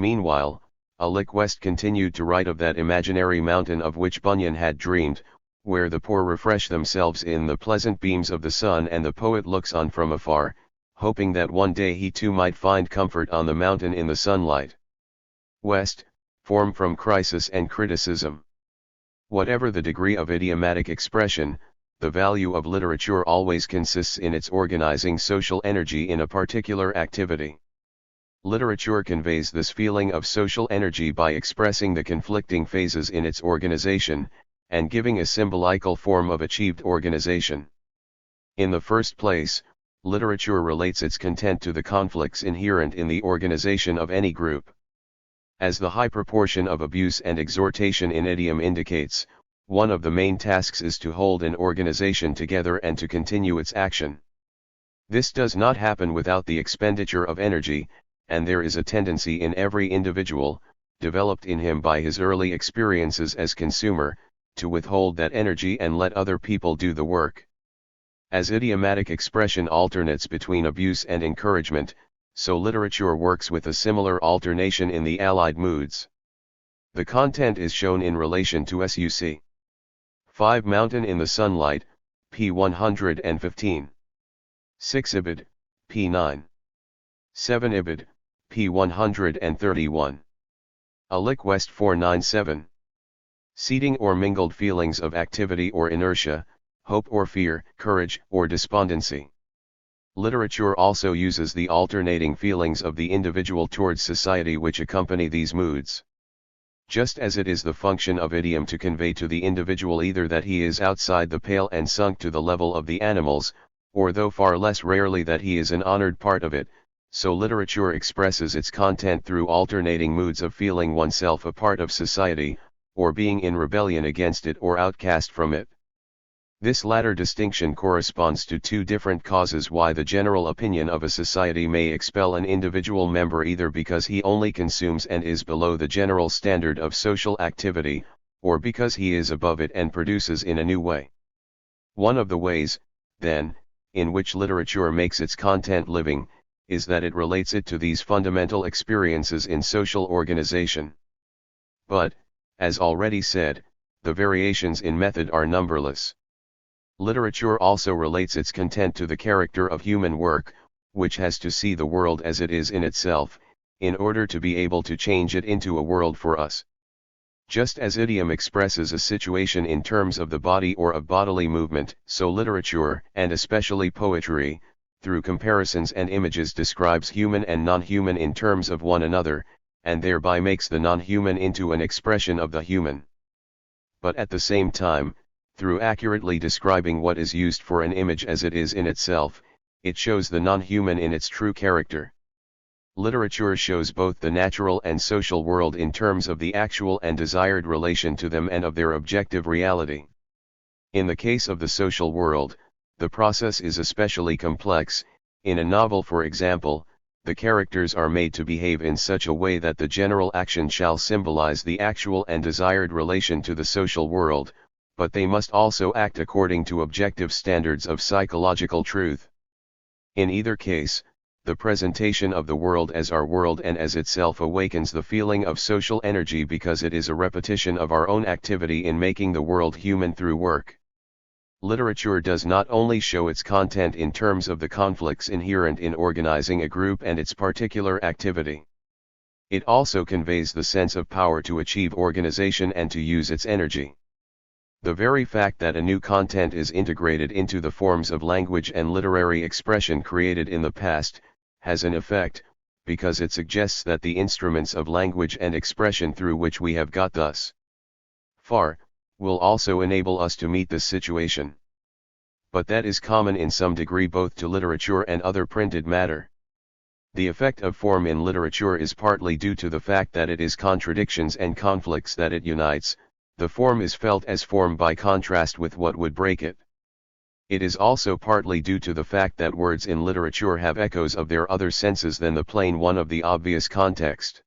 Meanwhile, Alec West continued to write of that imaginary mountain of which Bunyan had dreamed, where the poor refresh themselves in the pleasant beams of the sun and the poet looks on from afar, hoping that one day he too might find comfort on the mountain in the sunlight. West, form from Crisis and Criticism. Whatever the degree of idiomatic expression, the value of literature always consists in its organizing social energy in a particular activity. Literature conveys this feeling of social energy by expressing the conflicting phases in its organization, and giving a symbolical form of achieved organization. In the first place, literature relates its content to the conflicts inherent in the organization of any group. As the high proportion of abuse and exhortation in idiom indicates, one of the main tasks is to hold an organization together and to continue its action. This does not happen without the expenditure of energy, and there is a tendency in every individual, developed in him by his early experiences as consumer, to withhold that energy and let other people do the work. As idiomatic expression alternates between abuse and encouragement, so literature works with a similar alternation in the allied moods. The content is shown in relation to SUC. 5 Mountain in the Sunlight, p. 115. 6 Ibid, p. 9. 7 Ibid, p. 131. Alec West 497. Seeding or mingled feelings of activity or inertia, hope or fear, courage or despondency. Literature also uses the alternating feelings of the individual towards society which accompany these moods. Just as it is the function of idiom to convey to the individual either that he is outside the pale and sunk to the level of the animals, or though far less rarely that he is an honored part of it, so literature expresses its content through alternating moods of feeling oneself a part of society, or being in rebellion against it or outcast from it. This latter distinction corresponds to two different causes why the general opinion of a society may expel an individual member, either because he only consumes and is below the general standard of social activity, or because he is above it and produces in a new way. One of the ways, then, in which literature makes its content living, is that it relates it to these fundamental experiences in social organization. But, as already said, the variations in method are numberless. Literature also relates its content to the character of human work, which has to see the world as it is in itself, in order to be able to change it into a world for us. Just as idiom expresses a situation in terms of the body or of bodily movement, so literature, and especially poetry, through comparisons and images describes human and non-human in terms of one another, and thereby makes the non-human into an expression of the human. But at the same time, through accurately describing what is used for an image as it is in itself, it shows the non-human in its true character. Literature shows both the natural and social world in terms of the actual and desired relation to them and of their objective reality. In the case of the social world, the process is especially complex. In a novel, for example, the characters are made to behave in such a way that the general action shall symbolize the actual and desired relation to the social world, but they must also act according to objective standards of psychological truth. In either case, the presentation of the world as our world and as itself awakens the feeling of social energy, because it is a repetition of our own activity in making the world human through work. Literature does not only show its content in terms of the conflicts inherent in organizing a group and its particular activity. It also conveys the sense of power to achieve organization and to use its energy. The very fact that a new content is integrated into the forms of language and literary expression created in the past, has an effect, because it suggests that the instruments of language and expression through which we have got thus far, will also enable us to meet this situation. But that is common in some degree both to literature and other printed matter. The effect of form in literature is partly due to the fact that it is contradictions and conflicts that it unites. The form is felt as form by contrast with what would break it. It is also partly due to the fact that words in literature have echoes of their other senses than the plain one of the obvious context.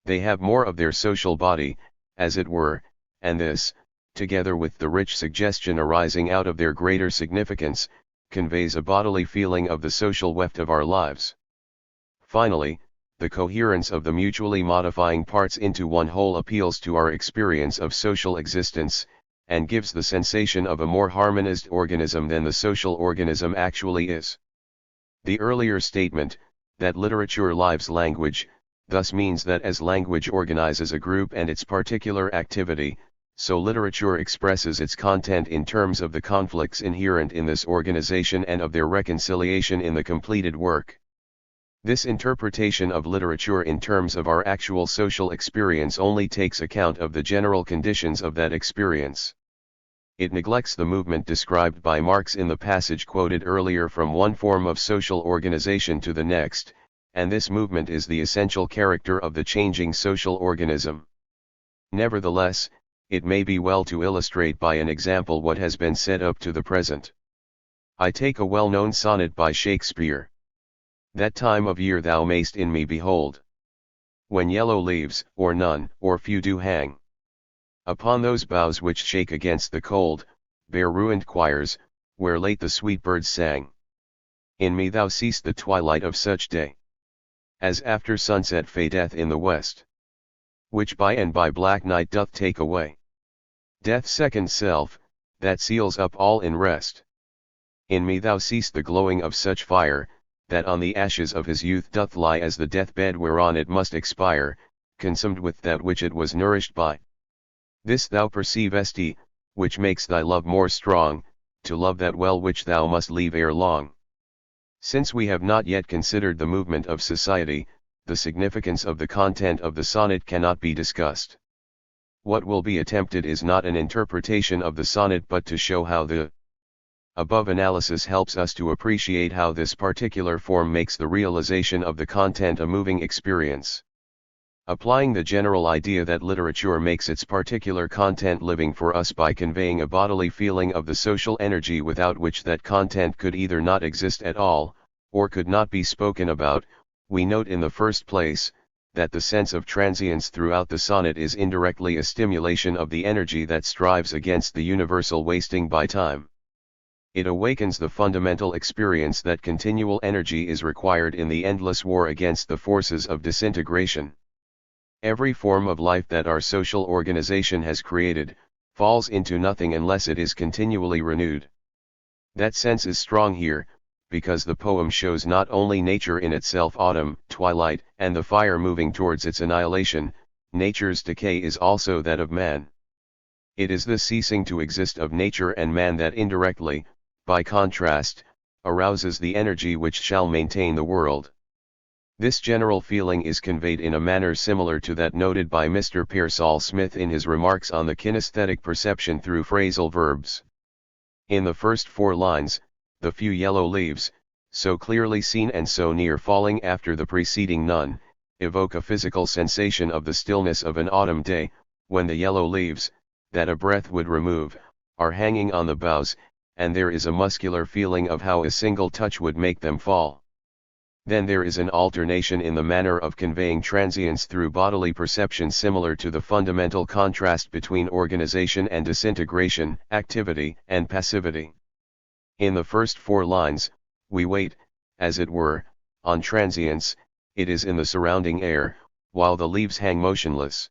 They have more of their social body, as it were, and this, together with the rich suggestion arising out of their greater significance, conveys a bodily feeling of the social weft of our lives. Finally, the coherence of the mutually modifying parts into one whole appeals to our experience of social existence, and gives the sensation of a more harmonized organism than the social organism actually is. The earlier statement, that literature lives language, thus means that as language organizes a group and its particular activity, so literature expresses its content in terms of the conflicts inherent in this organization and of their reconciliation in the completed work. This interpretation of literature in terms of our actual social experience only takes account of the general conditions of that experience. It neglects the movement described by Marx in the passage quoted earlier from one form of social organization to the next, and this movement is the essential character of the changing social organism. Nevertheless, it may be well to illustrate by an example what has been said up to the present. I take a well-known sonnet by Shakespeare. That time of year thou mayst in me behold, when yellow leaves, or none, or few do hang upon those boughs which shake against the cold, bare ruined choirs, where late the sweet birds sang. In me thou seest the twilight of such day, as after sunset fadeth in the west, which by and by black night doth take away death's second self, that seals up all in rest. In me thou seest the glowing of such fire, that on the ashes of his youth doth lie as the deathbed whereon it must expire, consumed with that which it was nourished by. This thou perceivest, which makes thy love more strong, to love that well which thou must leave ere long. Since we have not yet considered the movement of society, the significance of the content of the sonnet cannot be discussed. What will be attempted is not an interpretation of the sonnet but to show how the above analysis helps us to appreciate how this particular form makes the realization of the content a moving experience. Applying the general idea that literature makes its particular content living for us by conveying a bodily feeling of the social energy without which that content could either not exist at all, or could not be spoken about, we note in the first place, that the sense of transience throughout the sonnet is indirectly a stimulation of the energy that strives against the universal wasting by time. It awakens the fundamental experience that continual energy is required in the endless war against the forces of disintegration. Every form of life that our social organization has created, falls into nothing unless it is continually renewed. That sense is strong here, because the poem shows not only nature in itself, autumn, twilight, and the fire moving towards its annihilation, nature's decay is also that of man. It is the ceasing to exist of nature and man that indirectly, by contrast, arouses the energy which shall maintain the world. This general feeling is conveyed in a manner similar to that noted by Mr. Pearsall Smith in his remarks on the kinesthetic perception through phrasal verbs. In the first 4 lines, the few yellow leaves, so clearly seen and so near falling after the preceding none, evoke a physical sensation of the stillness of an autumn day, when the yellow leaves, that a breath would remove, are hanging on the boughs, and there is a muscular feeling of how a single touch would make them fall. Then there is an alternation in the manner of conveying transience through bodily perception similar to the fundamental contrast between organization and disintegration, activity and passivity. In the first 4 lines, we wait, as it were, on transience, it is in the surrounding air, while the leaves hang motionless.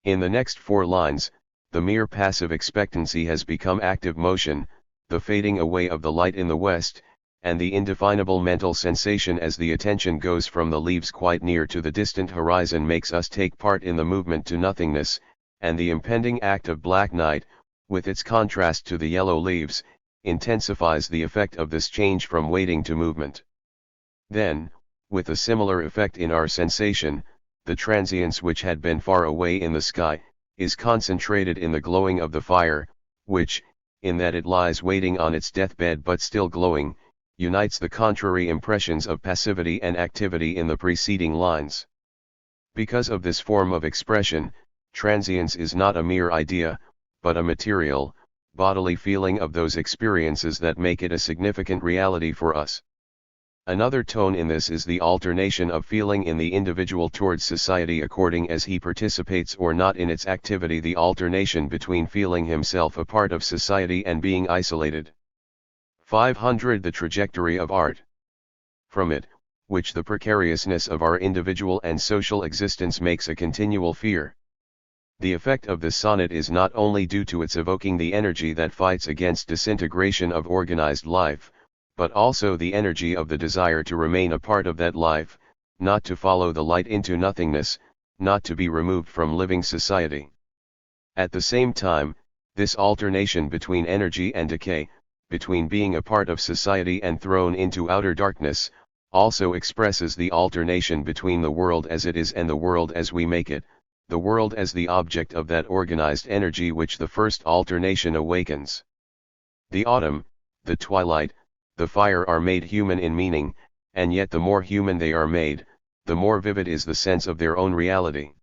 In the next 4 lines, the mere passive expectancy has become active motion, the fading away of the light in the west, and the indefinable mental sensation as the attention goes from the leaves quite near to the distant horizon makes us take part in the movement to nothingness, and the impending act of black night, with its contrast to the yellow leaves, intensifies the effect of this change from waiting to movement. Then, with a similar effect in our sensation, the transience which had been far away in the sky, is concentrated in the glowing of the fire, which, in that it lies waiting on its deathbed but still glowing, unites the contrary impressions of passivity and activity in the preceding lines. Because of this form of expression, transience is not a mere idea, but a material, bodily feeling of those experiences that make it a significant reality for us. Another tone in this is the alternation of feeling in the individual towards society according as he participates or not in its activity, the alternation between feeling himself a part of society and being isolated. 500 The trajectory of art. From it, which the precariousness of our individual and social existence makes a continual fear. The effect of this sonnet is not only due to its evoking the energy that fights against disintegration of organized life, but also the energy of the desire to remain a part of that life, not to follow the light into nothingness, not to be removed from living society. At the same time, this alternation between energy and decay, between being a part of society and thrown into outer darkness, also expresses the alternation between the world as it is and the world as we make it, the world as the object of that organized energy which the first alternation awakens. The autumn, the twilight, the fire are made human in meaning, and yet the more human they are made, the more vivid is the sense of their own reality.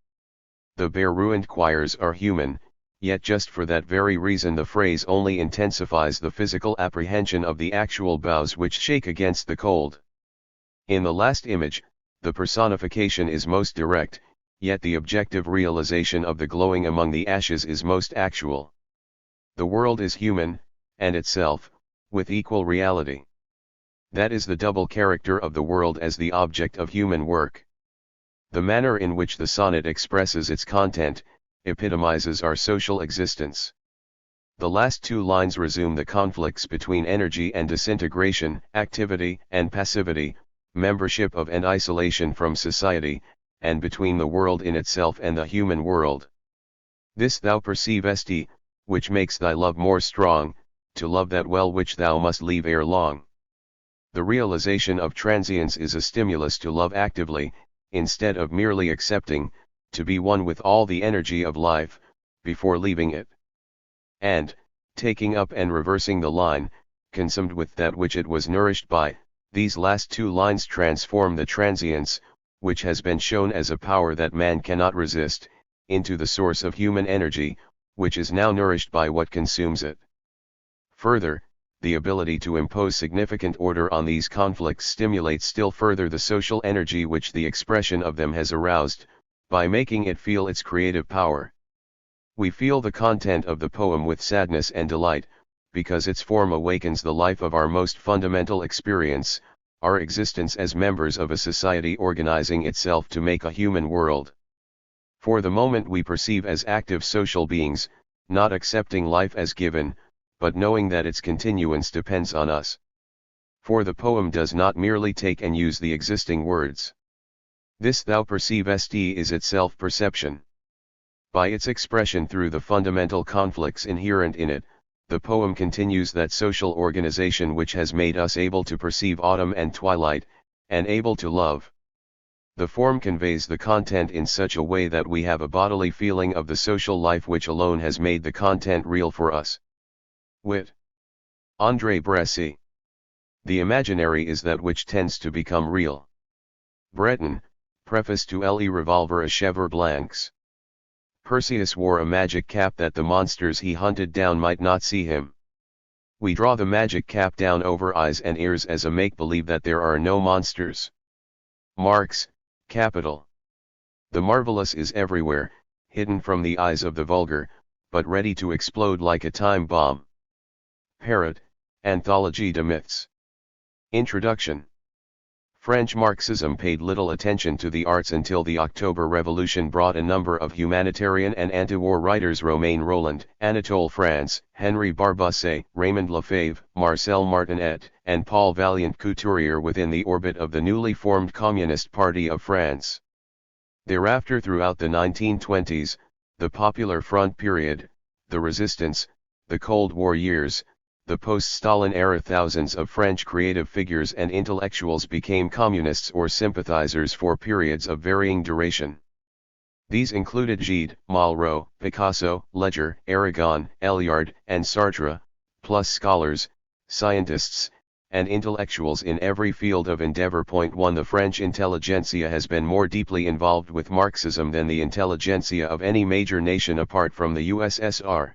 The bare ruined choirs are human, yet just for that very reason the phrase only intensifies the physical apprehension of the actual boughs which shake against the cold. In the last image, the personification is most direct, yet the objective realization of the glowing among the ashes is most actual. The world is human, and itself, with equal reality. That is the double character of the world as the object of human work. The manner in which the sonnet expresses its content, epitomizes our social existence. The last 2 lines resume the conflicts between energy and disintegration, activity and passivity, membership of and isolation from society, and between the world in itself and the human world. This thou perceivest, which makes thy love more strong, to love that well which thou must leave ere long. The realization of transience is a stimulus to love actively, instead of merely accepting, to be one with all the energy of life, before leaving it. And, taking up and reversing the line, consumed with that which it was nourished by, these last 2 lines transform the transience, which has been shown as a power that man cannot resist, into the source of human energy, which is now nourished by what consumes it. Further, the ability to impose significant order on these conflicts stimulates still further the social energy which the expression of them has aroused, by making it feel its creative power. We feel the content of the poem with sadness and delight, because its form awakens the life of our most fundamental experience, our existence as members of a society organizing itself to make a human world. For the moment we perceive as active social beings, not accepting life as given, but knowing that its continuance depends on us. For the poem does not merely take and use the existing words. This thou perceivest is itself perception. By its expression through the fundamental conflicts inherent in it, the poem continues that social organization which has made us able to perceive autumn and twilight, and able to love. The form conveys the content in such a way that we have a bodily feeling of the social life which alone has made the content real for us. Wit. André Brecy. The imaginary is that which tends to become real. Breton, Preface to Le Revolver à Cheveux Blancs. Perseus wore a magic cap that the monsters he hunted down might not see him. We draw the magic cap down over eyes and ears as a make-believe that there are no monsters. Marx, Capital. The marvelous is everywhere, hidden from the eyes of the vulgar, but ready to explode like a time bomb. Parrot, Anthologie de Myths. Introduction. French Marxism paid little attention to the arts until the October Revolution brought a number of humanitarian and anti-war writers Romain Rolland, Anatole France, Henri Barbusse, Raymond Lefebvre, Marcel Martinet, and Paul Vaillant-Couturier within the orbit of the newly formed Communist Party of France. Thereafter throughout the 1920s, the Popular Front period, the Resistance, the Cold War years, the post-Stalin era, thousands of French creative figures and intellectuals became communists or sympathizers for periods of varying duration. These included Gide, Malraux, Picasso, Leger, Aragon, Eliard, and Sartre, plus scholars, scientists, and intellectuals in every field of endeavor. 1 The French intelligentsia has been more deeply involved with Marxism than the intelligentsia of any major nation apart from the USSR.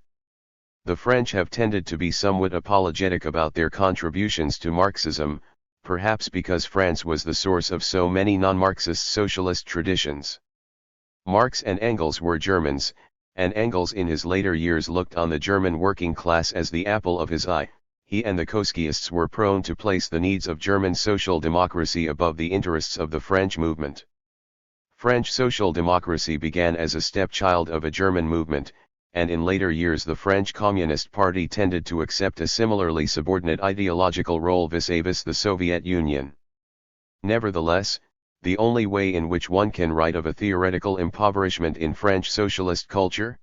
The French have tended to be somewhat apologetic about their contributions to Marxism, perhaps because France was the source of so many non-Marxist socialist traditions. Marx and Engels were Germans, and Engels in his later years looked on the German working class as the apple of his eye. He and the Koskiists were prone to place the needs of German social democracy above the interests of the French movement. French social democracy began as a stepchild of a German movement, and in later years the French Communist Party tended to accept a similarly subordinate ideological role vis-à-vis the Soviet Union. Nevertheless, the only way in which one can write of a theoretical impoverishment in French socialist culture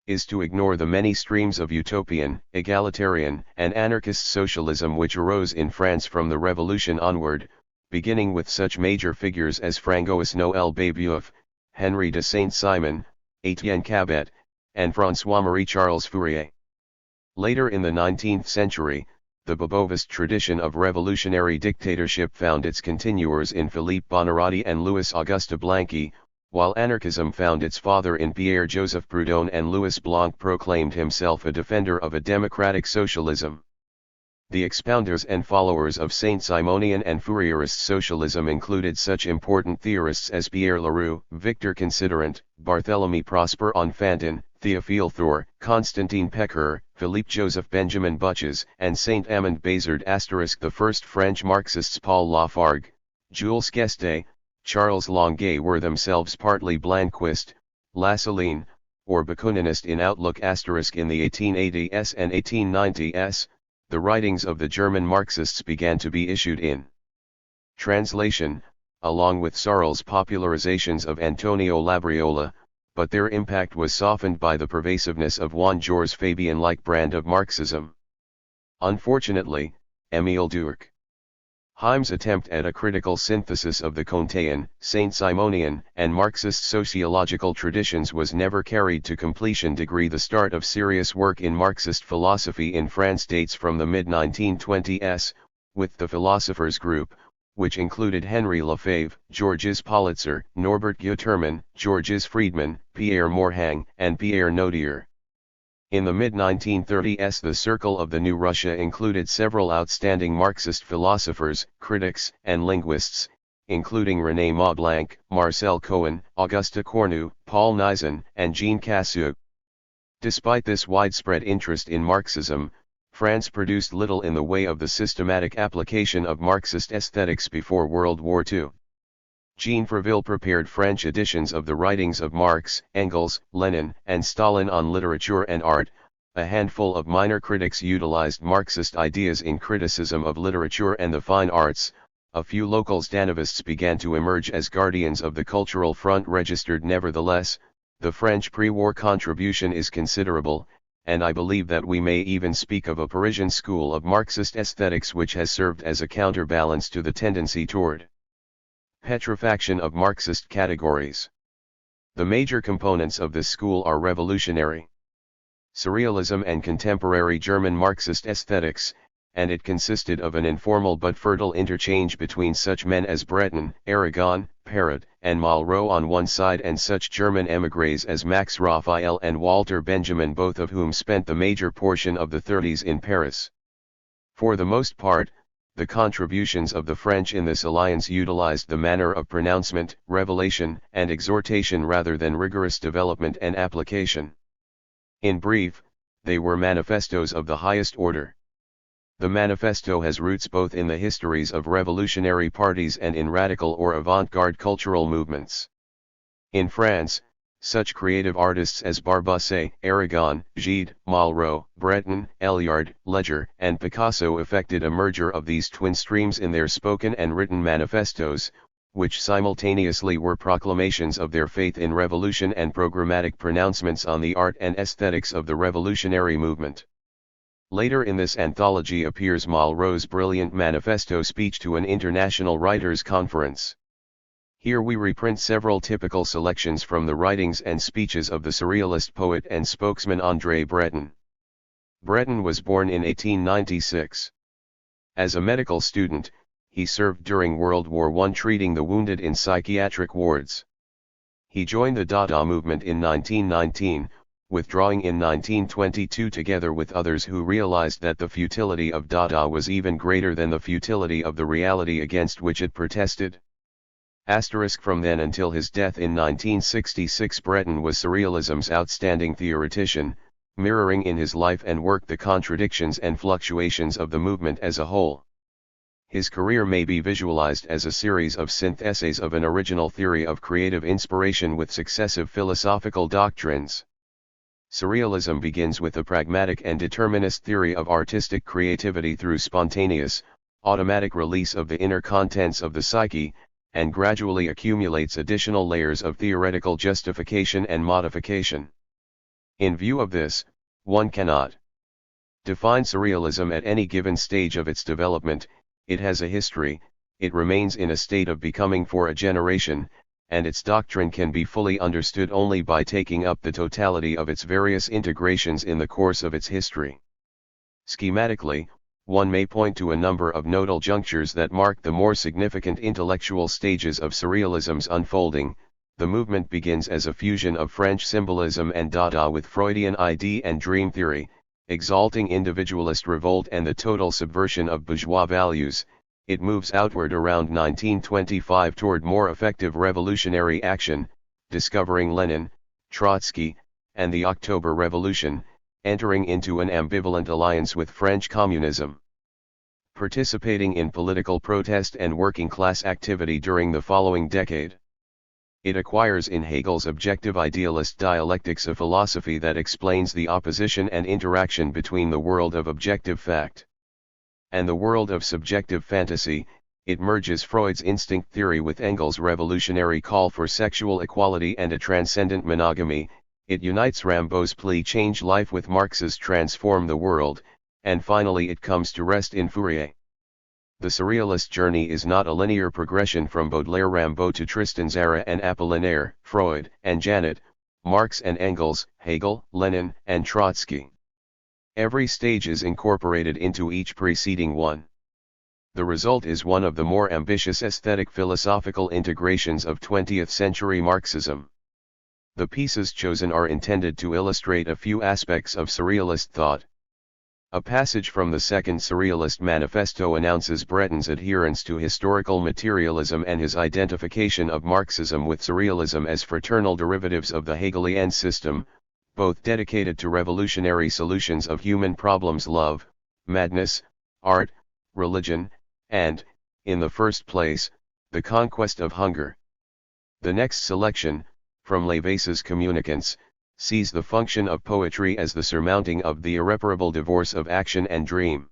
is to ignore the many streams of utopian, egalitarian, and anarchist socialism which arose in France from the Revolution onward, beginning with such major figures as François Noël Babeuf, Henri de Saint-Simon, Étienne Cabet, and François-Marie Charles Fourier. Later in the 19th century, the Babeuvist tradition of revolutionary dictatorship found its continuers in Philippe Bonarroti and Louis Auguste Blanqui, while anarchism found its father in Pierre-Joseph Proudhon, and Louis Blanc proclaimed himself a defender of a democratic socialism. The expounders and followers of Saint-Simonian and Fourierist socialism included such important theorists as Pierre Leroux, Victor Considerant, Barthélemy Prosper Enfantin, Théophile Thor, Constantin Pecqueur, Philippe-Joseph Benjamin Butches, and Saint-Amand Bazard. The first French Marxists Paul Lafargue, Jules Guesde, Charles Longuet were themselves partly Blanquist, Lassaline, or Bakuninist in outlook. In the 1880s and 1890s, the writings of the German Marxists began to be issued in translation, along with Sarl's popularizations of Antonio Labriola, but their impact was softened by the pervasiveness of Juan-Georges Fabian-like brand of Marxism. Unfortunately, Émile Durkheim's attempt at a critical synthesis of the Comtean, Saint-Simonian, and Marxist sociological traditions was never carried to completion. The start of serious work in Marxist philosophy in France dates from the mid-1920s, with the Philosophers Group, which included Henry Lefebvre, Georges Politzer, Norbert Guterman, Georges Friedman, Pierre Morhang, and Pierre Nodier. In the mid-1930s, the circle of the New Russia included several outstanding Marxist philosophers, critics, and linguists, including René Maublanc, Marcel Cohen, Auguste Cornu, Paul Nizan, and Jean Casseux. Despite this widespread interest in Marxism, France produced little in the way of the systematic application of Marxist aesthetics before World War II. Jean Freville prepared French editions of the writings of Marx, Engels, Lenin, and Stalin on literature and art. A handful of minor critics utilized Marxist ideas in criticism of literature and the fine arts. A few local Stanovists began to emerge as guardians of the cultural front registered. Nevertheless, the French pre-war contribution is considerable, and I believe that we may even speak of a Parisian school of Marxist aesthetics which has served as a counterbalance to the tendency toward petrifaction of Marxist categories. The major components of this school are revolutionary surrealism and contemporary German Marxist aesthetics, and it consisted of an informal but fertile interchange between such men as Breton, Aragon, Perrault, and Malraux on one side and such German émigrés as Max Raphael and Walter Benjamin, both of whom spent the major portion of the 30s in Paris. For the most part, the contributions of the French in this alliance utilized the manner of pronouncement, revelation, and exhortation rather than rigorous development and application. In brief, they were manifestos of the highest order. The manifesto has roots both in the histories of revolutionary parties and in radical or avant-garde cultural movements. In France, such creative artists as Barbusset, Aragon, Gide, Malraux, Breton, Elliard, Leger, and Picasso effected a merger of these twin streams in their spoken and written manifestos, which simultaneously were proclamations of their faith in revolution and programmatic pronouncements on the art and aesthetics of the revolutionary movement. Later in this anthology appears Malraux's brilliant manifesto speech to an international writers' conference. Here we reprint several typical selections from the writings and speeches of the surrealist poet and spokesman André Breton. Breton was born in 1896. As a medical student, he served during World War I treating the wounded in psychiatric wards. He joined the Dada movement in 1919, withdrawing in 1922 together with others who realized that the futility of Dada was even greater than the futility of the reality against which it protested. From then until his death in 1966, Breton was surrealism's outstanding theoretician, mirroring in his life and work the contradictions and fluctuations of the movement as a whole. His career may be visualized as a series of syntheses of an original theory of creative inspiration with successive philosophical doctrines. Surrealism begins with a pragmatic and determinist theory of artistic creativity through spontaneous, automatic release of the inner contents of the psyche, and gradually accumulates additional layers of theoretical justification and modification. In view of this, one cannot define surrealism at any given stage of its development. It has a history, it remains in a state of becoming for a generation, and its doctrine can be fully understood only by taking up the totality of its various integrations in the course of its history. Schematically, one may point to a number of nodal junctures that mark the more significant intellectual stages of surrealism's unfolding. The movement begins as a fusion of French symbolism and Dada with Freudian idea and dream theory, exalting individualist revolt and the total subversion of bourgeois values. It moves outward around 1925 toward more effective revolutionary action, discovering Lenin, Trotsky, and the October Revolution, entering into an ambivalent alliance with French communism. Participating in political protest and working class activity during the following decade. It acquires in Hegel's objective idealist dialectics a philosophy that explains the opposition and interaction between the world of objective fact and the world of subjective fantasy. It merges Freud's instinct theory with Engels' revolutionary call for sexual equality and a transcendent monogamy. It unites Rimbaud's plea change life with Marx's transform the world, and finally it comes to rest in Fourier. The surrealist journey is not a linear progression from Baudelaire Rimbaud to Tristan Tzara and Apollinaire, Freud and Janet, Marx and Engels, Hegel, Lenin and Trotsky. Every stage is incorporated into each preceding one. The result is one of the more ambitious aesthetic philosophical integrations of 20th-century Marxism. The pieces chosen are intended to illustrate a few aspects of surrealist thought. A passage from the Second Surrealist Manifesto announces Breton's adherence to historical materialism and his identification of Marxism with surrealism as fraternal derivatives of the Hegelian system, both dedicated to revolutionary solutions of human problems: love, madness, art, religion, and, in the first place, the conquest of hunger. The next selection, from Léves's Communicants, sees the function of poetry as the surmounting of the irreparable divorce of action and dream.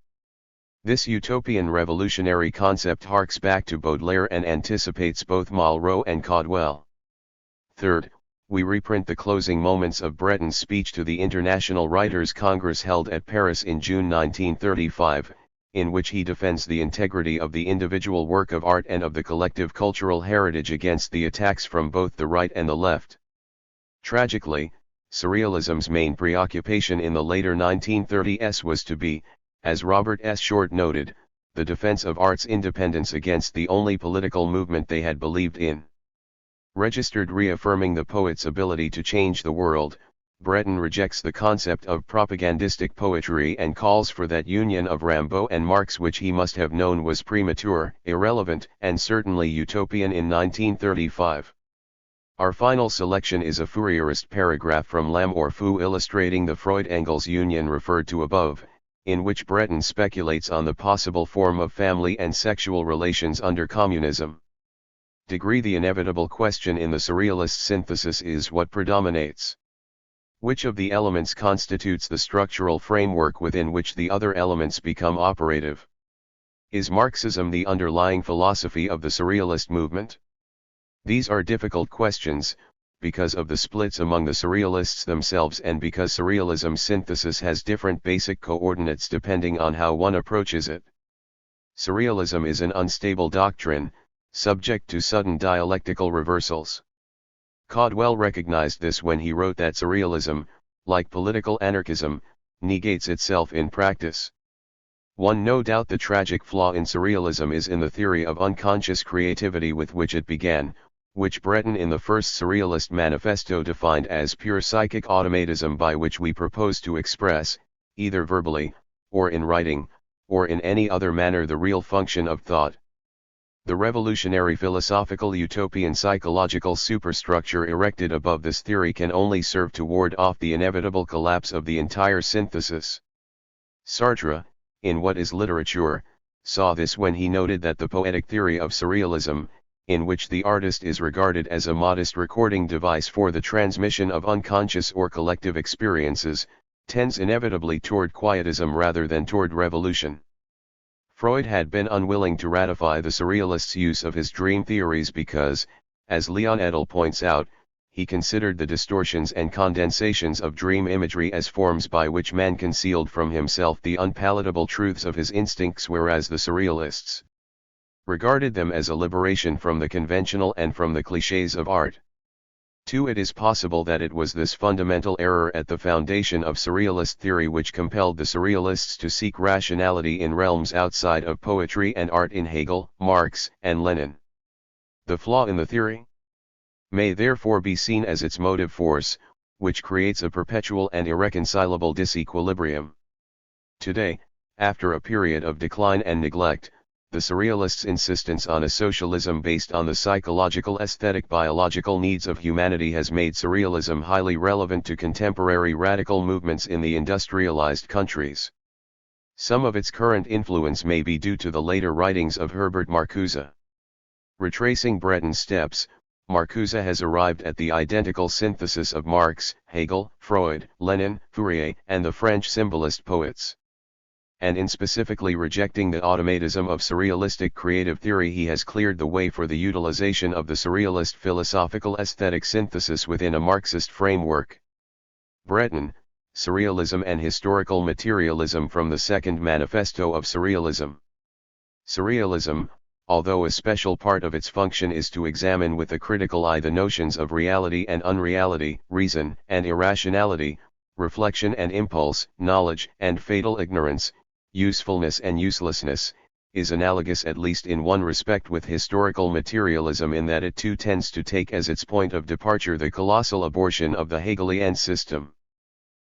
This utopian revolutionary concept harks back to Baudelaire and anticipates both Malraux and Caldwell. Third, we reprint the closing moments of Breton's speech to the International Writers' Congress held at Paris in June 1935, in which he defends the integrity of the individual work of art and of the collective cultural heritage against the attacks from both the right and the left. Tragically, Surrealism's main preoccupation in the later 1930s was to be, as Robert S. Short noted, the defense of art's independence against the only political movement they had believed in. Registered reaffirming the poet's ability to change the world, Breton rejects the concept of propagandistic poetry and calls for that union of Rimbaud and Marx which he must have known was premature, irrelevant, and certainly utopian in 1935. Our final selection is a Fourierist paragraph from L'Amour Fou illustrating the Freud-Engels union referred to above, in which Breton speculates on the possible form of family and sexual relations under communism. The inevitable question in the Surrealist synthesis is what predominates. Which of the elements constitutes the structural framework within which the other elements become operative? Is Marxism the underlying philosophy of the Surrealist movement? These are difficult questions, because of the splits among the Surrealists themselves and because Surrealism's synthesis has different basic coordinates depending on how one approaches it. Surrealism is an unstable doctrine, subject to sudden dialectical reversals. Caldwell recognized this when he wrote that Surrealism, like political anarchism, negates itself in practice. No doubt the tragic flaw in Surrealism is in the theory of unconscious creativity with which it began, which Breton in the first Surrealist Manifesto defined as pure psychic automatism by which we propose to express, either verbally, or in writing, or in any other manner the real function of thought. The revolutionary philosophical utopian psychological superstructure erected above this theory can only serve to ward off the inevitable collapse of the entire synthesis. Sartre, in What is Literature, saw this when he noted that the poetic theory of Surrealism, in which the artist is regarded as a modest recording device for the transmission of unconscious or collective experiences, tends inevitably toward quietism rather than toward revolution. Freud had been unwilling to ratify the Surrealists' use of his dream theories because, as Leon Edel points out, he considered the distortions and condensations of dream imagery as forms by which man concealed from himself the unpalatable truths of his instincts, whereas the Surrealists regarded them as a liberation from the conventional and from the clichés of art. It is possible that it was this fundamental error at the foundation of Surrealist theory which compelled the Surrealists to seek rationality in realms outside of poetry and art in Hegel, Marx, and Lenin. The flaw in the theory may therefore be seen as its motive force, which creates a perpetual and irreconcilable disequilibrium. Today, after a period of decline and neglect, the Surrealists' insistence on a socialism based on the psychological aesthetic biological needs of humanity has made Surrealism highly relevant to contemporary radical movements in the industrialized countries. Some of its current influence may be due to the later writings of Herbert Marcuse. Retracing Breton's steps, Marcuse has arrived at the identical synthesis of Marx, Hegel, Freud, Lenin, Fourier, and the French symbolist poets. And in specifically rejecting the automatism of surrealistic creative theory, he has cleared the way for the utilization of the surrealist philosophical aesthetic synthesis within a Marxist framework. Breton, Surrealism and Historical Materialism from the Second Manifesto of Surrealism. Surrealism, although a special part of its function is to examine with a critical eye the notions of reality and unreality, reason and irrationality, reflection and impulse, knowledge and fatal ignorance, usefulness and uselessness, is analogous at least in one respect with historical materialism in that it too tends to take as its point of departure the colossal abortion of the Hegelian system.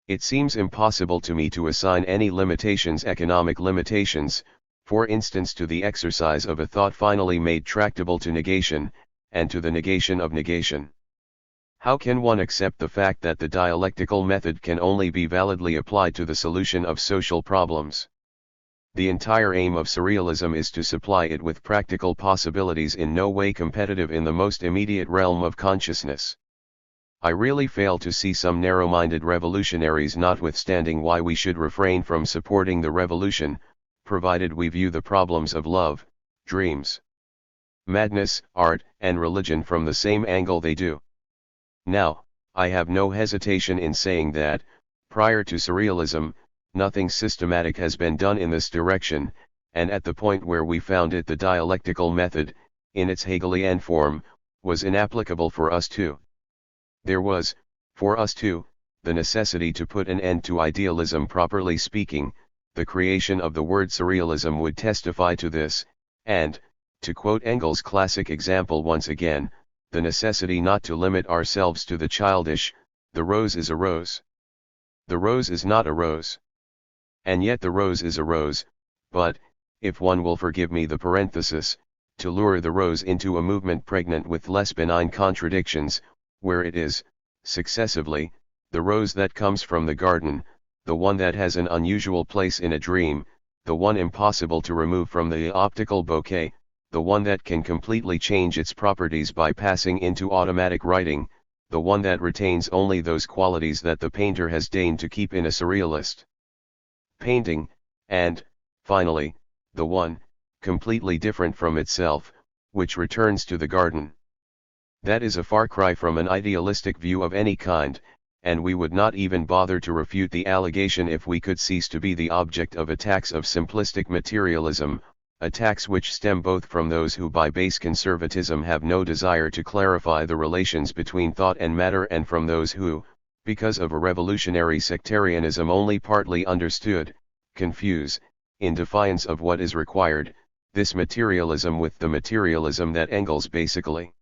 It seems impossible to me to assign any limitations, economic limitations, for instance to the exercise of a thought finally made tractable to negation, and to the negation of negation. How can one accept the fact that the dialectical method can only be validly applied to the solution of social problems? The entire aim of surrealism is to supply it with practical possibilities in no way competitive in the most immediate realm of consciousness. I really fail to see some narrow-minded revolutionaries, notwithstanding why we should refrain from supporting the revolution, provided we view the problems of love, dreams, madness, art, and religion from the same angle they do. Now, I have no hesitation in saying that, prior to surrealism, nothing systematic has been done in this direction, and at the point where we found it, the dialectical method, in its Hegelian form, was inapplicable for us too. There was, for us too, the necessity to put an end to idealism. Properly speaking, the creation of the word surrealism would testify to this, and, to quote Engels' classic example once again, the necessity not to limit ourselves to the childish. The rose is a rose. The rose is not a rose. And yet the rose is a rose, but, if one will forgive me the parenthesis, to lure the rose into a movement pregnant with less benign contradictions, where it is, successively, the rose that comes from the garden, the one that has an unusual place in a dream, the one impossible to remove from the optical bouquet, the one that can completely change its properties by passing into automatic writing, the one that retains only those qualities that the painter has deigned to keep in a surrealist painting, and, finally, the one, completely different from itself, which returns to the garden. That is a far cry from an idealistic view of any kind, and we would not even bother to refute the allegation if we could cease to be the object of attacks of simplistic materialism, attacks which stem both from those who by base conservatism have no desire to clarify the relations between thought and matter, and from those who, because of a revolutionary sectarianism only partly understood, confuse, in defiance of what is required, this materialism with the materialism that Engels basically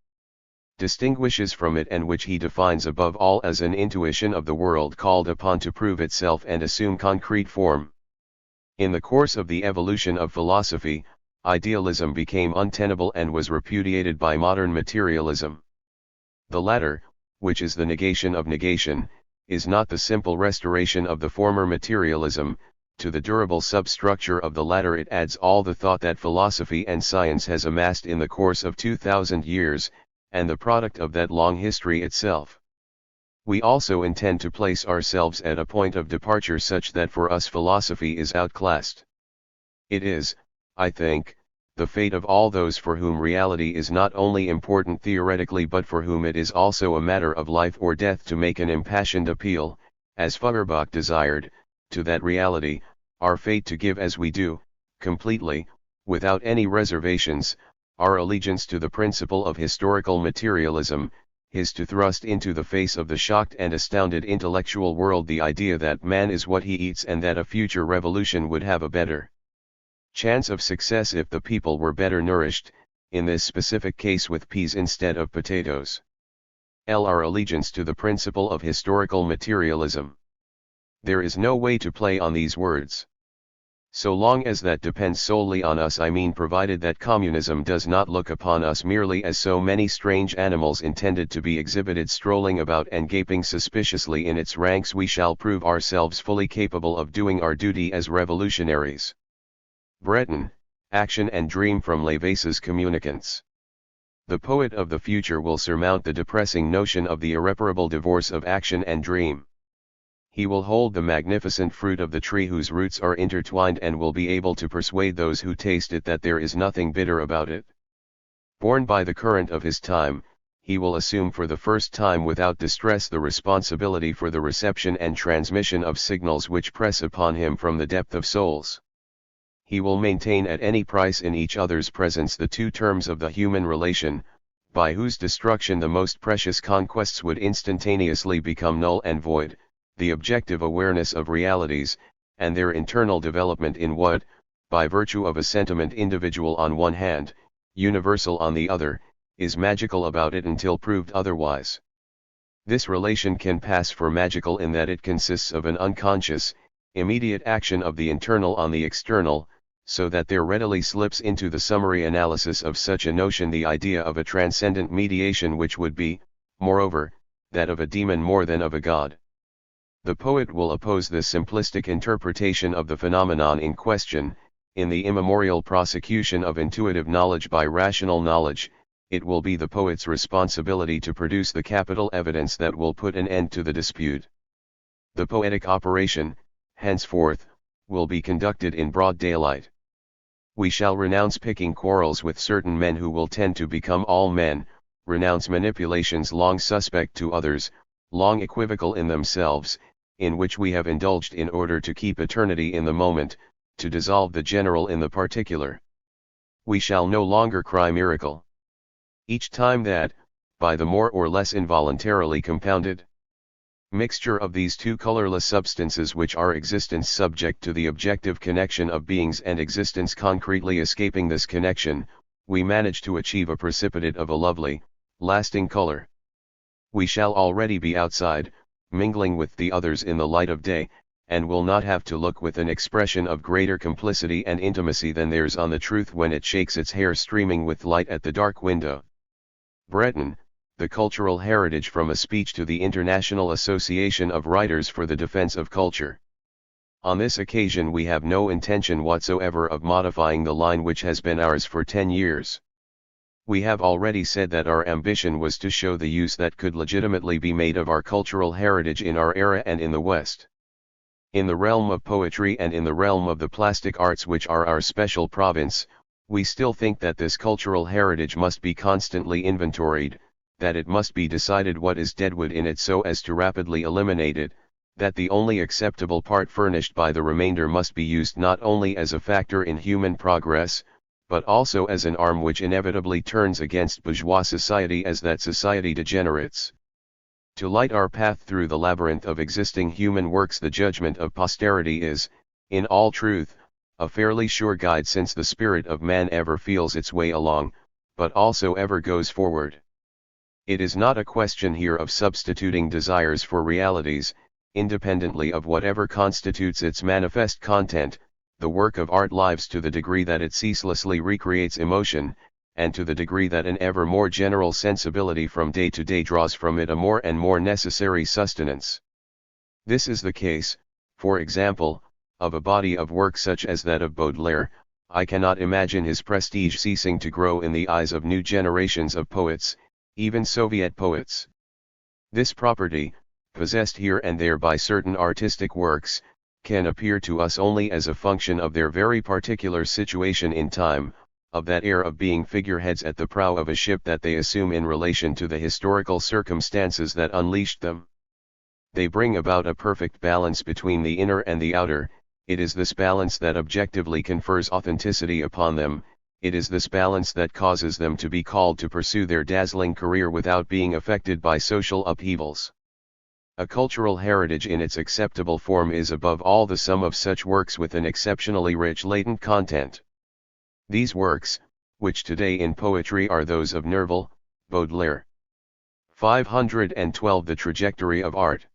distinguishes from it, and which he defines above all as an intuition of the world called upon to prove itself and assume concrete form. In the course of the evolution of philosophy, idealism became untenable and was repudiated by modern materialism. The latter, which is the negation of negation, is not the simple restoration of the former materialism. To the durable substructure of the latter it adds all the thought that philosophy and science has amassed in the course of 2000 years, and the product of that long history itself. We also intend to place ourselves at a point of departure such that for us philosophy is outclassed. It is, I think, the fate of all those for whom reality is not only important theoretically but for whom it is also a matter of life or death to make an impassioned appeal, as Feuerbach desired, to that reality, our fate to give as we do, completely, without any reservations, our allegiance to the principle of historical materialism, is to thrust into the face of the shocked and astounded intellectual world the idea that man is what he eats and that a future revolution would have a better chance of success if the people were better nourished, in this specific case with peas instead of potatoes. Our allegiance to the principle of historical materialism. There is no way to play on these words. So long as that depends solely on us, I mean provided that communism does not look upon us merely as so many strange animals intended to be exhibited strolling about and gaping suspiciously in its ranks, we shall prove ourselves fully capable of doing our duty as revolutionaries. Breton, Action and Dream, from Léves's Communicants. The poet of the future will surmount the depressing notion of the irreparable divorce of action and dream. He will hold the magnificent fruit of the tree whose roots are intertwined, and will be able to persuade those who taste it that there is nothing bitter about it. Borne by the current of his time, he will assume for the first time without distress the responsibility for the reception and transmission of signals which press upon him from the depth of souls. He will maintain at any price in each other's presence the two terms of the human relation, by whose destruction the most precious conquests would instantaneously become null and void, the objective awareness of realities, and their internal development in what, by virtue of a sentiment individual on one hand, universal on the other, is magical about it until proved otherwise. This relation can pass for magical in that it consists of an unconscious, immediate action of the internal on the external, so that there readily slips into the summary analysis of such a notion the idea of a transcendent mediation which would be, moreover, that of a demon more than of a god. The poet will oppose this simplistic interpretation of the phenomenon in question. In the immemorial prosecution of intuitive knowledge by rational knowledge, it will be the poet's responsibility to produce the capital evidence that will put an end to the dispute. The poetic operation, henceforth, will be conducted in broad daylight. We shall renounce picking quarrels with certain men who will tend to become all men, renounce manipulations long suspect to others, long equivocal in themselves, in which we have indulged in order to keep eternity in the moment, to dissolve the general in the particular. We shall no longer cry miracle each time that, by the more or less involuntarily compounded mixture of these two colorless substances which are existence subject to the objective connection of beings and existence concretely escaping this connection, we manage to achieve a precipitate of a lovely, lasting color. We shall already be outside, mingling with the others in the light of day, and will not have to look with an expression of greater complicity and intimacy than theirs on the truth when it shakes its hair streaming with light at the dark window. Breton, The Cultural Heritage from a Speech to the International Association of Writers for the Defense of Culture. On this occasion we have no intention whatsoever of modifying the line which has been ours for 10 years. We have already said that our ambition was to show the use that could legitimately be made of our cultural heritage in our era and in the West. In the realm of poetry and in the realm of the plastic arts which are our special province, we still think that this cultural heritage must be constantly inventoried, that it must be decided what is deadwood in it so as to rapidly eliminate it, that the only acceptable part furnished by the remainder must be used not only as a factor in human progress, but also as an arm which inevitably turns against bourgeois society as that society degenerates. To light our path through the labyrinth of existing human works, the judgment of posterity is, in all truth, a fairly sure guide, since the spirit of man ever feels its way along, but also ever goes forward. It is not a question here of substituting desires for realities, independently of whatever constitutes its manifest content. The work of art lives to the degree that it ceaselessly recreates emotion, and to the degree that an ever more general sensibility from day to day draws from it a more and more necessary sustenance. This is the case, for example, of a body of work such as that of Baudelaire. I cannot imagine his prestige ceasing to grow in the eyes of new generations of poets, even Soviet poets. This property, possessed here and there by certain artistic works, can appear to us only as a function of their very particular situation in time, of that air of being figureheads at the prow of a ship that they assume in relation to the historical circumstances that unleashed them. They bring about a perfect balance between the inner and the outer. It is this balance that objectively confers authenticity upon them. It is this balance that causes them to be called to pursue their dazzling career without being affected by social upheavals. A cultural heritage in its acceptable form is above all the sum of such works with an exceptionally rich latent content. These works, which today in poetry are those of Nerval, Baudelaire. 512 The Trajectory of Art.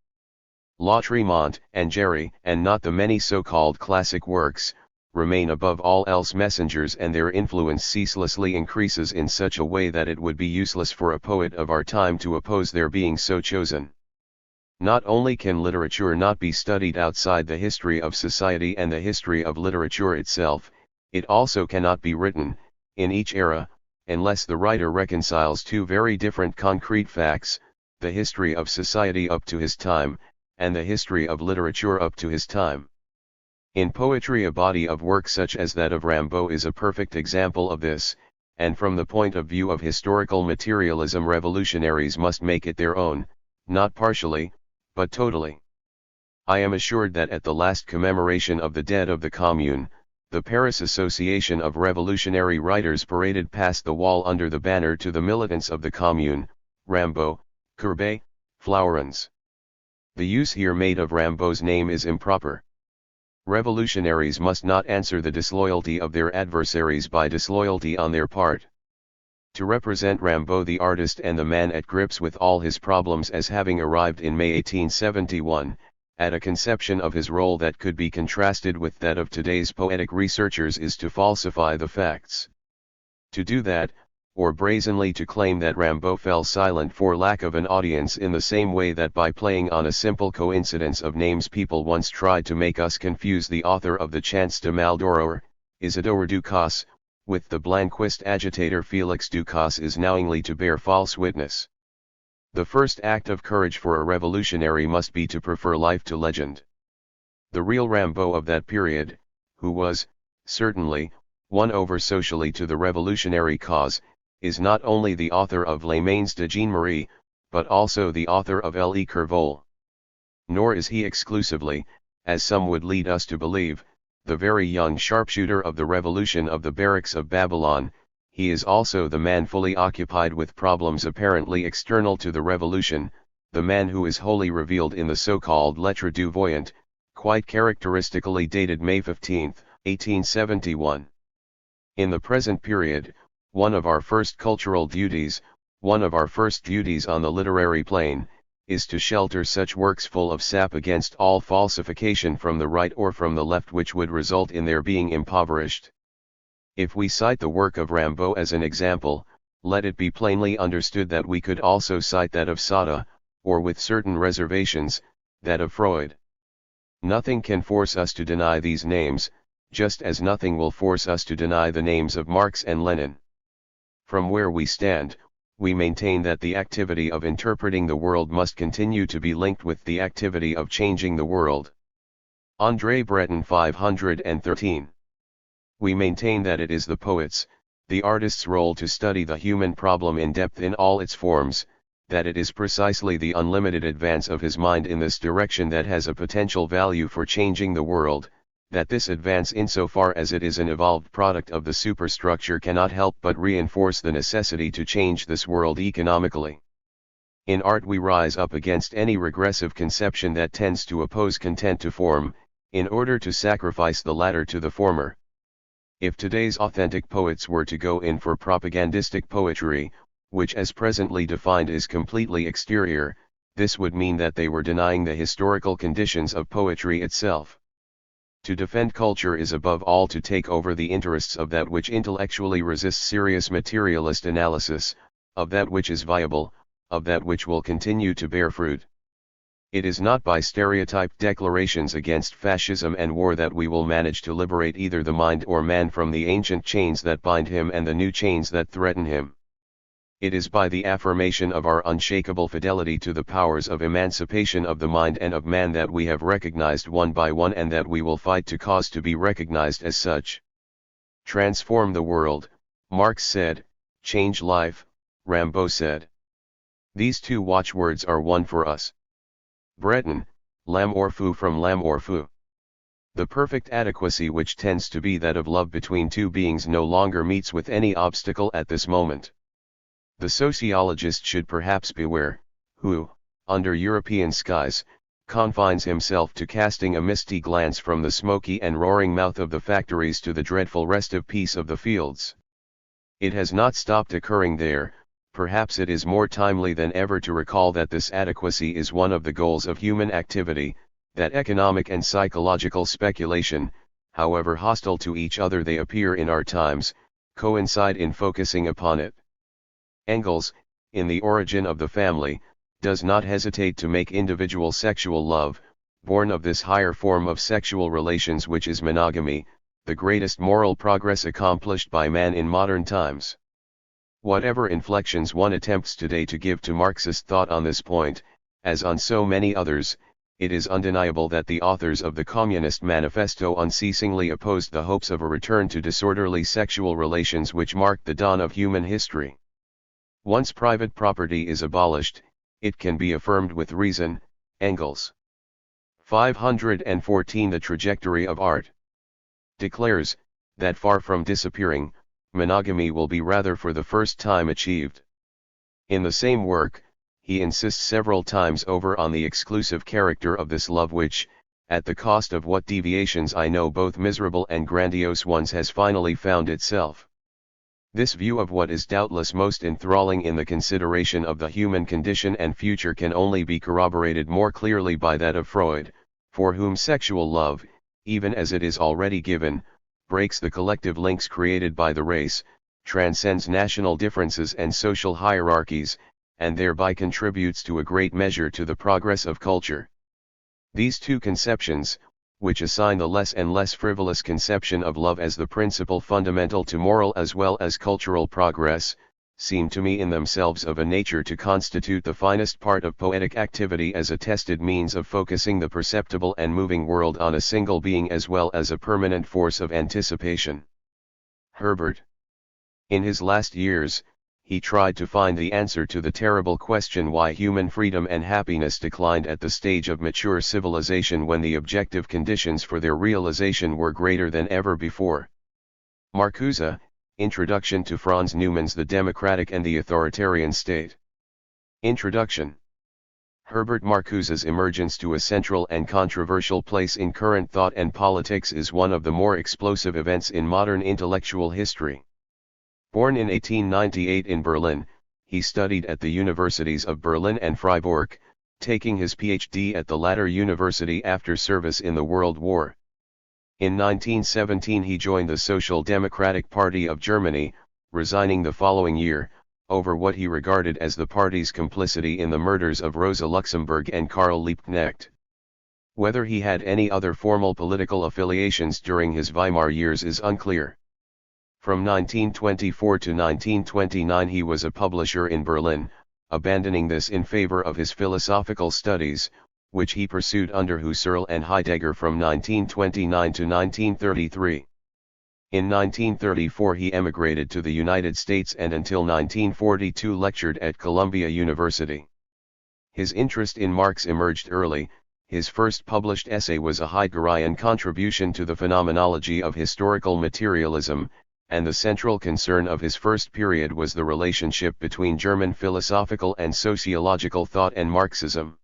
Lautréamont and Jerry, and not the many so-called classic works, remain above all else messengers, and their influence ceaselessly increases in such a way that it would be useless for a poet of our time to oppose their being so chosen. Not only can literature not be studied outside the history of society and the history of literature itself, it also cannot be written, in each era, unless the writer reconciles two very different concrete facts, the history of society up to his time, and the history of literature up to his time. In poetry, a body of work such as that of Rimbaud is a perfect example of this, and from the point of view of historical materialism, revolutionaries must make it their own, not partially, but totally. I am assured that at the last commemoration of the dead of the Commune, the Paris Association of Revolutionary Writers paraded past the wall under the banner "To the militants of the Commune, Rimbaud, Courbet, Flourens." The use here made of Rimbaud's name is improper. Revolutionaries must not answer the disloyalty of their adversaries by disloyalty on their part. To represent Rimbaud the artist and the man at grips with all his problems as having arrived in May 1871, at a conception of his role that could be contrasted with that of today's poetic researchers, is to falsify the facts. To do that, or brazenly to claim that Rimbaud fell silent for lack of an audience in the same way that by playing on a simple coincidence of names people once tried to make us confuse the author of the Chants de Maldoror, Isidore Ducasse, with the Blanquist agitator Félix Ducasse, is knowingly to bear false witness. The first act of courage for a revolutionary must be to prefer life to legend. The real Rimbaud of that period, who was, certainly, won over socially to the revolutionary cause, is not only the author of Les Mains de Jean Marie, but also the author of Le Curvole. Nor is he exclusively, as some would lead us to believe, the very young sharpshooter of the revolution of the barracks of Babylon. He is also the man fully occupied with problems apparently external to the revolution, the man who is wholly revealed in the so-called Lettre du Voyant, quite characteristically dated May 15, 1871. In the present period, one of our first cultural duties, one of our first duties on the literary plane, is to shelter such works full of sap against all falsification from the right or from the left which would result in their being impoverished. If we cite the work of Rimbaud as an example, let it be plainly understood that we could also cite that of Sada, or with certain reservations, that of Freud. Nothing can force us to deny these names, just as nothing will force us to deny the names of Marx and Lenin. From where we stand, we maintain that the activity of interpreting the world must continue to be linked with the activity of changing the world. André Breton 513. We maintain that it is the poet's, the artist's role to study the human problem in depth in all its forms, that it is precisely the unlimited advance of his mind in this direction that has a potential value for changing the world, that this advance insofar as it is an evolved product of the superstructure cannot help but reinforce the necessity to change this world economically. In art we rise up against any regressive conception that tends to oppose content to form, in order to sacrifice the latter to the former. If today's authentic poets were to go in for propagandistic poetry, which as presently defined is completely exterior, this would mean that they were denying the historical conditions of poetry itself. To defend culture is above all to take over the interests of that which intellectually resists serious materialist analysis, of that which is viable, of that which will continue to bear fruit. It is not by stereotyped declarations against fascism and war that we will manage to liberate either the mind or man from the ancient chains that bind him and the new chains that threaten him. It is by the affirmation of our unshakable fidelity to the powers of emancipation of the mind and of man that we have recognized one by one and that we will fight to cause to be recognized as such. Transform the world, Marx said, change life, Rimbaud said. These two watchwords are one for us. Breton, L'amour fou from L'amour fou. The perfect adequacy which tends to be that of love between two beings no longer meets with any obstacle at this moment. The sociologist should perhaps beware, who, under European skies, confines himself to casting a misty glance from the smoky and roaring mouth of the factories to the dreadful restive peace of the fields. It has not stopped occurring there. Perhaps it is more timely than ever to recall that this adequacy is one of the goals of human activity, that economic and psychological speculation, however hostile to each other they appear in our times, coincide in focusing upon it. Engels, in The Origin of the Family, does not hesitate to make individual sexual love, born of this higher form of sexual relations which is monogamy, the greatest moral progress accomplished by man in modern times. Whatever inflections one attempts today to give to Marxist thought on this point, as on so many others, it is undeniable that the authors of the Communist Manifesto unceasingly opposed the hopes of a return to disorderly sexual relations which marked the dawn of human history. Once private property is abolished, it can be affirmed with reason, Engels. 514. The trajectory of art declares, that far from disappearing, monogamy will be rather for the first time achieved. In the same work, he insists several times over on the exclusive character of this love which, at the cost of what deviations I know both miserable and grandiose ones has finally found itself. This view of what is doubtless most enthralling in the consideration of the human condition and future can only be corroborated more clearly by that of Freud, for whom sexual love, even as it is already given, breaks the collective links created by the race, transcends national differences and social hierarchies, and thereby contributes to a great measure to the progress of culture. These two conceptions, which assign the less and less frivolous conception of love as the principle fundamental to moral as well as cultural progress, seem to me in themselves of a nature to constitute the finest part of poetic activity as a tested means of focusing the perceptible and moving world on a single being as well as a permanent force of anticipation. Herbert. In his last years, he tried to find the answer to the terrible question why human freedom and happiness declined at the stage of mature civilization when the objective conditions for their realization were greater than ever before. Marcuse, Introduction to Franz Neumann's The Democratic and the Authoritarian State. Introduction. Herbert Marcuse's emergence to a central and controversial place in current thought and politics is one of the more explosive events in modern intellectual history. Born in 1898 in Berlin, he studied at the universities of Berlin and Freiburg, taking his PhD at the latter university after service in the World War. In 1917 he joined the Social Democratic Party of Germany, resigning the following year, over what he regarded as the party's complicity in the murders of Rosa Luxemburg and Karl Liebknecht. Whether he had any other formal political affiliations during his Weimar years is unclear. From 1924 to 1929 he was a publisher in Berlin, abandoning this in favor of his philosophical studies, which he pursued under Husserl and Heidegger from 1929 to 1933. In 1934 he emigrated to the United States and until 1942 lectured at Columbia University. His interest in Marx emerged early. His first published essay was a Heideggerian contribution to the phenomenology of historical materialism, and the central concern of his first period was the relationship between German philosophical and sociological thought and Marxism.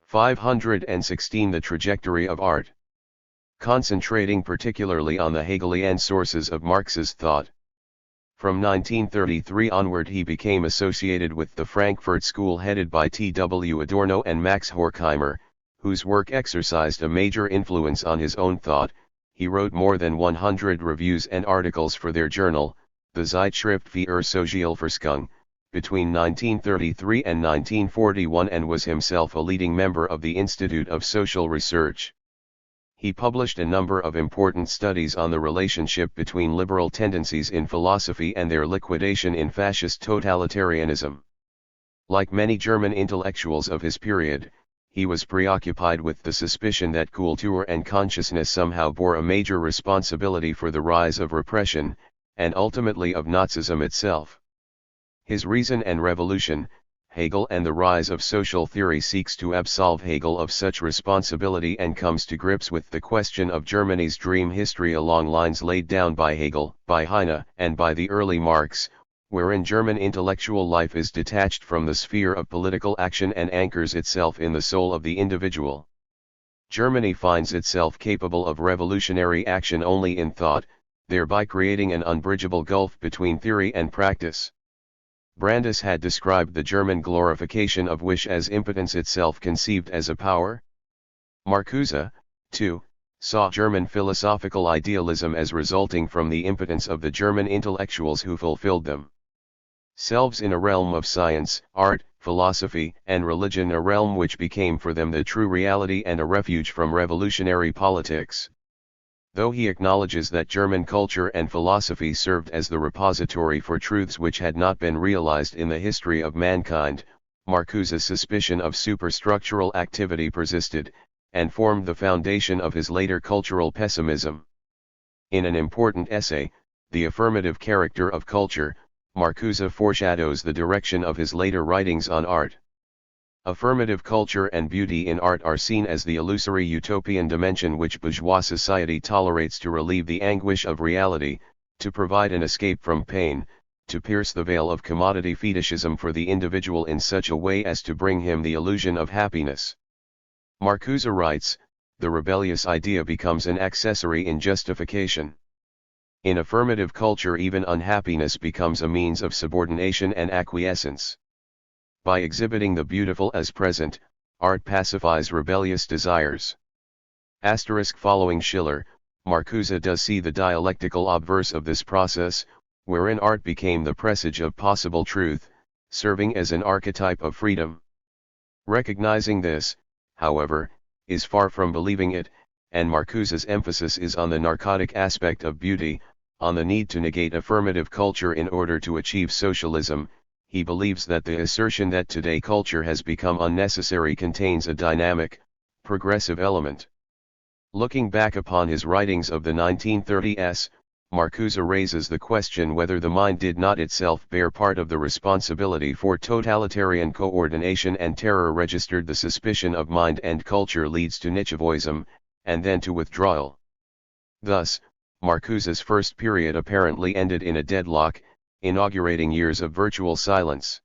516 The Trajectory of Art. Concentrating particularly on the Hegelian sources of Marx's thought. From 1933 onward he became associated with the Frankfurt School headed by T. W. Adorno and Max Horkheimer, whose work exercised a major influence on his own thought. He wrote more than 100 reviews and articles for their journal, the Zeitschrift für Sozialforschung, between 1933 and 1941 and was himself a leading member of the Institute of Social Research. He published a number of important studies on the relationship between liberal tendencies in philosophy and their liquidation in fascist totalitarianism. Like many German intellectuals of his period, he was preoccupied with the suspicion that Kultur and consciousness somehow bore a major responsibility for the rise of repression, and ultimately of Nazism itself. His Reason and Revolution, Hegel and the Rise of Social Theory seeks to absolve Hegel of such responsibility and comes to grips with the question of Germany's dream history along lines laid down by Hegel, by Heine, and by the early Marx, wherein German intellectual life is detached from the sphere of political action and anchors itself in the soul of the individual. Germany finds itself capable of revolutionary action only in thought, thereby creating an unbridgeable gulf between theory and practice. Brandes had described the German glorification of wish as impotence itself conceived as a power. Marcuse, too, saw German philosophical idealism as resulting from the impotence of the German intellectuals who fulfilled them. Selves in a realm of science, art, philosophy, and religion, a realm which became for them the true reality and a refuge from revolutionary politics. Though he acknowledges that German culture and philosophy served as the repository for truths which had not been realized in the history of mankind, Marcuse's suspicion of superstructural activity persisted, and formed the foundation of his later cultural pessimism. In an important essay, The Affirmative Character of Culture, Marcuse foreshadows the direction of his later writings on art. Affirmative culture and beauty in art are seen as the illusory utopian dimension which bourgeois society tolerates to relieve the anguish of reality, to provide an escape from pain, to pierce the veil of commodity fetishism for the individual in such a way as to bring him the illusion of happiness. Marcuse writes, the rebellious idea becomes an accessory in justification. In affirmative culture, even unhappiness becomes a means of subordination and acquiescence. By exhibiting the beautiful as present, art pacifies rebellious desires. Following Schiller, Marcuse does see the dialectical obverse of this process, wherein art became the presage of possible truth, serving as an archetype of freedom. Recognizing this, however, is far from believing it, and Marcuse's emphasis is on the narcotic aspect of beauty, on the need to negate affirmative culture in order to achieve socialism. He believes that the assertion that today culture has become unnecessary contains a dynamic, progressive element. Looking back upon his writings of the 1930s, Marcuse raises the question whether the mind did not itself bear part of the responsibility for totalitarian coordination, and terror registered the suspicion of mind and culture leads to Nietzschevoism, and then to withdrawal. Thus, Marcuse's first period apparently ended in a deadlock, inaugurating years of virtual silence.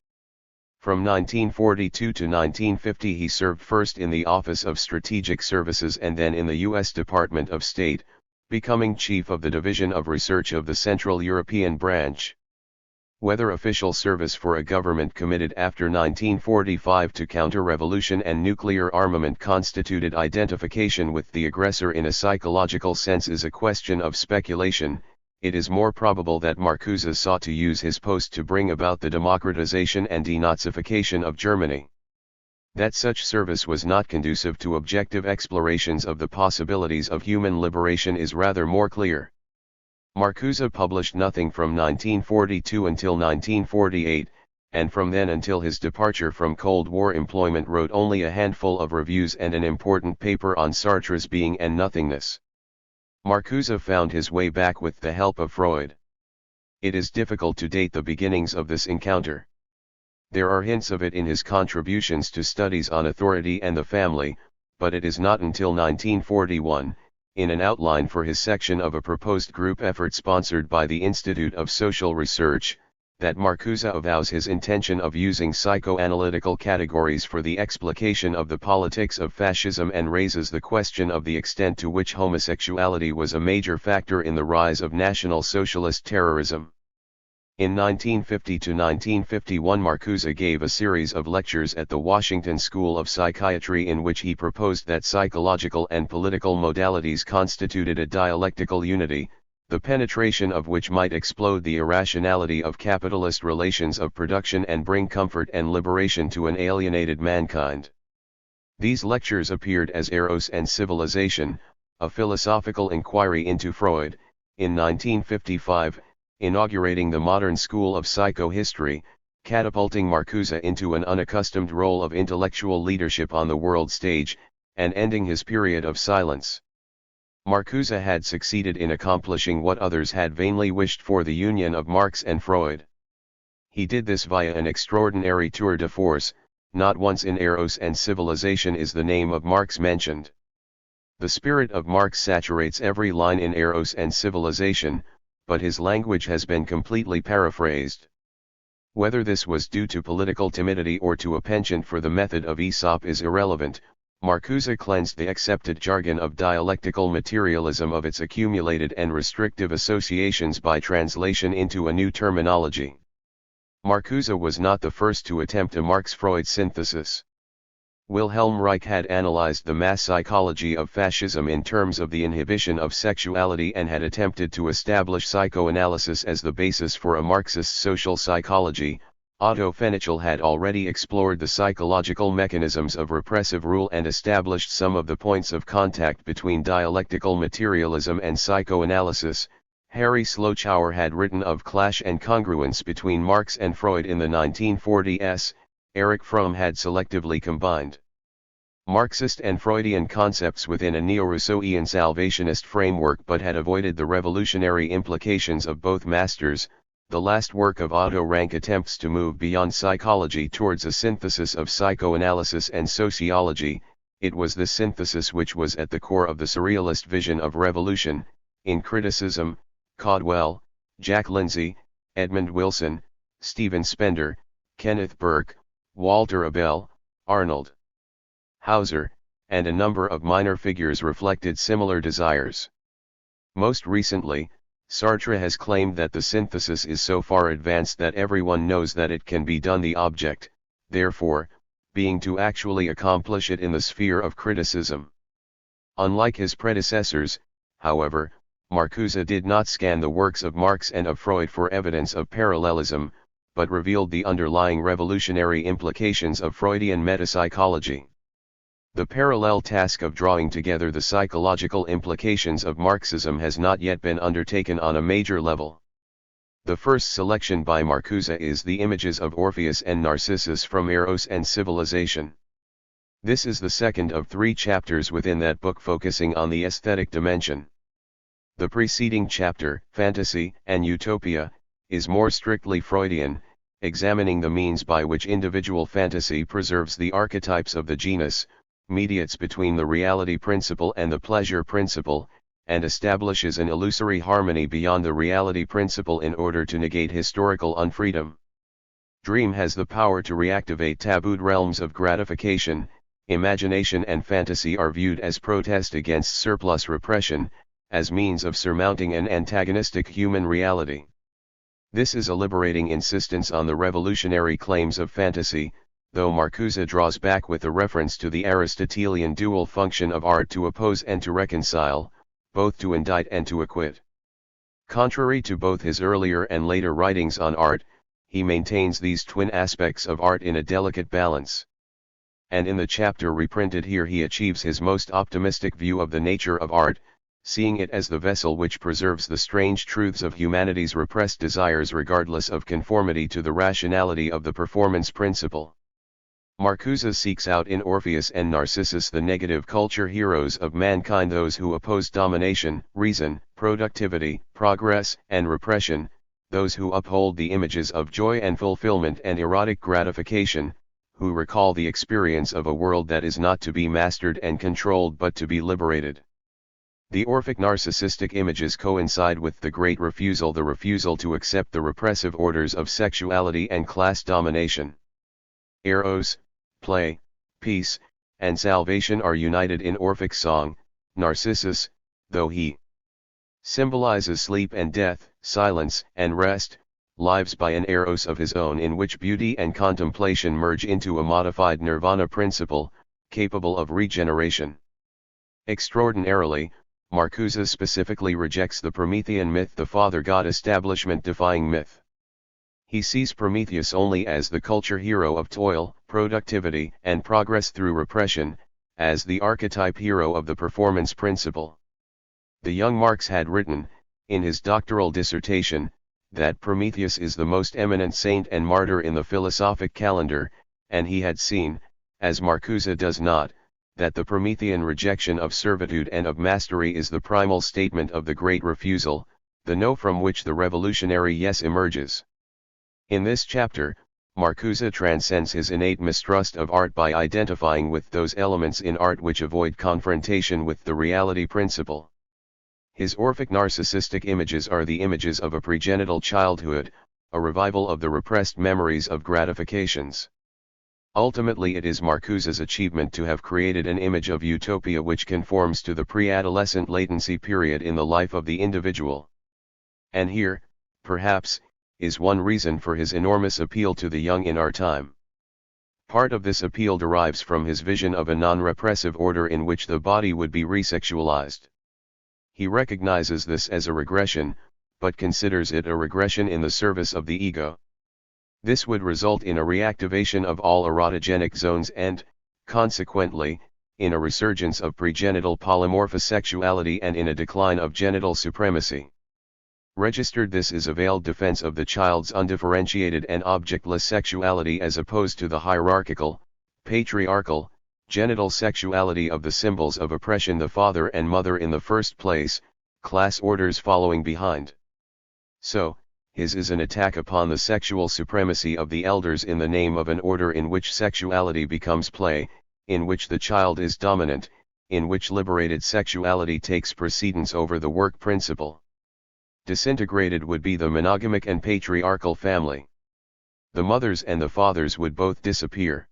From 1942 to 1950 he served first in the Office of Strategic Services and then in the U.S. Department of State, becoming chief of the Division of Research of the Central European Branch. Whether official service for a government committed after 1945 to counter-revolution and nuclear armament constituted identification with the aggressor in a psychological sense is a question of speculation. It is more probable that Marcuse sought to use his post to bring about the democratization and denazification of Germany. That such service was not conducive to objective explorations of the possibilities of human liberation is rather more clear. Marcuse published nothing from 1942 until 1948, and from then until his departure from Cold War employment wrote only a handful of reviews and an important paper on Sartre's Being and Nothingness. Marcuse found his way back with the help of Freud. It is difficult to date the beginnings of this encounter. There are hints of it in his contributions to studies on authority and the family, but it is not until 1941, in an outline for his section of a proposed group effort sponsored by the Institute of Social Research, that Marcuse avows his intention of using psychoanalytical categories for the explication of the politics of fascism and raises the question of the extent to which homosexuality was a major factor in the rise of National Socialist terrorism. In 1950 to 1951 Marcuse gave a series of lectures at the Washington School of Psychiatry in which he proposed that psychological and political modalities constituted a dialectical unity, the penetration of which might explode the irrationality of capitalist relations of production and bring comfort and liberation to an alienated mankind. These lectures appeared as Eros and Civilization, a philosophical inquiry into Freud, in 1955, inaugurating the modern school of psychohistory, catapulting Marcuse into an unaccustomed role of intellectual leadership on the world stage, and ending his period of silence. Marcuse had succeeded in accomplishing what others had vainly wished for: the union of Marx and Freud. He did this via an extraordinary tour de force. Not once in Eros and Civilization is the name of Marx mentioned. The spirit of Marx saturates every line in Eros and Civilization, but his language has been completely paraphrased. Whether this was due to political timidity or to a penchant for the method of Aesop is irrelevant. Marcuse cleansed the accepted jargon of dialectical materialism of its accumulated and restrictive associations by translation into a new terminology. Marcuse was not the first to attempt a Marx-Freud synthesis. Wilhelm Reich had analyzed the mass psychology of fascism in terms of the inhibition of sexuality and had attempted to establish psychoanalysis as the basis for a Marxist social psychology. Otto Fenichel had already explored the psychological mechanisms of repressive rule and established some of the points of contact between dialectical materialism and psychoanalysis. Harry Slochower had written of clash and congruence between Marx and Freud in the 1940s. Erich Fromm had selectively combined Marxist and Freudian concepts within a neo-Rousseauian salvationist framework but had avoided the revolutionary implications of both masters. The last work of Otto Rank attempts to move beyond psychology towards a synthesis of psychoanalysis and sociology. It was this synthesis which was at the core of the surrealist vision of revolution. In criticism, Caudwell, Jack Lindsay, Edmund Wilson, Stephen Spender, Kenneth Burke, Walter Abel, Arnold Hauser, and a number of minor figures reflected similar desires. Most recently, Sartre has claimed that the synthesis is so far advanced that everyone knows that it can be done, the object, therefore, being to actually accomplish it in the sphere of criticism. Unlike his predecessors, however, Marcuse did not scan the works of Marx and of Freud for evidence of parallelism, but revealed the underlying revolutionary implications of Freudian metapsychology. The parallel task of drawing together the psychological implications of Marxism has not yet been undertaken on a major level. The first selection by Marcuse is the images of Orpheus and Narcissus from Eros and Civilization. This is the second of 3 chapters within that book focusing on the aesthetic dimension. The preceding chapter, Fantasy and Utopia, is more strictly Freudian, examining the means by which individual fantasy preserves the archetypes of the genus, mediates between the reality principle and the pleasure principle, and establishes an illusory harmony beyond the reality principle in order to negate historical unfreedom. Dream has the power to reactivate tabooed realms of gratification. Imagination and fantasy are viewed as protest against surplus repression, as means of surmounting an antagonistic human reality. This is a liberating insistence on the revolutionary claims of fantasy, though Marcuse draws back with a reference to the Aristotelian dual function of art to oppose and to reconcile, both to indict and to acquit. Contrary to both his earlier and later writings on art, he maintains these twin aspects of art in a delicate balance. And in the chapter reprinted here he achieves his most optimistic view of the nature of art, seeing it as the vessel which preserves the strange truths of humanity's repressed desires regardless of conformity to the rationality of the performance principle. Marcuse seeks out in Orpheus and Narcissus the negative culture heroes of mankind, those who oppose domination, reason, productivity, progress, and repression, those who uphold the images of joy and fulfillment and erotic gratification, who recall the experience of a world that is not to be mastered and controlled but to be liberated. The Orphic narcissistic images coincide with the great refusal, the refusal to accept the repressive orders of sexuality and class domination. Eros, play, peace, and salvation are united in Orphic song. Narcissus, though he symbolizes sleep and death, silence and rest, lives by an eros of his own in which beauty and contemplation merge into a modified nirvana principle, capable of regeneration. Extraordinarily, Marcuse specifically rejects the Promethean myth, the father-god establishment-defying myth. He sees Prometheus only as the culture hero of toil, productivity, and progress through repression, as the archetype hero of the performance principle. The young Marx had written, in his doctoral dissertation, that Prometheus is the most eminent saint and martyr in the philosophic calendar, and he had seen, as Marcuse does not, that the Promethean rejection of servitude and of mastery is the primal statement of the great refusal, the no from which the revolutionary yes emerges. In this chapter, Marcuse transcends his innate mistrust of art by identifying with those elements in art which avoid confrontation with the reality principle. His Orphic narcissistic images are the images of a pregenital childhood, a revival of the repressed memories of gratifications. Ultimately it is Marcuse's achievement to have created an image of utopia which conforms to the pre-adolescent latency period in the life of the individual. And here, perhaps, is one reason for his enormous appeal to the young in our time. Part of this appeal derives from his vision of a non-repressive order in which the body would be resexualized. He recognizes this as a regression, but considers it a regression in the service of the ego. This would result in a reactivation of all erotogenic zones and, consequently, in a resurgence of pregenital polymorphous sexuality and in a decline of genital supremacy. Registered, this is a veiled defense of the child's undifferentiated and objectless sexuality as opposed to the hierarchical, patriarchal, genital sexuality of the symbols of oppression, the father and mother in the first place, class orders following behind. So, his is an attack upon the sexual supremacy of the elders in the name of an order in which sexuality becomes play, in which the child is dominant, in which liberated sexuality takes precedence over the work principle. Disintegrated would be the monogamic and patriarchal family. The mothers and the fathers would both disappear.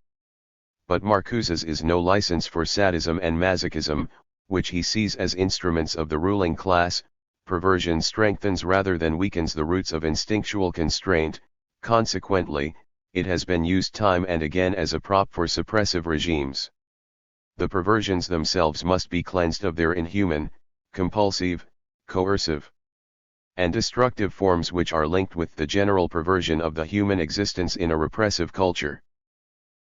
but Marcuse's is no license for sadism and masochism, which he sees as instruments of the ruling class. Perversion strengthens rather than weakens the roots of instinctual constraint. Consequently, it has been used time and again as a prop for suppressive regimes. The perversions themselves must be cleansed of their inhuman, compulsive, coercive, and destructive forms which are linked with the general perversion of the human existence in a repressive culture.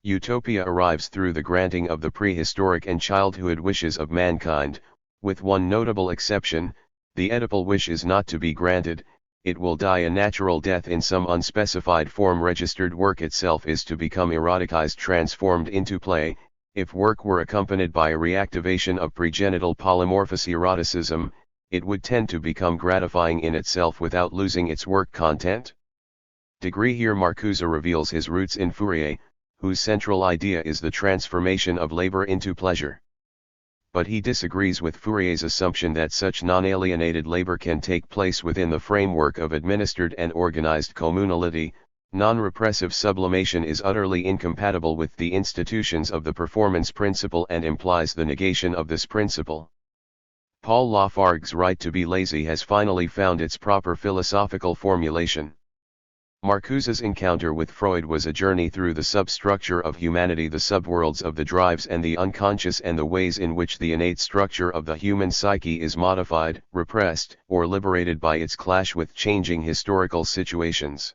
Utopia arrives through the granting of the prehistoric and childhood wishes of mankind, with one notable exception: the Oedipal wish is not to be granted. It will die a natural death in some unspecified form. Registered work itself is to become eroticized, transformed into play. If work were accompanied by a reactivation of pregenital polymorphous eroticism, it would tend to become gratifying in itself without losing its work content. Here Marcuse reveals his roots in Fourier, whose central idea is the transformation of labor into pleasure. But he disagrees with Fourier's assumption that such non-alienated labor can take place within the framework of administered and organized communality. Non-repressive sublimation is utterly incompatible with the institutions of the performance principle and implies the negation of this principle. Paul Lafargue's right to be lazy has finally found its proper philosophical formulation. Marcuse's encounter with Freud was a journey through the substructure of humanity, the subworlds of the drives and the unconscious, and the ways in which the innate structure of the human psyche is modified, repressed, or liberated by its clash with changing historical situations.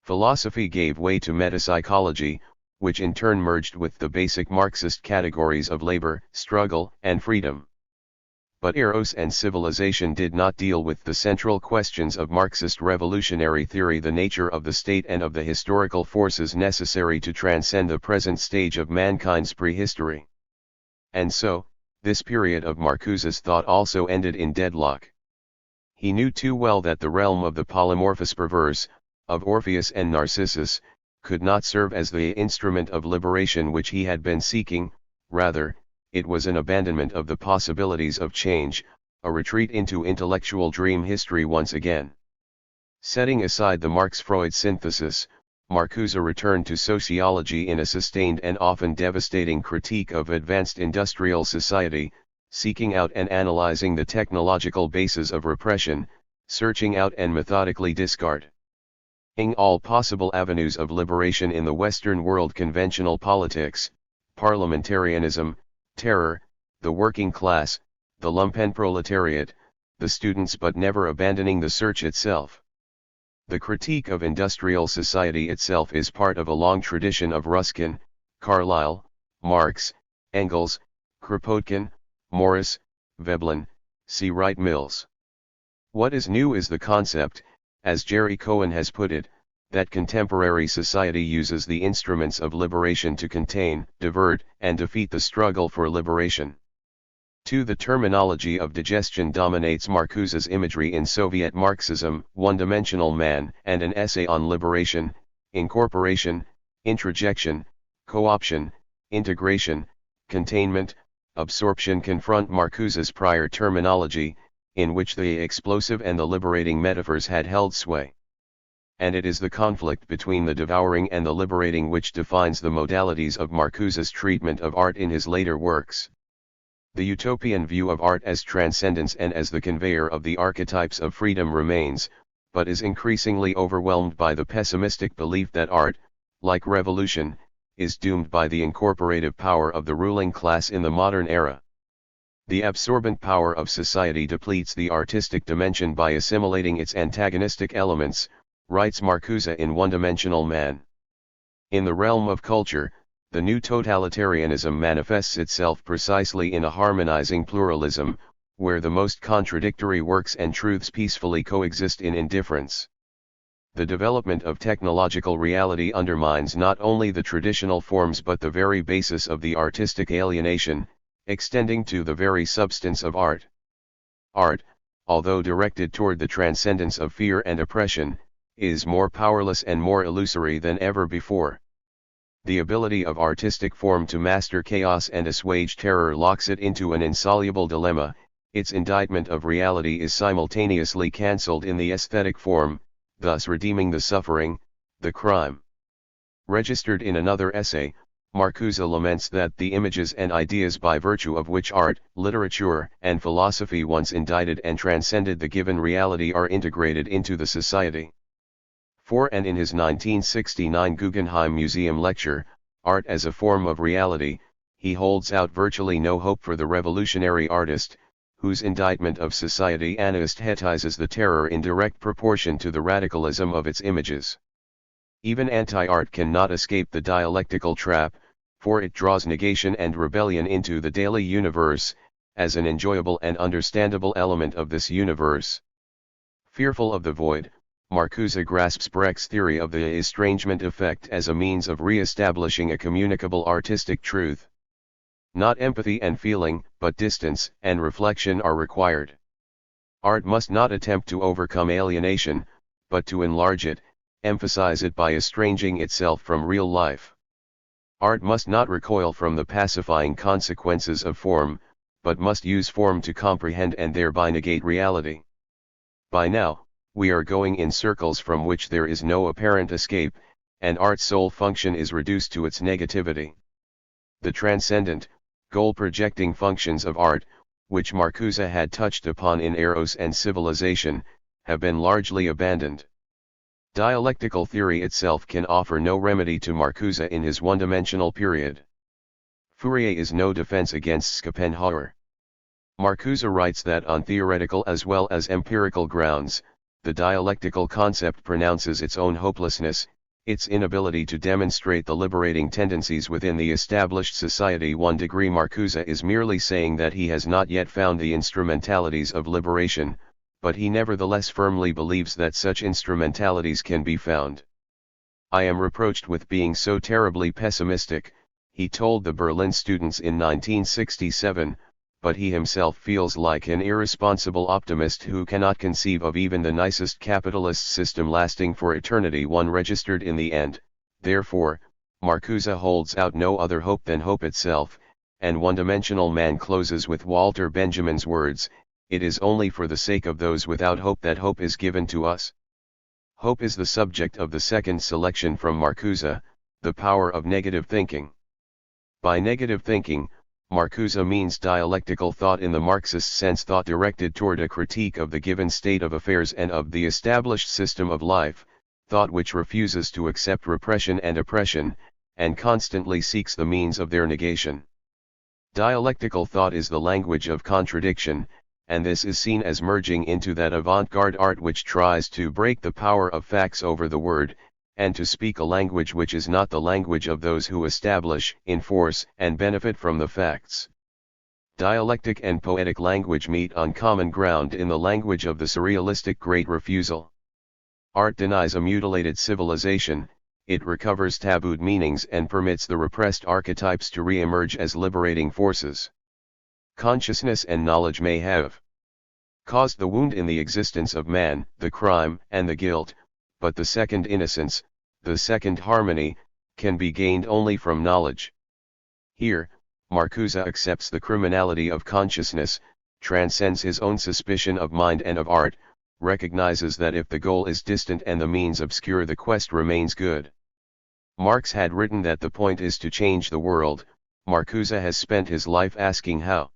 Philosophy gave way to metapsychology, which in turn merged with the basic Marxist categories of labor, struggle, and freedom. But Eros and civilization did not deal with the central questions of Marxist revolutionary theory: the nature of the state and of the historical forces necessary to transcend the present stage of mankind's prehistory. And so, this period of Marcuse's thought also ended in deadlock. He knew too well that the realm of the polymorphous perverse, of Orpheus and Narcissus, could not serve as the instrument of liberation which he had been seeking. Rather, it was an abandonment of the possibilities of change, a retreat into intellectual dream history once again. Setting aside the Marx-Freud synthesis, Marcuse returned to sociology in a sustained and often devastating critique of advanced industrial society, seeking out and analyzing the technological bases of repression, searching out and methodically discarding all possible avenues of liberation in the Western world: conventional politics, parliamentarianism, terror, the working class, the lumpenproletariat, the students, but never abandoning the search itself. The critique of industrial society itself is part of a long tradition of Ruskin, Carlyle, Marx, Engels, Kropotkin, Morris, Veblen, C. Wright Mills. What is new is the concept, as Jerry Cohen has put it, that contemporary society uses the instruments of liberation to contain, divert, and defeat the struggle for liberation. The terminology of digestion dominates Marcuse's imagery in Soviet Marxism: one-dimensional man, and an essay on liberation, incorporation, introjection, co-option, integration, containment, absorption confront Marcuse's prior terminology, in which the explosive and the liberating metaphors had held sway. And it is the conflict between the devouring and the liberating which defines the modalities of Marcuse's treatment of art in his later works. The utopian view of art as transcendence and as the conveyor of the archetypes of freedom remains, but is increasingly overwhelmed by the pessimistic belief that art, like revolution, is doomed by the incorporative power of the ruling class in the modern era. The absorbent power of society depletes the artistic dimension by assimilating its antagonistic elements, writes Marcuse in One-Dimensional Man. In the realm of culture, the new totalitarianism manifests itself precisely in a harmonizing pluralism, where the most contradictory works and truths peacefully coexist in indifference. The development of technological reality undermines not only the traditional forms but the very basis of the artistic alienation, extending to the very substance of art. Art, although directed toward the transcendence of fear and oppression, is more powerless and more illusory than ever before. The ability of artistic form to master chaos and assuage terror locks it into an insoluble dilemma. Its indictment of reality is simultaneously cancelled in the aesthetic form, thus redeeming the suffering, the crime. Registered in another essay, Marcuse laments that the images and ideas by virtue of which art, literature, and philosophy once indicted and transcended the given reality are integrated into the society. And in his 1969 Guggenheim Museum lecture, Art as a Form of Reality, he holds out virtually no hope for the revolutionary artist, whose indictment of society anesthetizes the terror in direct proportion to the radicalism of its images. Even anti-art cannot escape the dialectical trap, for it draws negation and rebellion into the daily universe, as an enjoyable and understandable element of this universe. Fearful of the void, Marcuse grasps Brecht's theory of the estrangement effect as a means of re-establishing a communicable artistic truth. Not empathy and feeling, but distance and reflection are required. Art must not attempt to overcome alienation, but to enlarge it, emphasize it by estranging itself from real life. Art must not recoil from the pacifying consequences of form, but must use form to comprehend and thereby negate reality. By now, we are going in circles from which there is no apparent escape, and art's sole function is reduced to its negativity. The transcendent, goal-projecting functions of art, which Marcuse had touched upon in Eros and Civilization, have been largely abandoned. Dialectical theory itself can offer no remedy to Marcuse in his one-dimensional period. Fourier is no defense against Schopenhauer. Marcuse writes that on theoretical as well as empirical grounds, the dialectical concept pronounces its own hopelessness, its inability to demonstrate the liberating tendencies within the established society. 1 degree Marcuse is merely saying that he has not yet found the instrumentalities of liberation, but he nevertheless firmly believes that such instrumentalities can be found. I am reproached with being so terribly pessimistic, he told the Berlin students in 1967, but he himself feels like an irresponsible optimist who cannot conceive of even the nicest capitalist system lasting for eternity. One registered in the end. Therefore, Marcuse holds out no other hope than hope itself, and One-Dimensional Man closes with Walter Benjamin's words, "It is only for the sake of those without hope that hope is given to us." Hope is the subject of the second selection from Marcuse, the power of negative thinking. By negative thinking, Marcuse means dialectical thought in the Marxist sense, thought directed toward a critique of the given state of affairs and of the established system of life, thought which refuses to accept repression and oppression, and constantly seeks the means of their negation. Dialectical thought is the language of contradiction, and this is seen as merging into that avant-garde art which tries to break the power of facts over the word, and to speak a language which is not the language of those who establish, enforce, and benefit from the facts. Dialectic and poetic language meet on common ground in the language of the surrealistic Great Refusal. Art denies a mutilated civilization, it recovers tabooed meanings and permits the repressed archetypes to re-emerge as liberating forces. Consciousness and knowledge may have caused the wound in the existence of man, the crime and the guilt, but the second innocence, the second harmony, can be gained only from knowledge. Here, Marcuse accepts the criminality of consciousness, transcends his own suspicion of mind and of art, recognizes that if the goal is distant and the means obscure, the quest remains good. Marx had written that the point is to change the world. Marcuse has spent his life asking how.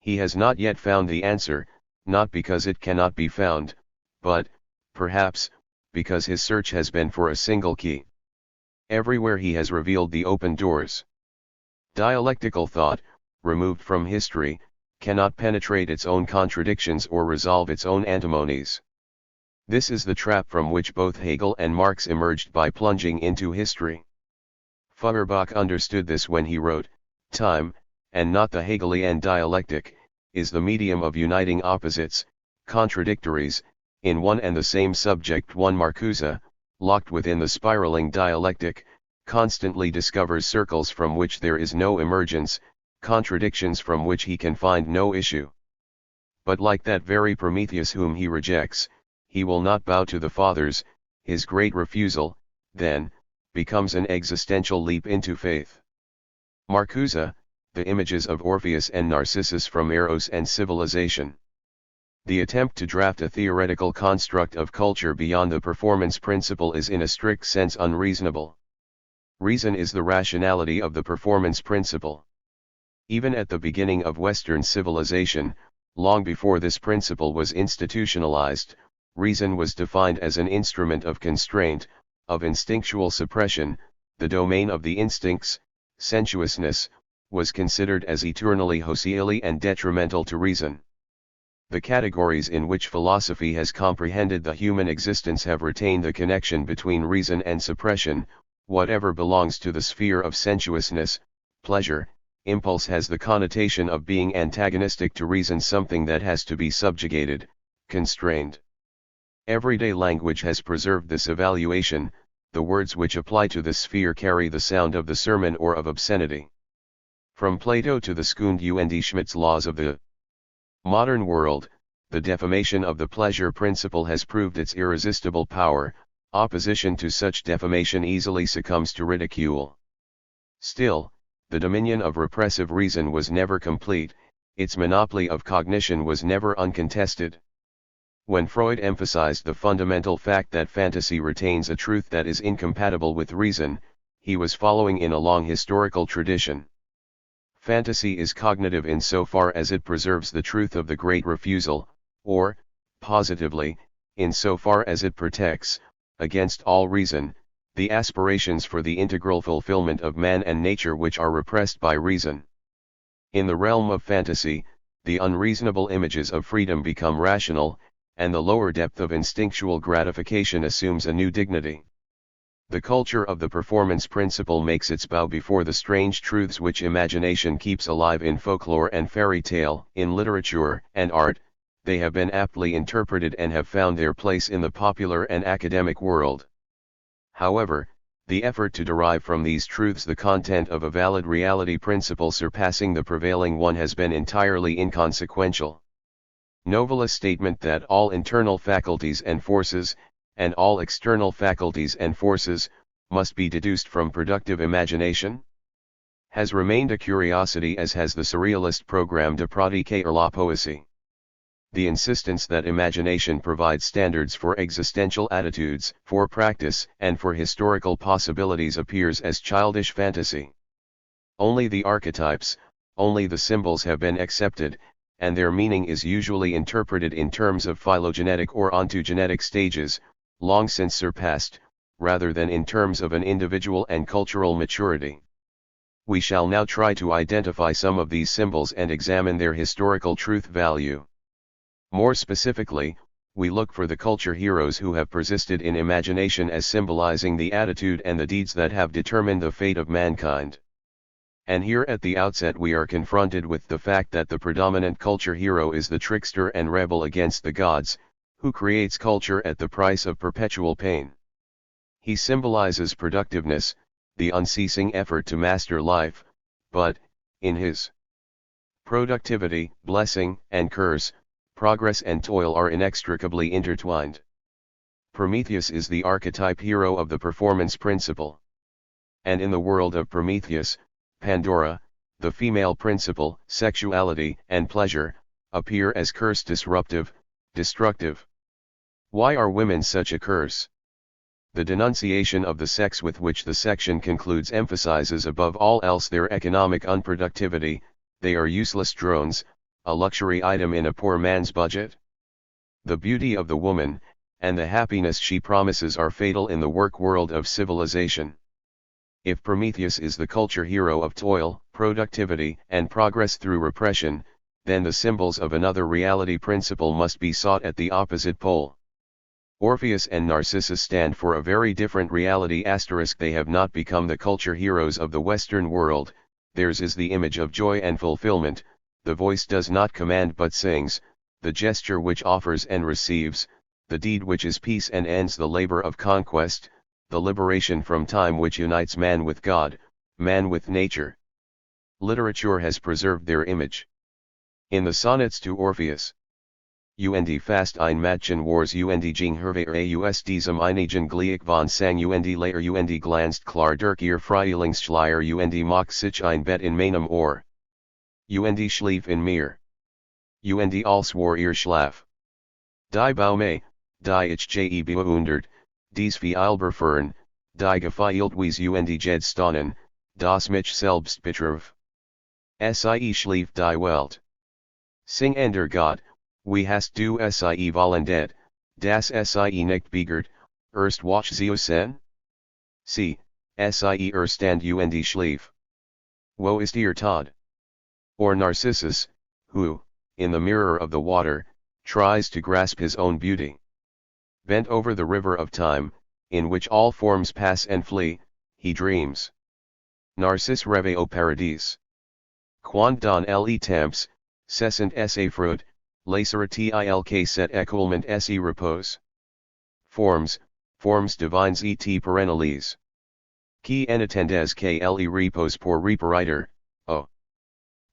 He has not yet found the answer, not because it cannot be found, but, perhaps, because his search has been for a single key. Everywhere he has revealed the open doors. Dialectical thought, removed from history, cannot penetrate its own contradictions or resolve its own antinomies. This is the trap from which both Hegel and Marx emerged by plunging into history. Feuerbach understood this when he wrote, "Time, and not the Hegelian dialectic, is the medium of uniting opposites, contradictories, in one and the same subject." One Marcuse, locked within the spiraling dialectic, constantly discovers circles from which there is no emergence, contradictions from which he can find no issue. But like that very Prometheus whom he rejects, he will not bow to the fathers. His great refusal, then, becomes an existential leap into faith. Marcuse, the images of Orpheus and Narcissus from Eros and Civilization. The attempt to draft a theoretical construct of culture beyond the performance principle is in a strict sense unreasonable. Reason is the rationality of the performance principle. Even at the beginning of Western civilization, long before this principle was institutionalized, reason was defined as an instrument of constraint, of instinctual suppression. The domain of the instincts, sensuousness, was considered as eternally hostile and detrimental to reason. The categories in which philosophy has comprehended the human existence have retained the connection between reason and suppression. Whatever belongs to the sphere of sensuousness, pleasure, impulse has the connotation of being antagonistic to reason, something that has to be subjugated, constrained. Everyday language has preserved this evaluation. The words which apply to this sphere carry the sound of the sermon or of obscenity. From Plato to the Skund und Schmidt's laws of the modern world, the defamation of the pleasure principle has proved its irresistible power. Opposition to such defamation easily succumbs to ridicule. Still, the dominion of repressive reason was never complete, its monopoly of cognition was never uncontested. When Freud emphasized the fundamental fact that fantasy retains a truth that is incompatible with reason, he was following in a long historical tradition. Fantasy is cognitive insofar as it preserves the truth of the great refusal, or, positively, insofar as it protects, against all reason, the aspirations for the integral fulfillment of man and nature which are repressed by reason. In the realm of fantasy, the unreasonable images of freedom become rational, and the lower depth of instinctual gratification assumes a new dignity. The culture of the performance principle makes its bow before the strange truths which imagination keeps alive in folklore and fairy tale, in literature and art. They have been aptly interpreted and have found their place in the popular and academic world. However, the effort to derive from these truths the content of a valid reality principle surpassing the prevailing one has been entirely inconsequential. Novela's statement that all internal faculties and forces, and all external faculties and forces, must be deduced from productive imagination, has remained a curiosity, as has the surrealist programme de pratiquer la poésie. The insistence that imagination provides standards for existential attitudes, for practice, and for historical possibilities appears as childish fantasy. Only the archetypes, only the symbols have been accepted, and their meaning is usually interpreted in terms of phylogenetic or ontogenetic stages, long since surpassed, rather than in terms of an individual and cultural maturity. We shall now try to identify some of these symbols and examine their historical truth value. More specifically, we look for the culture heroes who have persisted in imagination as symbolizing the attitude and the deeds that have determined the fate of mankind. And here at the outset we are confronted with the fact that the predominant culture hero is the trickster and rebel against the gods, who creates culture at the price of perpetual pain. He symbolizes productiveness, the unceasing effort to master life, but, in his productivity, blessing and curse, progress and toil are inextricably intertwined. Prometheus is the archetype hero of the performance principle. And in the world of Prometheus, Pandora, the female principle, sexuality and pleasure, appear as curse disruptive, destructive. Why are women such a curse? The denunciation of the sex with which the section concludes emphasizes above all else their economic unproductivity. They are useless drones, a luxury item in a poor man's budget. The beauty of the woman, and the happiness she promises are fatal in the work world of civilization. If Prometheus is the culture hero of toil, productivity, and progress through repression, then the symbols of another reality principle must be sought at the opposite pole. Orpheus and Narcissus stand for a very different reality. They have not become the culture heroes of the Western world. Theirs is the image of joy and fulfillment. The voice does not command but sings, the gesture which offers and receives, the deed which is peace and ends the labor of conquest, the liberation from time which unites man with God, man with nature. Literature has preserved their image. In the sonnets to Orpheus, und fast ein Mädchen wars und ging hervor aus diesem einigen Glück von sang und leer und glanzt klar durch ihr Frühlingsschleier und macht sich ein Bett in meinem Ohr. Und schlief in mir. Und als war ihr Schlaf. Die Baume, die ich je bewundert, dies viel Fern, die gefeilt und jed stonnen, das mich selbst betraf. Sie schlief die Welt. Sing ender Gott, wie hast du sie vollendet, das sie nicht begehrt, erst wach zu sein? Sie, sie erstand und schlief. Wo ist ihr Tod? Or Narcissus, who, in the mirror of the water, tries to grasp his own beauty. Bent over the river of time, in which all forms pass and flee, he dreams. Narcisse rêve au paradis. Quand dans les temps, cessant sa fruit, laissera tilk cet écoulement se repose. Forms divines et perenniales. Qui en attendez que le repose pour reparaître, oh.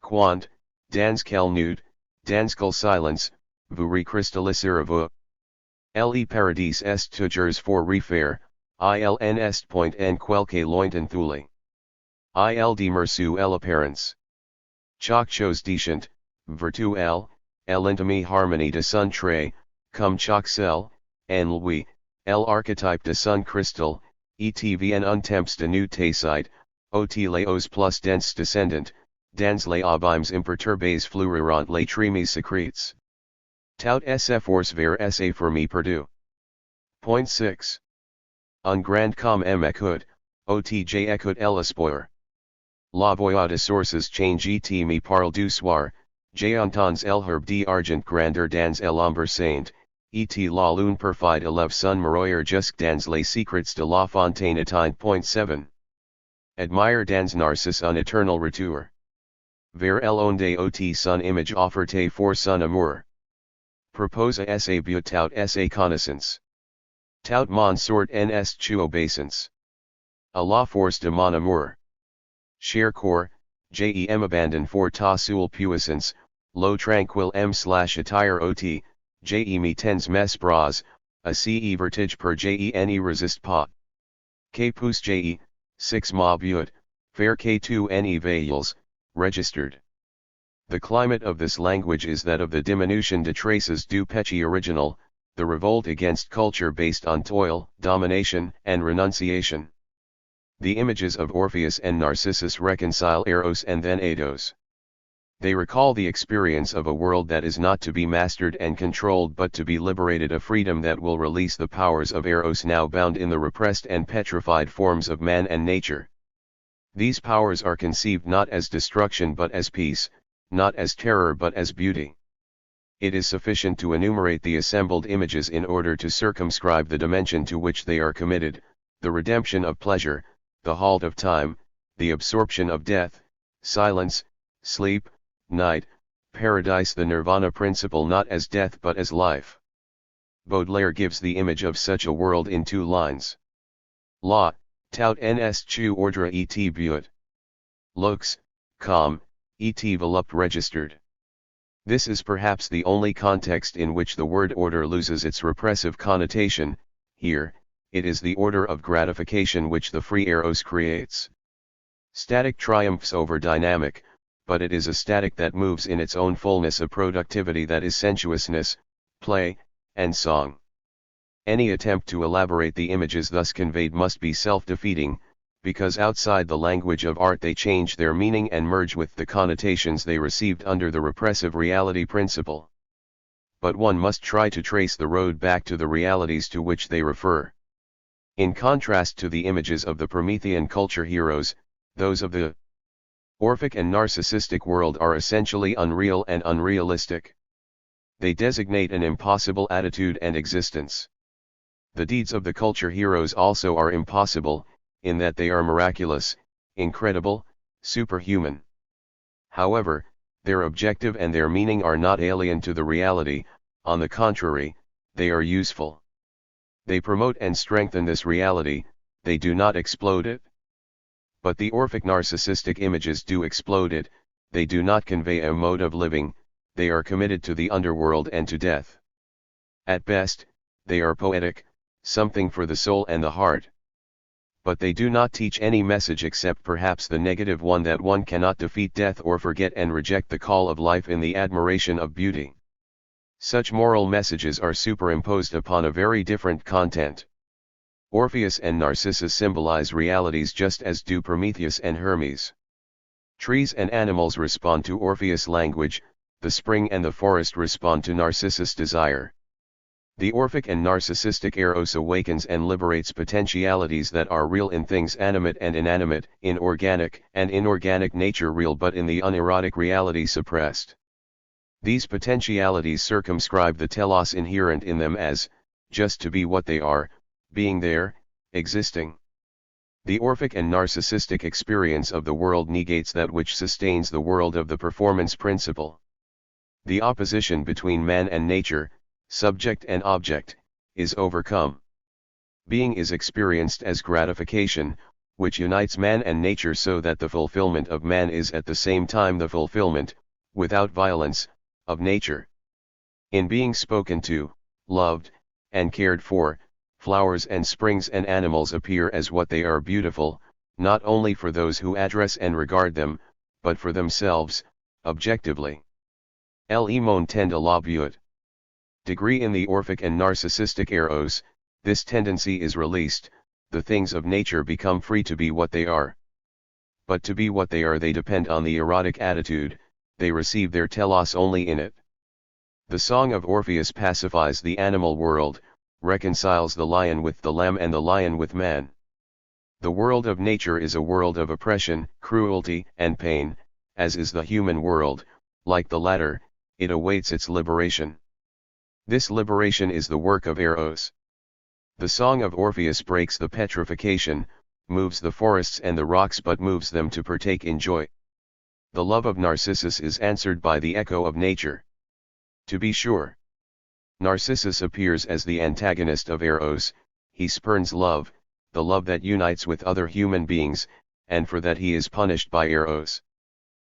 Quand, dans quel nude, dans quel silence, vous recristalliserez-vous. Le paradis est toujours for refaire, il n'est point en quelque lointain thule. Il demeure sous l'apparence. Chaque chose déchante, virtuelle, l'intime harmonie de son trait, comme chaque cell, en lui, l'archétype de son cristal, et vient un temps de nous tacite, ot les plus dense descendant, dans les abîmes imperturbés fleurant les trémies secrètes. Tout force vers sa ferme perdu. Point 6. Un grand comme écoute, otj écoute l'espoir. La voix de sources change et me parle du soir, j'entends el herbe d'argent grandeur dans l'ombre sainte, et la lune perfide élève son miroir jusque dans les secrets de la fontaine éteinte. Point 7. Admire dans Narcisse un éternel retour. Vers l'onde ot son image offerte for son amour. Propose sa but tout sa connaissance. Tout mon sort en est tu obeisance. A la force de mon amour. Cher corps, jem abandon for ta seule puissance, lo tranquille m/attire ot, me tens mes bras, a ce vertige per ne resist pas. Que pousse 6 ma but, faire que tu ne veilles, registered. The climate of this language is that of the diminution de traces du péché original, the revolt against culture based on toil, domination, and renunciation. The images of Orpheus and Narcissus reconcile Eros and then Eidos. They recall the experience of a world that is not to be mastered and controlled but to be liberated, a freedom that will release the powers of Eros now bound in the repressed and petrified forms of man and nature. These powers are conceived not as destruction but as peace, not as terror but as beauty. It is sufficient to enumerate the assembled images in order to circumscribe the dimension to which they are committed: the redemption of pleasure, the halt of time, the absorption of death, silence, sleep, night, paradise, the nirvana principle not as death but as life. Baudelaire gives the image of such a world in 2 lines. La, tout ns tu ordre et but. Lux, calm, et volupte registered. This is perhaps the only context in which the word order loses its repressive connotation. Here, it is the order of gratification which the free Eros creates. Static triumphs over dynamic, but it is a static that moves in its own fullness, a productivity that is sensuousness, play, and song. Any attempt to elaborate the images thus conveyed must be self-defeating, because outside the language of art they change their meaning and merge with the connotations they received under the repressive reality principle. But one must try to trace the road back to the realities to which they refer. In contrast to the images of the Promethean culture heroes, those of the Orphic and narcissistic world are essentially unreal and unrealistic. They designate an impossible attitude and existence. The deeds of the culture heroes also are impossible, in that they are miraculous, incredible, superhuman. However, their objective and their meaning are not alien to the reality, on the contrary, they are useful. They promote and strengthen this reality, they do not explode it. But the Orphic narcissistic images do explode it, they do not convey a mode of living, they are committed to the underworld and to death. At best, they are poetic, something for the soul and the heart. But they do not teach any message except perhaps the negative one that one cannot defeat death or forget and reject the call of life in the admiration of beauty. Such moral messages are superimposed upon a very different content. Orpheus and Narcissus symbolize realities just as do Prometheus and Hermes. Trees and animals respond to Orpheus' language, the spring and the forest respond to Narcissus' desire. The Orphic and narcissistic eros awakens and liberates potentialities that are real in things animate and inanimate, in organic and inorganic nature real but in the unerotic reality suppressed. These potentialities circumscribe the telos inherent in them as, just to be what they are, being there, existing. The Orphic and narcissistic experience of the world negates that which sustains the world of the performance principle. The opposition between man and nature, subject and object, is overcome. Being is experienced as gratification, which unites man and nature so that the fulfillment of man is at the same time the fulfillment, without violence, of nature. In being spoken to, loved, and cared for, flowers and springs and animals appear as what they are beautiful, not only for those who address and regard them, but for themselves, objectively. Le monde tend à la beauté. Degree in the Orphic and narcissistic eros, this tendency is released, the things of nature become free to be what they are. But to be what they are they depend on the erotic attitude, they receive their telos only in it. The song of Orpheus pacifies the animal world, reconciles the lion with the lamb and the lion with man. The world of nature is a world of oppression, cruelty, and pain, as is the human world. Like the latter, it awaits its liberation. This liberation is the work of Eros. The song of Orpheus breaks the petrification, moves the forests and the rocks but moves them to partake in joy. The love of Narcissus is answered by the echo of nature. To be sure, Narcissus appears as the antagonist of Eros, he spurns love, the love that unites with other human beings, and for that he is punished by Eros.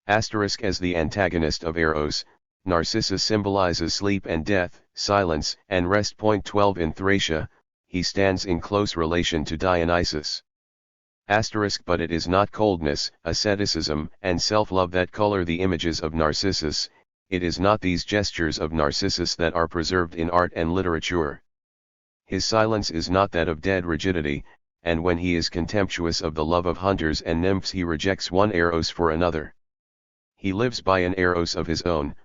Asterisk as the antagonist of Eros, Narcissus symbolizes sleep and death, silence and rest. 12 In Thracia, he stands in close relation to Dionysus. Asterisk but it is not coldness, asceticism and self-love that color the images of Narcissus, it is not these gestures of Narcissus that are preserved in art and literature. His silence is not that of dead rigidity, and when he is contemptuous of the love of hunters and nymphs he rejects one Eros for another. He lives by an Eros of his own,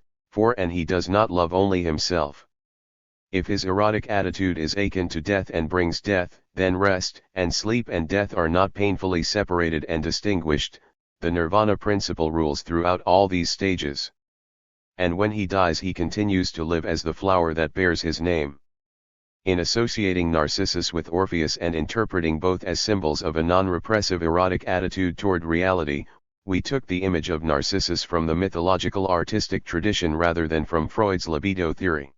and he does not love only himself. If his erotic attitude is akin to death and brings death, then rest and sleep and death are not painfully separated and distinguished, the nirvana principle rules throughout all these stages. And when he dies he continues to live as the flower that bears his name. In associating Narcissus with Orpheus and interpreting both as symbols of a non-repressive erotic attitude toward reality, we took the image of Narcissus from the mythological artistic tradition rather than from Freud's libido theory.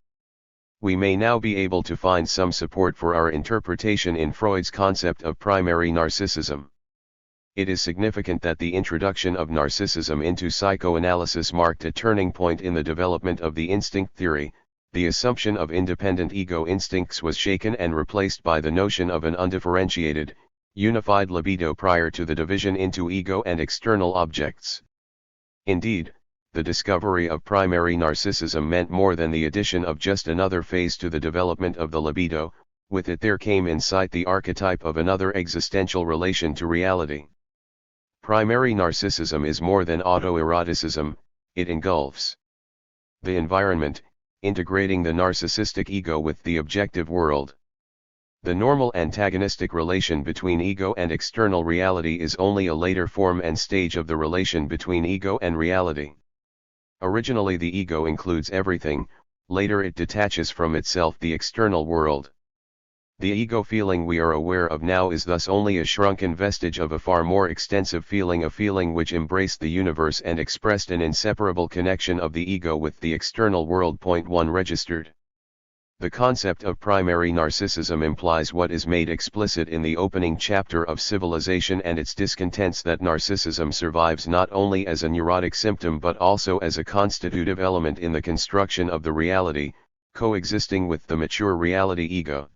We may now be able to find some support for our interpretation in Freud's concept of primary narcissism. It is significant that the introduction of narcissism into psychoanalysis marked a turning point in the development of the instinct theory. The assumption of independent ego instincts was shaken and replaced by the notion of an undifferentiated, unified libido prior to the division into ego and external objects. Indeed, the discovery of primary narcissism meant more than the addition of just another phase to the development of the libido, with it there came in sight the archetype of another existential relation to reality. Primary narcissism is more than autoeroticism, it engulfs the environment, integrating the narcissistic ego with the objective world. The normal antagonistic relation between ego and external reality is only a later form and stage of the relation between ego and reality. Originally the ego includes everything, later it detaches from itself the external world. The ego feeling we are aware of now is thus only a shrunken vestige of a far more extensive feeling, a feeling which embraced the universe and expressed an inseparable connection of the ego with the external world. 1 Registered. The concept of primary narcissism implies what is made explicit in the opening chapter of Civilization and its discontents, that narcissism survives not only as a neurotic symptom but also as a constitutive element in the construction of the reality, coexisting with the mature reality ego.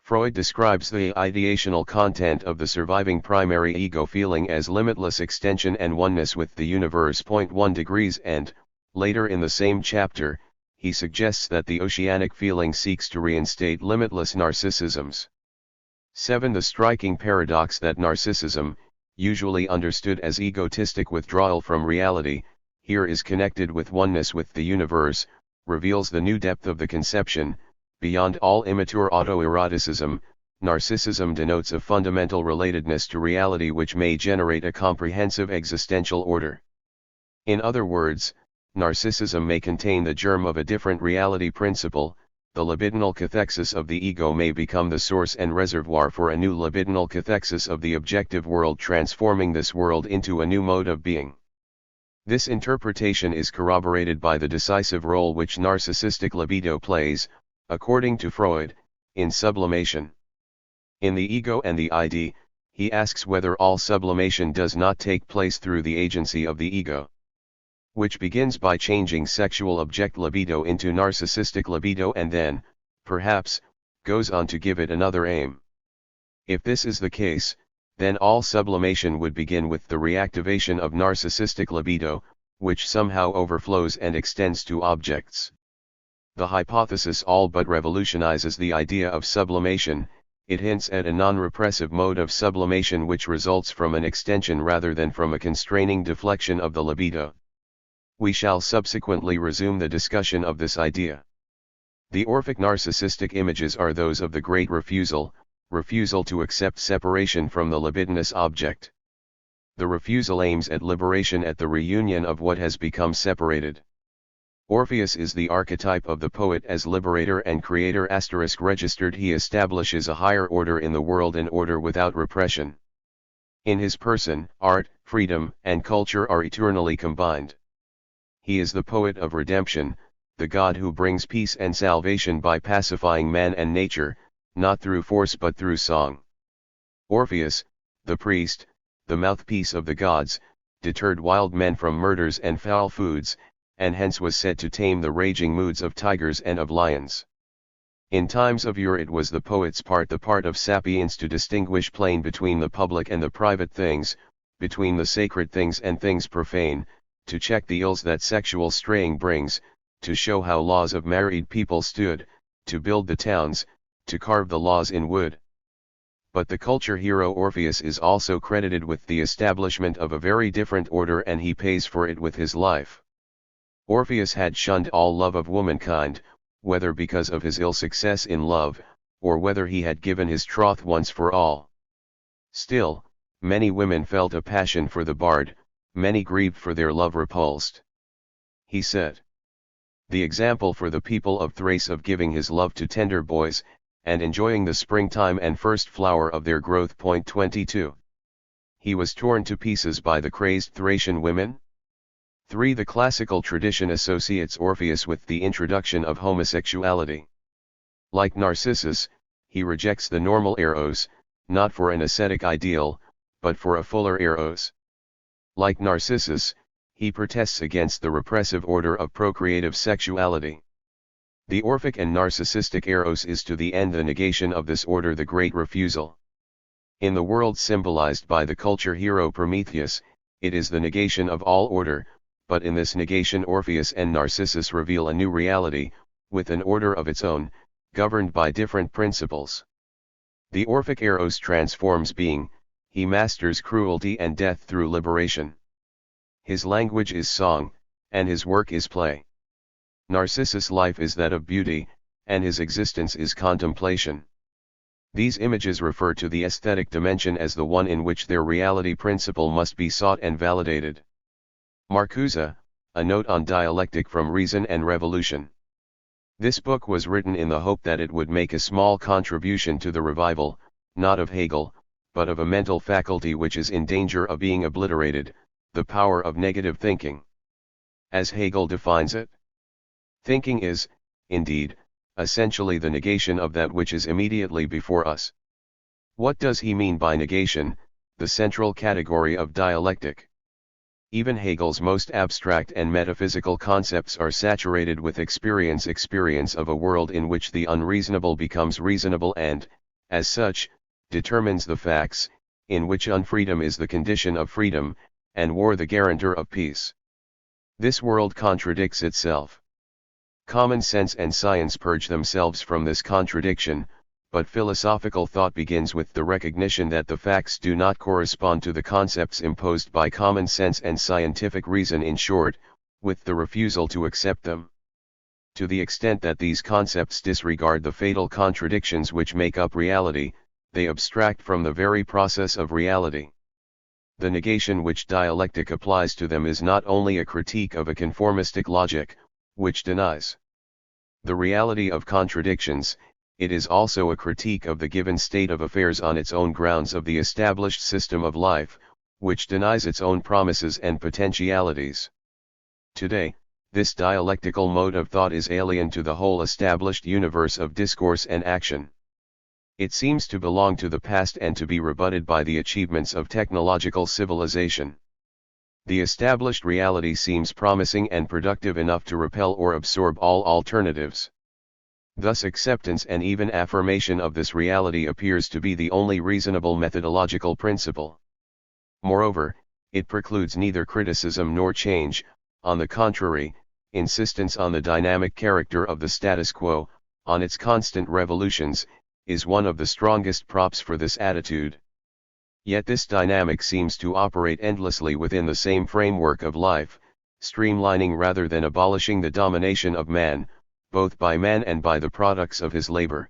Freud describes the ideational content of the surviving primary ego feeling as limitless extension and oneness with the universe. 1 Degrees and, later in the same chapter, he suggests that the oceanic feeling seeks to reinstate limitless narcissisms. 7. The striking paradox that narcissism, usually understood as egotistic withdrawal from reality, here is connected with oneness with the universe, reveals the new depth of the conception. Beyond all immature autoeroticism, narcissism denotes a fundamental relatedness to reality which may generate a comprehensive existential order. In other words, narcissism may contain the germ of a different reality principle. The libidinal cathexis of the ego may become the source and reservoir for a new libidinal cathexis of the objective world, transforming this world into a new mode of being. This interpretation is corroborated by the decisive role which narcissistic libido plays, according to Freud, in sublimation. In The Ego and the ID, he asks whether all sublimation does not take place through the agency of the ego, which begins by changing sexual object libido into narcissistic libido and then, perhaps, goes on to give it another aim. If this is the case, then all sublimation would begin with the reactivation of narcissistic libido, which somehow overflows and extends to objects. The hypothesis all but revolutionizes the idea of sublimation. It hints at a non-repressive mode of sublimation which results from an extension rather than from a constraining deflection of the libido. We shall subsequently resume the discussion of this idea. The Orphic narcissistic images are those of the great refusal to accept separation from the libidinous object. The refusal aims at liberation at the reunion of what has become separated. Orpheus is the archetype of the poet as liberator and creator. Registered, he establishes a higher order in the world, an order without repression. In his person, art, freedom, and culture are eternally combined. He is the poet of redemption, the God who brings peace and salvation by pacifying man and nature, not through force but through song. Orpheus, the priest, the mouthpiece of the gods, deterred wild men from murders and foul foods, and hence was said to tame the raging moods of tigers and of lions. In times of yore it was the poet's part, the part of sapiens, to distinguish plain between the public and the private things, between the sacred things and things profane, to check the ills that sexual straying brings, to show how laws of married people stood, to build the towns, to carve the laws in wood. But the culture hero Orpheus is also credited with the establishment of a very different order, and he pays for it with his life. Orpheus had shunned all love of womankind, whether because of his ill success in love, or whether he had given his troth once for all. Still, many women felt a passion for the bard, many grieved for their love repulsed. He set the example for the people of Thrace of giving his love to tender boys, and enjoying the springtime and first flower of their growth. 22. He was torn to pieces by the crazed Thracian women. 3. The classical tradition associates Orpheus with the introduction of homosexuality. Like Narcissus, he rejects the normal eros, not for an ascetic ideal, but for a fuller eros. Like Narcissus, he protests against the repressive order of procreative sexuality. The Orphic and narcissistic eros is to the end the negation of this order, the great refusal. In the world symbolized by the culture hero Prometheus, it is the negation of all order, but in this negation Orpheus and Narcissus reveal a new reality, with an order of its own, governed by different principles. The Orphic eros transforms being, he masters cruelty and death through liberation. His language is song, and his work is play. Narcissus' life is that of beauty, and his existence is contemplation. These images refer to the aesthetic dimension as the one in which their reality principle must be sought and validated. Marcuse, a note on dialectic from Reason and Revolution. This book was written in the hope that it would make a small contribution to the revival, not of Hegel, but of a mental faculty which is in danger of being obliterated, the power of negative thinking. As Hegel defines it, thinking is, indeed, essentially the negation of that which is immediately before us. What does he mean by negation, the central category of dialectic? Even Hegel's most abstract and metaphysical concepts are saturated with experience of a world in which the unreasonable becomes reasonable and, as such, determines the facts, in which unfreedom is the condition of freedom, and war the guarantor of peace. This world contradicts itself. Common sense and science purge themselves from this contradiction, but philosophical thought begins with the recognition that the facts do not correspond to the concepts imposed by common sense and scientific reason, in short, with the refusal to accept them. To the extent that these concepts disregard the fatal contradictions which make up reality, they abstract from the very process of reality. The negation which dialectic applies to them is not only a critique of a conformistic logic, which denies the reality of contradictions, it is also a critique of the given state of affairs on its own grounds of the established system of life, which denies its own promises and potentialities. Today, this dialectical mode of thought is alien to the whole established universe of discourse and action. It seems to belong to the past and to be rebutted by the achievements of technological civilization. The established reality seems promising and productive enough to repel or absorb all alternatives. Thus acceptance and even affirmation of this reality appears to be the only reasonable methodological principle. Moreover, it precludes neither criticism nor change. On the contrary, insistence on the dynamic character of the status quo, on its constant revolutions, is one of the strongest props for this attitude. Yet this dynamic seems to operate endlessly within the same framework of life, streamlining rather than abolishing the domination of man, both by man and by the products of his labor.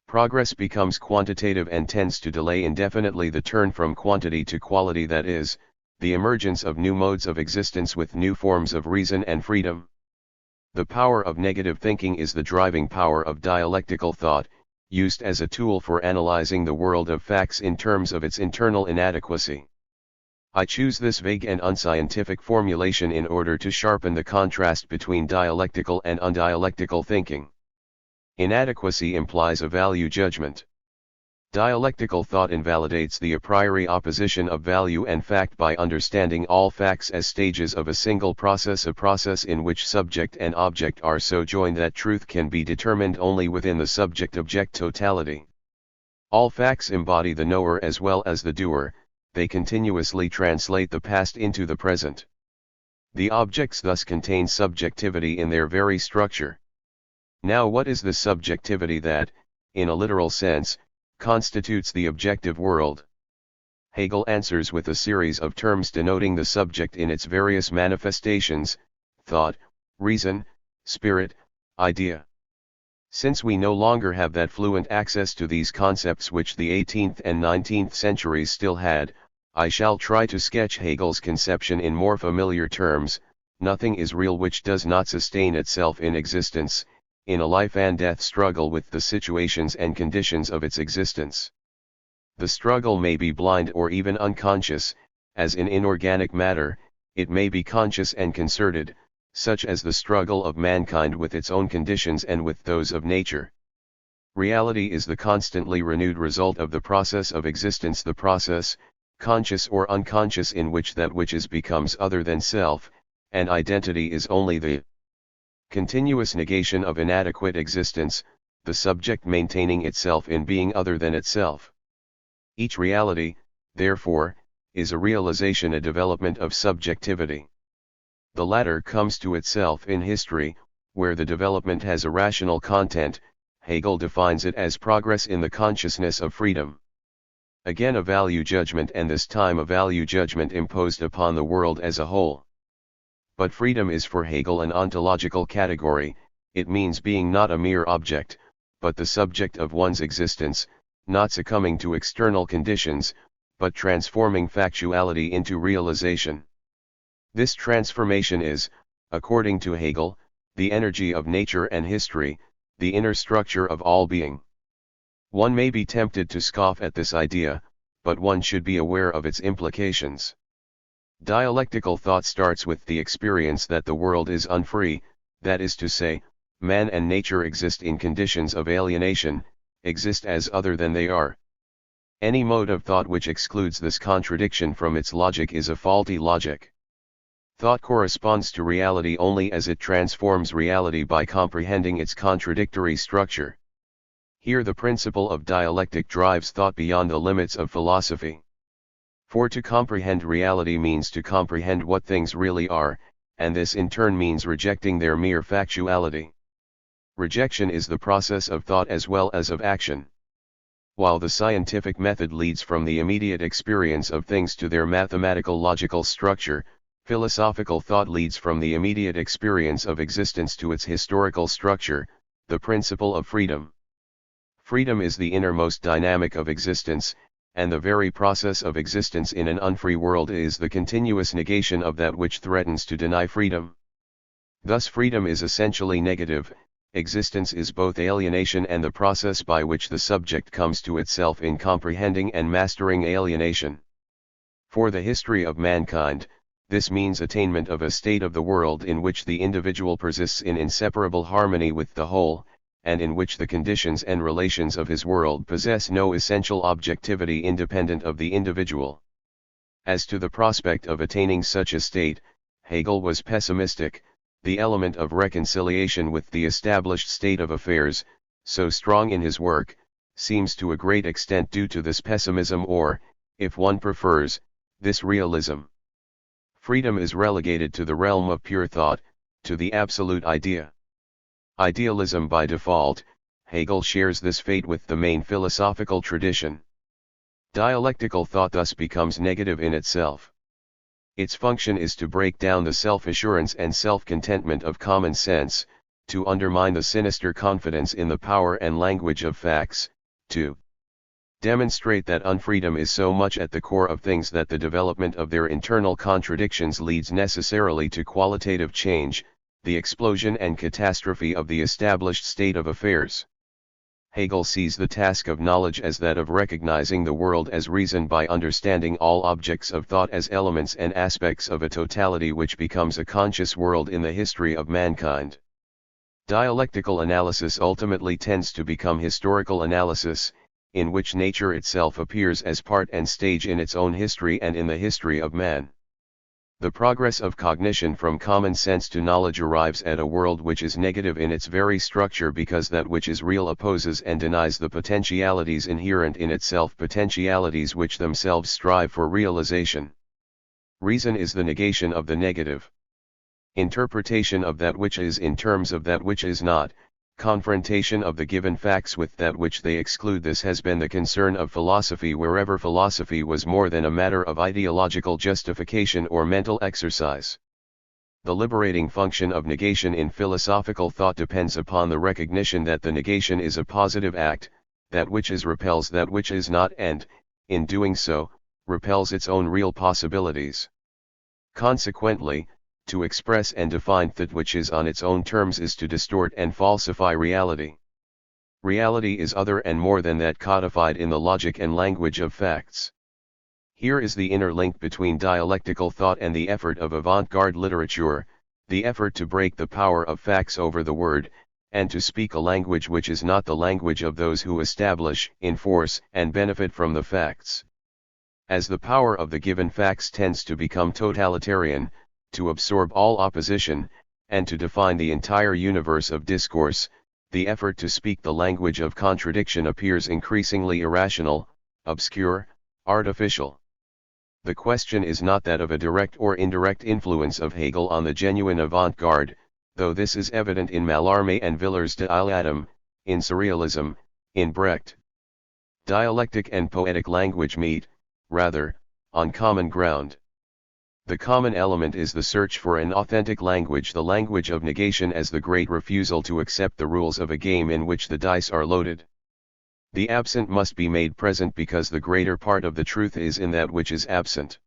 Progress becomes quantitative and tends to delay indefinitely the turn from quantity to quality, that is, the emergence of new modes of existence with new forms of reason and freedom. The power of negative thinking is the driving power of dialectical thought, used as a tool for analyzing the world of facts in terms of its internal inadequacy. I choose this vague and unscientific formulation in order to sharpen the contrast between dialectical and undialectical thinking. Inadequacy implies a value judgment. Dialectical thought invalidates the a priori opposition of value and fact by understanding all facts as stages of a single process, a process in which subject and object are so joined that truth can be determined only within the subject-object totality. All facts embody the knower as well as the doer, they continuously translate the past into the present. The objects thus contain subjectivity in their very structure. Now, what is the subjectivity that, in a literal sense, constitutes the objective world? Hegel answers with a series of terms denoting the subject in its various manifestations: thought, reason, spirit, idea. Since we no longer have that fluent access to these concepts which the 18th and 19th centuries still had, I shall try to sketch Hegel's conception in more familiar terms. Nothing is real which does not sustain itself in existence, in a life and death struggle with the situations and conditions of its existence. The struggle may be blind or even unconscious, as in inorganic matter; it may be conscious and concerted, such as the struggle of mankind with its own conditions and with those of nature. Reality is the constantly renewed result of the process of existence, the process, conscious or unconscious, in which that which is becomes other than self, and identity is only the continuous negation of inadequate existence, the subject maintaining itself in being other than itself. Each reality, therefore, is a realization, a development of subjectivity. The latter comes to itself in history, where the development has a rational content. Hegel defines it as progress in the consciousness of freedom. Again, a value judgment, and this time a value judgment imposed upon the world as a whole. But freedom is for Hegel an ontological category. It means being not a mere object, but the subject of one's existence, not succumbing to external conditions, but transforming factuality into realization. This transformation is, according to Hegel, the energy of nature and history, the inner structure of all being. One may be tempted to scoff at this idea, but one should be aware of its implications. Dialectical thought starts with the experience that the world is unfree, that is to say, man and nature exist in conditions of alienation, exist as other than they are. Any mode of thought which excludes this contradiction from its logic is a faulty logic. Thought corresponds to reality only as it transforms reality by comprehending its contradictory structure. Here the principle of dialectic drives thought beyond the limits of philosophy. For to comprehend reality means to comprehend what things really are, and this in turn means rejecting their mere factuality. Rejection is the process of thought as well as of action. While the scientific method leads from the immediate experience of things to their mathematical logical structure, philosophical thought leads from the immediate experience of existence to its historical structure, the principle of freedom. Freedom is the innermost dynamic of existence, and the very process of existence in an unfree world is the continuous negation of that which threatens to deny freedom. Thus freedom is essentially negative. Existence is both alienation and the process by which the subject comes to itself in comprehending and mastering alienation. For the history of mankind, this means attainment of a state of the world in which the individual persists in inseparable harmony with the whole, and in which the conditions and relations of his world possess no essential objectivity independent of the individual. As to the prospect of attaining such a state, Hegel was pessimistic. The element of reconciliation with the established state of affairs, so strong in his work, seems to a great extent due to this pessimism or, if one prefers, this realism. Freedom is relegated to the realm of pure thought, to the absolute idea. Idealism by default, Hegel shares this fate with the main philosophical tradition. Dialectical thought thus becomes negative in itself. Its function is to break down the self-assurance and self-contentment of common sense, to undermine the sinister confidence in the power and language of facts, to demonstrate that unfreedom is so much at the core of things that the development of their internal contradictions leads necessarily to qualitative change, the explosion and catastrophe of the established state of affairs. Hegel sees the task of knowledge as that of recognizing the world as reason by understanding all objects of thought as elements and aspects of a totality which becomes a conscious world in the history of mankind. Dialectical analysis ultimately tends to become historical analysis, in which nature itself appears as part and stage in its own history and in the history of man. The progress of cognition from common sense to knowledge arrives at a world which is negative in its very structure because that which is real opposes and denies the potentialities inherent in itself, potentialities which themselves strive for realization. Reason is the negation of the negative. Interpretation of that which is in terms of that which is not, confrontation of the given facts with that which they exclude. This has been the concern of philosophy wherever philosophy was more than a matter of ideological justification or mental exercise. The liberating function of negation in philosophical thought depends upon the recognition that the negation is a positive act, that which is repels that which is not and, in doing so, repels its own real possibilities. Consequently, to express and define that which is on its own terms is to distort and falsify reality. Reality is other and more than that codified in the logic and language of facts. Here is the inner link between dialectical thought and the effort of avant-garde literature, the effort to break the power of facts over the word, and to speak a language which is not the language of those who establish, enforce, and benefit from the facts. As the power of the given facts tends to become totalitarian, to absorb all opposition, and to define the entire universe of discourse, the effort to speak the language of contradiction appears increasingly irrational, obscure, artificial. The question is not that of a direct or indirect influence of Hegel on the genuine avant-garde, though this is evident in Mallarmé and Villers de l'Isle, in Surrealism, in Brecht. Dialectic and poetic language meet, rather, on common ground. The common element is the search for an authentic language, the language of negation, as the great refusal to accept the rules of a game in which the dice are loaded. The absent must be made present because the greater part of the truth is in that which is absent.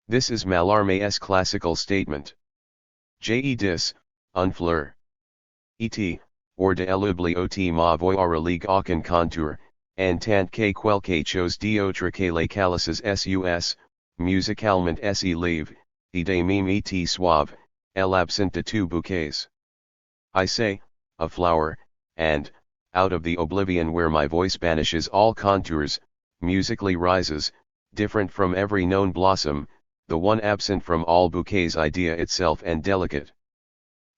This is Mallarmé's classical statement. Je dis, un fleur. Et, or de l'oubli ma voir ligue aucun contour, en tant que quelque chose d'autre que les calices sus, musicalement si leve, et de mime et suave, l'absent de tout bouquets. I say, a flower, and, out of the oblivion where my voice banishes all contours, musically rises, different from every known blossom, the one absent from all bouquets, idea itself and delicate.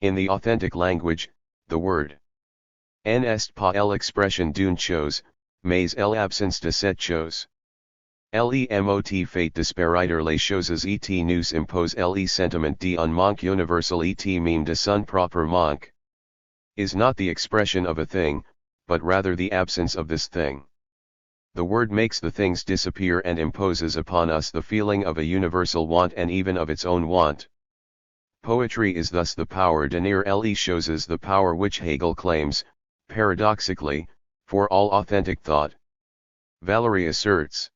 In the authentic language, the word n'est pas l'expression d'une chose, mais l'absence de cette chose. Lemot fait disparaître les choses et nous impose le sentiment d'un manque universel et même de son propre manque. is not the expression of a thing, but rather the absence of this thing. The word makes the things disappear and imposes upon us the feeling of a universal want and even of its own want. Poetry is thus the power denire le choses, the power which Hegel claims, paradoxically, for all authentic thought. Valery asserts,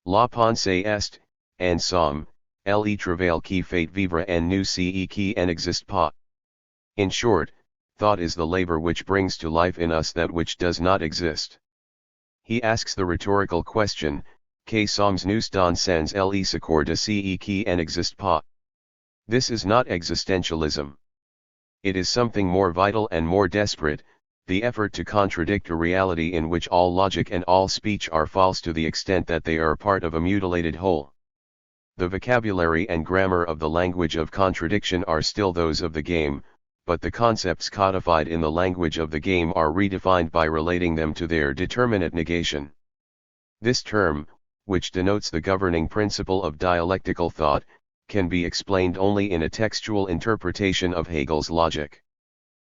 La pensée est, en somme, le travail qui fait vivre en nous ce qui n'existe pas. In short, thought is the labor which brings to life in us that which does not exist. He asks the rhetorical question, que sommes nous dans sans le secours de ce qui n'existe pas? This is not existentialism. It is something more vital and more desperate, the effort to contradict a reality in which all logic and all speech are false to the extent that they are part of a mutilated whole. The vocabulary and grammar of the language of contradiction are still those of the game, but the concepts codified in the language of the game are redefined by relating them to their determinate negation. This term, which denotes the governing principle of dialectical thought, can be explained only in a textual interpretation of Hegel's logic.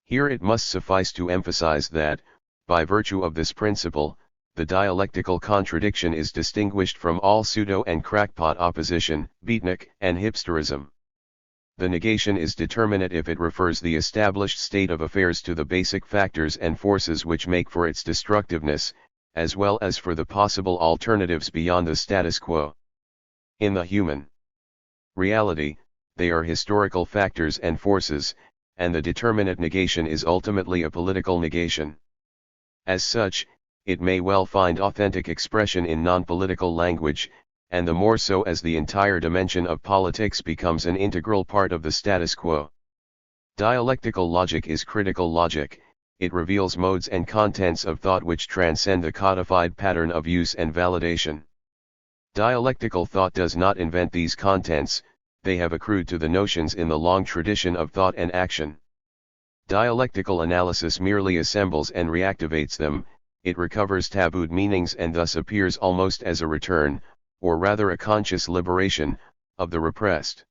Here it must suffice to emphasize that, by virtue of this principle, the dialectical contradiction is distinguished from all pseudo and crackpot opposition, beatnik, and hipsterism. The negation is determinate if it refers the established state of affairs to the basic factors and forces which make for its destructiveness, as well as for the possible alternatives beyond the status quo. In the human reality, they are historical factors and forces, and the determinate negation is ultimately a political negation. As such, it may well find authentic expression in non-political language, and the more so as the entire dimension of politics becomes an integral part of the status quo. Dialectical logic is critical logic. It reveals modes and contents of thought which transcend the codified pattern of use and validation. Dialectical thought does not invent these contents, they have accrued to the notions in the long tradition of thought and action. Dialectical analysis merely assembles and reactivates them, it recovers tabooed meanings and thus appears almost as a return, or rather a conscious liberation, of the repressed.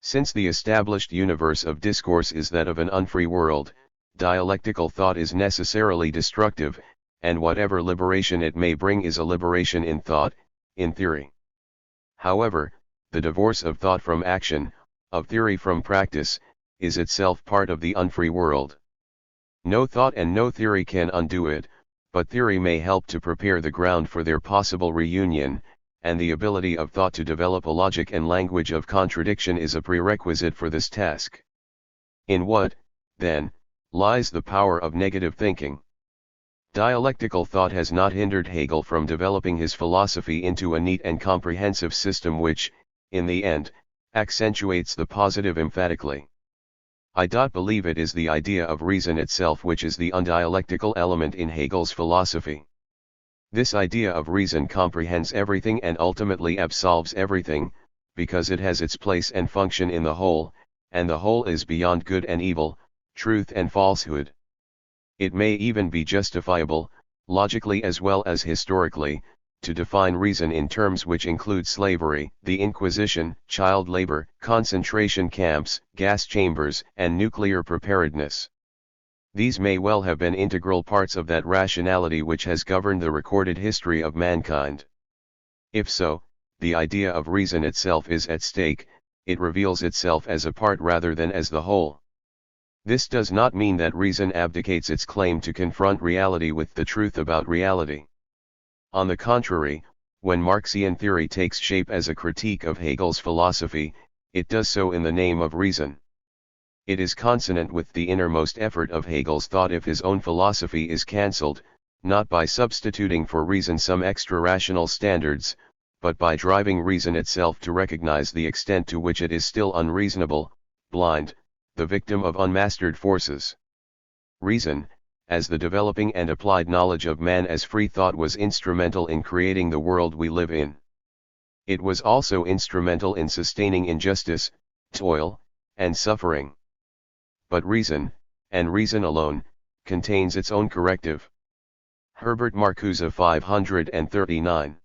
Since the established universe of discourse is that of an unfree world, dialectical thought is necessarily destructive, and whatever liberation it may bring is a liberation in thought, in theory. However, the divorce of thought from action, of theory from practice, is itself part of the unfree world. No thought and no theory can undo it, but theory may help to prepare the ground for their possible reunion, and the ability of thought to develop a logic and language of contradiction is a prerequisite for this task. In what, then, lies the power of negative thinking? Dialectical thought has not hindered Hegel from developing his philosophy into a neat and comprehensive system which, in the end, accentuates the positive emphatically. I believe it is the idea of reason itself which is the undialectical element in Hegel's philosophy. This idea of reason comprehends everything and ultimately absolves everything, because it has its place and function in the whole, and the whole is beyond good and evil, truth and falsehood. It may even be justifiable, logically as well as historically, to define reason in terms which include slavery, the Inquisition, child labor, concentration camps, gas chambers, and nuclear preparedness. These may well have been integral parts of that rationality which has governed the recorded history of mankind. If so, the idea of reason itself is at stake, it reveals itself as a part rather than as the whole. This does not mean that reason abdicates its claim to confront reality with the truth about reality. On the contrary, when Marxian theory takes shape as a critique of Hegel's philosophy, it does so in the name of reason. It is consonant with the innermost effort of Hegel's thought if his own philosophy is cancelled, not by substituting for reason some extra-rational standards, but by driving reason itself to recognize the extent to which it is still unreasonable, blind, the victim of unmastered forces. Reason, as the developing and applied knowledge of man as free thought, was instrumental in creating the world we live in. It was also instrumental in sustaining injustice, toil, and suffering. But reason, and reason alone, contains its own corrective. Herbert Marcuse 539.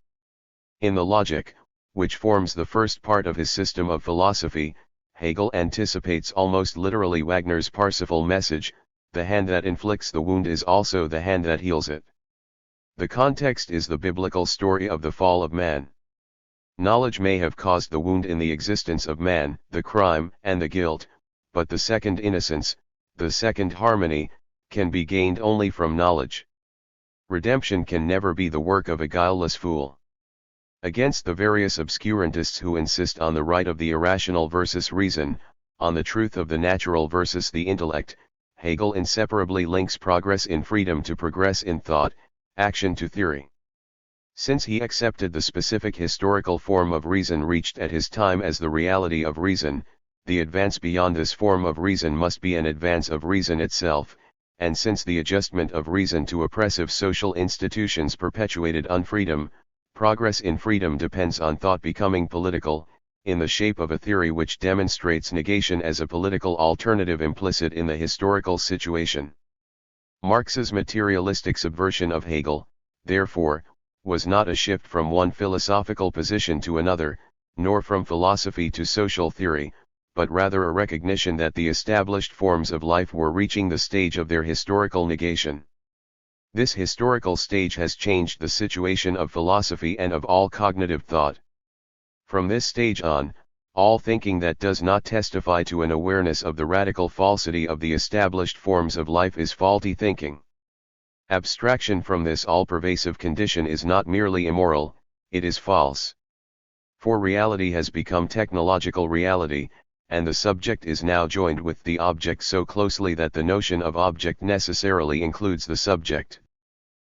In the Logic, which forms the first part of his system of philosophy, Hegel anticipates almost literally Wagner's Parsifal message, the hand that inflicts the wound is also the hand that heals it. The context is the biblical story of the fall of man. Knowledge may have caused the wound in the existence of man, the crime and the guilt, but the second innocence, the second harmony, can be gained only from knowledge. Redemption can never be the work of a guileless fool. Against the various obscurantists who insist on the right of the irrational versus reason, on the truth of the natural versus the intellect, Hegel inseparably links progress in freedom to progress in thought, action to theory. Since he accepted the specific historical form of reason reached at his time as the reality of reason, the advance beyond this form of reason must be an advance of reason itself, and since the adjustment of reason to oppressive social institutions perpetuated unfreedom, progress in freedom depends on thought becoming political, in the shape of a theory which demonstrates negation as a political alternative implicit in the historical situation. Marx's materialistic subversion of Hegel, therefore, was not a shift from one philosophical position to another, nor from philosophy to social theory, but rather a recognition that the established forms of life were reaching the stage of their historical negation. This historical stage has changed the situation of philosophy and of all cognitive thought. From this stage on, all thinking that does not testify to an awareness of the radical falsity of the established forms of life is faulty thinking. Abstraction from this all-pervasive condition is not merely immoral, it is false. For reality has become technological reality, and the subject is now joined with the object so closely that the notion of object necessarily includes the subject.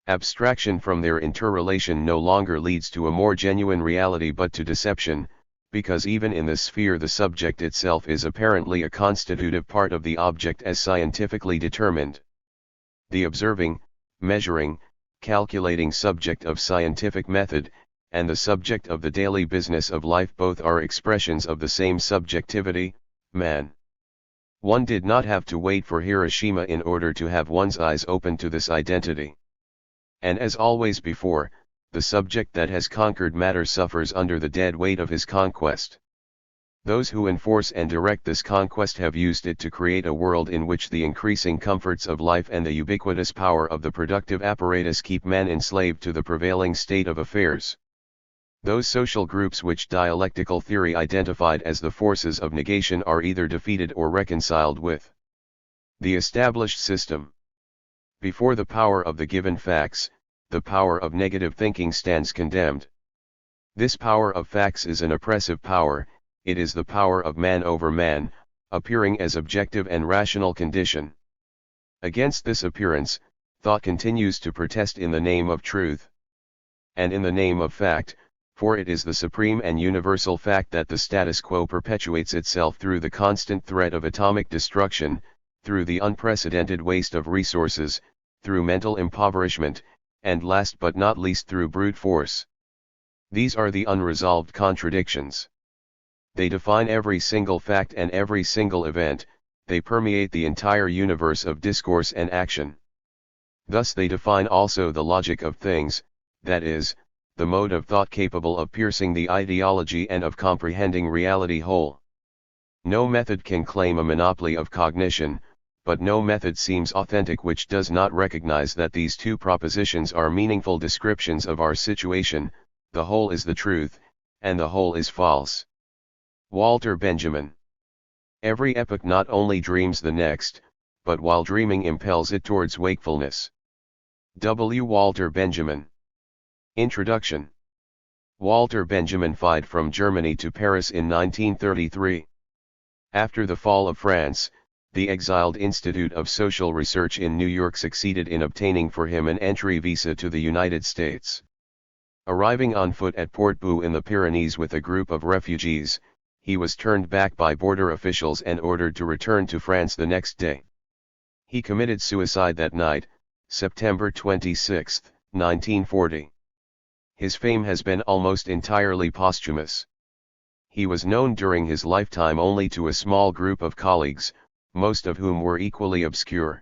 Abstraction from their interrelation no longer leads to a more genuine reality but to deception, because even in this sphere the subject itself is apparently a constitutive part of the object as scientifically determined. The observing, measuring, calculating subject of scientific method, and the subject of the daily business of life both are expressions of the same subjectivity, man. One did not have to wait for Hiroshima in order to have one's eyes open to this identity. And as always before, the subject that has conquered matter suffers under the dead weight of his conquest. Those who enforce and direct this conquest have used it to create a world in which the increasing comforts of life and the ubiquitous power of the productive apparatus keep man enslaved to the prevailing state of affairs. Those social groups which dialectical theory identified as the forces of negation are either defeated or reconciled with the established system. Before the power of the given facts, the power of negative thinking stands condemned. This power of facts is an oppressive power, it is the power of man over man, appearing as objective and rational condition. Against this appearance, thought continues to protest in the name of truth. And in the name of fact, for it is the supreme and universal fact that the status quo perpetuates itself through the constant threat of atomic destruction, through the unprecedented waste of resources, through mental impoverishment, and last but not least through brute force. These are the unresolved contradictions. They define every single fact and every single event, they permeate the entire universe of discourse and action. Thus they define also the logic of things, that is, the mode of thought capable of piercing the ideology and of comprehending reality whole. No method can claim a monopoly of cognition, but no method seems authentic which does not recognize that these two propositions are meaningful descriptions of our situation: the whole is the truth, and the whole is false. Walter Benjamin. Every epoch not only dreams the next, but while dreaming impels it towards wakefulness. W. Walter Benjamin. Introduction. Walter Benjamin fled from Germany to Paris in 1933. After the fall of France, the exiled Institute of Social Research in New York succeeded in obtaining for him an entry visa to the United States. Arriving on foot at Port-Boo in the Pyrenees with a group of refugees, he was turned back by border officials and ordered to return to France the next day. He committed suicide that night, September 26, 1940. His fame has been almost entirely posthumous. He was known during his lifetime only to a small group of colleagues, most of whom were equally obscure.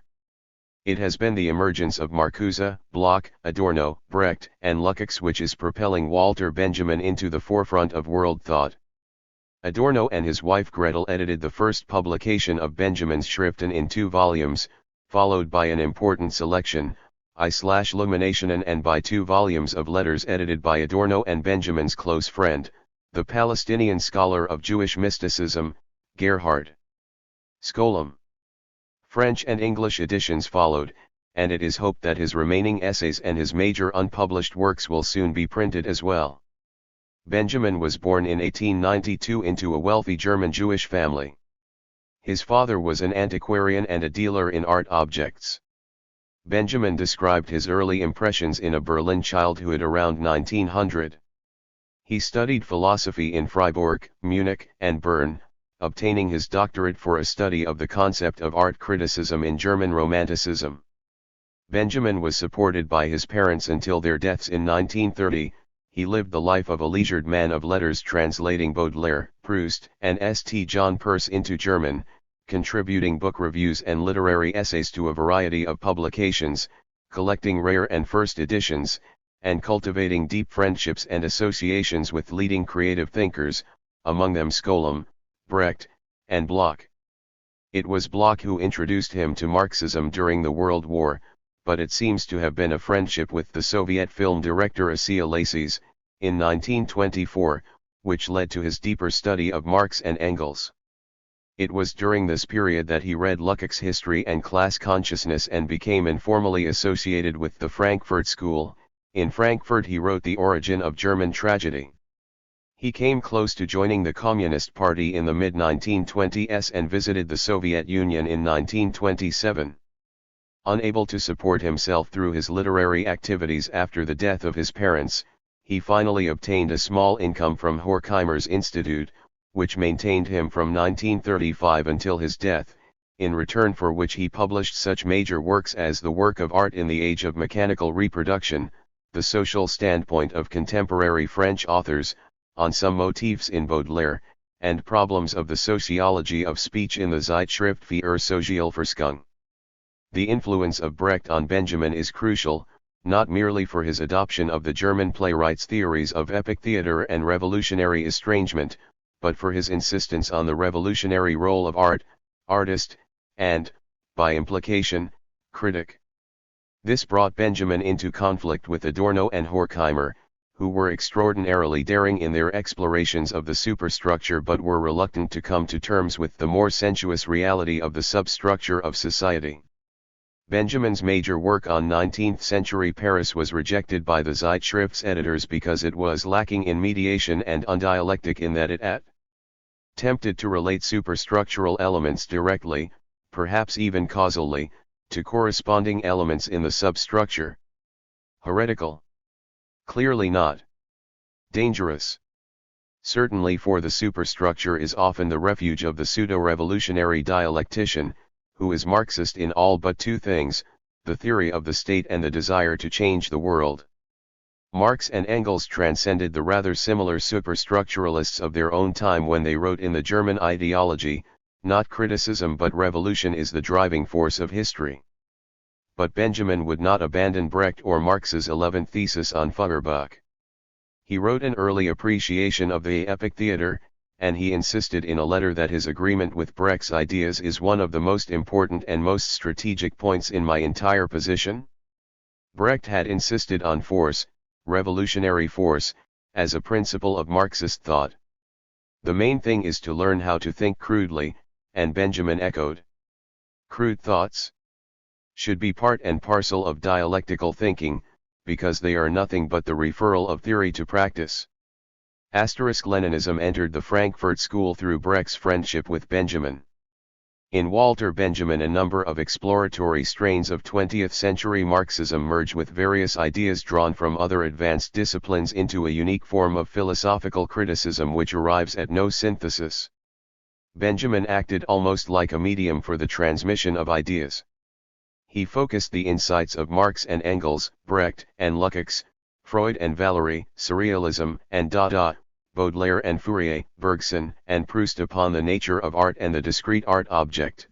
It has been the emergence of Marcuse, Bloch, Adorno, Brecht, and Lukács which is propelling Walter Benjamin into the forefront of world thought. Adorno and his wife Gretel edited the first publication of Benjamin's Schriften in 2 volumes, followed by an important selection, I/Illuminationen, and by 2 volumes of letters edited by Adorno and Benjamin's close friend, the Palestinian scholar of Jewish mysticism, Gerhard Scholem. French and English editions followed, and it is hoped that his remaining essays and his major unpublished works will soon be printed as well. Benjamin was born in 1892 into a wealthy German Jewish family. His father was an antiquarian and a dealer in art objects. Benjamin described his early impressions in a Berlin childhood around 1900. He studied philosophy in Freiburg, Munich, and Bern, obtaining his doctorate for a study of the concept of art criticism in German Romanticism. Benjamin was supported by his parents until their deaths in 1930. He lived the life of a leisured man of letters, translating Baudelaire, Proust, and St. John Perse into German, contributing book reviews and literary essays to a variety of publications, collecting rare and first editions, and cultivating deep friendships and associations with leading creative thinkers, among them Scholem, Brecht, and Bloch. It was Bloch who introduced him to Marxism during the World War, but it seems to have been a friendship with the Soviet film director Asiya Lacis, in 1924, which led to his deeper study of Marx and Engels. It was during this period that he read Lukács' History and Class Consciousness and became informally associated with the Frankfurt School. In Frankfurt he wrote The Origin of German Tragedy. He came close to joining the Communist Party in the mid-1920s and visited the Soviet Union in 1927. Unable to support himself through his literary activities after the death of his parents, he finally obtained a small income from Horkheimer's Institute, which maintained him from 1935 until his death, in return for which he published such major works as The Work of Art in the Age of Mechanical Reproduction, The Social Standpoint of Contemporary French Authors, On Some Motifs in Baudelaire, and Problems of the Sociology of Speech in the Zeitschrift für Sozialforschung. The influence of Brecht on Benjamin is crucial, not merely for his adoption of the German playwright's theories of epic theater and revolutionary estrangement, but for his insistence on the revolutionary role of art, artist, and, by implication, critic. This brought Benjamin into conflict with Adorno and Horkheimer, who were extraordinarily daring in their explorations of the superstructure but were reluctant to come to terms with the more sensuous reality of the substructure of society. Benjamin's major work on 19th-century Paris was rejected by the Zeitschrift's editors because it was lacking in mediation and undialectic in that it attempted to relate superstructural elements directly, perhaps even causally, to corresponding elements in the substructure. Heretical? Clearly not. Dangerous? Certainly, for the superstructure is often the refuge of the pseudo-revolutionary dialectician, who is Marxist in all but 2 things, the theory of the state and the desire to change the world. Marx and Engels transcended the rather similar superstructuralists of their own time when they wrote in the German ideology, not criticism but revolution is the driving force of history. But Benjamin would not abandon Brecht or Marx's 11th thesis on Feuerbach. He wrote an early appreciation of the epic theater, and he insisted in a letter that his agreement with Brecht's ideas is one of the most important and most strategic points in my entire position. Brecht had insisted on force, revolutionary force, as a principle of Marxist thought. The main thing is to learn how to think crudely, and Benjamin echoed. Crude thoughts should be part and parcel of dialectical thinking, because they are nothing but the referral of theory to practice. Leninism entered the Frankfurt School through Brecht's friendship with Benjamin. In Walter Benjamin, a number of exploratory strains of 20th-century Marxism merge with various ideas drawn from other advanced disciplines into a unique form of philosophical criticism which arrives at no synthesis. Benjamin acted almost like a medium for the transmission of ideas. He focused the insights of Marx and Engels, Brecht and Lukács, Freud and Valéry, Surrealism and Dada, Baudelaire and Fourier, Bergson and Proust upon the nature of art and the discrete art object.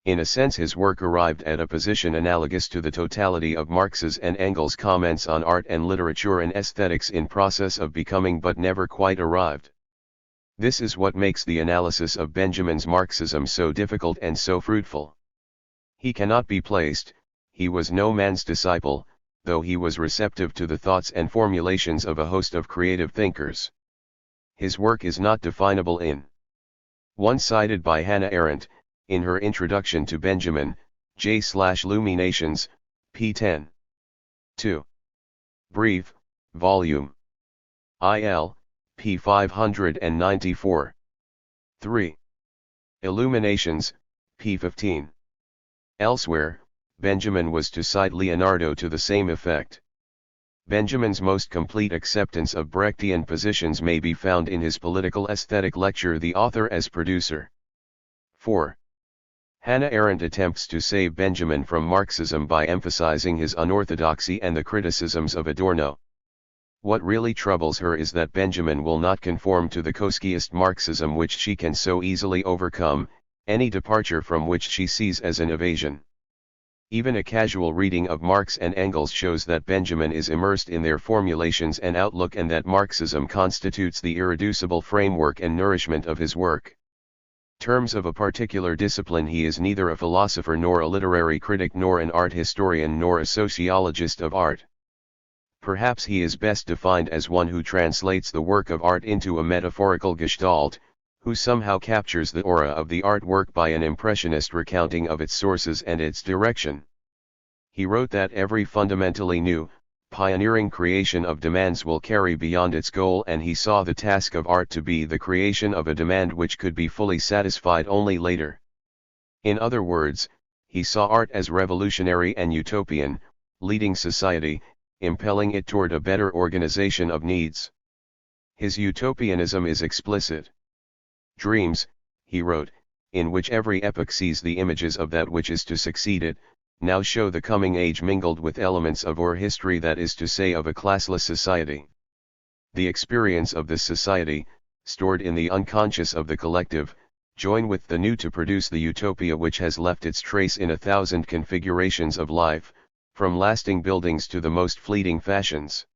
In a sense, his work arrived at a position analogous to the totality of Marx's and Engels' comments on art and literature and aesthetics in process of becoming but never quite arrived. This is what makes the analysis of Benjamin's Marxism so difficult and so fruitful. He cannot be placed, he was no man's disciple, though he was receptive to the thoughts and formulations of a host of creative thinkers. His work is not definable in one cited by Hannah Arendt, in her introduction to Benjamin, J/Luminations, p. 10. 2. Brief, Volume IL, p. 594. 3. Illuminations, p. 15. Elsewhere, Benjamin was to cite Leonardo to the same effect. Benjamin's most complete acceptance of Brechtian positions may be found in his political aesthetic lecture The Author as Producer. 4. Hannah Arendt attempts to save Benjamin from Marxism by emphasizing his unorthodoxy and the criticisms of Adorno. What really troubles her is that Benjamin will not conform to the Kautskyist Marxism which she can so easily overcome, any departure from which she sees as an evasion. Even a casual reading of Marx and Engels shows that Benjamin is immersed in their formulations and outlook and that Marxism constitutes the irreducible framework and nourishment of his work. Terms of a particular discipline, he is neither a philosopher nor a literary critic nor an art historian nor a sociologist of art. Perhaps he is best defined as one who translates the work of art into a metaphorical gestalt, who somehow captures the aura of the artwork by an impressionist recounting of its sources and its direction. He wrote that every fundamentally new, pioneering creation of demands will carry beyond its goal, and he saw the task of art to be the creation of a demand which could be fully satisfied only later. In other words, he saw art as revolutionary and utopian, leading society, impelling it toward a better organization of needs. His utopianism is explicit. Dreams, he wrote, in which every epoch sees the images of that which is to succeed it, now show the coming age mingled with elements of our history, that is to say of a classless society. The experience of this society, stored in the unconscious of the collective, join with the new to produce the utopia which has left its trace in 1,000 configurations of life, from lasting buildings to the most fleeting fashions.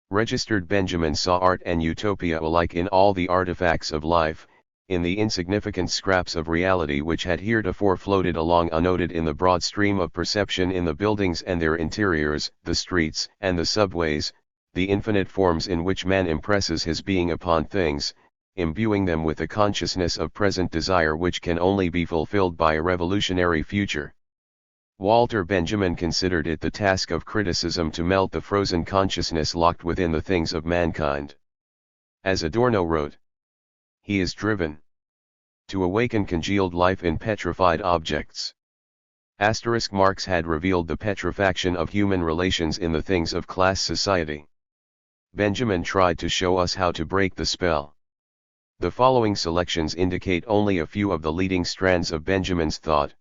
Registered Benjamin saw art and utopia alike in all the artifacts of life, in the insignificant scraps of reality which had heretofore floated along unnoted in the broad stream of perception, in the buildings and their interiors, the streets and the subways, the infinite forms in which man impresses his being upon things, imbuing them with a consciousness of present desire which can only be fulfilled by a revolutionary future. Walter Benjamin considered it the task of criticism to melt the frozen consciousness locked within the things of mankind. As Adorno wrote, he is driven to awaken congealed life in petrified objects. Marx had revealed the petrifaction of human relations in the things of class society. Benjamin tried to show us how to break the spell. The following selections indicate only a few of the leading strands of Benjamin's thought.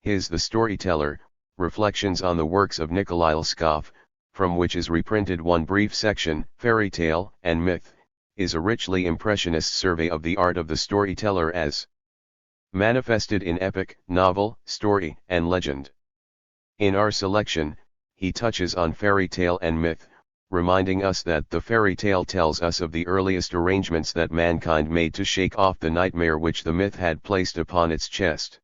His The Storyteller, Reflections on the Works of Nikolai Lskov, from which is reprinted one brief section, Fairy Tale and Myth, is a richly impressionist survey of the art of the storyteller as manifested in epic, novel, story, and legend. In our selection, he touches on fairy tale and myth, reminding us that the fairy tale tells us of the earliest arrangements that mankind made to shake off the nightmare which the myth had placed upon its chest.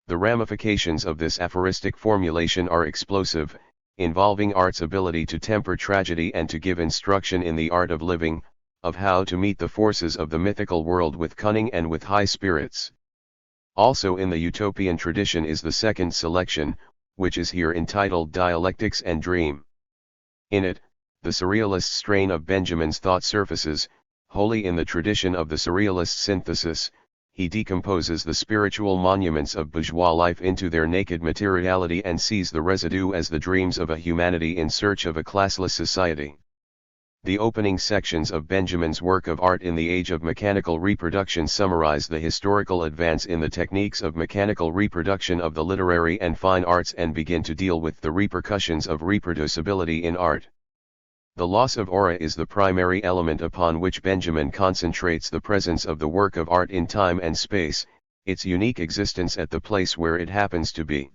The ramifications of this aphoristic formulation are explosive, involving art's ability to temper tragedy and to give instruction in the art of living, of how to meet the forces of the mythical world with cunning and with high spirits. Also in the utopian tradition is the second selection, which is here entitled Dialectics and Dream. In it, the surrealist strain of Benjamin's thought surfaces, wholly in the tradition of the surrealist synthesis. He decomposes the spiritual monuments of bourgeois life into their naked materiality and sees the residue as the dreams of a humanity in search of a classless society. The opening sections of Benjamin's work of art in the age of mechanical reproduction summarize the historical advance in the techniques of mechanical reproduction of the literary and fine arts and begin to deal with the repercussions of reproducibility in art. The loss of aura is the primary element upon which Benjamin concentrates the presence of the work of art in time and space, its unique existence at the place where it happens to be.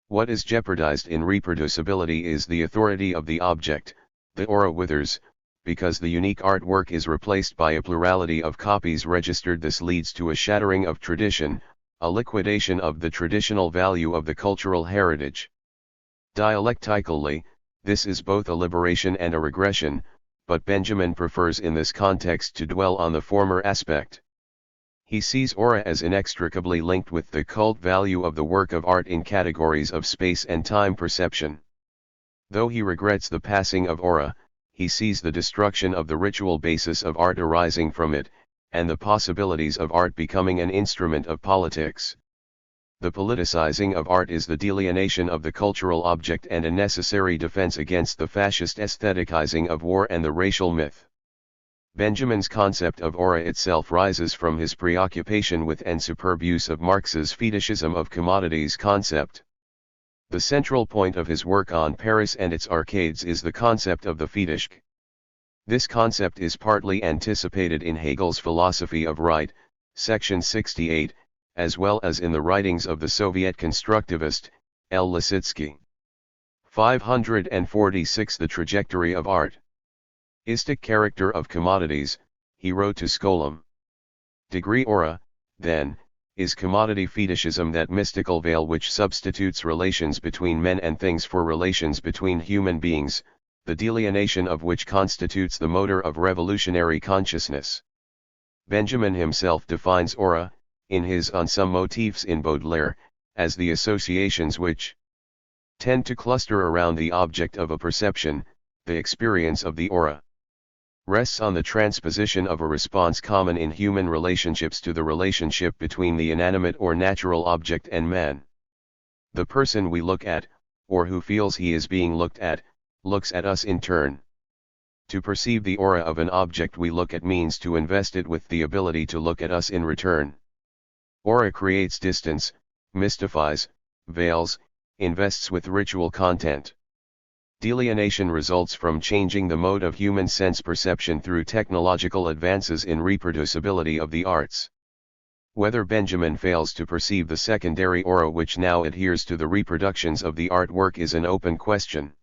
What is jeopardized in reproducibility is the authority of the object. The aura withers, because the unique artwork is replaced by a plurality of copies registered. This leads to a shattering of tradition, a liquidation of the traditional value of the cultural heritage. Dialectically, this is both a liberation and a regression, but Benjamin prefers in this context to dwell on the former aspect. He sees aura as inextricably linked with the cult value of the work of art in categories of space and time perception. Though he regrets the passing of aura, he sees the destruction of the ritual basis of art arising from it, and the possibilities of art becoming an instrument of politics. The politicizing of art is the delineation of the cultural object and a necessary defense against the fascist aestheticizing of war and the racial myth. Benjamin's concept of aura itself rises from his preoccupation with and superb use of Marx's fetishism of commodities concept. The central point of his work on Paris and its arcades is the concept of the fetish. This concept is partly anticipated in Hegel's Philosophy of Right, section 68, as well as in the writings of the Soviet constructivist, L. Lissitzky. 546 The Trajectory of Art. Istic character of commodities, he wrote to Skolem. Degree aura, then, is commodity fetishism, that mystical veil which substitutes relations between men and things for relations between human beings, the delineation of which constitutes the motor of revolutionary consciousness. Benjamin himself defines aura, in his On Some Motifs in Baudelaire, as the associations which tend to cluster around the object of a perception. The experience of the aura rests on the transposition of a response common in human relationships to the relationship between the inanimate or natural object and man. The person we look at, or who feels he is being looked at, looks at us in turn. To perceive the aura of an object we look at means to invest it with the ability to look at us in return. Aura creates distance, mystifies, veils, invests with ritual content. Delineation results from changing the mode of human sense perception through technological advances in reproducibility of the arts. Whether Benjamin fails to perceive the secondary aura which now adheres to the reproductions of the artwork is an open question.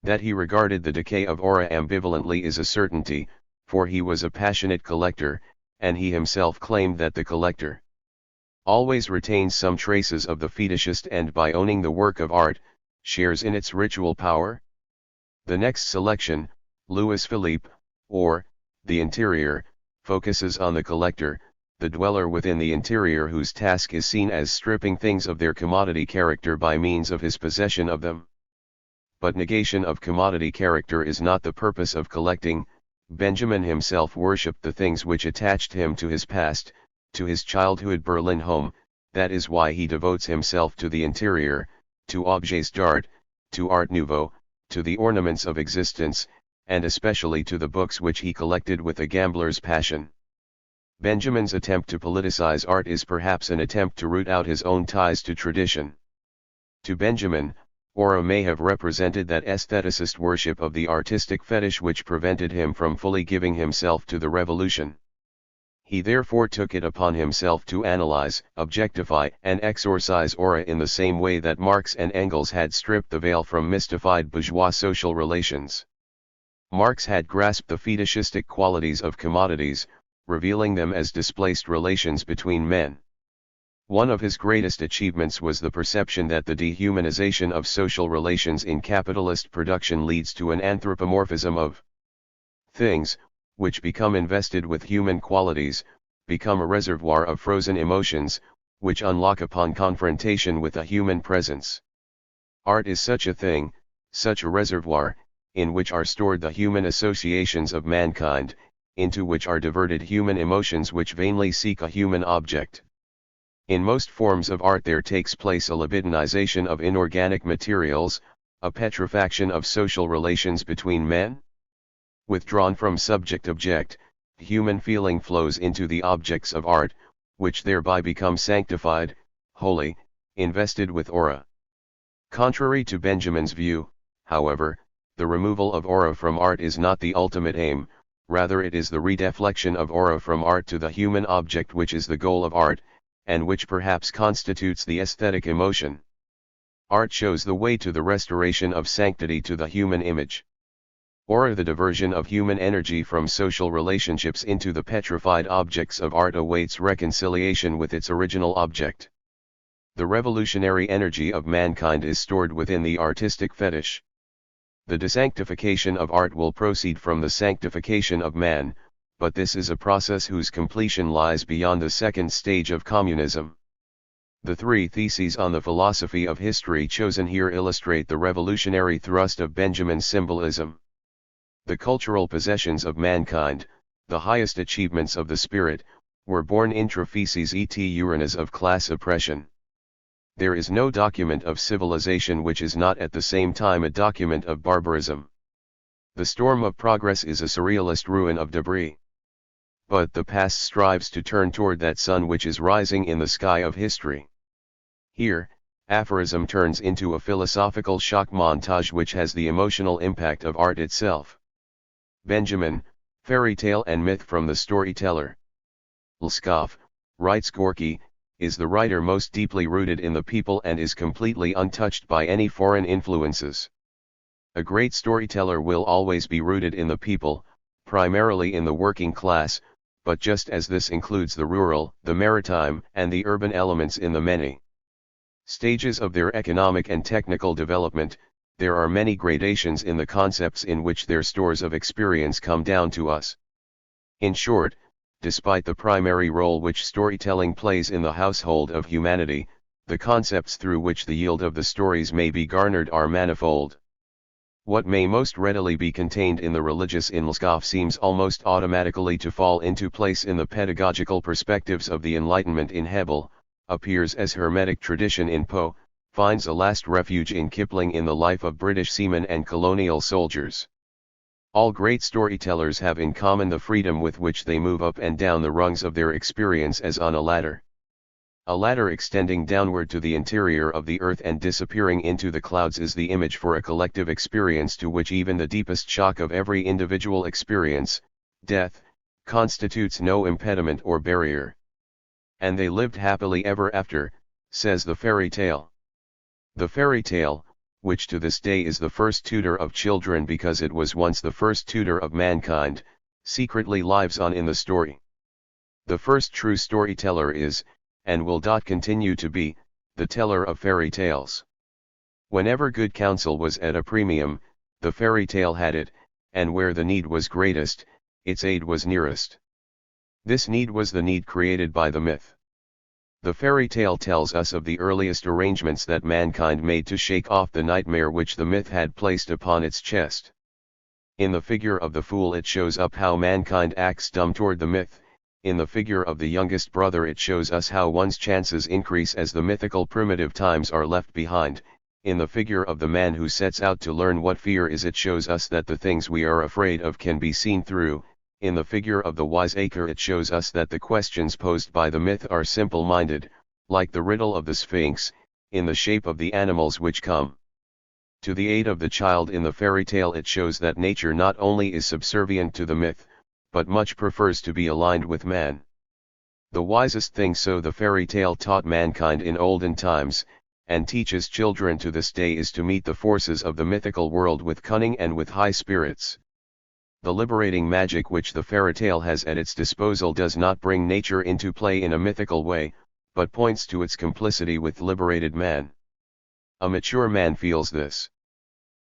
That he regarded the decay of aura ambivalently is a certainty, for he was a passionate collector, and he himself claimed that the collector always retains some traces of the fetishist and by owning the work of art, shares in its ritual power. The next selection, Louis Philippe, or The Interior, focuses on the collector, the dweller within the interior whose task is seen as stripping things of their commodity character by means of his possession of them. But negation of commodity character is not the purpose of collecting. Benjamin himself worshipped the things which attached him to his past, to his childhood Berlin home. That is why he devotes himself to the interior, to objets d'art, to Art Nouveau, to the ornaments of existence, and especially to the books which he collected with a gambler's passion. Benjamin's attempt to politicize art is perhaps an attempt to root out his own ties to tradition. To Benjamin, aura may have represented that aestheticist worship of the artistic fetish which prevented him from fully giving himself to the revolution. He therefore took it upon himself to analyze, objectify, and exorcise aura in the same way that Marx and Engels had stripped the veil from mystified bourgeois social relations. Marx had grasped the fetishistic qualities of commodities, revealing them as displaced relations between men. One of his greatest achievements was the perception that the dehumanization of social relations in capitalist production leads to an anthropomorphism of things, which become invested with human qualities, become a reservoir of frozen emotions, which unlock upon confrontation with a human presence. Art is such a thing, such a reservoir, in which are stored the human associations of mankind, into which are diverted human emotions which vainly seek a human object. In most forms of art there takes place a libidinization of inorganic materials, a petrifaction of social relations between men. Withdrawn from subject-object, human feeling flows into the objects of art, which thereby become sanctified, holy, invested with aura. Contrary to Benjamin's view, however, the removal of aura from art is not the ultimate aim, rather it is the redeflection of aura from art to the human object which is the goal of art, and which perhaps constitutes the aesthetic emotion. Art shows the way to the restoration of sanctity to the human image. or the diversion of human energy from social relationships into the petrified objects of art awaits reconciliation with its original object. The revolutionary energy of mankind is stored within the artistic fetish. The desanctification of art will proceed from the sanctification of man, but this is a process whose completion lies beyond the second stage of communism. The three theses on the philosophy of history chosen here illustrate the revolutionary thrust of Benjamin's symbolism. The cultural possessions of mankind, the highest achievements of the spirit, were born intra facies et urnas of class oppression. There is no document of civilization which is not at the same time a document of barbarism. The storm of progress is a surrealist ruin of debris. But the past strives to turn toward that sun which is rising in the sky of history. Here, aphorism turns into a philosophical shock montage which has the emotional impact of art itself. Benjamin, fairy tale and myth from the storyteller. Lskov, writes Gorky, is the writer most deeply rooted in the people and is completely untouched by any foreign influences. A great storyteller will always be rooted in the people, primarily in the working class, but just as this includes the rural, the maritime, and the urban elements in the many stages of their economic and technical development, there are many gradations in the concepts in which their stores of experience come down to us. In short, despite the primary role which storytelling plays in the household of humanity, the concepts through which the yield of the stories may be garnered are manifold. What may most readily be contained in the religious in Lskov seems almost automatically to fall into place in the pedagogical perspectives of the Enlightenment in Hebel, appears as Hermetic tradition in Poe, finds a last refuge in Kipling in the life of British seamen and colonial soldiers. All great storytellers have in common the freedom with which they move up and down the rungs of their experience as on a ladder. A ladder extending downward to the interior of the earth and disappearing into the clouds is the image for a collective experience to which even the deepest shock of every individual experience, death, constitutes no impediment or barrier. And they lived happily ever after, says the fairy tale. The fairy tale, which to this day is the first tutor of children because it was once the first tutor of mankind, secretly lives on in the story. The first true storyteller is, and will continue to be, the teller of fairy tales. Whenever good counsel was at a premium, the fairy tale had it, and where the need was greatest, its aid was nearest. This need was the need created by the myth. The fairy tale tells us of the earliest arrangements that mankind made to shake off the nightmare which the myth had placed upon its chest. In the figure of the fool it shows up how mankind acts dumb toward the myth. In the figure of the youngest brother it shows us how one's chances increase as the mythical primitive times are left behind. In the figure of the man who sets out to learn what fear is it shows us that the things we are afraid of can be seen through. In the figure of the wiseacre it shows us that the questions posed by the myth are simple-minded, like the riddle of the Sphinx. In the shape of the animals which come to the aid of the child in the fairy tale it shows that nature not only is subservient to the myth, but much prefers to be aligned with man. The wisest thing so the fairy tale taught mankind in olden times, and teaches children to this day is to meet the forces of the mythical world with cunning and with high spirits. The liberating magic which the fairy tale has at its disposal does not bring nature into play in a mythical way, but points to its complicity with liberated man. A mature man feels this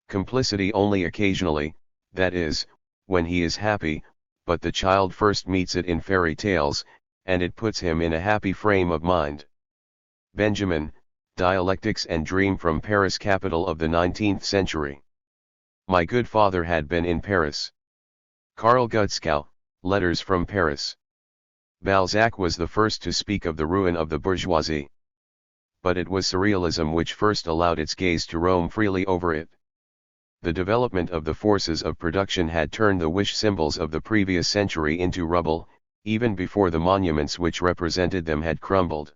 complicity only occasionally, that is, when he is happy, but the child first meets it in fairy tales, and it puts him in a happy frame of mind. Benjamin, Dialectics and Dream from Paris, capital of the 19th century. My good father had been in Paris. Karl Gutzkow, Letters from Paris. Balzac was the first to speak of the ruin of the bourgeoisie. But it was surrealism which first allowed its gaze to roam freely over it. The development of the forces of production had turned the wish symbols of the previous century into rubble, even before the monuments which represented them had crumbled.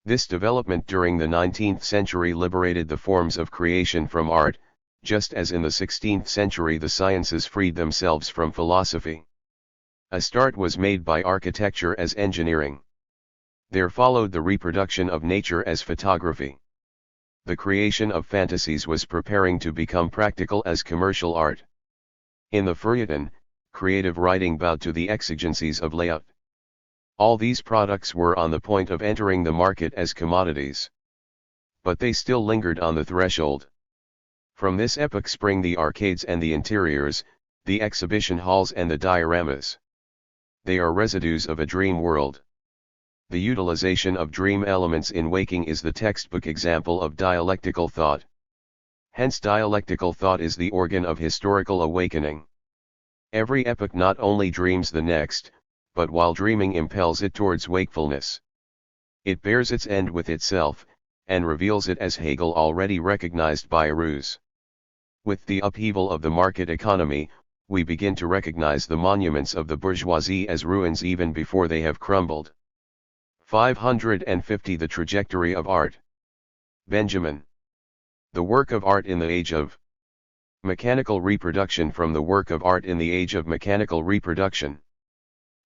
This development during the 19th century liberated the forms of creation from art, just as in the 16th century the sciences freed themselves from philosophy. A start was made by architecture as engineering. There followed the reproduction of nature as photography. The creation of fantasies was preparing to become practical as commercial art. In the feuilleton, creative writing bowed to the exigencies of layout. All these products were on the point of entering the market as commodities. But they still lingered on the threshold. From this epoch spring the arcades and the interiors, the exhibition halls and the dioramas. They are residues of a dream world. The utilization of dream elements in waking is the textbook example of dialectical thought. Hence dialectical thought is the organ of historical awakening. Every epoch not only dreams the next, but while dreaming impels it towards wakefulness. It bears its end with itself, and reveals it as Hegel already recognized by Rouse. With the upheaval of the market economy, we begin to recognize the monuments of the bourgeoisie as ruins even before they have crumbled. 550 The trajectory of art. Benjamin. The work of art in the age of mechanical reproduction. From the work of art in the age of mechanical reproduction.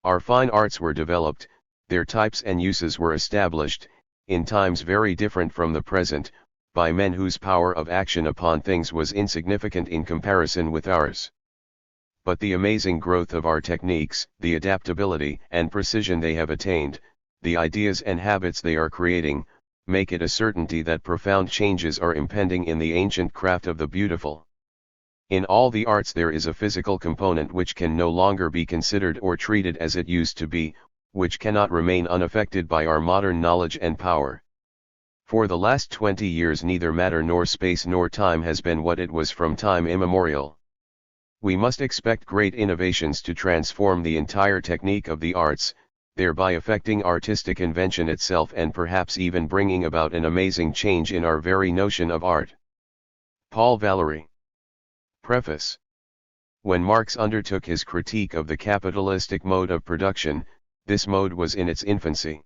Our fine arts were developed, their types and uses were established, in times very different from the present, by men whose power of action upon things was insignificant in comparison with ours. But the amazing growth of our techniques, the adaptability and precision they have attained, the ideas and habits they are creating, make it a certainty that profound changes are impending in the ancient craft of the beautiful. In all the arts there is a physical component which can no longer be considered or treated as it used to be, which cannot remain unaffected by our modern knowledge and power. For the last 20 years neither matter nor space nor time has been what it was from time immemorial. We must expect great innovations to transform the entire technique of the arts, thereby affecting artistic invention itself and perhaps even bringing about an amazing change in our very notion of art. Paul Valéry. Preface. When Marx undertook his critique of the capitalistic mode of production, this mode was in its infancy.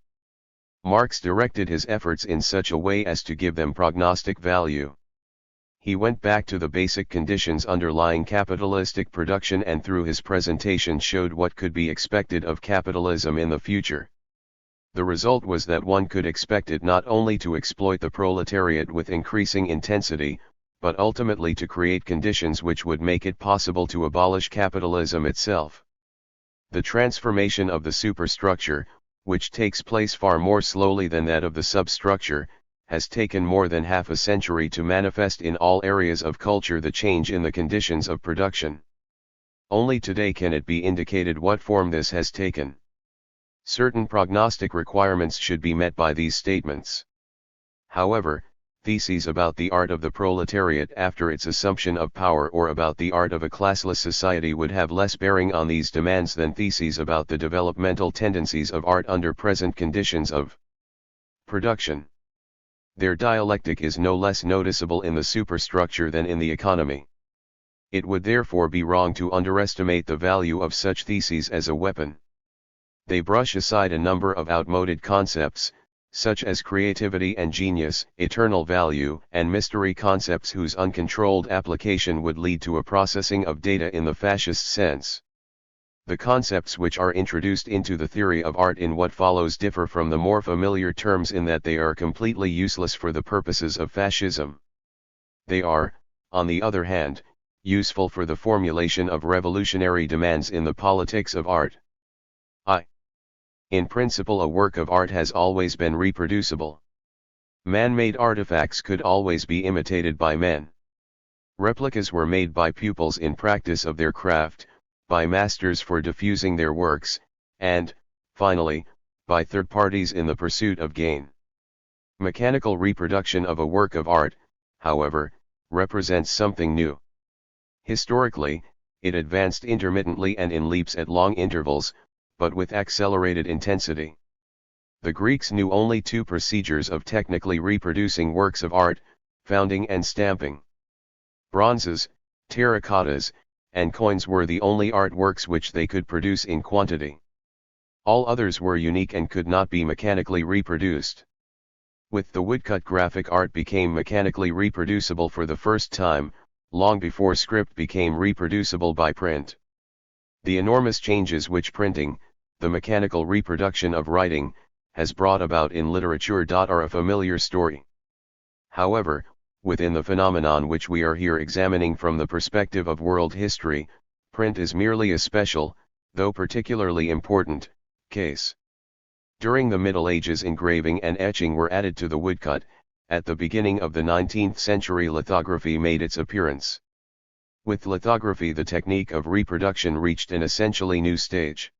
Marx directed his efforts in such a way as to give them prognostic value. He went back to the basic conditions underlying capitalistic production and through his presentation showed what could be expected of capitalism in the future. The result was that one could expect it not only to exploit the proletariat with increasing intensity, but ultimately to create conditions which would make it possible to abolish capitalism itself. The transformation of the superstructure, which takes place far more slowly than that of the substructure, has taken more than half a century to manifest in all areas of culture the change in the conditions of production. Only today can it be indicated what form this has taken. Certain prognostic requirements should be met by these statements. However, theses about the art of the proletariat after its assumption of power or about the art of a classless society would have less bearing on these demands than theses about the developmental tendencies of art under present conditions of production. Their dialectic is no less noticeable in the superstructure than in the economy. It would therefore be wrong to underestimate the value of such theses as a weapon. They brush aside a number of outmoded concepts, such as creativity and genius, eternal value, and mystery concepts whose uncontrolled application would lead to a processing of data in the fascist sense. The concepts which are introduced into the theory of art in what follows differ from the more familiar terms in that they are completely useless for the purposes of fascism. They are, on the other hand, useful for the formulation of revolutionary demands in the politics of art. In principle, a work of art has always been reproducible. Man-made artifacts could always be imitated by men. Replicas were made by pupils in practice of their craft, by masters for diffusing their works, and, finally, by third parties in the pursuit of gain. Mechanical reproduction of a work of art, however, represents something new. Historically, it advanced intermittently and in leaps at long intervals, but with accelerated intensity. The Greeks knew only two procedures of technically reproducing works of art, founding and stamping. Bronzes, terracottas, and coins were the only artworks which they could produce in quantity. All others were unique and could not be mechanically reproduced. With the woodcut, graphic art became mechanically reproducible for the first time, long before script became reproducible by print. The enormous changes which printing, the mechanical reproduction of writing, has brought about in literature are a familiar story. However, within the phenomenon which we are here examining from the perspective of world history, print is merely a special, though particularly important, case. During the Middle Ages, engraving and etching were added to the woodcut. At the beginning of the 19th century, lithography made its appearance. With lithography, the technique of reproduction reached an essentially new stage.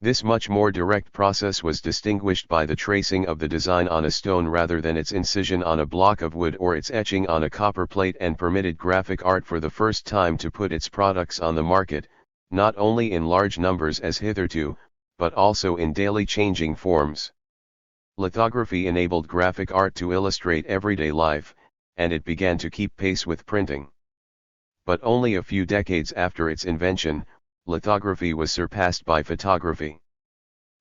This much more direct process was distinguished by the tracing of the design on a stone rather than its incision on a block of wood or its etching on a copper plate, and permitted graphic art for the first time to put its products on the market, not only in large numbers as hitherto, but also in daily changing forms. Lithography enabled graphic art to illustrate everyday life, and it began to keep pace with printing. But only a few decades after its invention, lithography was surpassed by photography.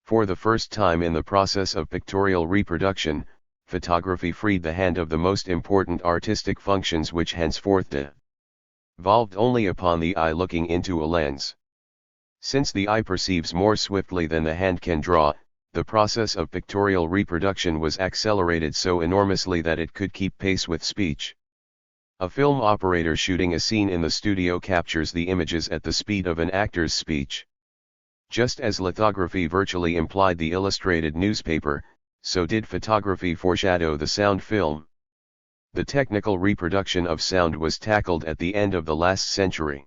For the first time in the process of pictorial reproduction, photography freed the hand of the most important artistic functions, which henceforth devolved only upon the eye looking into a lens. Since the eye perceives more swiftly than the hand can draw, the process of pictorial reproduction was accelerated so enormously that it could keep pace with speech. A film operator shooting a scene in the studio captures the images at the speed of an actor's speech. Just as lithography virtually implied the illustrated newspaper, so did photography foreshadow the sound film. The technical reproduction of sound was tackled at the end of the last century.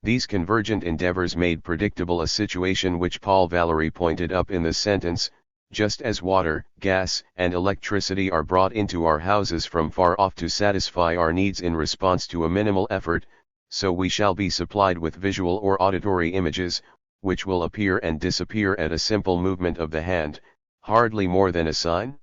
These convergent endeavors made predictable a situation which Paul Valéry pointed up in the sentence, "Just as water, gas, and electricity are brought into our houses from far off to satisfy our needs in response to a minimal effort, so we shall be supplied with visual or auditory images, which will appear and disappear at a simple movement of the hand, hardly more than a sign."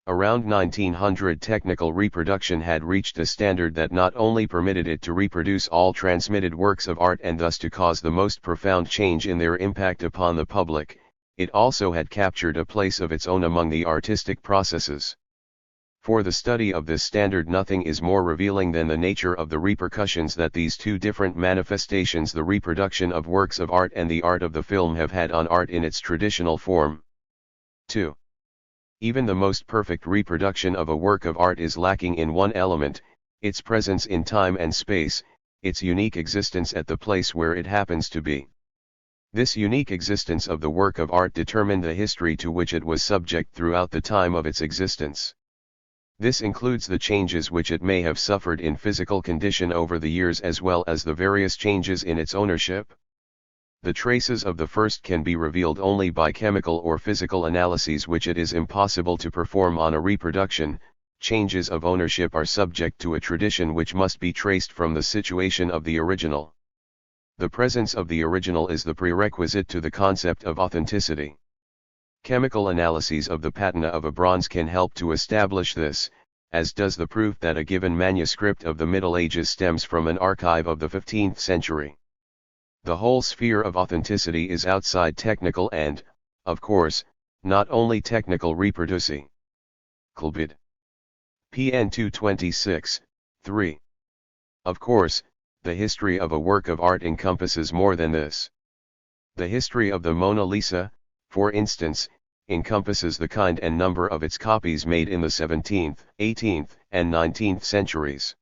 Around 1900, technical reproduction had reached a standard that not only permitted it to reproduce all transmitted works of art and thus to cause the most profound change in their impact upon the public, it also had captured a place of its own among the artistic processes. For the study of this standard, nothing is more revealing than the nature of the repercussions that these two different manifestations, the reproduction of works of art and the art of the film, have had on art in its traditional form. 2. Even the most perfect reproduction of a work of art is lacking in one element: its presence in time and space, its unique existence at the place where it happens to be. This unique existence of the work of art determined the history to which it was subject throughout the time of its existence. This includes the changes which it may have suffered in physical condition over the years, as well as the various changes in its ownership. The traces of the first can be revealed only by chemical or physical analyses, which it is impossible to perform on a reproduction. Changes of ownership are subject to a tradition which must be traced from the situation of the original. The presence of the original is the prerequisite to the concept of authenticity. Chemical analyses of the patina of a bronze can help to establish this, as does the proof that a given manuscript of the Middle Ages stems from an archive of the 15th century. The whole sphere of authenticity is outside technical and, of course, not only technical reproducing. Klbid. PN 226, 3. Of course, the history of a work of art encompasses more than this. The history of the Mona Lisa, for instance, encompasses the kind and number of its copies made in the 17th, 18th, and 19th centuries.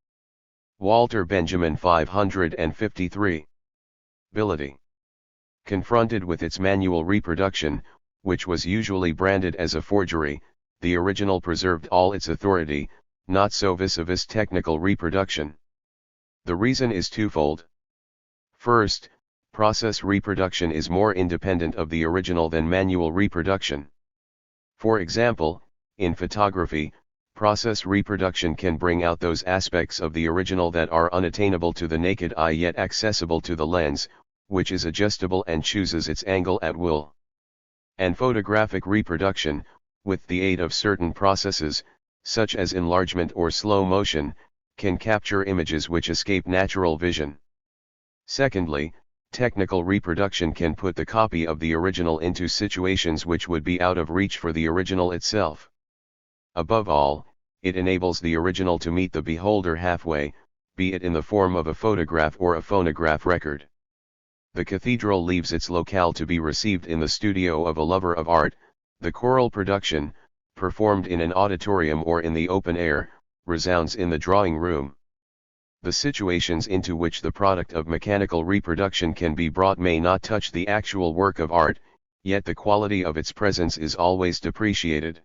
Walter Benjamin 553. Ability. Confronted with its manual reproduction, which was usually branded as a forgery, the original preserved all its authority, not so vis-a-vis technical reproduction. The reason is twofold. First, process reproduction is more independent of the original than manual reproduction. For example, in photography, process reproduction can bring out those aspects of the original that are unattainable to the naked eye yet accessible to the lens, which is adjustable and chooses its angle at will. And photographic reproduction, with the aid of certain processes, such as enlargement or slow motion, can capture images which escape natural vision. Secondly, technical reproduction can put the copy of the original into situations which would be out of reach for the original itself. Above all, it enables the original to meet the beholder halfway, be it in the form of a photograph or a phonograph record. The cathedral leaves its locale to be received in the studio of a lover of art. The choral production, performed in an auditorium or in the open air, resounds in the drawing room. The situations into which the product of mechanical reproduction can be brought may not touch the actual work of art, yet the quality of its presence is always depreciated.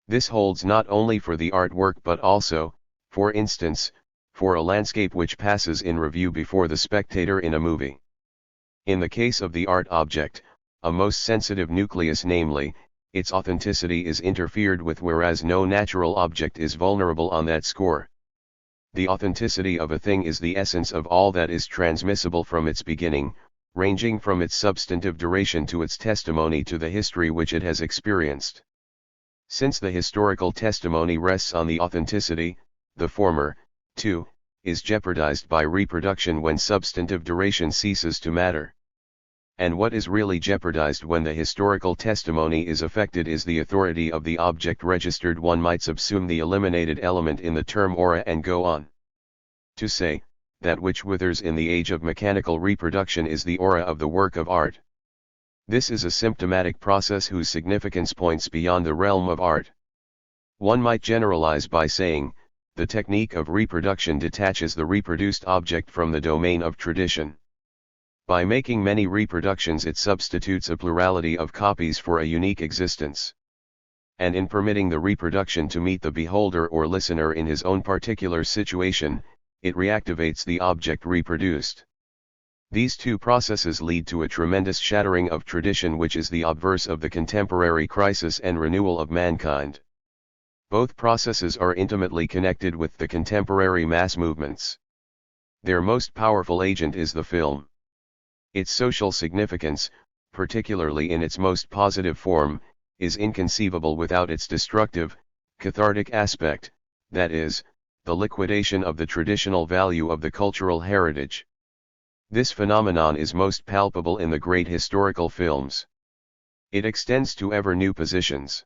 This holds not only for the artwork but also, for instance, for a landscape which passes in review before the spectator in a movie. In the case of the art object, a most sensitive nucleus, namely, its authenticity, is interfered with, whereas no natural object is vulnerable on that score. The authenticity of a thing is the essence of all that is transmissible from its beginning, ranging from its substantive duration to its testimony to the history which it has experienced. Since the historical testimony rests on the authenticity, the former, too, is jeopardized by reproduction when substantive duration ceases to matter. And what is really jeopardized when the historical testimony is affected is the authority of the object registered. One might subsume the eliminated element in the term aura and go on to say, that which withers in the age of mechanical reproduction is the aura of the work of art. This is a symptomatic process whose significance points beyond the realm of art. One might generalize by saying, the technique of reproduction detaches the reproduced object from the domain of tradition. By making many reproductions, it substitutes a plurality of copies for a unique existence. And in permitting the reproduction to meet the beholder or listener in his own particular situation, it reactivates the object reproduced. These two processes lead to a tremendous shattering of tradition, which is the obverse of the contemporary crisis and renewal of mankind. Both processes are intimately connected with the contemporary mass movements. Their most powerful agent is the film. Its social significance, particularly in its most positive form, is inconceivable without its destructive, cathartic aspect, that is, the liquidation of the traditional value of the cultural heritage. This phenomenon is most palpable in the great historical films. It extends to ever new positions.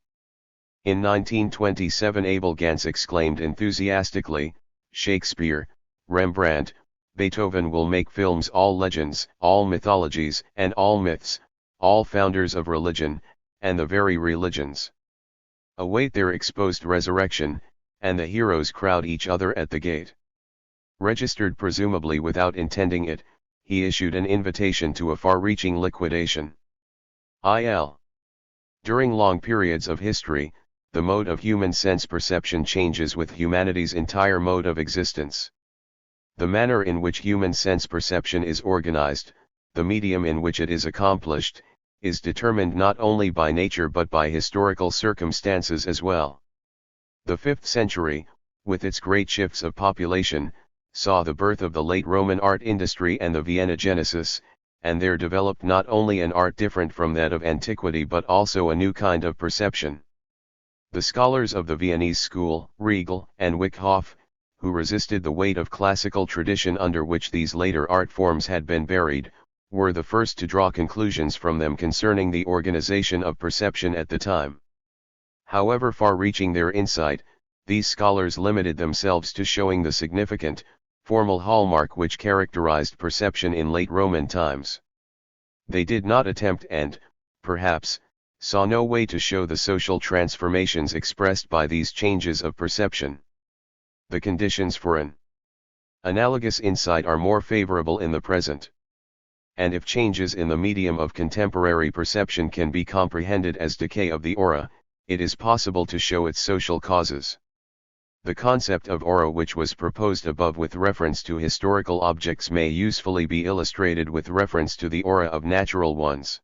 In 1927 Abel Gance exclaimed enthusiastically, "Shakespeare, Rembrandt, Beethoven will make films all legends, all mythologies, and all myths, all founders of religion, and the very religions await their exposed resurrection, and the heroes crowd each other at the gate." Registered presumably without intending it, he issued an invitation to a far-reaching liquidation. During long periods of history, the mode of human sense perception changes with humanity's entire mode of existence. The manner in which human sense perception is organized, the medium in which it is accomplished, is determined not only by nature but by historical circumstances as well. The 5th century, with its great shifts of population, saw the birth of the late Roman art industry and the Vienna Genesis, and there developed not only an art different from that of antiquity but also a new kind of perception. The scholars of the Viennese school, Riegel and Wickhoff, who resisted the weight of classical tradition under which these later art forms had been buried, were the first to draw conclusions from them concerning the organization of perception at the time. However far-reaching their insight, these scholars limited themselves to showing the significant, formal hallmark which characterized perception in late Roman times. They did not attempt and, perhaps, saw no way to show the social transformations expressed by these changes of perception. The conditions for an analogous insight are more favorable in the present. And if changes in the medium of contemporary perception can be comprehended as decay of the aura, it is possible to show its social causes. The concept of aura which was proposed above with reference to historical objects may usefully be illustrated with reference to the aura of natural ones.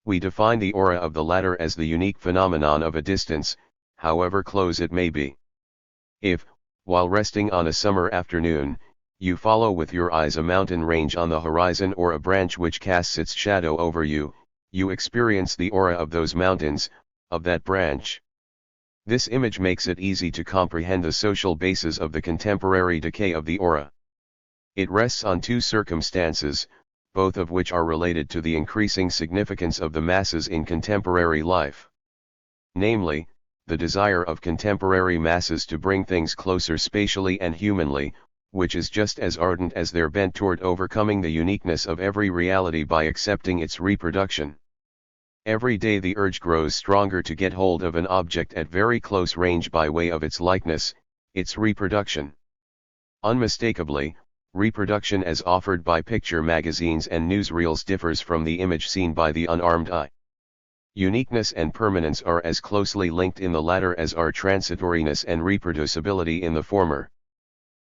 We define the aura of the latter as the unique phenomenon of a distance, however close it may be. If, while resting on a summer afternoon, you follow with your eyes a mountain range on the horizon or a branch which casts its shadow over you, you experience the aura of those mountains, of that branch. This image makes it easy to comprehend the social basis of the contemporary decay of the aura. It rests on two circumstances, both of which are related to the increasing significance of the masses in contemporary life. Namely, the desire of contemporary masses to bring things closer spatially and humanly, which is just as ardent as their bent toward overcoming the uniqueness of every reality by accepting its reproduction. Every day the urge grows stronger to get hold of an object at very close range by way of its likeness, its reproduction. Unmistakably, reproduction as offered by picture magazines and newsreels differs from the image seen by the unarmed eye. Uniqueness and permanence are as closely linked in the latter as are transitoriness and reproducibility in the former.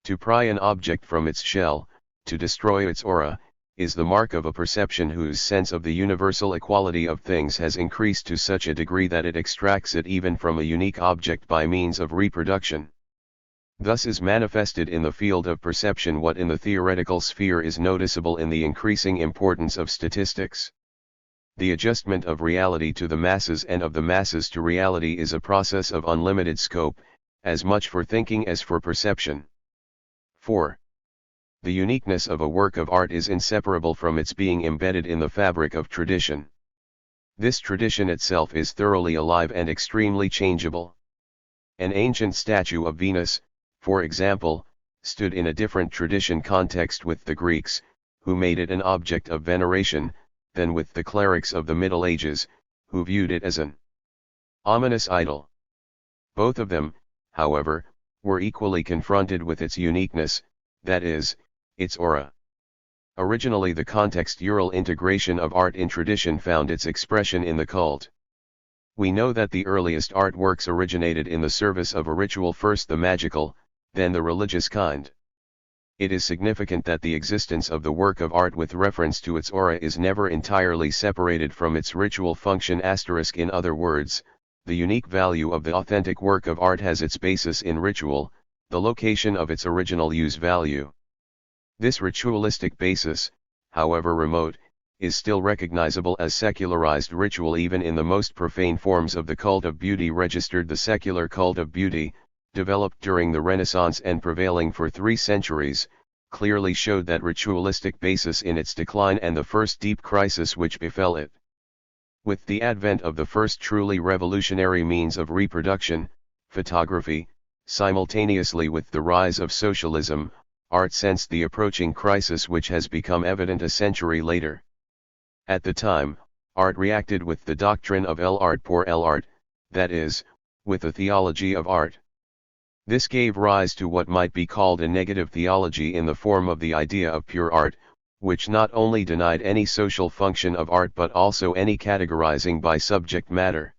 To pry an object from its shell, to destroy its aura, is the mark of a perception whose sense of the universal equality of things has increased to such a degree that it extracts it even from a unique object by means of reproduction. Thus is manifested in the field of perception what in the theoretical sphere is noticeable in the increasing importance of statistics. The adjustment of reality to the masses and of the masses to reality is a process of unlimited scope, as much for thinking as for perception. 4. The uniqueness of a work of art is inseparable from its being embedded in the fabric of tradition. This tradition itself is thoroughly alive and extremely changeable. An ancient statue of Venus, for example, stood in a different tradition context with the Greeks, who made it an object of veneration, than with the clerics of the Middle Ages, who viewed it as an ominous idol. Both of them, however, were equally confronted with its uniqueness, that is, its aura. Originally the contextual integration of art in tradition found its expression in the cult. We know that the earliest artworks originated in the service of a ritual, first the magical, then the religious kind. It is significant that the existence of the work of art with reference to its aura is never entirely separated from its ritual function. In other words, the unique value of the authentic work of art has its basis in ritual, the location of its original use value. This ritualistic basis, however remote, is still recognizable as secularized ritual even in the most profane forms of the cult of beauty. The secular cult of beauty, developed during the Renaissance and prevailing for 3 centuries, clearly showed that ritualistic basis in its decline and the first deep crisis which befell it. With the advent of the first truly revolutionary means of reproduction, photography, simultaneously with the rise of socialism, art sensed the approaching crisis which has become evident a century later. At the time, art reacted with the doctrine of l'art pour l'art, that is, with a theology of art. This gave rise to what might be called a negative theology in the form of the idea of pure art, which not only denied any social function of art but also any categorizing by subject matter.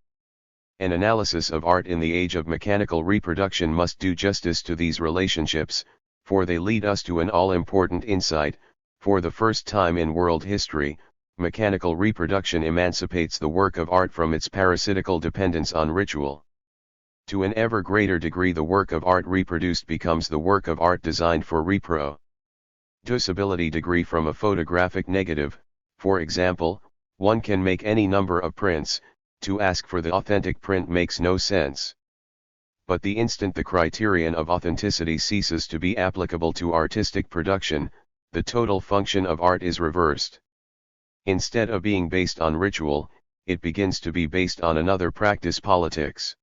An analysis of art in the age of mechanical reproduction must do justice to these relationships, for they lead us to an all-important insight. For the first time in world history, mechanical reproduction emancipates the work of art from its parasitical dependence on ritual. To an ever greater degree the work of art reproduced becomes the work of art designed for reproducibility degree from a photographic negative. For example, one can make any number of prints, to ask for the authentic print makes no sense. But the instant the criterion of authenticity ceases to be applicable to artistic production, the total function of art is reversed. Instead of being based on ritual, it begins to be based on another practice, politics.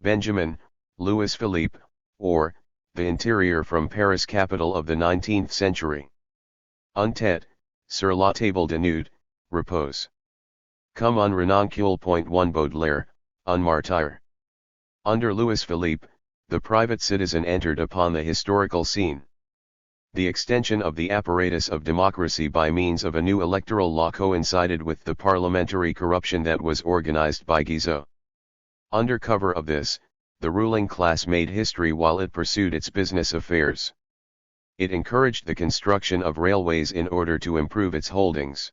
Benjamin, Louis Philippe, or, The Interior from Paris, capital of the 19th century. Un tête, sur la table de nude, repose. Comme un renoncule.1 Baudelaire, un martyr. Under Louis Philippe, the private citizen entered upon the historical scene. The extension of the apparatus of democracy by means of a new electoral law coincided with the parliamentary corruption that was organized by Guizot. Under cover of this, the ruling class made history while it pursued its business affairs. It encouraged the construction of railways in order to improve its holdings.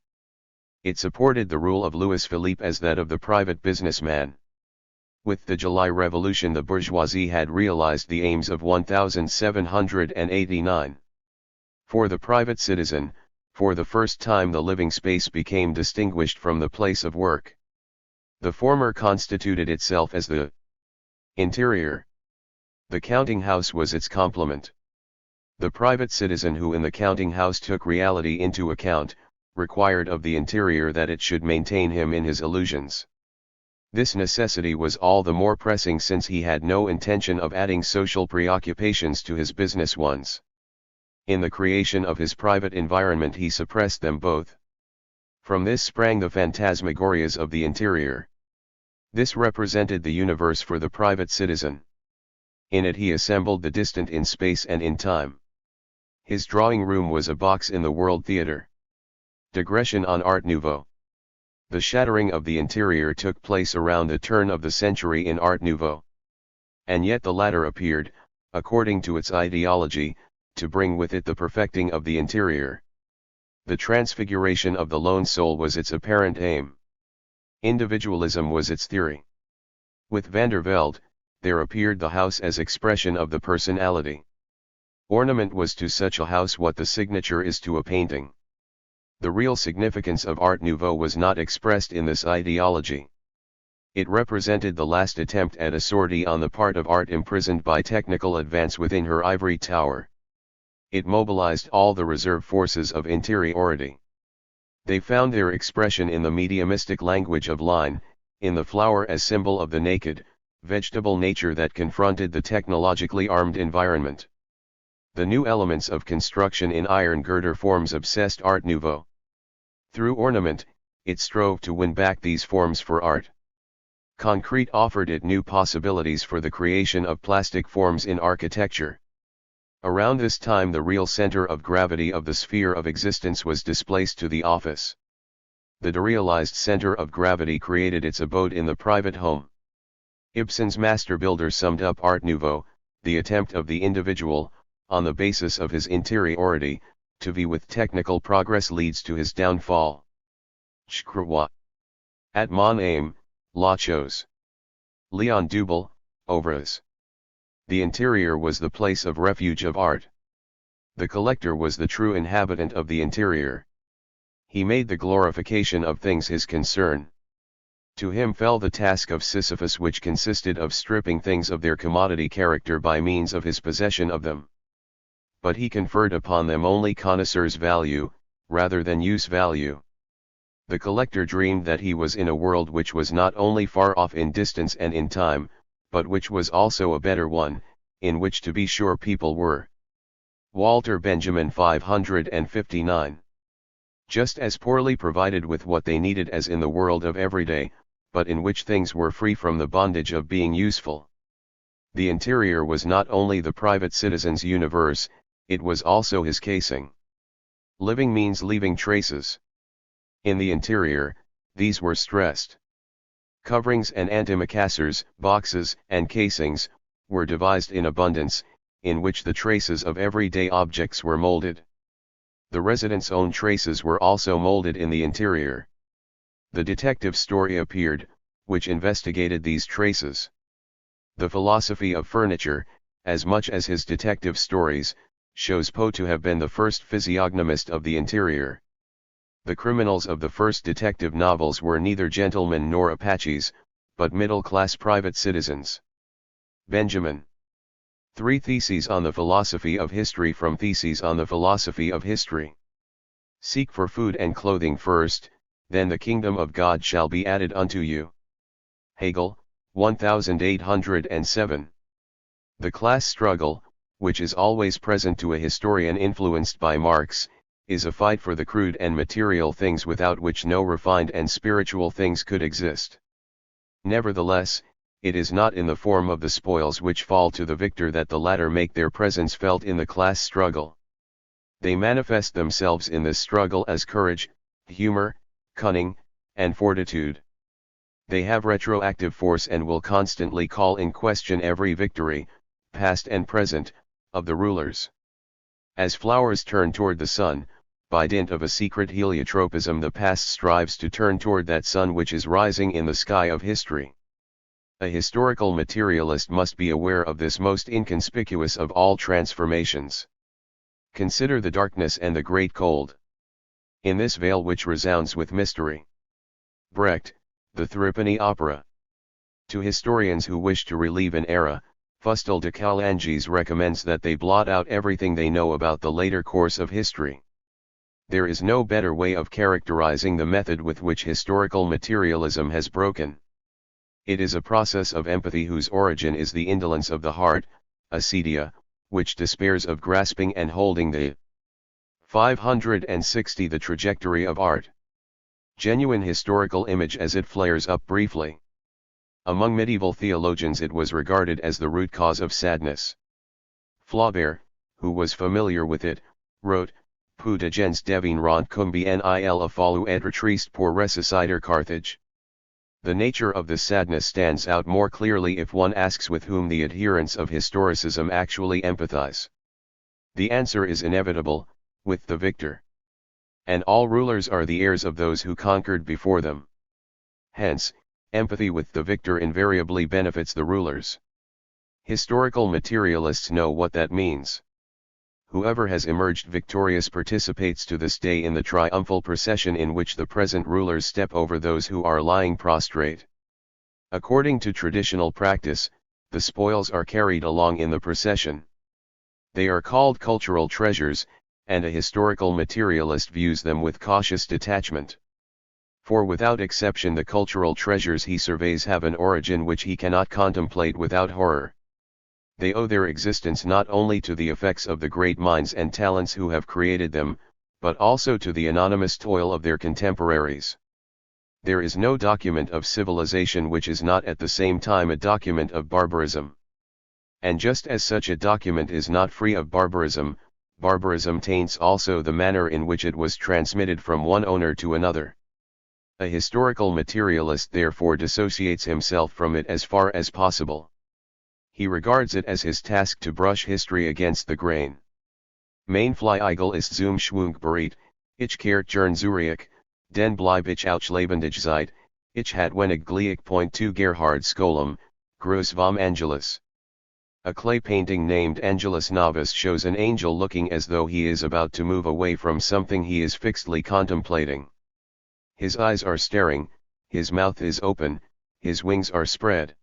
It supported the rule of Louis Philippe as that of the private businessman. With the July Revolution the bourgeoisie had realized the aims of 1789. For the private citizen, for the first time the living space became distinguished from the place of work. The former constituted itself as the interior. The counting house was its complement. The private citizen who in the counting house took reality into account, required of the interior that it should maintain him in his illusions. This necessity was all the more pressing since he had no intention of adding social preoccupations to his business ones. In the creation of his private environment he suppressed them both. From this sprang the phantasmagorias of the interior. This represented the universe for the private citizen. In it he assembled the distant in space and in time. His drawing room was a box in the World Theatre. Digression on Art Nouveau. The shattering of the interior took place around the turn of the century in Art Nouveau. And yet the latter appeared, according to its ideology, to bring with it the perfecting of the interior. The transfiguration of the lone soul was its apparent aim. Individualism was its theory. With Van der Velde, there appeared the house as expression of the personality. Ornament was to such a house what the signature is to a painting. The real significance of Art Nouveau was not expressed in this ideology. It represented the last attempt at a sortie on the part of art imprisoned by technical advance within her ivory tower. It mobilized all the reserve forces of interiority. They found their expression in the mediumistic language of line, in the flower as symbol of the naked, vegetable nature that confronted the technologically armed environment. The new elements of construction in iron girder forms obsessed Art Nouveau. Through ornament, it strove to win back these forms for art. Concrete offered it new possibilities for the creation of plastic forms in architecture. Around this time the real center of gravity of the sphere of existence was displaced to the office. The derealized center of gravity created its abode in the private home. Ibsen's master builder summed up Art Nouveau, the attempt of the individual, on the basis of his interiority, to vie with technical progress leads to his downfall. At mon aim, la chose. Leon Dubel, Ouvres. The interior was the place of refuge of art. The collector was the true inhabitant of the interior. He made the glorification of things his concern. To him fell the task of Sisyphus, which consisted of stripping things of their commodity character by means of his possession of them. But he conferred upon them only connoisseur's value, rather than use value. The collector dreamed that he was in a world which was not only far off in distance and in time, but which was also a better one, in which to be sure people were. Walter Benjamin 559. Just as poorly provided with what they needed as in the world of everyday, but in which things were free from the bondage of being useful. The interior was not only the private citizen's universe, it was also his casing. Living means leaving traces. In the interior, these were stressed. Coverings and antimacassars, boxes and casings, were devised in abundance, in which the traces of everyday objects were molded. The resident's own traces were also molded in the interior. The detective story appeared, which investigated these traces. The philosophy of furniture, as much as his detective stories, shows Poe to have been the first physiognomist of the interior. The criminals of the first detective novels were neither gentlemen nor Apaches, but middle-class private citizens. Benjamin. 3 Theses on the Philosophy of History from Theses on the Philosophy of History. Seek for food and clothing first, then the kingdom of God shall be added unto you. Hegel, 1807. The class struggle, which is always present to a historian influenced by Marx, is a fight for the crude and material things without which no refined and spiritual things could exist. Nevertheless, it is not in the form of the spoils which fall to the victor that the latter make their presence felt in the class struggle. They manifest themselves in this struggle as courage, humor, cunning, and fortitude. They have retroactive force and will constantly call in question every victory, past and present, of the rulers. As flowers turn toward the sun, by dint of a secret heliotropism the past strives to turn toward that sun which is rising in the sky of history. A historical materialist must be aware of this most inconspicuous of all transformations. Consider the darkness and the great cold. In this veil which resounds with mystery. Brecht, The Threepenny Opera. To historians who wish to relieve an era, Fustel de Coulanges recommends that they blot out everything they know about the later course of history. There is no better way of characterizing the method with which historical materialism has broken. It is a process of empathy whose origin is the indolence of the heart, acedia, which despairs of grasping and holding the 560. The trajectory of art. Genuine historical image as it flares up briefly. Among medieval theologians it was regarded as the root cause of sadness. Flaubert, who was familiar with it, wrote, Peu de gens deviendront comme bien il a fallu être triste pour ressusciter Carthage. The nature of this sadness stands out more clearly if one asks with whom the adherents of historicism actually empathize. The answer is inevitable, with the victor. And all rulers are the heirs of those who conquered before them. Hence, empathy with the victor invariably benefits the rulers. Historical materialists know what that means. Whoever has emerged victorious participates to this day in the triumphal procession in which the present rulers step over those who are lying prostrate. According to traditional practice, the spoils are carried along in the procession. They are called cultural treasures, and a historical materialist views them with cautious detachment. For without exception the cultural treasures he surveys have an origin which he cannot contemplate without horror. They owe their existence not only to the effects of the great minds and talents who have created them, but also to the anonymous toil of their contemporaries. There is no document of civilization which is not at the same time a document of barbarism. And just as such a document is not free of barbarism, barbarism taints also the manner in which it was transmitted from one owner to another. A historical materialist therefore dissociates himself from it as far as possible. He regards it as his task to brush history against the grain. Mein Fliegel ist zum Schwung bereit, ich kehrt Zurich, den bleib ich auch lebendig Zeit, ich hat wenig Glück. 2 Gerhard Scholem, Groß vom Angelus. A clay painting named Angelus Novus shows an angel looking as though he is about to move away from something he is fixedly contemplating. His eyes are staring, his mouth is open, his wings are spread.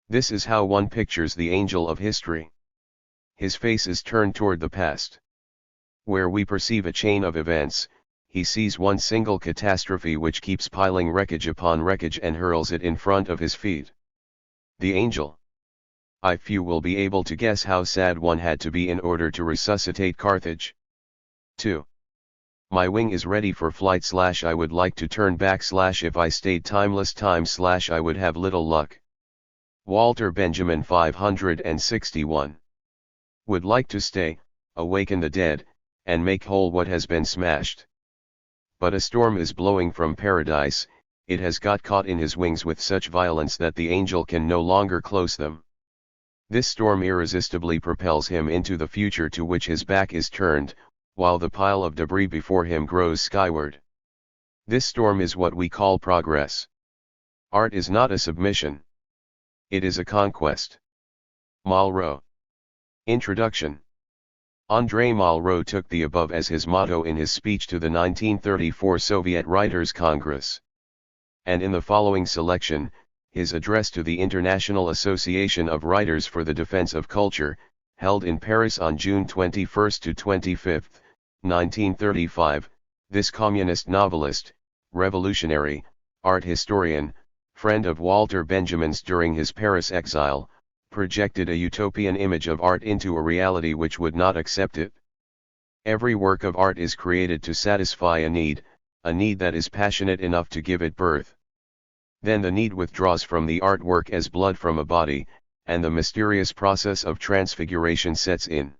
This is how one pictures the angel of history. His face is turned toward the past. Where we perceive a chain of events, he sees one single catastrophe which keeps piling wreckage upon wreckage and hurls it in front of his feet. The angel. Few will be able to guess how sad one had to be in order to resuscitate Carthage. 2. My wing is ready for flight / I would like to turn back / if I stayed timeless time / I would have little luck. Walter Benjamin 561. Would like to stay, awaken the dead, and make whole what has been smashed. But a storm is blowing from paradise, it has got caught in his wings with such violence that the angel can no longer close them. This storm irresistibly propels him into the future to which his back is turned, while the pile of debris before him grows skyward. This storm is what we call progress. Art is not a submission. It is a conquest. Malraux. Introduction. André Malraux took the above as his motto in his speech to the 1934 Soviet Writers' Congress. And in the following selection, his address to the International Association of Writers for the Defense of Culture, held in Paris on June 21 to 25, 1935, this communist novelist, revolutionary, art historian, friend of Walter Benjamin's during his Paris exile, projected a utopian image of art into a reality which would not accept it. Every work of art is created to satisfy a need that is passionate enough to give it birth. Then the need withdraws from the artwork as blood from a body, and the mysterious process of transfiguration sets in.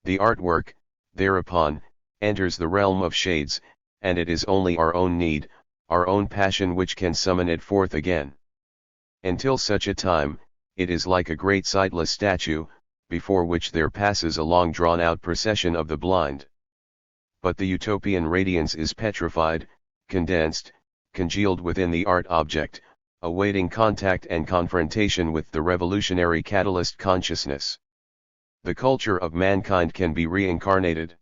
The artwork, thereupon, enters the realm of shades, and it is only our own need, our own passion which can summon it forth again. Until such a time, it is like a great sightless statue, before which there passes a long drawn-out procession of the blind. But the utopian radiance is petrified, condensed, congealed within the art object, awaiting contact and confrontation with the revolutionary catalyst consciousness. The culture of mankind can be reincarnated.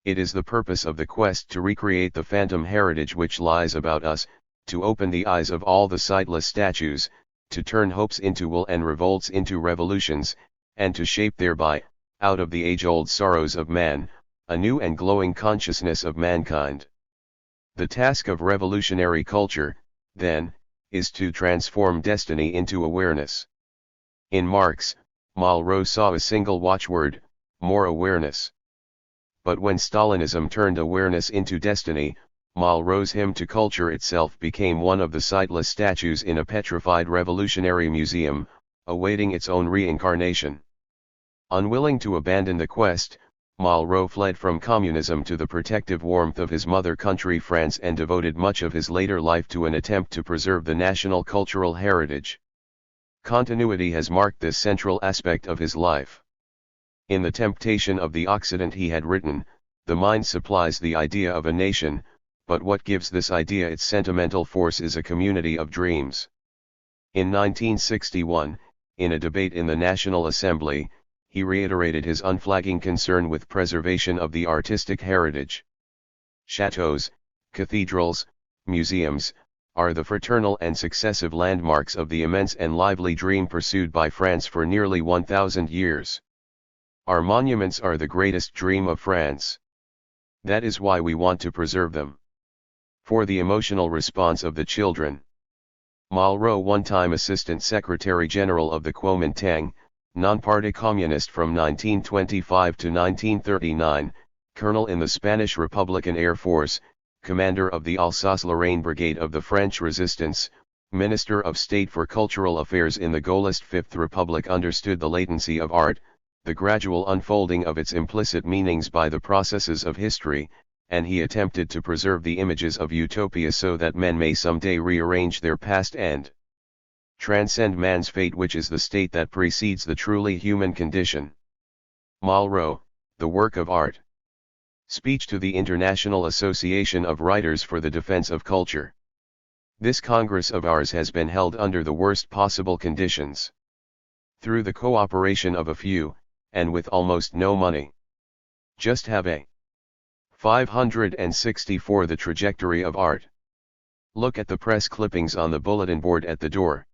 It is the purpose of the quest to recreate the phantom heritage which lies about us, to open the eyes of all the sightless statues, to turn hopes into will and revolts into revolutions, and to shape thereby, out of the age-old sorrows of man, a new and glowing consciousness of mankind. The task of revolutionary culture, then, is to transform destiny into awareness. In Marx, Malraux saw a single watchword: more awareness. But when Stalinism turned awareness into destiny, Malraux's hymn to culture itself became one of the sightless statues in a petrified revolutionary museum, awaiting its own reincarnation. Unwilling to abandon the quest, Malraux fled from communism to the protective warmth of his mother country France and devoted much of his later life to an attempt to preserve the national cultural heritage. Continuity has marked this central aspect of his life. In The Temptation of the Occident he had written, "The mind supplies the idea of a nation, but what gives this idea its sentimental force is a community of dreams." In 1961, in a debate in the National Assembly, he reiterated his unflagging concern with preservation of the artistic heritage. Chateaus, cathedrals, museums, are the fraternal and successive landmarks of the immense and lively dream pursued by France for nearly 1,000 years. Our monuments are the greatest dream of France. That is why we want to preserve them. For the emotional response of the children. Malraux, one-time Assistant Secretary General of the Kuomintang, non-party communist from 1925 to 1939, Colonel in the Spanish Republican Air Force, Commander of the Alsace-Lorraine Brigade of the French Resistance, Minister of State for Cultural Affairs in the Gaullist Fifth Republic, understood the latency of art, the gradual unfolding of its implicit meanings by the processes of history, and he attempted to preserve the images of utopia so that men may someday rearrange their past and transcend man's fate, which is the state that precedes the truly human condition. Malraux, The Work of Art. Speech to the International Association of Writers for the Defense of Culture. This Congress of ours has been held under the worst possible conditions. Through the cooperation of a few, and with almost no money. Just have a 564 The Trajectory of Art. Look at the press clippings on the bulletin board at the door.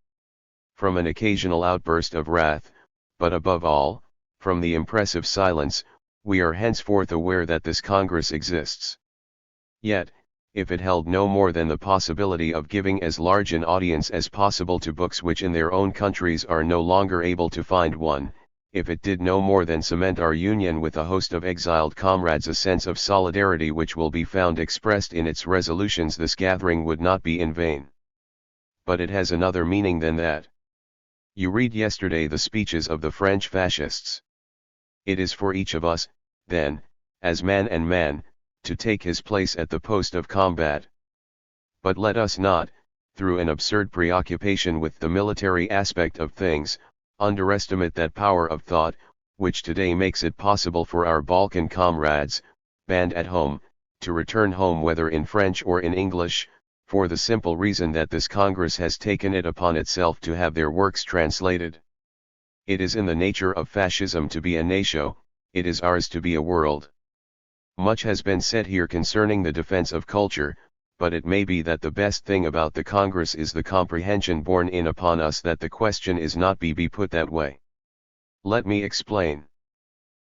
From an occasional outburst of wrath, but above all, from the impressive silence, we are henceforth aware that this Congress exists. Yet, if it held no more than the possibility of giving as large an audience as possible to books which in their own countries are no longer able to find one, if it did no more than cement our union with a host of exiled comrades, a sense of solidarity which will be found expressed in its resolutions, this gathering would not be in vain. But it has another meaning than that. You read yesterday the speeches of the French fascists. It is for each of us, then, as man and man, to take his place at the post of combat. But let us not, through an absurd preoccupation with the military aspect of things, underestimate that power of thought, which today makes it possible for our Balkan comrades, banned at home, to return home whether in French or in English, for the simple reason that this Congress has taken it upon itself to have their works translated. It is in the nature of fascism to be a nation, it is ours to be a world. Much has been said here concerning the defense of culture, but it may be that the best thing about the Congress is the comprehension borne in upon us that the question is not be put that way. Let me explain.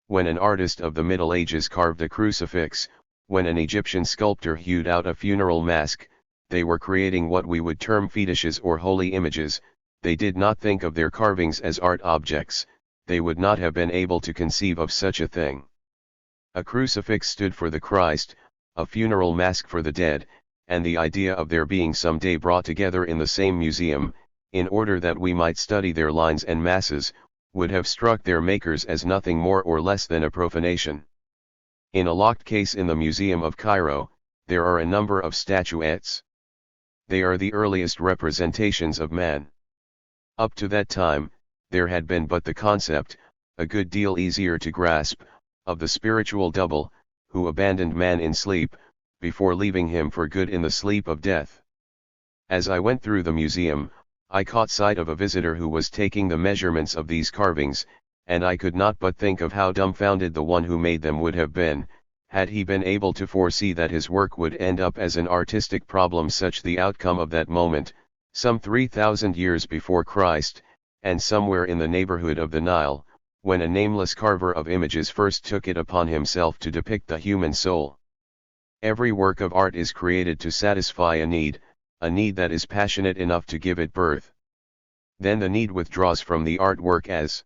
When an artist of the Middle Ages carved a crucifix, when an Egyptian sculptor hewed out a funeral mask, they were creating what we would term fetishes or holy images. They did not think of their carvings as art objects, they would not have been able to conceive of such a thing. A crucifix stood for the Christ, a funeral mask for the dead, and the idea of their being someday brought together in the same museum, in order that we might study their lines and masses, would have struck their makers as nothing more or less than a profanation. In a locked case in the Museum of Cairo, there are a number of statuettes. They are the earliest representations of man. Up to that time, there had been but the concept, a good deal easier to grasp, of the spiritual double, who abandoned man in sleep, before leaving him for good in the sleep of death. As I went through the museum, I caught sight of a visitor who was taking the measurements of these carvings, and I could not but think of how dumbfounded the one who made them would have been, had he been able to foresee that his work would end up as an artistic problem, such the outcome of that moment, some 3,000 years before Christ, and somewhere in the neighborhood of the Nile, when a nameless carver of images first took it upon himself to depict the human soul. Every work of art is created to satisfy a need that is passionate enough to give it birth. Then the need withdraws from the artwork as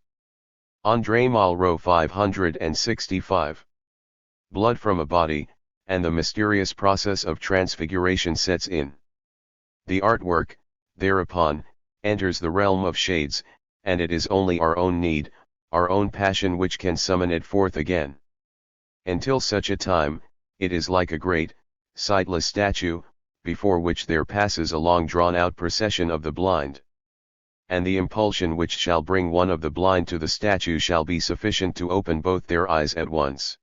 André Malraux 565. Blood from a body, and the mysterious process of transfiguration sets in. The artwork, thereupon, enters the realm of shades, and it is only our own need, our own passion which can summon it forth again. Until such a time, it is like a great, sightless statue, before which there passes a long drawn-out procession of the blind. And the impulsion which shall bring one of the blind to the statue shall be sufficient to open both their eyes at once.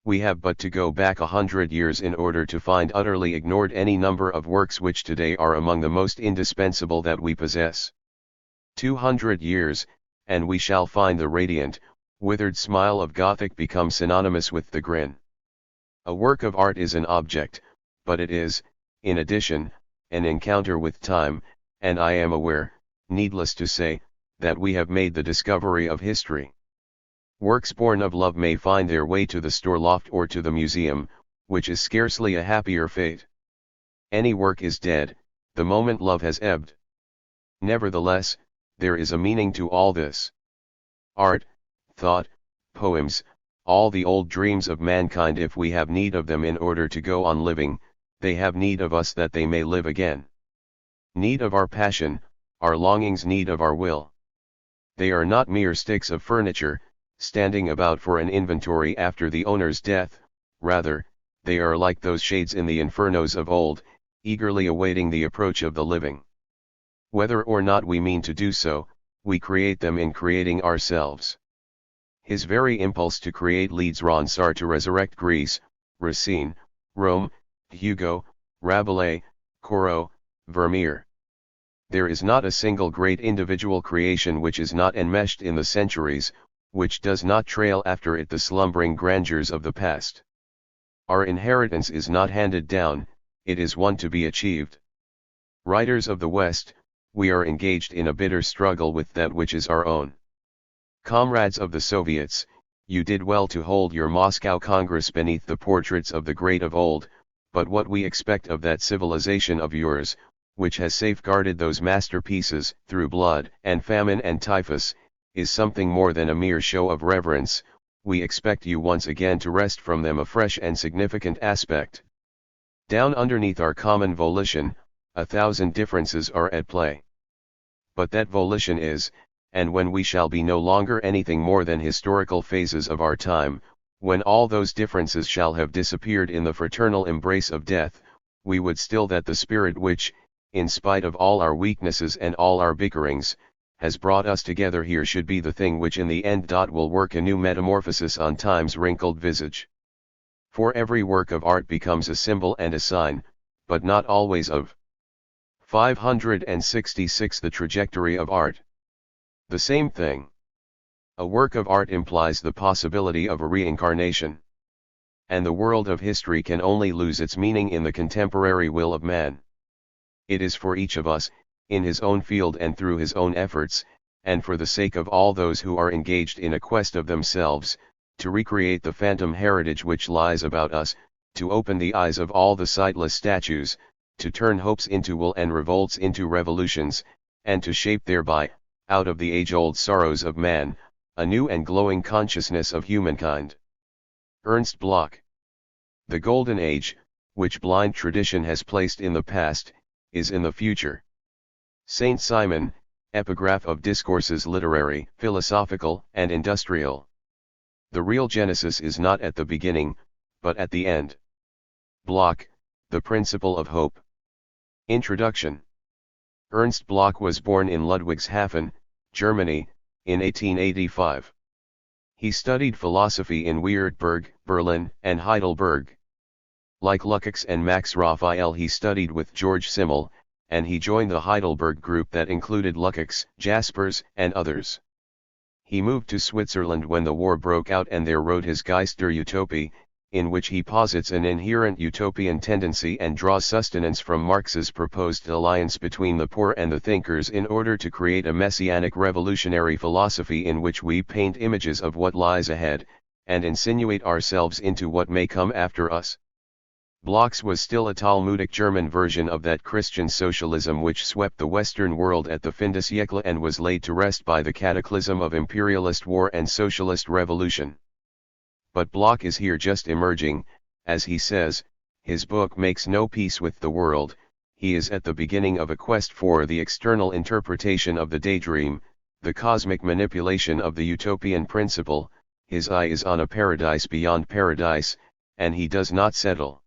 We have but to go back 100 years in order to find utterly ignored any number of works which today are among the most indispensable that we possess. 200 years, and we shall find the radiant, withered smile of Gothic become synonymous with the grin. A work of art is an object, but it is, in addition, an encounter with time, and I am aware, needless to say, that we have made the discovery of history. Works born of love may find their way to the store loft or to the museum, which is scarcely a happier fate. Any work is dead, the moment love has ebbed. Nevertheless, there is a meaning to all this. Art, thought, poems, all the old dreams of mankind, if we have need of them in order to go on living, they have need of us that they may live again. Need of our passion, our longings, need of our will. They are not mere sticks of furniture, standing about for an inventory after the owner's death, rather, they are like those shades in the infernos of old, eagerly awaiting the approach of the living. Whether or not we mean to do so, we create them in creating ourselves. His very impulse to create leads Ronsard to resurrect Greece, Racine, Rome, Hugo, Rabelais, Corot, Vermeer. There is not a single great individual creation which is not enmeshed in the centuries, which does not trail after it the slumbering grandeurs of the past. Our inheritance is not handed down, it is one to be achieved. Writers of the West, we are engaged in a bitter struggle with that which is our own. Comrades of the Soviets, you did well to hold your Moscow Congress beneath the portraits of the great of old, but what we expect of that civilization of yours, which has safeguarded those masterpieces through blood and famine and typhus, is something more than a mere show of reverence. We expect you once again to wrest from them a fresh and significant aspect. Down underneath our common volition, 1,000 differences are at play. But that volition is, and when we shall be no longer anything more than historical phases of our time, when all those differences shall have disappeared in the fraternal embrace of death, we would still that the spirit which, in spite of all our weaknesses and all our bickerings, has brought us together here should be the thing which in the end will work a new metamorphosis on time's wrinkled visage. For every work of art becomes a symbol and a sign, but not always of. 566 The trajectory of art. The same thing. A work of art implies the possibility of a reincarnation. And the world of history can only lose its meaning in the contemporary will of man. It is for each of us, in his own field and through his own efforts, and for the sake of all those who are engaged in a quest of themselves, to recreate the phantom heritage which lies about us, to open the eyes of all the sightless statues, to turn hopes into will and revolts into revolutions, and to shape thereby, out of the age-old sorrows of man, a new and glowing consciousness of humankind. Ernst Bloch. The golden age, which blind tradition has placed in the past, is in the future. Saint Simon, Epigraph of Discourses Literary, Philosophical, and Industrial. The real Genesis is not at the beginning, but at the end. Bloch, The Principle of Hope. Introduction. Ernst Bloch was born in Ludwigshafen, Germany, in 1885. He studied philosophy in Wiertburg, Berlin, and Heidelberg. Like Lukács and Max Raphael, he studied with George Simmel, and he joined the Heidelberg group that included Lukács, Jaspers, and others. He moved to Switzerland when the war broke out and there wrote his Geist der Utopie, in which he posits an inherent utopian tendency and draws sustenance from Marx's proposed alliance between the poor and the thinkers in order to create a messianic revolutionary philosophy in which we paint images of what lies ahead, and insinuate ourselves into what may come after us. Bloch's was still a Talmudic German version of that Christian socialism which swept the Western world at the fin de siècle and was laid to rest by the cataclysm of imperialist war and socialist revolution. But Bloch is here just emerging, as he says, his book makes no peace with the world, he is at the beginning of a quest for the external interpretation of the daydream, the cosmic manipulation of the utopian principle, his eye is on a paradise beyond paradise, and he does not settle.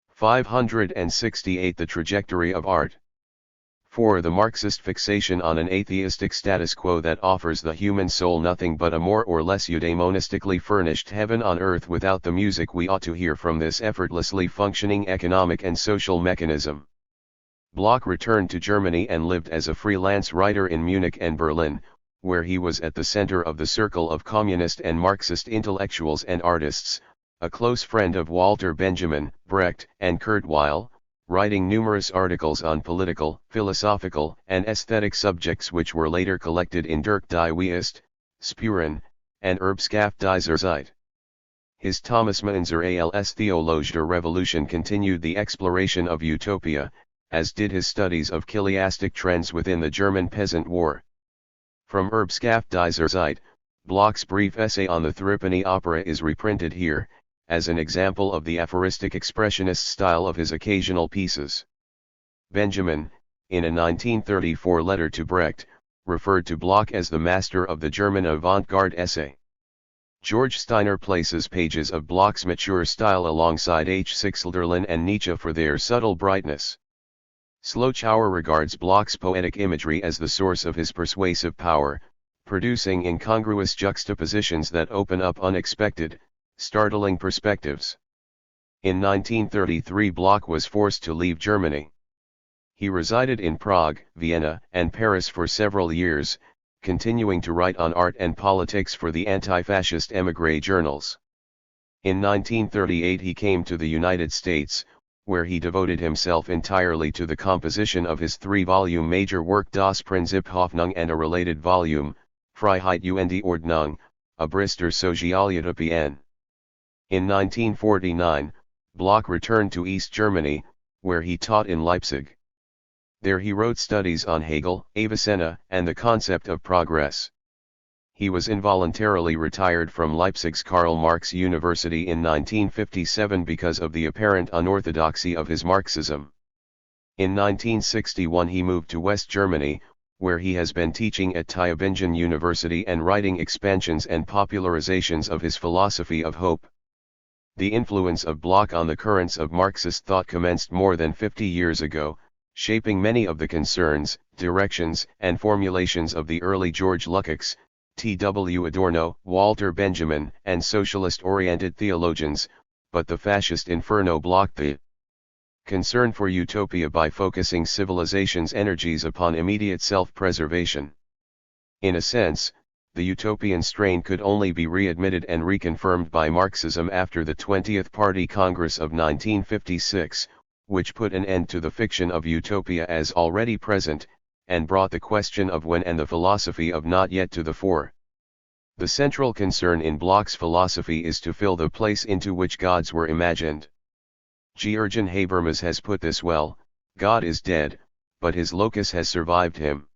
568 The trajectory of art. 4. The Marxist fixation on an atheistic status quo that offers the human soul nothing but a more or less eudaimonistically furnished heaven on earth without the music we ought to hear from this effortlessly functioning economic and social mechanism. Bloch returned to Germany and lived as a freelance writer in Munich and Berlin, where he was at the center of the circle of communist and Marxist intellectuals and artists, a close friend of Walter Benjamin, Brecht, and Kurt Weill, writing numerous articles on political, philosophical, and aesthetic subjects which were later collected in Dirk die Weist, Spuren, and Erbschaft dieser Zeit. His Thomas Mainzer als Theologie der Revolution continued the exploration of utopia, as did his studies of chiastic trends within the German Peasant War. From Erbschaft dieser Zeit, Bloch's brief essay on the Threepenny Opera is reprinted here, as an example of the aphoristic expressionist style of his occasional pieces. Benjamin, in a 1934 letter to Brecht, referred to Bloch as the master of the German avant-garde essay. George Steiner places pages of Bloch's mature style alongside H. Sixelderlin and Nietzsche for their subtle brightness. Schlochauer regards Bloch's poetic imagery as the source of his persuasive power, producing incongruous juxtapositions that open up unexpected, startling perspectives. In 1933 Bloch was forced to leave Germany. He resided in Prague, Vienna, and Paris for several years, continuing to write on art and politics for the anti-fascist émigré journals. In 1938 he came to the United States, where he devoted himself entirely to the composition of his 3-volume major work Das Prinzip Hoffnung and a related volume, Freiheit und die Ordnung, a Brister Sozialutopien. In 1949, Bloch returned to East Germany, where he taught in Leipzig. There he wrote studies on Hegel, Avicenna, and the concept of progress. He was involuntarily retired from Leipzig's Karl Marx University in 1957 because of the apparent unorthodoxy of his Marxism. In 1961 he moved to West Germany, where he has been teaching at Tübingen University and writing expansions and popularizations of his philosophy of hope. The influence of Bloch on the currents of Marxist thought commenced more than 50 years ago, shaping many of the concerns, directions, and formulations of the early George Lukács, T.W. Adorno, Walter Benjamin, and socialist-oriented theologians, but the fascist inferno blocked the concern for utopia by focusing civilization's energies upon immediate self-preservation. In a sense, the utopian strain could only be readmitted and reconfirmed by Marxism after the 20th Party Congress of 1956, which put an end to the fiction of utopia as already present, and brought the question of when and the philosophy of not yet to the fore. The central concern in Bloch's philosophy is to fill the place into which gods were imagined. Jürgen Habermas has put this well: God is dead, but his locus has survived him.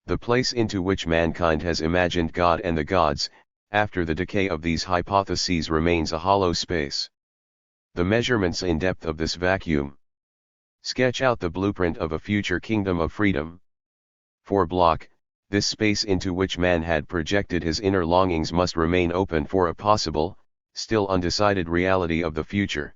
The place into which mankind has imagined God and the gods, after the decay of these hypotheses remains a hollow space. The measurements in depth of this vacuum sketch out the blueprint of a future kingdom of freedom. For Bloch, this space into which man had projected his inner longings must remain open for a possible, still undecided reality of the future.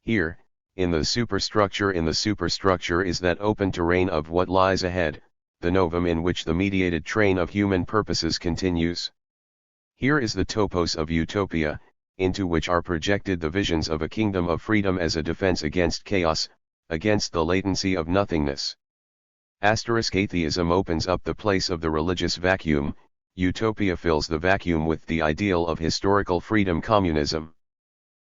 Here, in the superstructure is that open terrain of what lies ahead, the novum in which the mediated train of human purposes continues. Here is the topos of utopia, into which are projected the visions of a kingdom of freedom as a defense against chaos, against the latency of nothingness. Atheism opens up the place of the religious vacuum, utopia fills the vacuum with the ideal of historical freedom communism.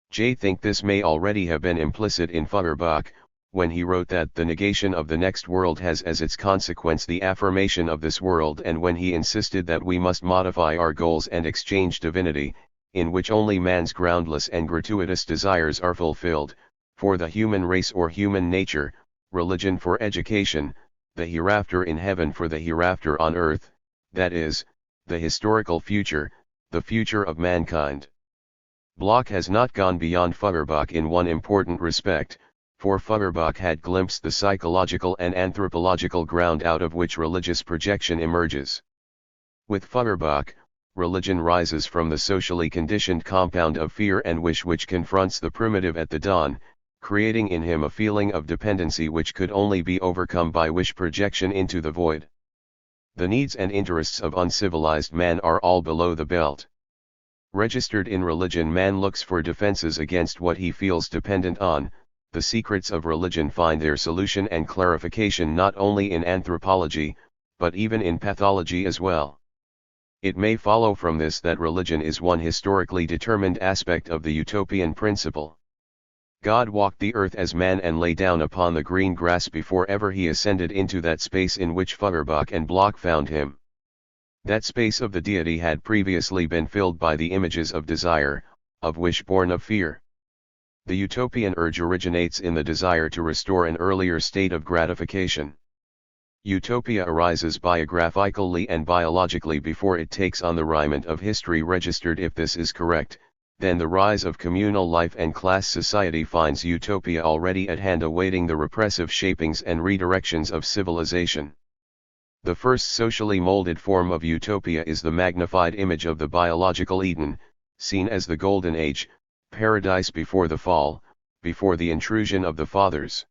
J. think this may already have been implicit in Feuerbach, when he wrote that the negation of the next world has as its consequence the affirmation of this world, and when he insisted that we must modify our goals and exchange divinity, in which only man's groundless and gratuitous desires are fulfilled, for the human race or human nature, religion for education, the hereafter in heaven for the hereafter on earth, that is, the historical future, the future of mankind. Bloch has not gone beyond Feuerbach in one important respect, for Feuerbach had glimpsed the psychological and anthropological ground out of which religious projection emerges. With Feuerbach, religion rises from the socially conditioned compound of fear and wish which confronts the primitive at the dawn, creating in him a feeling of dependency which could only be overcome by wish projection into the void. The needs and interests of uncivilized man are all below the belt. Registered in religion, man looks for defenses against what he feels dependent on. The secrets of religion find their solution and clarification not only in anthropology, but even in pathology as well. It may follow from this that religion is one historically determined aspect of the utopian principle. God walked the earth as man and lay down upon the green grass before ever he ascended into that space in which Feuerbach and Bloch found him. That space of the deity had previously been filled by the images of desire, of wish born of fear. The utopian urge originates in the desire to restore an earlier state of gratification. Utopia arises biographically and biologically before it takes on the raiment of history registered. If this is correct, then the rise of communal life and class society finds utopia already at hand, awaiting the repressive shapings and redirections of civilization. The first socially molded form of utopia is the magnified image of the biological Eden, seen as the Golden Age, paradise before the fall, before the intrusion of the fathers.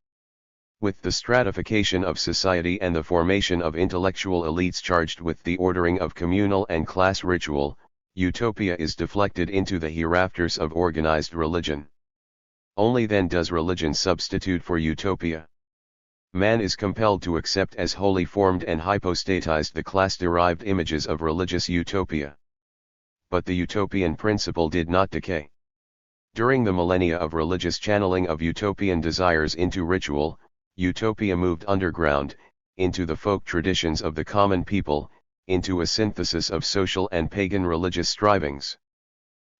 With the stratification of society and the formation of intellectual elites charged with the ordering of communal and class ritual, utopia is deflected into the hereafters of organized religion. Only then does religion substitute for utopia. Man is compelled to accept as wholly formed and hypostatized the class-derived images of religious utopia. But the utopian principle did not decay. During the millennia of religious channeling of utopian desires into ritual, utopia moved underground, into the folk traditions of the common people, into a synthesis of social and pagan religious strivings.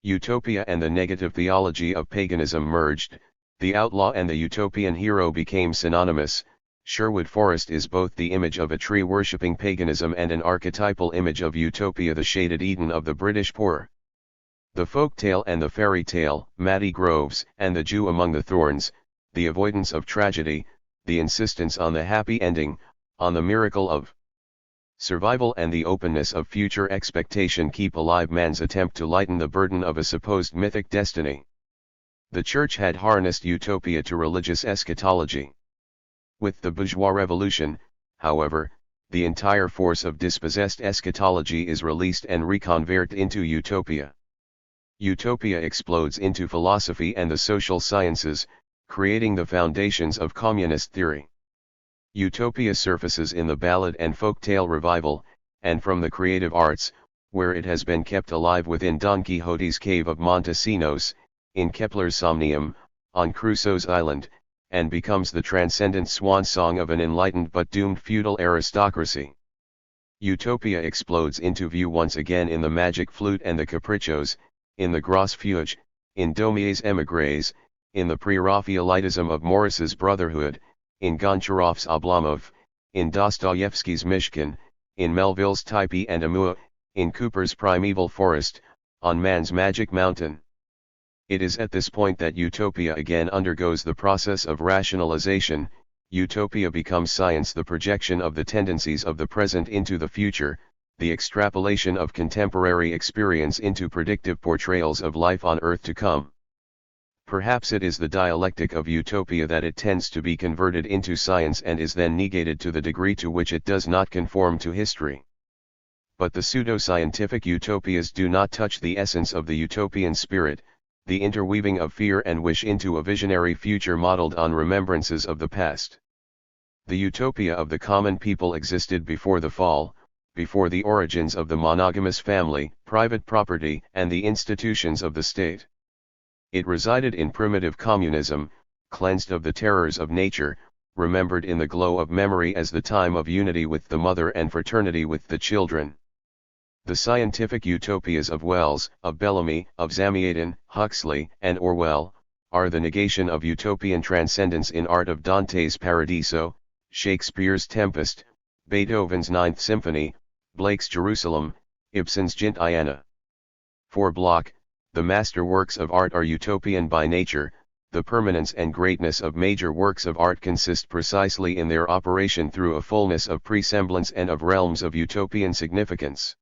Utopia and the negative theology of paganism merged, the outlaw and the utopian hero became synonymous. Sherwood Forest is both the image of a tree-worshipping paganism and an archetypal image of utopia, the shaded Eden of the British poor. The folk tale and the fairy tale, Matty Groves and the Jew among the thorns, the avoidance of tragedy, the insistence on the happy ending, on the miracle of survival and the openness of future expectation keep alive man's attempt to lighten the burden of a supposed mythic destiny. The Church had harnessed utopia to religious eschatology. With the bourgeois revolution, however, the entire force of dispossessed eschatology is released and reconverted into utopia. Utopia explodes into philosophy and the social sciences, creating the foundations of communist theory. Utopia surfaces in the ballad and folktale revival, and from the creative arts, where it has been kept alive within Don Quixote's cave of Montesinos, in Kepler's Somnium, on Crusoe's island, and becomes the transcendent swan song of an enlightened but doomed feudal aristocracy. Utopia explodes into view once again in the Magic Flute and the Capriccios, in the Gros Fuge, in Daumier's Émigrés, in the pre-Raphaelitism of Morris's Brotherhood, in Goncharoff's Oblomov, in Dostoevsky's Mishkin, in Melville's Typee and Amua, in Cooper's Primeval Forest, on man's magic mountain. It is at this point that utopia again undergoes the process of rationalization. Utopia becomes science, the projection of the tendencies of the present into the future, the extrapolation of contemporary experience into predictive portrayals of life on Earth to come. Perhaps it is the dialectic of utopia that it tends to be converted into science and is then negated to the degree to which it does not conform to history. But the pseudo-scientific utopias do not touch the essence of the utopian spirit, the interweaving of fear and wish into a visionary future modeled on remembrances of the past. The utopia of the common people existed before the fall, before the origins of the monogamous family, private property, and the institutions of the state. It resided in primitive communism, cleansed of the terrors of nature, remembered in the glow of memory as the time of unity with the mother and fraternity with the children. The scientific utopias of Wells, of Bellamy, of Zamiatin, Huxley, and Orwell, are the negation of utopian transcendence in art of Dante's Paradiso, Shakespeare's Tempest, Beethoven's Ninth Symphony, Blake's Jerusalem, Ibsen's Gintayana. For Bloch, the masterworks of art are utopian by nature. The permanence and greatness of major works of art consist precisely in their operation through a fullness of presemblance and of realms of utopian significance.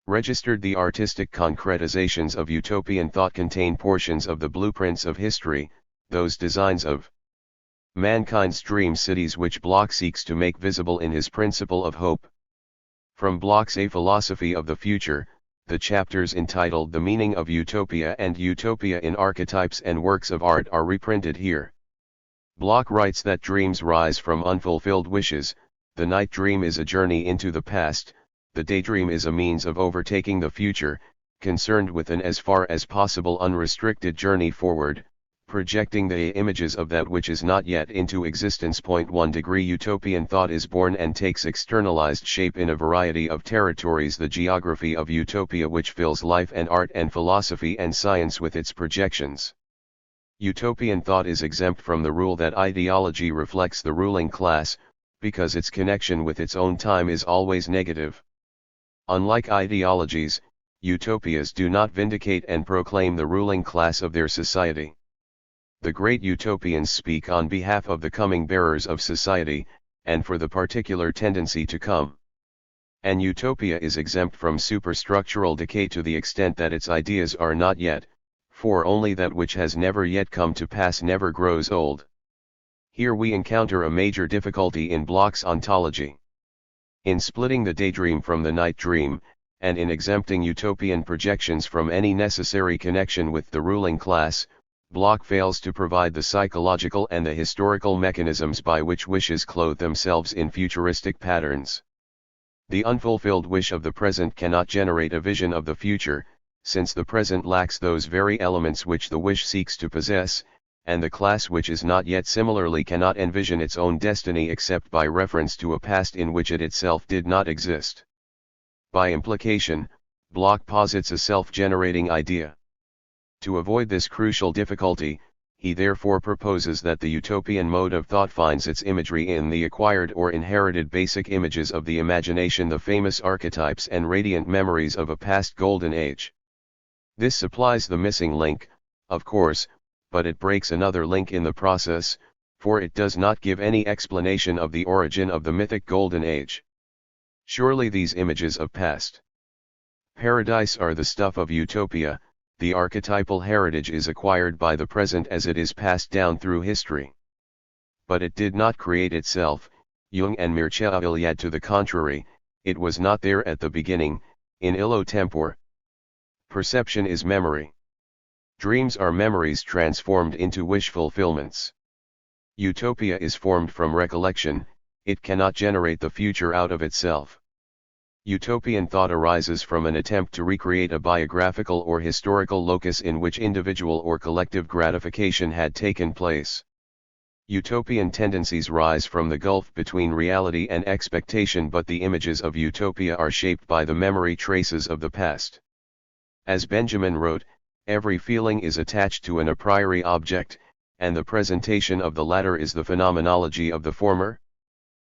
Registered. The artistic concretizations of utopian thought contain portions of the blueprints of history, those designs of mankind's dream cities which Bloch seeks to make visible in his principle of hope. From Bloch's A Philosophy of the Future, the chapters entitled The Meaning of Utopia and Utopia in Archetypes and Works of Art are reprinted here. Bloch writes that dreams rise from unfulfilled wishes. The night dream is a journey into the past, the daydream is a means of overtaking the future, concerned with an as far as possible unrestricted journey forward, projecting the images of that which is not yet into existence. 1 degree Utopian thought is born and takes externalized shape in a variety of territories. The geography of utopia which fills life and art and philosophy and science with its projections. Utopian thought is exempt from the rule that ideology reflects the ruling class, because its connection with its own time is always negative. Unlike ideologies, utopias do not vindicate and proclaim the ruling class of their society. The great utopians speak on behalf of the coming bearers of society, and for the particular tendency to come. An utopia is exempt from superstructural decay to the extent that its ideas are not yet, for only that which has never yet come to pass never grows old. Here we encounter a major difficulty in Bloch's ontology. In splitting the daydream from the night dream, and in exempting utopian projections from any necessary connection with the ruling class, Bloch fails to provide the psychological and the historical mechanisms by which wishes clothe themselves in futuristic patterns. The unfulfilled wish of the present cannot generate a vision of the future, since the present lacks those very elements which the wish seeks to possess, and the class which is not yet similarly cannot envision its own destiny except by reference to a past in which it itself did not exist. By implication, Bloch posits a self-generating idea. To avoid this crucial difficulty, he therefore proposes that the utopian mode of thought finds its imagery in the acquired or inherited basic images of the imagination, the famous archetypes and radiant memories of a past golden age. This supplies the missing link, of course, but it breaks another link in the process, for it does not give any explanation of the origin of the mythic golden age. Surely these images of past paradise are the stuff of utopia. The archetypal heritage is acquired by the present as it is passed down through history. But it did not create itself. Jung and Mircea Eliade to the contrary, it was not there at the beginning, in illo tempore. Perception is memory. Dreams are memories transformed into wish fulfillments. Utopia is formed from recollection, it cannot generate the future out of itself. Utopian thought arises from an attempt to recreate a biographical or historical locus in which individual or collective gratification had taken place. Utopian tendencies rise from the gulf between reality and expectation, but the images of utopia are shaped by the memory traces of the past. As Benjamin wrote, every feeling is attached to an a priori object, and the presentation of the latter is the phenomenology of the former.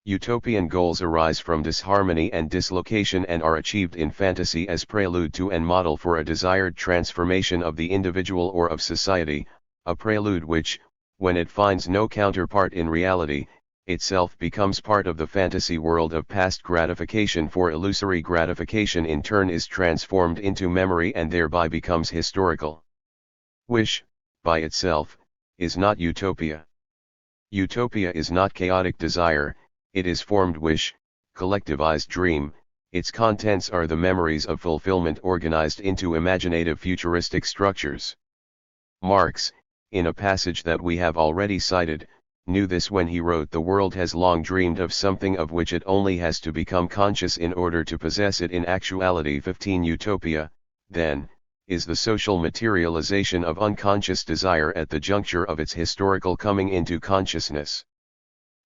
Utopian goals arise from disharmony and dislocation and are achieved in fantasy as prelude to and model for a desired transformation of the individual or of society, a prelude which, when it finds no counterpart in reality, itself becomes part of the fantasy world of past gratification, for illusory gratification in turn is transformed into memory and thereby becomes historical. Wish, by itself, is not utopia. Utopia is not chaotic desire, it is formed wish, collectivized dream, its contents are the memories of fulfillment organized into imaginative futuristic structures. Marx, in a passage that we have already cited, knew this when he wrote, "The world has long dreamed of something of which it only has to become conscious in order to possess it in actuality." 15 Utopia, then, is the social materialization of unconscious desire at the juncture of its historical coming into consciousness.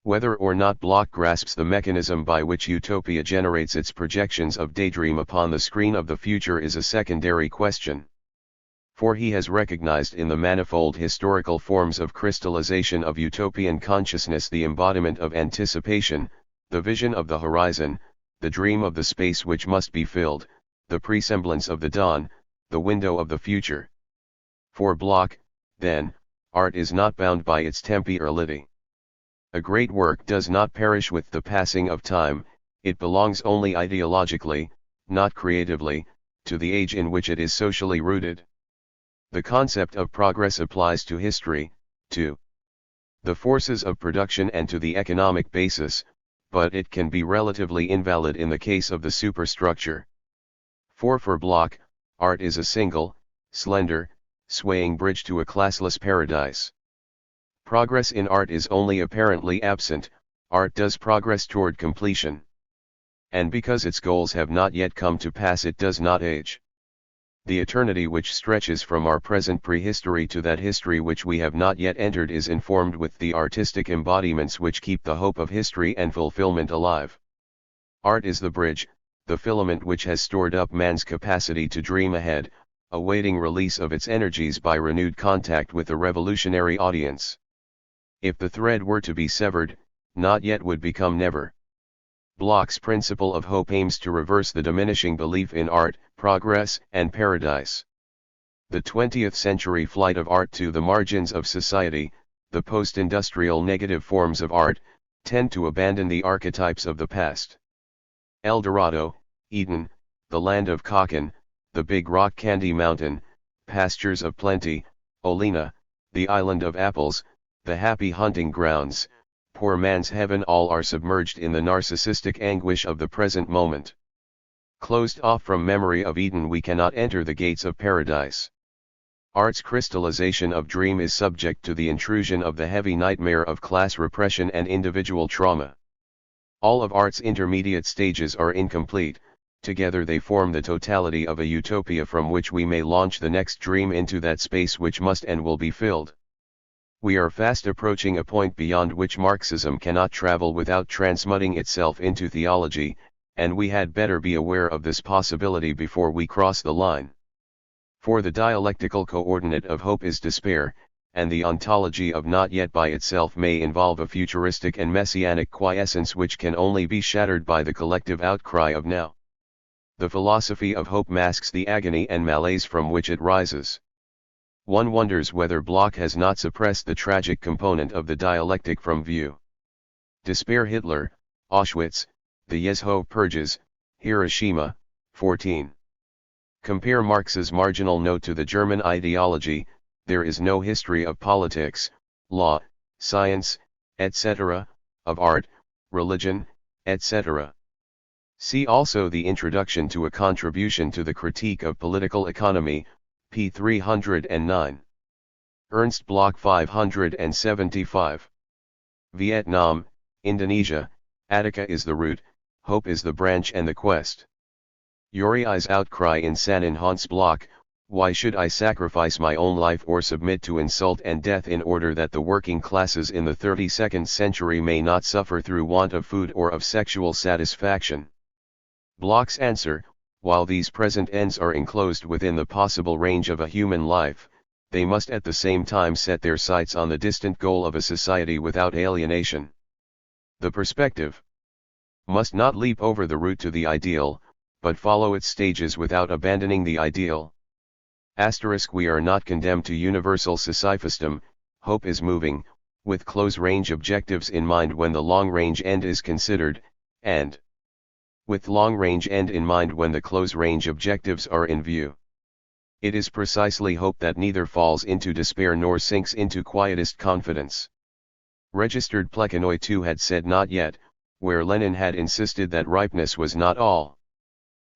Whether or not Bloch grasps the mechanism by which utopia generates its projections of daydream upon the screen of the future is a secondary question. For he has recognized in the manifold historical forms of crystallization of utopian consciousness the embodiment of anticipation, the vision of the horizon, the dream of the space which must be filled, the presemblance of the dawn, the window of the future. For Bloch, then, art is not bound by its temporality. A great work does not perish with the passing of time, it belongs only ideologically, not creatively, to the age in which it is socially rooted. The concept of progress applies to history, to the forces of production and to the economic basis, but it can be relatively invalid in the case of the superstructure. For Bloch, art is a single, slender, swaying bridge to a classless paradise. Progress in art is only apparently absent, art does progress toward completion. And because its goals have not yet come to pass, it does not age. The eternity which stretches from our present prehistory to that history which we have not yet entered is informed with the artistic embodiments which keep the hope of history and fulfillment alive. Art is the bridge, the filament which has stored up man's capacity to dream ahead, awaiting release of its energies by renewed contact with a revolutionary audience. If the thread were to be severed, not yet would become never. Bloch's principle of hope aims to reverse the diminishing belief in art, progress, and paradise. The 20th century flight of art to the margins of society, the post-industrial negative forms of art, tend to abandon the archetypes of the past. El Dorado, Eden, the land of Kakan, the big rock candy mountain, pastures of plenty, Olena, the island of apples, the happy hunting grounds, poor man's heaven, all are submerged in the narcissistic anguish of the present moment. Closed off from memory of Eden, we cannot enter the gates of paradise. Art's crystallization of dream is subject to the intrusion of the heavy nightmare of class repression and individual trauma. All of art's intermediate stages are incomplete, together they form the totality of a utopia from which we may launch the next dream into that space which must and will be filled. We are fast approaching a point beyond which Marxism cannot travel without transmuting itself into theology, and we had better be aware of this possibility before we cross the line. For the dialectical coordinate of hope is despair, and the ontology of not yet by itself may involve a futuristic and messianic quiescence which can only be shattered by the collective outcry of now. The philosophy of hope masks the agony and malaise from which it rises. One wonders whether Bloch has not suppressed the tragic component of the dialectic from view. Despair. Hitler, Auschwitz, the Yezhov purges, Hiroshima, 14. Compare Marx's marginal note to the German ideology, there is no history of politics, law, science, etc., of art, religion, etc. See also the introduction to a contribution to the critique of political economy, p. 309. Ernst Bloch 575. Vietnam, Indonesia, Attica is the root, hope is the branch and the quest. Uri's outcry in Sanin haunts Bloch, why should I sacrifice my own life or submit to insult and death in order that the working classes in the 32nd century may not suffer through want of food or of sexual satisfaction? Bloch's answer, while these present ends are enclosed within the possible range of a human life, they must at the same time set their sights on the distant goal of a society without alienation. The perspective must not leap over the route to the ideal, but follow its stages without abandoning the ideal. We are not condemned to universal Sisyphisdom, hope is moving, with close-range objectives in mind when the long-range end is considered, and with long-range end in mind when the close-range objectives are in view. It is precisely hope that neither falls into despair nor sinks into quietist confidence. Registered Plekhanoi too had said not yet, where Lenin had insisted that ripeness was not all.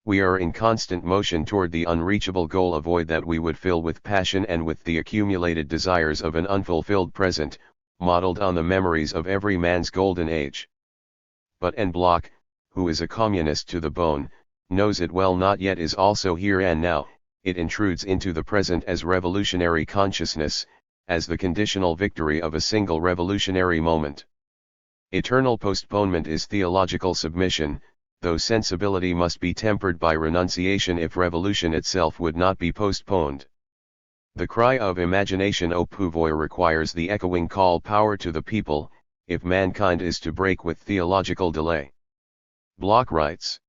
We are in constant motion toward the unreachable goal, a void that we would fill with passion and with the accumulated desires of an unfulfilled present, modeled on the memories of every man's golden age. But N. Bloch, who is a communist to the bone, knows it well. Not yet is also here and now, it intrudes into the present as revolutionary consciousness, as the conditional victory of a single revolutionary moment. Eternal postponement is theological submission, though sensibility must be tempered by renunciation if revolution itself would not be postponed. The cry of imagination au pouvoir requires the echoing call power to the people, if mankind is to break with theological delay. Bloch writes,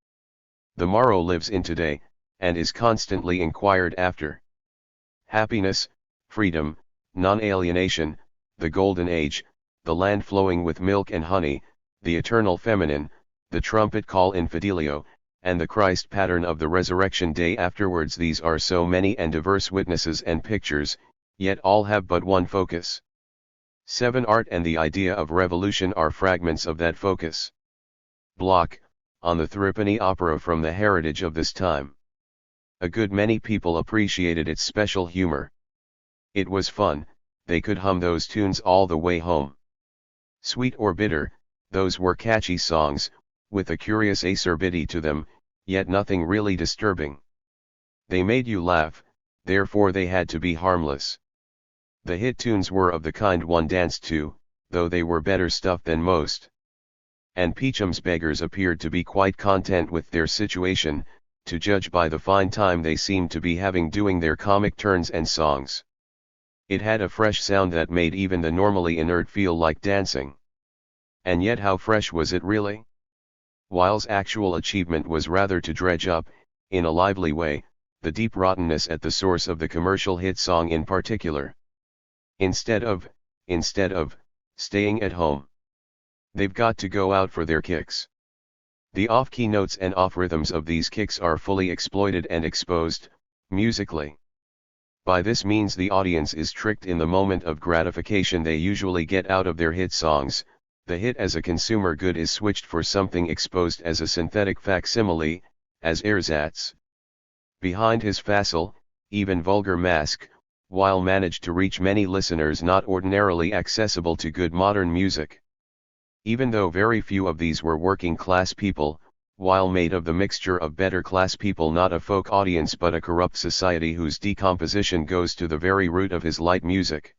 the morrow lives in today, and is constantly inquired after. Happiness, freedom, non-alienation, the golden age, the land flowing with milk and honey, the eternal feminine, the trumpet call in Fidelio, and the Christ pattern of the resurrection day afterwards. These are so many and diverse witnesses and pictures, yet all have but one focus. 7. Art and the idea of revolution are fragments of that focus. Block, on the threepenny opera from the heritage of this time. A good many people appreciated its special humor. It was fun, they could hum those tunes all the way home. Sweet or bitter, those were catchy songs, with a curious acerbity to them, yet nothing really disturbing. They made you laugh, therefore they had to be harmless. The hit tunes were of the kind one danced to, though they were better stuff than most. And Peacham's beggars appeared to be quite content with their situation, to judge by the fine time they seemed to be having doing their comic turns and songs. It had a fresh sound that made even the normally inert feel like dancing. And yet how fresh was it really? While's actual achievement was rather to dredge up, in a lively way, the deep rottenness at the source of the commercial hit song in particular. Instead of staying at home. They've got to go out for their kicks. The off-key notes and off-rhythms of these kicks are fully exploited and exposed, musically. By this means the audience is tricked in the moment of gratification they usually get out of their hit songs. The hit as a consumer good is switched for something exposed as a synthetic facsimile, as ersatz. Behind his facile, even vulgar mask, Weil managed to reach many listeners not ordinarily accessible to good modern music. Even though very few of these were working-class people, Weil made of the mixture of better-class people not a folk audience but a corrupt society whose decomposition goes to the very root of his light music.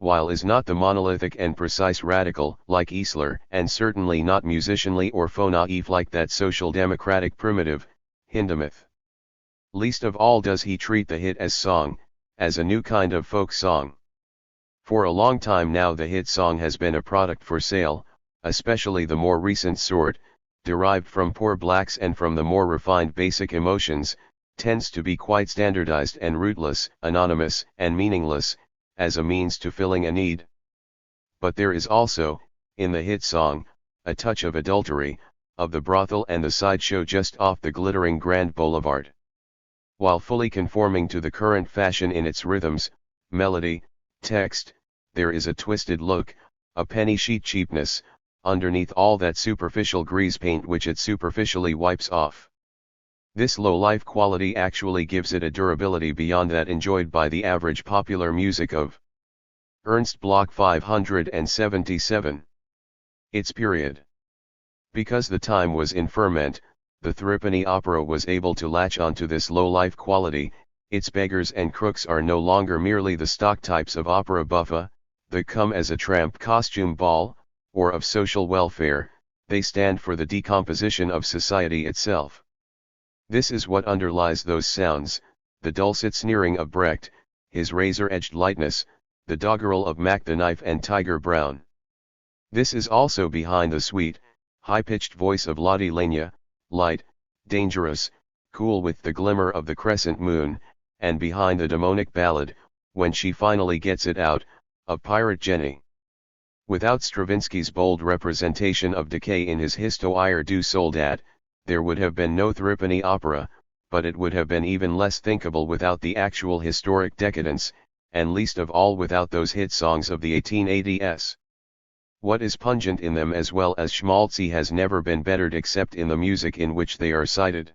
Weil is not the monolithic and precise radical like Easler, and certainly not musicianly or faux-naïf like that social democratic primitive, Hindemith. Least of all does he treat the hit as song, as a new kind of folk song. For a long time now the hit song has been a product for sale, especially the more recent sort, derived from poor blacks and from the more refined basic emotions, tends to be quite standardized and rootless, anonymous, and meaningless, as a means to filling a need. But there is also, in the hit song, a touch of adultery, of the brothel and the sideshow just off the glittering Grand Boulevard. While fully conforming to the current fashion in its rhythms, melody, text, there is a twisted look, a penny sheet cheapness, underneath all that superficial grease paint which it superficially wipes off. This low-life quality actually gives it a durability beyond that enjoyed by the average popular music of Ernst Bloch 577. Its period. Because the time was in ferment, the threepenny opera was able to latch onto this low-life quality. Its beggars and crooks are no longer merely the stock types of opera buffa, that come as a tramp costume ball, or of social welfare, they stand for the decomposition of society itself. This is what underlies those sounds, the dulcet sneering of Brecht, his razor-edged lightness, the doggerel of Mac the Knife and Tiger Brown. This is also behind the sweet, high-pitched voice of Lotte Lenya, light, dangerous, cool with the glimmer of the crescent moon, and behind the demonic ballad, when she finally gets it out, of Pirate Jenny. Without Stravinsky's bold representation of decay in his Histoire du Soldat, there would have been no threepenny opera, but it would have been even less thinkable without the actual historic decadence, and least of all without those hit songs of the 1880s. What is pungent in them as well as schmaltzy has never been bettered except in the music in which they are cited.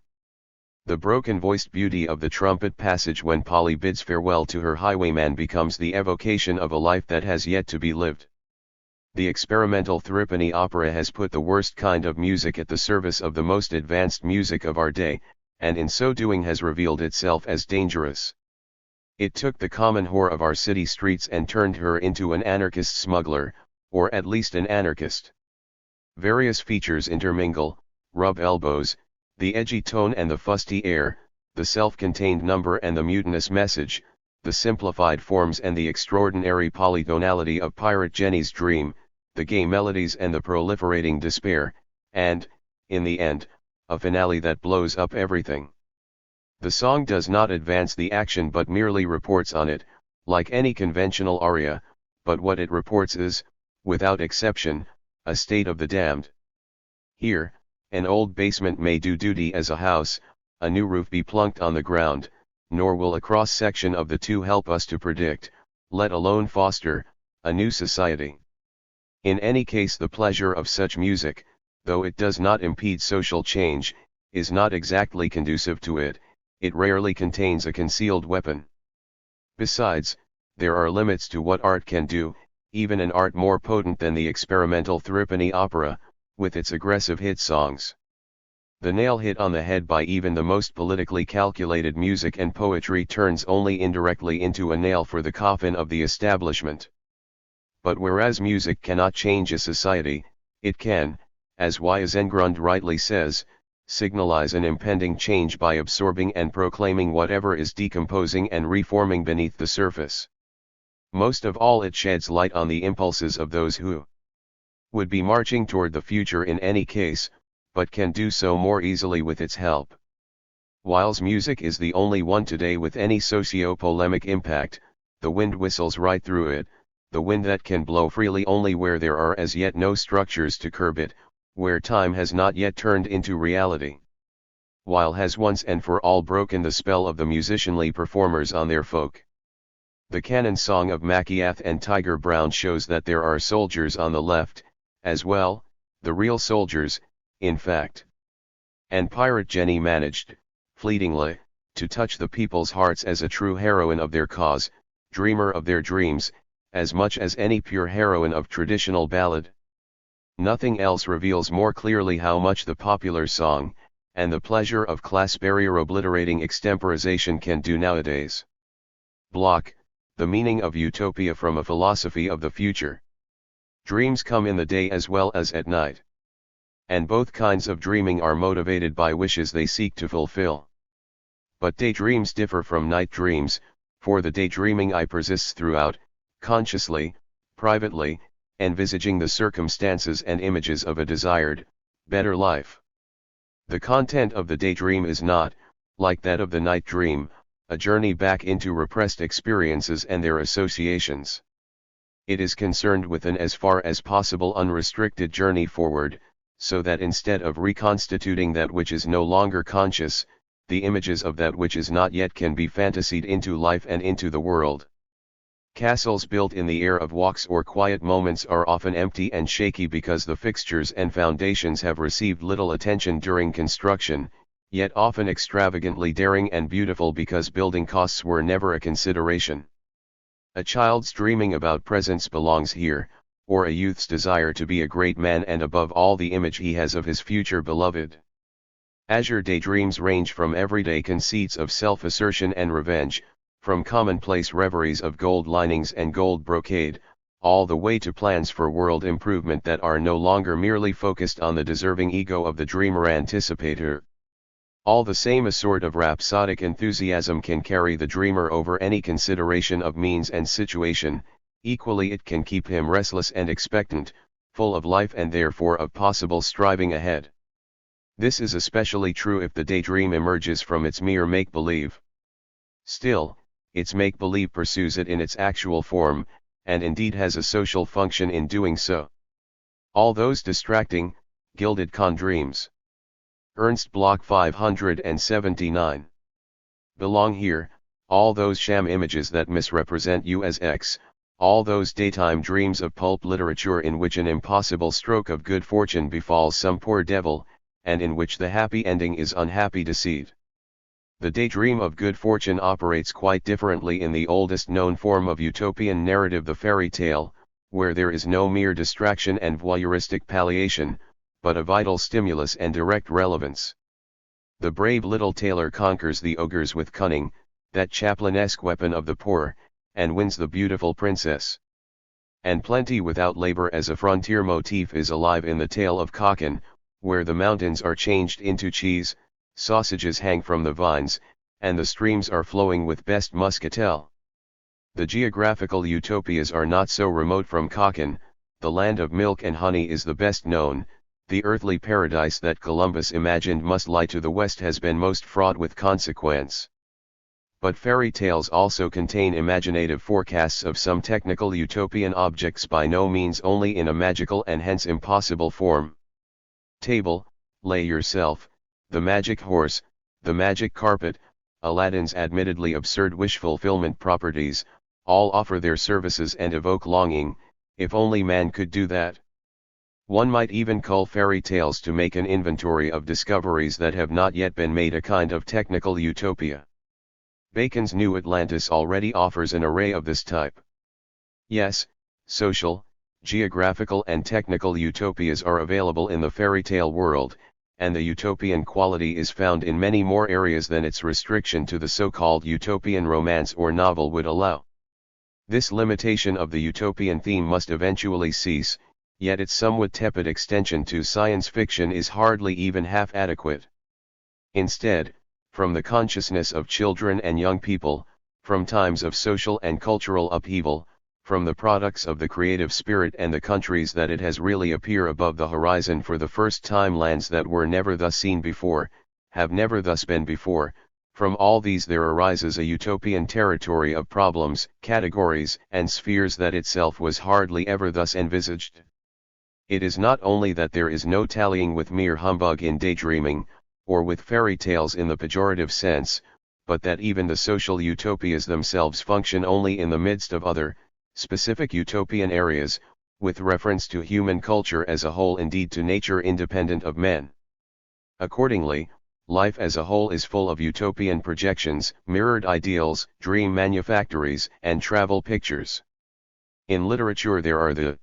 The broken-voiced beauty of the trumpet passage when Polly bids farewell to her highwayman becomes the evocation of a life that has yet to be lived. The experimental threepenny opera has put the worst kind of music at the service of the most advanced music of our day, and in so doing has revealed itself as dangerous. It took the common whore of our city streets and turned her into an anarchist smuggler, or at least an anarchist. Various features intermingle, rub elbows, the edgy tone and the fusty air, the self-contained number and the mutinous message, the simplified forms and the extraordinary polytonality of Pirate Jenny's dream, the gay melodies and the proliferating despair, and, in the end, a finale that blows up everything. The song does not advance the action but merely reports on it, like any conventional aria, but what it reports is, without exception, a state of the damned. Here, An old basement may do duty as a house, a new roof be plunked on the ground, nor will a cross-section of the two help us to predict, let alone foster, a new society. In any case, the pleasure of such music, though it does not impede social change, is not exactly conducive to it. It rarely contains a concealed weapon. Besides, there are limits to what art can do, even an art more potent than the experimental threepenny opera, with its aggressive hit songs. The nail hit on the head by even the most politically calculated music and poetry turns only indirectly into a nail for the coffin of the establishment. But whereas music cannot change a society, it can, as Engrund rightly says, signalize an impending change by absorbing and proclaiming whatever is decomposing and reforming beneath the surface. Most of all, it sheds light on the impulses of those who would be marching toward the future in any case, but can do so more easily with its help. Whilst music is the only one today with any socio-polemic impact, the wind whistles right through it, the wind that can blow freely only where there are as yet no structures to curb it, where time has not yet turned into reality. While has once and for all broken the spell of the musicianly performers on their folk. The canon song of Maciath and Tiger Brown shows that there are soldiers on the left, as well, the real soldiers, in fact. And Pirate Jenny managed, fleetingly, to touch the people's hearts as a true heroine of their cause, dreamer of their dreams, as much as any pure heroine of traditional ballad. Nothing else reveals more clearly how much the popular song, and the pleasure of class barrier obliterating extemporization can do nowadays. Block, the meaning of utopia from a philosophy of the future. Dreams come in the day as well as at night. And both kinds of dreaming are motivated by wishes they seek to fulfill. But daydreams differ from night dreams, for the daydreaming eye persists throughout, consciously, privately, envisaging the circumstances and images of a desired, better life. The content of the daydream is not, like that of the night dream, a journey back into repressed experiences and their associations. It is concerned with an as far as possible unrestricted journey forward, so that instead of reconstituting that which is no longer conscious, the images of that which is not yet can be fantasied into life and into the world. Castles built in the air of walks or quiet moments are often empty and shaky because the fixtures and foundations have received little attention during construction, yet often extravagantly daring and beautiful because building costs were never a consideration. A child's dreaming about presents belongs here, or a youth's desire to be a great man and above all the image he has of his future beloved. Azure daydreams range from everyday conceits of self-assertion and revenge, from commonplace reveries of gold linings and gold brocade, all the way to plans for world improvement that are no longer merely focused on the deserving ego of the dreamer-anticipator. All the same, a sort of rhapsodic enthusiasm can carry the dreamer over any consideration of means and situation, equally it can keep him restless and expectant, full of life and therefore of possible striving ahead. This is especially true if the daydream emerges from its mere make-believe. Still, its make-believe pursues it in its actual form, and indeed has a social function in doing so. All those distracting, gilded con-dreams. Ernst Bloch 579. Belong here, all those sham images that misrepresent you as X, all those daytime dreams of pulp literature in which an impossible stroke of good fortune befalls some poor devil, and in which the happy ending is unhappy deceit. The daydream of good fortune operates quite differently in the oldest known form of utopian narrative, the fairy tale, where there is no mere distraction and voyeuristic palliation, but a vital stimulus and direct relevance. The brave little tailor conquers the ogres with cunning, that Chaplinesque weapon of the poor, and wins the beautiful princess. And plenty without labor as a frontier motif is alive in the tale of Cocken, where the mountains are changed into cheese, sausages hang from the vines, and the streams are flowing with best muscatel. The geographical utopias are not so remote from Cocken. The land of milk and honey is the best known. The earthly paradise that Columbus imagined must lie to the west has been most fraught with consequence. But fairy tales also contain imaginative forecasts of some technical utopian objects, by no means only in a magical and hence impossible form. Table, lay yourself, the magic horse, the magic carpet, Aladdin's admittedly absurd wish fulfillment properties, all offer their services and evoke longing, if only man could do that. One might even cull fairy tales to make an inventory of discoveries that have not yet been made, a kind of technical utopia. Bacon's New Atlantis already offers an array of this type. Yes, social, geographical and technical utopias are available in the fairy tale world, and the utopian quality is found in many more areas than its restriction to the so-called utopian romance or novel would allow. This limitation of the utopian theme must eventually cease, yet its somewhat tepid extension to science fiction is hardly even half adequate. Instead, from the consciousness of children and young people, from times of social and cultural upheaval, from the products of the creative spirit and the countries that it has really appear above the horizon for the first time, lands that were never thus seen before, have never thus been before, from all these there arises a utopian territory of problems, categories, and spheres that itself was hardly ever thus envisaged. It is not only that there is no tallying with mere humbug in daydreaming, or with fairy tales in the pejorative sense, but that even the social utopias themselves function only in the midst of other, specific utopian areas, with reference to human culture as a whole, indeed to nature independent of men. Accordingly, life as a whole is full of utopian projections, mirrored ideals, dream manufactories, and travel pictures. In literature there are the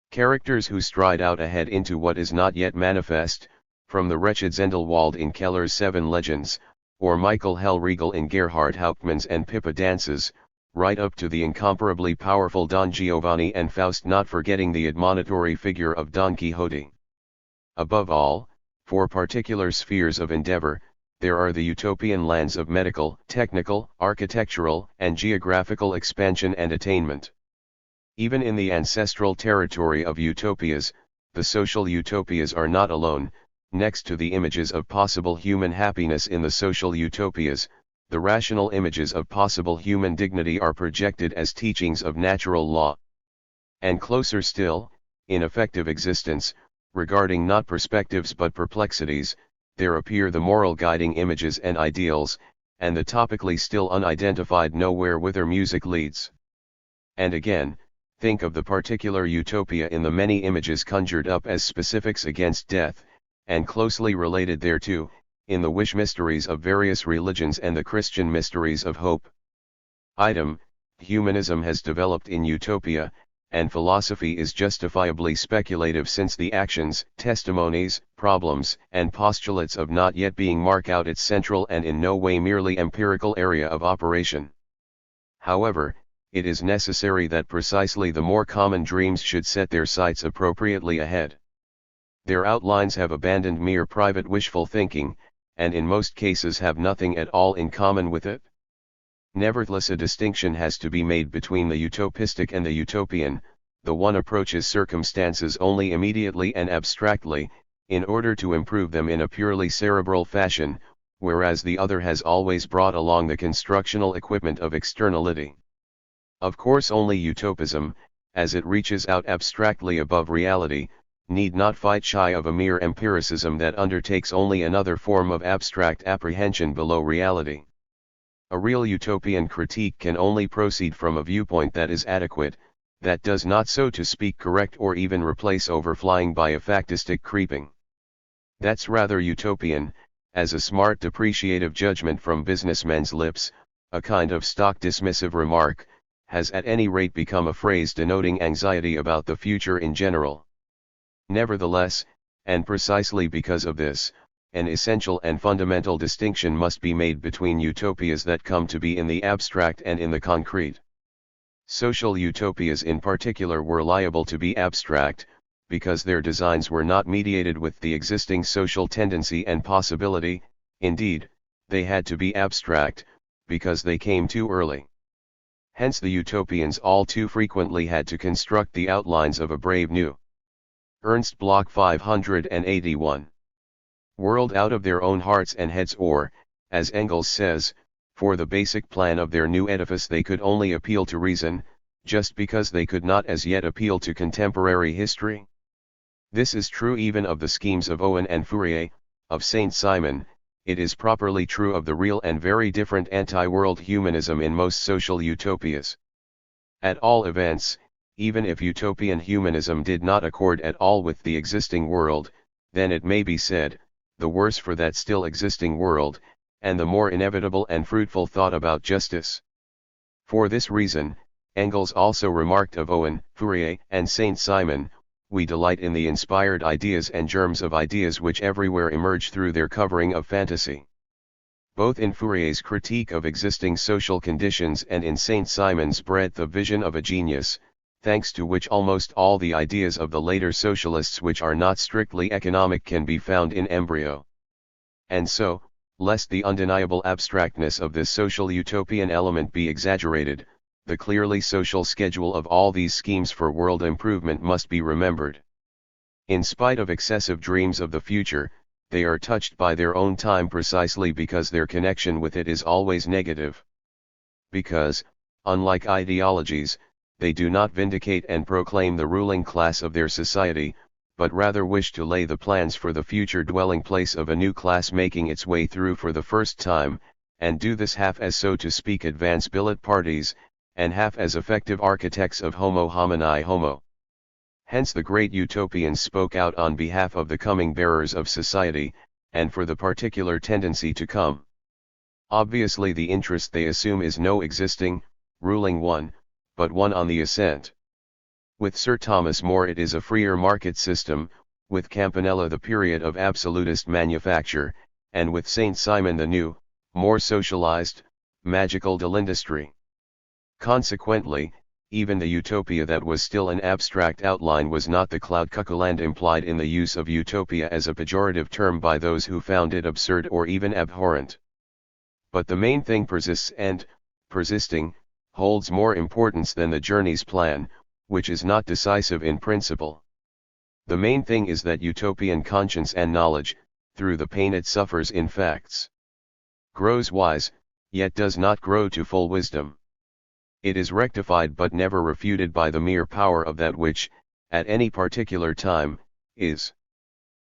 characters who stride out ahead into what is not yet manifest, from the wretched Zendelwald in Keller's Seven Legends, or Michael Hellriegel in Gerhard Hauptmann's and Pippa Dances, right up to the incomparably powerful Don Giovanni and Faust, not forgetting the admonitory figure of Don Quixote. Above all, for particular spheres of endeavor, there are the utopian lands of medical, technical, architectural, and geographical expansion and attainment. Even in the ancestral territory of utopias, the social utopias are not alone. Next to the images of possible human happiness in the social utopias, the rational images of possible human dignity are projected as teachings of natural law. And closer still, in effective existence, regarding not perspectives but perplexities, there appear the moral guiding images and ideals, and the topically still unidentified nowhere whither music leads. And again, think of the particular utopia in the many images conjured up as specifics against death, and closely related thereto, in the wish mysteries of various religions and the Christian mysteries of hope. Item, humanism has developed in utopia, and philosophy is justifiably speculative, since the actions, testimonies, problems, and postulates of not yet being mark out its central and in no way merely empirical area of operation. However, it is necessary that precisely the more common dreams should set their sights appropriately ahead. Their outlines have abandoned mere private wishful thinking, and in most cases have nothing at all in common with it. Nevertheless, a distinction has to be made between the utopistic and the utopian. The one approaches circumstances only immediately and abstractly, in order to improve them in a purely cerebral fashion, whereas the other has always brought along the constructional equipment of externality. Of course, only utopism, as it reaches out abstractly above reality, need not fight shy of a mere empiricism that undertakes only another form of abstract apprehension below reality. A real utopian critique can only proceed from a viewpoint that is adequate, that does not, so to speak, correct or even replace overflying by a factistic creeping. That's rather utopian, as a smart depreciative judgment from businessmen's lips, a kind of stock dismissive remark, has at any rate become a phrase denoting anxiety about the future in general. Nevertheless, and precisely because of this, an essential and fundamental distinction must be made between utopias that come to be in the abstract and in the concrete. Social utopias in particular were liable to be abstract, because their designs were not mediated with the existing social tendency and possibility. Indeed, they had to be abstract, because they came too early. Hence the utopians all too frequently had to construct the outlines of a brave new Ernst Bloch 581. World out of their own hearts and heads, or, as Engels says, for the basic plan of their new edifice they could only appeal to reason, just because they could not as yet appeal to contemporary history. This is true even of the schemes of Owen and Fourier, of Saint-Simon. It is properly true of the real and very different anti-world humanism in most social utopias. At all events, even if utopian humanism did not accord at all with the existing world, then it may be said, the worse for that still existing world, and the more inevitable and fruitful thought about justice. For this reason, Engels also remarked of Owen, Fourier, and Saint-Simon, we delight in the inspired ideas and germs of ideas which everywhere emerge through their covering of fantasy. Both in Fourier's critique of existing social conditions and in Saint-Simon's breadth of vision of a genius, thanks to which almost all the ideas of the later socialists which are not strictly economic can be found in embryo. And so, lest the undeniable abstractness of this social utopian element be exaggerated, the clearly social schedule of all these schemes for world improvement must be remembered. In spite of excessive dreams of the future, they are touched by their own time precisely because their connection with it is always negative. Because, unlike ideologies, they do not vindicate and proclaim the ruling class of their society, but rather wish to lay the plans for the future dwelling place of a new class making its way through for the first time, and do this half as so to speak advance billet parties, and half as effective architects of homo homini homo. Hence the great utopians spoke out on behalf of the coming bearers of society, and for the particular tendency to come. Obviously the interest they assume is no existing, ruling one, but one on the ascent. With Sir Thomas More it is a freer market system, with Campanella the period of absolutist manufacture, and with Saint-Simon the new, more socialized, magical industry. Consequently, even the utopia that was still an abstract outline was not the cloud cuckooland implied in the use of utopia as a pejorative term by those who found it absurd or even abhorrent. But the main thing persists and, persisting, holds more importance than the journey's plan, which is not decisive in principle. The main thing is that utopian conscience and knowledge, through the pain it suffers in facts, grows wise, yet does not grow to full wisdom. It is rectified but never refuted by the mere power of that which, at any particular time, is.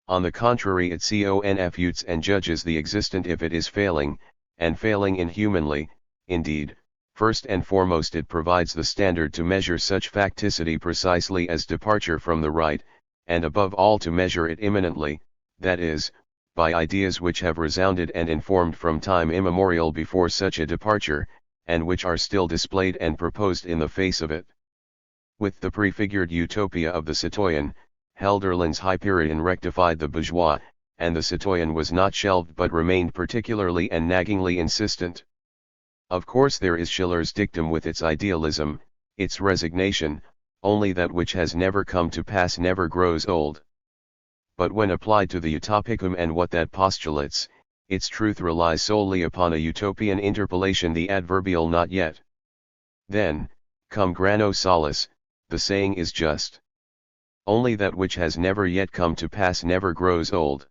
On the contrary it confutes and judges the existent if it is failing, and failing inhumanly. Indeed, first and foremost it provides the standard to measure such facticity precisely as departure from the right, and above all to measure it immanently, that is, by ideas which have resounded and informed from time immemorial before such a departure, and which are still displayed and proposed in the face of it. With the prefigured utopia of the citoyen, Hölderlin's Hyperion rectified the bourgeois, and the citoyen was not shelved but remained particularly and naggingly insistent. Of course there is Schiller's dictum with its idealism, its resignation, only that which has never come to pass never grows old. But when applied to the utopicum and what that postulates, its truth relies solely upon a utopian interpolation, the adverbial not yet. Then, cum grano salis, the saying is just. Only that which has never yet come to pass never grows old.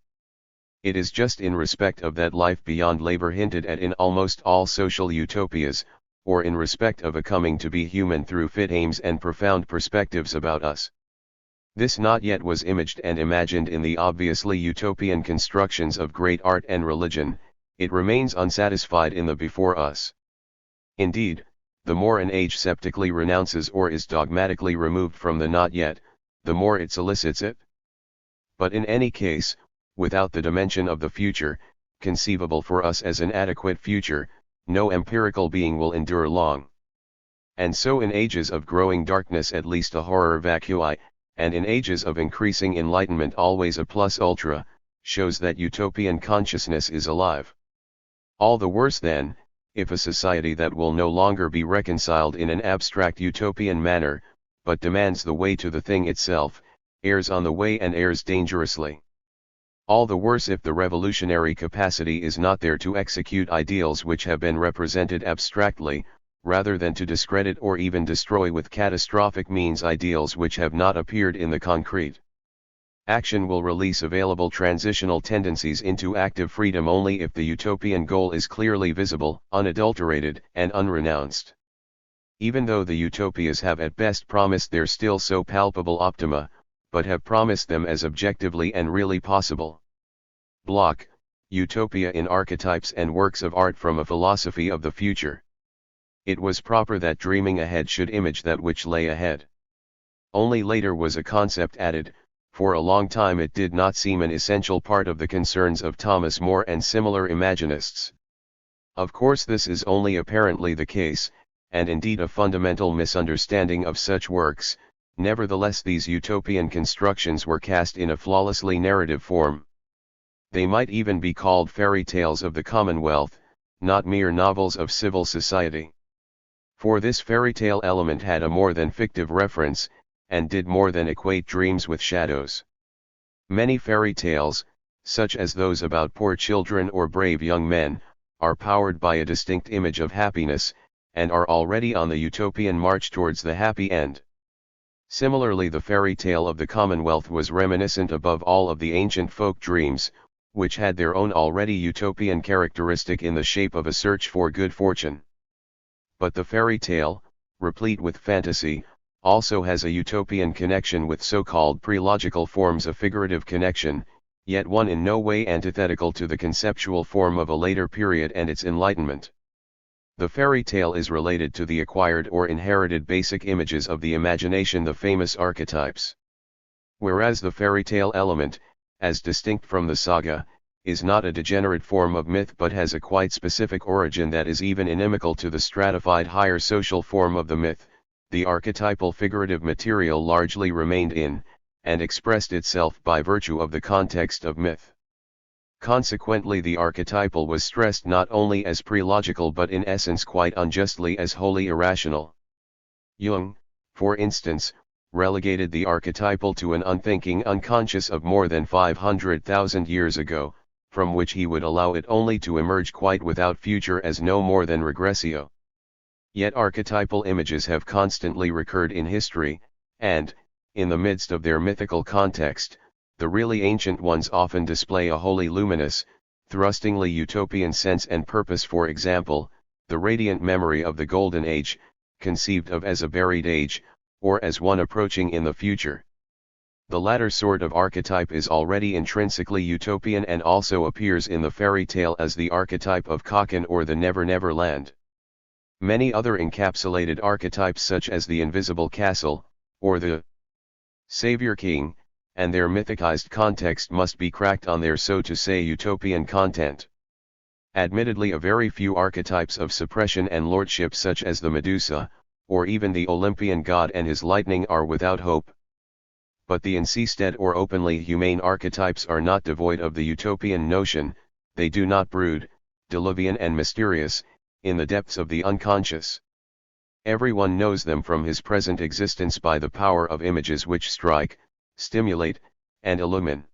It is just in respect of that life beyond labor hinted at in almost all social utopias, or in respect of a coming to be human through fit aims and profound perspectives about us. This not yet was imaged and imagined in the obviously utopian constructions of great art and religion, it remains unsatisfied in the before us. Indeed, the more an age sceptically renounces or is dogmatically removed from the not yet, the more it solicits it. But in any case, without the dimension of the future, conceivable for us as an adequate future, no empirical being will endure long. And so in ages of growing darkness at least a horror vacui, and in ages of increasing enlightenment always a plus ultra, shows that utopian consciousness is alive. All the worse then, if a society that will no longer be reconciled in an abstract utopian manner, but demands the way to the thing itself, errs on the way and errs dangerously. All the worse if the revolutionary capacity is not there to execute ideals which have been represented abstractly, rather than to discredit or even destroy with catastrophic means ideals which have not appeared in the concrete. Action will release available transitional tendencies into active freedom only if the utopian goal is clearly visible, unadulterated, and unrenounced. Even though the utopias have at best promised their still so palpable optima, but have promised them as objectively and really possible. Block, Utopia in Archetypes and Works of Art from a Philosophy of the Future. It was proper that dreaming ahead should image that which lay ahead. Only later was a concept added. For a long time it did not seem an essential part of the concerns of Thomas More and similar Imaginists. Of course this is only apparently the case, and indeed a fundamental misunderstanding of such works. Nevertheless these utopian constructions were cast in a flawlessly narrative form. They might even be called fairy tales of the Commonwealth, not mere novels of civil society. For this fairy tale element had a more than fictive reference, and did more than equate dreams with shadows. Many fairy tales, such as those about poor children or brave young men, are powered by a distinct image of happiness, and are already on the utopian march towards the happy end. Similarly, the fairy tale of the Commonwealth was reminiscent above all of the ancient folk dreams, which had their own already utopian characteristic in the shape of a search for good fortune. But the fairy tale, replete with fantasy, also has a utopian connection with so-called pre-logical forms of figurative connection, yet one in no way antithetical to the conceptual form of a later period and its enlightenment. The fairy tale is related to the acquired or inherited basic images of the imagination, the famous archetypes. Whereas the fairy tale element, as distinct from the saga, is not a degenerate form of myth but has a quite specific origin that is even inimical to the stratified higher social form of the myth, the archetypal figurative material largely remained in, and expressed itself by virtue of the context of myth. Consequently the archetypal was stressed not only as pre-logical but in essence quite unjustly as wholly irrational. Jung, for instance, relegated the archetypal to an unthinking unconscious of more than 500,000 years ago, from which he would allow it only to emerge quite without future as no more than regressio. Yet archetypal images have constantly recurred in history, and, in the midst of their mythical context, the really ancient ones often display a wholly luminous, thrustingly utopian sense and purpose. For example, the radiant memory of the Golden Age, conceived of as a buried age, or as one approaching in the future. The latter sort of archetype is already intrinsically utopian and also appears in the fairy tale as the archetype of Kakan or the Never Never Land. Many other encapsulated archetypes such as the invisible castle, or the Savior King, and their mythicized context must be cracked on their so to say utopian content. Admittedly a very few archetypes of suppression and lordship such as the Medusa, or even the Olympian god and his lightning are without hope. But the instead or openly humane archetypes are not devoid of the utopian notion, they do not brood, diluvian and mysterious, in the depths of the unconscious. Everyone knows them from his present existence by the power of images which strike, stimulate, and illumine.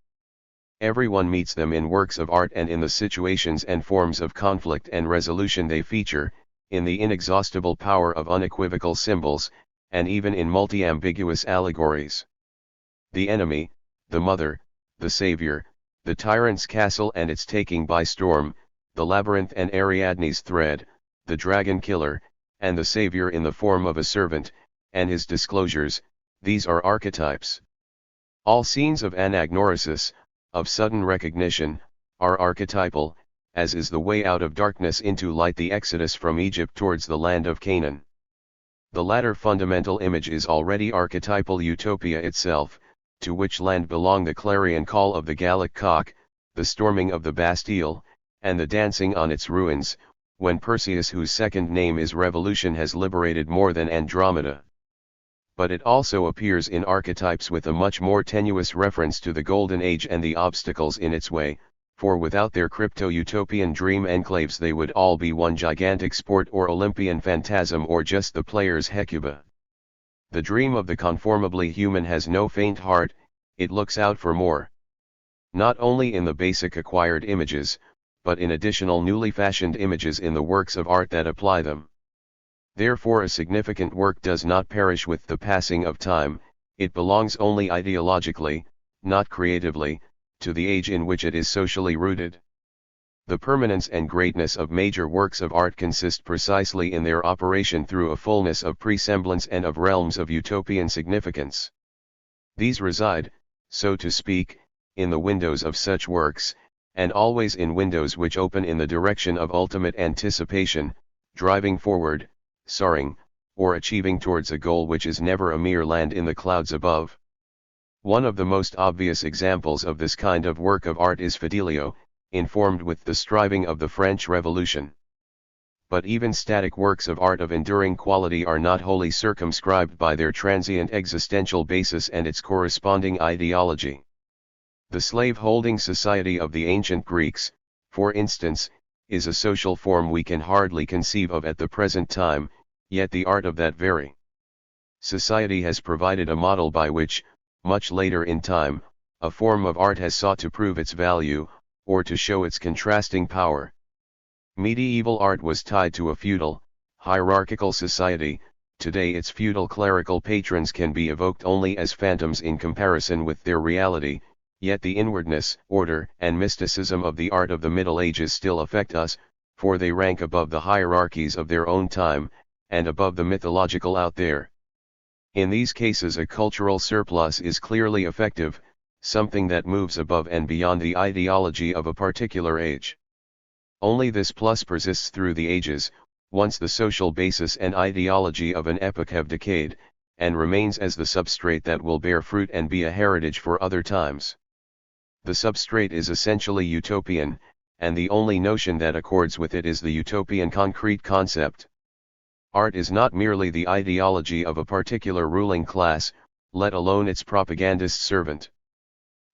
Everyone meets them in works of art and in the situations and forms of conflict and resolution they feature, in the inexhaustible power of unequivocal symbols, and even in multi-ambiguous allegories. The enemy, the mother, the savior, the tyrant's castle and its taking by storm, the labyrinth and Ariadne's thread, the dragon killer, and the savior in the form of a servant, and his disclosures, these are archetypes. All scenes of anagnorisis, of sudden recognition, are archetypal, as is the way out of darkness into light, the exodus from Egypt towards the land of Canaan. The latter fundamental image is already archetypal utopia itself, to which land belong the clarion call of the Gallic cock, the storming of the Bastille, and the dancing on its ruins, when Perseus, whose second name is Revolution, has liberated more than Andromeda. But it also appears in archetypes with a much more tenuous reference to the Golden Age and the obstacles in its way, for without their crypto-utopian dream enclaves they would all be one gigantic sport or Olympian phantasm or just the player's hecuba. The dream of the conformably human has no faint heart, it looks out for more. Not only in the basic acquired images, but in additional newly fashioned images in the works of art that apply them. Therefore a significant work does not perish with the passing of time, it belongs only ideologically, not creatively, to the age in which it is socially rooted. The permanence and greatness of major works of art consist precisely in their operation through a fullness of pre-semblance and of realms of utopian significance. These reside, so to speak, in the windows of such works, and always in windows which open in the direction of ultimate anticipation, driving forward, soaring, or achieving towards a goal which is never a mere land in the clouds above. One of the most obvious examples of this kind of work of art is Fidelio, informed with the striving of the French Revolution. But even static works of art of enduring quality are not wholly circumscribed by their transient existential basis and its corresponding ideology. The slave-holding society of the ancient Greeks, for instance, is a social form we can hardly conceive of at the present time, yet the art of that very society has provided a model by which, much later in time, a form of art has sought to prove its value, or to show its contrasting power. Medieval art was tied to a feudal, hierarchical society. Today its feudal clerical patrons can be evoked only as phantoms in comparison with their reality, yet the inwardness, order, and mysticism of the art of the Middle Ages still affect us, for they rank above the hierarchies of their own time, and above the mythological out there. In these cases a cultural surplus is clearly effective, something that moves above and beyond the ideology of a particular age. Only this plus persists through the ages, once the social basis and ideology of an epoch have decayed, and remains as the substrate that will bear fruit and be a heritage for other times. The substrate is essentially utopian, and the only notion that accords with it is the utopian concrete concept. Art is not merely the ideology of a particular ruling class, let alone its propagandist servant.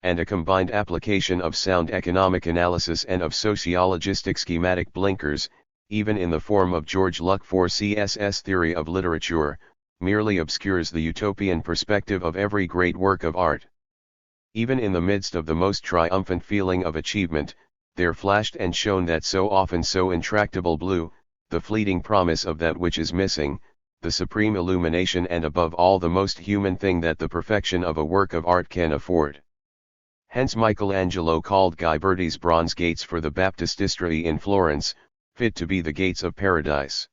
And a combined application of sound economic analysis and of sociologistic schematic blinkers, even in the form of George Luckforth's theory of literature, merely obscures the utopian perspective of every great work of art. Even in the midst of the most triumphant feeling of achievement, there flashed and shone that so often so intractable blue, the fleeting promise of that which is missing, the supreme illumination and above all the most human thing that the perfection of a work of art can afford. Hence Michelangelo called Ghiberti's bronze gates for the Baptistery in Florence, fit to be the gates of paradise.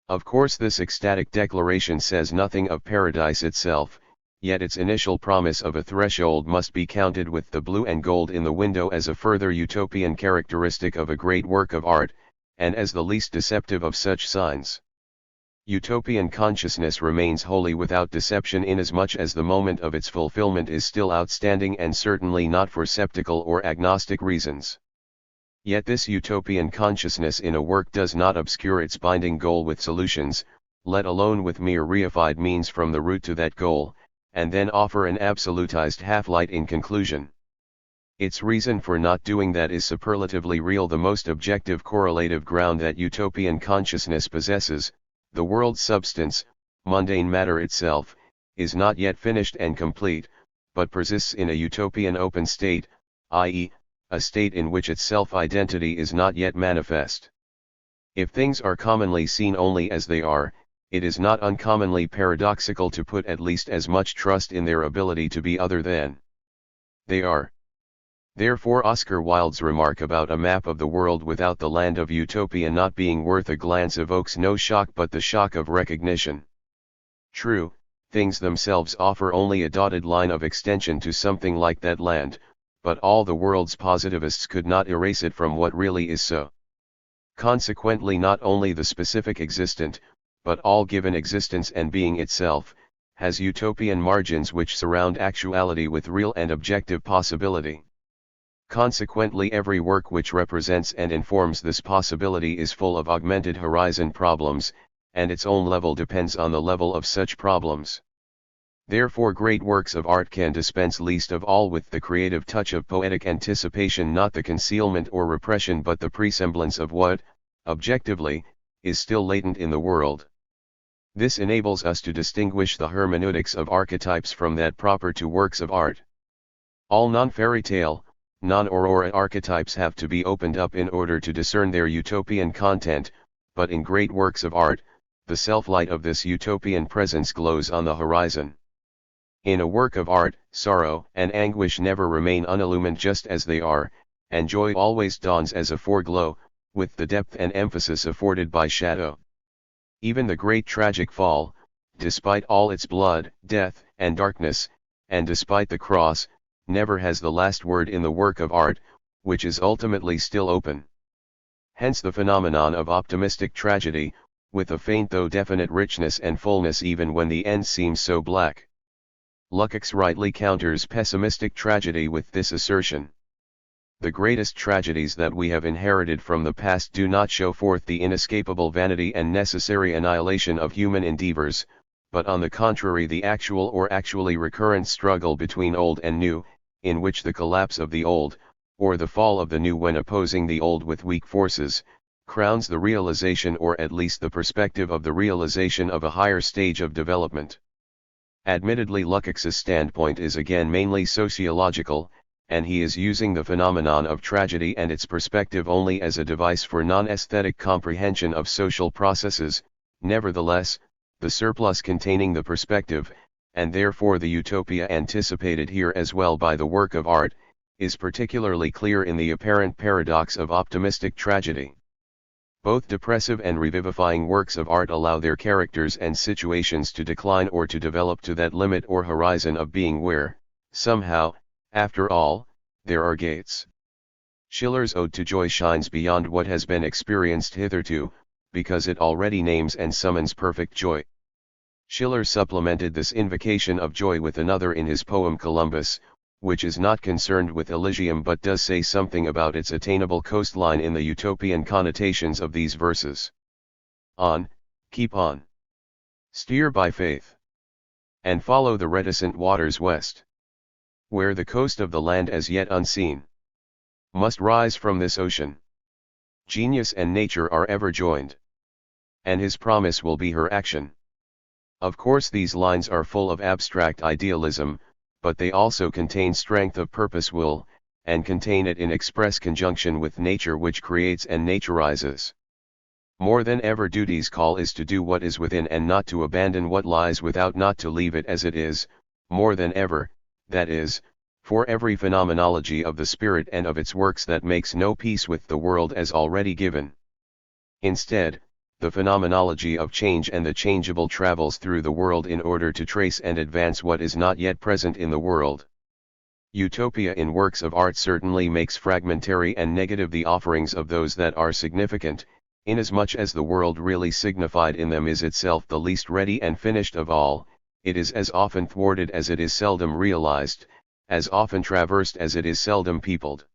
Of course this ecstatic declaration says nothing of paradise itself, yet its initial promise of a threshold must be counted with the blue and gold in the window as a further utopian characteristic of a great work of art, and as the least deceptive of such signs. Utopian consciousness remains wholly without deception inasmuch as the moment of its fulfillment is still outstanding and certainly not for sceptical or agnostic reasons. Yet this utopian consciousness in a work does not obscure its binding goal with solutions, let alone with mere reified means from the route to that goal, and then offer an absolutized half-light in conclusion. Its reason for not doing that is superlatively real. The most objective correlative ground that utopian consciousness possesses, the world's substance, mundane matter itself, is not yet finished and complete, but persists in a utopian open state, i.e., a state in which its self-identity is not yet manifest. If things are commonly seen only as they are, it is not uncommonly paradoxical to put at least as much trust in their ability to be other than they are. Therefore Oscar Wilde's remark about a map of the world without the land of utopia not being worth a glance evokes no shock but the shock of recognition. True, things themselves offer only a dotted line of extension to something like that land, but all the world's positivists could not erase it from what really is so. Consequently not only the specific existent, but all given existence and being itself, has utopian margins which surround actuality with real and objective possibility. Consequently every work which represents and informs this possibility is full of augmented horizon problems, and its own level depends on the level of such problems. Therefore great works of art can dispense least of all with the creative touch of poetic anticipation, not the concealment or repression but the presemblance of what, objectively, is still latent in the world. This enables us to distinguish the hermeneutics of archetypes from that proper to works of art. All non-fairy tale, non-aurora archetypes have to be opened up in order to discern their utopian content, but in great works of art, the self-light of this utopian presence glows on the horizon. In a work of art, sorrow and anguish never remain unillumined just as they are, and joy always dawns as a foreglow, with the depth and emphasis afforded by shadow. Even the great tragic fall, despite all its blood, death, and darkness, and despite the cross, never has the last word in the work of art, which is ultimately still open. Hence the phenomenon of optimistic tragedy, with a faint though definite richness and fullness even when the end seems so black. Lukács rightly counters pessimistic tragedy with this assertion. The greatest tragedies that we have inherited from the past do not show forth the inescapable vanity and necessary annihilation of human endeavors, but on the contrary the actual or actually recurrent struggle between old and new, in which the collapse of the old, or the fall of the new when opposing the old with weak forces, crowns the realization or at least the perspective of the realization of a higher stage of development. Admittedly, Lukács's standpoint is again mainly sociological, and he is using the phenomenon of tragedy and its perspective only as a device for non-aesthetic comprehension of social processes. Nevertheless, the surplus containing the perspective, and therefore the utopia anticipated here as well by the work of art, is particularly clear in the apparent paradox of optimistic tragedy. Both depressive and revivifying works of art allow their characters and situations to decline or to develop to that limit or horizon of being where, somehow, after all, there are gates. Schiller's Ode to Joy shines beyond what has been experienced hitherto, because it already names and summons perfect joy. Schiller supplemented this invocation of joy with another in his poem Columbus, which is not concerned with Elysium but does say something about its attainable coastline in the utopian connotations of these verses. On, keep on. Steer by faith. And follow the reticent waters west. Where the coast of the land as yet unseen must rise from this ocean. Genius and nature are ever joined. And his promise will be her action. Of course these lines are full of abstract idealism, but they also contain strength of purpose will, and contain it in express conjunction with nature which creates and naturizes. More than ever duty's call is to do what is within and not to abandon what lies without, not to leave it as it is, more than ever, that is, for every phenomenology of the spirit and of its works that makes no peace with the world as already given. Instead, the phenomenology of change and the changeable travels through the world in order to trace and advance what is not yet present in the world. Utopia in works of art certainly makes fragmentary and negative the offerings of those that are significant, inasmuch as the world really signified in them is itself the least ready and finished of all. It is as often thwarted as it is seldom realized, as often traversed as it is seldom peopled.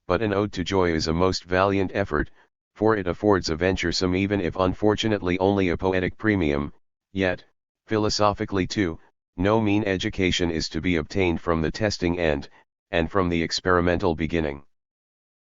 But an ode to joy is a most valiant effort, for it affords a venturesome even if unfortunately only a poetic premium, yet, philosophically too, no mean education is to be obtained from the testing end, and from the experimental beginning.